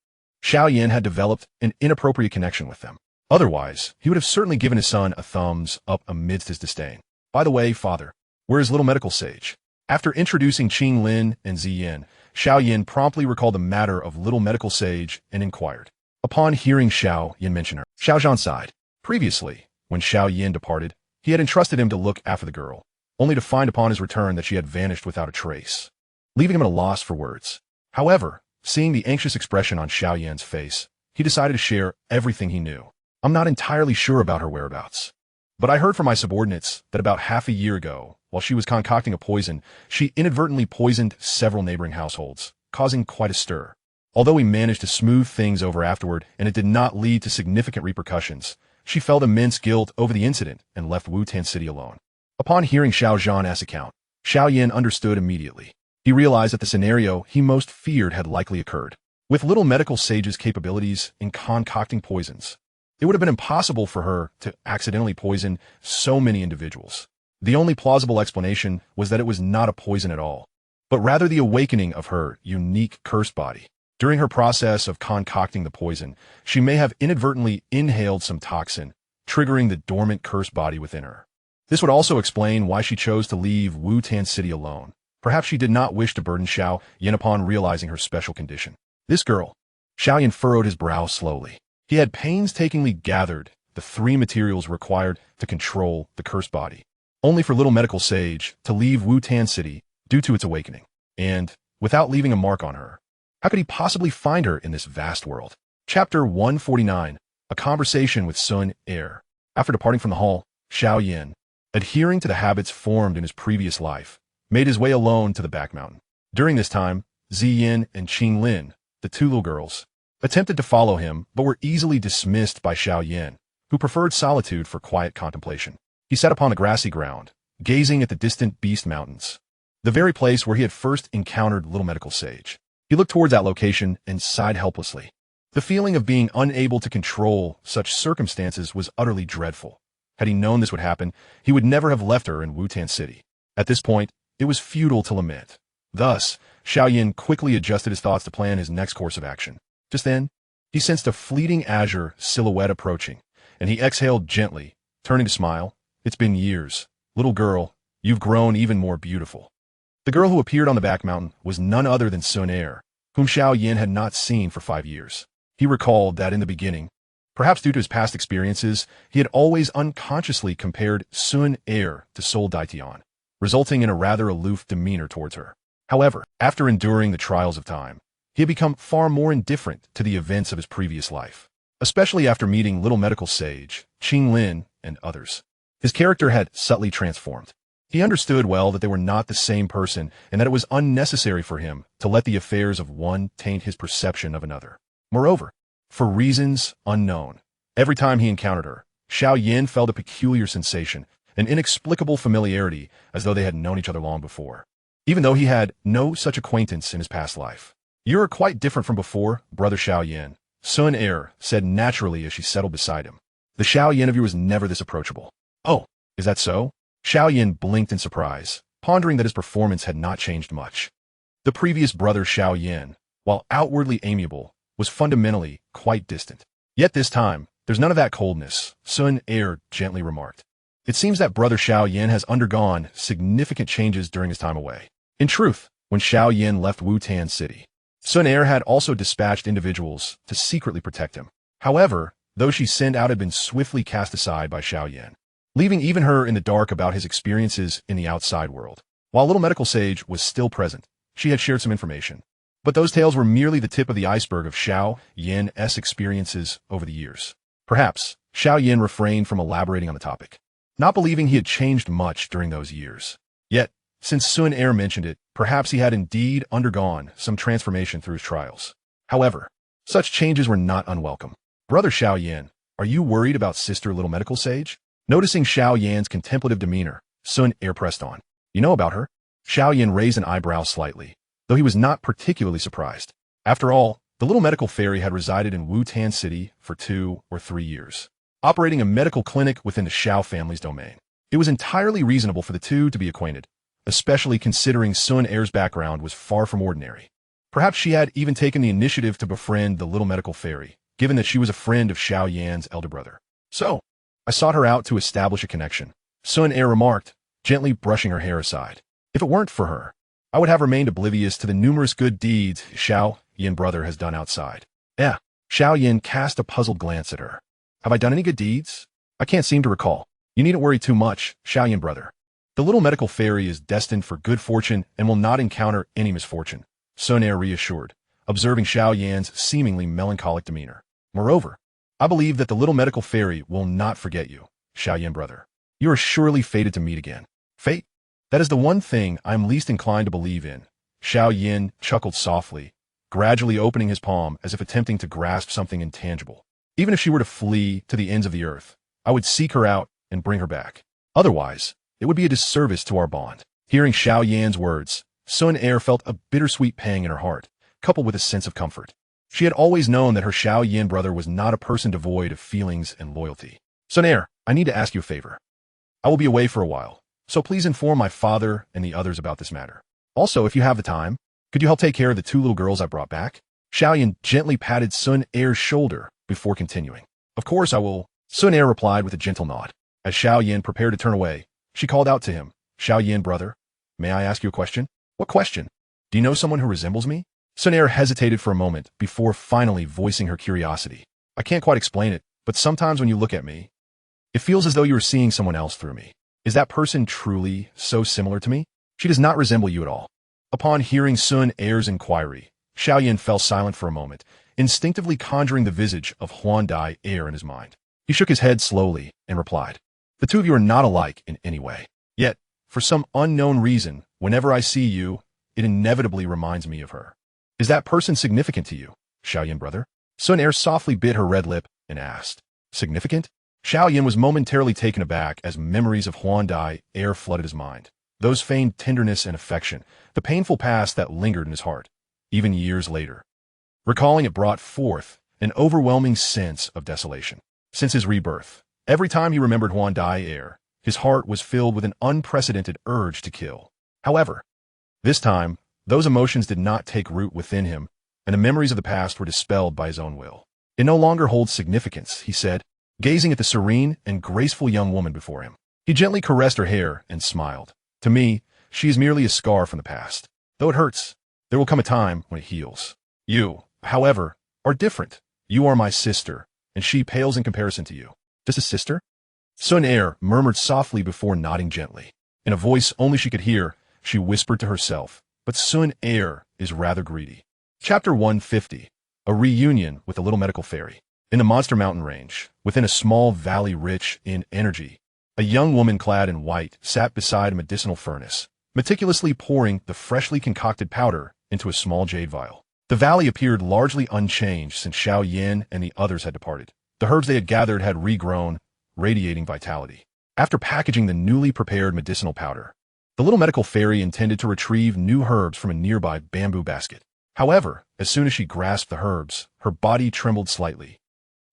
Xiao Yan had developed an inappropriate connection with them. Otherwise, he would have certainly given his son a thumbs up amidst his disdain. "By the way, father, where is little medical sage?" After introducing Qinglin and Ziyin, Xiao Yan promptly recalled the matter of little medical sage and inquired. Upon hearing Xiao Yan mention her, Xiao Zhan sighed. Previously, when Xiao Yan departed, he had entrusted him to look after the girl, only to find upon his return that she had vanished without a trace, leaving him at a loss for words. However, seeing the anxious expression on Xiao Yan's face, he decided to share everything he knew. "I'm not entirely sure about her whereabouts, but I heard from my subordinates that about half a year ago, while she was concocting a poison, she inadvertently poisoned several neighboring households, causing quite a stir. Although we managed to smooth things over afterward and it did not lead to significant repercussions, she felt immense guilt over the incident and left Wutan City alone." Upon hearing Xiao Zhan's account, Xiao Yan understood immediately. He realized that the scenario he most feared had likely occurred. With little medical sage's capabilities in concocting poisons, it would have been impossible for her to accidentally poison so many individuals. The only plausible explanation was that it was not a poison at all, but rather the awakening of her unique cursed body. During her process of concocting the poison, she may have inadvertently inhaled some toxin, triggering the dormant cursed body within her. This would also explain why she chose to leave Wutan City alone. Perhaps she did not wish to burden Xiao Yan upon realizing her special condition. This girl. Xiao Yan furrowed his brow slowly. He had painstakingly gathered the 3 materials required to control the cursed body, only for little medical sage to leave Wutan City due to its awakening, and without leaving a mark on her. How could he possibly find her in this vast world? Chapter 149, A Conversation with Sun Er. After departing from the hall, Xiao Yan, adhering to the habits formed in his previous life, made his way alone to the back mountain. During this time, Ziyin and Qinglin, the 2 little girls, attempted to follow him but were easily dismissed by Xiao Yan, who preferred solitude for quiet contemplation. He sat upon the grassy ground, gazing at the distant Beast Mountains, the very place where he had first encountered little medical sage. He looked towards that location and sighed helplessly. The feeling of being unable to control such circumstances was utterly dreadful. Had he known this would happen, he would never have left her in Wutan City. At this point, it was futile to lament. Thus, Xiao Yan quickly adjusted his thoughts to plan his next course of action. Just then, he sensed a fleeting azure silhouette approaching, and he exhaled gently, turning to smile. "It's been years. Little girl, you've grown even more beautiful." The girl who appeared on the back mountain was none other than Sun Er, whom Xiao Yan had not seen for 5 years. He recalled that in the beginning, perhaps due to his past experiences, he had always unconsciously compared Sun Er to Sol Daitian, resulting in a rather aloof demeanor towards her. However, after enduring the trials of time, he had become far more indifferent to the events of his previous life, especially after meeting little medical sage, Qinglin, and others. His character had subtly transformed. He understood well that they were not the same person and that it was unnecessary for him to let the affairs of one taint his perception of another. Moreover, for reasons unknown, Every time he encountered her, Xiao Yan felt a peculiar sensation, an inexplicable familiarity, as though they had known each other long before, even though he had no such acquaintance in his past life. "You're quite different from before, brother Xiao Yan," Sun Er said naturally as she settled beside him. "The Xiao Yan of you was never this approachable." "Oh, is that so?" Xiao Yan blinked in surprise, pondering that his performance had not changed much. The previous brother Xiao Yan, while outwardly amiable, was fundamentally quite distant. Yet this time, there's none of that coldness, Sun Er gently remarked. "It seems that brother Xiao Yan has undergone significant changes during his time away." In truth, when Xiao Yan left Wutan City, Sun Er had also dispatched individuals to secretly protect him. However, those she sent out had been swiftly cast aside by Xiao Yan, leaving even her in the dark about his experiences in the outside world. While Little Medical Sage was still present, she had shared some information. But those tales were merely the tip of the iceberg of Xiao Yan's experiences over the years. Perhaps, Xiao Yan refrained from elaborating on the topic, not believing he had changed much during those years. Yet, since Sun Er mentioned it, perhaps he had indeed undergone some transformation through his trials. However, such changes were not unwelcome. "Brother Xiao Yan, are you worried about Sister Little Medical Sage?" Noticing Xiao Yan's contemplative demeanor, Sun Er pressed on. "You know about her?" Xiao Yan raised an eyebrow slightly, though he was not particularly surprised. After all, the little medical fairy had resided in Wutan City for 2 or 3 years, operating a medical clinic within the Xiao family's domain. It was entirely reasonable for the two to be acquainted, especially considering Sun Er's background was far from ordinary. Perhaps she had even taken the initiative to befriend the little medical fairy, given that she was a friend of Xiao Yan's elder brother. "So, I sought her out to establish a connection," Sun Er remarked, gently brushing her hair aside. "If it weren't for her, I would have remained oblivious to the numerous good deeds Xiao Yan brother has done outside." Xiao Yan cast a puzzled glance at her. "Have I done any good deeds? I can't seem to recall." "You needn't worry too much, Xiao Yan brother. The little medical fairy is destined for good fortune and will not encounter any misfortune," Sun Er reassured, observing Xiao Yan's seemingly melancholic demeanor. "Moreover, I believe that the little medical fairy will not forget you, Xiao Yan brother. You are surely fated to meet again." "Fate? That is the one thing I am least inclined to believe in." Xiao Yan chuckled softly, gradually opening his palm as if attempting to grasp something intangible. "Even if she were to flee to the ends of the earth, I would seek her out and bring her back. Otherwise, it would be a disservice to our bond." Hearing Xiao Yan's words, Sun Er felt a bittersweet pang in her heart, coupled with a sense of comfort. She had always known that her Xiao Yan brother was not a person devoid of feelings and loyalty. "Sun Er, I need to ask you a favor. I will be away for a while, so please inform my father and the others about this matter. Also, if you have the time, could you help take care of the 2 little girls I brought back?" Xiao Yan gently patted Sun Er's shoulder before continuing. "Of course I will," Sun Er replied with a gentle nod. As Xiao Yan prepared to turn away, she called out to him, "Xiao Yan brother, may I ask you a question?" "What question?" "Do you know someone who resembles me?" Sun Er hesitated for a moment before finally voicing her curiosity. "I can't quite explain it, but sometimes when you look at me, it feels as though you are seeing someone else through me. Is that person truly so similar to me?" "She does not resemble you at all." Upon hearing Sun Er's inquiry, Xiao Yan fell silent for a moment, instinctively conjuring the visage of Huan Dai in his mind. He shook his head slowly and replied, "The two of you are not alike in any way. Yet, for some unknown reason, whenever I see you, it inevitably reminds me of her. Is that person significant to you, Xiao Yan brother?" Sun Er softly bit her red lip and asked, "Significant?" Xiao Yan was momentarily taken aback as memories of Huan Dai flooded his mind. Those feigned tenderness and affection, the painful past that lingered in his heart, even years later. Recalling it brought forth an overwhelming sense of desolation. Since his rebirth, every time he remembered Huan Dai his heart was filled with an unprecedented urge to kill. However, this time, those emotions did not take root within him, and the memories of the past were dispelled by his own will. "It no longer holds significance," he said, gazing at the serene and graceful young woman before him. He gently caressed her hair and smiled. "To me, she is merely a scar from the past. Though it hurts, there will come a time when it heals. You, however, are different. You are my sister, and she pales in comparison to you." "Just a sister?" Sun Er murmured softly before nodding gently. In a voice only she could hear, she whispered to herself, "But Sun Er is rather greedy." Chapter 150. A reunion with the little medical fairy. In the Monster Mountain range, within a small valley rich in energy, a young woman clad in white sat beside a medicinal furnace, meticulously pouring the freshly concocted powder into a small jade vial. The valley appeared largely unchanged since Xiao Yan and the others had departed. The herbs they had gathered had regrown, radiating vitality. After packaging the newly prepared medicinal powder, the little medical fairy intended to retrieve new herbs from a nearby bamboo basket. However, as soon as she grasped the herbs, her body trembled slightly.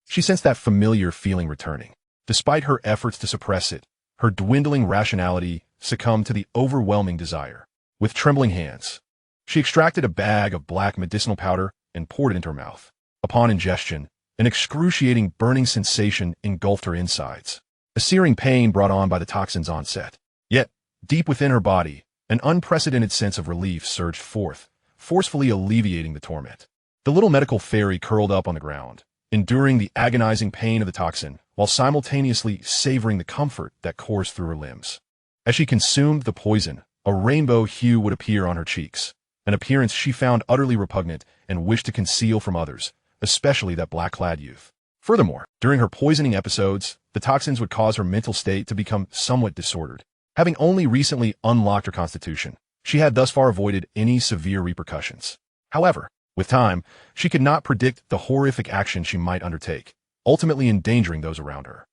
She sensed that familiar feeling returning. Despite her efforts to suppress it, her dwindling rationality succumbed to the overwhelming desire. With trembling hands, she extracted a bag of black medicinal powder and poured it into her mouth. Upon ingestion, an excruciating burning sensation engulfed her insides, a searing pain brought on by the toxin's onset. Yet, deep within her body, an unprecedented sense of relief surged forth, forcefully alleviating the torment. The little medical fairy curled up on the ground, enduring the agonizing pain of the toxin, while simultaneously savoring the comfort that coursed through her limbs. As she consumed the poison, a rainbow hue would appear on her cheeks, an appearance she found utterly repugnant and wished to conceal from others, especially that black-clad youth. Furthermore, during her poisoning episodes, the toxins would cause her mental state to become somewhat disordered. Having only recently unlocked her constitution, she had thus far avoided any severe repercussions. However, with time, she could not predict the horrific action she might undertake, ultimately endangering those around her.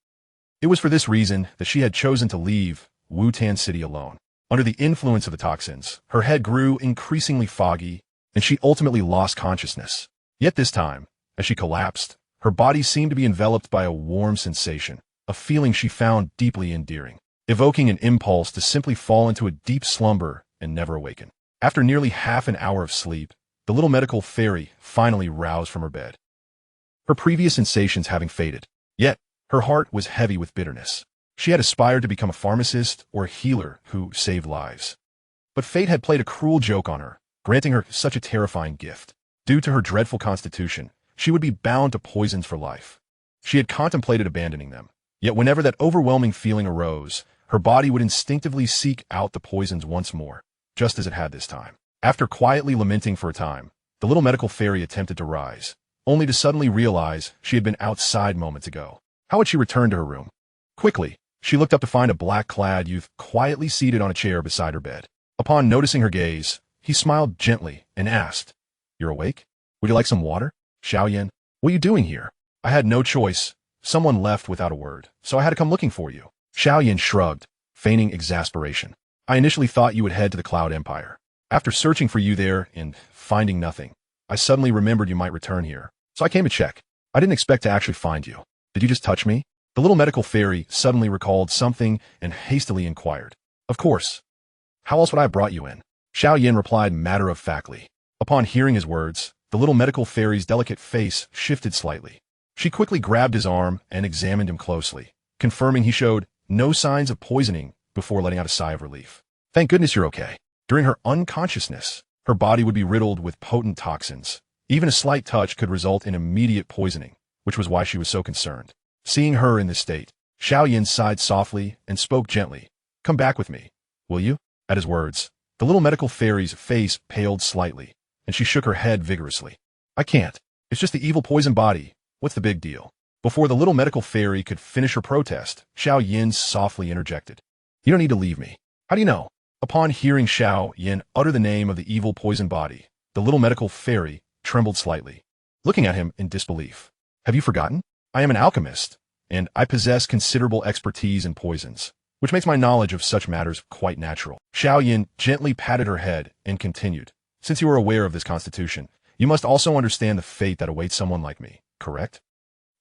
It was for this reason that she had chosen to leave Wutan City alone. Under the influence of the toxins, her head grew increasingly foggy, and she ultimately lost consciousness. Yet this time, as she collapsed, her body seemed to be enveloped by a warm sensation, a feeling she found deeply endearing, evoking an impulse to simply fall into a deep slumber and never awaken. After nearly half an hour of sleep, the little medical fairy finally roused from her bed, her previous sensations having faded. Yet, her heart was heavy with bitterness. She had aspired to become a pharmacist or a healer who saved lives. But fate had played a cruel joke on her, granting her such a terrifying gift. Due to her dreadful constitution, she would be bound to poisons for life. She had contemplated abandoning them, yet whenever that overwhelming feeling arose, her body would instinctively seek out the poisons once more, just as it had this time. After quietly lamenting for a time, the little medical fairy attempted to rise, only to suddenly realize she had been outside moments ago. How had she returned to her room? Quickly, she looked up to find a black-clad youth quietly seated on a chair beside her bed. Upon noticing her gaze, he smiled gently and asked, "You're awake? Would you like some water?" "Xiao Yan, what are you doing here?" "I had no choice. Someone left without a word, so I had to come looking for you." Xiao Yan shrugged, feigning exasperation. "I initially thought you would head to the Cloud Empire. After searching for you there and finding nothing, I suddenly remembered you might return here, so I came to check. I didn't expect to actually find you. Did you just touch me?" The little medical fairy suddenly recalled something and hastily inquired. "Of course. How else would I have brought you in?" Xiao Yan replied matter-of-factly. Upon hearing his words, the little medical fairy's delicate face shifted slightly. She quickly grabbed his arm and examined him closely, confirming he showed no signs of poisoning before letting out a sigh of relief. "Thank goodness you're okay." During her unconsciousness, her body would be riddled with potent toxins. Even a slight touch could result in immediate poisoning, which was why she was so concerned. Seeing her in this state, Xiao Yan sighed softly and spoke gently. "Come back with me, will you?" At his words, the little medical fairy's face paled slightly, and she shook her head vigorously. "I can't. It's just the evil poison body. What's the big deal?" Before the little medical fairy could finish her protest, Xiao Yan softly interjected. "You don't need to leave me. How do you know?" Upon hearing Xiao Yan utter the name of the evil poison body, the little medical fairy trembled slightly, looking at him in disbelief. "Have you forgotten? I am an alchemist, and I possess considerable expertise in poisons, which makes my knowledge of such matters quite natural." Xiao Yan gently patted her head and continued, "Since you are aware of this constitution, you must also understand the fate that awaits someone like me, correct?"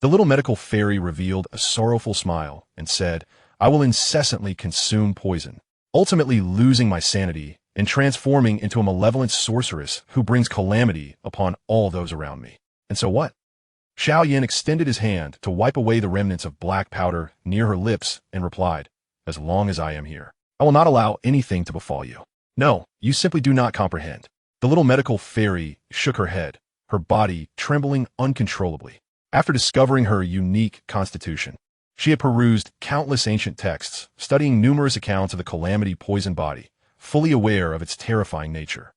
The little medical fairy revealed a sorrowful smile and said, "I will incessantly consume poison, ultimately losing my sanity and transforming into a malevolent sorceress who brings calamity upon all those around me." "And so what?" Xiao Yan extended his hand to wipe away the remnants of black powder near her lips and replied, "As long as I am here, I will not allow anything to befall you." "No, you simply do not comprehend." The little medical fairy shook her head, her body trembling uncontrollably. After discovering her unique constitution, she had perused countless ancient texts, studying numerous accounts of the calamity poison body, fully aware of its terrifying nature.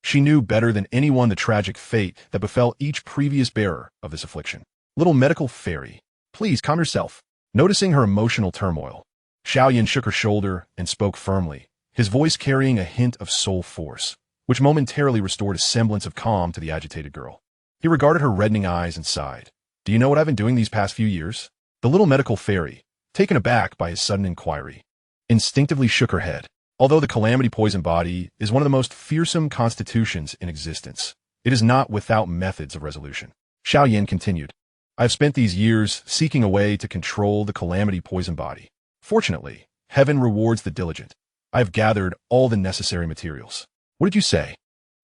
She knew better than anyone the tragic fate that befell each previous bearer of this affliction. "Little medical fairy, please calm yourself." Noticing her emotional turmoil, Xiao Yan shook her shoulder and spoke firmly, his voice carrying a hint of soul force, which momentarily restored a semblance of calm to the agitated girl. He regarded her reddening eyes and sighed. Do you know what I've been doing these past few years? The little medical fairy, taken aback by his sudden inquiry, instinctively shook her head. Although the calamity poison body is one of the most fearsome constitutions in existence, it is not without methods of resolution. Xiao Yan continued, I have spent these years seeking a way to control the calamity poison body. Fortunately, heaven rewards the diligent. I have gathered all the necessary materials. What did you say?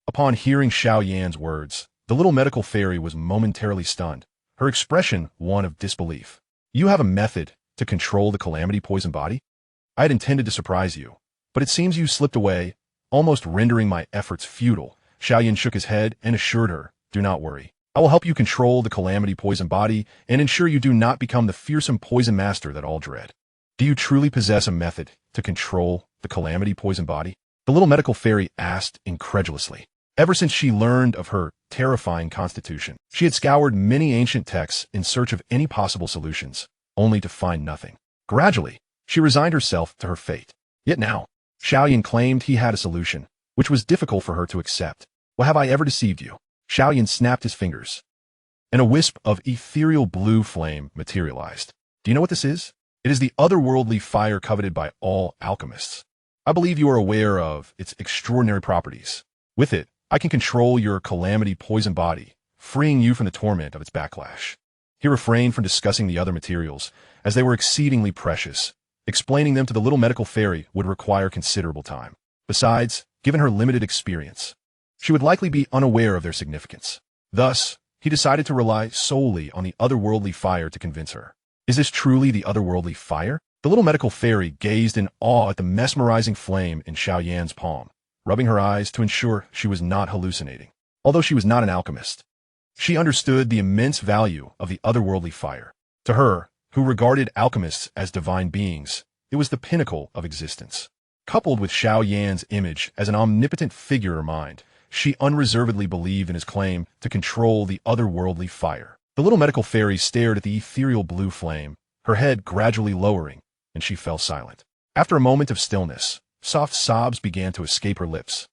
Upon hearing Xiao Yan's words, the little medical fairy was momentarily stunned, her expression one of disbelief. You have a method to control the calamity poison body? I had intended to surprise you, but it seems you slipped away, almost rendering my efforts futile. Xiao Yan shook his head and assured her, do not worry. I will help you control the calamity poison body and ensure you do not become the fearsome poison master that all dread. Do you truly possess a method to control the calamity poison body? The little medical fairy asked incredulously. Ever since she learned of her terrifying constitution, she had scoured many ancient texts in search of any possible solutions, only to find nothing. Gradually, she resigned herself to her fate. Yet now, Xiao Yan claimed he had a solution, which was difficult for her to accept. Well, have I ever deceived you? Xiao Yan snapped his fingers, and a wisp of ethereal blue flame materialized. Do you know what this is? It is the otherworldly fire coveted by all alchemists. I believe you are aware of its extraordinary properties. With it, I can control your calamity poison body, freeing you from the torment of its backlash. He refrained from discussing the other materials, as they were exceedingly precious. Explaining them to the little medical fairy would require considerable time. Besides, given her limited experience, she would likely be unaware of their significance. Thus, he decided to rely solely on the otherworldly fire to convince her. Is this truly the otherworldly fire? The little medical fairy gazed in awe at the mesmerizing flame in Xiao Yan's palm, rubbing her eyes to ensure she was not hallucinating. Although she was not an alchemist, she understood the immense value of the otherworldly fire. To her, who regarded alchemists as divine beings, it was the pinnacle of existence. Coupled with Xiao Yan's image as an omnipotent figure of mind, she unreservedly believed in his claim to control the otherworldly fire. The little medical fairy stared at the ethereal blue flame, her head gradually lowering, and she fell silent. After a moment of stillness, soft sobs began to escape her lips.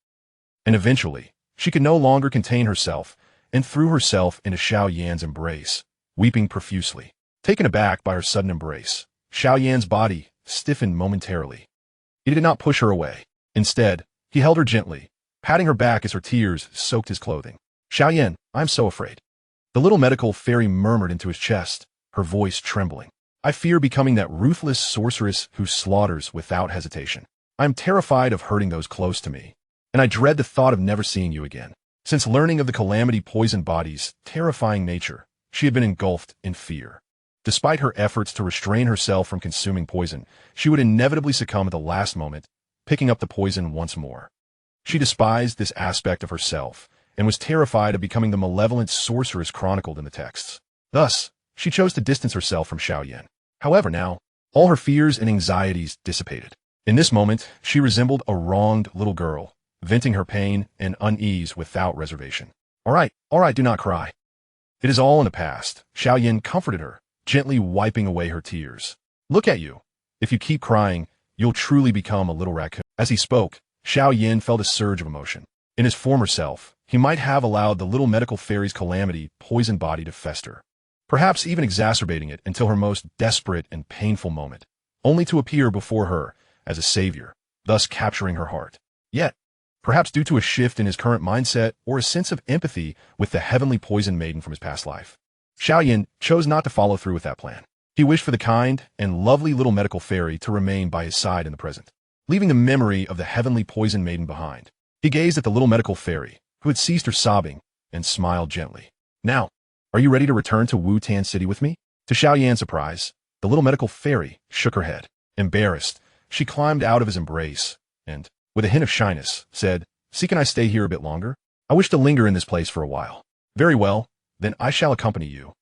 And eventually, she could no longer contain herself and threw herself into Xiao Yan's embrace, weeping profusely. Taken aback by her sudden embrace, Xiao Yan's body stiffened momentarily. He did not push her away. Instead, he held her gently, patting her back as her tears soaked his clothing. Xiao Yan, I am so afraid. The little medical fairy murmured into his chest, her voice trembling. I fear becoming that ruthless sorceress who slaughters without hesitation. I am terrified of hurting those close to me, and I dread the thought of never seeing you again. Since learning of the calamity poison body's terrifying nature, she had been engulfed in fear. Despite her efforts to restrain herself from consuming poison, she would inevitably succumb at the last moment, picking up the poison once more. She despised this aspect of herself, and was terrified of becoming the malevolent sorceress chronicled in the texts. Thus, she chose to distance herself from Xiao Yan. However, now, all her fears and anxieties dissipated. In this moment, she resembled a wronged little girl, venting her pain and unease without reservation. All right, do not cry. It is all in the past. Xiao Yan comforted her, gently wiping away her tears. Look at you. If you keep crying, you'll truly become a little raccoon. As he spoke, Xiao Yan felt a surge of emotion. In his former self, he might have allowed the little medical fairy's calamity poison body to fester, perhaps even exacerbating it until her most desperate and painful moment, only to appear before her as a savior, thus capturing her heart. Yet, perhaps due to a shift in his current mindset or a sense of empathy with the heavenly poison maiden from his past life, Xiao Yan chose not to follow through with that plan. He wished for the kind and lovely little medical fairy to remain by his side in the present, leaving the memory of the heavenly poison maiden behind. He gazed at the little medical fairy, who had ceased her sobbing, and smiled gently. Now, are you ready to return to Wutan City with me? To Xiao Yan's surprise, the little medical fairy shook her head. Embarrassed, she climbed out of his embrace, and, with a hint of shyness, said, "See, can I stay here a bit longer? I wish to linger in this place for a while." "Very well, then I shall accompany you,"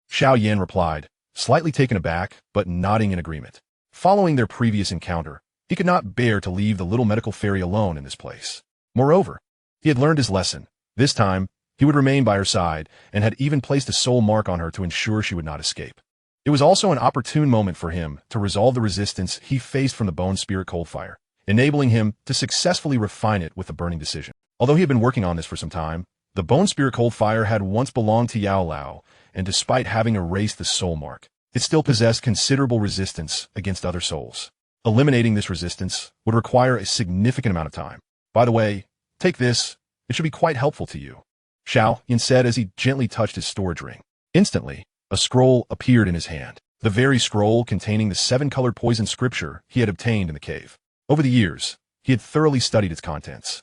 Xiao Yan replied, slightly taken aback, but nodding in agreement. Following their previous encounter, he could not bear to leave the little medical fairy alone in this place. Moreover, he had learned his lesson. This time, he would remain by her side, and had even placed a soul mark on her to ensure she would not escape. It was also an opportune moment for him to resolve the resistance he faced from the bone spirit cold fire, enabling him to successfully refine it with a burning decision. Although he had been working on this for some time, The bone spirit cold fire had once belonged to Yao Lao, and despite having erased the soul mark, it still possessed considerable resistance against other souls. Eliminating this resistance would require a significant amount of time. By the way, take this. It should be quite helpful to you, Xiao Yan said as he gently touched his storage ring. Instantly, a scroll appeared in his hand, the very scroll containing the 7-colored poison scripture he had obtained in the cave. Over the years, he had thoroughly studied its contents,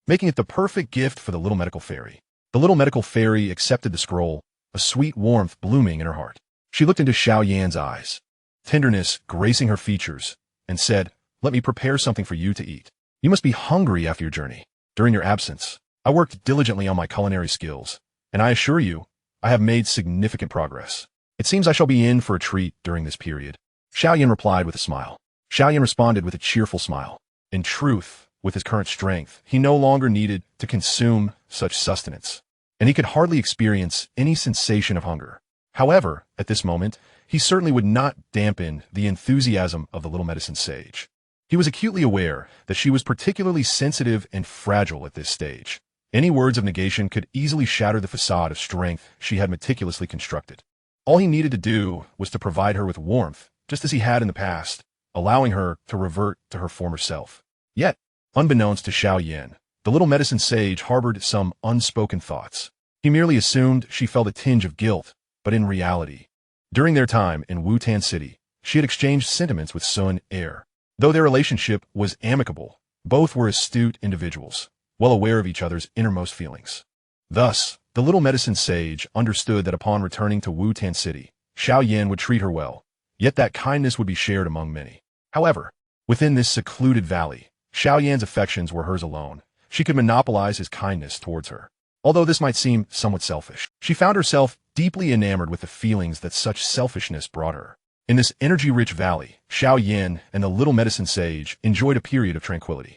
making it the perfect gift for the little medical fairy. The little medical fairy accepted the scroll, a sweet warmth blooming in her heart. She looked into Xiao Yan's eyes, tenderness gracing her features, and said, "Let me prepare something for you to eat. You must be hungry after your journey. During your absence, I worked diligently on my culinary skills, and I assure you, I have made significant progress. It seems I shall be in for a treat during this period." Xiao Yan replied with a smile. Xiao Yan responded with a cheerful smile. In truth, with his current strength, he no longer needed to consume such sustenance, and he could hardly experience any sensation of hunger. However, at this moment, he certainly would not dampen the enthusiasm of the little medicine sage. He was acutely aware that she was particularly sensitive and fragile at this stage. Any words of negation could easily shatter the facade of strength she had meticulously constructed. All he needed to do was to provide her with warmth, just as he had in the past, allowing her to revert to her former self. Yet, unbeknownst to Xiao Yan, the little medicine sage harbored some unspoken thoughts. He merely assumed she felt a tinge of guilt, but in reality, during their time in Wutan City, she had exchanged sentiments with Sun Er. Though their relationship was amicable, both were astute individuals, well aware of each other's innermost feelings. Thus, the little medicine sage understood that upon returning to Wutan City, Xiao Yan would treat her well, yet that kindness would be shared among many. However, within this secluded valley, Xiao Yan's affections were hers alone. She could monopolize his kindness towards her. Although this might seem somewhat selfish, she found herself deeply enamored with the feelings that such selfishness brought her. In this energy-rich valley, Xiao Yan and the little medicine sage enjoyed a period of tranquility.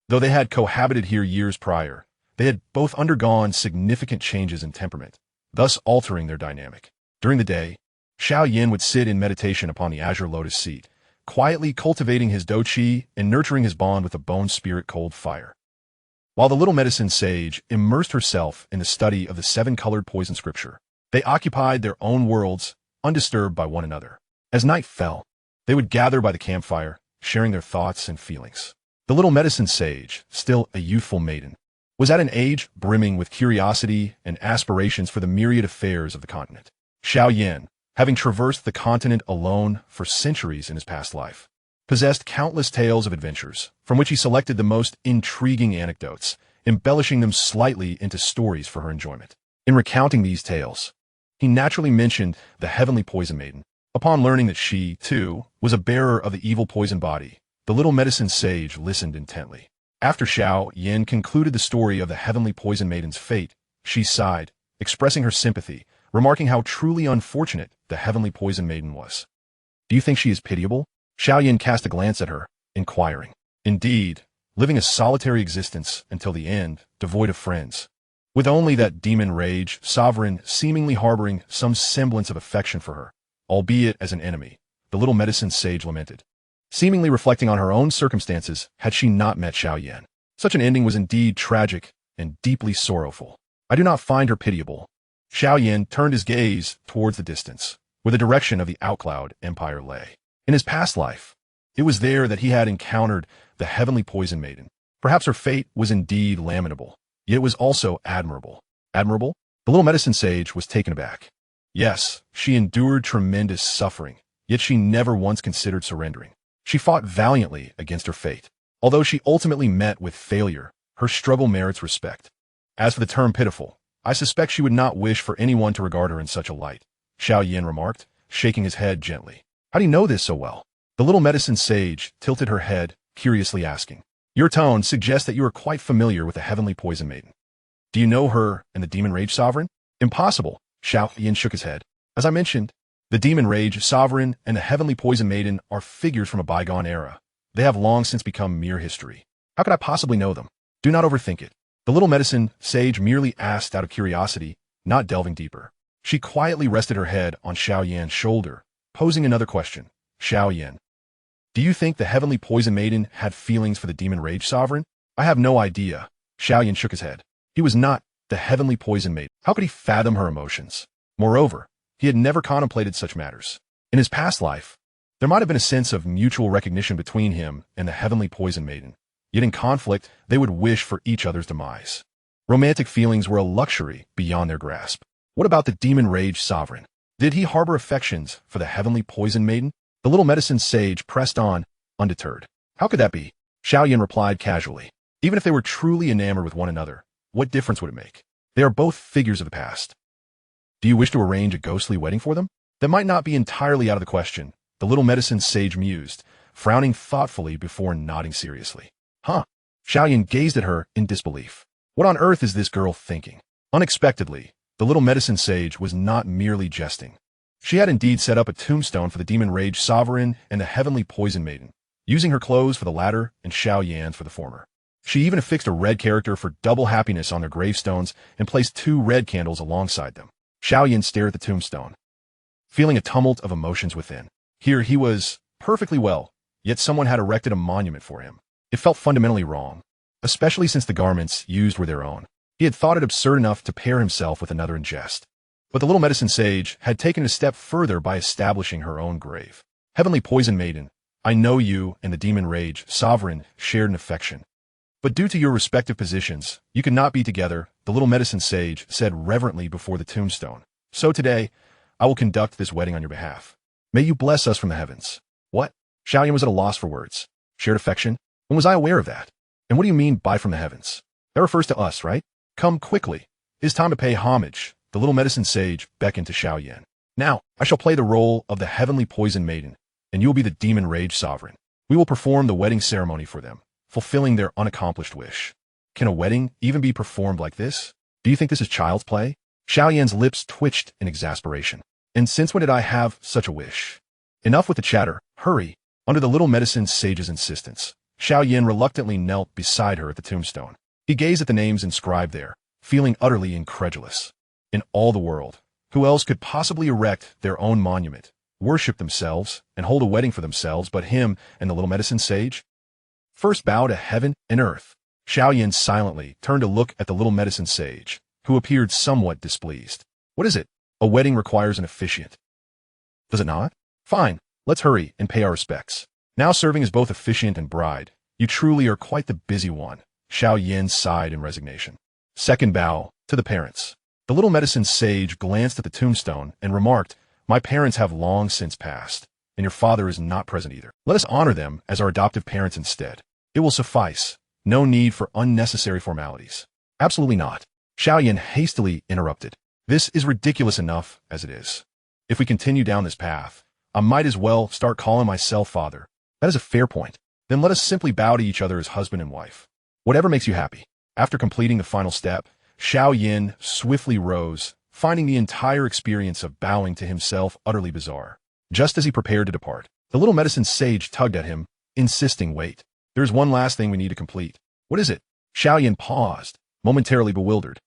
Though they had cohabited here years prior, they had both undergone significant changes in temperament, thus altering their dynamic. During the day, Xiao Yan would sit in meditation upon the azure lotus seat, quietly cultivating his Douqi and nurturing his bond with the bone spirit cold fire, while the little medicine sage immersed herself in the study of the 7-colored poison scripture. They occupied their own worlds, undisturbed by one another. As night fell, they would gather by the campfire, sharing their thoughts and feelings. The little medicine sage, still a youthful maiden, was at an age brimming with curiosity and aspirations for the myriad affairs of the continent. Xiao Yan, having traversed the continent alone for centuries in his past life, possessed countless tales of adventures, from which he selected the most intriguing anecdotes, embellishing them slightly into stories for her enjoyment. In recounting these tales, he naturally mentioned the heavenly poison maiden. Upon learning that she, too, was a bearer of the evil poison body, the little medicine sage listened intently. After Xiao Yan concluded the story of the heavenly poison maiden's fate, she sighed, expressing her sympathy, remarking how truly unfortunate the heavenly poison maiden was. "Do you think she is pitiable?" Xiao Yan cast a glance at her, inquiring. "Indeed, living a solitary existence until the end, devoid of friends, with only that demon rage sovereign seemingly harboring some semblance of affection for her, albeit as an enemy," the little medicine sage lamented, seemingly reflecting on her own circumstances had she not met Xiao Yan. Such an ending was indeed tragic and deeply sorrowful. "I do not find her pitiable." Xiao Yan turned his gaze towards the distance, where the direction of the Outcloud Empire lay. In his past life, it was there that he had encountered the heavenly poison maiden. Perhaps her fate was indeed lamentable, yet it was also admirable. Admirable? The little medicine sage was taken aback. Yes, she endured tremendous suffering, yet she never once considered surrendering. She fought valiantly against her fate. Although she ultimately met with failure, her struggle merits respect. As for the term pitiful, I suspect she would not wish for anyone to regard her in such a light, Xiao Yan remarked, shaking his head gently. "How do you know this so well?" The little medicine sage tilted her head, curiously asking. "Your tone suggests that you are quite familiar with the heavenly poison maiden. Do you know her and the demon rage sovereign?" "Impossible," Xiao Yan shook his head. "As I mentioned, the demon rage sovereign and the heavenly poison maiden are figures from a bygone era. They have long since become mere history. How could I possibly know them?" "Do not overthink it." The little medicine sage merely asked out of curiosity, not delving deeper. She quietly rested her head on Xiao Yan's shoulder, posing another question. "Xiao Yan, do you think the heavenly poison maiden had feelings for the demon rage sovereign?" "I have no idea." Xiao Yan shook his head. He was not the heavenly poison maiden. How could he fathom her emotions? Moreover, he had never contemplated such matters. In his past life, there might have been a sense of mutual recognition between him and the heavenly poison maiden. Yet in conflict, they would wish for each other's demise. Romantic feelings were a luxury beyond their grasp. What about the demon rage sovereign? Did he harbor affections for the heavenly poison maiden? The little medicine sage pressed on, undeterred. How could that be? Xiao Yan replied casually. Even if they were truly enamored with one another, what difference would it make? They are both figures of the past. Do you wish to arrange a ghostly wedding for them? That might not be entirely out of the question, the little medicine sage mused, frowning thoughtfully before nodding seriously. Huh? Xiao Yan gazed at her in disbelief. What on earth is this girl thinking? Unexpectedly, the little medicine sage was not merely jesting. She had indeed set up a tombstone for the demon rage sovereign and the heavenly poison maiden, using her clothes for the latter and Xiao Yan's for the former. She even affixed a red character for double happiness on their gravestones and placed 2 red candles alongside them. Xiao Yan stared at the tombstone, feeling a tumult of emotions within. Here he was, perfectly well, yet someone had erected a monument for him. It felt fundamentally wrong, especially since the garments used were their own. He had thought it absurd enough to pair himself with another in jest. But the little medicine sage had taken it a step further by establishing her own grave. Heavenly poison maiden, I know you and the demon rage sovereign shared an affection. But due to your respective positions, you could not be together, the little medicine sage said reverently before the tombstone. So today, I will conduct this wedding on your behalf. May you bless us from the heavens. What? Xiao Yan was at a loss for words. Shared affection? When was I aware of that? And what do you mean by from the heavens? That refers to us, right? Come quickly. It is time to pay homage. The little medicine sage beckoned to Xiao Yan. Now, I shall play the role of the heavenly poison maiden, and you will be the demon rage sovereign. We will perform the wedding ceremony for them, fulfilling their unaccomplished wish. Can a wedding even be performed like this? Do you think this is child's play? Xiao Yan's lips twitched in exasperation. And since when did I have such a wish? Enough with the chatter. Hurry. Under the little medicine sage's insistence, Xiao Yan reluctantly knelt beside her at the tombstone. He gazed at the names inscribed there, feeling utterly incredulous. In all the world, who else could possibly erect their own monument, worship themselves, and hold a wedding for themselves but him and the little medicine sage? First bow to heaven and earth. Xiao Yan silently turned to look at the little medicine sage, who appeared somewhat displeased. What is it? A wedding requires an officiant. Does it not? Fine, let's hurry and pay our respects. Now serving as both officiant and bride, you truly are quite the busy one. Xiao Yan sighed in resignation. Second bow to the parents. The little medicine sage glanced at the tombstone and remarked, My parents have long since passed, and your father is not present either. Let us honor them as our adoptive parents instead. It will suffice. No need for unnecessary formalities. Absolutely not. Xiao Yan hastily interrupted. This is ridiculous enough as it is. If we continue down this path, I might as well start calling myself father. That is a fair point. Then let us simply bow to each other as husband and wife. Whatever makes you happy. After completing the final step, Xiao Yan swiftly rose, finding the entire experience of bowing to himself utterly bizarre. Just as he prepared to depart, the little medicine sage tugged at him, insisting, Wait. There is one last thing we need to complete. What is it? Xiao Yan paused, momentarily bewildered.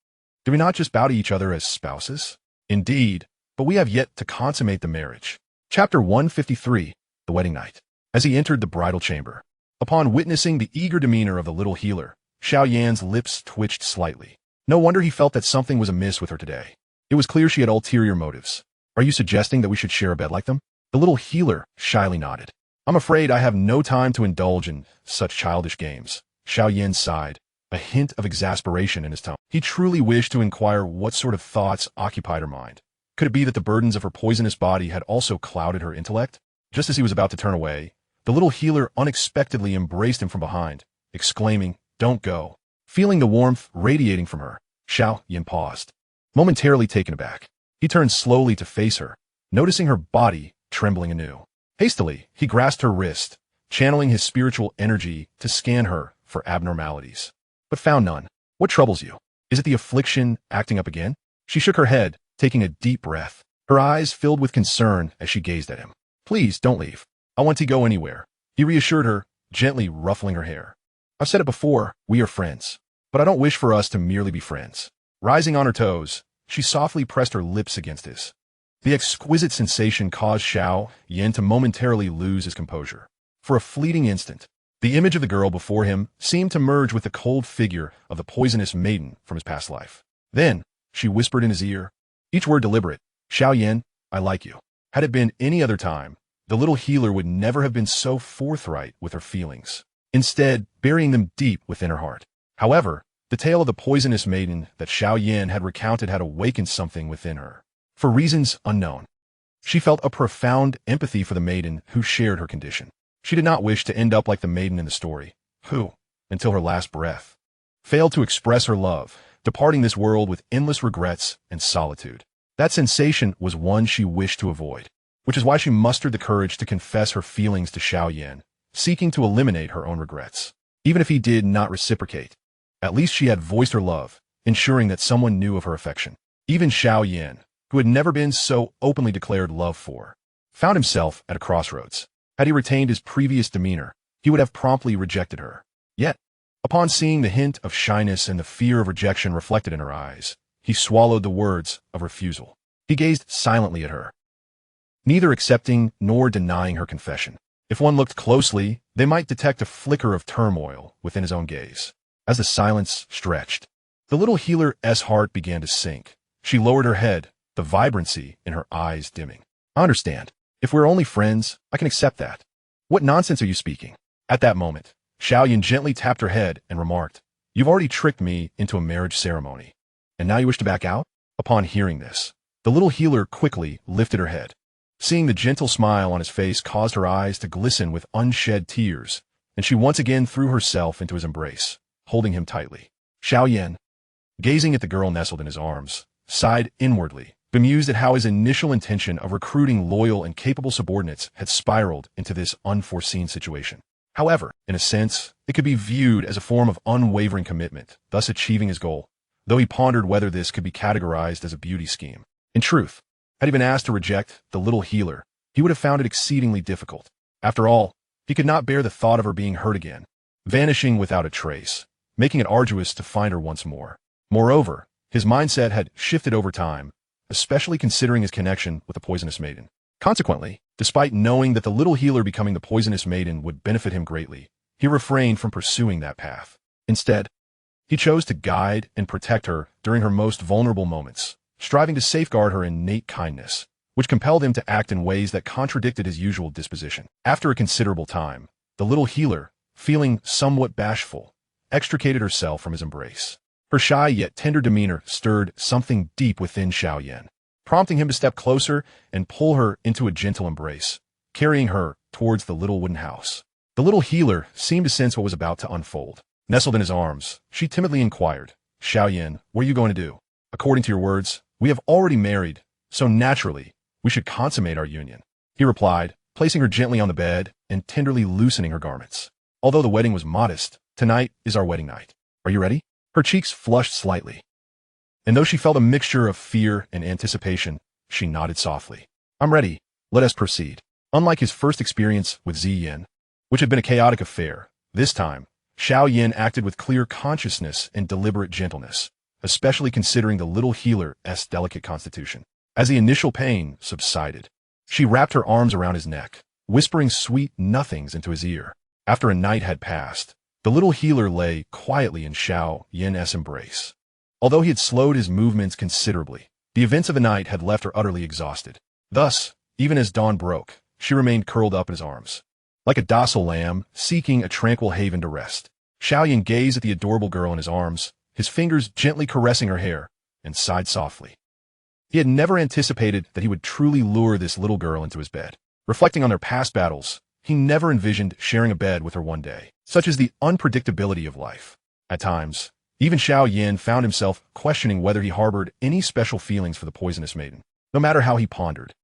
Do we not just bow to each other as spouses? Indeed, but we have yet to consummate the marriage. Chapter 153, The Wedding Night. As he entered the bridal chamber, upon witnessing the eager demeanor of the little healer, Xiao Yan's lips twitched slightly. No wonder he felt that something was amiss with her today. It was clear she had ulterior motives. Are you suggesting that we should share a bed like them? The little healer shyly nodded. I'm afraid I have no time to indulge in such childish games. Xiao Yan sighed, a hint of exasperation in his tone. He truly wished to inquire what sort of thoughts occupied her mind. Could it be that the burdens of her poisonous body had also clouded her intellect? Just as he was about to turn away, the little healer unexpectedly embraced him from behind, exclaiming, Don't go. Feeling the warmth radiating from her, Xiao Yan paused, momentarily taken aback. He turned slowly to face her, noticing her body trembling anew. Hastily, he grasped her wrist, channeling his spiritual energy to scan her for abnormalities, but found none. What troubles you? Is it the affliction acting up again? She shook her head, taking a deep breath. Her eyes filled with concern as she gazed at him. Please, don't leave. I want to go anywhere. He reassured her, gently ruffling her hair. I've said it before, we are friends. But I don't wish for us to merely be friends. Rising on her toes, she softly pressed her lips against his. The exquisite sensation caused Xiao Yan to momentarily lose his composure. For a fleeting instant, the image of the girl before him seemed to merge with the cold figure of the poisonous maiden from his past life. Then, she whispered in his ear, each word deliberate, "Xiao Yan, I like you." Had it been any other time, the little healer would never have been so forthright with her feelings, instead burying them deep within her heart. However, the tale of the poisonous maiden that Xiao Yan had recounted had awakened something within her. For reasons unknown, she felt a profound empathy for the maiden who shared her condition. She did not wish to end up like the maiden in the story, who, until her last breath, failed to express her love, departing this world with endless regrets and solitude. That sensation was one she wished to avoid, which is why she mustered the courage to confess her feelings to Xiao Yan, seeking to eliminate her own regrets. Even if he did not reciprocate, at least she had voiced her love, ensuring that someone knew of her affection. Even Xiao Yan, who had never been so openly declared love for, found himself at a crossroads. Had he retained his previous demeanor, he would have promptly rejected her. Yet, upon seeing the hint of shyness and the fear of rejection reflected in her eyes, he swallowed the words of refusal. He gazed silently at her, neither accepting nor denying her confession. If one looked closely, they might detect a flicker of turmoil within his own gaze. As the silence stretched, the little healer's heart began to sink. She lowered her head, the vibrancy in her eyes dimming. "I understand. If we're only friends, I can accept that. What nonsense are you speaking?" At that moment, Xiao Yan gently tapped her head and remarked, "You've already tricked me into a marriage ceremony, and now you wish to back out?" Upon hearing this, the little healer quickly lifted her head. Seeing the gentle smile on his face caused her eyes to glisten with unshed tears, and she once again threw herself into his embrace, holding him tightly. Xiao Yan, gazing at the girl nestled in his arms, sighed inwardly, bemused at how his initial intention of recruiting loyal and capable subordinates had spiraled into this unforeseen situation. However, in a sense, it could be viewed as a form of unwavering commitment, thus achieving his goal, though he pondered whether this could be categorized as a beauty scheme. In truth, had he been asked to reject the little healer, he would have found it exceedingly difficult. After all, he could not bear the thought of her being hurt again, vanishing without a trace, making it arduous to find her once more. Moreover, his mindset had shifted over time, especially considering his connection with the poisonous maiden. Consequently, despite knowing that the little healer becoming the poisonous maiden would benefit him greatly, he refrained from pursuing that path. Instead, he chose to guide and protect her during her most vulnerable moments, striving to safeguard her innate kindness, which compelled him to act in ways that contradicted his usual disposition. After a considerable time, the little healer, feeling somewhat bashful, extricated herself from his embrace. Her shy yet tender demeanor stirred something deep within Xiao Yan, prompting him to step closer and pull her into a gentle embrace, carrying her towards the little wooden house. The little healer seemed to sense what was about to unfold. Nestled in his arms, she timidly inquired, "Xiao Yan, what are you going to do? According to your words, we have already married, so naturally, we should consummate our union." He replied, placing her gently on the bed and tenderly loosening her garments. "Although the wedding was modest, tonight is our wedding night. Are you ready?" Her cheeks flushed slightly, and though she felt a mixture of fear and anticipation, she nodded softly. "I'm ready. Let us proceed." Unlike his first experience with Ziyin, which had been a chaotic affair, this time, Xiao Yan acted with clear consciousness and deliberate gentleness, especially considering the little healer's delicate constitution. As the initial pain subsided, she wrapped her arms around his neck, whispering sweet nothings into his ear. After a night had passed, the little healer lay quietly in Xiao Yan's embrace. Although he had slowed his movements considerably, the events of the night had left her utterly exhausted. Thus, even as dawn broke, she remained curled up in his arms, like a docile lamb seeking a tranquil haven to rest. Xiao Yan gazed at the adorable girl in his arms, his fingers gently caressing her hair, and sighed softly. He had never anticipated that he would truly lure this little girl into his bed. Reflecting on their past battles, he never envisioned sharing a bed with her one day. Such is the unpredictability of life. At times, even Xiao Yan found himself questioning whether he harbored any special feelings for the poisonous maiden. No matter how he pondered,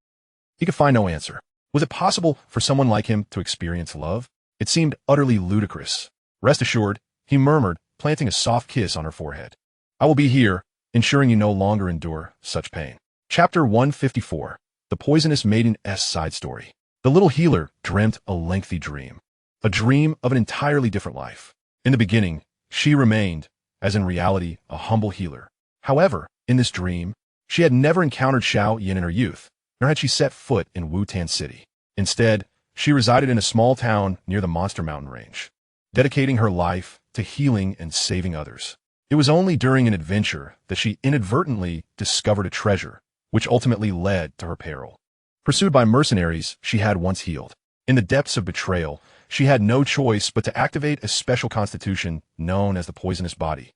he could find no answer. Was it possible for someone like him to experience love? It seemed utterly ludicrous. "Rest assured," he murmured, planting a soft kiss on her forehead. "I will be here, ensuring you no longer endure such pain." Chapter 154. The Poisonous Maiden's Side Story. The little healer dreamt a lengthy dream. A dream of an entirely different life. In the beginning, she remained, as in reality, a humble healer. However, in this dream, she had never encountered Xiao Yan in her youth, nor had she set foot in Wutan City. Instead, she resided in a small town near the Monster Mountain range, dedicating her life to healing and saving others. It was only during an adventure that she inadvertently discovered a treasure, which ultimately led to her peril. Pursued by mercenaries she had once healed. In the depths of betrayal, she had no choice but to activate a special constitution known as the Poisonous Body,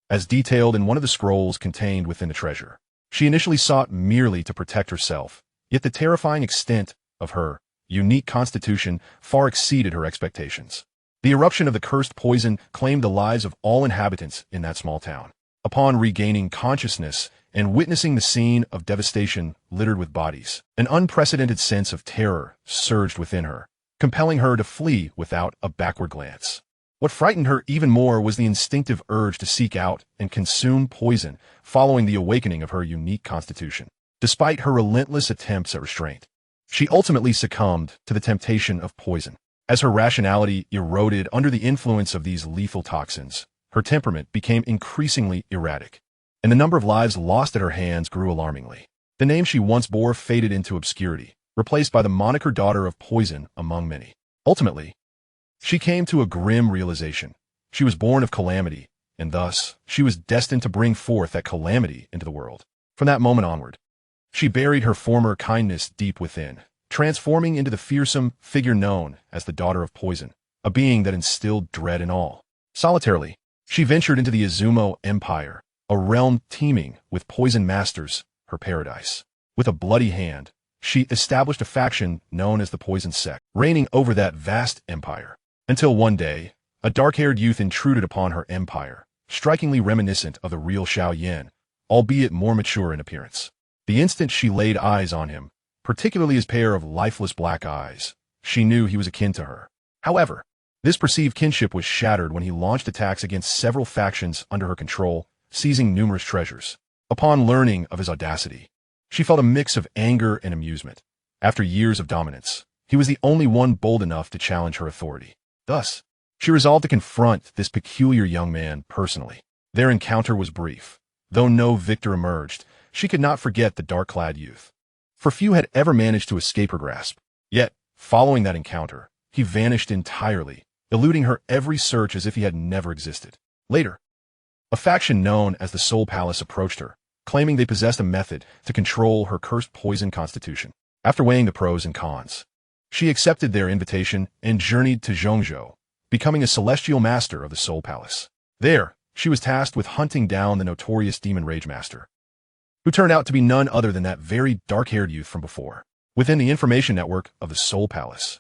as detailed in one of the scrolls contained within the treasure. She initially sought merely to protect herself, yet the terrifying extent of her unique constitution far exceeded her expectations. The eruption of the cursed poison claimed the lives of all inhabitants in that small town. Upon regaining consciousness and witnessing the scene of devastation littered with bodies, an unprecedented sense of terror surged within her, compelling her to flee without a backward glance. What frightened her even more was the instinctive urge to seek out and consume poison following the awakening of her unique constitution. Despite her relentless attempts at restraint, she ultimately succumbed to the temptation of poison. As her rationality eroded under the influence of these lethal toxins, her temperament became increasingly erratic, and the number of lives lost at her hands grew alarmingly. The name she once bore faded into obscurity, replaced by the moniker Daughter of Poison among many. Ultimately, she came to a grim realization. She was born of calamity, and thus she was destined to bring forth that calamity into the world. From that moment onward, she buried her former kindness deep within, transforming into the fearsome figure known as the Daughter of Poison, a being that instilled dread in all. Solitarily, she ventured into the Izumo Empire, a realm teeming with poison masters, her paradise. With a bloody hand, she established a faction known as the Poison Sect, reigning over that vast empire. Until one day, a dark-haired youth intruded upon her empire, strikingly reminiscent of the real Xiao Yan, albeit more mature in appearance. The instant she laid eyes on him, particularly his pair of lifeless black eyes, she knew he was akin to her. However, this perceived kinship was shattered when he launched attacks against several factions under her control, seizing numerous treasures. Upon learning of his audacity, she felt a mix of anger and amusement. After years of dominance, he was the only one bold enough to challenge her authority. Thus, she resolved to confront this peculiar young man personally. Their encounter was brief. Though no victor emerged, she could not forget the dark-clad youth. For few had ever managed to escape her grasp. Yet, following that encounter, he vanished entirely, eluding her every search as if he had never existed. Later, a faction known as the Soul Palace approached her, claiming they possessed a method to control her cursed poison constitution. After weighing the pros and cons, she accepted their invitation and journeyed to Zhongzhou, becoming a celestial master of the Soul Palace. There, she was tasked with hunting down the notorious Demon Rage Master, who turned out to be none other than that very dark-haired youth from before. Within the information network of the Soul Palace,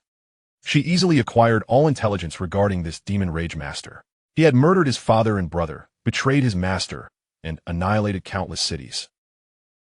she easily acquired all intelligence regarding this Demon Rage Master. He had murdered his father and brother, betrayed his master, and annihilated countless cities,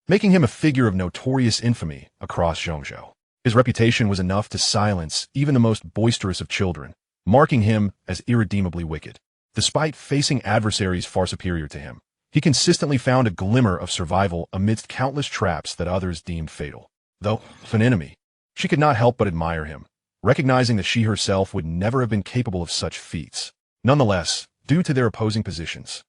making him a figure of notorious infamy across Zhongzhou. His reputation was enough to silence even the most boisterous of children, marking him as irredeemably wicked. Despite facing adversaries far superior to him, he consistently found a glimmer of survival amidst countless traps that others deemed fatal. Though an enemy, she could not help but admire him, recognizing that she herself would never have been capable of such feats. Nonetheless, due to their opposing positions,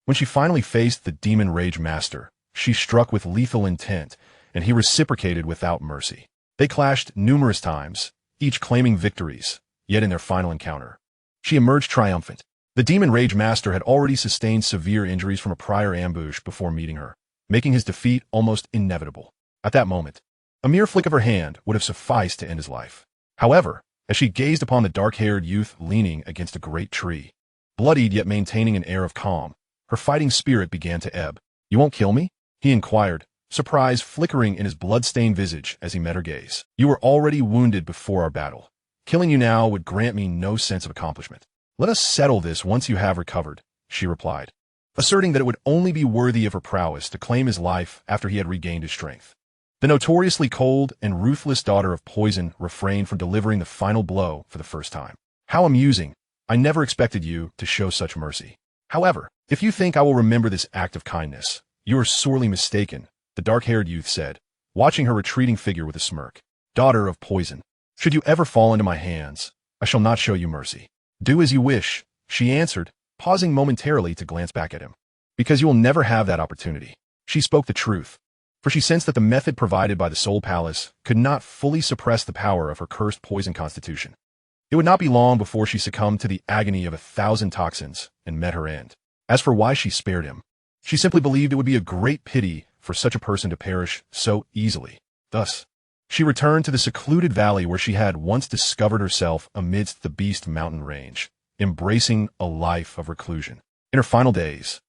when she finally faced the Demon Rage Master, she struck with lethal intent, and he reciprocated without mercy. They clashed numerous times, each claiming victories, yet in their final encounter, she emerged triumphant. The Demon Rage Master had already sustained severe injuries from a prior ambush before meeting her, making his defeat almost inevitable. At that moment, a mere flick of her hand would have sufficed to end his life. However, as she gazed upon the dark-haired youth leaning against a great tree, bloodied yet maintaining an air of calm, her fighting spirit began to ebb. "You won't kill me?" he inquired, surprise flickering in his blood-stained visage as he met her gaze. "You were already wounded before our battle. Killing you now would grant me no sense of accomplishment. Let us settle this once you have recovered," she replied, asserting that it would only be worthy of her prowess to claim his life after he had regained his strength. The notoriously cold and ruthless Daughter of Poison refrained from delivering the final blow for the first time. "How amusing. I never expected you to show such mercy. However, if you think I will remember this act of kindness, you are sorely mistaken," the dark-haired youth said, watching her retreating figure with a smirk. "Daughter of Poison, should you ever fall into my hands, I shall not show you mercy." "Do as you wish," she answered, pausing momentarily to glance back at him. "Because you will never have that opportunity." She spoke the truth, for she sensed that the method provided by the Soul Palace could not fully suppress the power of her cursed poison constitution. It would not be long before she succumbed to the agony of 1,000 toxins and met her end. As for why she spared him, she simply believed it would be a great pity for such a person to perish so easily. Thus, she returned to the secluded valley where she had once discovered herself amidst the Beast Mountain range, embracing a life of reclusion. In her final days,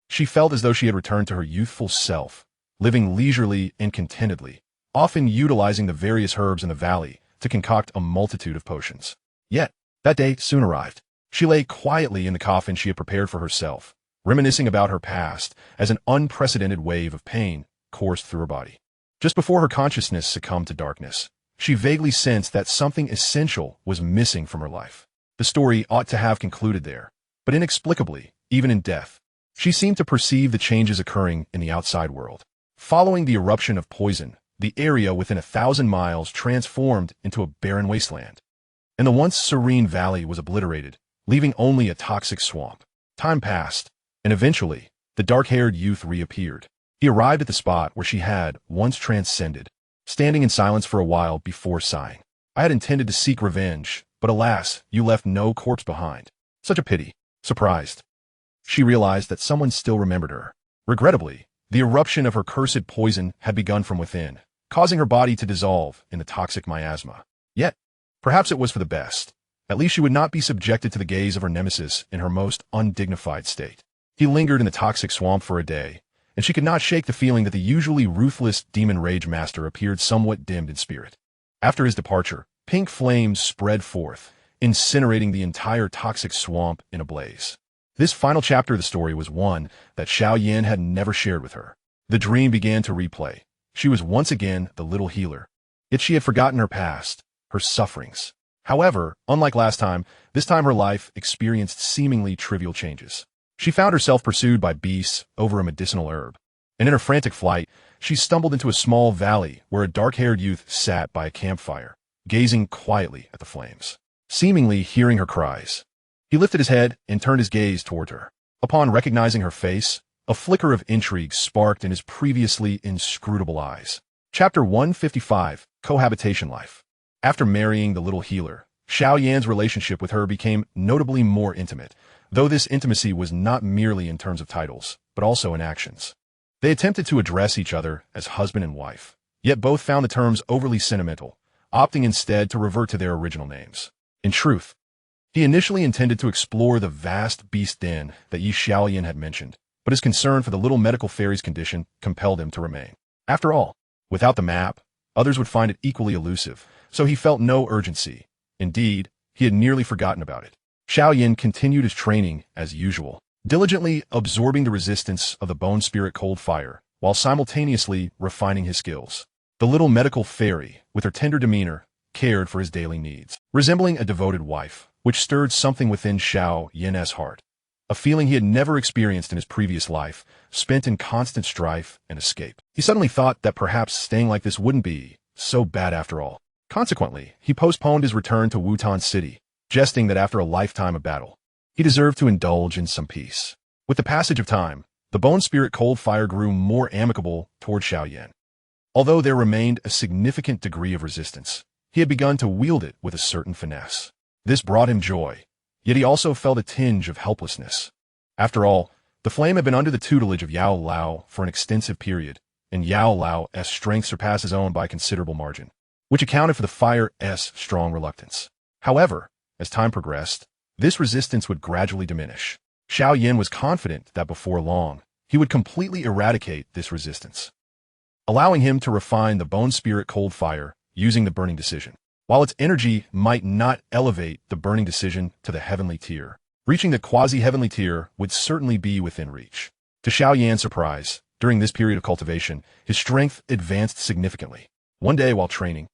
she felt as though she had returned to her youthful self, living leisurely and contentedly, often utilizing the various herbs in the valley to concoct a multitude of potions. Yet, that day soon arrived. She lay quietly in the coffin she had prepared for herself, reminiscing about her past as an unprecedented wave of pain coursed through her body. Just before her consciousness succumbed to darkness, she vaguely sensed that something essential was missing from her life. The story ought to have concluded there, but inexplicably, even in death, she seemed to perceive the changes occurring in the outside world. Following the eruption of poison, the area within 1,000 miles transformed into a barren wasteland, and the once serene valley was obliterated, leaving only a toxic swamp. Time passed, and eventually, the dark-haired youth reappeared. He arrived at the spot where she had once transcended, standing in silence for a while before sighing. "I had intended to seek revenge, but alas, you left no corpse behind. Such a pity." Surprised, she realized that someone still remembered her. Regrettably, the eruption of her cursed poison had begun from within, causing her body to dissolve in the toxic miasma. Yet, perhaps it was for the best. At least she would not be subjected to the gaze of her nemesis in her most undignified state. He lingered in the toxic swamp for a day, and she could not shake the feeling that the usually ruthless demon rage master appeared somewhat dimmed in spirit. After his departure, pink flames spread forth, incinerating the entire toxic swamp in a blaze. This final chapter of the story was one that Xiao Yan had never shared with her. The dream began to replay. She was once again the little healer. Yet she had forgotten her past, her sufferings. However, unlike last time, this time her life experienced seemingly trivial changes. She found herself pursued by beasts over a medicinal herb, and in her frantic flight, she stumbled into a small valley where a dark-haired youth sat by a campfire, gazing quietly at the flames. Seemingly hearing her cries, he lifted his head and turned his gaze toward her. Upon recognizing her face, a flicker of intrigue sparked in his previously inscrutable eyes. Chapter 155, Cohabitation Life. After marrying the little healer, Xiao Yan's relationship with her became notably more intimate, though this intimacy was not merely in terms of titles, but also in actions. They attempted to address each other as husband and wife, yet both found the terms overly sentimental, opting instead to revert to their original names. In truth, he initially intended to explore the vast beast den that Yi Xiaoyan had mentioned, but his concern for the little medical fairy's condition compelled him to remain. After all, without the map, others would find it equally elusive, so he felt no urgency. Indeed, he had nearly forgotten about it. Xiao Yan continued his training as usual, diligently absorbing the resistance of the bone spirit cold fire, while simultaneously refining his skills. The little medical fairy, with her tender demeanor, cared for his daily needs, resembling a devoted wife, which stirred something within Xiao Yan's heart, a feeling he had never experienced in his previous life, spent in constant strife and escape. He suddenly thought that perhaps staying like this wouldn't be so bad after all. Consequently, he postponed his return to Wutan City, jesting that after a lifetime of battle, he deserved to indulge in some peace. With the passage of time, the bone spirit cold fire grew more amicable toward Xiao Yan. Although there remained a significant degree of resistance, he had begun to wield it with a certain finesse. This brought him joy, yet he also felt a tinge of helplessness. After all, the flame had been under the tutelage of Yao Lao for an extensive period, and Yao Lao's strength surpassed his own by a considerable margin, which accounted for the fire's strong reluctance. However, as time progressed, this resistance would gradually diminish. Xiao Yan was confident that before long, he would completely eradicate this resistance, allowing him to refine the bone spirit cold fire using the burning decision. While its energy might not elevate the burning decision to the heavenly tier, reaching the quasi-heavenly tier would certainly be within reach. To Xiao Yan's surprise, during this period of cultivation, his strength advanced significantly. One day while training,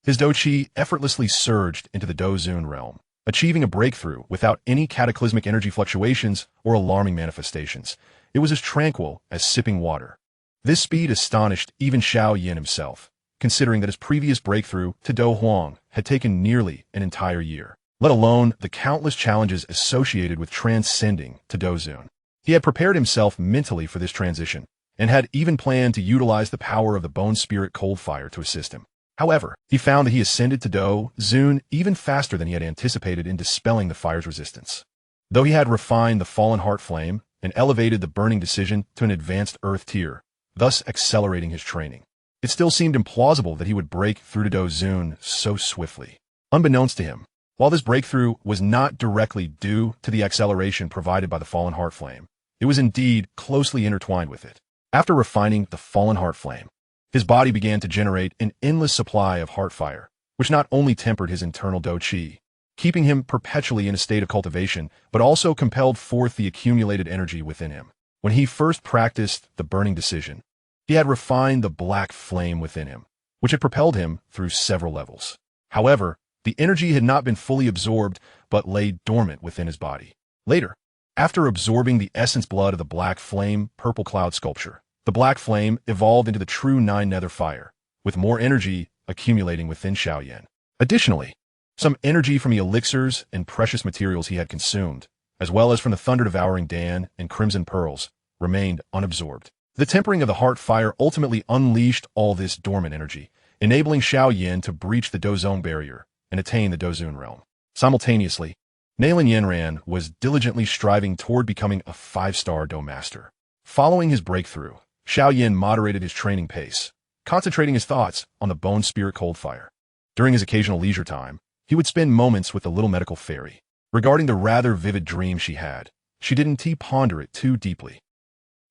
his Douqi effortlessly surged into the Douzun realm, achieving a breakthrough without any cataclysmic energy fluctuations or alarming manifestations. It was as tranquil as sipping water. This speed astonished even Xiao Yan himself, considering that his previous breakthrough to Dou Huang had taken nearly an entire year, let alone the countless challenges associated with transcending to Douzun. He had prepared himself mentally for this transition, and had even planned to utilize the power of the bone spirit cold fire to assist him. However, he found that he ascended to Douzun even faster than he had anticipated in dispelling the fire's resistance. Though he had refined the fallen heart flame and elevated the burning decision to an advanced earth tier, thus accelerating his training. It still seemed implausible that he would break through to Dou Zun so swiftly. Unbeknownst to him, while this breakthrough was not directly due to the acceleration provided by the fallen heart flame, it was indeed closely intertwined with it. After refining the fallen heart flame, his body began to generate an endless supply of heart fire, which not only tempered his internal Dou Qi, keeping him perpetually in a state of cultivation, but also compelled forth the accumulated energy within him. When he first practiced the burning decision, he had refined the black flame within him, which had propelled him through several levels. However, the energy had not been fully absorbed, but lay dormant within his body. Later, after absorbing the essence blood of the black flame purple cloud sculpture, the black flame evolved into the true nine nether fire, with more energy accumulating within Xiao Yan. Additionally, some energy from the elixirs and precious materials he had consumed, as well as from the thunder-devouring Dan and crimson pearls, remained unabsorbed. The tempering of the heart fire ultimately unleashed all this dormant energy, enabling Xiao Yan to breach the Dou Zone barrier and attain the Dou Zun realm. Simultaneously, Nailan Yanran was diligently striving toward becoming a 5-star Dou master. Following his breakthrough, Xiao Yan moderated his training pace, concentrating his thoughts on the bone spirit cold fire. During his occasional leisure time, he would spend moments with the little medical fairy. Regarding the rather vivid dream she had, she didn't ponder it too deeply,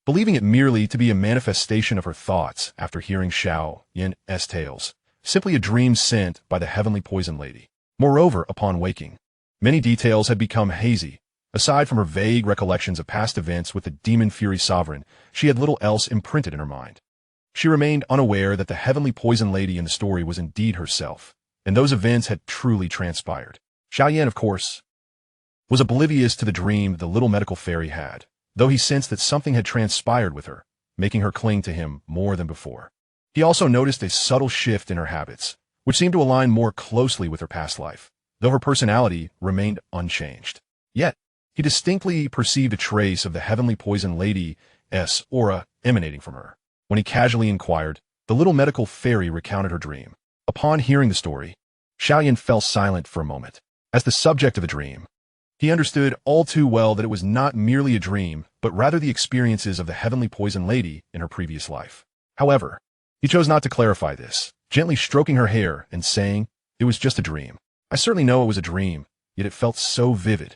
believing it merely to be a manifestation of her thoughts after hearing Xiao Yan's tales, simply a dream sent by the heavenly poison lady. Moreover, upon waking, many details had become hazy. Aside from her vague recollections of past events with the demon fury sovereign, she had little else imprinted in her mind. She remained unaware that the heavenly poison lady in the story was indeed herself, and those events had truly transpired. Xiao Yan, of course, was oblivious to the dream the little medical fairy had, though he sensed that something had transpired with her, making her cling to him more than before. He also noticed a subtle shift in her habits, which seemed to align more closely with her past life, though her personality remained unchanged. Yet, he distinctly perceived a trace of the heavenly poison lady's aura emanating from her. When he casually inquired, the little medical fairy recounted her dream. Upon hearing the story, Xiao Yan fell silent for a moment. As the subject of the dream, he understood all too well that it was not merely a dream, but rather the experiences of the heavenly poison lady in her previous life. However, he chose not to clarify this, gently stroking her hair and saying, "It was just a dream. I certainly know it was a dream, yet it felt so vivid.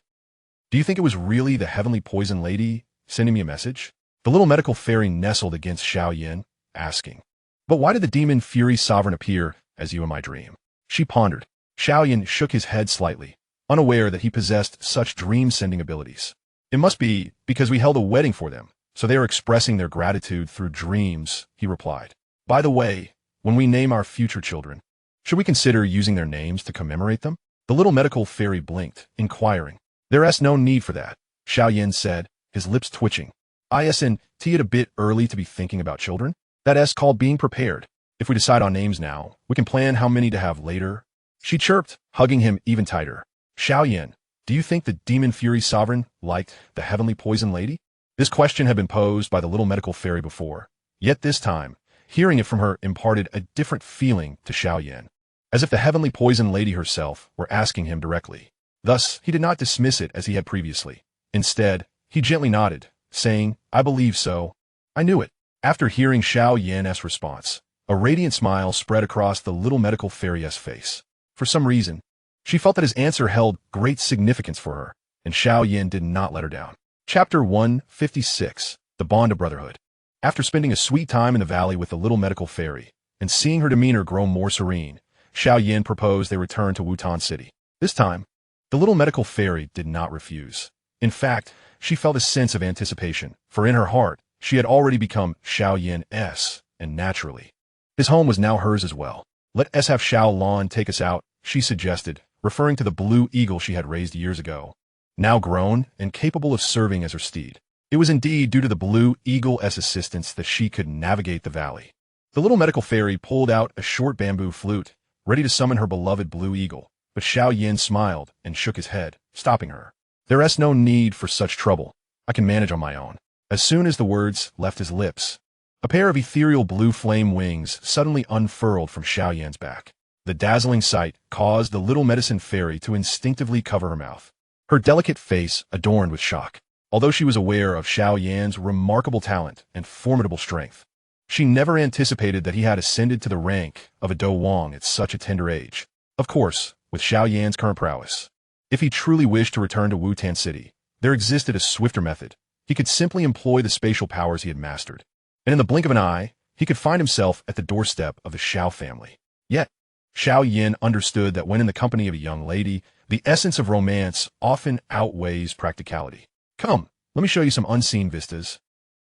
Do you think it was really the heavenly poison lady sending me a message?" The little medical fairy nestled against Xiao Yan, asking, "But why did the demon fury sovereign appear as you in my dream?" She pondered. Xiao Yan shook his head slightly, unaware that he possessed such dream-sending abilities. "It must be because we held a wedding for them, so they are expressing their gratitude through dreams," he replied. "By the way, when we name our future children, should we consider using their names to commemorate them?" The little medical fairy blinked, inquiring. "There's no need for that," Xiao Yan said, his lips twitching. "Isn't it a bit early to be thinking about children? That's called being prepared. If we decide on names now, we can plan how many to have later." She chirped, hugging him even tighter. "Xiao Yan, do you think the demon fury sovereign liked the heavenly poison lady?" This question had been posed by the little medical fairy before, yet this time, hearing it from her imparted a different feeling to Xiao Yan, as if the heavenly poison lady herself were asking him directly. Thus, he did not dismiss it as he had previously. Instead, he gently nodded, saying, "I believe so. I knew it." After hearing Xiao Yan's response, a radiant smile spread across the little medical fairy's face. For some reason, she felt that his answer held great significance for her, and Xiao Yan did not let her down. Chapter 156, The Bond of Brotherhood. After spending a sweet time in the valley with the little medical fairy, and seeing her demeanor grow more serene, Xiao Yan proposed they return to Wutan City. This time, the little medical fairy did not refuse. In fact, she felt a sense of anticipation, for in her heart, she had already become Xiao Yan's, and naturally, his home was now hers as well. "Let us have Xiao Lan take us out," she suggested, referring to the blue eagle she had raised years ago, now grown and capable of serving as her steed. It was indeed due to the blue eagle's assistance that she could navigate the valley. The little medical fairy pulled out a short bamboo flute, ready to summon her beloved blue eagle, but Xiao Yan smiled and shook his head, stopping her. "There's no need for such trouble. I can manage on my own." As soon as the words left his lips, a pair of ethereal blue flame wings suddenly unfurled from Xiao Yan's back. The dazzling sight caused the little medicine fairy to instinctively cover her mouth, her delicate face adorned with shock. Although she was aware of Xiao Yan's remarkable talent and formidable strength, she never anticipated that he had ascended to the rank of a Dou Wang at such a tender age. Of course, with Xiao Yan's current prowess, if he truly wished to return to Wutan City, there existed a swifter method. He could simply employ the spatial powers he had mastered, and in the blink of an eye, he could find himself at the doorstep of the Xiao family. Yet, Xiao Yan understood that when in the company of a young lady, the essence of romance often outweighs practicality. Come, let me show you some unseen vistas,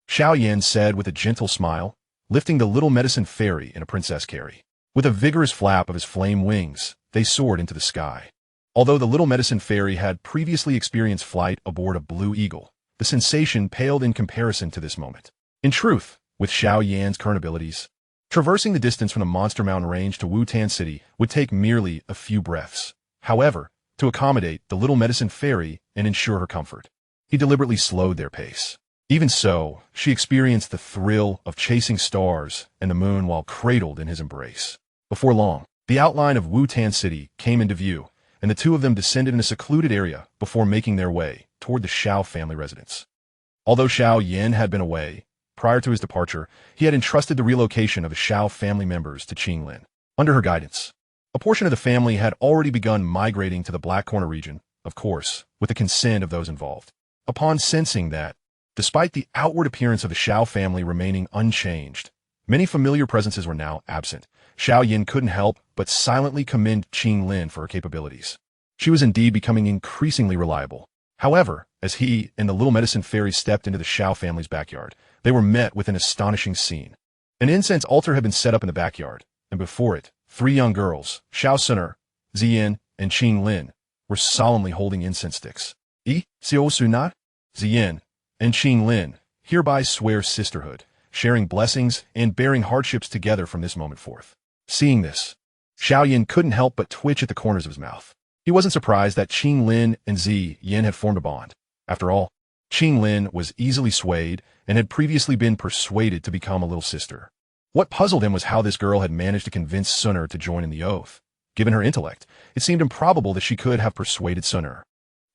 Xiao Yan said with a gentle smile, lifting the little medicine fairy in a princess carry. With a vigorous flap of his flame wings, they soared into the sky. Although the little medicine fairy had previously experienced flight aboard a blue eagle, the sensation paled in comparison to this moment. In truth, with Xiao Yan's current abilities, traversing the distance from the Monster Mountain Range to Wutan City would take merely a few breaths. However, to accommodate the little medicine fairy and ensure her comfort, he deliberately slowed their pace. Even so, she experienced the thrill of chasing stars and the moon while cradled in his embrace. Before long, the outline of Wutan City came into view, and the two of them descended in a secluded area before making their way toward the Xiao family residence. Although Xiao Yan had been away, prior to his departure, he had entrusted the relocation of the Xiao family members to Qinglin. Under her guidance, a portion of the family had already begun migrating to the Black Corner region, of course, with the consent of those involved. Upon sensing that, despite the outward appearance of the Xiao family remaining unchanged, many familiar presences were now absent, Xiao Yan couldn't help but silently commend Qinglin for her capabilities. She was indeed becoming increasingly reliable. However, as he and the little medicine fairy stepped into the Xiao family's backyard, they were met with an astonishing scene. An incense altar had been set up in the backyard, and before it, 3 young girls, Xiao Suner, Ziyin, and Qinglin, were solemnly holding incense sticks. Xiao Sunat, Ziyin, and Qinglin hereby swear sisterhood, sharing blessings and bearing hardships together from this moment forth. Seeing this, Xiao Yan couldn't help but twitch at the corners of his mouth. He wasn't surprised that Qinglin and Ziyin had formed a bond. After all, Qinglin was easily swayed and had previously been persuaded to become a little sister. What puzzled him was how this girl had managed to convince Suner to join in the oath. Given her intellect, it seemed improbable that she could have persuaded Suner.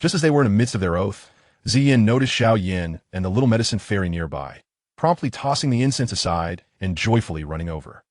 Just as they were in the midst of their oath, Ziyin noticed Xiao Yan and the little medicine fairy nearby, promptly tossing the incense aside and joyfully running over.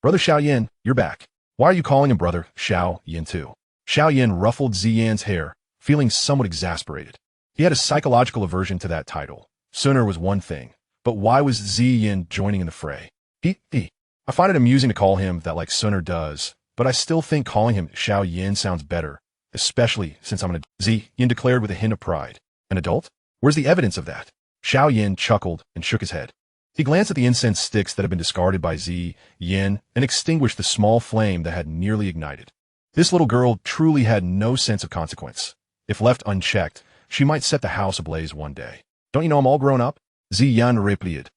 Brother Xiao Yan, you're back. Why are you calling him Brother Xiao Yan too? Xiao Yan ruffled Ziyan's hair, feeling somewhat exasperated. He had a psychological aversion to that title. Suner was one thing, but why was Ziyin joining in the fray? I find it amusing to call him that like Suner does, but I still think calling him Xiao Yan sounds better, especially since I'm an adult. Ziyin declared with a hint of pride. An adult? Where's the evidence of that? Xiao Yan chuckled and shook his head. He glanced at the incense sticks that had been discarded by Ziyin and extinguished the small flame that had nearly ignited. This little girl truly had no sense of consequence. If left unchecked, she might set the house ablaze one day. Don't you know I'm all grown up? Ziyin replied,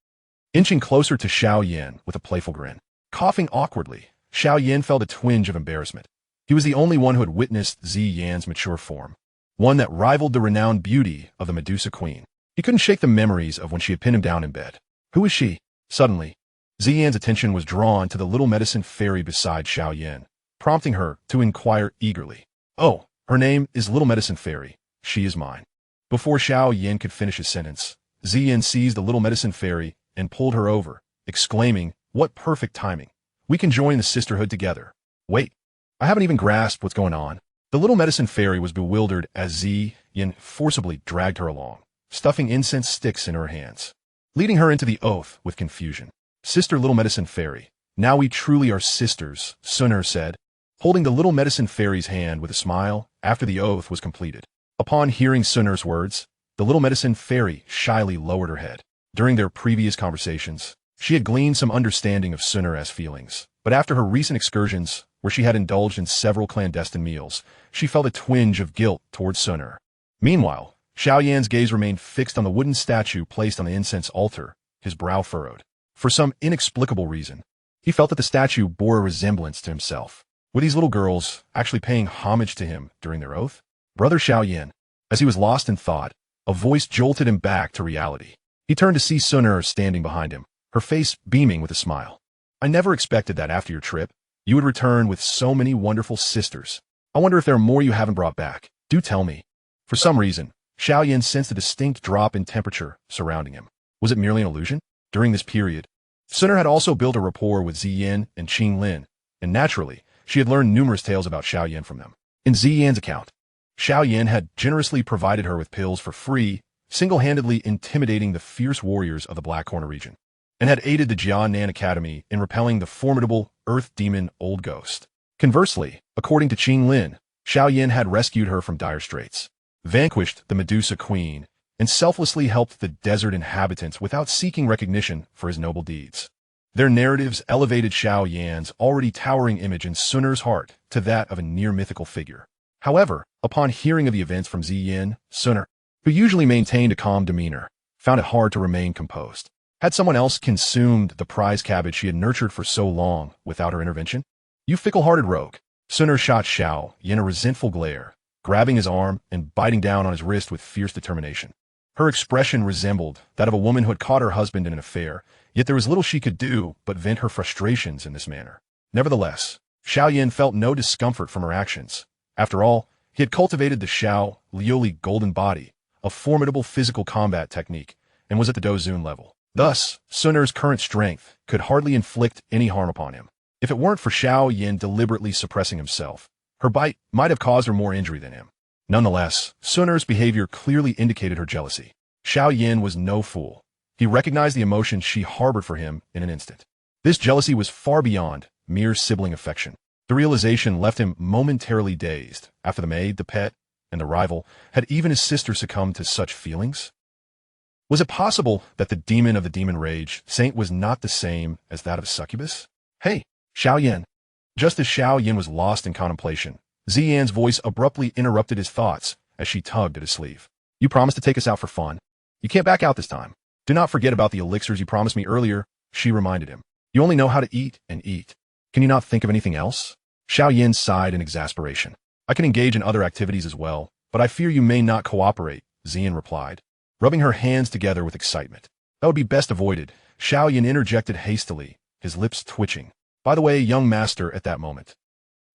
inching closer to Xiao Yan with a playful grin. Coughing awkwardly, Xiao Yan felt a twinge of embarrassment. He was the only one who had witnessed Ziyan's mature form, one that rivaled the renowned beauty of the Medusa Queen. He couldn't shake the memories of when she had pinned him down in bed. Who is she? Suddenly, Ziyan's attention was drawn to the little medicine fairy beside Xiao Yan, prompting her to inquire eagerly. Oh, her name is Little Medicine Fairy. She is mine. Before Xiao Yan could finish his sentence, Ziyin seized the little medicine fairy and pulled her over, exclaiming, "What perfect timing. We can join the sisterhood together." Wait, I haven't even grasped what's going on. The little medicine fairy was bewildered as Ziyin forcibly dragged her along, stuffing incense sticks in her hands, leading her into the oath with confusion. Sister Little Medicine Fairy, now we truly are sisters, Suner said, holding the little medicine fairy's hand with a smile after the oath was completed. Upon hearing Suner's words, the little medicine fairy shyly lowered her head. During their previous conversations, she had gleaned some understanding of Suner's feelings, but after her recent excursions, where she had indulged in several clandestine meals, she felt a twinge of guilt towards Suner. Meanwhile, Xiao Yan's gaze remained fixed on the wooden statue placed on the incense altar, his brow furrowed. For some inexplicable reason, he felt that the statue bore a resemblance to himself. Were these little girls actually paying homage to him during their oath? Brother Xiao Yan. As he was lost in thought, a voice jolted him back to reality. He turned to see Suner standing behind him, her face beaming with a smile. I never expected that after your trip, you would return with so many wonderful sisters. I wonder if there are more you haven't brought back. Do tell me. For some reason, Xiao Yan sensed a distinct drop in temperature surrounding him. Was it merely an illusion? During this period, Sun had also built a rapport with Ziyin and Qing Lin, and naturally, she had learned numerous tales about Xiao Yan from them. In Ziyan's account, Xiao Yan had generously provided her with pills for free, single-handedly intimidating the fierce warriors of the Black Corner region, and had aided the Jia Nan Academy in repelling the formidable earth demon Old Ghost. Conversely, according to Qing Lin, Xiao Yan had rescued her from dire straits, vanquished the Medusa Queen, and selflessly helped the desert inhabitants without seeking recognition for his noble deeds. Their narratives elevated Xiao Yan's already towering image in Sun's heart to that of a near-mythical figure. However, upon hearing of the events from Ziyin, Sun, who usually maintained a calm demeanor, found it hard to remain composed. Had someone else consumed the prize cabbage she had nurtured for so long without her intervention? You fickle-hearted rogue. Sun shot Xiao Yan a resentful glare, grabbing his arm and biting down on his wrist with fierce determination. Her expression resembled that of a woman who had caught her husband in an affair, yet there was little she could do but vent her frustrations in this manner. Nevertheless, Xiao Yan felt no discomfort from her actions. After all, he had cultivated the Xiao Liuli golden body, a formidable physical combat technique, and was at the Dozun level. Thus, Sun's current strength could hardly inflict any harm upon him. If it weren't for Xiao Yan deliberately suppressing himself, her bite might have caused her more injury than him. Nonetheless, Sun's behavior clearly indicated her jealousy. Xiao Yan was no fool. He recognized the emotion she harbored for him in an instant. This jealousy was far beyond mere sibling affection. The realization left him momentarily dazed after the maid, the pet, and the rival had even his sister succumbed to such feelings. Was it possible that the demon of the demon rage, Saint, was not the same as that of succubus? Hey, Xiao Yan. Just as Xiao Yan was lost in contemplation, Ziyan's voice abruptly interrupted his thoughts as she tugged at his sleeve. You promised to take us out for fun. You can't back out this time. Do not forget about the elixirs you promised me earlier, she reminded him. You only know how to eat and eat. Can you not think of anything else? Xiao Yan sighed in exasperation. I can engage in other activities as well, but I fear you may not cooperate, Ziyan replied, rubbing her hands together with excitement. That would be best avoided, Xiao Yan interjected hastily, his lips twitching. By the way, young master, at that moment,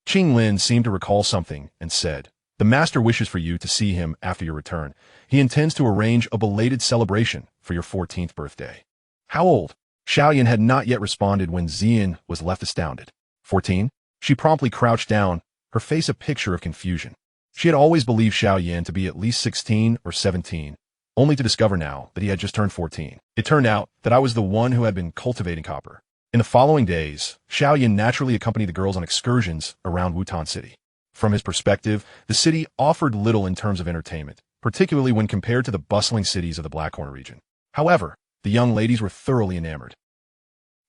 Qing Lin seemed to recall something and said, the master wishes for you to see him after your return. He intends to arrange a belated celebration for your 14th birthday. How old? Xiao Yan had not yet responded when Ziyan was left astounded. 14? She promptly crouched down, her face a picture of confusion. She had always believed Xiao Yan to be at least 16 or 17, only to discover now that he had just turned 14. It turned out that I was the one who had been cultivating copper. In the following days, Xiao Yan naturally accompanied the girls on excursions around Wutan City. From his perspective, the city offered little in terms of entertainment, particularly when compared to the bustling cities of the Black Corner region. However, the young ladies were thoroughly enamored,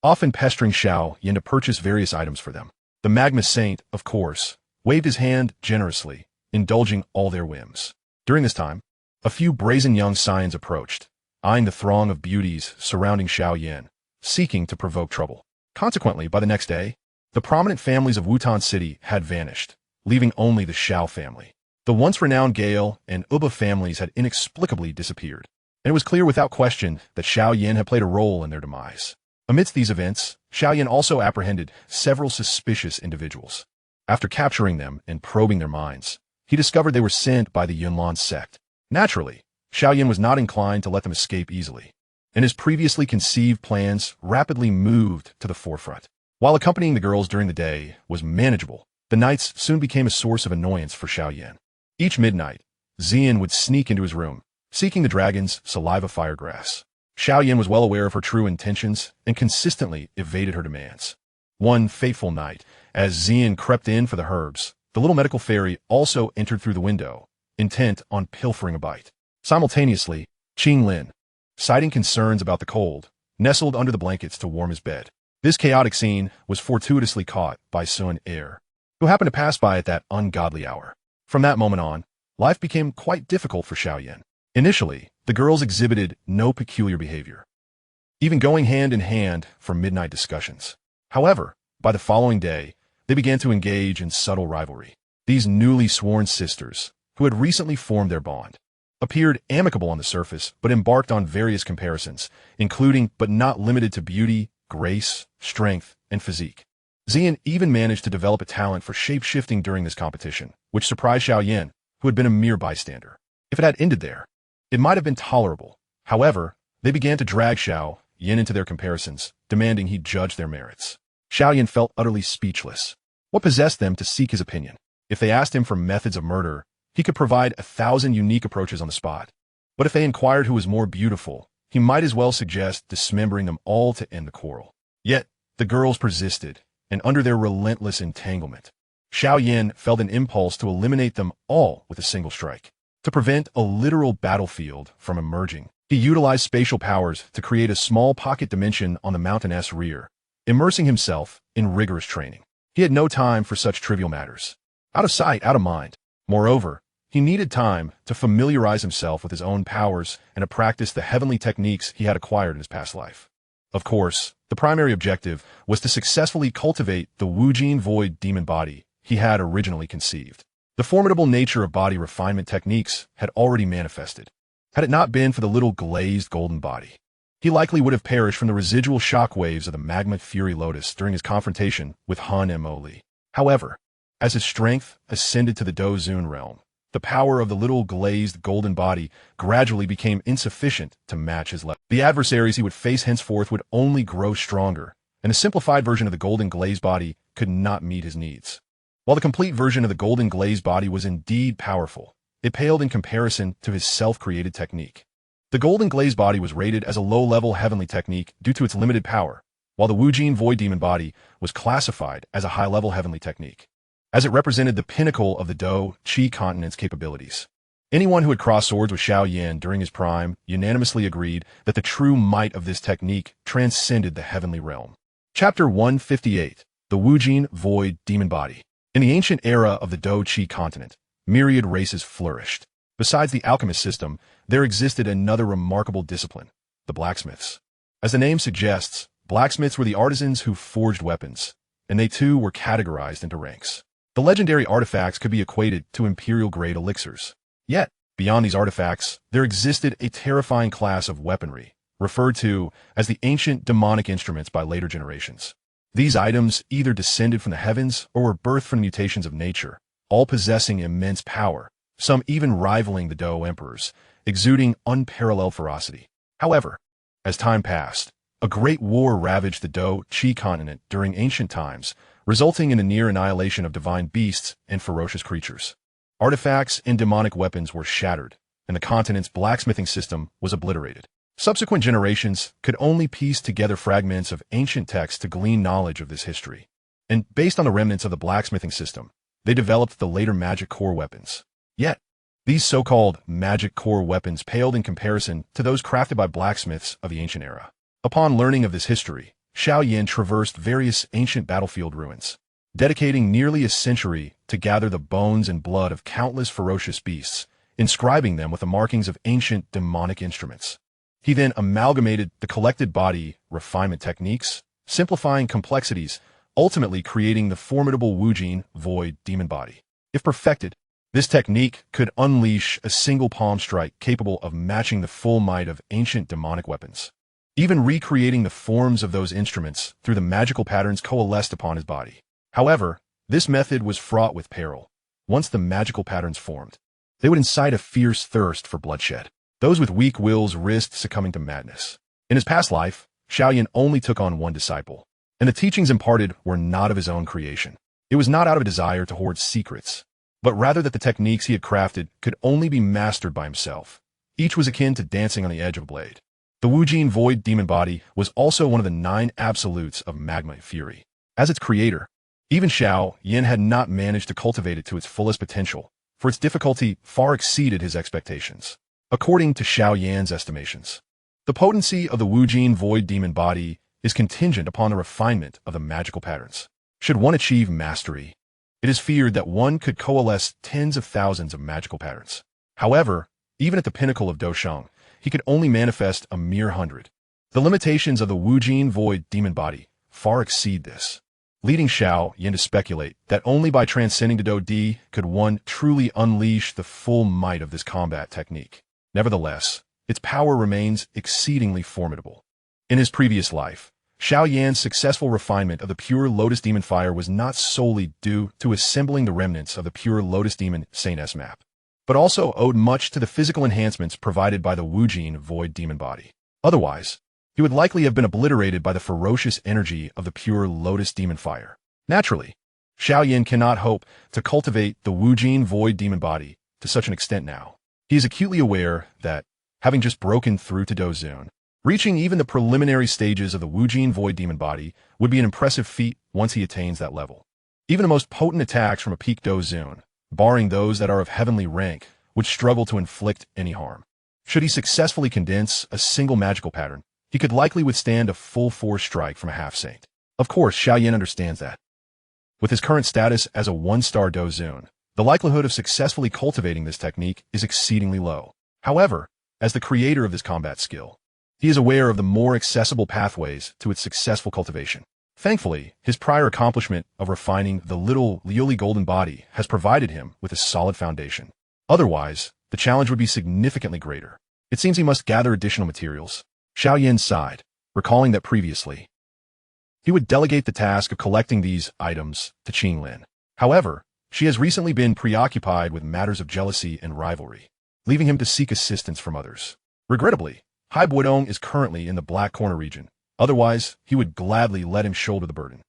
often pestering Xiao Yan to purchase various items for them. The Magma Saint, of course, waved his hand generously, indulging all their whims. During this time, a few brazen young scions approached, eyeing the throng of beauties surrounding Xiao Yan, seeking to provoke trouble. Consequently, by the next day, the prominent families of Wutan City had vanished, leaving only the Xiao family. The once renowned Gale and Uba families had inexplicably disappeared, and it was clear without question that Xiao Yan had played a role in their demise. Amidst these events, Xiao Yan also apprehended several suspicious individuals. After capturing them and probing their minds, he discovered they were sent by the Yunlan sect. Naturally, Xiao Yan was not inclined to let them escape easily, and his previously conceived plans rapidly moved to the forefront. While accompanying the girls during the day was manageable, the nights soon became a source of annoyance for Xiao Yan. Each midnight, Ziyan would sneak into his room, seeking the dragon's saliva firegrass. Xiao Yan was well aware of her true intentions and consistently evaded her demands. One fateful night, as Ziyan crept in for the herbs, the little medical fairy also entered through the window, intent on pilfering a bite. Simultaneously, Qing Lin, citing concerns about the cold, nestled under the blankets to warm his bed. This chaotic scene was fortuitously caught by Sun Er, who happened to pass by at that ungodly hour. From that moment on, life became quite difficult for Xiao Yan. Initially, the girls exhibited no peculiar behavior, even going hand in hand for midnight discussions. However, by the following day, they began to engage in subtle rivalry. These newly sworn sisters, who had recently formed their bond, appeared amicable on the surface but embarked on various comparisons, including but not limited to beauty, grace, strength, and physique. Ziyan even managed to develop a talent for shape-shifting during this competition, which surprised Xiao Yan, who had been a mere bystander. If it had ended there, it might have been tolerable. However, they began to drag Xiao Yan into their comparisons, demanding he judge their merits. Xiao Yan felt utterly speechless. What possessed them to seek his opinion? If they asked him for methods of murder, he could provide 1,000 unique approaches on the spot. But if they inquired who was more beautiful, he might as well suggest dismembering them all to end the quarrel. Yet, the girls persisted, and under their relentless entanglement, Xiao Yan felt an impulse to eliminate them all with a single strike. To prevent a literal battlefield from emerging, he utilized spatial powers to create a small pocket dimension on the mountainous rear, immersing himself in rigorous training. He had no time for such trivial matters. Out of sight, out of mind. Moreover, he needed time to familiarize himself with his own powers and to practice the heavenly techniques he had acquired in his past life. Of course, the primary objective was to successfully cultivate the Wujin void demon body he had originally conceived. The formidable nature of body refinement techniques had already manifested. Had it not been for the little glazed golden body, he likely would have perished from the residual shock waves of the magma fury lotus during his confrontation with Han Moli. However, as his strength ascended to the Dou realm, the power of the little glazed golden body gradually became insufficient to match his level. The adversaries he would face henceforth would only grow stronger, and a simplified version of the golden glazed body could not meet his needs. While the complete version of the golden glazed body was indeed powerful, it paled in comparison to his self-created technique. The golden glazed body was rated as a low-level heavenly technique due to its limited power, while the Wujin void demon body was classified as a high-level heavenly technique, as it represented the pinnacle of the Douqi Continent's capabilities. Anyone who had crossed swords with Xiao Yan during his prime unanimously agreed that the true might of this technique transcended the heavenly realm. Chapter 158. The Wujin void demon body. In the ancient era of the Douqi Continent, myriad races flourished. Besides the alchemist system, there existed another remarkable discipline, the blacksmiths. As the name suggests, blacksmiths were the artisans who forged weapons, and they too were categorized into ranks. The legendary artifacts could be equated to imperial-grade elixirs. Yet, beyond these artifacts, there existed a terrifying class of weaponry, referred to as the ancient demonic instruments by later generations. These items either descended from the heavens or were birthed from the mutations of nature, all possessing immense power, some even rivaling the Dou Emperors, exuding unparalleled ferocity. However, as time passed, a great war ravaged the Douqi Continent during ancient times, resulting in the near annihilation of divine beasts and ferocious creatures. Artifacts and demonic weapons were shattered, and the continent's blacksmithing system was obliterated. Subsequent generations could only piece together fragments of ancient texts to glean knowledge of this history. And based on the remnants of the blacksmithing system, they developed the later magic core weapons. Yet, these so-called magic core weapons paled in comparison to those crafted by blacksmiths of the ancient era. Upon learning of this history, Xiao Yan traversed various ancient battlefield ruins, dedicating nearly a century to gather the bones and blood of countless ferocious beasts, inscribing them with the markings of ancient demonic instruments. He then amalgamated the collected body refinement techniques, simplifying complexities, ultimately creating the formidable Wujin void demon body. If perfected, this technique could unleash a single palm strike capable of matching the full might of ancient demonic weapons, even recreating the forms of those instruments through the magical patterns coalesced upon his body. However, this method was fraught with peril. Once the magical patterns formed, they would incite a fierce thirst for bloodshed. Those with weak wills risked succumbing to madness. In his past life, Xiao Yan only took on one disciple, and the teachings imparted were not of his own creation. It was not out of a desire to hoard secrets, but rather that the techniques he had crafted could only be mastered by himself. Each was akin to dancing on the edge of a blade. The Wujin void demon body was also one of the 9 absolutes of magma fury. As its creator, even Xiao Yan had not managed to cultivate it to its fullest potential, for its difficulty far exceeded his expectations. According to Xiao Yan's estimations, the potency of the Wujin void demon body is contingent upon the refinement of the magical patterns. Should one achieve mastery, it is feared that one could coalesce tens of thousands of magical patterns. However, even at the pinnacle of Dousheng, he could only manifest a mere 100. The limitations of the Wujin void demon body far exceed this, leading Xiao Yan to speculate that only by transcending the Dou Di could one truly unleash the full might of this combat technique. Nevertheless, its power remains exceedingly formidable. In his previous life, Xiao Yan's successful refinement of the pure Lotus Demon fire was not solely due to assembling the remnants of the pure Lotus Demon Saint S map. but also owed much to the physical enhancements provided by the Wujin void demon body. Otherwise, he would likely have been obliterated by the ferocious energy of the pure lotus demon fire. Naturally, Xiao Yan cannot hope to cultivate the Wujin void demon body to such an extent now. He is acutely aware that, having just broken through to Dozun, reaching even the preliminary stages of the Wujin void demon body would be an impressive feat once he attains that level. Even the most potent attacks from a peak Dozun, barring those that are of heavenly rank, would struggle to inflict any harm. Should he successfully condense a single magical pattern, he could likely withstand a full-force strike from a half-saint. Of course, Xiao Yan understands that. With his current status as a one-star Dozun, the likelihood of successfully cultivating this technique is exceedingly low. However, as the creator of this combat skill, he is aware of the more accessible pathways to its successful cultivation. Thankfully, his prior accomplishment of refining the little Liuli golden body has provided him with a solid foundation. Otherwise, the challenge would be significantly greater. It seems he must gather additional materials. Xiao Yan sighed, recalling that previously, he would delegate the task of collecting these items to Qinglin. However, she has recently been preoccupied with matters of jealousy and rivalry, leaving him to seek assistance from others. Regrettably, Hai Buodong is currently in the Black Corner region. Otherwise, he would gladly let him shoulder the burden.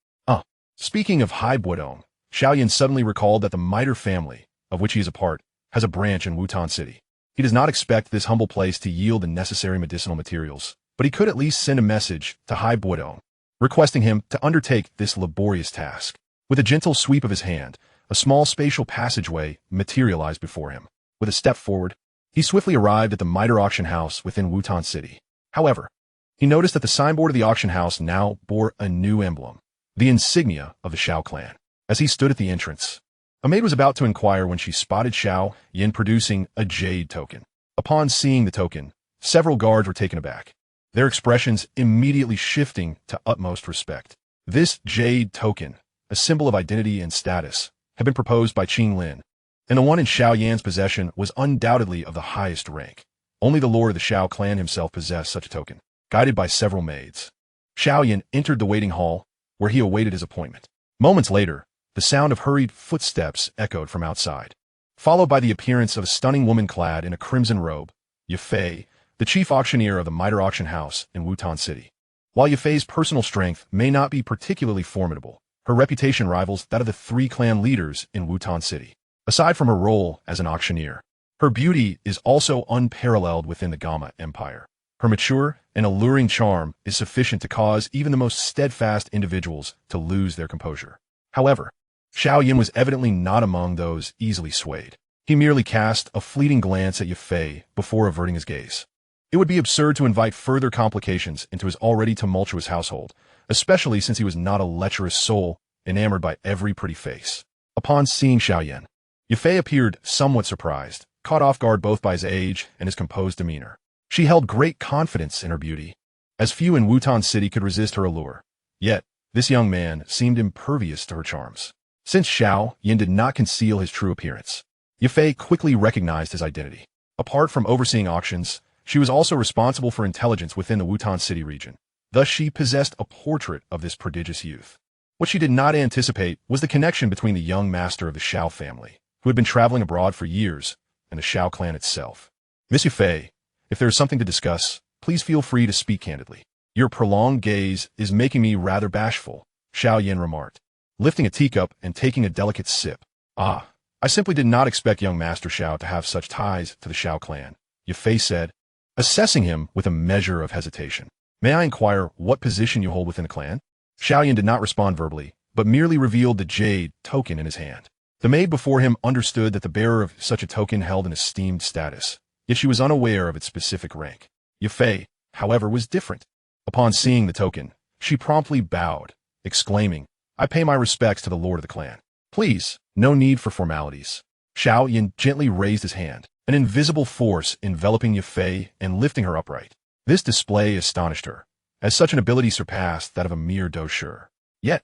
Speaking of Hai Buodong, Xiao Yan suddenly recalled that the Miter family, of which he is a part, has a branch in Wutan City. He does not expect this humble place to yield the necessary medicinal materials, but he could at least send a message to Hai Buodong, requesting him to undertake this laborious task. With a gentle sweep of his hand, a small spatial passageway materialized before him. With a step forward, he swiftly arrived at the Miter auction house within Wutan City. However, he noticed that the signboard of the auction house now bore a new emblem, the insignia of the Xiao clan. As he stood at the entrance, a maid was about to inquire when she spotted Xiao Yan producing a jade token. Upon seeing the token, several guards were taken aback, their expressions immediately shifting to utmost respect. This jade token, a symbol of identity and status, had been proposed by Qinglin, and the one in Xiao Yan's possession was undoubtedly of the highest rank. Only the lord of the Xiao clan himself possessed such a token. Guided by several maids, Xiao Yan entered the waiting hall, where he awaited his appointment. Moments later, the sound of hurried footsteps echoed from outside, followed by the appearance of a stunning woman clad in a crimson robe, Yafei, the chief auctioneer of the Miter auction house in Wutan City. While Yafei's personal strength may not be particularly formidable, her reputation rivals that of the three clan leaders in Wutan City. Aside from her role as an auctioneer, her beauty is also unparalleled within the Gamma Empire. Her mature and alluring charm is sufficient to cause even the most steadfast individuals to lose their composure. However, Xiao Yan was evidently not among those easily swayed. He merely cast a fleeting glance at Yafei before averting his gaze. It would be absurd to invite further complications into his already tumultuous household, especially since he was not a lecherous soul enamored by every pretty face. Upon seeing Xiao Yan, Yafei appeared somewhat surprised, caught off guard both by his age and his composed demeanor. She held great confidence in her beauty, as few in Wutan City could resist her allure. Yet, this young man seemed impervious to her charms. Since Xiao Yan did not conceal his true appearance, Yafei quickly recognized his identity. Apart from overseeing auctions, she was also responsible for intelligence within the Wutan City region. Thus, she possessed a portrait of this prodigious youth. What she did not anticipate was the connection between the young master of the Xiao family, who had been traveling abroad for years, and the Xiao clan itself. Miss Yafei, if there is something to discuss, please feel free to speak candidly. Your prolonged gaze is making me rather bashful, Xiao Yan remarked, lifting a teacup and taking a delicate sip. I simply did not expect young Master Xiao to have such ties to the Xiao clan, Yafei said, assessing him with a measure of hesitation. May I inquire what position you hold within the clan? Xiao Yan did not respond verbally, but merely revealed the jade token in his hand. The maid before him understood that the bearer of such a token held an esteemed status, yet she was unaware of its specific rank. Yafei, however, was different. Upon seeing the token, she promptly bowed, exclaiming, I pay my respects to the lord of the clan. Please, no need for formalities. Xiao Yan gently raised his hand, an invisible force enveloping Yafei and lifting her upright. This display astonished her, as such an ability surpassed that of a mere doucher. Yet,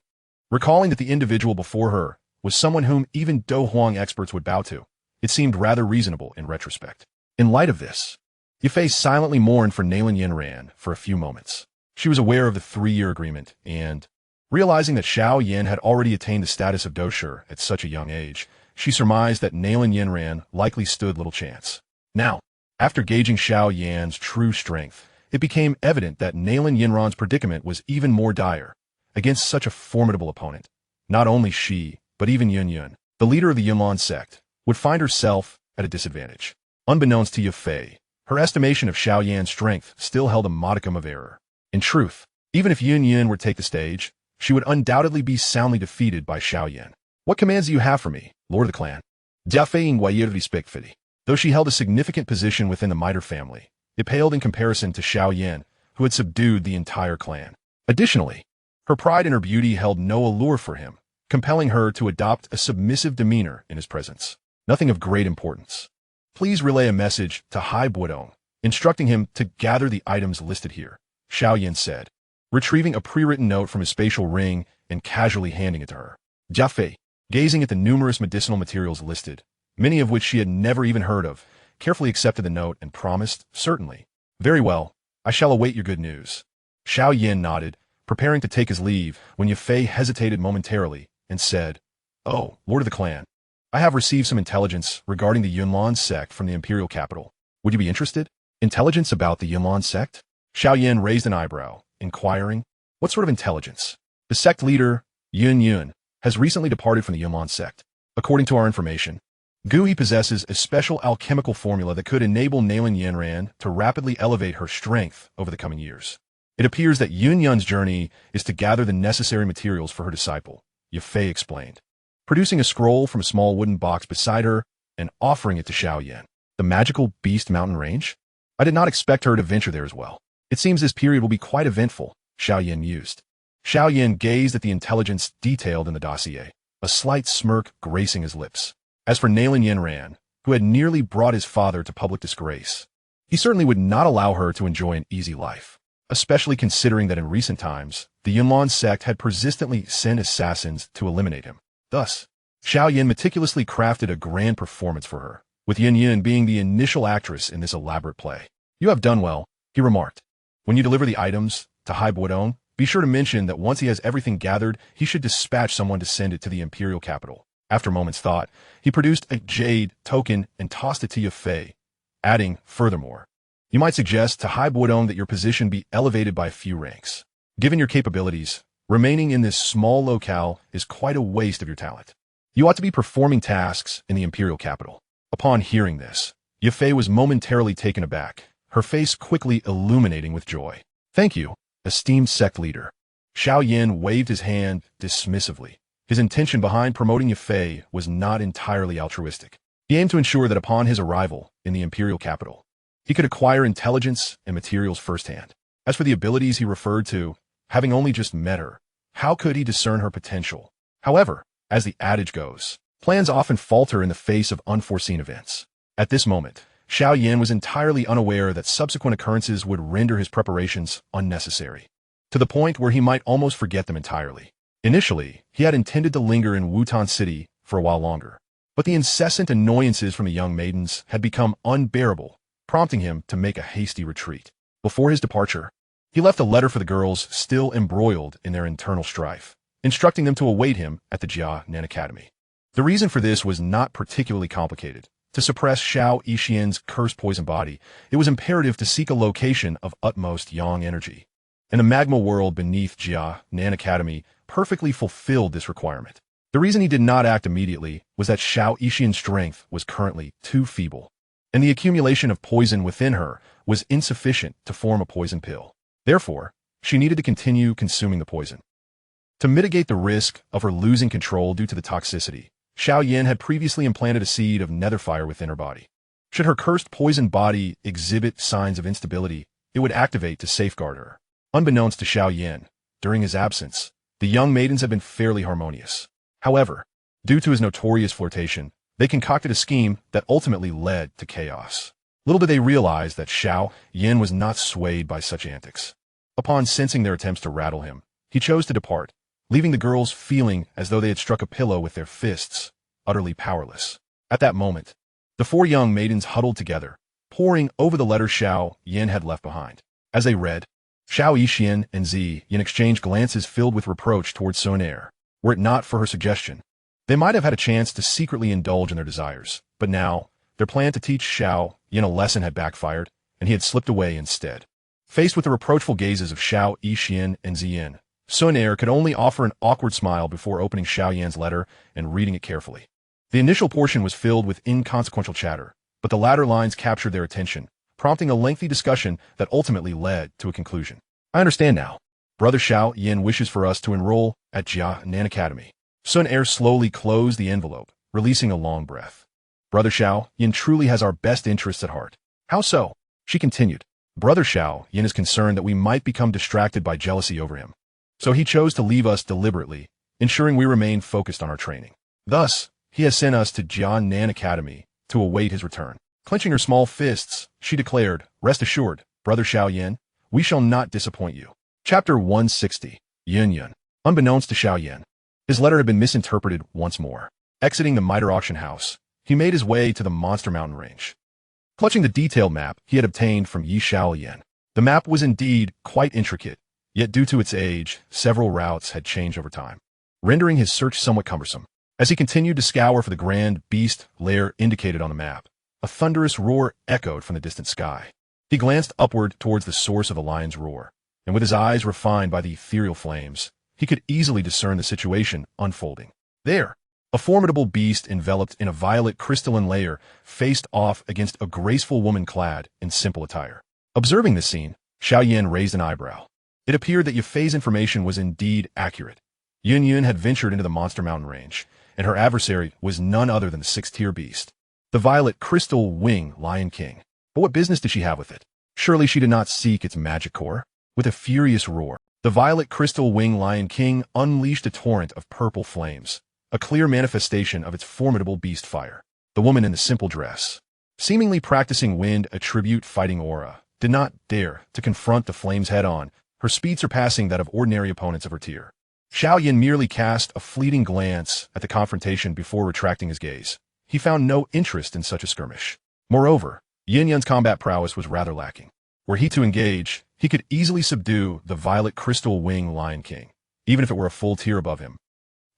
recalling that the individual before her was someone whom even Dou Huang experts would bow to, it seemed rather reasonable in retrospect. In light of this, Yafei silently mourned for Nalen Yanran for a few moments. She was aware of the 3-year agreement, and, realizing that Xiao Yan had already attained the status of doucher at such a young age, she surmised that Nalan Yinran likely stood little chance. Now, after gauging Xiao Yan's true strength, it became evident that Nalan Yinran's predicament was even more dire. Against such a formidable opponent, not only she, but even Yun Yun, the leader of the Yunlan sect, would find herself at a disadvantage. Unbeknownst to Ye Fei, her estimation of Xiao Yan's strength still held a modicum of error. In truth, even if Yun Yun were to take the stage, she would undoubtedly be soundly defeated by Xiao Yan. What commands do you have for me, Lord of the Clan? Jia Fei inguayed respectfully. Though she held a significant position within the Miter family, it paled in comparison to Xiao Yan, who had subdued the entire clan. Additionally, her pride and her beauty held no allure for him, compelling her to adopt a submissive demeanor in his presence. Nothing of great importance. Please relay a message to Hai Buodong, instructing him to gather the items listed here, Xiao Yan said, retrieving a pre-written note from his spatial ring and casually handing it to her. Jia Fei, gazing at the numerous medicinal materials listed, many of which she had never even heard of, carefully accepted the note and promised, certainly. Very well, I shall await your good news. Xiao Yan nodded, preparing to take his leave, when Ye Fei hesitated momentarily and said, Oh, Lord of the Clan, I have received some intelligence regarding the Yunlan sect from the imperial capital. Would you be interested? Intelligence about the Yunlan sect? Xiao Yan raised an eyebrow, inquiring, What sort of intelligence? The sect leader, Yun Yun, has recently departed from the Yunlan sect. According to our information, he possesses a special alchemical formula that could enable Nalan Yinran to rapidly elevate her strength over the coming years. It appears that Yun Yun's journey is to gather the necessary materials for her disciple, Ye Fei explained, producing a scroll from a small wooden box beside her and offering it to Xiao Yan. The magical Beast Mountain Range? I did not expect her to venture there as well. It seems this period will be quite eventful, Xiao Yan mused. Xiao Yan gazed at the intelligence detailed in the dossier, a slight smirk gracing his lips. As for Nalan Yinran, who had nearly brought his father to public disgrace, he certainly would not allow her to enjoy an easy life, especially considering that in recent times, the Yunlan sect had persistently sent assassins to eliminate him. Thus, Xiao Yan meticulously crafted a grand performance for her, with Yun Yun being the initial actress in this elaborate play. You have done well, he remarked. When you deliver the items to Hai Buodong, be sure to mention that once he has everything gathered, he should dispatch someone to send it to the imperial capital. After a moment's thought, he produced a jade token and tossed it to Ye Fei, adding, furthermore, you might suggest to Hai Buodong that your position be elevated by a few ranks. Given your capabilities, remaining in this small locale is quite a waste of your talent. You ought to be performing tasks in the imperial capital. Upon hearing this, Ye Fei was momentarily taken aback, her face quickly illuminating with joy. Thank you, esteemed sect leader. Xiao Yan waved his hand dismissively. His intention behind promoting Ye Fei was not entirely altruistic. He aimed to ensure that upon his arrival in the imperial capital, he could acquire intelligence and materials firsthand. As for the abilities he referred to, having only just met her, how could he discern her potential? However, as the adage goes, plans often falter in the face of unforeseen events. At this moment, Xiao Yan was entirely unaware that subsequent occurrences would render his preparations unnecessary, to the point where he might almost forget them entirely. Initially, he had intended to linger in Wutan City for a while longer, but the incessant annoyances from the young maidens had become unbearable, prompting him to make a hasty retreat. Before his departure, he left a letter for the girls still embroiled in their internal strife, instructing them to await him at the Jia Nan Academy. The reason for this was not particularly complicated. To suppress Xiao Yixian's cursed poison body, it was imperative to seek a location of utmost yang energy. And the magma world beneath Jia Nan Academy perfectly fulfilled this requirement. The reason he did not act immediately was that Xiao Yixian's strength was currently too feeble, and the accumulation of poison within her was insufficient to form a poison pill. Therefore, she needed to continue consuming the poison. To mitigate the risk of her losing control due to the toxicity, Xiao Yan had previously implanted a seed of netherfire within her body. Should her cursed poison body exhibit signs of instability, it would activate to safeguard her. Unbeknownst to Xiao Yan, during his absence, the young maidens had been fairly harmonious. However, due to his notorious flirtation, they concocted a scheme that ultimately led to chaos. Little did they realize that Xiao Yan was not swayed by such antics. Upon sensing their attempts to rattle him, he chose to depart, leaving the girls feeling as though they had struck a pillow with their fists, utterly powerless. At that moment, the four young maidens huddled together, poring over the letter Xiao Yan had left behind. As they read, Xiao Yixian and Zi Yan exchanged glances filled with reproach towards Sonaire. Were it not for her suggestion, They might have had a chance to secretly indulge in their desires, but now, their plan to teach Xiao Yan a lesson had backfired, and he had slipped away instead. Faced with the reproachful gazes of Xiao Yixian and Ziyin, Sun Er could only offer an awkward smile before opening Xiao Yan's letter and reading it carefully. The initial portion was filled with inconsequential chatter, but the latter lines captured their attention, prompting a lengthy discussion that ultimately led to a conclusion. I understand now. Brother Xiao Yan wishes for us to enroll at Jia Nan Academy. Sun Er slowly closed the envelope, releasing a long breath. Brother Xiao Yan truly has our best interests at heart. How so? She continued. Brother Xiao Yan is concerned that we might become distracted by jealousy over him. So he chose to leave us deliberately, ensuring we remain focused on our training. Thus, he has sent us to Jia Nan Academy to await his return. Clenching her small fists, she declared, Rest assured, Brother Xiao Yan, we shall not disappoint you. Chapter 160. Yun. Unbeknownst to Xiao Yan, his letter had been misinterpreted once more. Exiting the miter auction house, he made his way to the Monster Mountain range. Clutching the detailed map he had obtained from Xiao Yan, the map was indeed quite intricate, yet due to its age, several routes had changed over time, rendering his search somewhat cumbersome. As he continued to scour for the grand beast lair indicated on the map, a thunderous roar echoed from the distant sky. He glanced upward towards the source of the lion's roar, and with his eyes refined by the ethereal flames, he could easily discern the situation unfolding. There, a formidable beast enveloped in a violet crystalline layer faced off against a graceful woman clad in simple attire. Observing this scene, Xiao Yan raised an eyebrow. It appeared that Yafei's information was indeed accurate. Yun had ventured into the Monster Mountain range, and her adversary was none other than the 6th-tier beast, the violet crystal wing Lion King. But what business did she have with it? Surely she did not seek its magic core? With a furious roar, the violet crystal wing Lion King unleashed a torrent of purple flames, a clear manifestation of its formidable beast fire. The woman in the simple dress, seemingly practicing wind attribute fighting aura, did not dare to confront the flames head-on, her speed surpassing that of ordinary opponents of her tier. Xiao Yan merely cast a fleeting glance at the confrontation before retracting his gaze. He found no interest in such a skirmish. Moreover, Yun's combat prowess was rather lacking. Were he to engage, he could easily subdue the violet crystal wing Lion King, even if it were a full tier above him,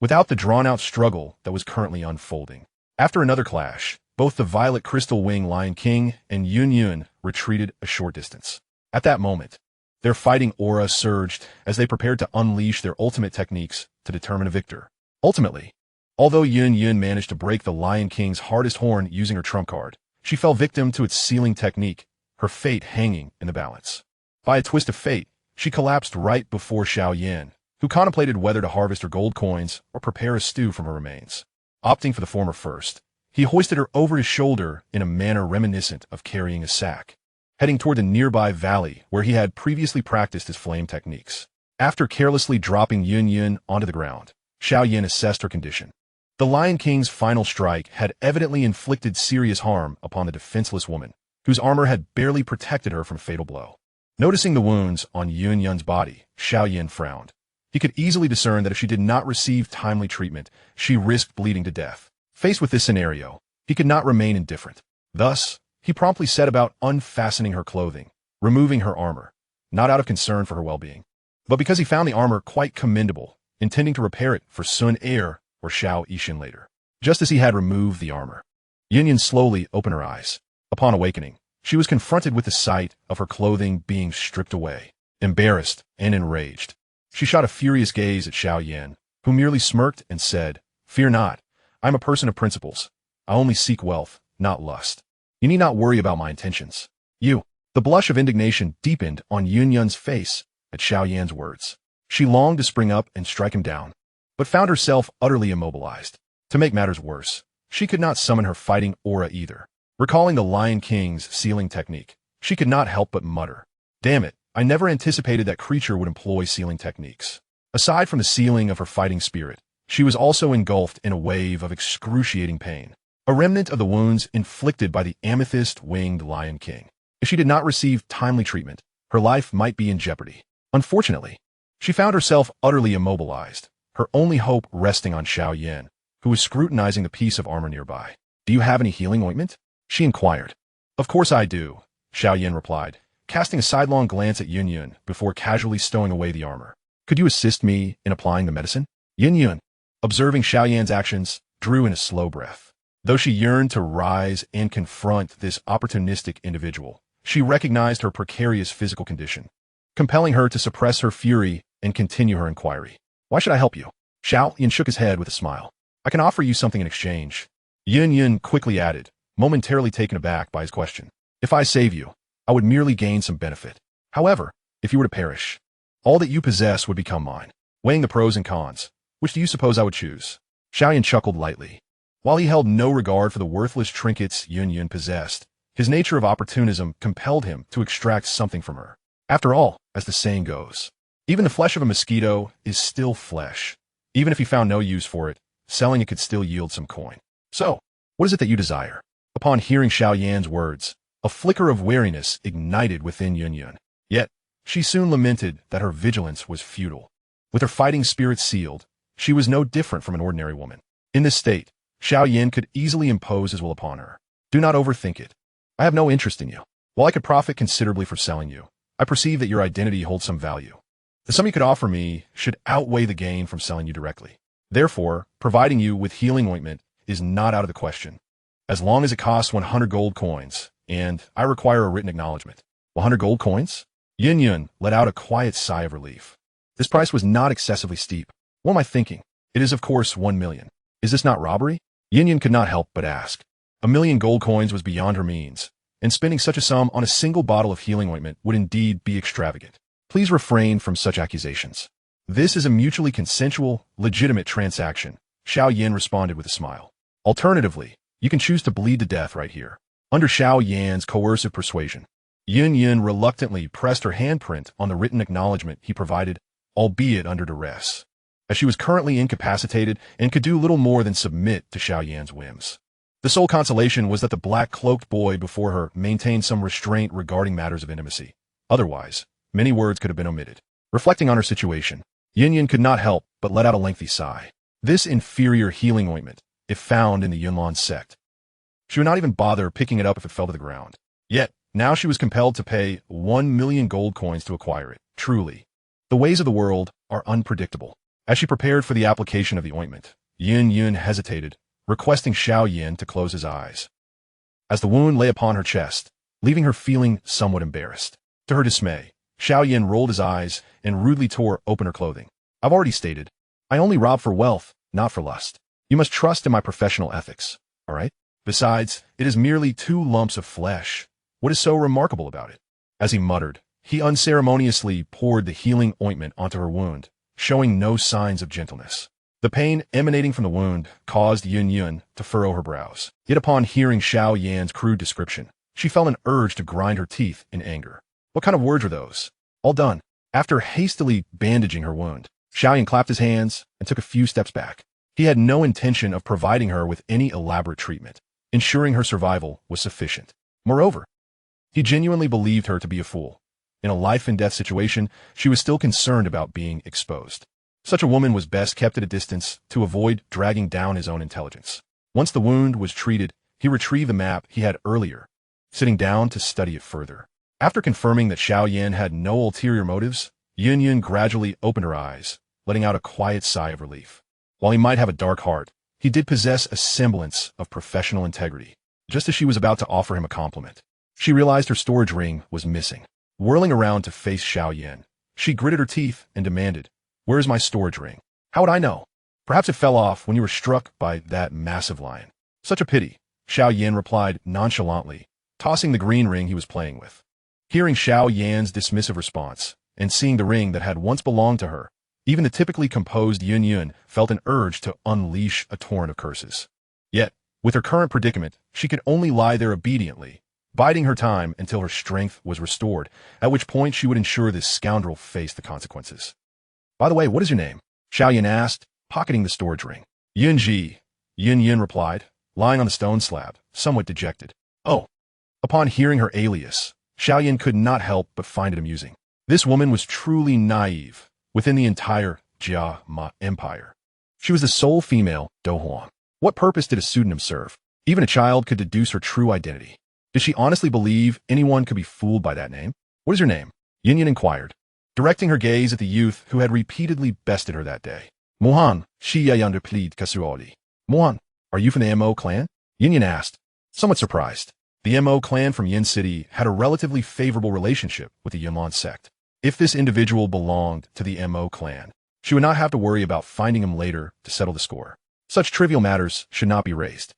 without the drawn-out struggle that was currently unfolding. After another clash, both the violet crystal wing Lion King and Yun retreated a short distance. At that moment, their fighting aura surged as they prepared to unleash their ultimate techniques to determine a victor. Ultimately, although Yun managed to break the Lion King's hardest horn using her trump card, she fell victim to its sealing technique, her fate hanging in the balance. By a twist of fate, she collapsed right before Xiao Yan, who contemplated whether to harvest her gold coins or prepare a stew from her remains. Opting for the former first, he hoisted her over his shoulder in a manner reminiscent of carrying a sack, heading toward the nearby valley where he had previously practiced his flame techniques. After carelessly dropping Yun onto the ground, Xiao Yan assessed her condition. The Lion King's final strike had evidently inflicted serious harm upon the defenseless woman, whose armor had barely protected her from a fatal blow. Noticing the wounds on Yun's body, Xiao Yan frowned. He could easily discern that if she did not receive timely treatment, she risked bleeding to death. Faced with this scenario, he could not remain indifferent. Thus, he promptly set about unfastening her clothing, removing her armor, not out of concern for her well-being, but because he found the armor quite commendable, intending to repair it for Sun Er or Xiao Yixian later. Just as he had removed the armor, Yun slowly opened her eyes. Upon awakening, she was confronted with the sight of her clothing being stripped away. Embarrassed and enraged, she shot a furious gaze at Xiao Yan, who merely smirked and said, Fear not, I am a person of principles. I only seek wealth, not lust. You need not worry about my intentions. The blush of indignation deepened on Yun's face at Xiao Yan's words. She longed to spring up and strike him down, but found herself utterly immobilized. To make matters worse, she could not summon her fighting aura either. Recalling the Lion King's sealing technique, she could not help but mutter, Damn it, I never anticipated that creature would employ sealing techniques. Aside from the sealing of her fighting spirit, she was also engulfed in a wave of excruciating pain, a remnant of the wounds inflicted by the amethyst-winged Lion King. If she did not receive timely treatment, her life might be in jeopardy. Unfortunately, she found herself utterly immobilized, her only hope resting on Xiao Yan, who was scrutinizing the piece of armor nearby. Do you have any healing ointment? She inquired. Of course I do, Xiao Yan replied, casting a sidelong glance at Yun before casually stowing away the armor. Could you assist me in applying the medicine? Yun observing Xiao Yan's actions, drew in a slow breath. Though she yearned to rise and confront this opportunistic individual, she recognized her precarious physical condition, compelling her to suppress her fury and continue her inquiry. Why should I help you? Xiao Yan shook his head with a smile. I can offer you something in exchange. Yun quickly added, momentarily taken aback by his question. If I save you, I would merely gain some benefit. However, if you were to perish, all that you possess would become mine. Weighing the pros and cons, which do you suppose I would choose? Xiao Yan chuckled lightly. While he held no regard for the worthless trinkets Yun possessed, his nature of opportunism compelled him to extract something from her. After all, as the saying goes, even the flesh of a mosquito is still flesh. Even if he found no use for it, selling it could still yield some coin. So, what is it that you desire? Upon hearing Xiao Yan's words, a flicker of wariness ignited within Yun. Yet, she soon lamented that her vigilance was futile. With her fighting spirit sealed, she was no different from an ordinary woman. In this state, Xiao Yan could easily impose his will upon her. Do not overthink it. I have no interest in you. While I could profit considerably for selling you, I perceive that your identity holds some value. The sum you could offer me should outweigh the gain from selling you directly. Therefore, providing you with healing ointment is not out of the question, as long as it costs 100 gold coins, and I require a written acknowledgement. 100 gold coins? Yun let out a quiet sigh of relief. This price was not excessively steep. What am I thinking? It is of course 1 million. Is this not robbery? Yun could not help but ask. 1,000,000 gold coins was beyond her means, and spending such a sum on a single bottle of healing ointment would indeed be extravagant. Please refrain from such accusations. This is a mutually consensual, legitimate transaction, Xiao Yan responded with a smile. Alternatively, you can choose to bleed to death right here. Under Xiao Yan's coercive persuasion, Yun reluctantly pressed her handprint on the written acknowledgement he provided, albeit under duress, as she was currently incapacitated and could do little more than submit to Xiao Yan's whims. The sole consolation was that the black-cloaked boy before her maintained some restraint regarding matters of intimacy. Otherwise, many words could have been omitted. Reflecting on her situation, Yun could not help but let out a lengthy sigh. This inferior healing ointment, if found in the Yunlan sect, she would not even bother picking it up if it fell to the ground. Yet, now she was compelled to pay 1,000,000 gold coins to acquire it. Truly, the ways of the world are unpredictable. As she prepared for the application of the ointment, Yun hesitated, requesting Xiao Yan to close his eyes, as the wound lay upon her chest, leaving her feeling somewhat embarrassed. To her dismay, Xiao Yan rolled his eyes and rudely tore open her clothing. I've already stated, I only rob for wealth, not for lust. You must trust in my professional ethics, all right? Besides, it is merely 2 lumps of flesh. What is so remarkable about it? As he muttered, he unceremoniously poured the healing ointment onto her wound, showing no signs of gentleness. The pain emanating from the wound caused Yun to furrow her brows. Yet upon hearing Xiao Yan's crude description, she felt an urge to grind her teeth in anger. What kind of words were those? All done. After hastily bandaging her wound, Xiao Yan clapped his hands and took a few steps back. He had no intention of providing her with any elaborate treatment. Ensuring her survival was sufficient. Moreover, he genuinely believed her to be a fool. In a life-and-death situation, she was still concerned about being exposed. Such a woman was best kept at a distance to avoid dragging down his own intelligence. Once the wound was treated, he retrieved the map he had earlier, sitting down to study it further. After confirming that Xiao Yan had no ulterior motives, Yun gradually opened her eyes, letting out a quiet sigh of relief. While he might have a dark heart, he did possess a semblance of professional integrity. Just as she was about to offer him a compliment, she realized her storage ring was missing. Whirling around to face Xiao Yan, she gritted her teeth and demanded, Where is my storage ring? How would I know? Perhaps it fell off when you were struck by that massive lion. Such a pity, Xiao Yan replied nonchalantly, tossing the green ring he was playing with. Hearing Xiao Yan's dismissive response, and seeing the ring that had once belonged to her, even the typically composed Yun felt an urge to unleash a torrent of curses. Yet, with her current predicament, she could only lie there obediently, biding her time until her strength was restored, at which point she would ensure this scoundrel faced the consequences. By the way, what is your name? Xiao Yan asked, pocketing the storage ring. Yunji, Yun replied, lying on the stone slab, somewhat dejected. Oh. Upon hearing her alias, Xiao Yan could not help but find it amusing. This woman was truly naive within the entire Jia Ma Empire. She was the sole female Dou Huang. What purpose did a pseudonym serve? Even a child could deduce her true identity. Did she honestly believe anyone could be fooled by that name? What is your name? Yun inquired, directing her gaze at the youth who had repeatedly bested her that day. Muhan, Xiao Yan replied casually. Wuan, are you from the Mo clan? Yan asked, somewhat surprised. The Mo clan from Yin City had a relatively favorable relationship with the Yunlan sect. If this individual belonged to the Mo clan, she would not have to worry about finding him later to settle the score. Such trivial matters should not be raised.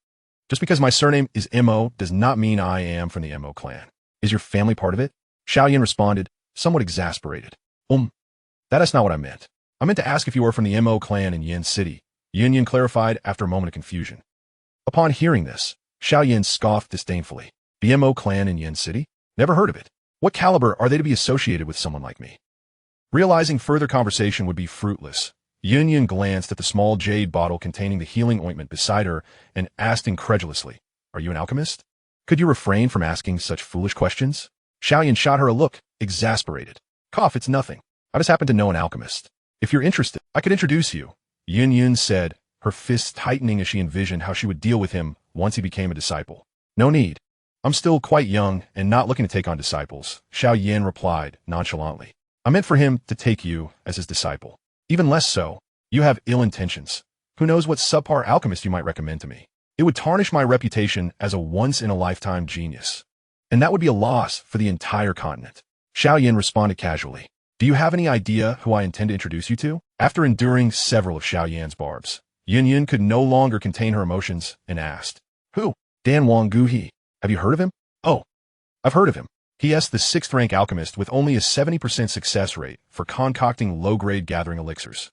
Just because my surname is Mo does not mean I am from the Mo clan. Is your family part of it? Xiao Yan responded, somewhat exasperated. That is not what I meant. I meant to ask if you are from the Mo clan in Yin City. Yan clarified after a moment of confusion. Upon hearing this, Xiao Yan scoffed disdainfully. The Mo clan in Yin City? Never heard of it. What caliber are they to be associated with someone like me? Realizing further conversation would be fruitless, Yan glanced at the small jade bottle containing the healing ointment beside her and asked incredulously, are you an alchemist? Could you refrain from asking such foolish questions? Xiao Yan shot her a look, exasperated. Cough, it's nothing. I just happen to know an alchemist. If you're interested, I could introduce you. Yan said, her fists tightening as she envisioned how she would deal with him once he became a disciple. No need. I'm still quite young and not looking to take on disciples, Xiao Yan replied nonchalantly. I meant for him to take you as his disciple. Even less so, you have ill intentions. Who knows what subpar alchemist you might recommend to me? It would tarnish my reputation as a once-in-a-lifetime genius. And that would be a loss for the entire continent. Xiao Yan responded casually. Do you have any idea who I intend to introduce you to? After enduring several of Xiao Yan's barbs, Yan could no longer contain her emotions and asked, who? Dan Wang Guhi. Have you heard of him? Oh, I've heard of him. He is the 6th-rank alchemist with only a 70% success rate for concocting low-grade gathering elixirs.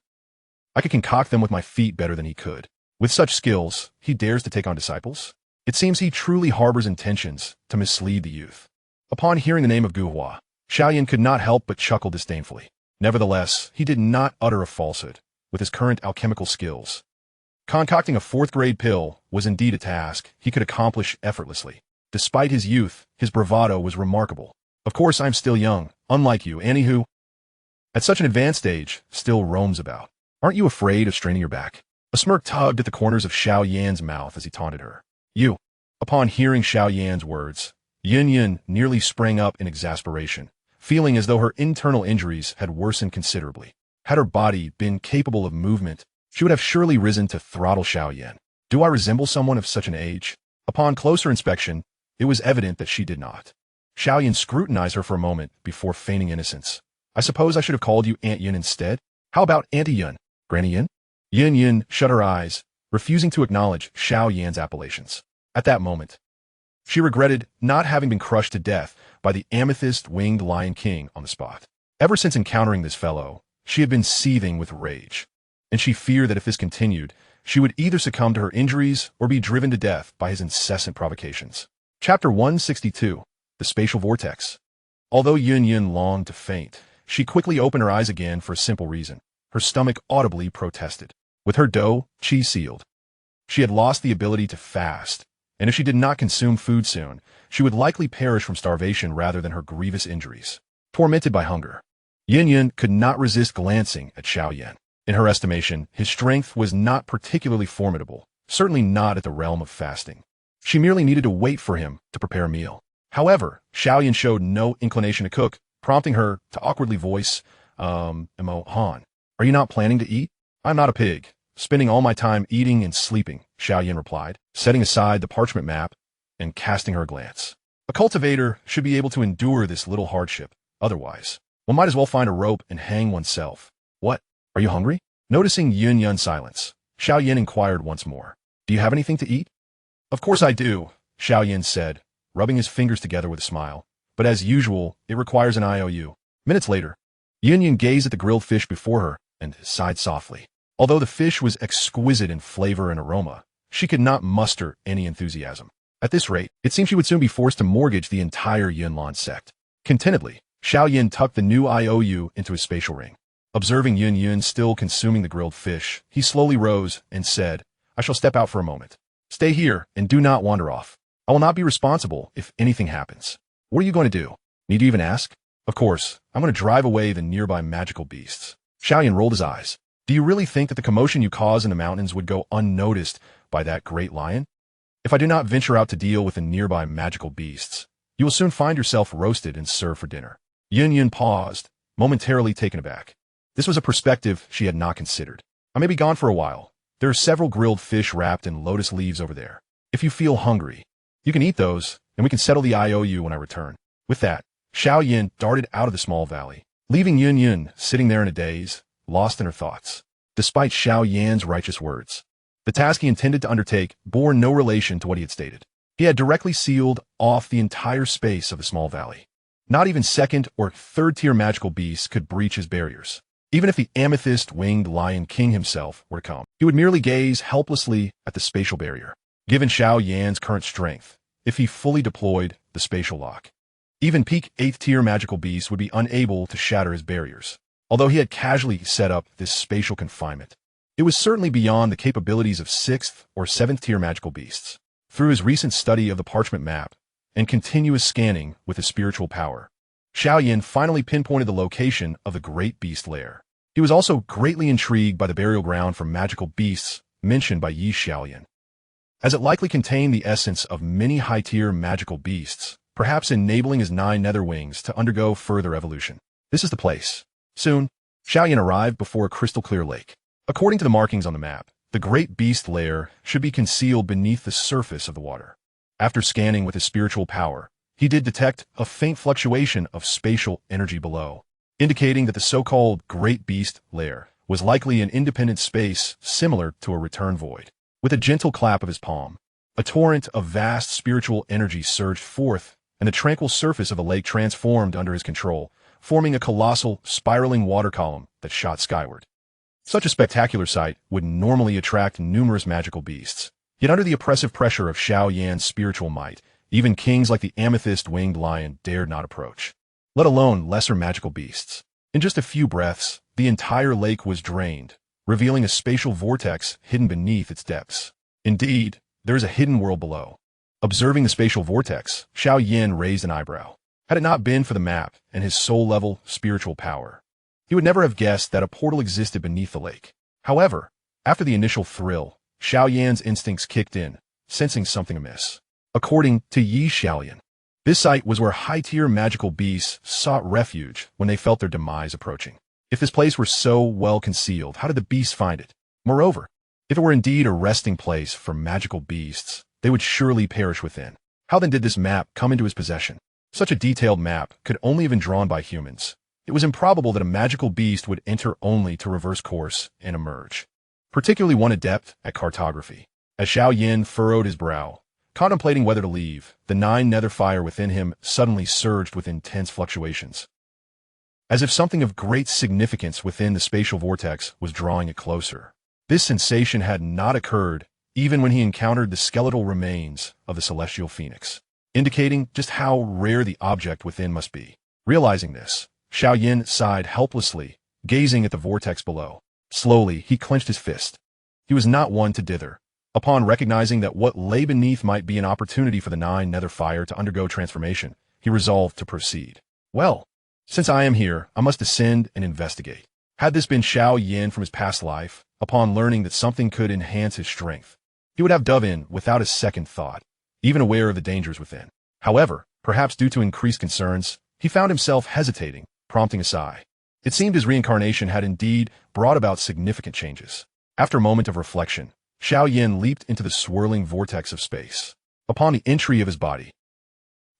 I could concoct them with my feet better than he could. With such skills, he dares to take on disciples? It seems he truly harbors intentions to mislead the youth. Upon hearing the name of Guhua, Xiao Yan could not help but chuckle disdainfully. Nevertheless, he did not utter a falsehood with his current alchemical skills. Concocting a 4th-grade pill was indeed a task he could accomplish effortlessly. Despite his youth, his bravado was remarkable. Of course, I'm still young, unlike you, Annie, who, at such an advanced age, still roams about. Aren't you afraid of straining your back? A smirk tugged at the corners of Xiao Yan's mouth as he taunted her. You. Upon hearing Xiao Yan's words, Yan nearly sprang up in exasperation, feeling as though her internal injuries had worsened considerably. Had her body been capable of movement, she would have surely risen to throttle Xiao Yan. Do I resemble someone of such an age? Upon closer inspection, it was evident that she did not. Xiao Yan scrutinized her for a moment before feigning innocence. I suppose I should have called you Aunt Yin instead? How about Auntie Yun? Granny Yin? Yan shut her eyes, refusing to acknowledge Xiao Yan's appellations. At that moment, she regretted not having been crushed to death by the amethyst-winged Lion King on the spot. Ever since encountering this fellow, she had been seething with rage, and she feared that if this continued, she would either succumb to her injuries or be driven to death by his incessant provocations. Chapter 162, The Spatial Vortex. Although Yan longed to faint, she quickly opened her eyes again for a simple reason. Her stomach audibly protested. With her dough, cheese sealed, she had lost the ability to fast, and if she did not consume food soon, she would likely perish from starvation rather than her grievous injuries. Tormented by hunger, Yan could not resist glancing at Xiao Yan. In her estimation, his strength was not particularly formidable, certainly not at the realm of fasting. She merely needed to wait for him to prepare a meal. However, Xiao Yan showed no inclination to cook, prompting her to awkwardly voice, Han, are you not planning to eat? I'm not a pig, spending all my time eating and sleeping, Xiao Yan replied, setting aside the parchment map and casting her a glance. A cultivator should be able to endure this little hardship. Otherwise, one might as well find a rope and hang oneself. What? Are you hungry? Noticing Yun's silence, Xiao Yan inquired once more. Do you have anything to eat? Of course I do, Xiao Yan said, rubbing his fingers together with a smile. But as usual, it requires an IOU. Minutes later, Yan gazed at the grilled fish before her and sighed softly. Although the fish was exquisite in flavor and aroma, she could not muster any enthusiasm. At this rate, it seemed she would soon be forced to mortgage the entire Yunlan sect. Contentedly, Xiao Yan tucked the new IOU into his spatial ring. Observing Yun still consuming the grilled fish, he slowly rose and said, I shall step out for a moment. Stay here and do not wander off. I will not be responsible if anything happens. What are you going to do? Need you even ask? Of course, I'm going to drive away the nearby magical beasts. Xiao Yan rolled his eyes. Do you really think that the commotion you cause in the mountains would go unnoticed by that great lion? If I do not venture out to deal with the nearby magical beasts, you will soon find yourself roasted and served for dinner. Yan paused, momentarily taken aback. This was a perspective she had not considered. I may be gone for a while. There are several grilled fish wrapped in lotus leaves over there. If you feel hungry, you can eat those, and we can settle the IOU when I return." With that, Xiao Yan darted out of the small valley, leaving Yun Yun sitting there in a daze, lost in her thoughts. Despite Xiao Yan's righteous words, the task he intended to undertake bore no relation to what he had stated. He had directly sealed off the entire space of the small valley. Not even second or third-tier magical beasts could breach his barriers. Even if the amethyst-winged Lion King himself were to come, he would merely gaze helplessly at the spatial barrier. Given Xiao Yan's current strength, if he fully deployed the spatial lock, even peak 8th-tier magical beasts would be unable to shatter his barriers. Although he had casually set up this spatial confinement, it was certainly beyond the capabilities of 6th or 7th-tier magical beasts. Through his recent study of the parchment map and continuous scanning with his spiritual power, Xiao Yan finally pinpointed the location of the great beast lair. He was also greatly intrigued by the burial ground for magical beasts mentioned by Yi Xiaoyan, as it likely contained the essence of many high-tier magical beasts, perhaps enabling his 9 nether wings to undergo further evolution. This is the place. Soon, Xiao Yan arrived before a crystal-clear lake. According to the markings on the map, the great beast lair should be concealed beneath the surface of the water. After scanning with his spiritual power, he did detect a faint fluctuation of spatial energy below, indicating that the so-called Great Beast Lair was likely an independent space similar to a return void. With a gentle clap of his palm, a torrent of vast spiritual energy surged forth, and the tranquil surface of the lake transformed under his control, forming a colossal, spiraling water column that shot skyward. Such a spectacular sight would normally attract numerous magical beasts, yet under the oppressive pressure of Xiao Yan's spiritual might, even kings like the amethyst-winged lion dared not approach, let alone lesser magical beasts. In just a few breaths, the entire lake was drained, revealing a spatial vortex hidden beneath its depths. Indeed, there is a hidden world below. Observing the spatial vortex, Xiao Yan raised an eyebrow. Had it not been for the map and his soul-level spiritual power, he would never have guessed that a portal existed beneath the lake. However, after the initial thrill, Xiao Yan's instincts kicked in, sensing something amiss. According to Yi Xiaoyan, this site was where high-tier magical beasts sought refuge when they felt their demise approaching. If this place were so well concealed, how did the beasts find it? Moreover, if it were indeed a resting place for magical beasts, they would surely perish within. How then did this map come into his possession? Such a detailed map could only have been drawn by humans. It was improbable that a magical beast would enter only to reverse course and emerge, particularly one adept at cartography. As Xiao Yan furrowed his brow, contemplating whether to leave, the 9 nether fire within him suddenly surged with intense fluctuations, as if something of great significance within the spatial vortex was drawing it closer. This sensation had not occurred even when he encountered the skeletal remains of the celestial phoenix, indicating just how rare the object within must be. Realizing this, Xiao Yan sighed helplessly, gazing at the vortex below. Slowly, he clenched his fist. He was not one to dither. Upon recognizing that what lay beneath might be an opportunity for the 9 nether fire to undergo transformation, he resolved to proceed. Well, since I am here, I must descend and investigate. Had this been Xiao Yan from his past life, upon learning that something could enhance his strength, he would have dove in without a second thought, even aware of the dangers within. However, perhaps due to increased concerns, he found himself hesitating, prompting a sigh. It seemed his reincarnation had indeed brought about significant changes. After a moment of reflection, Xiao Yan leaped into the swirling vortex of space. Upon the entry of his body,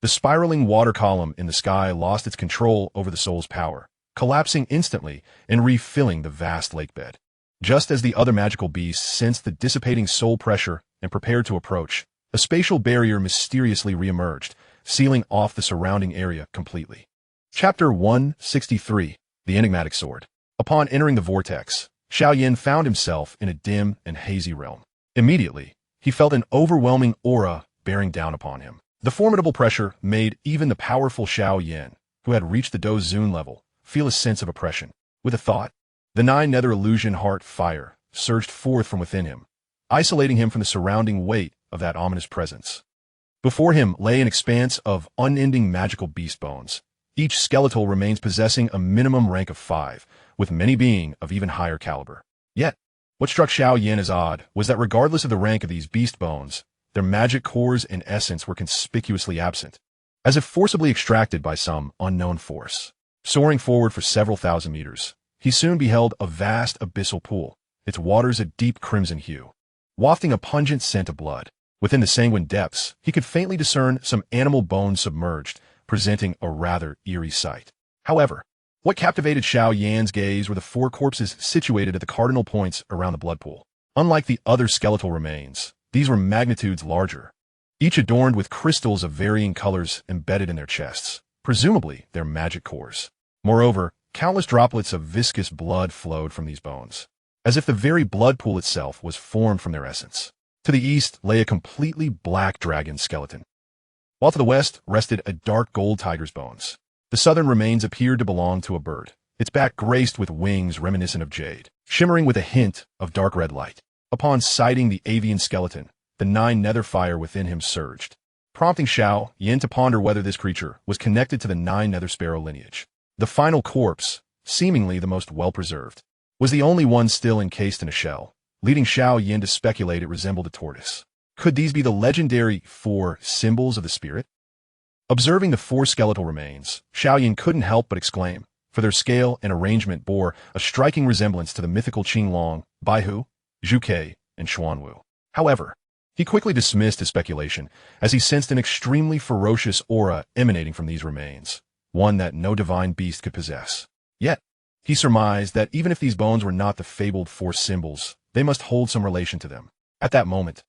the spiraling water column in the sky lost its control over the soul's power, collapsing instantly and refilling the vast lake bed. Just as the other magical beasts sensed the dissipating soul pressure and prepared to approach, a spatial barrier mysteriously reemerged, sealing off the surrounding area completely. Chapter 163, The Enigmatic Sword. Upon entering the vortex, Xiao Yan found himself in a dim and hazy realm. Immediately, he felt an overwhelming aura bearing down upon him. The formidable pressure made even the powerful Xiao Yan, who had reached the Dou Zun level, feel a sense of oppression. With a thought, the 9 nether illusion heart fire surged forth from within him, isolating him from the surrounding weight of that ominous presence. Before him lay an expanse of unending magical beast bones. Each skeletal remains possessing a minimum rank of 5, with many being of even higher caliber. Yet, what struck Xiao Yan as odd was that regardless of the rank of these beast bones, their magic cores and essence were conspicuously absent, as if forcibly extracted by some unknown force. Soaring forward for several thousand meters, he soon beheld a vast abyssal pool, its waters a deep crimson hue, wafting a pungent scent of blood. Within the sanguine depths, he could faintly discern some animal bones submerged, presenting a rather eerie sight. However, what captivated Xiao Yan's gaze were the 4 corpses situated at the cardinal points around the blood pool. Unlike the other skeletal remains, these were magnitudes larger, each adorned with crystals of varying colors embedded in their chests, presumably their magic cores. Moreover, countless droplets of viscous blood flowed from these bones, as if the very blood pool itself was formed from their essence. To the east lay a completely black dragon skeleton, while to the west rested a dark gold tiger's bones. The southern remains appeared to belong to a bird, its back graced with wings reminiscent of jade, shimmering with a hint of dark red light. Upon sighting the avian skeleton, the 9 nether fire within him surged, prompting Xiao Yan to ponder whether this creature was connected to the 9 nether sparrow lineage. The final corpse, seemingly the most well-preserved, was the only one still encased in a shell, leading Xiao Yan to speculate it resembled a tortoise. Could these be the legendary 4 symbols of the spirit? Observing the 4 skeletal remains, Xiao Yan couldn't help but exclaim, for their scale and arrangement bore a striking resemblance to the mythical Qinglong, Baihu, Zhuke, and Xuanwu. However, he quickly dismissed his speculation as he sensed an extremely ferocious aura emanating from these remains, one that no divine beast could possess. Yet, he surmised that even if these bones were not the fabled 4 symbols, they must hold some relation to them. At that moment,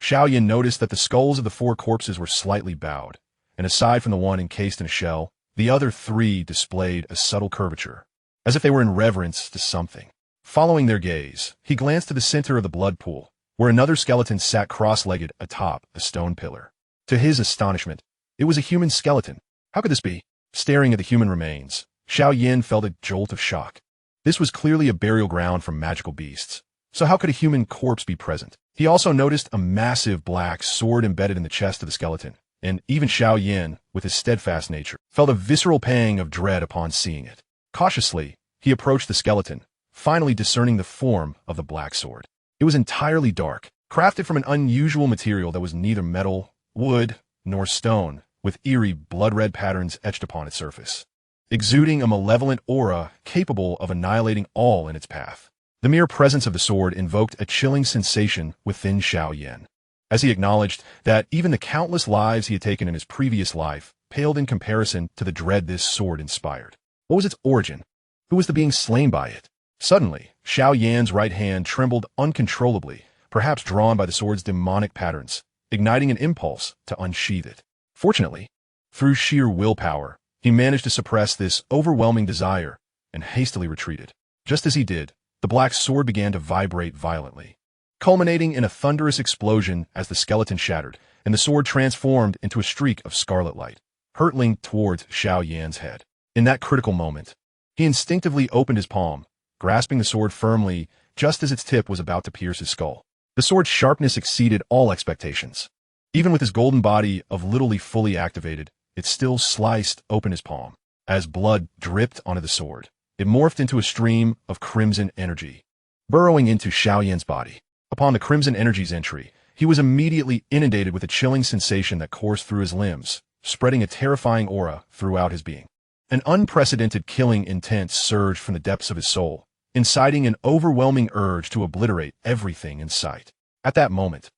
Xiao Yan noticed that the skulls of the 4 corpses were slightly bowed, and aside from the one encased in a shell, the other 3 displayed a subtle curvature, as if they were in reverence to something. Following their gaze, he glanced to the center of the blood pool, where another skeleton sat cross-legged atop a stone pillar. To his astonishment, it was a human skeleton. How could this be? Staring at the human remains, Xiao Yan felt a jolt of shock. This was clearly a burial ground for magical beasts, so how could a human corpse be present? He also noticed a massive black sword embedded in the chest of the skeleton, and even Xiao Yan, with his steadfast nature, felt a visceral pang of dread upon seeing it. Cautiously, he approached the skeleton, finally discerning the form of the black sword. It was entirely dark, crafted from an unusual material that was neither metal, wood, nor stone, with eerie blood-red patterns etched upon its surface, exuding a malevolent aura capable of annihilating all in its path. The mere presence of the sword invoked a chilling sensation within Xiao Yan, as he acknowledged that even the countless lives he had taken in his previous life paled in comparison to the dread this sword inspired. What was its origin? Who was the being slain by it? Suddenly, Xiao Yan's right hand trembled uncontrollably, perhaps drawn by the sword's demonic patterns, igniting an impulse to unsheath it. Fortunately, through sheer willpower, he managed to suppress this overwhelming desire and hastily retreated. Just as he did, the black sword began to vibrate violently, culminating in a thunderous explosion as the skeleton shattered and the sword transformed into a streak of scarlet light, hurtling towards Xiao Yan's head. In that critical moment, he instinctively opened his palm, grasping the sword firmly just as its tip was about to pierce his skull. The sword's sharpness exceeded all expectations. Even with his golden body of literally fully activated, it still sliced open his palm. As blood dripped onto the sword, it morphed into a stream of crimson energy, burrowing into Xiao Yan's body. Upon the crimson energy's entry, he was immediately inundated with a chilling sensation that coursed through his limbs, spreading a terrifying aura throughout his being. An unprecedented killing intent surged from the depths of his soul, inciting an overwhelming urge to obliterate everything in sight. At that moment,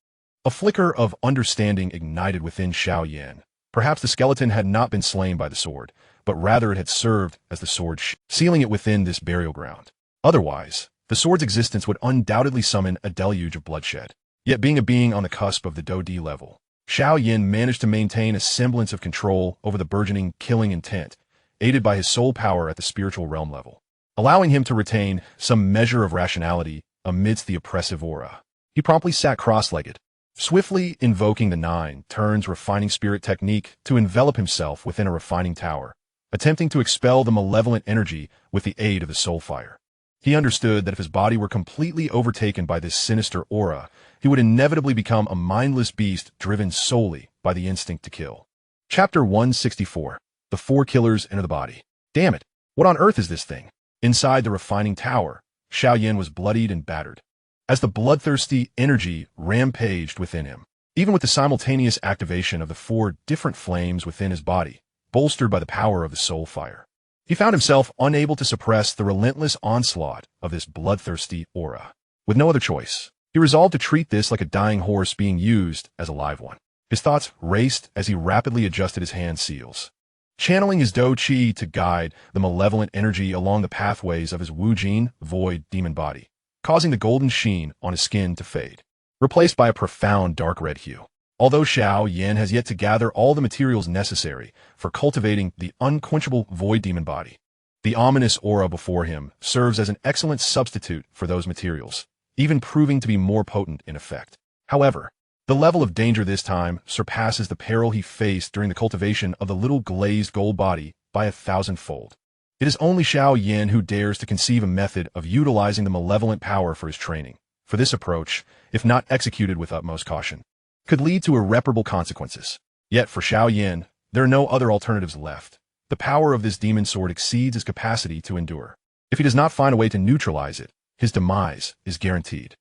a flicker of understanding ignited within Xiao Yan. Perhaps the skeleton had not been slain by the sword, but rather it had served as the sword, sealing it within this burial ground. Otherwise, the sword's existence would undoubtedly summon a deluge of bloodshed. Yet being a being on the cusp of the Douqi level, Xiao Yan managed to maintain a semblance of control over the burgeoning killing intent, aided by his soul power at the spiritual realm level, allowing him to retain some measure of rationality amidst the oppressive aura. He promptly sat cross-legged, swiftly invoking the 9 turns refining spirit technique to envelop himself within a refining tower, attempting to expel the malevolent energy with the aid of the soul fire. He understood that if his body were completely overtaken by this sinister aura, he would inevitably become a mindless beast driven solely by the instinct to kill. Chapter 164. The 4 killers enter the body. Damn it, what on earth is this thing? Inside the refining tower, Xiao Yan was bloodied and battered, as the bloodthirsty energy rampaged within him. Even with the simultaneous activation of the 4 different flames within his body, bolstered by the power of the soul fire, he found himself unable to suppress the relentless onslaught of this bloodthirsty aura. With no other choice, he resolved to treat this like a dying horse being used as a live one. His thoughts raced as he rapidly adjusted his hand seals, channeling his Dou Qi to guide the malevolent energy along the pathways of his Wu Jin void demon body, causing the golden sheen on his skin to fade, replaced by a profound dark red hue. Although Xiao Yan has yet to gather all the materials necessary for cultivating the unquenchable void demon body, the ominous aura before him serves as an excellent substitute for those materials, even proving to be more potent in effect. However, the level of danger this time surpasses the peril he faced during the cultivation of the little glazed gold body by 1,000-fold. It is only Xiao Yan who dares to conceive a method of utilizing the malevolent power for his training, for this approach, if not executed with utmost caution, could lead to irreparable consequences. Yet for Xiao Yan, there are no other alternatives left. The power of this demon sword exceeds his capacity to endure. If he does not find a way to neutralize it, his demise is guaranteed.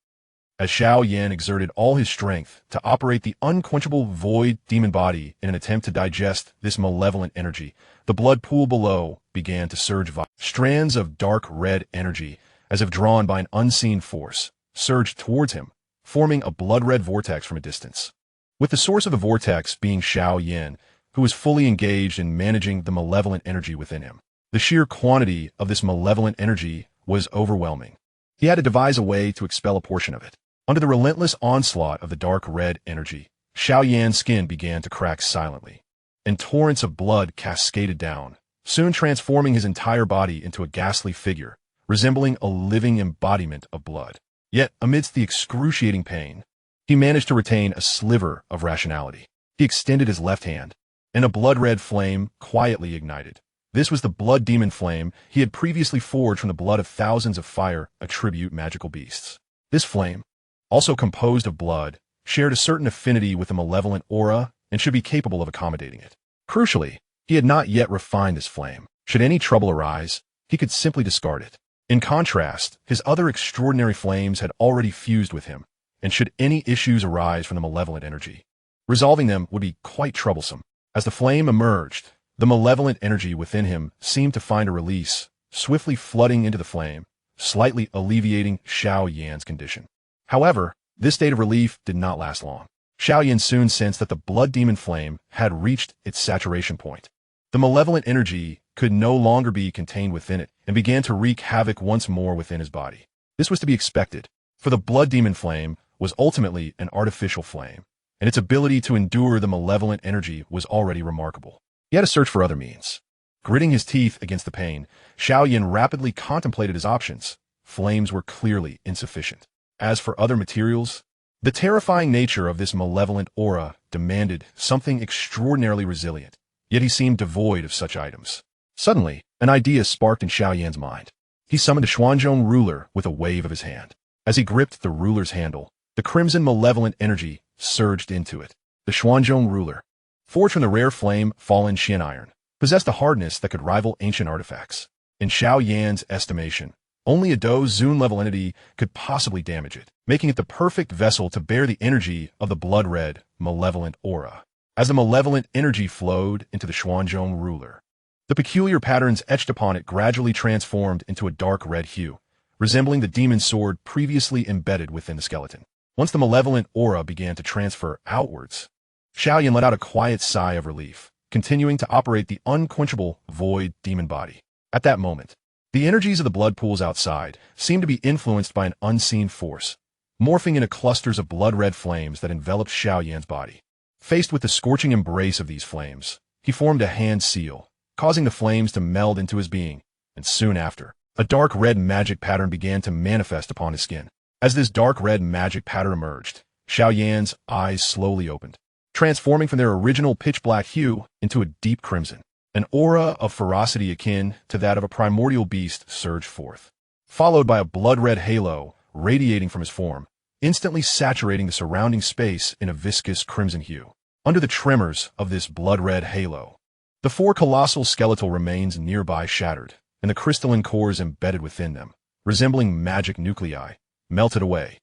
As Xiao Yan exerted all his strength to operate the unquenchable void demon body in an attempt to digest this malevolent energy, the blood pool below began to surge. Strands of dark red energy, as if drawn by an unseen force, surged towards him, forming a blood-red vortex from a distance. With the source of the vortex being Xiao Yan, who was fully engaged in managing the malevolent energy within him. The sheer quantity of this malevolent energy was overwhelming. He had to devise a way to expel a portion of it. Under the relentless onslaught of the dark red energy, Xiao Yan's skin began to crack silently, and torrents of blood cascaded down, soon transforming his entire body into a ghastly figure, resembling a living embodiment of blood. Yet, amidst the excruciating pain, he managed to retain a sliver of rationality. He extended his left hand, and a blood-red flame quietly ignited. This was the blood demon flame he had previously forged from the blood of thousands of fire attribute magical beasts. This flame, also composed of blood, shared a certain affinity with the malevolent aura and should be capable of accommodating it. Crucially, he had not yet refined this flame. Should any trouble arise, he could simply discard it. In contrast, his other extraordinary flames had already fused with him, and should any issues arise from the malevolent energy, resolving them would be quite troublesome. As the flame emerged, the malevolent energy within him seemed to find a release, swiftly flooding into the flame, slightly alleviating Xiao Yan's condition. However, this state of relief did not last long. Xiao Yan soon sensed that the blood demon flame had reached its saturation point. The malevolent energy could no longer be contained within it and began to wreak havoc once more within his body. This was to be expected, for the blood demon flame was ultimately an artificial flame, and its ability to endure the malevolent energy was already remarkable. He had to search for other means. Gritting his teeth against the pain, Xiao Yan rapidly contemplated his options. Flames were clearly insufficient. As for other materials, the terrifying nature of this malevolent aura demanded something extraordinarily resilient, yet he seemed devoid of such items. Suddenly, an idea sparked in Xiao Yan's mind. He summoned a Xuanzhong ruler with a wave of his hand. As he gripped the ruler's handle, the crimson malevolent energy surged into it. The Xuanzhong ruler, forged from the rare flame fallen Xian iron, possessed a hardness that could rival ancient artifacts. In Xiao Yan's estimation, only a Dou Zun level entity could possibly damage it, making it the perfect vessel to bear the energy of the blood-red, malevolent aura. As the malevolent energy flowed into the Xuanzhong ruler, the peculiar patterns etched upon it gradually transformed into a dark red hue, resembling the demon sword previously embedded within the skeleton. Once the malevolent aura began to transfer outwards, Xiao Yan let out a quiet sigh of relief, continuing to operate the unquenchable void demon body. At that moment, the energies of the blood pools outside seemed to be influenced by an unseen force, morphing into clusters of blood-red flames that enveloped Xiao Yan's body. Faced with the scorching embrace of these flames, he formed a hand seal, causing the flames to meld into his being, and soon after, a dark red magic pattern began to manifest upon his skin. As this dark red magic pattern emerged, Xiao Yan's eyes slowly opened, transforming from their original pitch-black hue into a deep crimson. An aura of ferocity akin to that of a primordial beast surged forth, followed by a blood-red halo radiating from his form, instantly saturating the surrounding space in a viscous crimson hue. Under the tremors of this blood-red halo, the 4 colossal skeletal remains nearby shattered, and the crystalline cores embedded within them, resembling magic nuclei, melted away,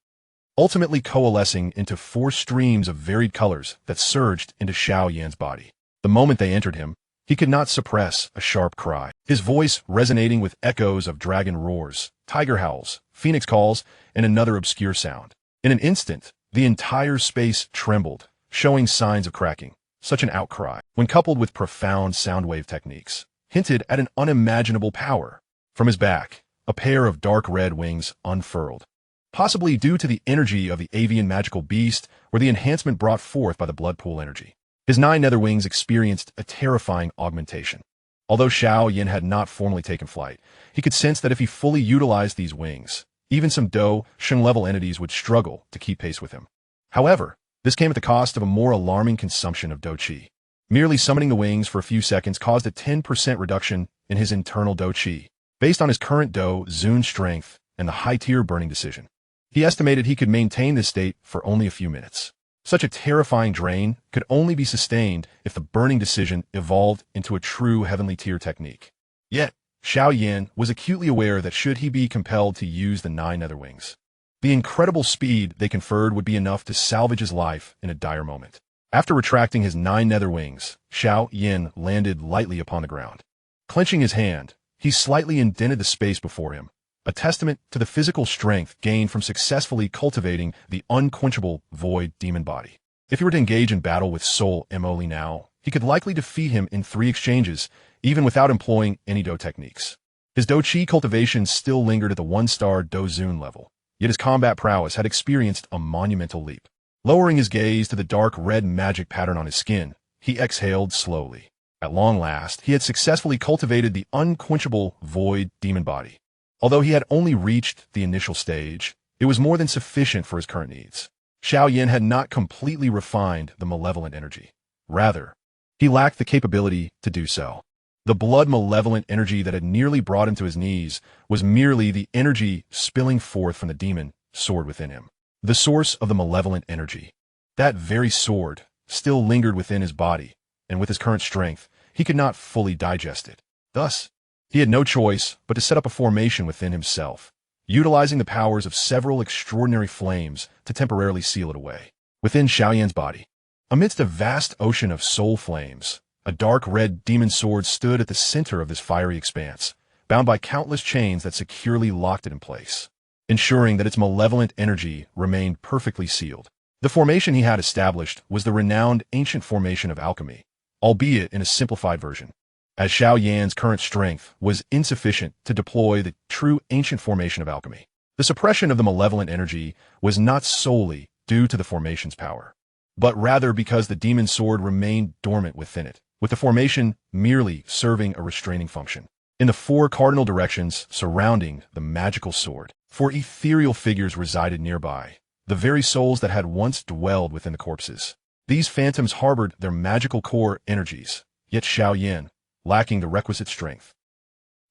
ultimately coalescing into 4 streams of varied colors that surged into Xiao Yan's body. The moment they entered him, He could not suppress a sharp cry, his voice resonating with echoes of dragon roars, tiger howls, phoenix calls, and another obscure sound. In an instant, the entire space trembled, showing signs of cracking. Such an outcry, when coupled with profound sound wave techniques, hinted at an unimaginable power. From his back, a pair of dark red wings unfurled, possibly due to the energy of the avian magical beast or the enhancement brought forth by the blood pool energy. His 9 nether wings experienced a terrifying augmentation. Although Xiao Yan had not formally taken flight, he could sense that if he fully utilized these wings, even some Dou Sheng level entities would struggle to keep pace with him. However, this came at the cost of a more alarming consumption of Dou Qi. Merely summoning the wings for a few seconds caused a 10% reduction in his internal Dou Qi, based on his current Dou Zun strength and the high-tier burning decision. He estimated he could maintain this state for only a few minutes. Such a terrifying drain could only be sustained if the burning decision evolved into a true heavenly tier technique. Yet, Xiao Yan was acutely aware that should he be compelled to use the 9 nether wings, the incredible speed they conferred would be enough to salvage his life in a dire moment. After retracting his 9 nether wings, Xiao Yan landed lightly upon the ground. Clenching his hand, he slightly indented the space before him, a testament to the physical strength gained from successfully cultivating the unquenchable void demon body. If he were to engage in battle with Han Moli now, he could likely defeat him in 3 exchanges, even without employing any Dou techniques. His Dou Qi cultivation still lingered at the 1-star Dou Zun level, yet his combat prowess had experienced a monumental leap. Lowering his gaze to the dark red magic pattern on his skin, he exhaled slowly. At long last, he had successfully cultivated the unquenchable void demon body. Although he had only reached the initial stage, it was more than sufficient for his current needs. Xiao Yan had not completely refined the malevolent energy. Rather, he lacked the capability to do so. The blood-malevolent energy that had nearly brought him to his knees was merely the energy spilling forth from the demon sword within him. The source of the malevolent energy. That very sword still lingered within his body, and with his current strength, he could not fully digest it. Thus, he had no choice but to set up a formation within himself, utilizing the powers of several extraordinary flames to temporarily seal it away. Within Xiao Yan's body, amidst a vast ocean of soul flames, a dark red demon sword stood at the center of this fiery expanse, bound by countless chains that securely locked it in place, ensuring that its malevolent energy remained perfectly sealed. The formation he had established was the renowned ancient formation of alchemy, albeit in a simplified version, as Xiao Yan's current strength was insufficient to deploy the true ancient formation of alchemy. The suppression of the malevolent energy was not solely due to the formation's power, but rather because the demon sword remained dormant within it, with the formation merely serving a restraining function. In the 4 cardinal directions surrounding the magical sword, 4 ethereal figures resided nearby, the very souls that had once dwelled within the corpses. These phantoms harbored their magical core energies, yet Xiao Yan, lacking the requisite strength,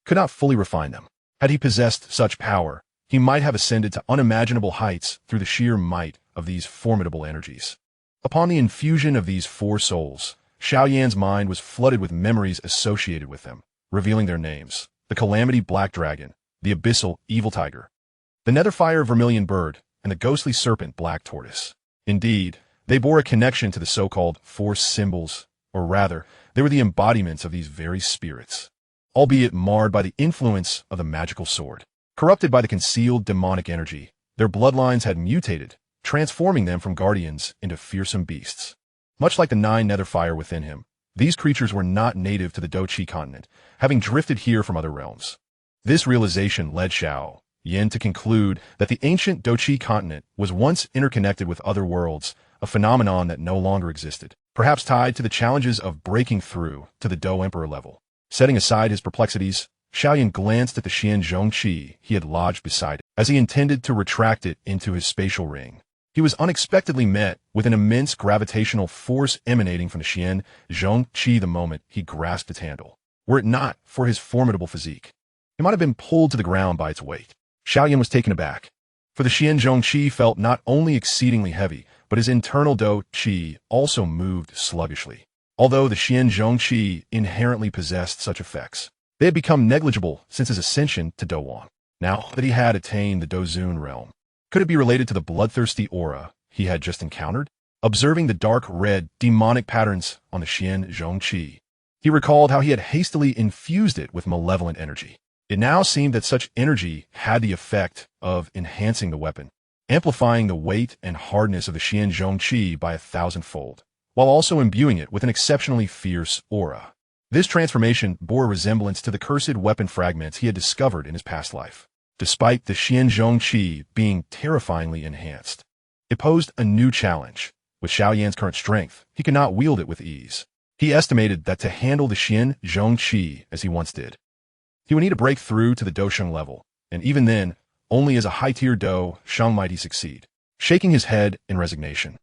could not fully refine them. Had he possessed such power, he might have ascended to unimaginable heights through the sheer might of these formidable energies. Upon the infusion of these 4 souls, Xiao Yan's mind was flooded with memories associated with them, revealing their names: the Calamity Black Dragon, the Abyssal Evil Tiger, the Netherfire Vermilion Bird, and the Ghostly Serpent Black Tortoise. Indeed, they bore a connection to the so-called 4 symbols, or rather, they were the embodiments of these very spirits, albeit marred by the influence of the magical sword. Corrupted by the concealed demonic energy, their bloodlines had mutated, transforming them from guardians into fearsome beasts. Much like the 9 netherfire within him, these creatures were not native to the Douqi Continent, having drifted here from other realms. This realization led Xiao Yan to conclude that the ancient Douqi Continent was once interconnected with other worlds, a phenomenon that no longer existed, perhaps tied to the challenges of breaking through to the Dou Emperor level. Setting aside his perplexities, Xiao Yan glanced at the Xian Zhongqi he had lodged beside it, as he intended to retract it into his spatial ring. He was unexpectedly met with an immense gravitational force emanating from the Xian Zhongqi the moment he grasped its handle. Were it not for his formidable physique, he might have been pulled to the ground by its weight. Xiao Yan was taken aback, for the Xian Zhongqi felt not only exceedingly heavy, but his internal Dou Qi also moved sluggishly. Although the Xian Zhongqi inherently possessed such effects, they had become negligible since his ascension to Douwan. Now that he had attained the Dou Zun realm, could it be related to the bloodthirsty aura he had just encountered? Observing the dark red demonic patterns on the Xian Zhongqi, He recalled how he had hastily infused it with malevolent energy. It now seemed that such energy had the effect of enhancing the weapon, amplifying the weight and hardness of the Xianzhong Qi by 1,000-fold, while also imbuing it with an exceptionally fierce aura. This transformation bore a resemblance to the cursed weapon fragments he had discovered in his past life. Despite the Xianzhong Qi being terrifyingly enhanced, it posed a new challenge. With Xiao Yan's current strength, he could not wield it with ease. He estimated that to handle the Xianzhong Qi as he once did, he would need to break through to the Dousheng level, and even then, only as a high-tier Dou Sheng might he succeed. Shaking his head in resignation,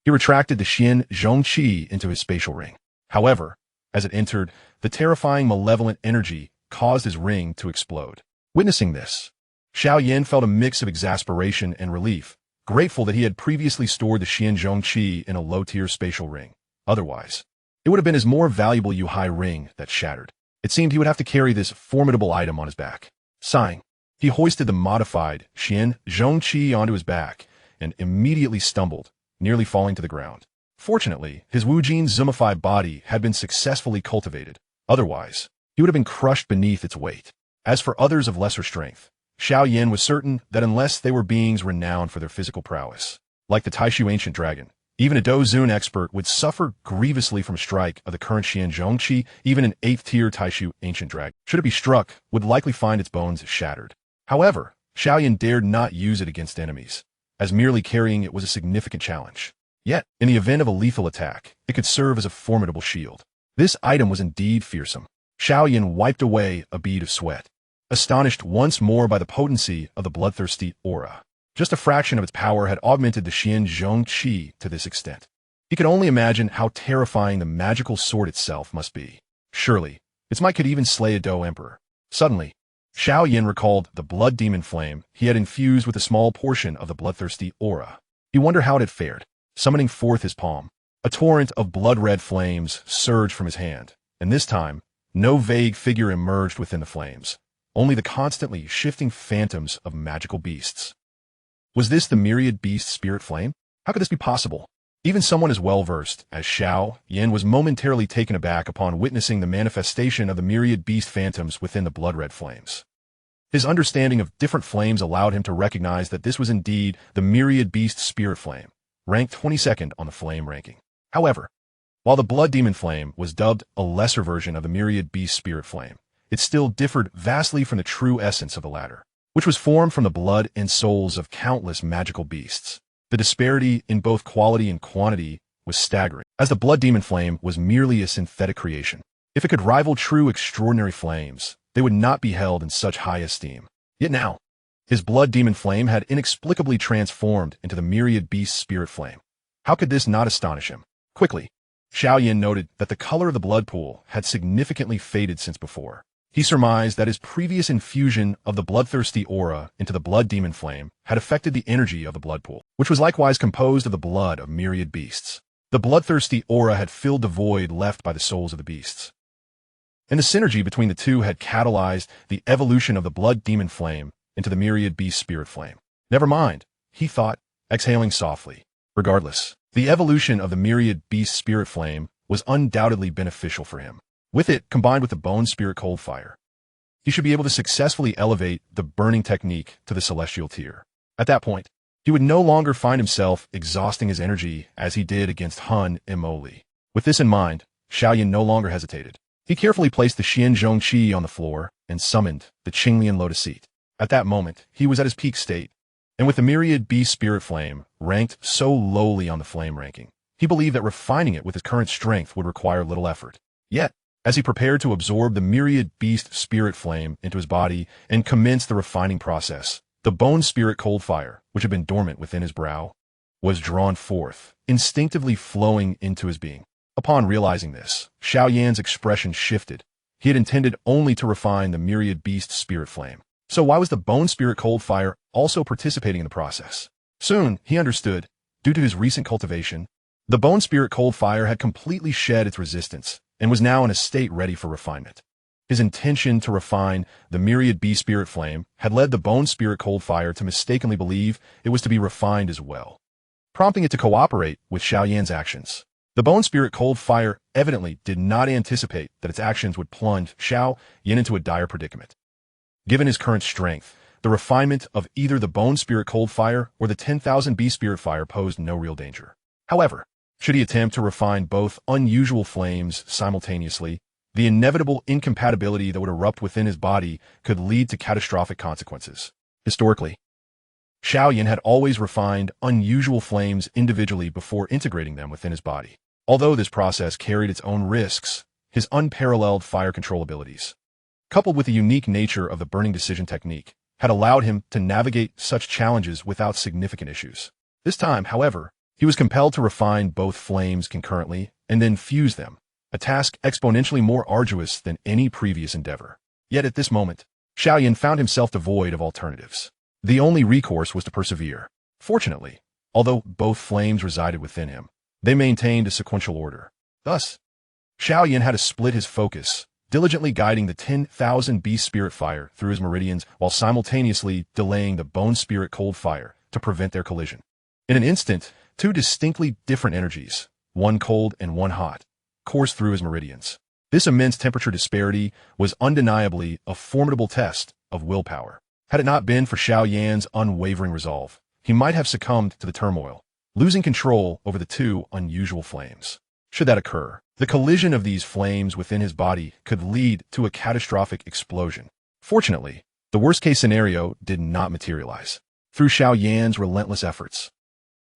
he retracted the Xianzhong Qi into his spatial ring. However, as it entered, the terrifying malevolent energy caused his ring to explode. Witnessing this, Xiao Yan felt a mix of exasperation and relief, grateful that he had previously stored the Xianzhong Qi in a low-tier spatial ring. Otherwise, it would have been his more valuable Yuhai ring that shattered. It seemed he would have to carry this formidable item on his back. Sighing, he hoisted the modified Xianzhong Qi onto his back and immediately stumbled, nearly falling to the ground. Fortunately, his Wujin Zumify body had been successfully cultivated. Otherwise, he would have been crushed beneath its weight. As for others of lesser strength, Xiao Yan was certain that unless they were beings renowned for their physical prowess, like the Taishu Ancient Dragon, even a Dou Zun expert would suffer grievously from a strike of the current Xianzhong Qi. Even an 8th-tier Taishu Ancient Dragon, should it be struck, would likely find its bones shattered. However, Xiao Yan dared not use it against enemies, as merely carrying it was a significant challenge. Yet, in the event of a lethal attack, it could serve as a formidable shield. This item was indeed fearsome. Xiao Yan wiped away a bead of sweat, astonished once more by the potency of the bloodthirsty aura. Just a fraction of its power had augmented the Xianzhong Qi to this extent. He could only imagine how terrifying the magical sword itself must be. Surely, its might could even slay a Dou Emperor. Suddenly, Xiao Yan recalled the blood demon flame he had infused with a small portion of the bloodthirsty aura. He wondered how it had fared. Summoning forth his palm, a torrent of blood-red flames surged from his hand, and this time, no vague figure emerged within the flames, only the constantly shifting phantoms of magical beasts. Was this the myriad beast spirit flame? How could this be possible? Even someone as well-versed as Xiao Yan was momentarily taken aback upon witnessing the manifestation of the myriad beast phantoms within the blood-red flames. His understanding of different flames allowed him to recognize that this was indeed the myriad beast spirit flame, ranked 22nd on the flame ranking. However, while the blood demon flame was dubbed a lesser version of the myriad beast spirit flame, it still differed vastly from the true essence of the latter, which was formed from the blood and souls of countless magical beasts. The disparity in both quality and quantity was staggering, as the blood demon flame was merely a synthetic creation. If it could rival true extraordinary flames, they would not be held in such high esteem. Yet now, his blood demon flame had inexplicably transformed into the myriad beast spirit flame. How could this not astonish him? Quickly, Xiao Yan noted that the color of the blood pool had significantly faded since before. He surmised that his previous infusion of the bloodthirsty aura into the blood demon flame had affected the energy of the blood pool, which was likewise composed of the blood of myriad beasts. The bloodthirsty aura had filled the void left by the souls of the beasts, and the synergy between the two had catalyzed the evolution of the blood demon flame into the myriad beast spirit flame. Never mind, he thought, exhaling softly. Regardless, the evolution of the myriad beast spirit flame was undoubtedly beneficial for him. With it, combined with the bone spirit cold fire, he should be able to successfully elevate the burning technique to the celestial tier. At that point, he would no longer find himself exhausting his energy as he did against Han Moli. With this in mind, Xiao Yan no longer hesitated. He carefully placed the Xianzhong Qi on the floor and summoned the Qinglian Lotus Seat. At that moment, he was at his peak state, and with the myriad beast spirit flame ranked so lowly on the flame ranking, he believed that refining it with his current strength would require little effort. Yet, as he prepared to absorb the myriad beast spirit flame into his body and commence the refining process, the bone spirit cold fire, which had been dormant within his brow, was drawn forth, instinctively flowing into his being. Upon realizing this, Xiao Yan's expression shifted. He had intended only to refine the myriad beast spirit flame. So why was the bone spirit cold fire also participating in the process? Soon, he understood. Due to his recent cultivation, the bone spirit cold fire had completely shed its resistance and was now in a state ready for refinement. His intention to refine the myriad beast spirit flame had led the bone spirit cold fire to mistakenly believe it was to be refined as well, prompting it to cooperate with Xiao Yan's actions. The bone spirit cold fire evidently did not anticipate that its actions would plunge Xiao Yan into a dire predicament. Given his current strength, the refinement of either the bone spirit cold fire or the 10,000 B spirit fire posed no real danger. However, should he attempt to refine both unusual flames simultaneously, the inevitable incompatibility that would erupt within his body could lead to catastrophic consequences. Historically, Xiao Yan had always refined unusual flames individually before integrating them within his body. Although this process carried its own risks, his unparalleled fire control abilities, coupled with the unique nature of the burning decision technique, had allowed him to navigate such challenges without significant issues. This time, however, he was compelled to refine both flames concurrently and then fuse them, a task exponentially more arduous than any previous endeavor. Yet at this moment, Xiao Yan found himself devoid of alternatives. The only recourse was to persevere. Fortunately, although both flames resided within him, they maintained a sequential order. Thus, Xiao Yan had to split his focus, diligently guiding the 10,000 B spirit fire through his meridians while simultaneously delaying the bone spirit cold fire to prevent their collision. In an instant, two distinctly different energies, one cold and one hot, coursed through his meridians. This immense temperature disparity was undeniably a formidable test of willpower. Had it not been for Xiao Yan's unwavering resolve, he might have succumbed to the turmoil, losing control over the two unusual flames. Should that occur, the collision of these flames within his body could lead to a catastrophic explosion. Fortunately, the worst-case scenario did not materialize. Through Xiao Yan's relentless efforts,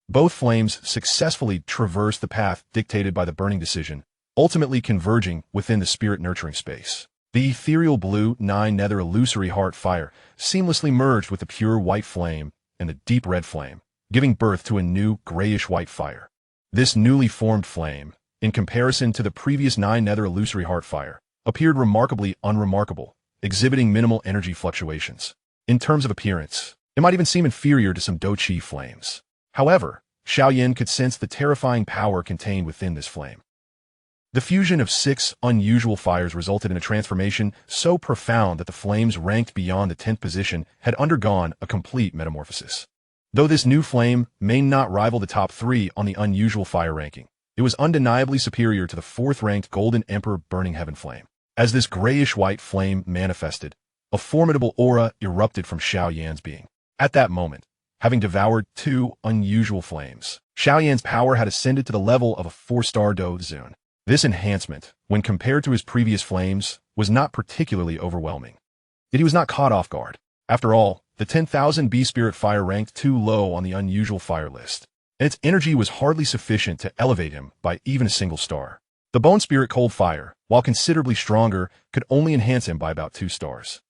both flames successfully traversed the path dictated by the burning decision, ultimately converging within the spirit-nurturing space. The ethereal blue 9-nether illusory heart fire seamlessly merged with the pure white flame and the deep red flame, giving birth to a new grayish-white fire. This newly formed flame, in comparison to the previous 9-nether illusory heart fire, appeared remarkably unremarkable, exhibiting minimal energy fluctuations. In terms of appearance, it might even seem inferior to some Douqi flames. However, Xiao Yan could sense the terrifying power contained within this flame. The fusion of 6 unusual fires resulted in a transformation so profound that the flames ranked beyond the 10th position had undergone a complete metamorphosis. Though this new flame may not rival the top 3 on the unusual fire ranking, it was undeniably superior to the 4th-ranked Golden Emperor Burning Heaven flame. As this grayish-white flame manifested, a formidable aura erupted from Xiao Yan's being. At that moment, having devoured 2 unusual flames, Xiao Yan's power had ascended to the level of a 4-star Dou Zun. This enhancement, when compared to his previous flames, was not particularly overwhelming. Yet he was not caught off guard. After all, the 10,000 B spirit fire ranked too low on the unusual fire list, and its energy was hardly sufficient to elevate him by even a single star. The bone spirit cold fire, while considerably stronger, could only enhance him by about 2 stars.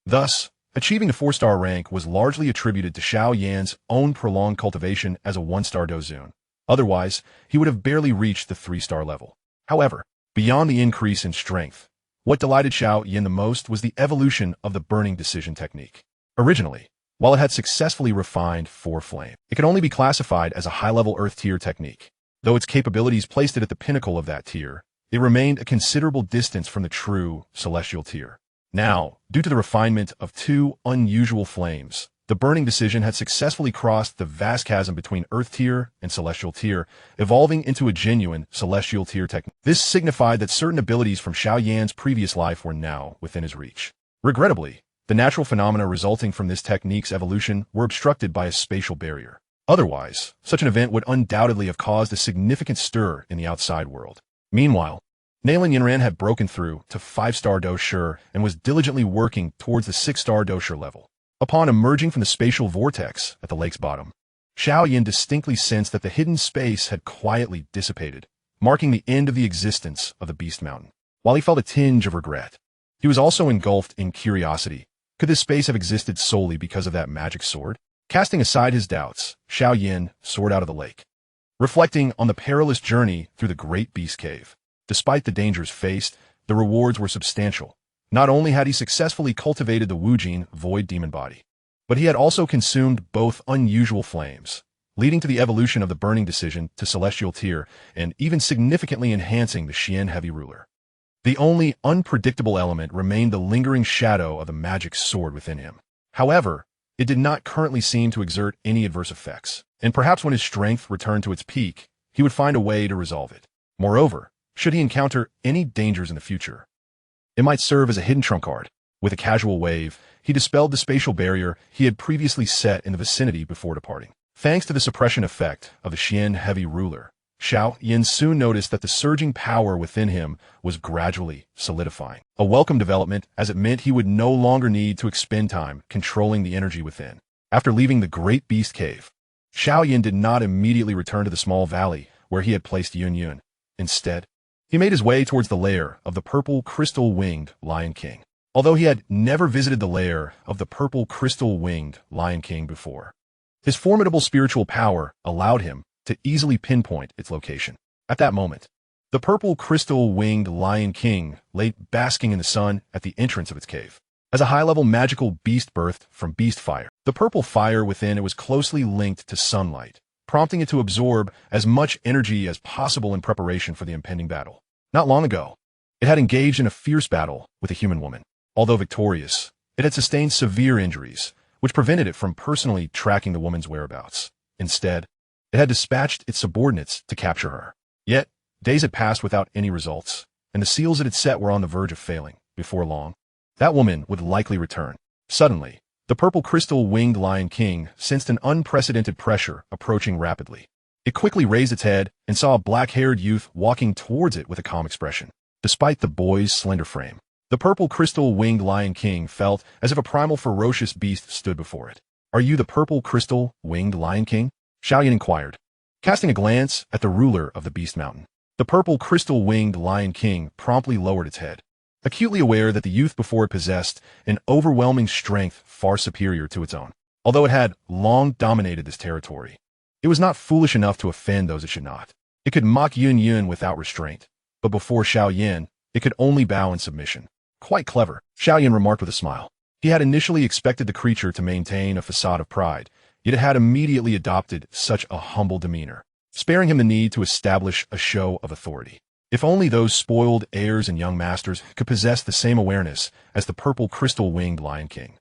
Thus, achieving a 4-star rank was largely attributed to Xiao Yan's own prolonged cultivation as a 1-star Dou Zun. Otherwise, he would have barely reached the 3-star level. However, beyond the increase in strength, what delighted Xiao Yan the most was the evolution of the burning decision technique. Originally, while it had successfully refined 4 flame, it could only be classified as a high-level Earth tier technique. Though its capabilities placed it at the pinnacle of that tier, it remained a considerable distance from the true celestial tier. Now, due to the refinement of 2 unusual flames, the burning decision had successfully crossed the vast chasm between Earth tier and Celestial tier, evolving into a genuine Celestial tier technique. This signified that certain abilities from Xiao Yan's previous life were now within his reach. Regrettably, the natural phenomena resulting from this technique's evolution were obstructed by a spatial barrier. Otherwise, such an event would undoubtedly have caused a significant stir in the outside world. Meanwhile, Nailin Yinran had broken through to 5-star Dou Shi and was diligently working towards the 6-star Dou Shi level. Upon emerging from the spatial vortex at the lake's bottom, Xiao Yan distinctly sensed that the hidden space had quietly dissipated, marking the end of the existence of the Beast Mountain. While he felt a tinge of regret, he was also engulfed in curiosity. Could this space have existed solely because of that magic sword? Casting aside his doubts, Xiao Yan soared out of the lake, reflecting on the perilous journey through the Great Beast Cave. Despite the dangers faced, the rewards were substantial. Not only had he successfully cultivated the Wujin Void Demon Body, but he had also consumed both unusual flames, leading to the evolution of the Burning Decision to Celestial Tier and even significantly enhancing the Xian Heavy Ruler. The only unpredictable element remained the lingering shadow of the magic sword within him. However, it did not currently seem to exert any adverse effects, and perhaps when his strength returned to its peak, he would find a way to resolve it. Moreover, should he encounter any dangers in the future, it might serve as a hidden trump card. With a casual wave, he dispelled the spatial barrier he had previously set in the vicinity before departing. Thanks to the suppression effect of the Xian heavy ruler, Xiao Yan soon noticed that the surging power within him was gradually solidifying. A welcome development, as it meant he would no longer need to expend time controlling the energy within. After leaving the Great Beast Cave, Xiao Yan did not immediately return to the small valley where he had placed Yun. Instead, he made his way towards the lair of the purple crystal-winged Lion King. Although he had never visited the lair of the purple crystal-winged Lion King before, his formidable spiritual power allowed him to easily pinpoint its location. At that moment, the purple crystal-winged Lion King lay basking in the sun at the entrance of its cave. As a high-level magical beast birthed from beast fire, the purple fire within it was closely linked to sunlight, prompting it to absorb as much energy as possible in preparation for the impending battle. Not long ago, it had engaged in a fierce battle with a human woman. Although victorious, it had sustained severe injuries, which prevented it from personally tracking the woman's whereabouts. Instead, it had dispatched its subordinates to capture her. Yet, days had passed without any results, and the seals it had set were on the verge of failing. Before long, that woman would likely return. Suddenly, the purple crystal-winged Lion King sensed an unprecedented pressure approaching rapidly. It quickly raised its head and saw a black-haired youth walking towards it with a calm expression. Despite the boy's slender frame, the purple crystal-winged Lion King felt as if a primal ferocious beast stood before it. "Are you the purple crystal-winged Lion King?" Xiao Yan inquired, casting a glance at the ruler of the Beast Mountain. The purple crystal-winged Lion King promptly lowered its head, acutely aware that the youth before it possessed an overwhelming strength far superior to its own. Although it had long dominated this territory, it was not foolish enough to offend those it should not. It could mock Yun without restraint, but before Xiao Yan, it could only bow in submission. "Quite clever," Xiao Yan remarked with a smile. He had initially expected the creature to maintain a facade of pride, yet it had immediately adopted such a humble demeanor, sparing him the need to establish a show of authority. If only those spoiled heirs and young masters could possess the same awareness as the purple crystal-winged Lion King,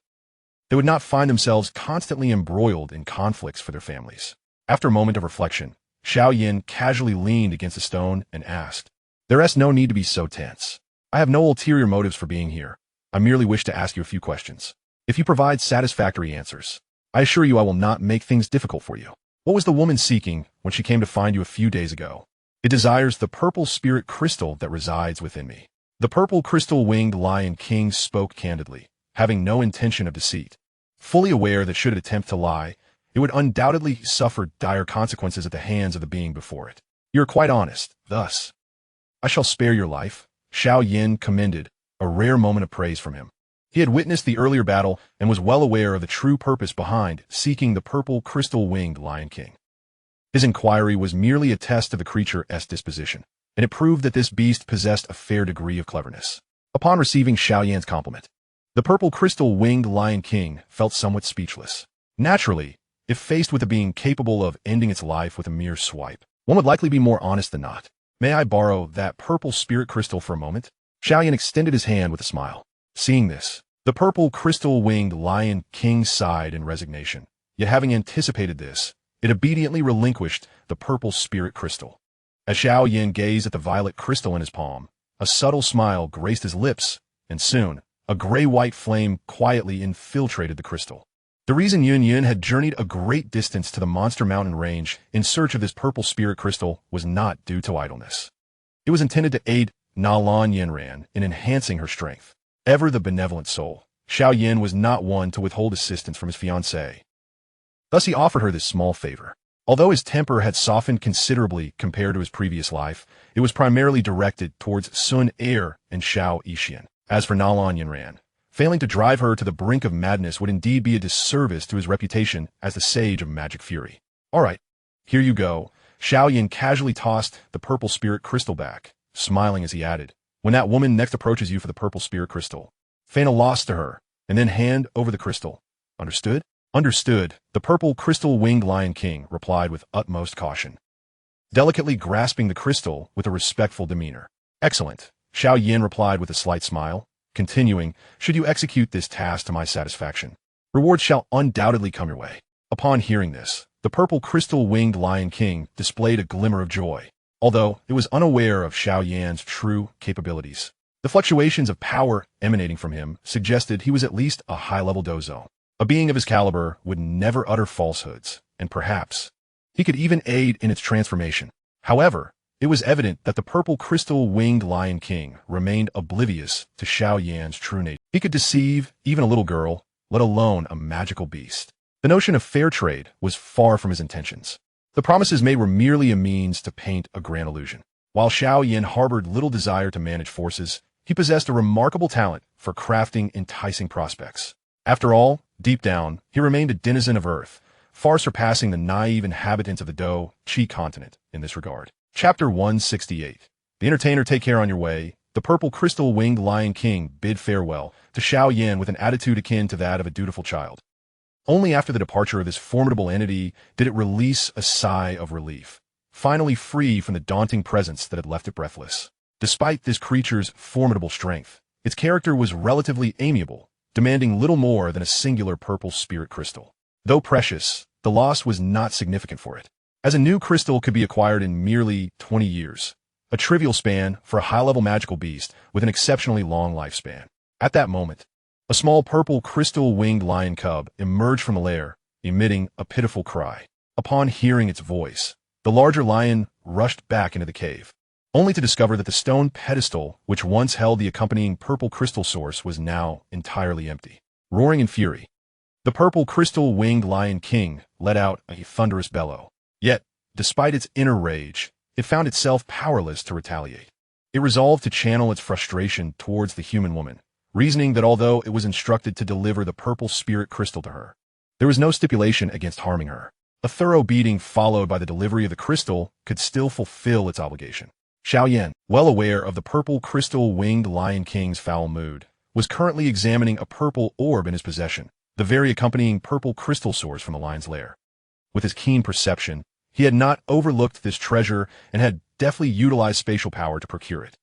they would not find themselves constantly embroiled in conflicts for their families. After a moment of reflection, Xiao Yan casually leaned against a stone and asked, "There is no need to be so tense. I have no ulterior motives for being here. I merely wish to ask you a few questions. If you provide satisfactory answers, I assure you I will not make things difficult for you." What was the woman seeking when she came to find you a few days ago? "It desires the purple spirit crystal that resides within me." The purple crystal-winged Lion King spoke candidly, having no intention of deceit, fully aware that should it attempt to lie, it would undoubtedly suffer dire consequences at the hands of the being before it. "You are quite honest, thus. I shall spare your life." Xiao Yan commended, a rare moment of praise from him. He had witnessed the earlier battle and was well aware of the true purpose behind seeking the purple crystal-winged Lion King. His inquiry was merely a test of the creature's disposition, and it proved that this beast possessed a fair degree of cleverness. Upon receiving Xiao Yan's compliment, the purple crystal-winged Lion King felt somewhat speechless. Naturally, if faced with a being capable of ending its life with a mere swipe, one would likely be more honest than not. "May I borrow that purple spirit crystal for a moment?" Xiao Yan extended his hand with a smile. Seeing this, the purple crystal-winged Lion King sighed in resignation, yet having anticipated this, it obediently relinquished the purple spirit crystal. As Xiao Yan gazed at the violet crystal in his palm, a subtle smile graced his lips, and soon, a gray-white flame quietly infiltrated the crystal. The reason Yun had journeyed a great distance to the Monster Mountain range in search of this purple spirit crystal was not due to idleness. It was intended to aid Nalan Yanran in enhancing her strength. Ever the benevolent soul, Xiao Yan was not one to withhold assistance from his fiancée. Thus he offered her this small favor. Although his temper had softened considerably compared to his previous life, it was primarily directed towards Sun Er and Xiao Yixian. As for Nalan Yanran, failing to drive her to the brink of madness would indeed be a disservice to his reputation as the sage of magic fury. "All right, here you go." Xiao Yan casually tossed the purple spirit crystal back, smiling as he added, "When that woman next approaches you for the purple spirit crystal, feign a loss to her, and then hand over the crystal. Understood?" "Understood," the purple crystal-winged Lion King replied with utmost caution, delicately grasping the crystal with a respectful demeanor. "Excellent," Xiao Yan replied with a slight smile, continuing, "Should you execute this task to my satisfaction, rewards shall undoubtedly come your way." Upon hearing this, the purple crystal-winged Lion King displayed a glimmer of joy. although it was unaware of Xiao Yan's true capabilities. The fluctuations of power emanating from him suggested he was at least a high-level dozo. A being of his caliber would never utter falsehoods, and perhaps he could even aid in its transformation. However, it was evident that the purple crystal-winged Lion King remained oblivious to Xiao Yan's true nature. He could deceive even a little girl, let alone a magical beast. The notion of fair trade was far from his intentions. The promises made were merely a means to paint a grand illusion. While Xiao Yan harbored little desire to manage forces, he possessed a remarkable talent for crafting enticing prospects. After all, deep down, he remained a denizen of Earth, far surpassing the naive inhabitants of the Douqi Continent in this regard. Chapter 168. The entertainer, take care on your way. The purple crystal-winged Lion King bid farewell to Xiao Yan with an attitude akin to that of a dutiful child. Only after the departure of this formidable entity did it release a sigh of relief, finally free from the daunting presence that had left it breathless. Despite this creature's formidable strength, its character was relatively amiable, demanding little more than a singular purple spirit crystal. Though precious, the loss was not significant for it, as a new crystal could be acquired in merely 20 years, a trivial span for a high-level magical beast with an exceptionally long lifespan. At that moment, a small purple crystal-winged lion cub emerged from the lair, emitting a pitiful cry. Upon hearing its voice, the larger lion rushed back into the cave, only to discover that the stone pedestal which once held the accompanying purple crystal source was now entirely empty. Roaring in fury, the purple crystal-winged Lion King let out a thunderous bellow. Yet, despite its inner rage, it found itself powerless to retaliate. It resolved to channel its frustration towards the human woman, reasoning that although it was instructed to deliver the purple spirit crystal to her, there was no stipulation against harming her. A thorough beating followed by the delivery of the crystal could still fulfill its obligation. Xiao Yan, well aware of the purple crystal-winged Lion King's foul mood, was currently examining a purple orb in his possession, the very accompanying purple crystal source from the lion's lair. With his keen perception, he had not overlooked this treasure and had deftly utilized spatial power to procure it.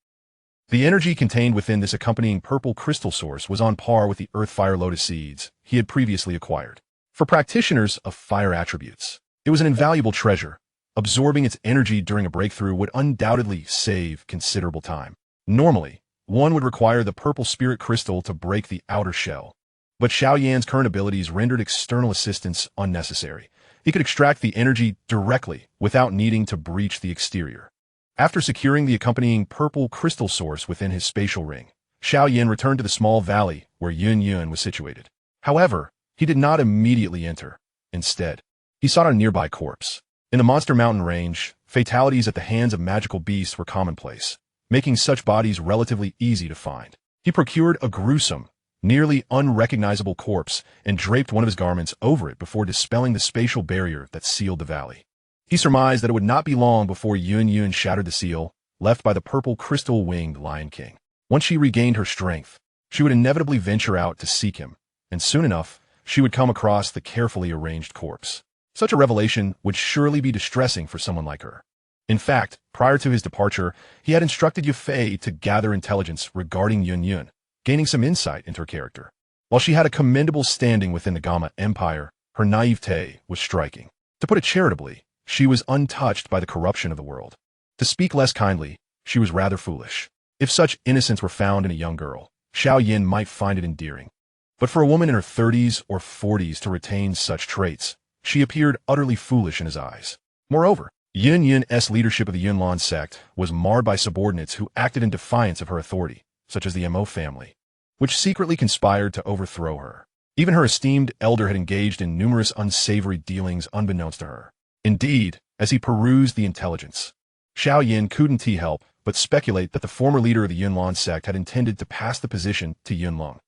The energy contained within this accompanying purple crystal source was on par with the earth-fire lotus seeds he had previously acquired. For practitioners of fire attributes, it was an invaluable treasure. Absorbing its energy during a breakthrough would undoubtedly save considerable time. Normally, one would require the purple spirit crystal to break the outer shell, but Xiao Yan's current abilities rendered external assistance unnecessary. He could extract the energy directly without needing to breach the exterior. After securing the accompanying purple crystal source within his spatial ring, Xiao Yan returned to the small valley where Yun was situated. However, he did not immediately enter. Instead, he sought a nearby corpse. In the Monster Mountain range, fatalities at the hands of magical beasts were commonplace, making such bodies relatively easy to find. He procured a gruesome, nearly unrecognizable corpse and draped one of his garments over it before dispelling the spatial barrier that sealed the valley. He surmised that it would not be long before Yun shattered the seal left by the purple crystal-winged Lion King. Once she regained her strength, she would inevitably venture out to seek him, and soon enough, she would come across the carefully arranged corpse. Such a revelation would surely be distressing for someone like her. In fact, prior to his departure, he had instructed Yufei to gather intelligence regarding Yun, gaining some insight into her character. While she had a commendable standing within the Gamma Empire, her naivete was striking. To put it charitably, she was untouched by the corruption of the world. To speak less kindly, she was rather foolish. If such innocence were found in a young girl, Xiao Yan might find it endearing. But for a woman in her 30s or 40s to retain such traits, she appeared utterly foolish in his eyes. Moreover, Yun's leadership of the Yunlan sect was marred by subordinates who acted in defiance of her authority, such as the Mo family, which secretly conspired to overthrow her. Even her esteemed elder had engaged in numerous unsavory dealings unbeknownst to her. Indeed, as he perused the intelligence, Xiao Yan couldn't help but speculate that the former leader of the Yunlan sect had intended to pass the position to Yunlong.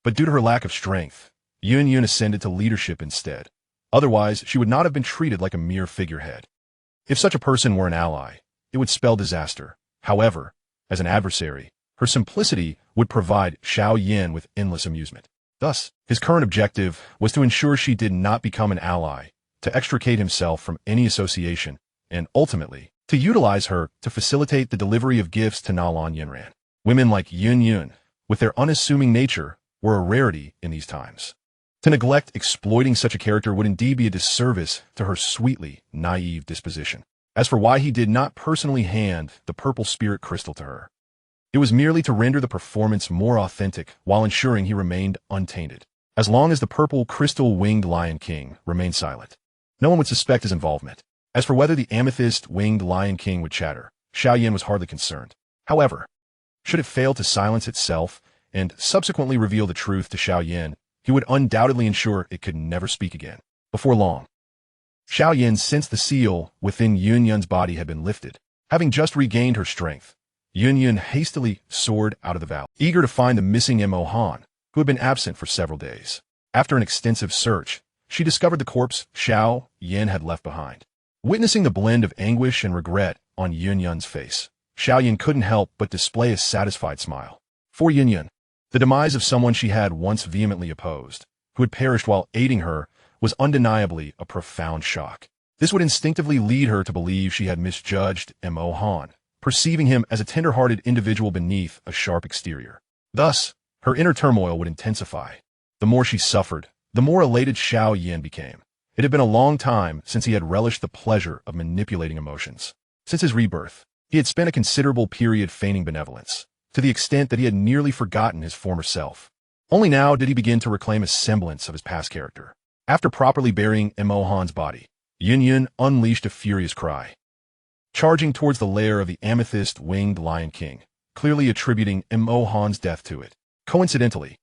But due to her lack of strength, Yun ascended to leadership instead. Otherwise, she would not have been treated like a mere figurehead. If such a person were an ally, it would spell disaster. However, as an adversary, her simplicity would provide Xiao Yan with endless amusement. Thus, his current objective was to ensure she did not become an ally, to extricate himself from any association, and ultimately, to utilize her to facilitate the delivery of gifts to Nalan Yunran. Women like Yun, with their unassuming nature, were a rarity in these times. To neglect exploiting such a character would indeed be a disservice to her sweetly naive disposition. As for why he did not personally hand the purple spirit crystal to her, it was merely to render the performance more authentic while ensuring he remained untainted. As long as the purple crystal-winged Lion King remained silent, no one would suspect his involvement. As for whether the amethyst-winged Lion King would chatter, Xiao Yan was hardly concerned. However, should it fail to silence itself and subsequently reveal the truth to Xiao Yan, he would undoubtedly ensure it could never speak again. Before long, Xiao Yan sensed the seal within Yun Yun's body had been lifted. Having just regained her strength, Yun Yun hastily soared out of the valley, eager to find the missing Mo Han, who had been absent for several days. After an extensive search, she discovered the corpse Xiao Yan had left behind. Witnessing the blend of anguish and regret on Yun Yun's face, Xiao Yan couldn't help but display a satisfied smile. For Yun Yun, the demise of someone she had once vehemently opposed, who had perished while aiding her, was undeniably a profound shock. This would instinctively lead her to believe she had misjudged Mo Han, perceiving him as a tender-hearted individual beneath a sharp exterior. Thus, her inner turmoil would intensify. The more she suffered, the more elated Xiao Yan became. It had been a long time since he had relished the pleasure of manipulating emotions. Since his rebirth, he had spent a considerable period feigning benevolence, to the extent that he had nearly forgotten his former self. Only now did he begin to reclaim a semblance of his past character. After properly burying Mo Han's body, Yun Yun unleashed a furious cry, charging towards the lair of the amethyst-winged Lion King, clearly attributing Mo Han's death to it. Coincidentally,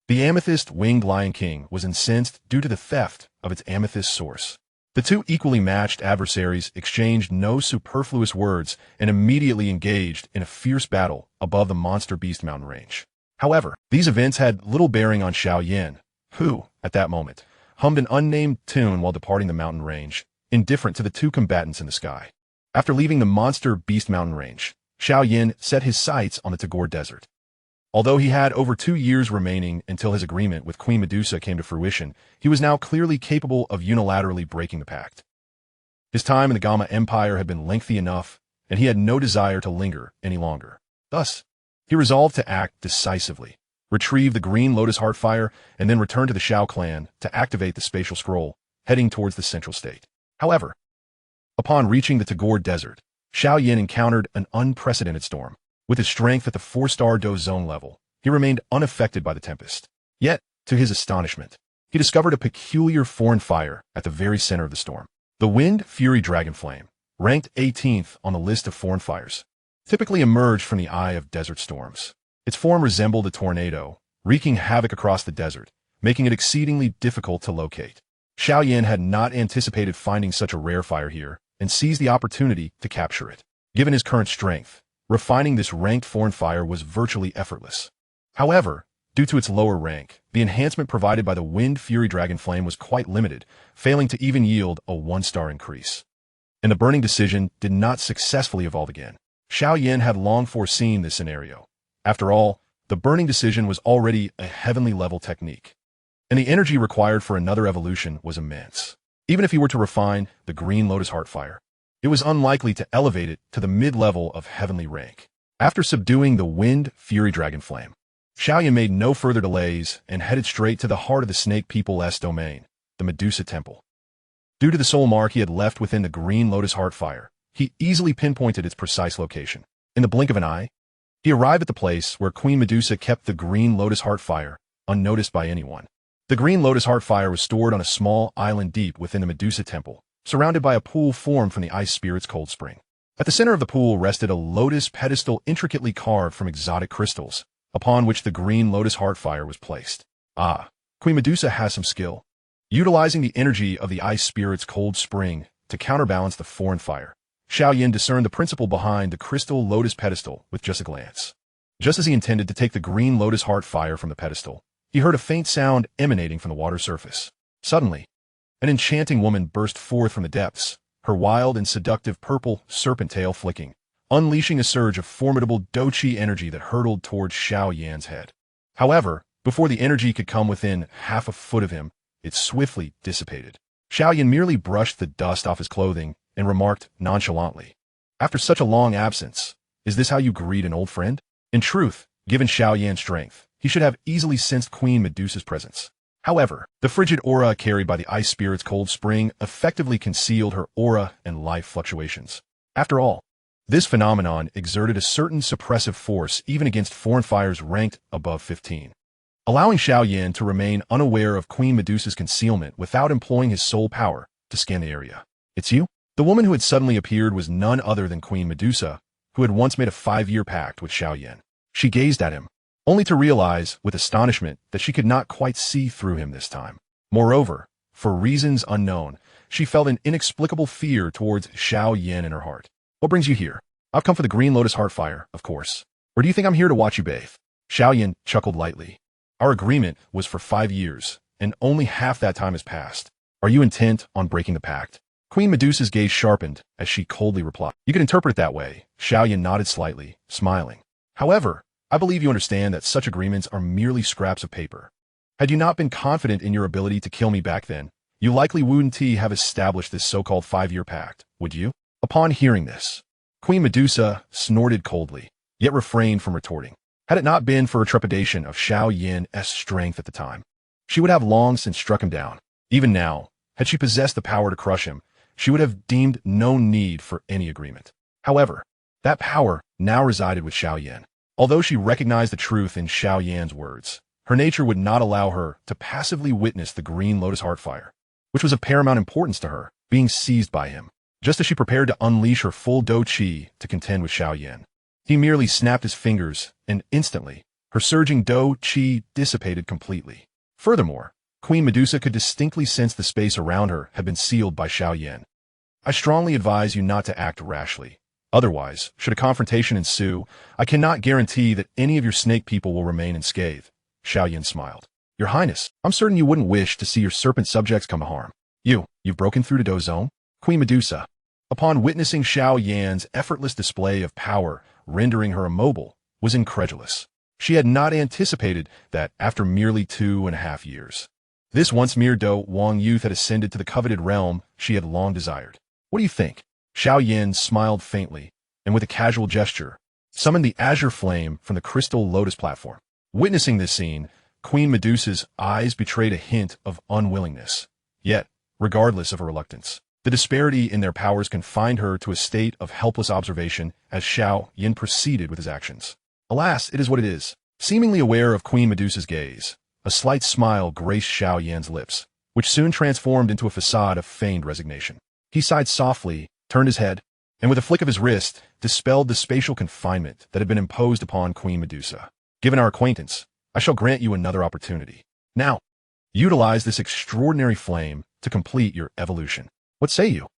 the amethyst-winged Lion King was incensed due to the theft of its amethyst source. The two equally matched adversaries exchanged no superfluous words and immediately engaged in a fierce battle above the monster beast mountain range. However, these events had little bearing on Xiao Yan, who, at that moment, hummed an unnamed tune while departing the mountain range, indifferent to the two combatants in the sky. After leaving the monster beast mountain range, Xiao Yan set his sights on the Tagore Desert. Although he had over 2 years remaining until his agreement with Queen Medusa came to fruition, he was now clearly capable of unilaterally breaking the pact. His time in the Gamma Empire had been lengthy enough, and he had no desire to linger any longer. Thus, he resolved to act decisively, retrieve the Green Lotus Heartfire, and then return to the Xiao clan to activate the spatial scroll, heading towards the central state. However, upon reaching the Tagore Desert, Xiao Yan encountered an unprecedented storm. With his strength at the 4-star Dou zone level, he remained unaffected by the tempest. Yet, to his astonishment, he discovered a peculiar foreign fire at the very center of the storm. The Wind Fury Dragon Flame, ranked 18th on the list of foreign fires, typically emerged from the eye of desert storms. Its form resembled a tornado, wreaking havoc across the desert, making it exceedingly difficult to locate. Xiao Yan had not anticipated finding such a rare fire here, and seized the opportunity to capture it. Given his current strength, refining this ranked foreign fire was virtually effortless. However, due to its lower rank, the enhancement provided by the Wind Fury Dragon Flame was quite limited, failing to even yield a 1-star increase. And the burning decision did not successfully evolve again. Xiao Yan had long foreseen this scenario. After all, the burning decision was already a heavenly level technique, and the energy required for another evolution was immense. Even if he were to refine the Green Lotus Heartfire, it was unlikely to elevate it to the mid-level of heavenly rank. After subduing the Wind Fury Dragon Flame, Xiao Yan made no further delays and headed straight to the heart of the Snake People's domain, the Medusa Temple. Due to the soul mark he had left within the Green Lotus Heartfire, he easily pinpointed its precise location. In the blink of an eye, he arrived at the place where Queen Medusa kept the Green Lotus Heartfire, unnoticed by anyone. The Green Lotus Heartfire was stored on a small island deep within the Medusa Temple, surrounded by a pool formed from the ice spirit's cold spring. At the center of the pool rested a lotus pedestal intricately carved from exotic crystals, upon which the Green Lotus Heartfire was placed. Ah, Queen Medusa has some skill. Utilizing the energy of the ice spirit's cold spring to counterbalance the foreign fire, Xiao Yan discerned the principle behind the crystal lotus pedestal with just a glance. Just as he intended to take the Green Lotus Heartfire from the pedestal, he heard a faint sound emanating from the water surface. Suddenly, an enchanting woman burst forth from the depths, her wild and seductive purple serpent tail flicking, unleashing a surge of formidable Douqi energy that hurtled towards Xiao Yan's head. However, before the energy could come within half a foot of him, it swiftly dissipated. Xiao Yan merely brushed the dust off his clothing and remarked nonchalantly, "After such a long absence, is this how you greet an old friend?" In truth, given Xiao Yan's strength, he should have easily sensed Queen Medusa's presence. However, the frigid aura carried by the ice spirit's cold spring effectively concealed her aura and life fluctuations. After all, this phenomenon exerted a certain suppressive force even against foreign fires ranked above 15. Allowing Xiao Yan to remain unaware of Queen Medusa's concealment without employing his soul power to scan the area. "It's you?" The woman who had suddenly appeared was none other than Queen Medusa, who had once made a 5-year pact with Xiao Yan. She gazed at him, only to realize with astonishment that she could not quite see through him this time. Moreover, for reasons unknown, she felt an inexplicable fear towards Xiao Yan in her heart. "What brings you here?" "I've come for the Green Lotus Heartfire, of course. Or do you think I'm here to watch you bathe?" Xiao Yan chuckled lightly. "Our agreement was for 5 years, and only half that time has passed. Are you intent on breaking the pact?" Queen Medusa's gaze sharpened as she coldly replied. "You could interpret it that way." Xiao Yan nodded slightly, smiling. "However, I believe you understand that such agreements are merely scraps of paper. Had you not been confident in your ability to kill me back then, you likely wouldn't have established this so-called 5-year pact, would you?" Upon hearing this, Queen Medusa snorted coldly, yet refrained from retorting. Had it not been for her trepidation of Xiao Yan's strength at the time, she would have long since struck him down. Even now, had she possessed the power to crush him, she would have deemed no need for any agreement. However, that power now resided with Xiao Yan. Although she recognized the truth in Xiao Yan's words, her nature would not allow her to passively witness the Green Lotus Heartfire, which was of paramount importance to her, being seized by him. Just as she prepared to unleash her full Dou Qi to contend with Xiao Yan, he merely snapped his fingers, and instantly, her surging Dou Qi dissipated completely. Furthermore, Queen Medusa could distinctly sense the space around her had been sealed by Xiao Yan. "I strongly advise you not to act rashly. Otherwise, should a confrontation ensue, I cannot guarantee that any of your snake people will remain unscathed." Xiao Yan smiled. "Your Highness, I'm certain you wouldn't wish to see your serpent subjects come to harm. You've broken through to Dou's zone?" Queen Medusa, upon witnessing Xiao Yan's effortless display of power rendering her immobile, was incredulous. She had not anticipated that after merely 2.5 years, this once mere Dou Wang youth had ascended to the coveted realm she had long desired. "What do you think?" Xiao Yan smiled faintly, and with a casual gesture, summoned the azure flame from the crystal lotus platform. Witnessing this scene, Queen Medusa's eyes betrayed a hint of unwillingness. Yet, regardless of her reluctance, the disparity in their powers confined her to a state of helpless observation as Xiao Yan proceeded with his actions. Alas, it is what it is. Seemingly aware of Queen Medusa's gaze, a slight smile graced Xiao Yan's lips, which soon transformed into a facade of feigned resignation. He sighed softly, turned his head, and with a flick of his wrist, dispelled the spatial confinement that had been imposed upon Queen Medusa. "Given our acquaintance, I shall grant you another opportunity. Now, utilize this extraordinary flame to complete your evolution. What say you?"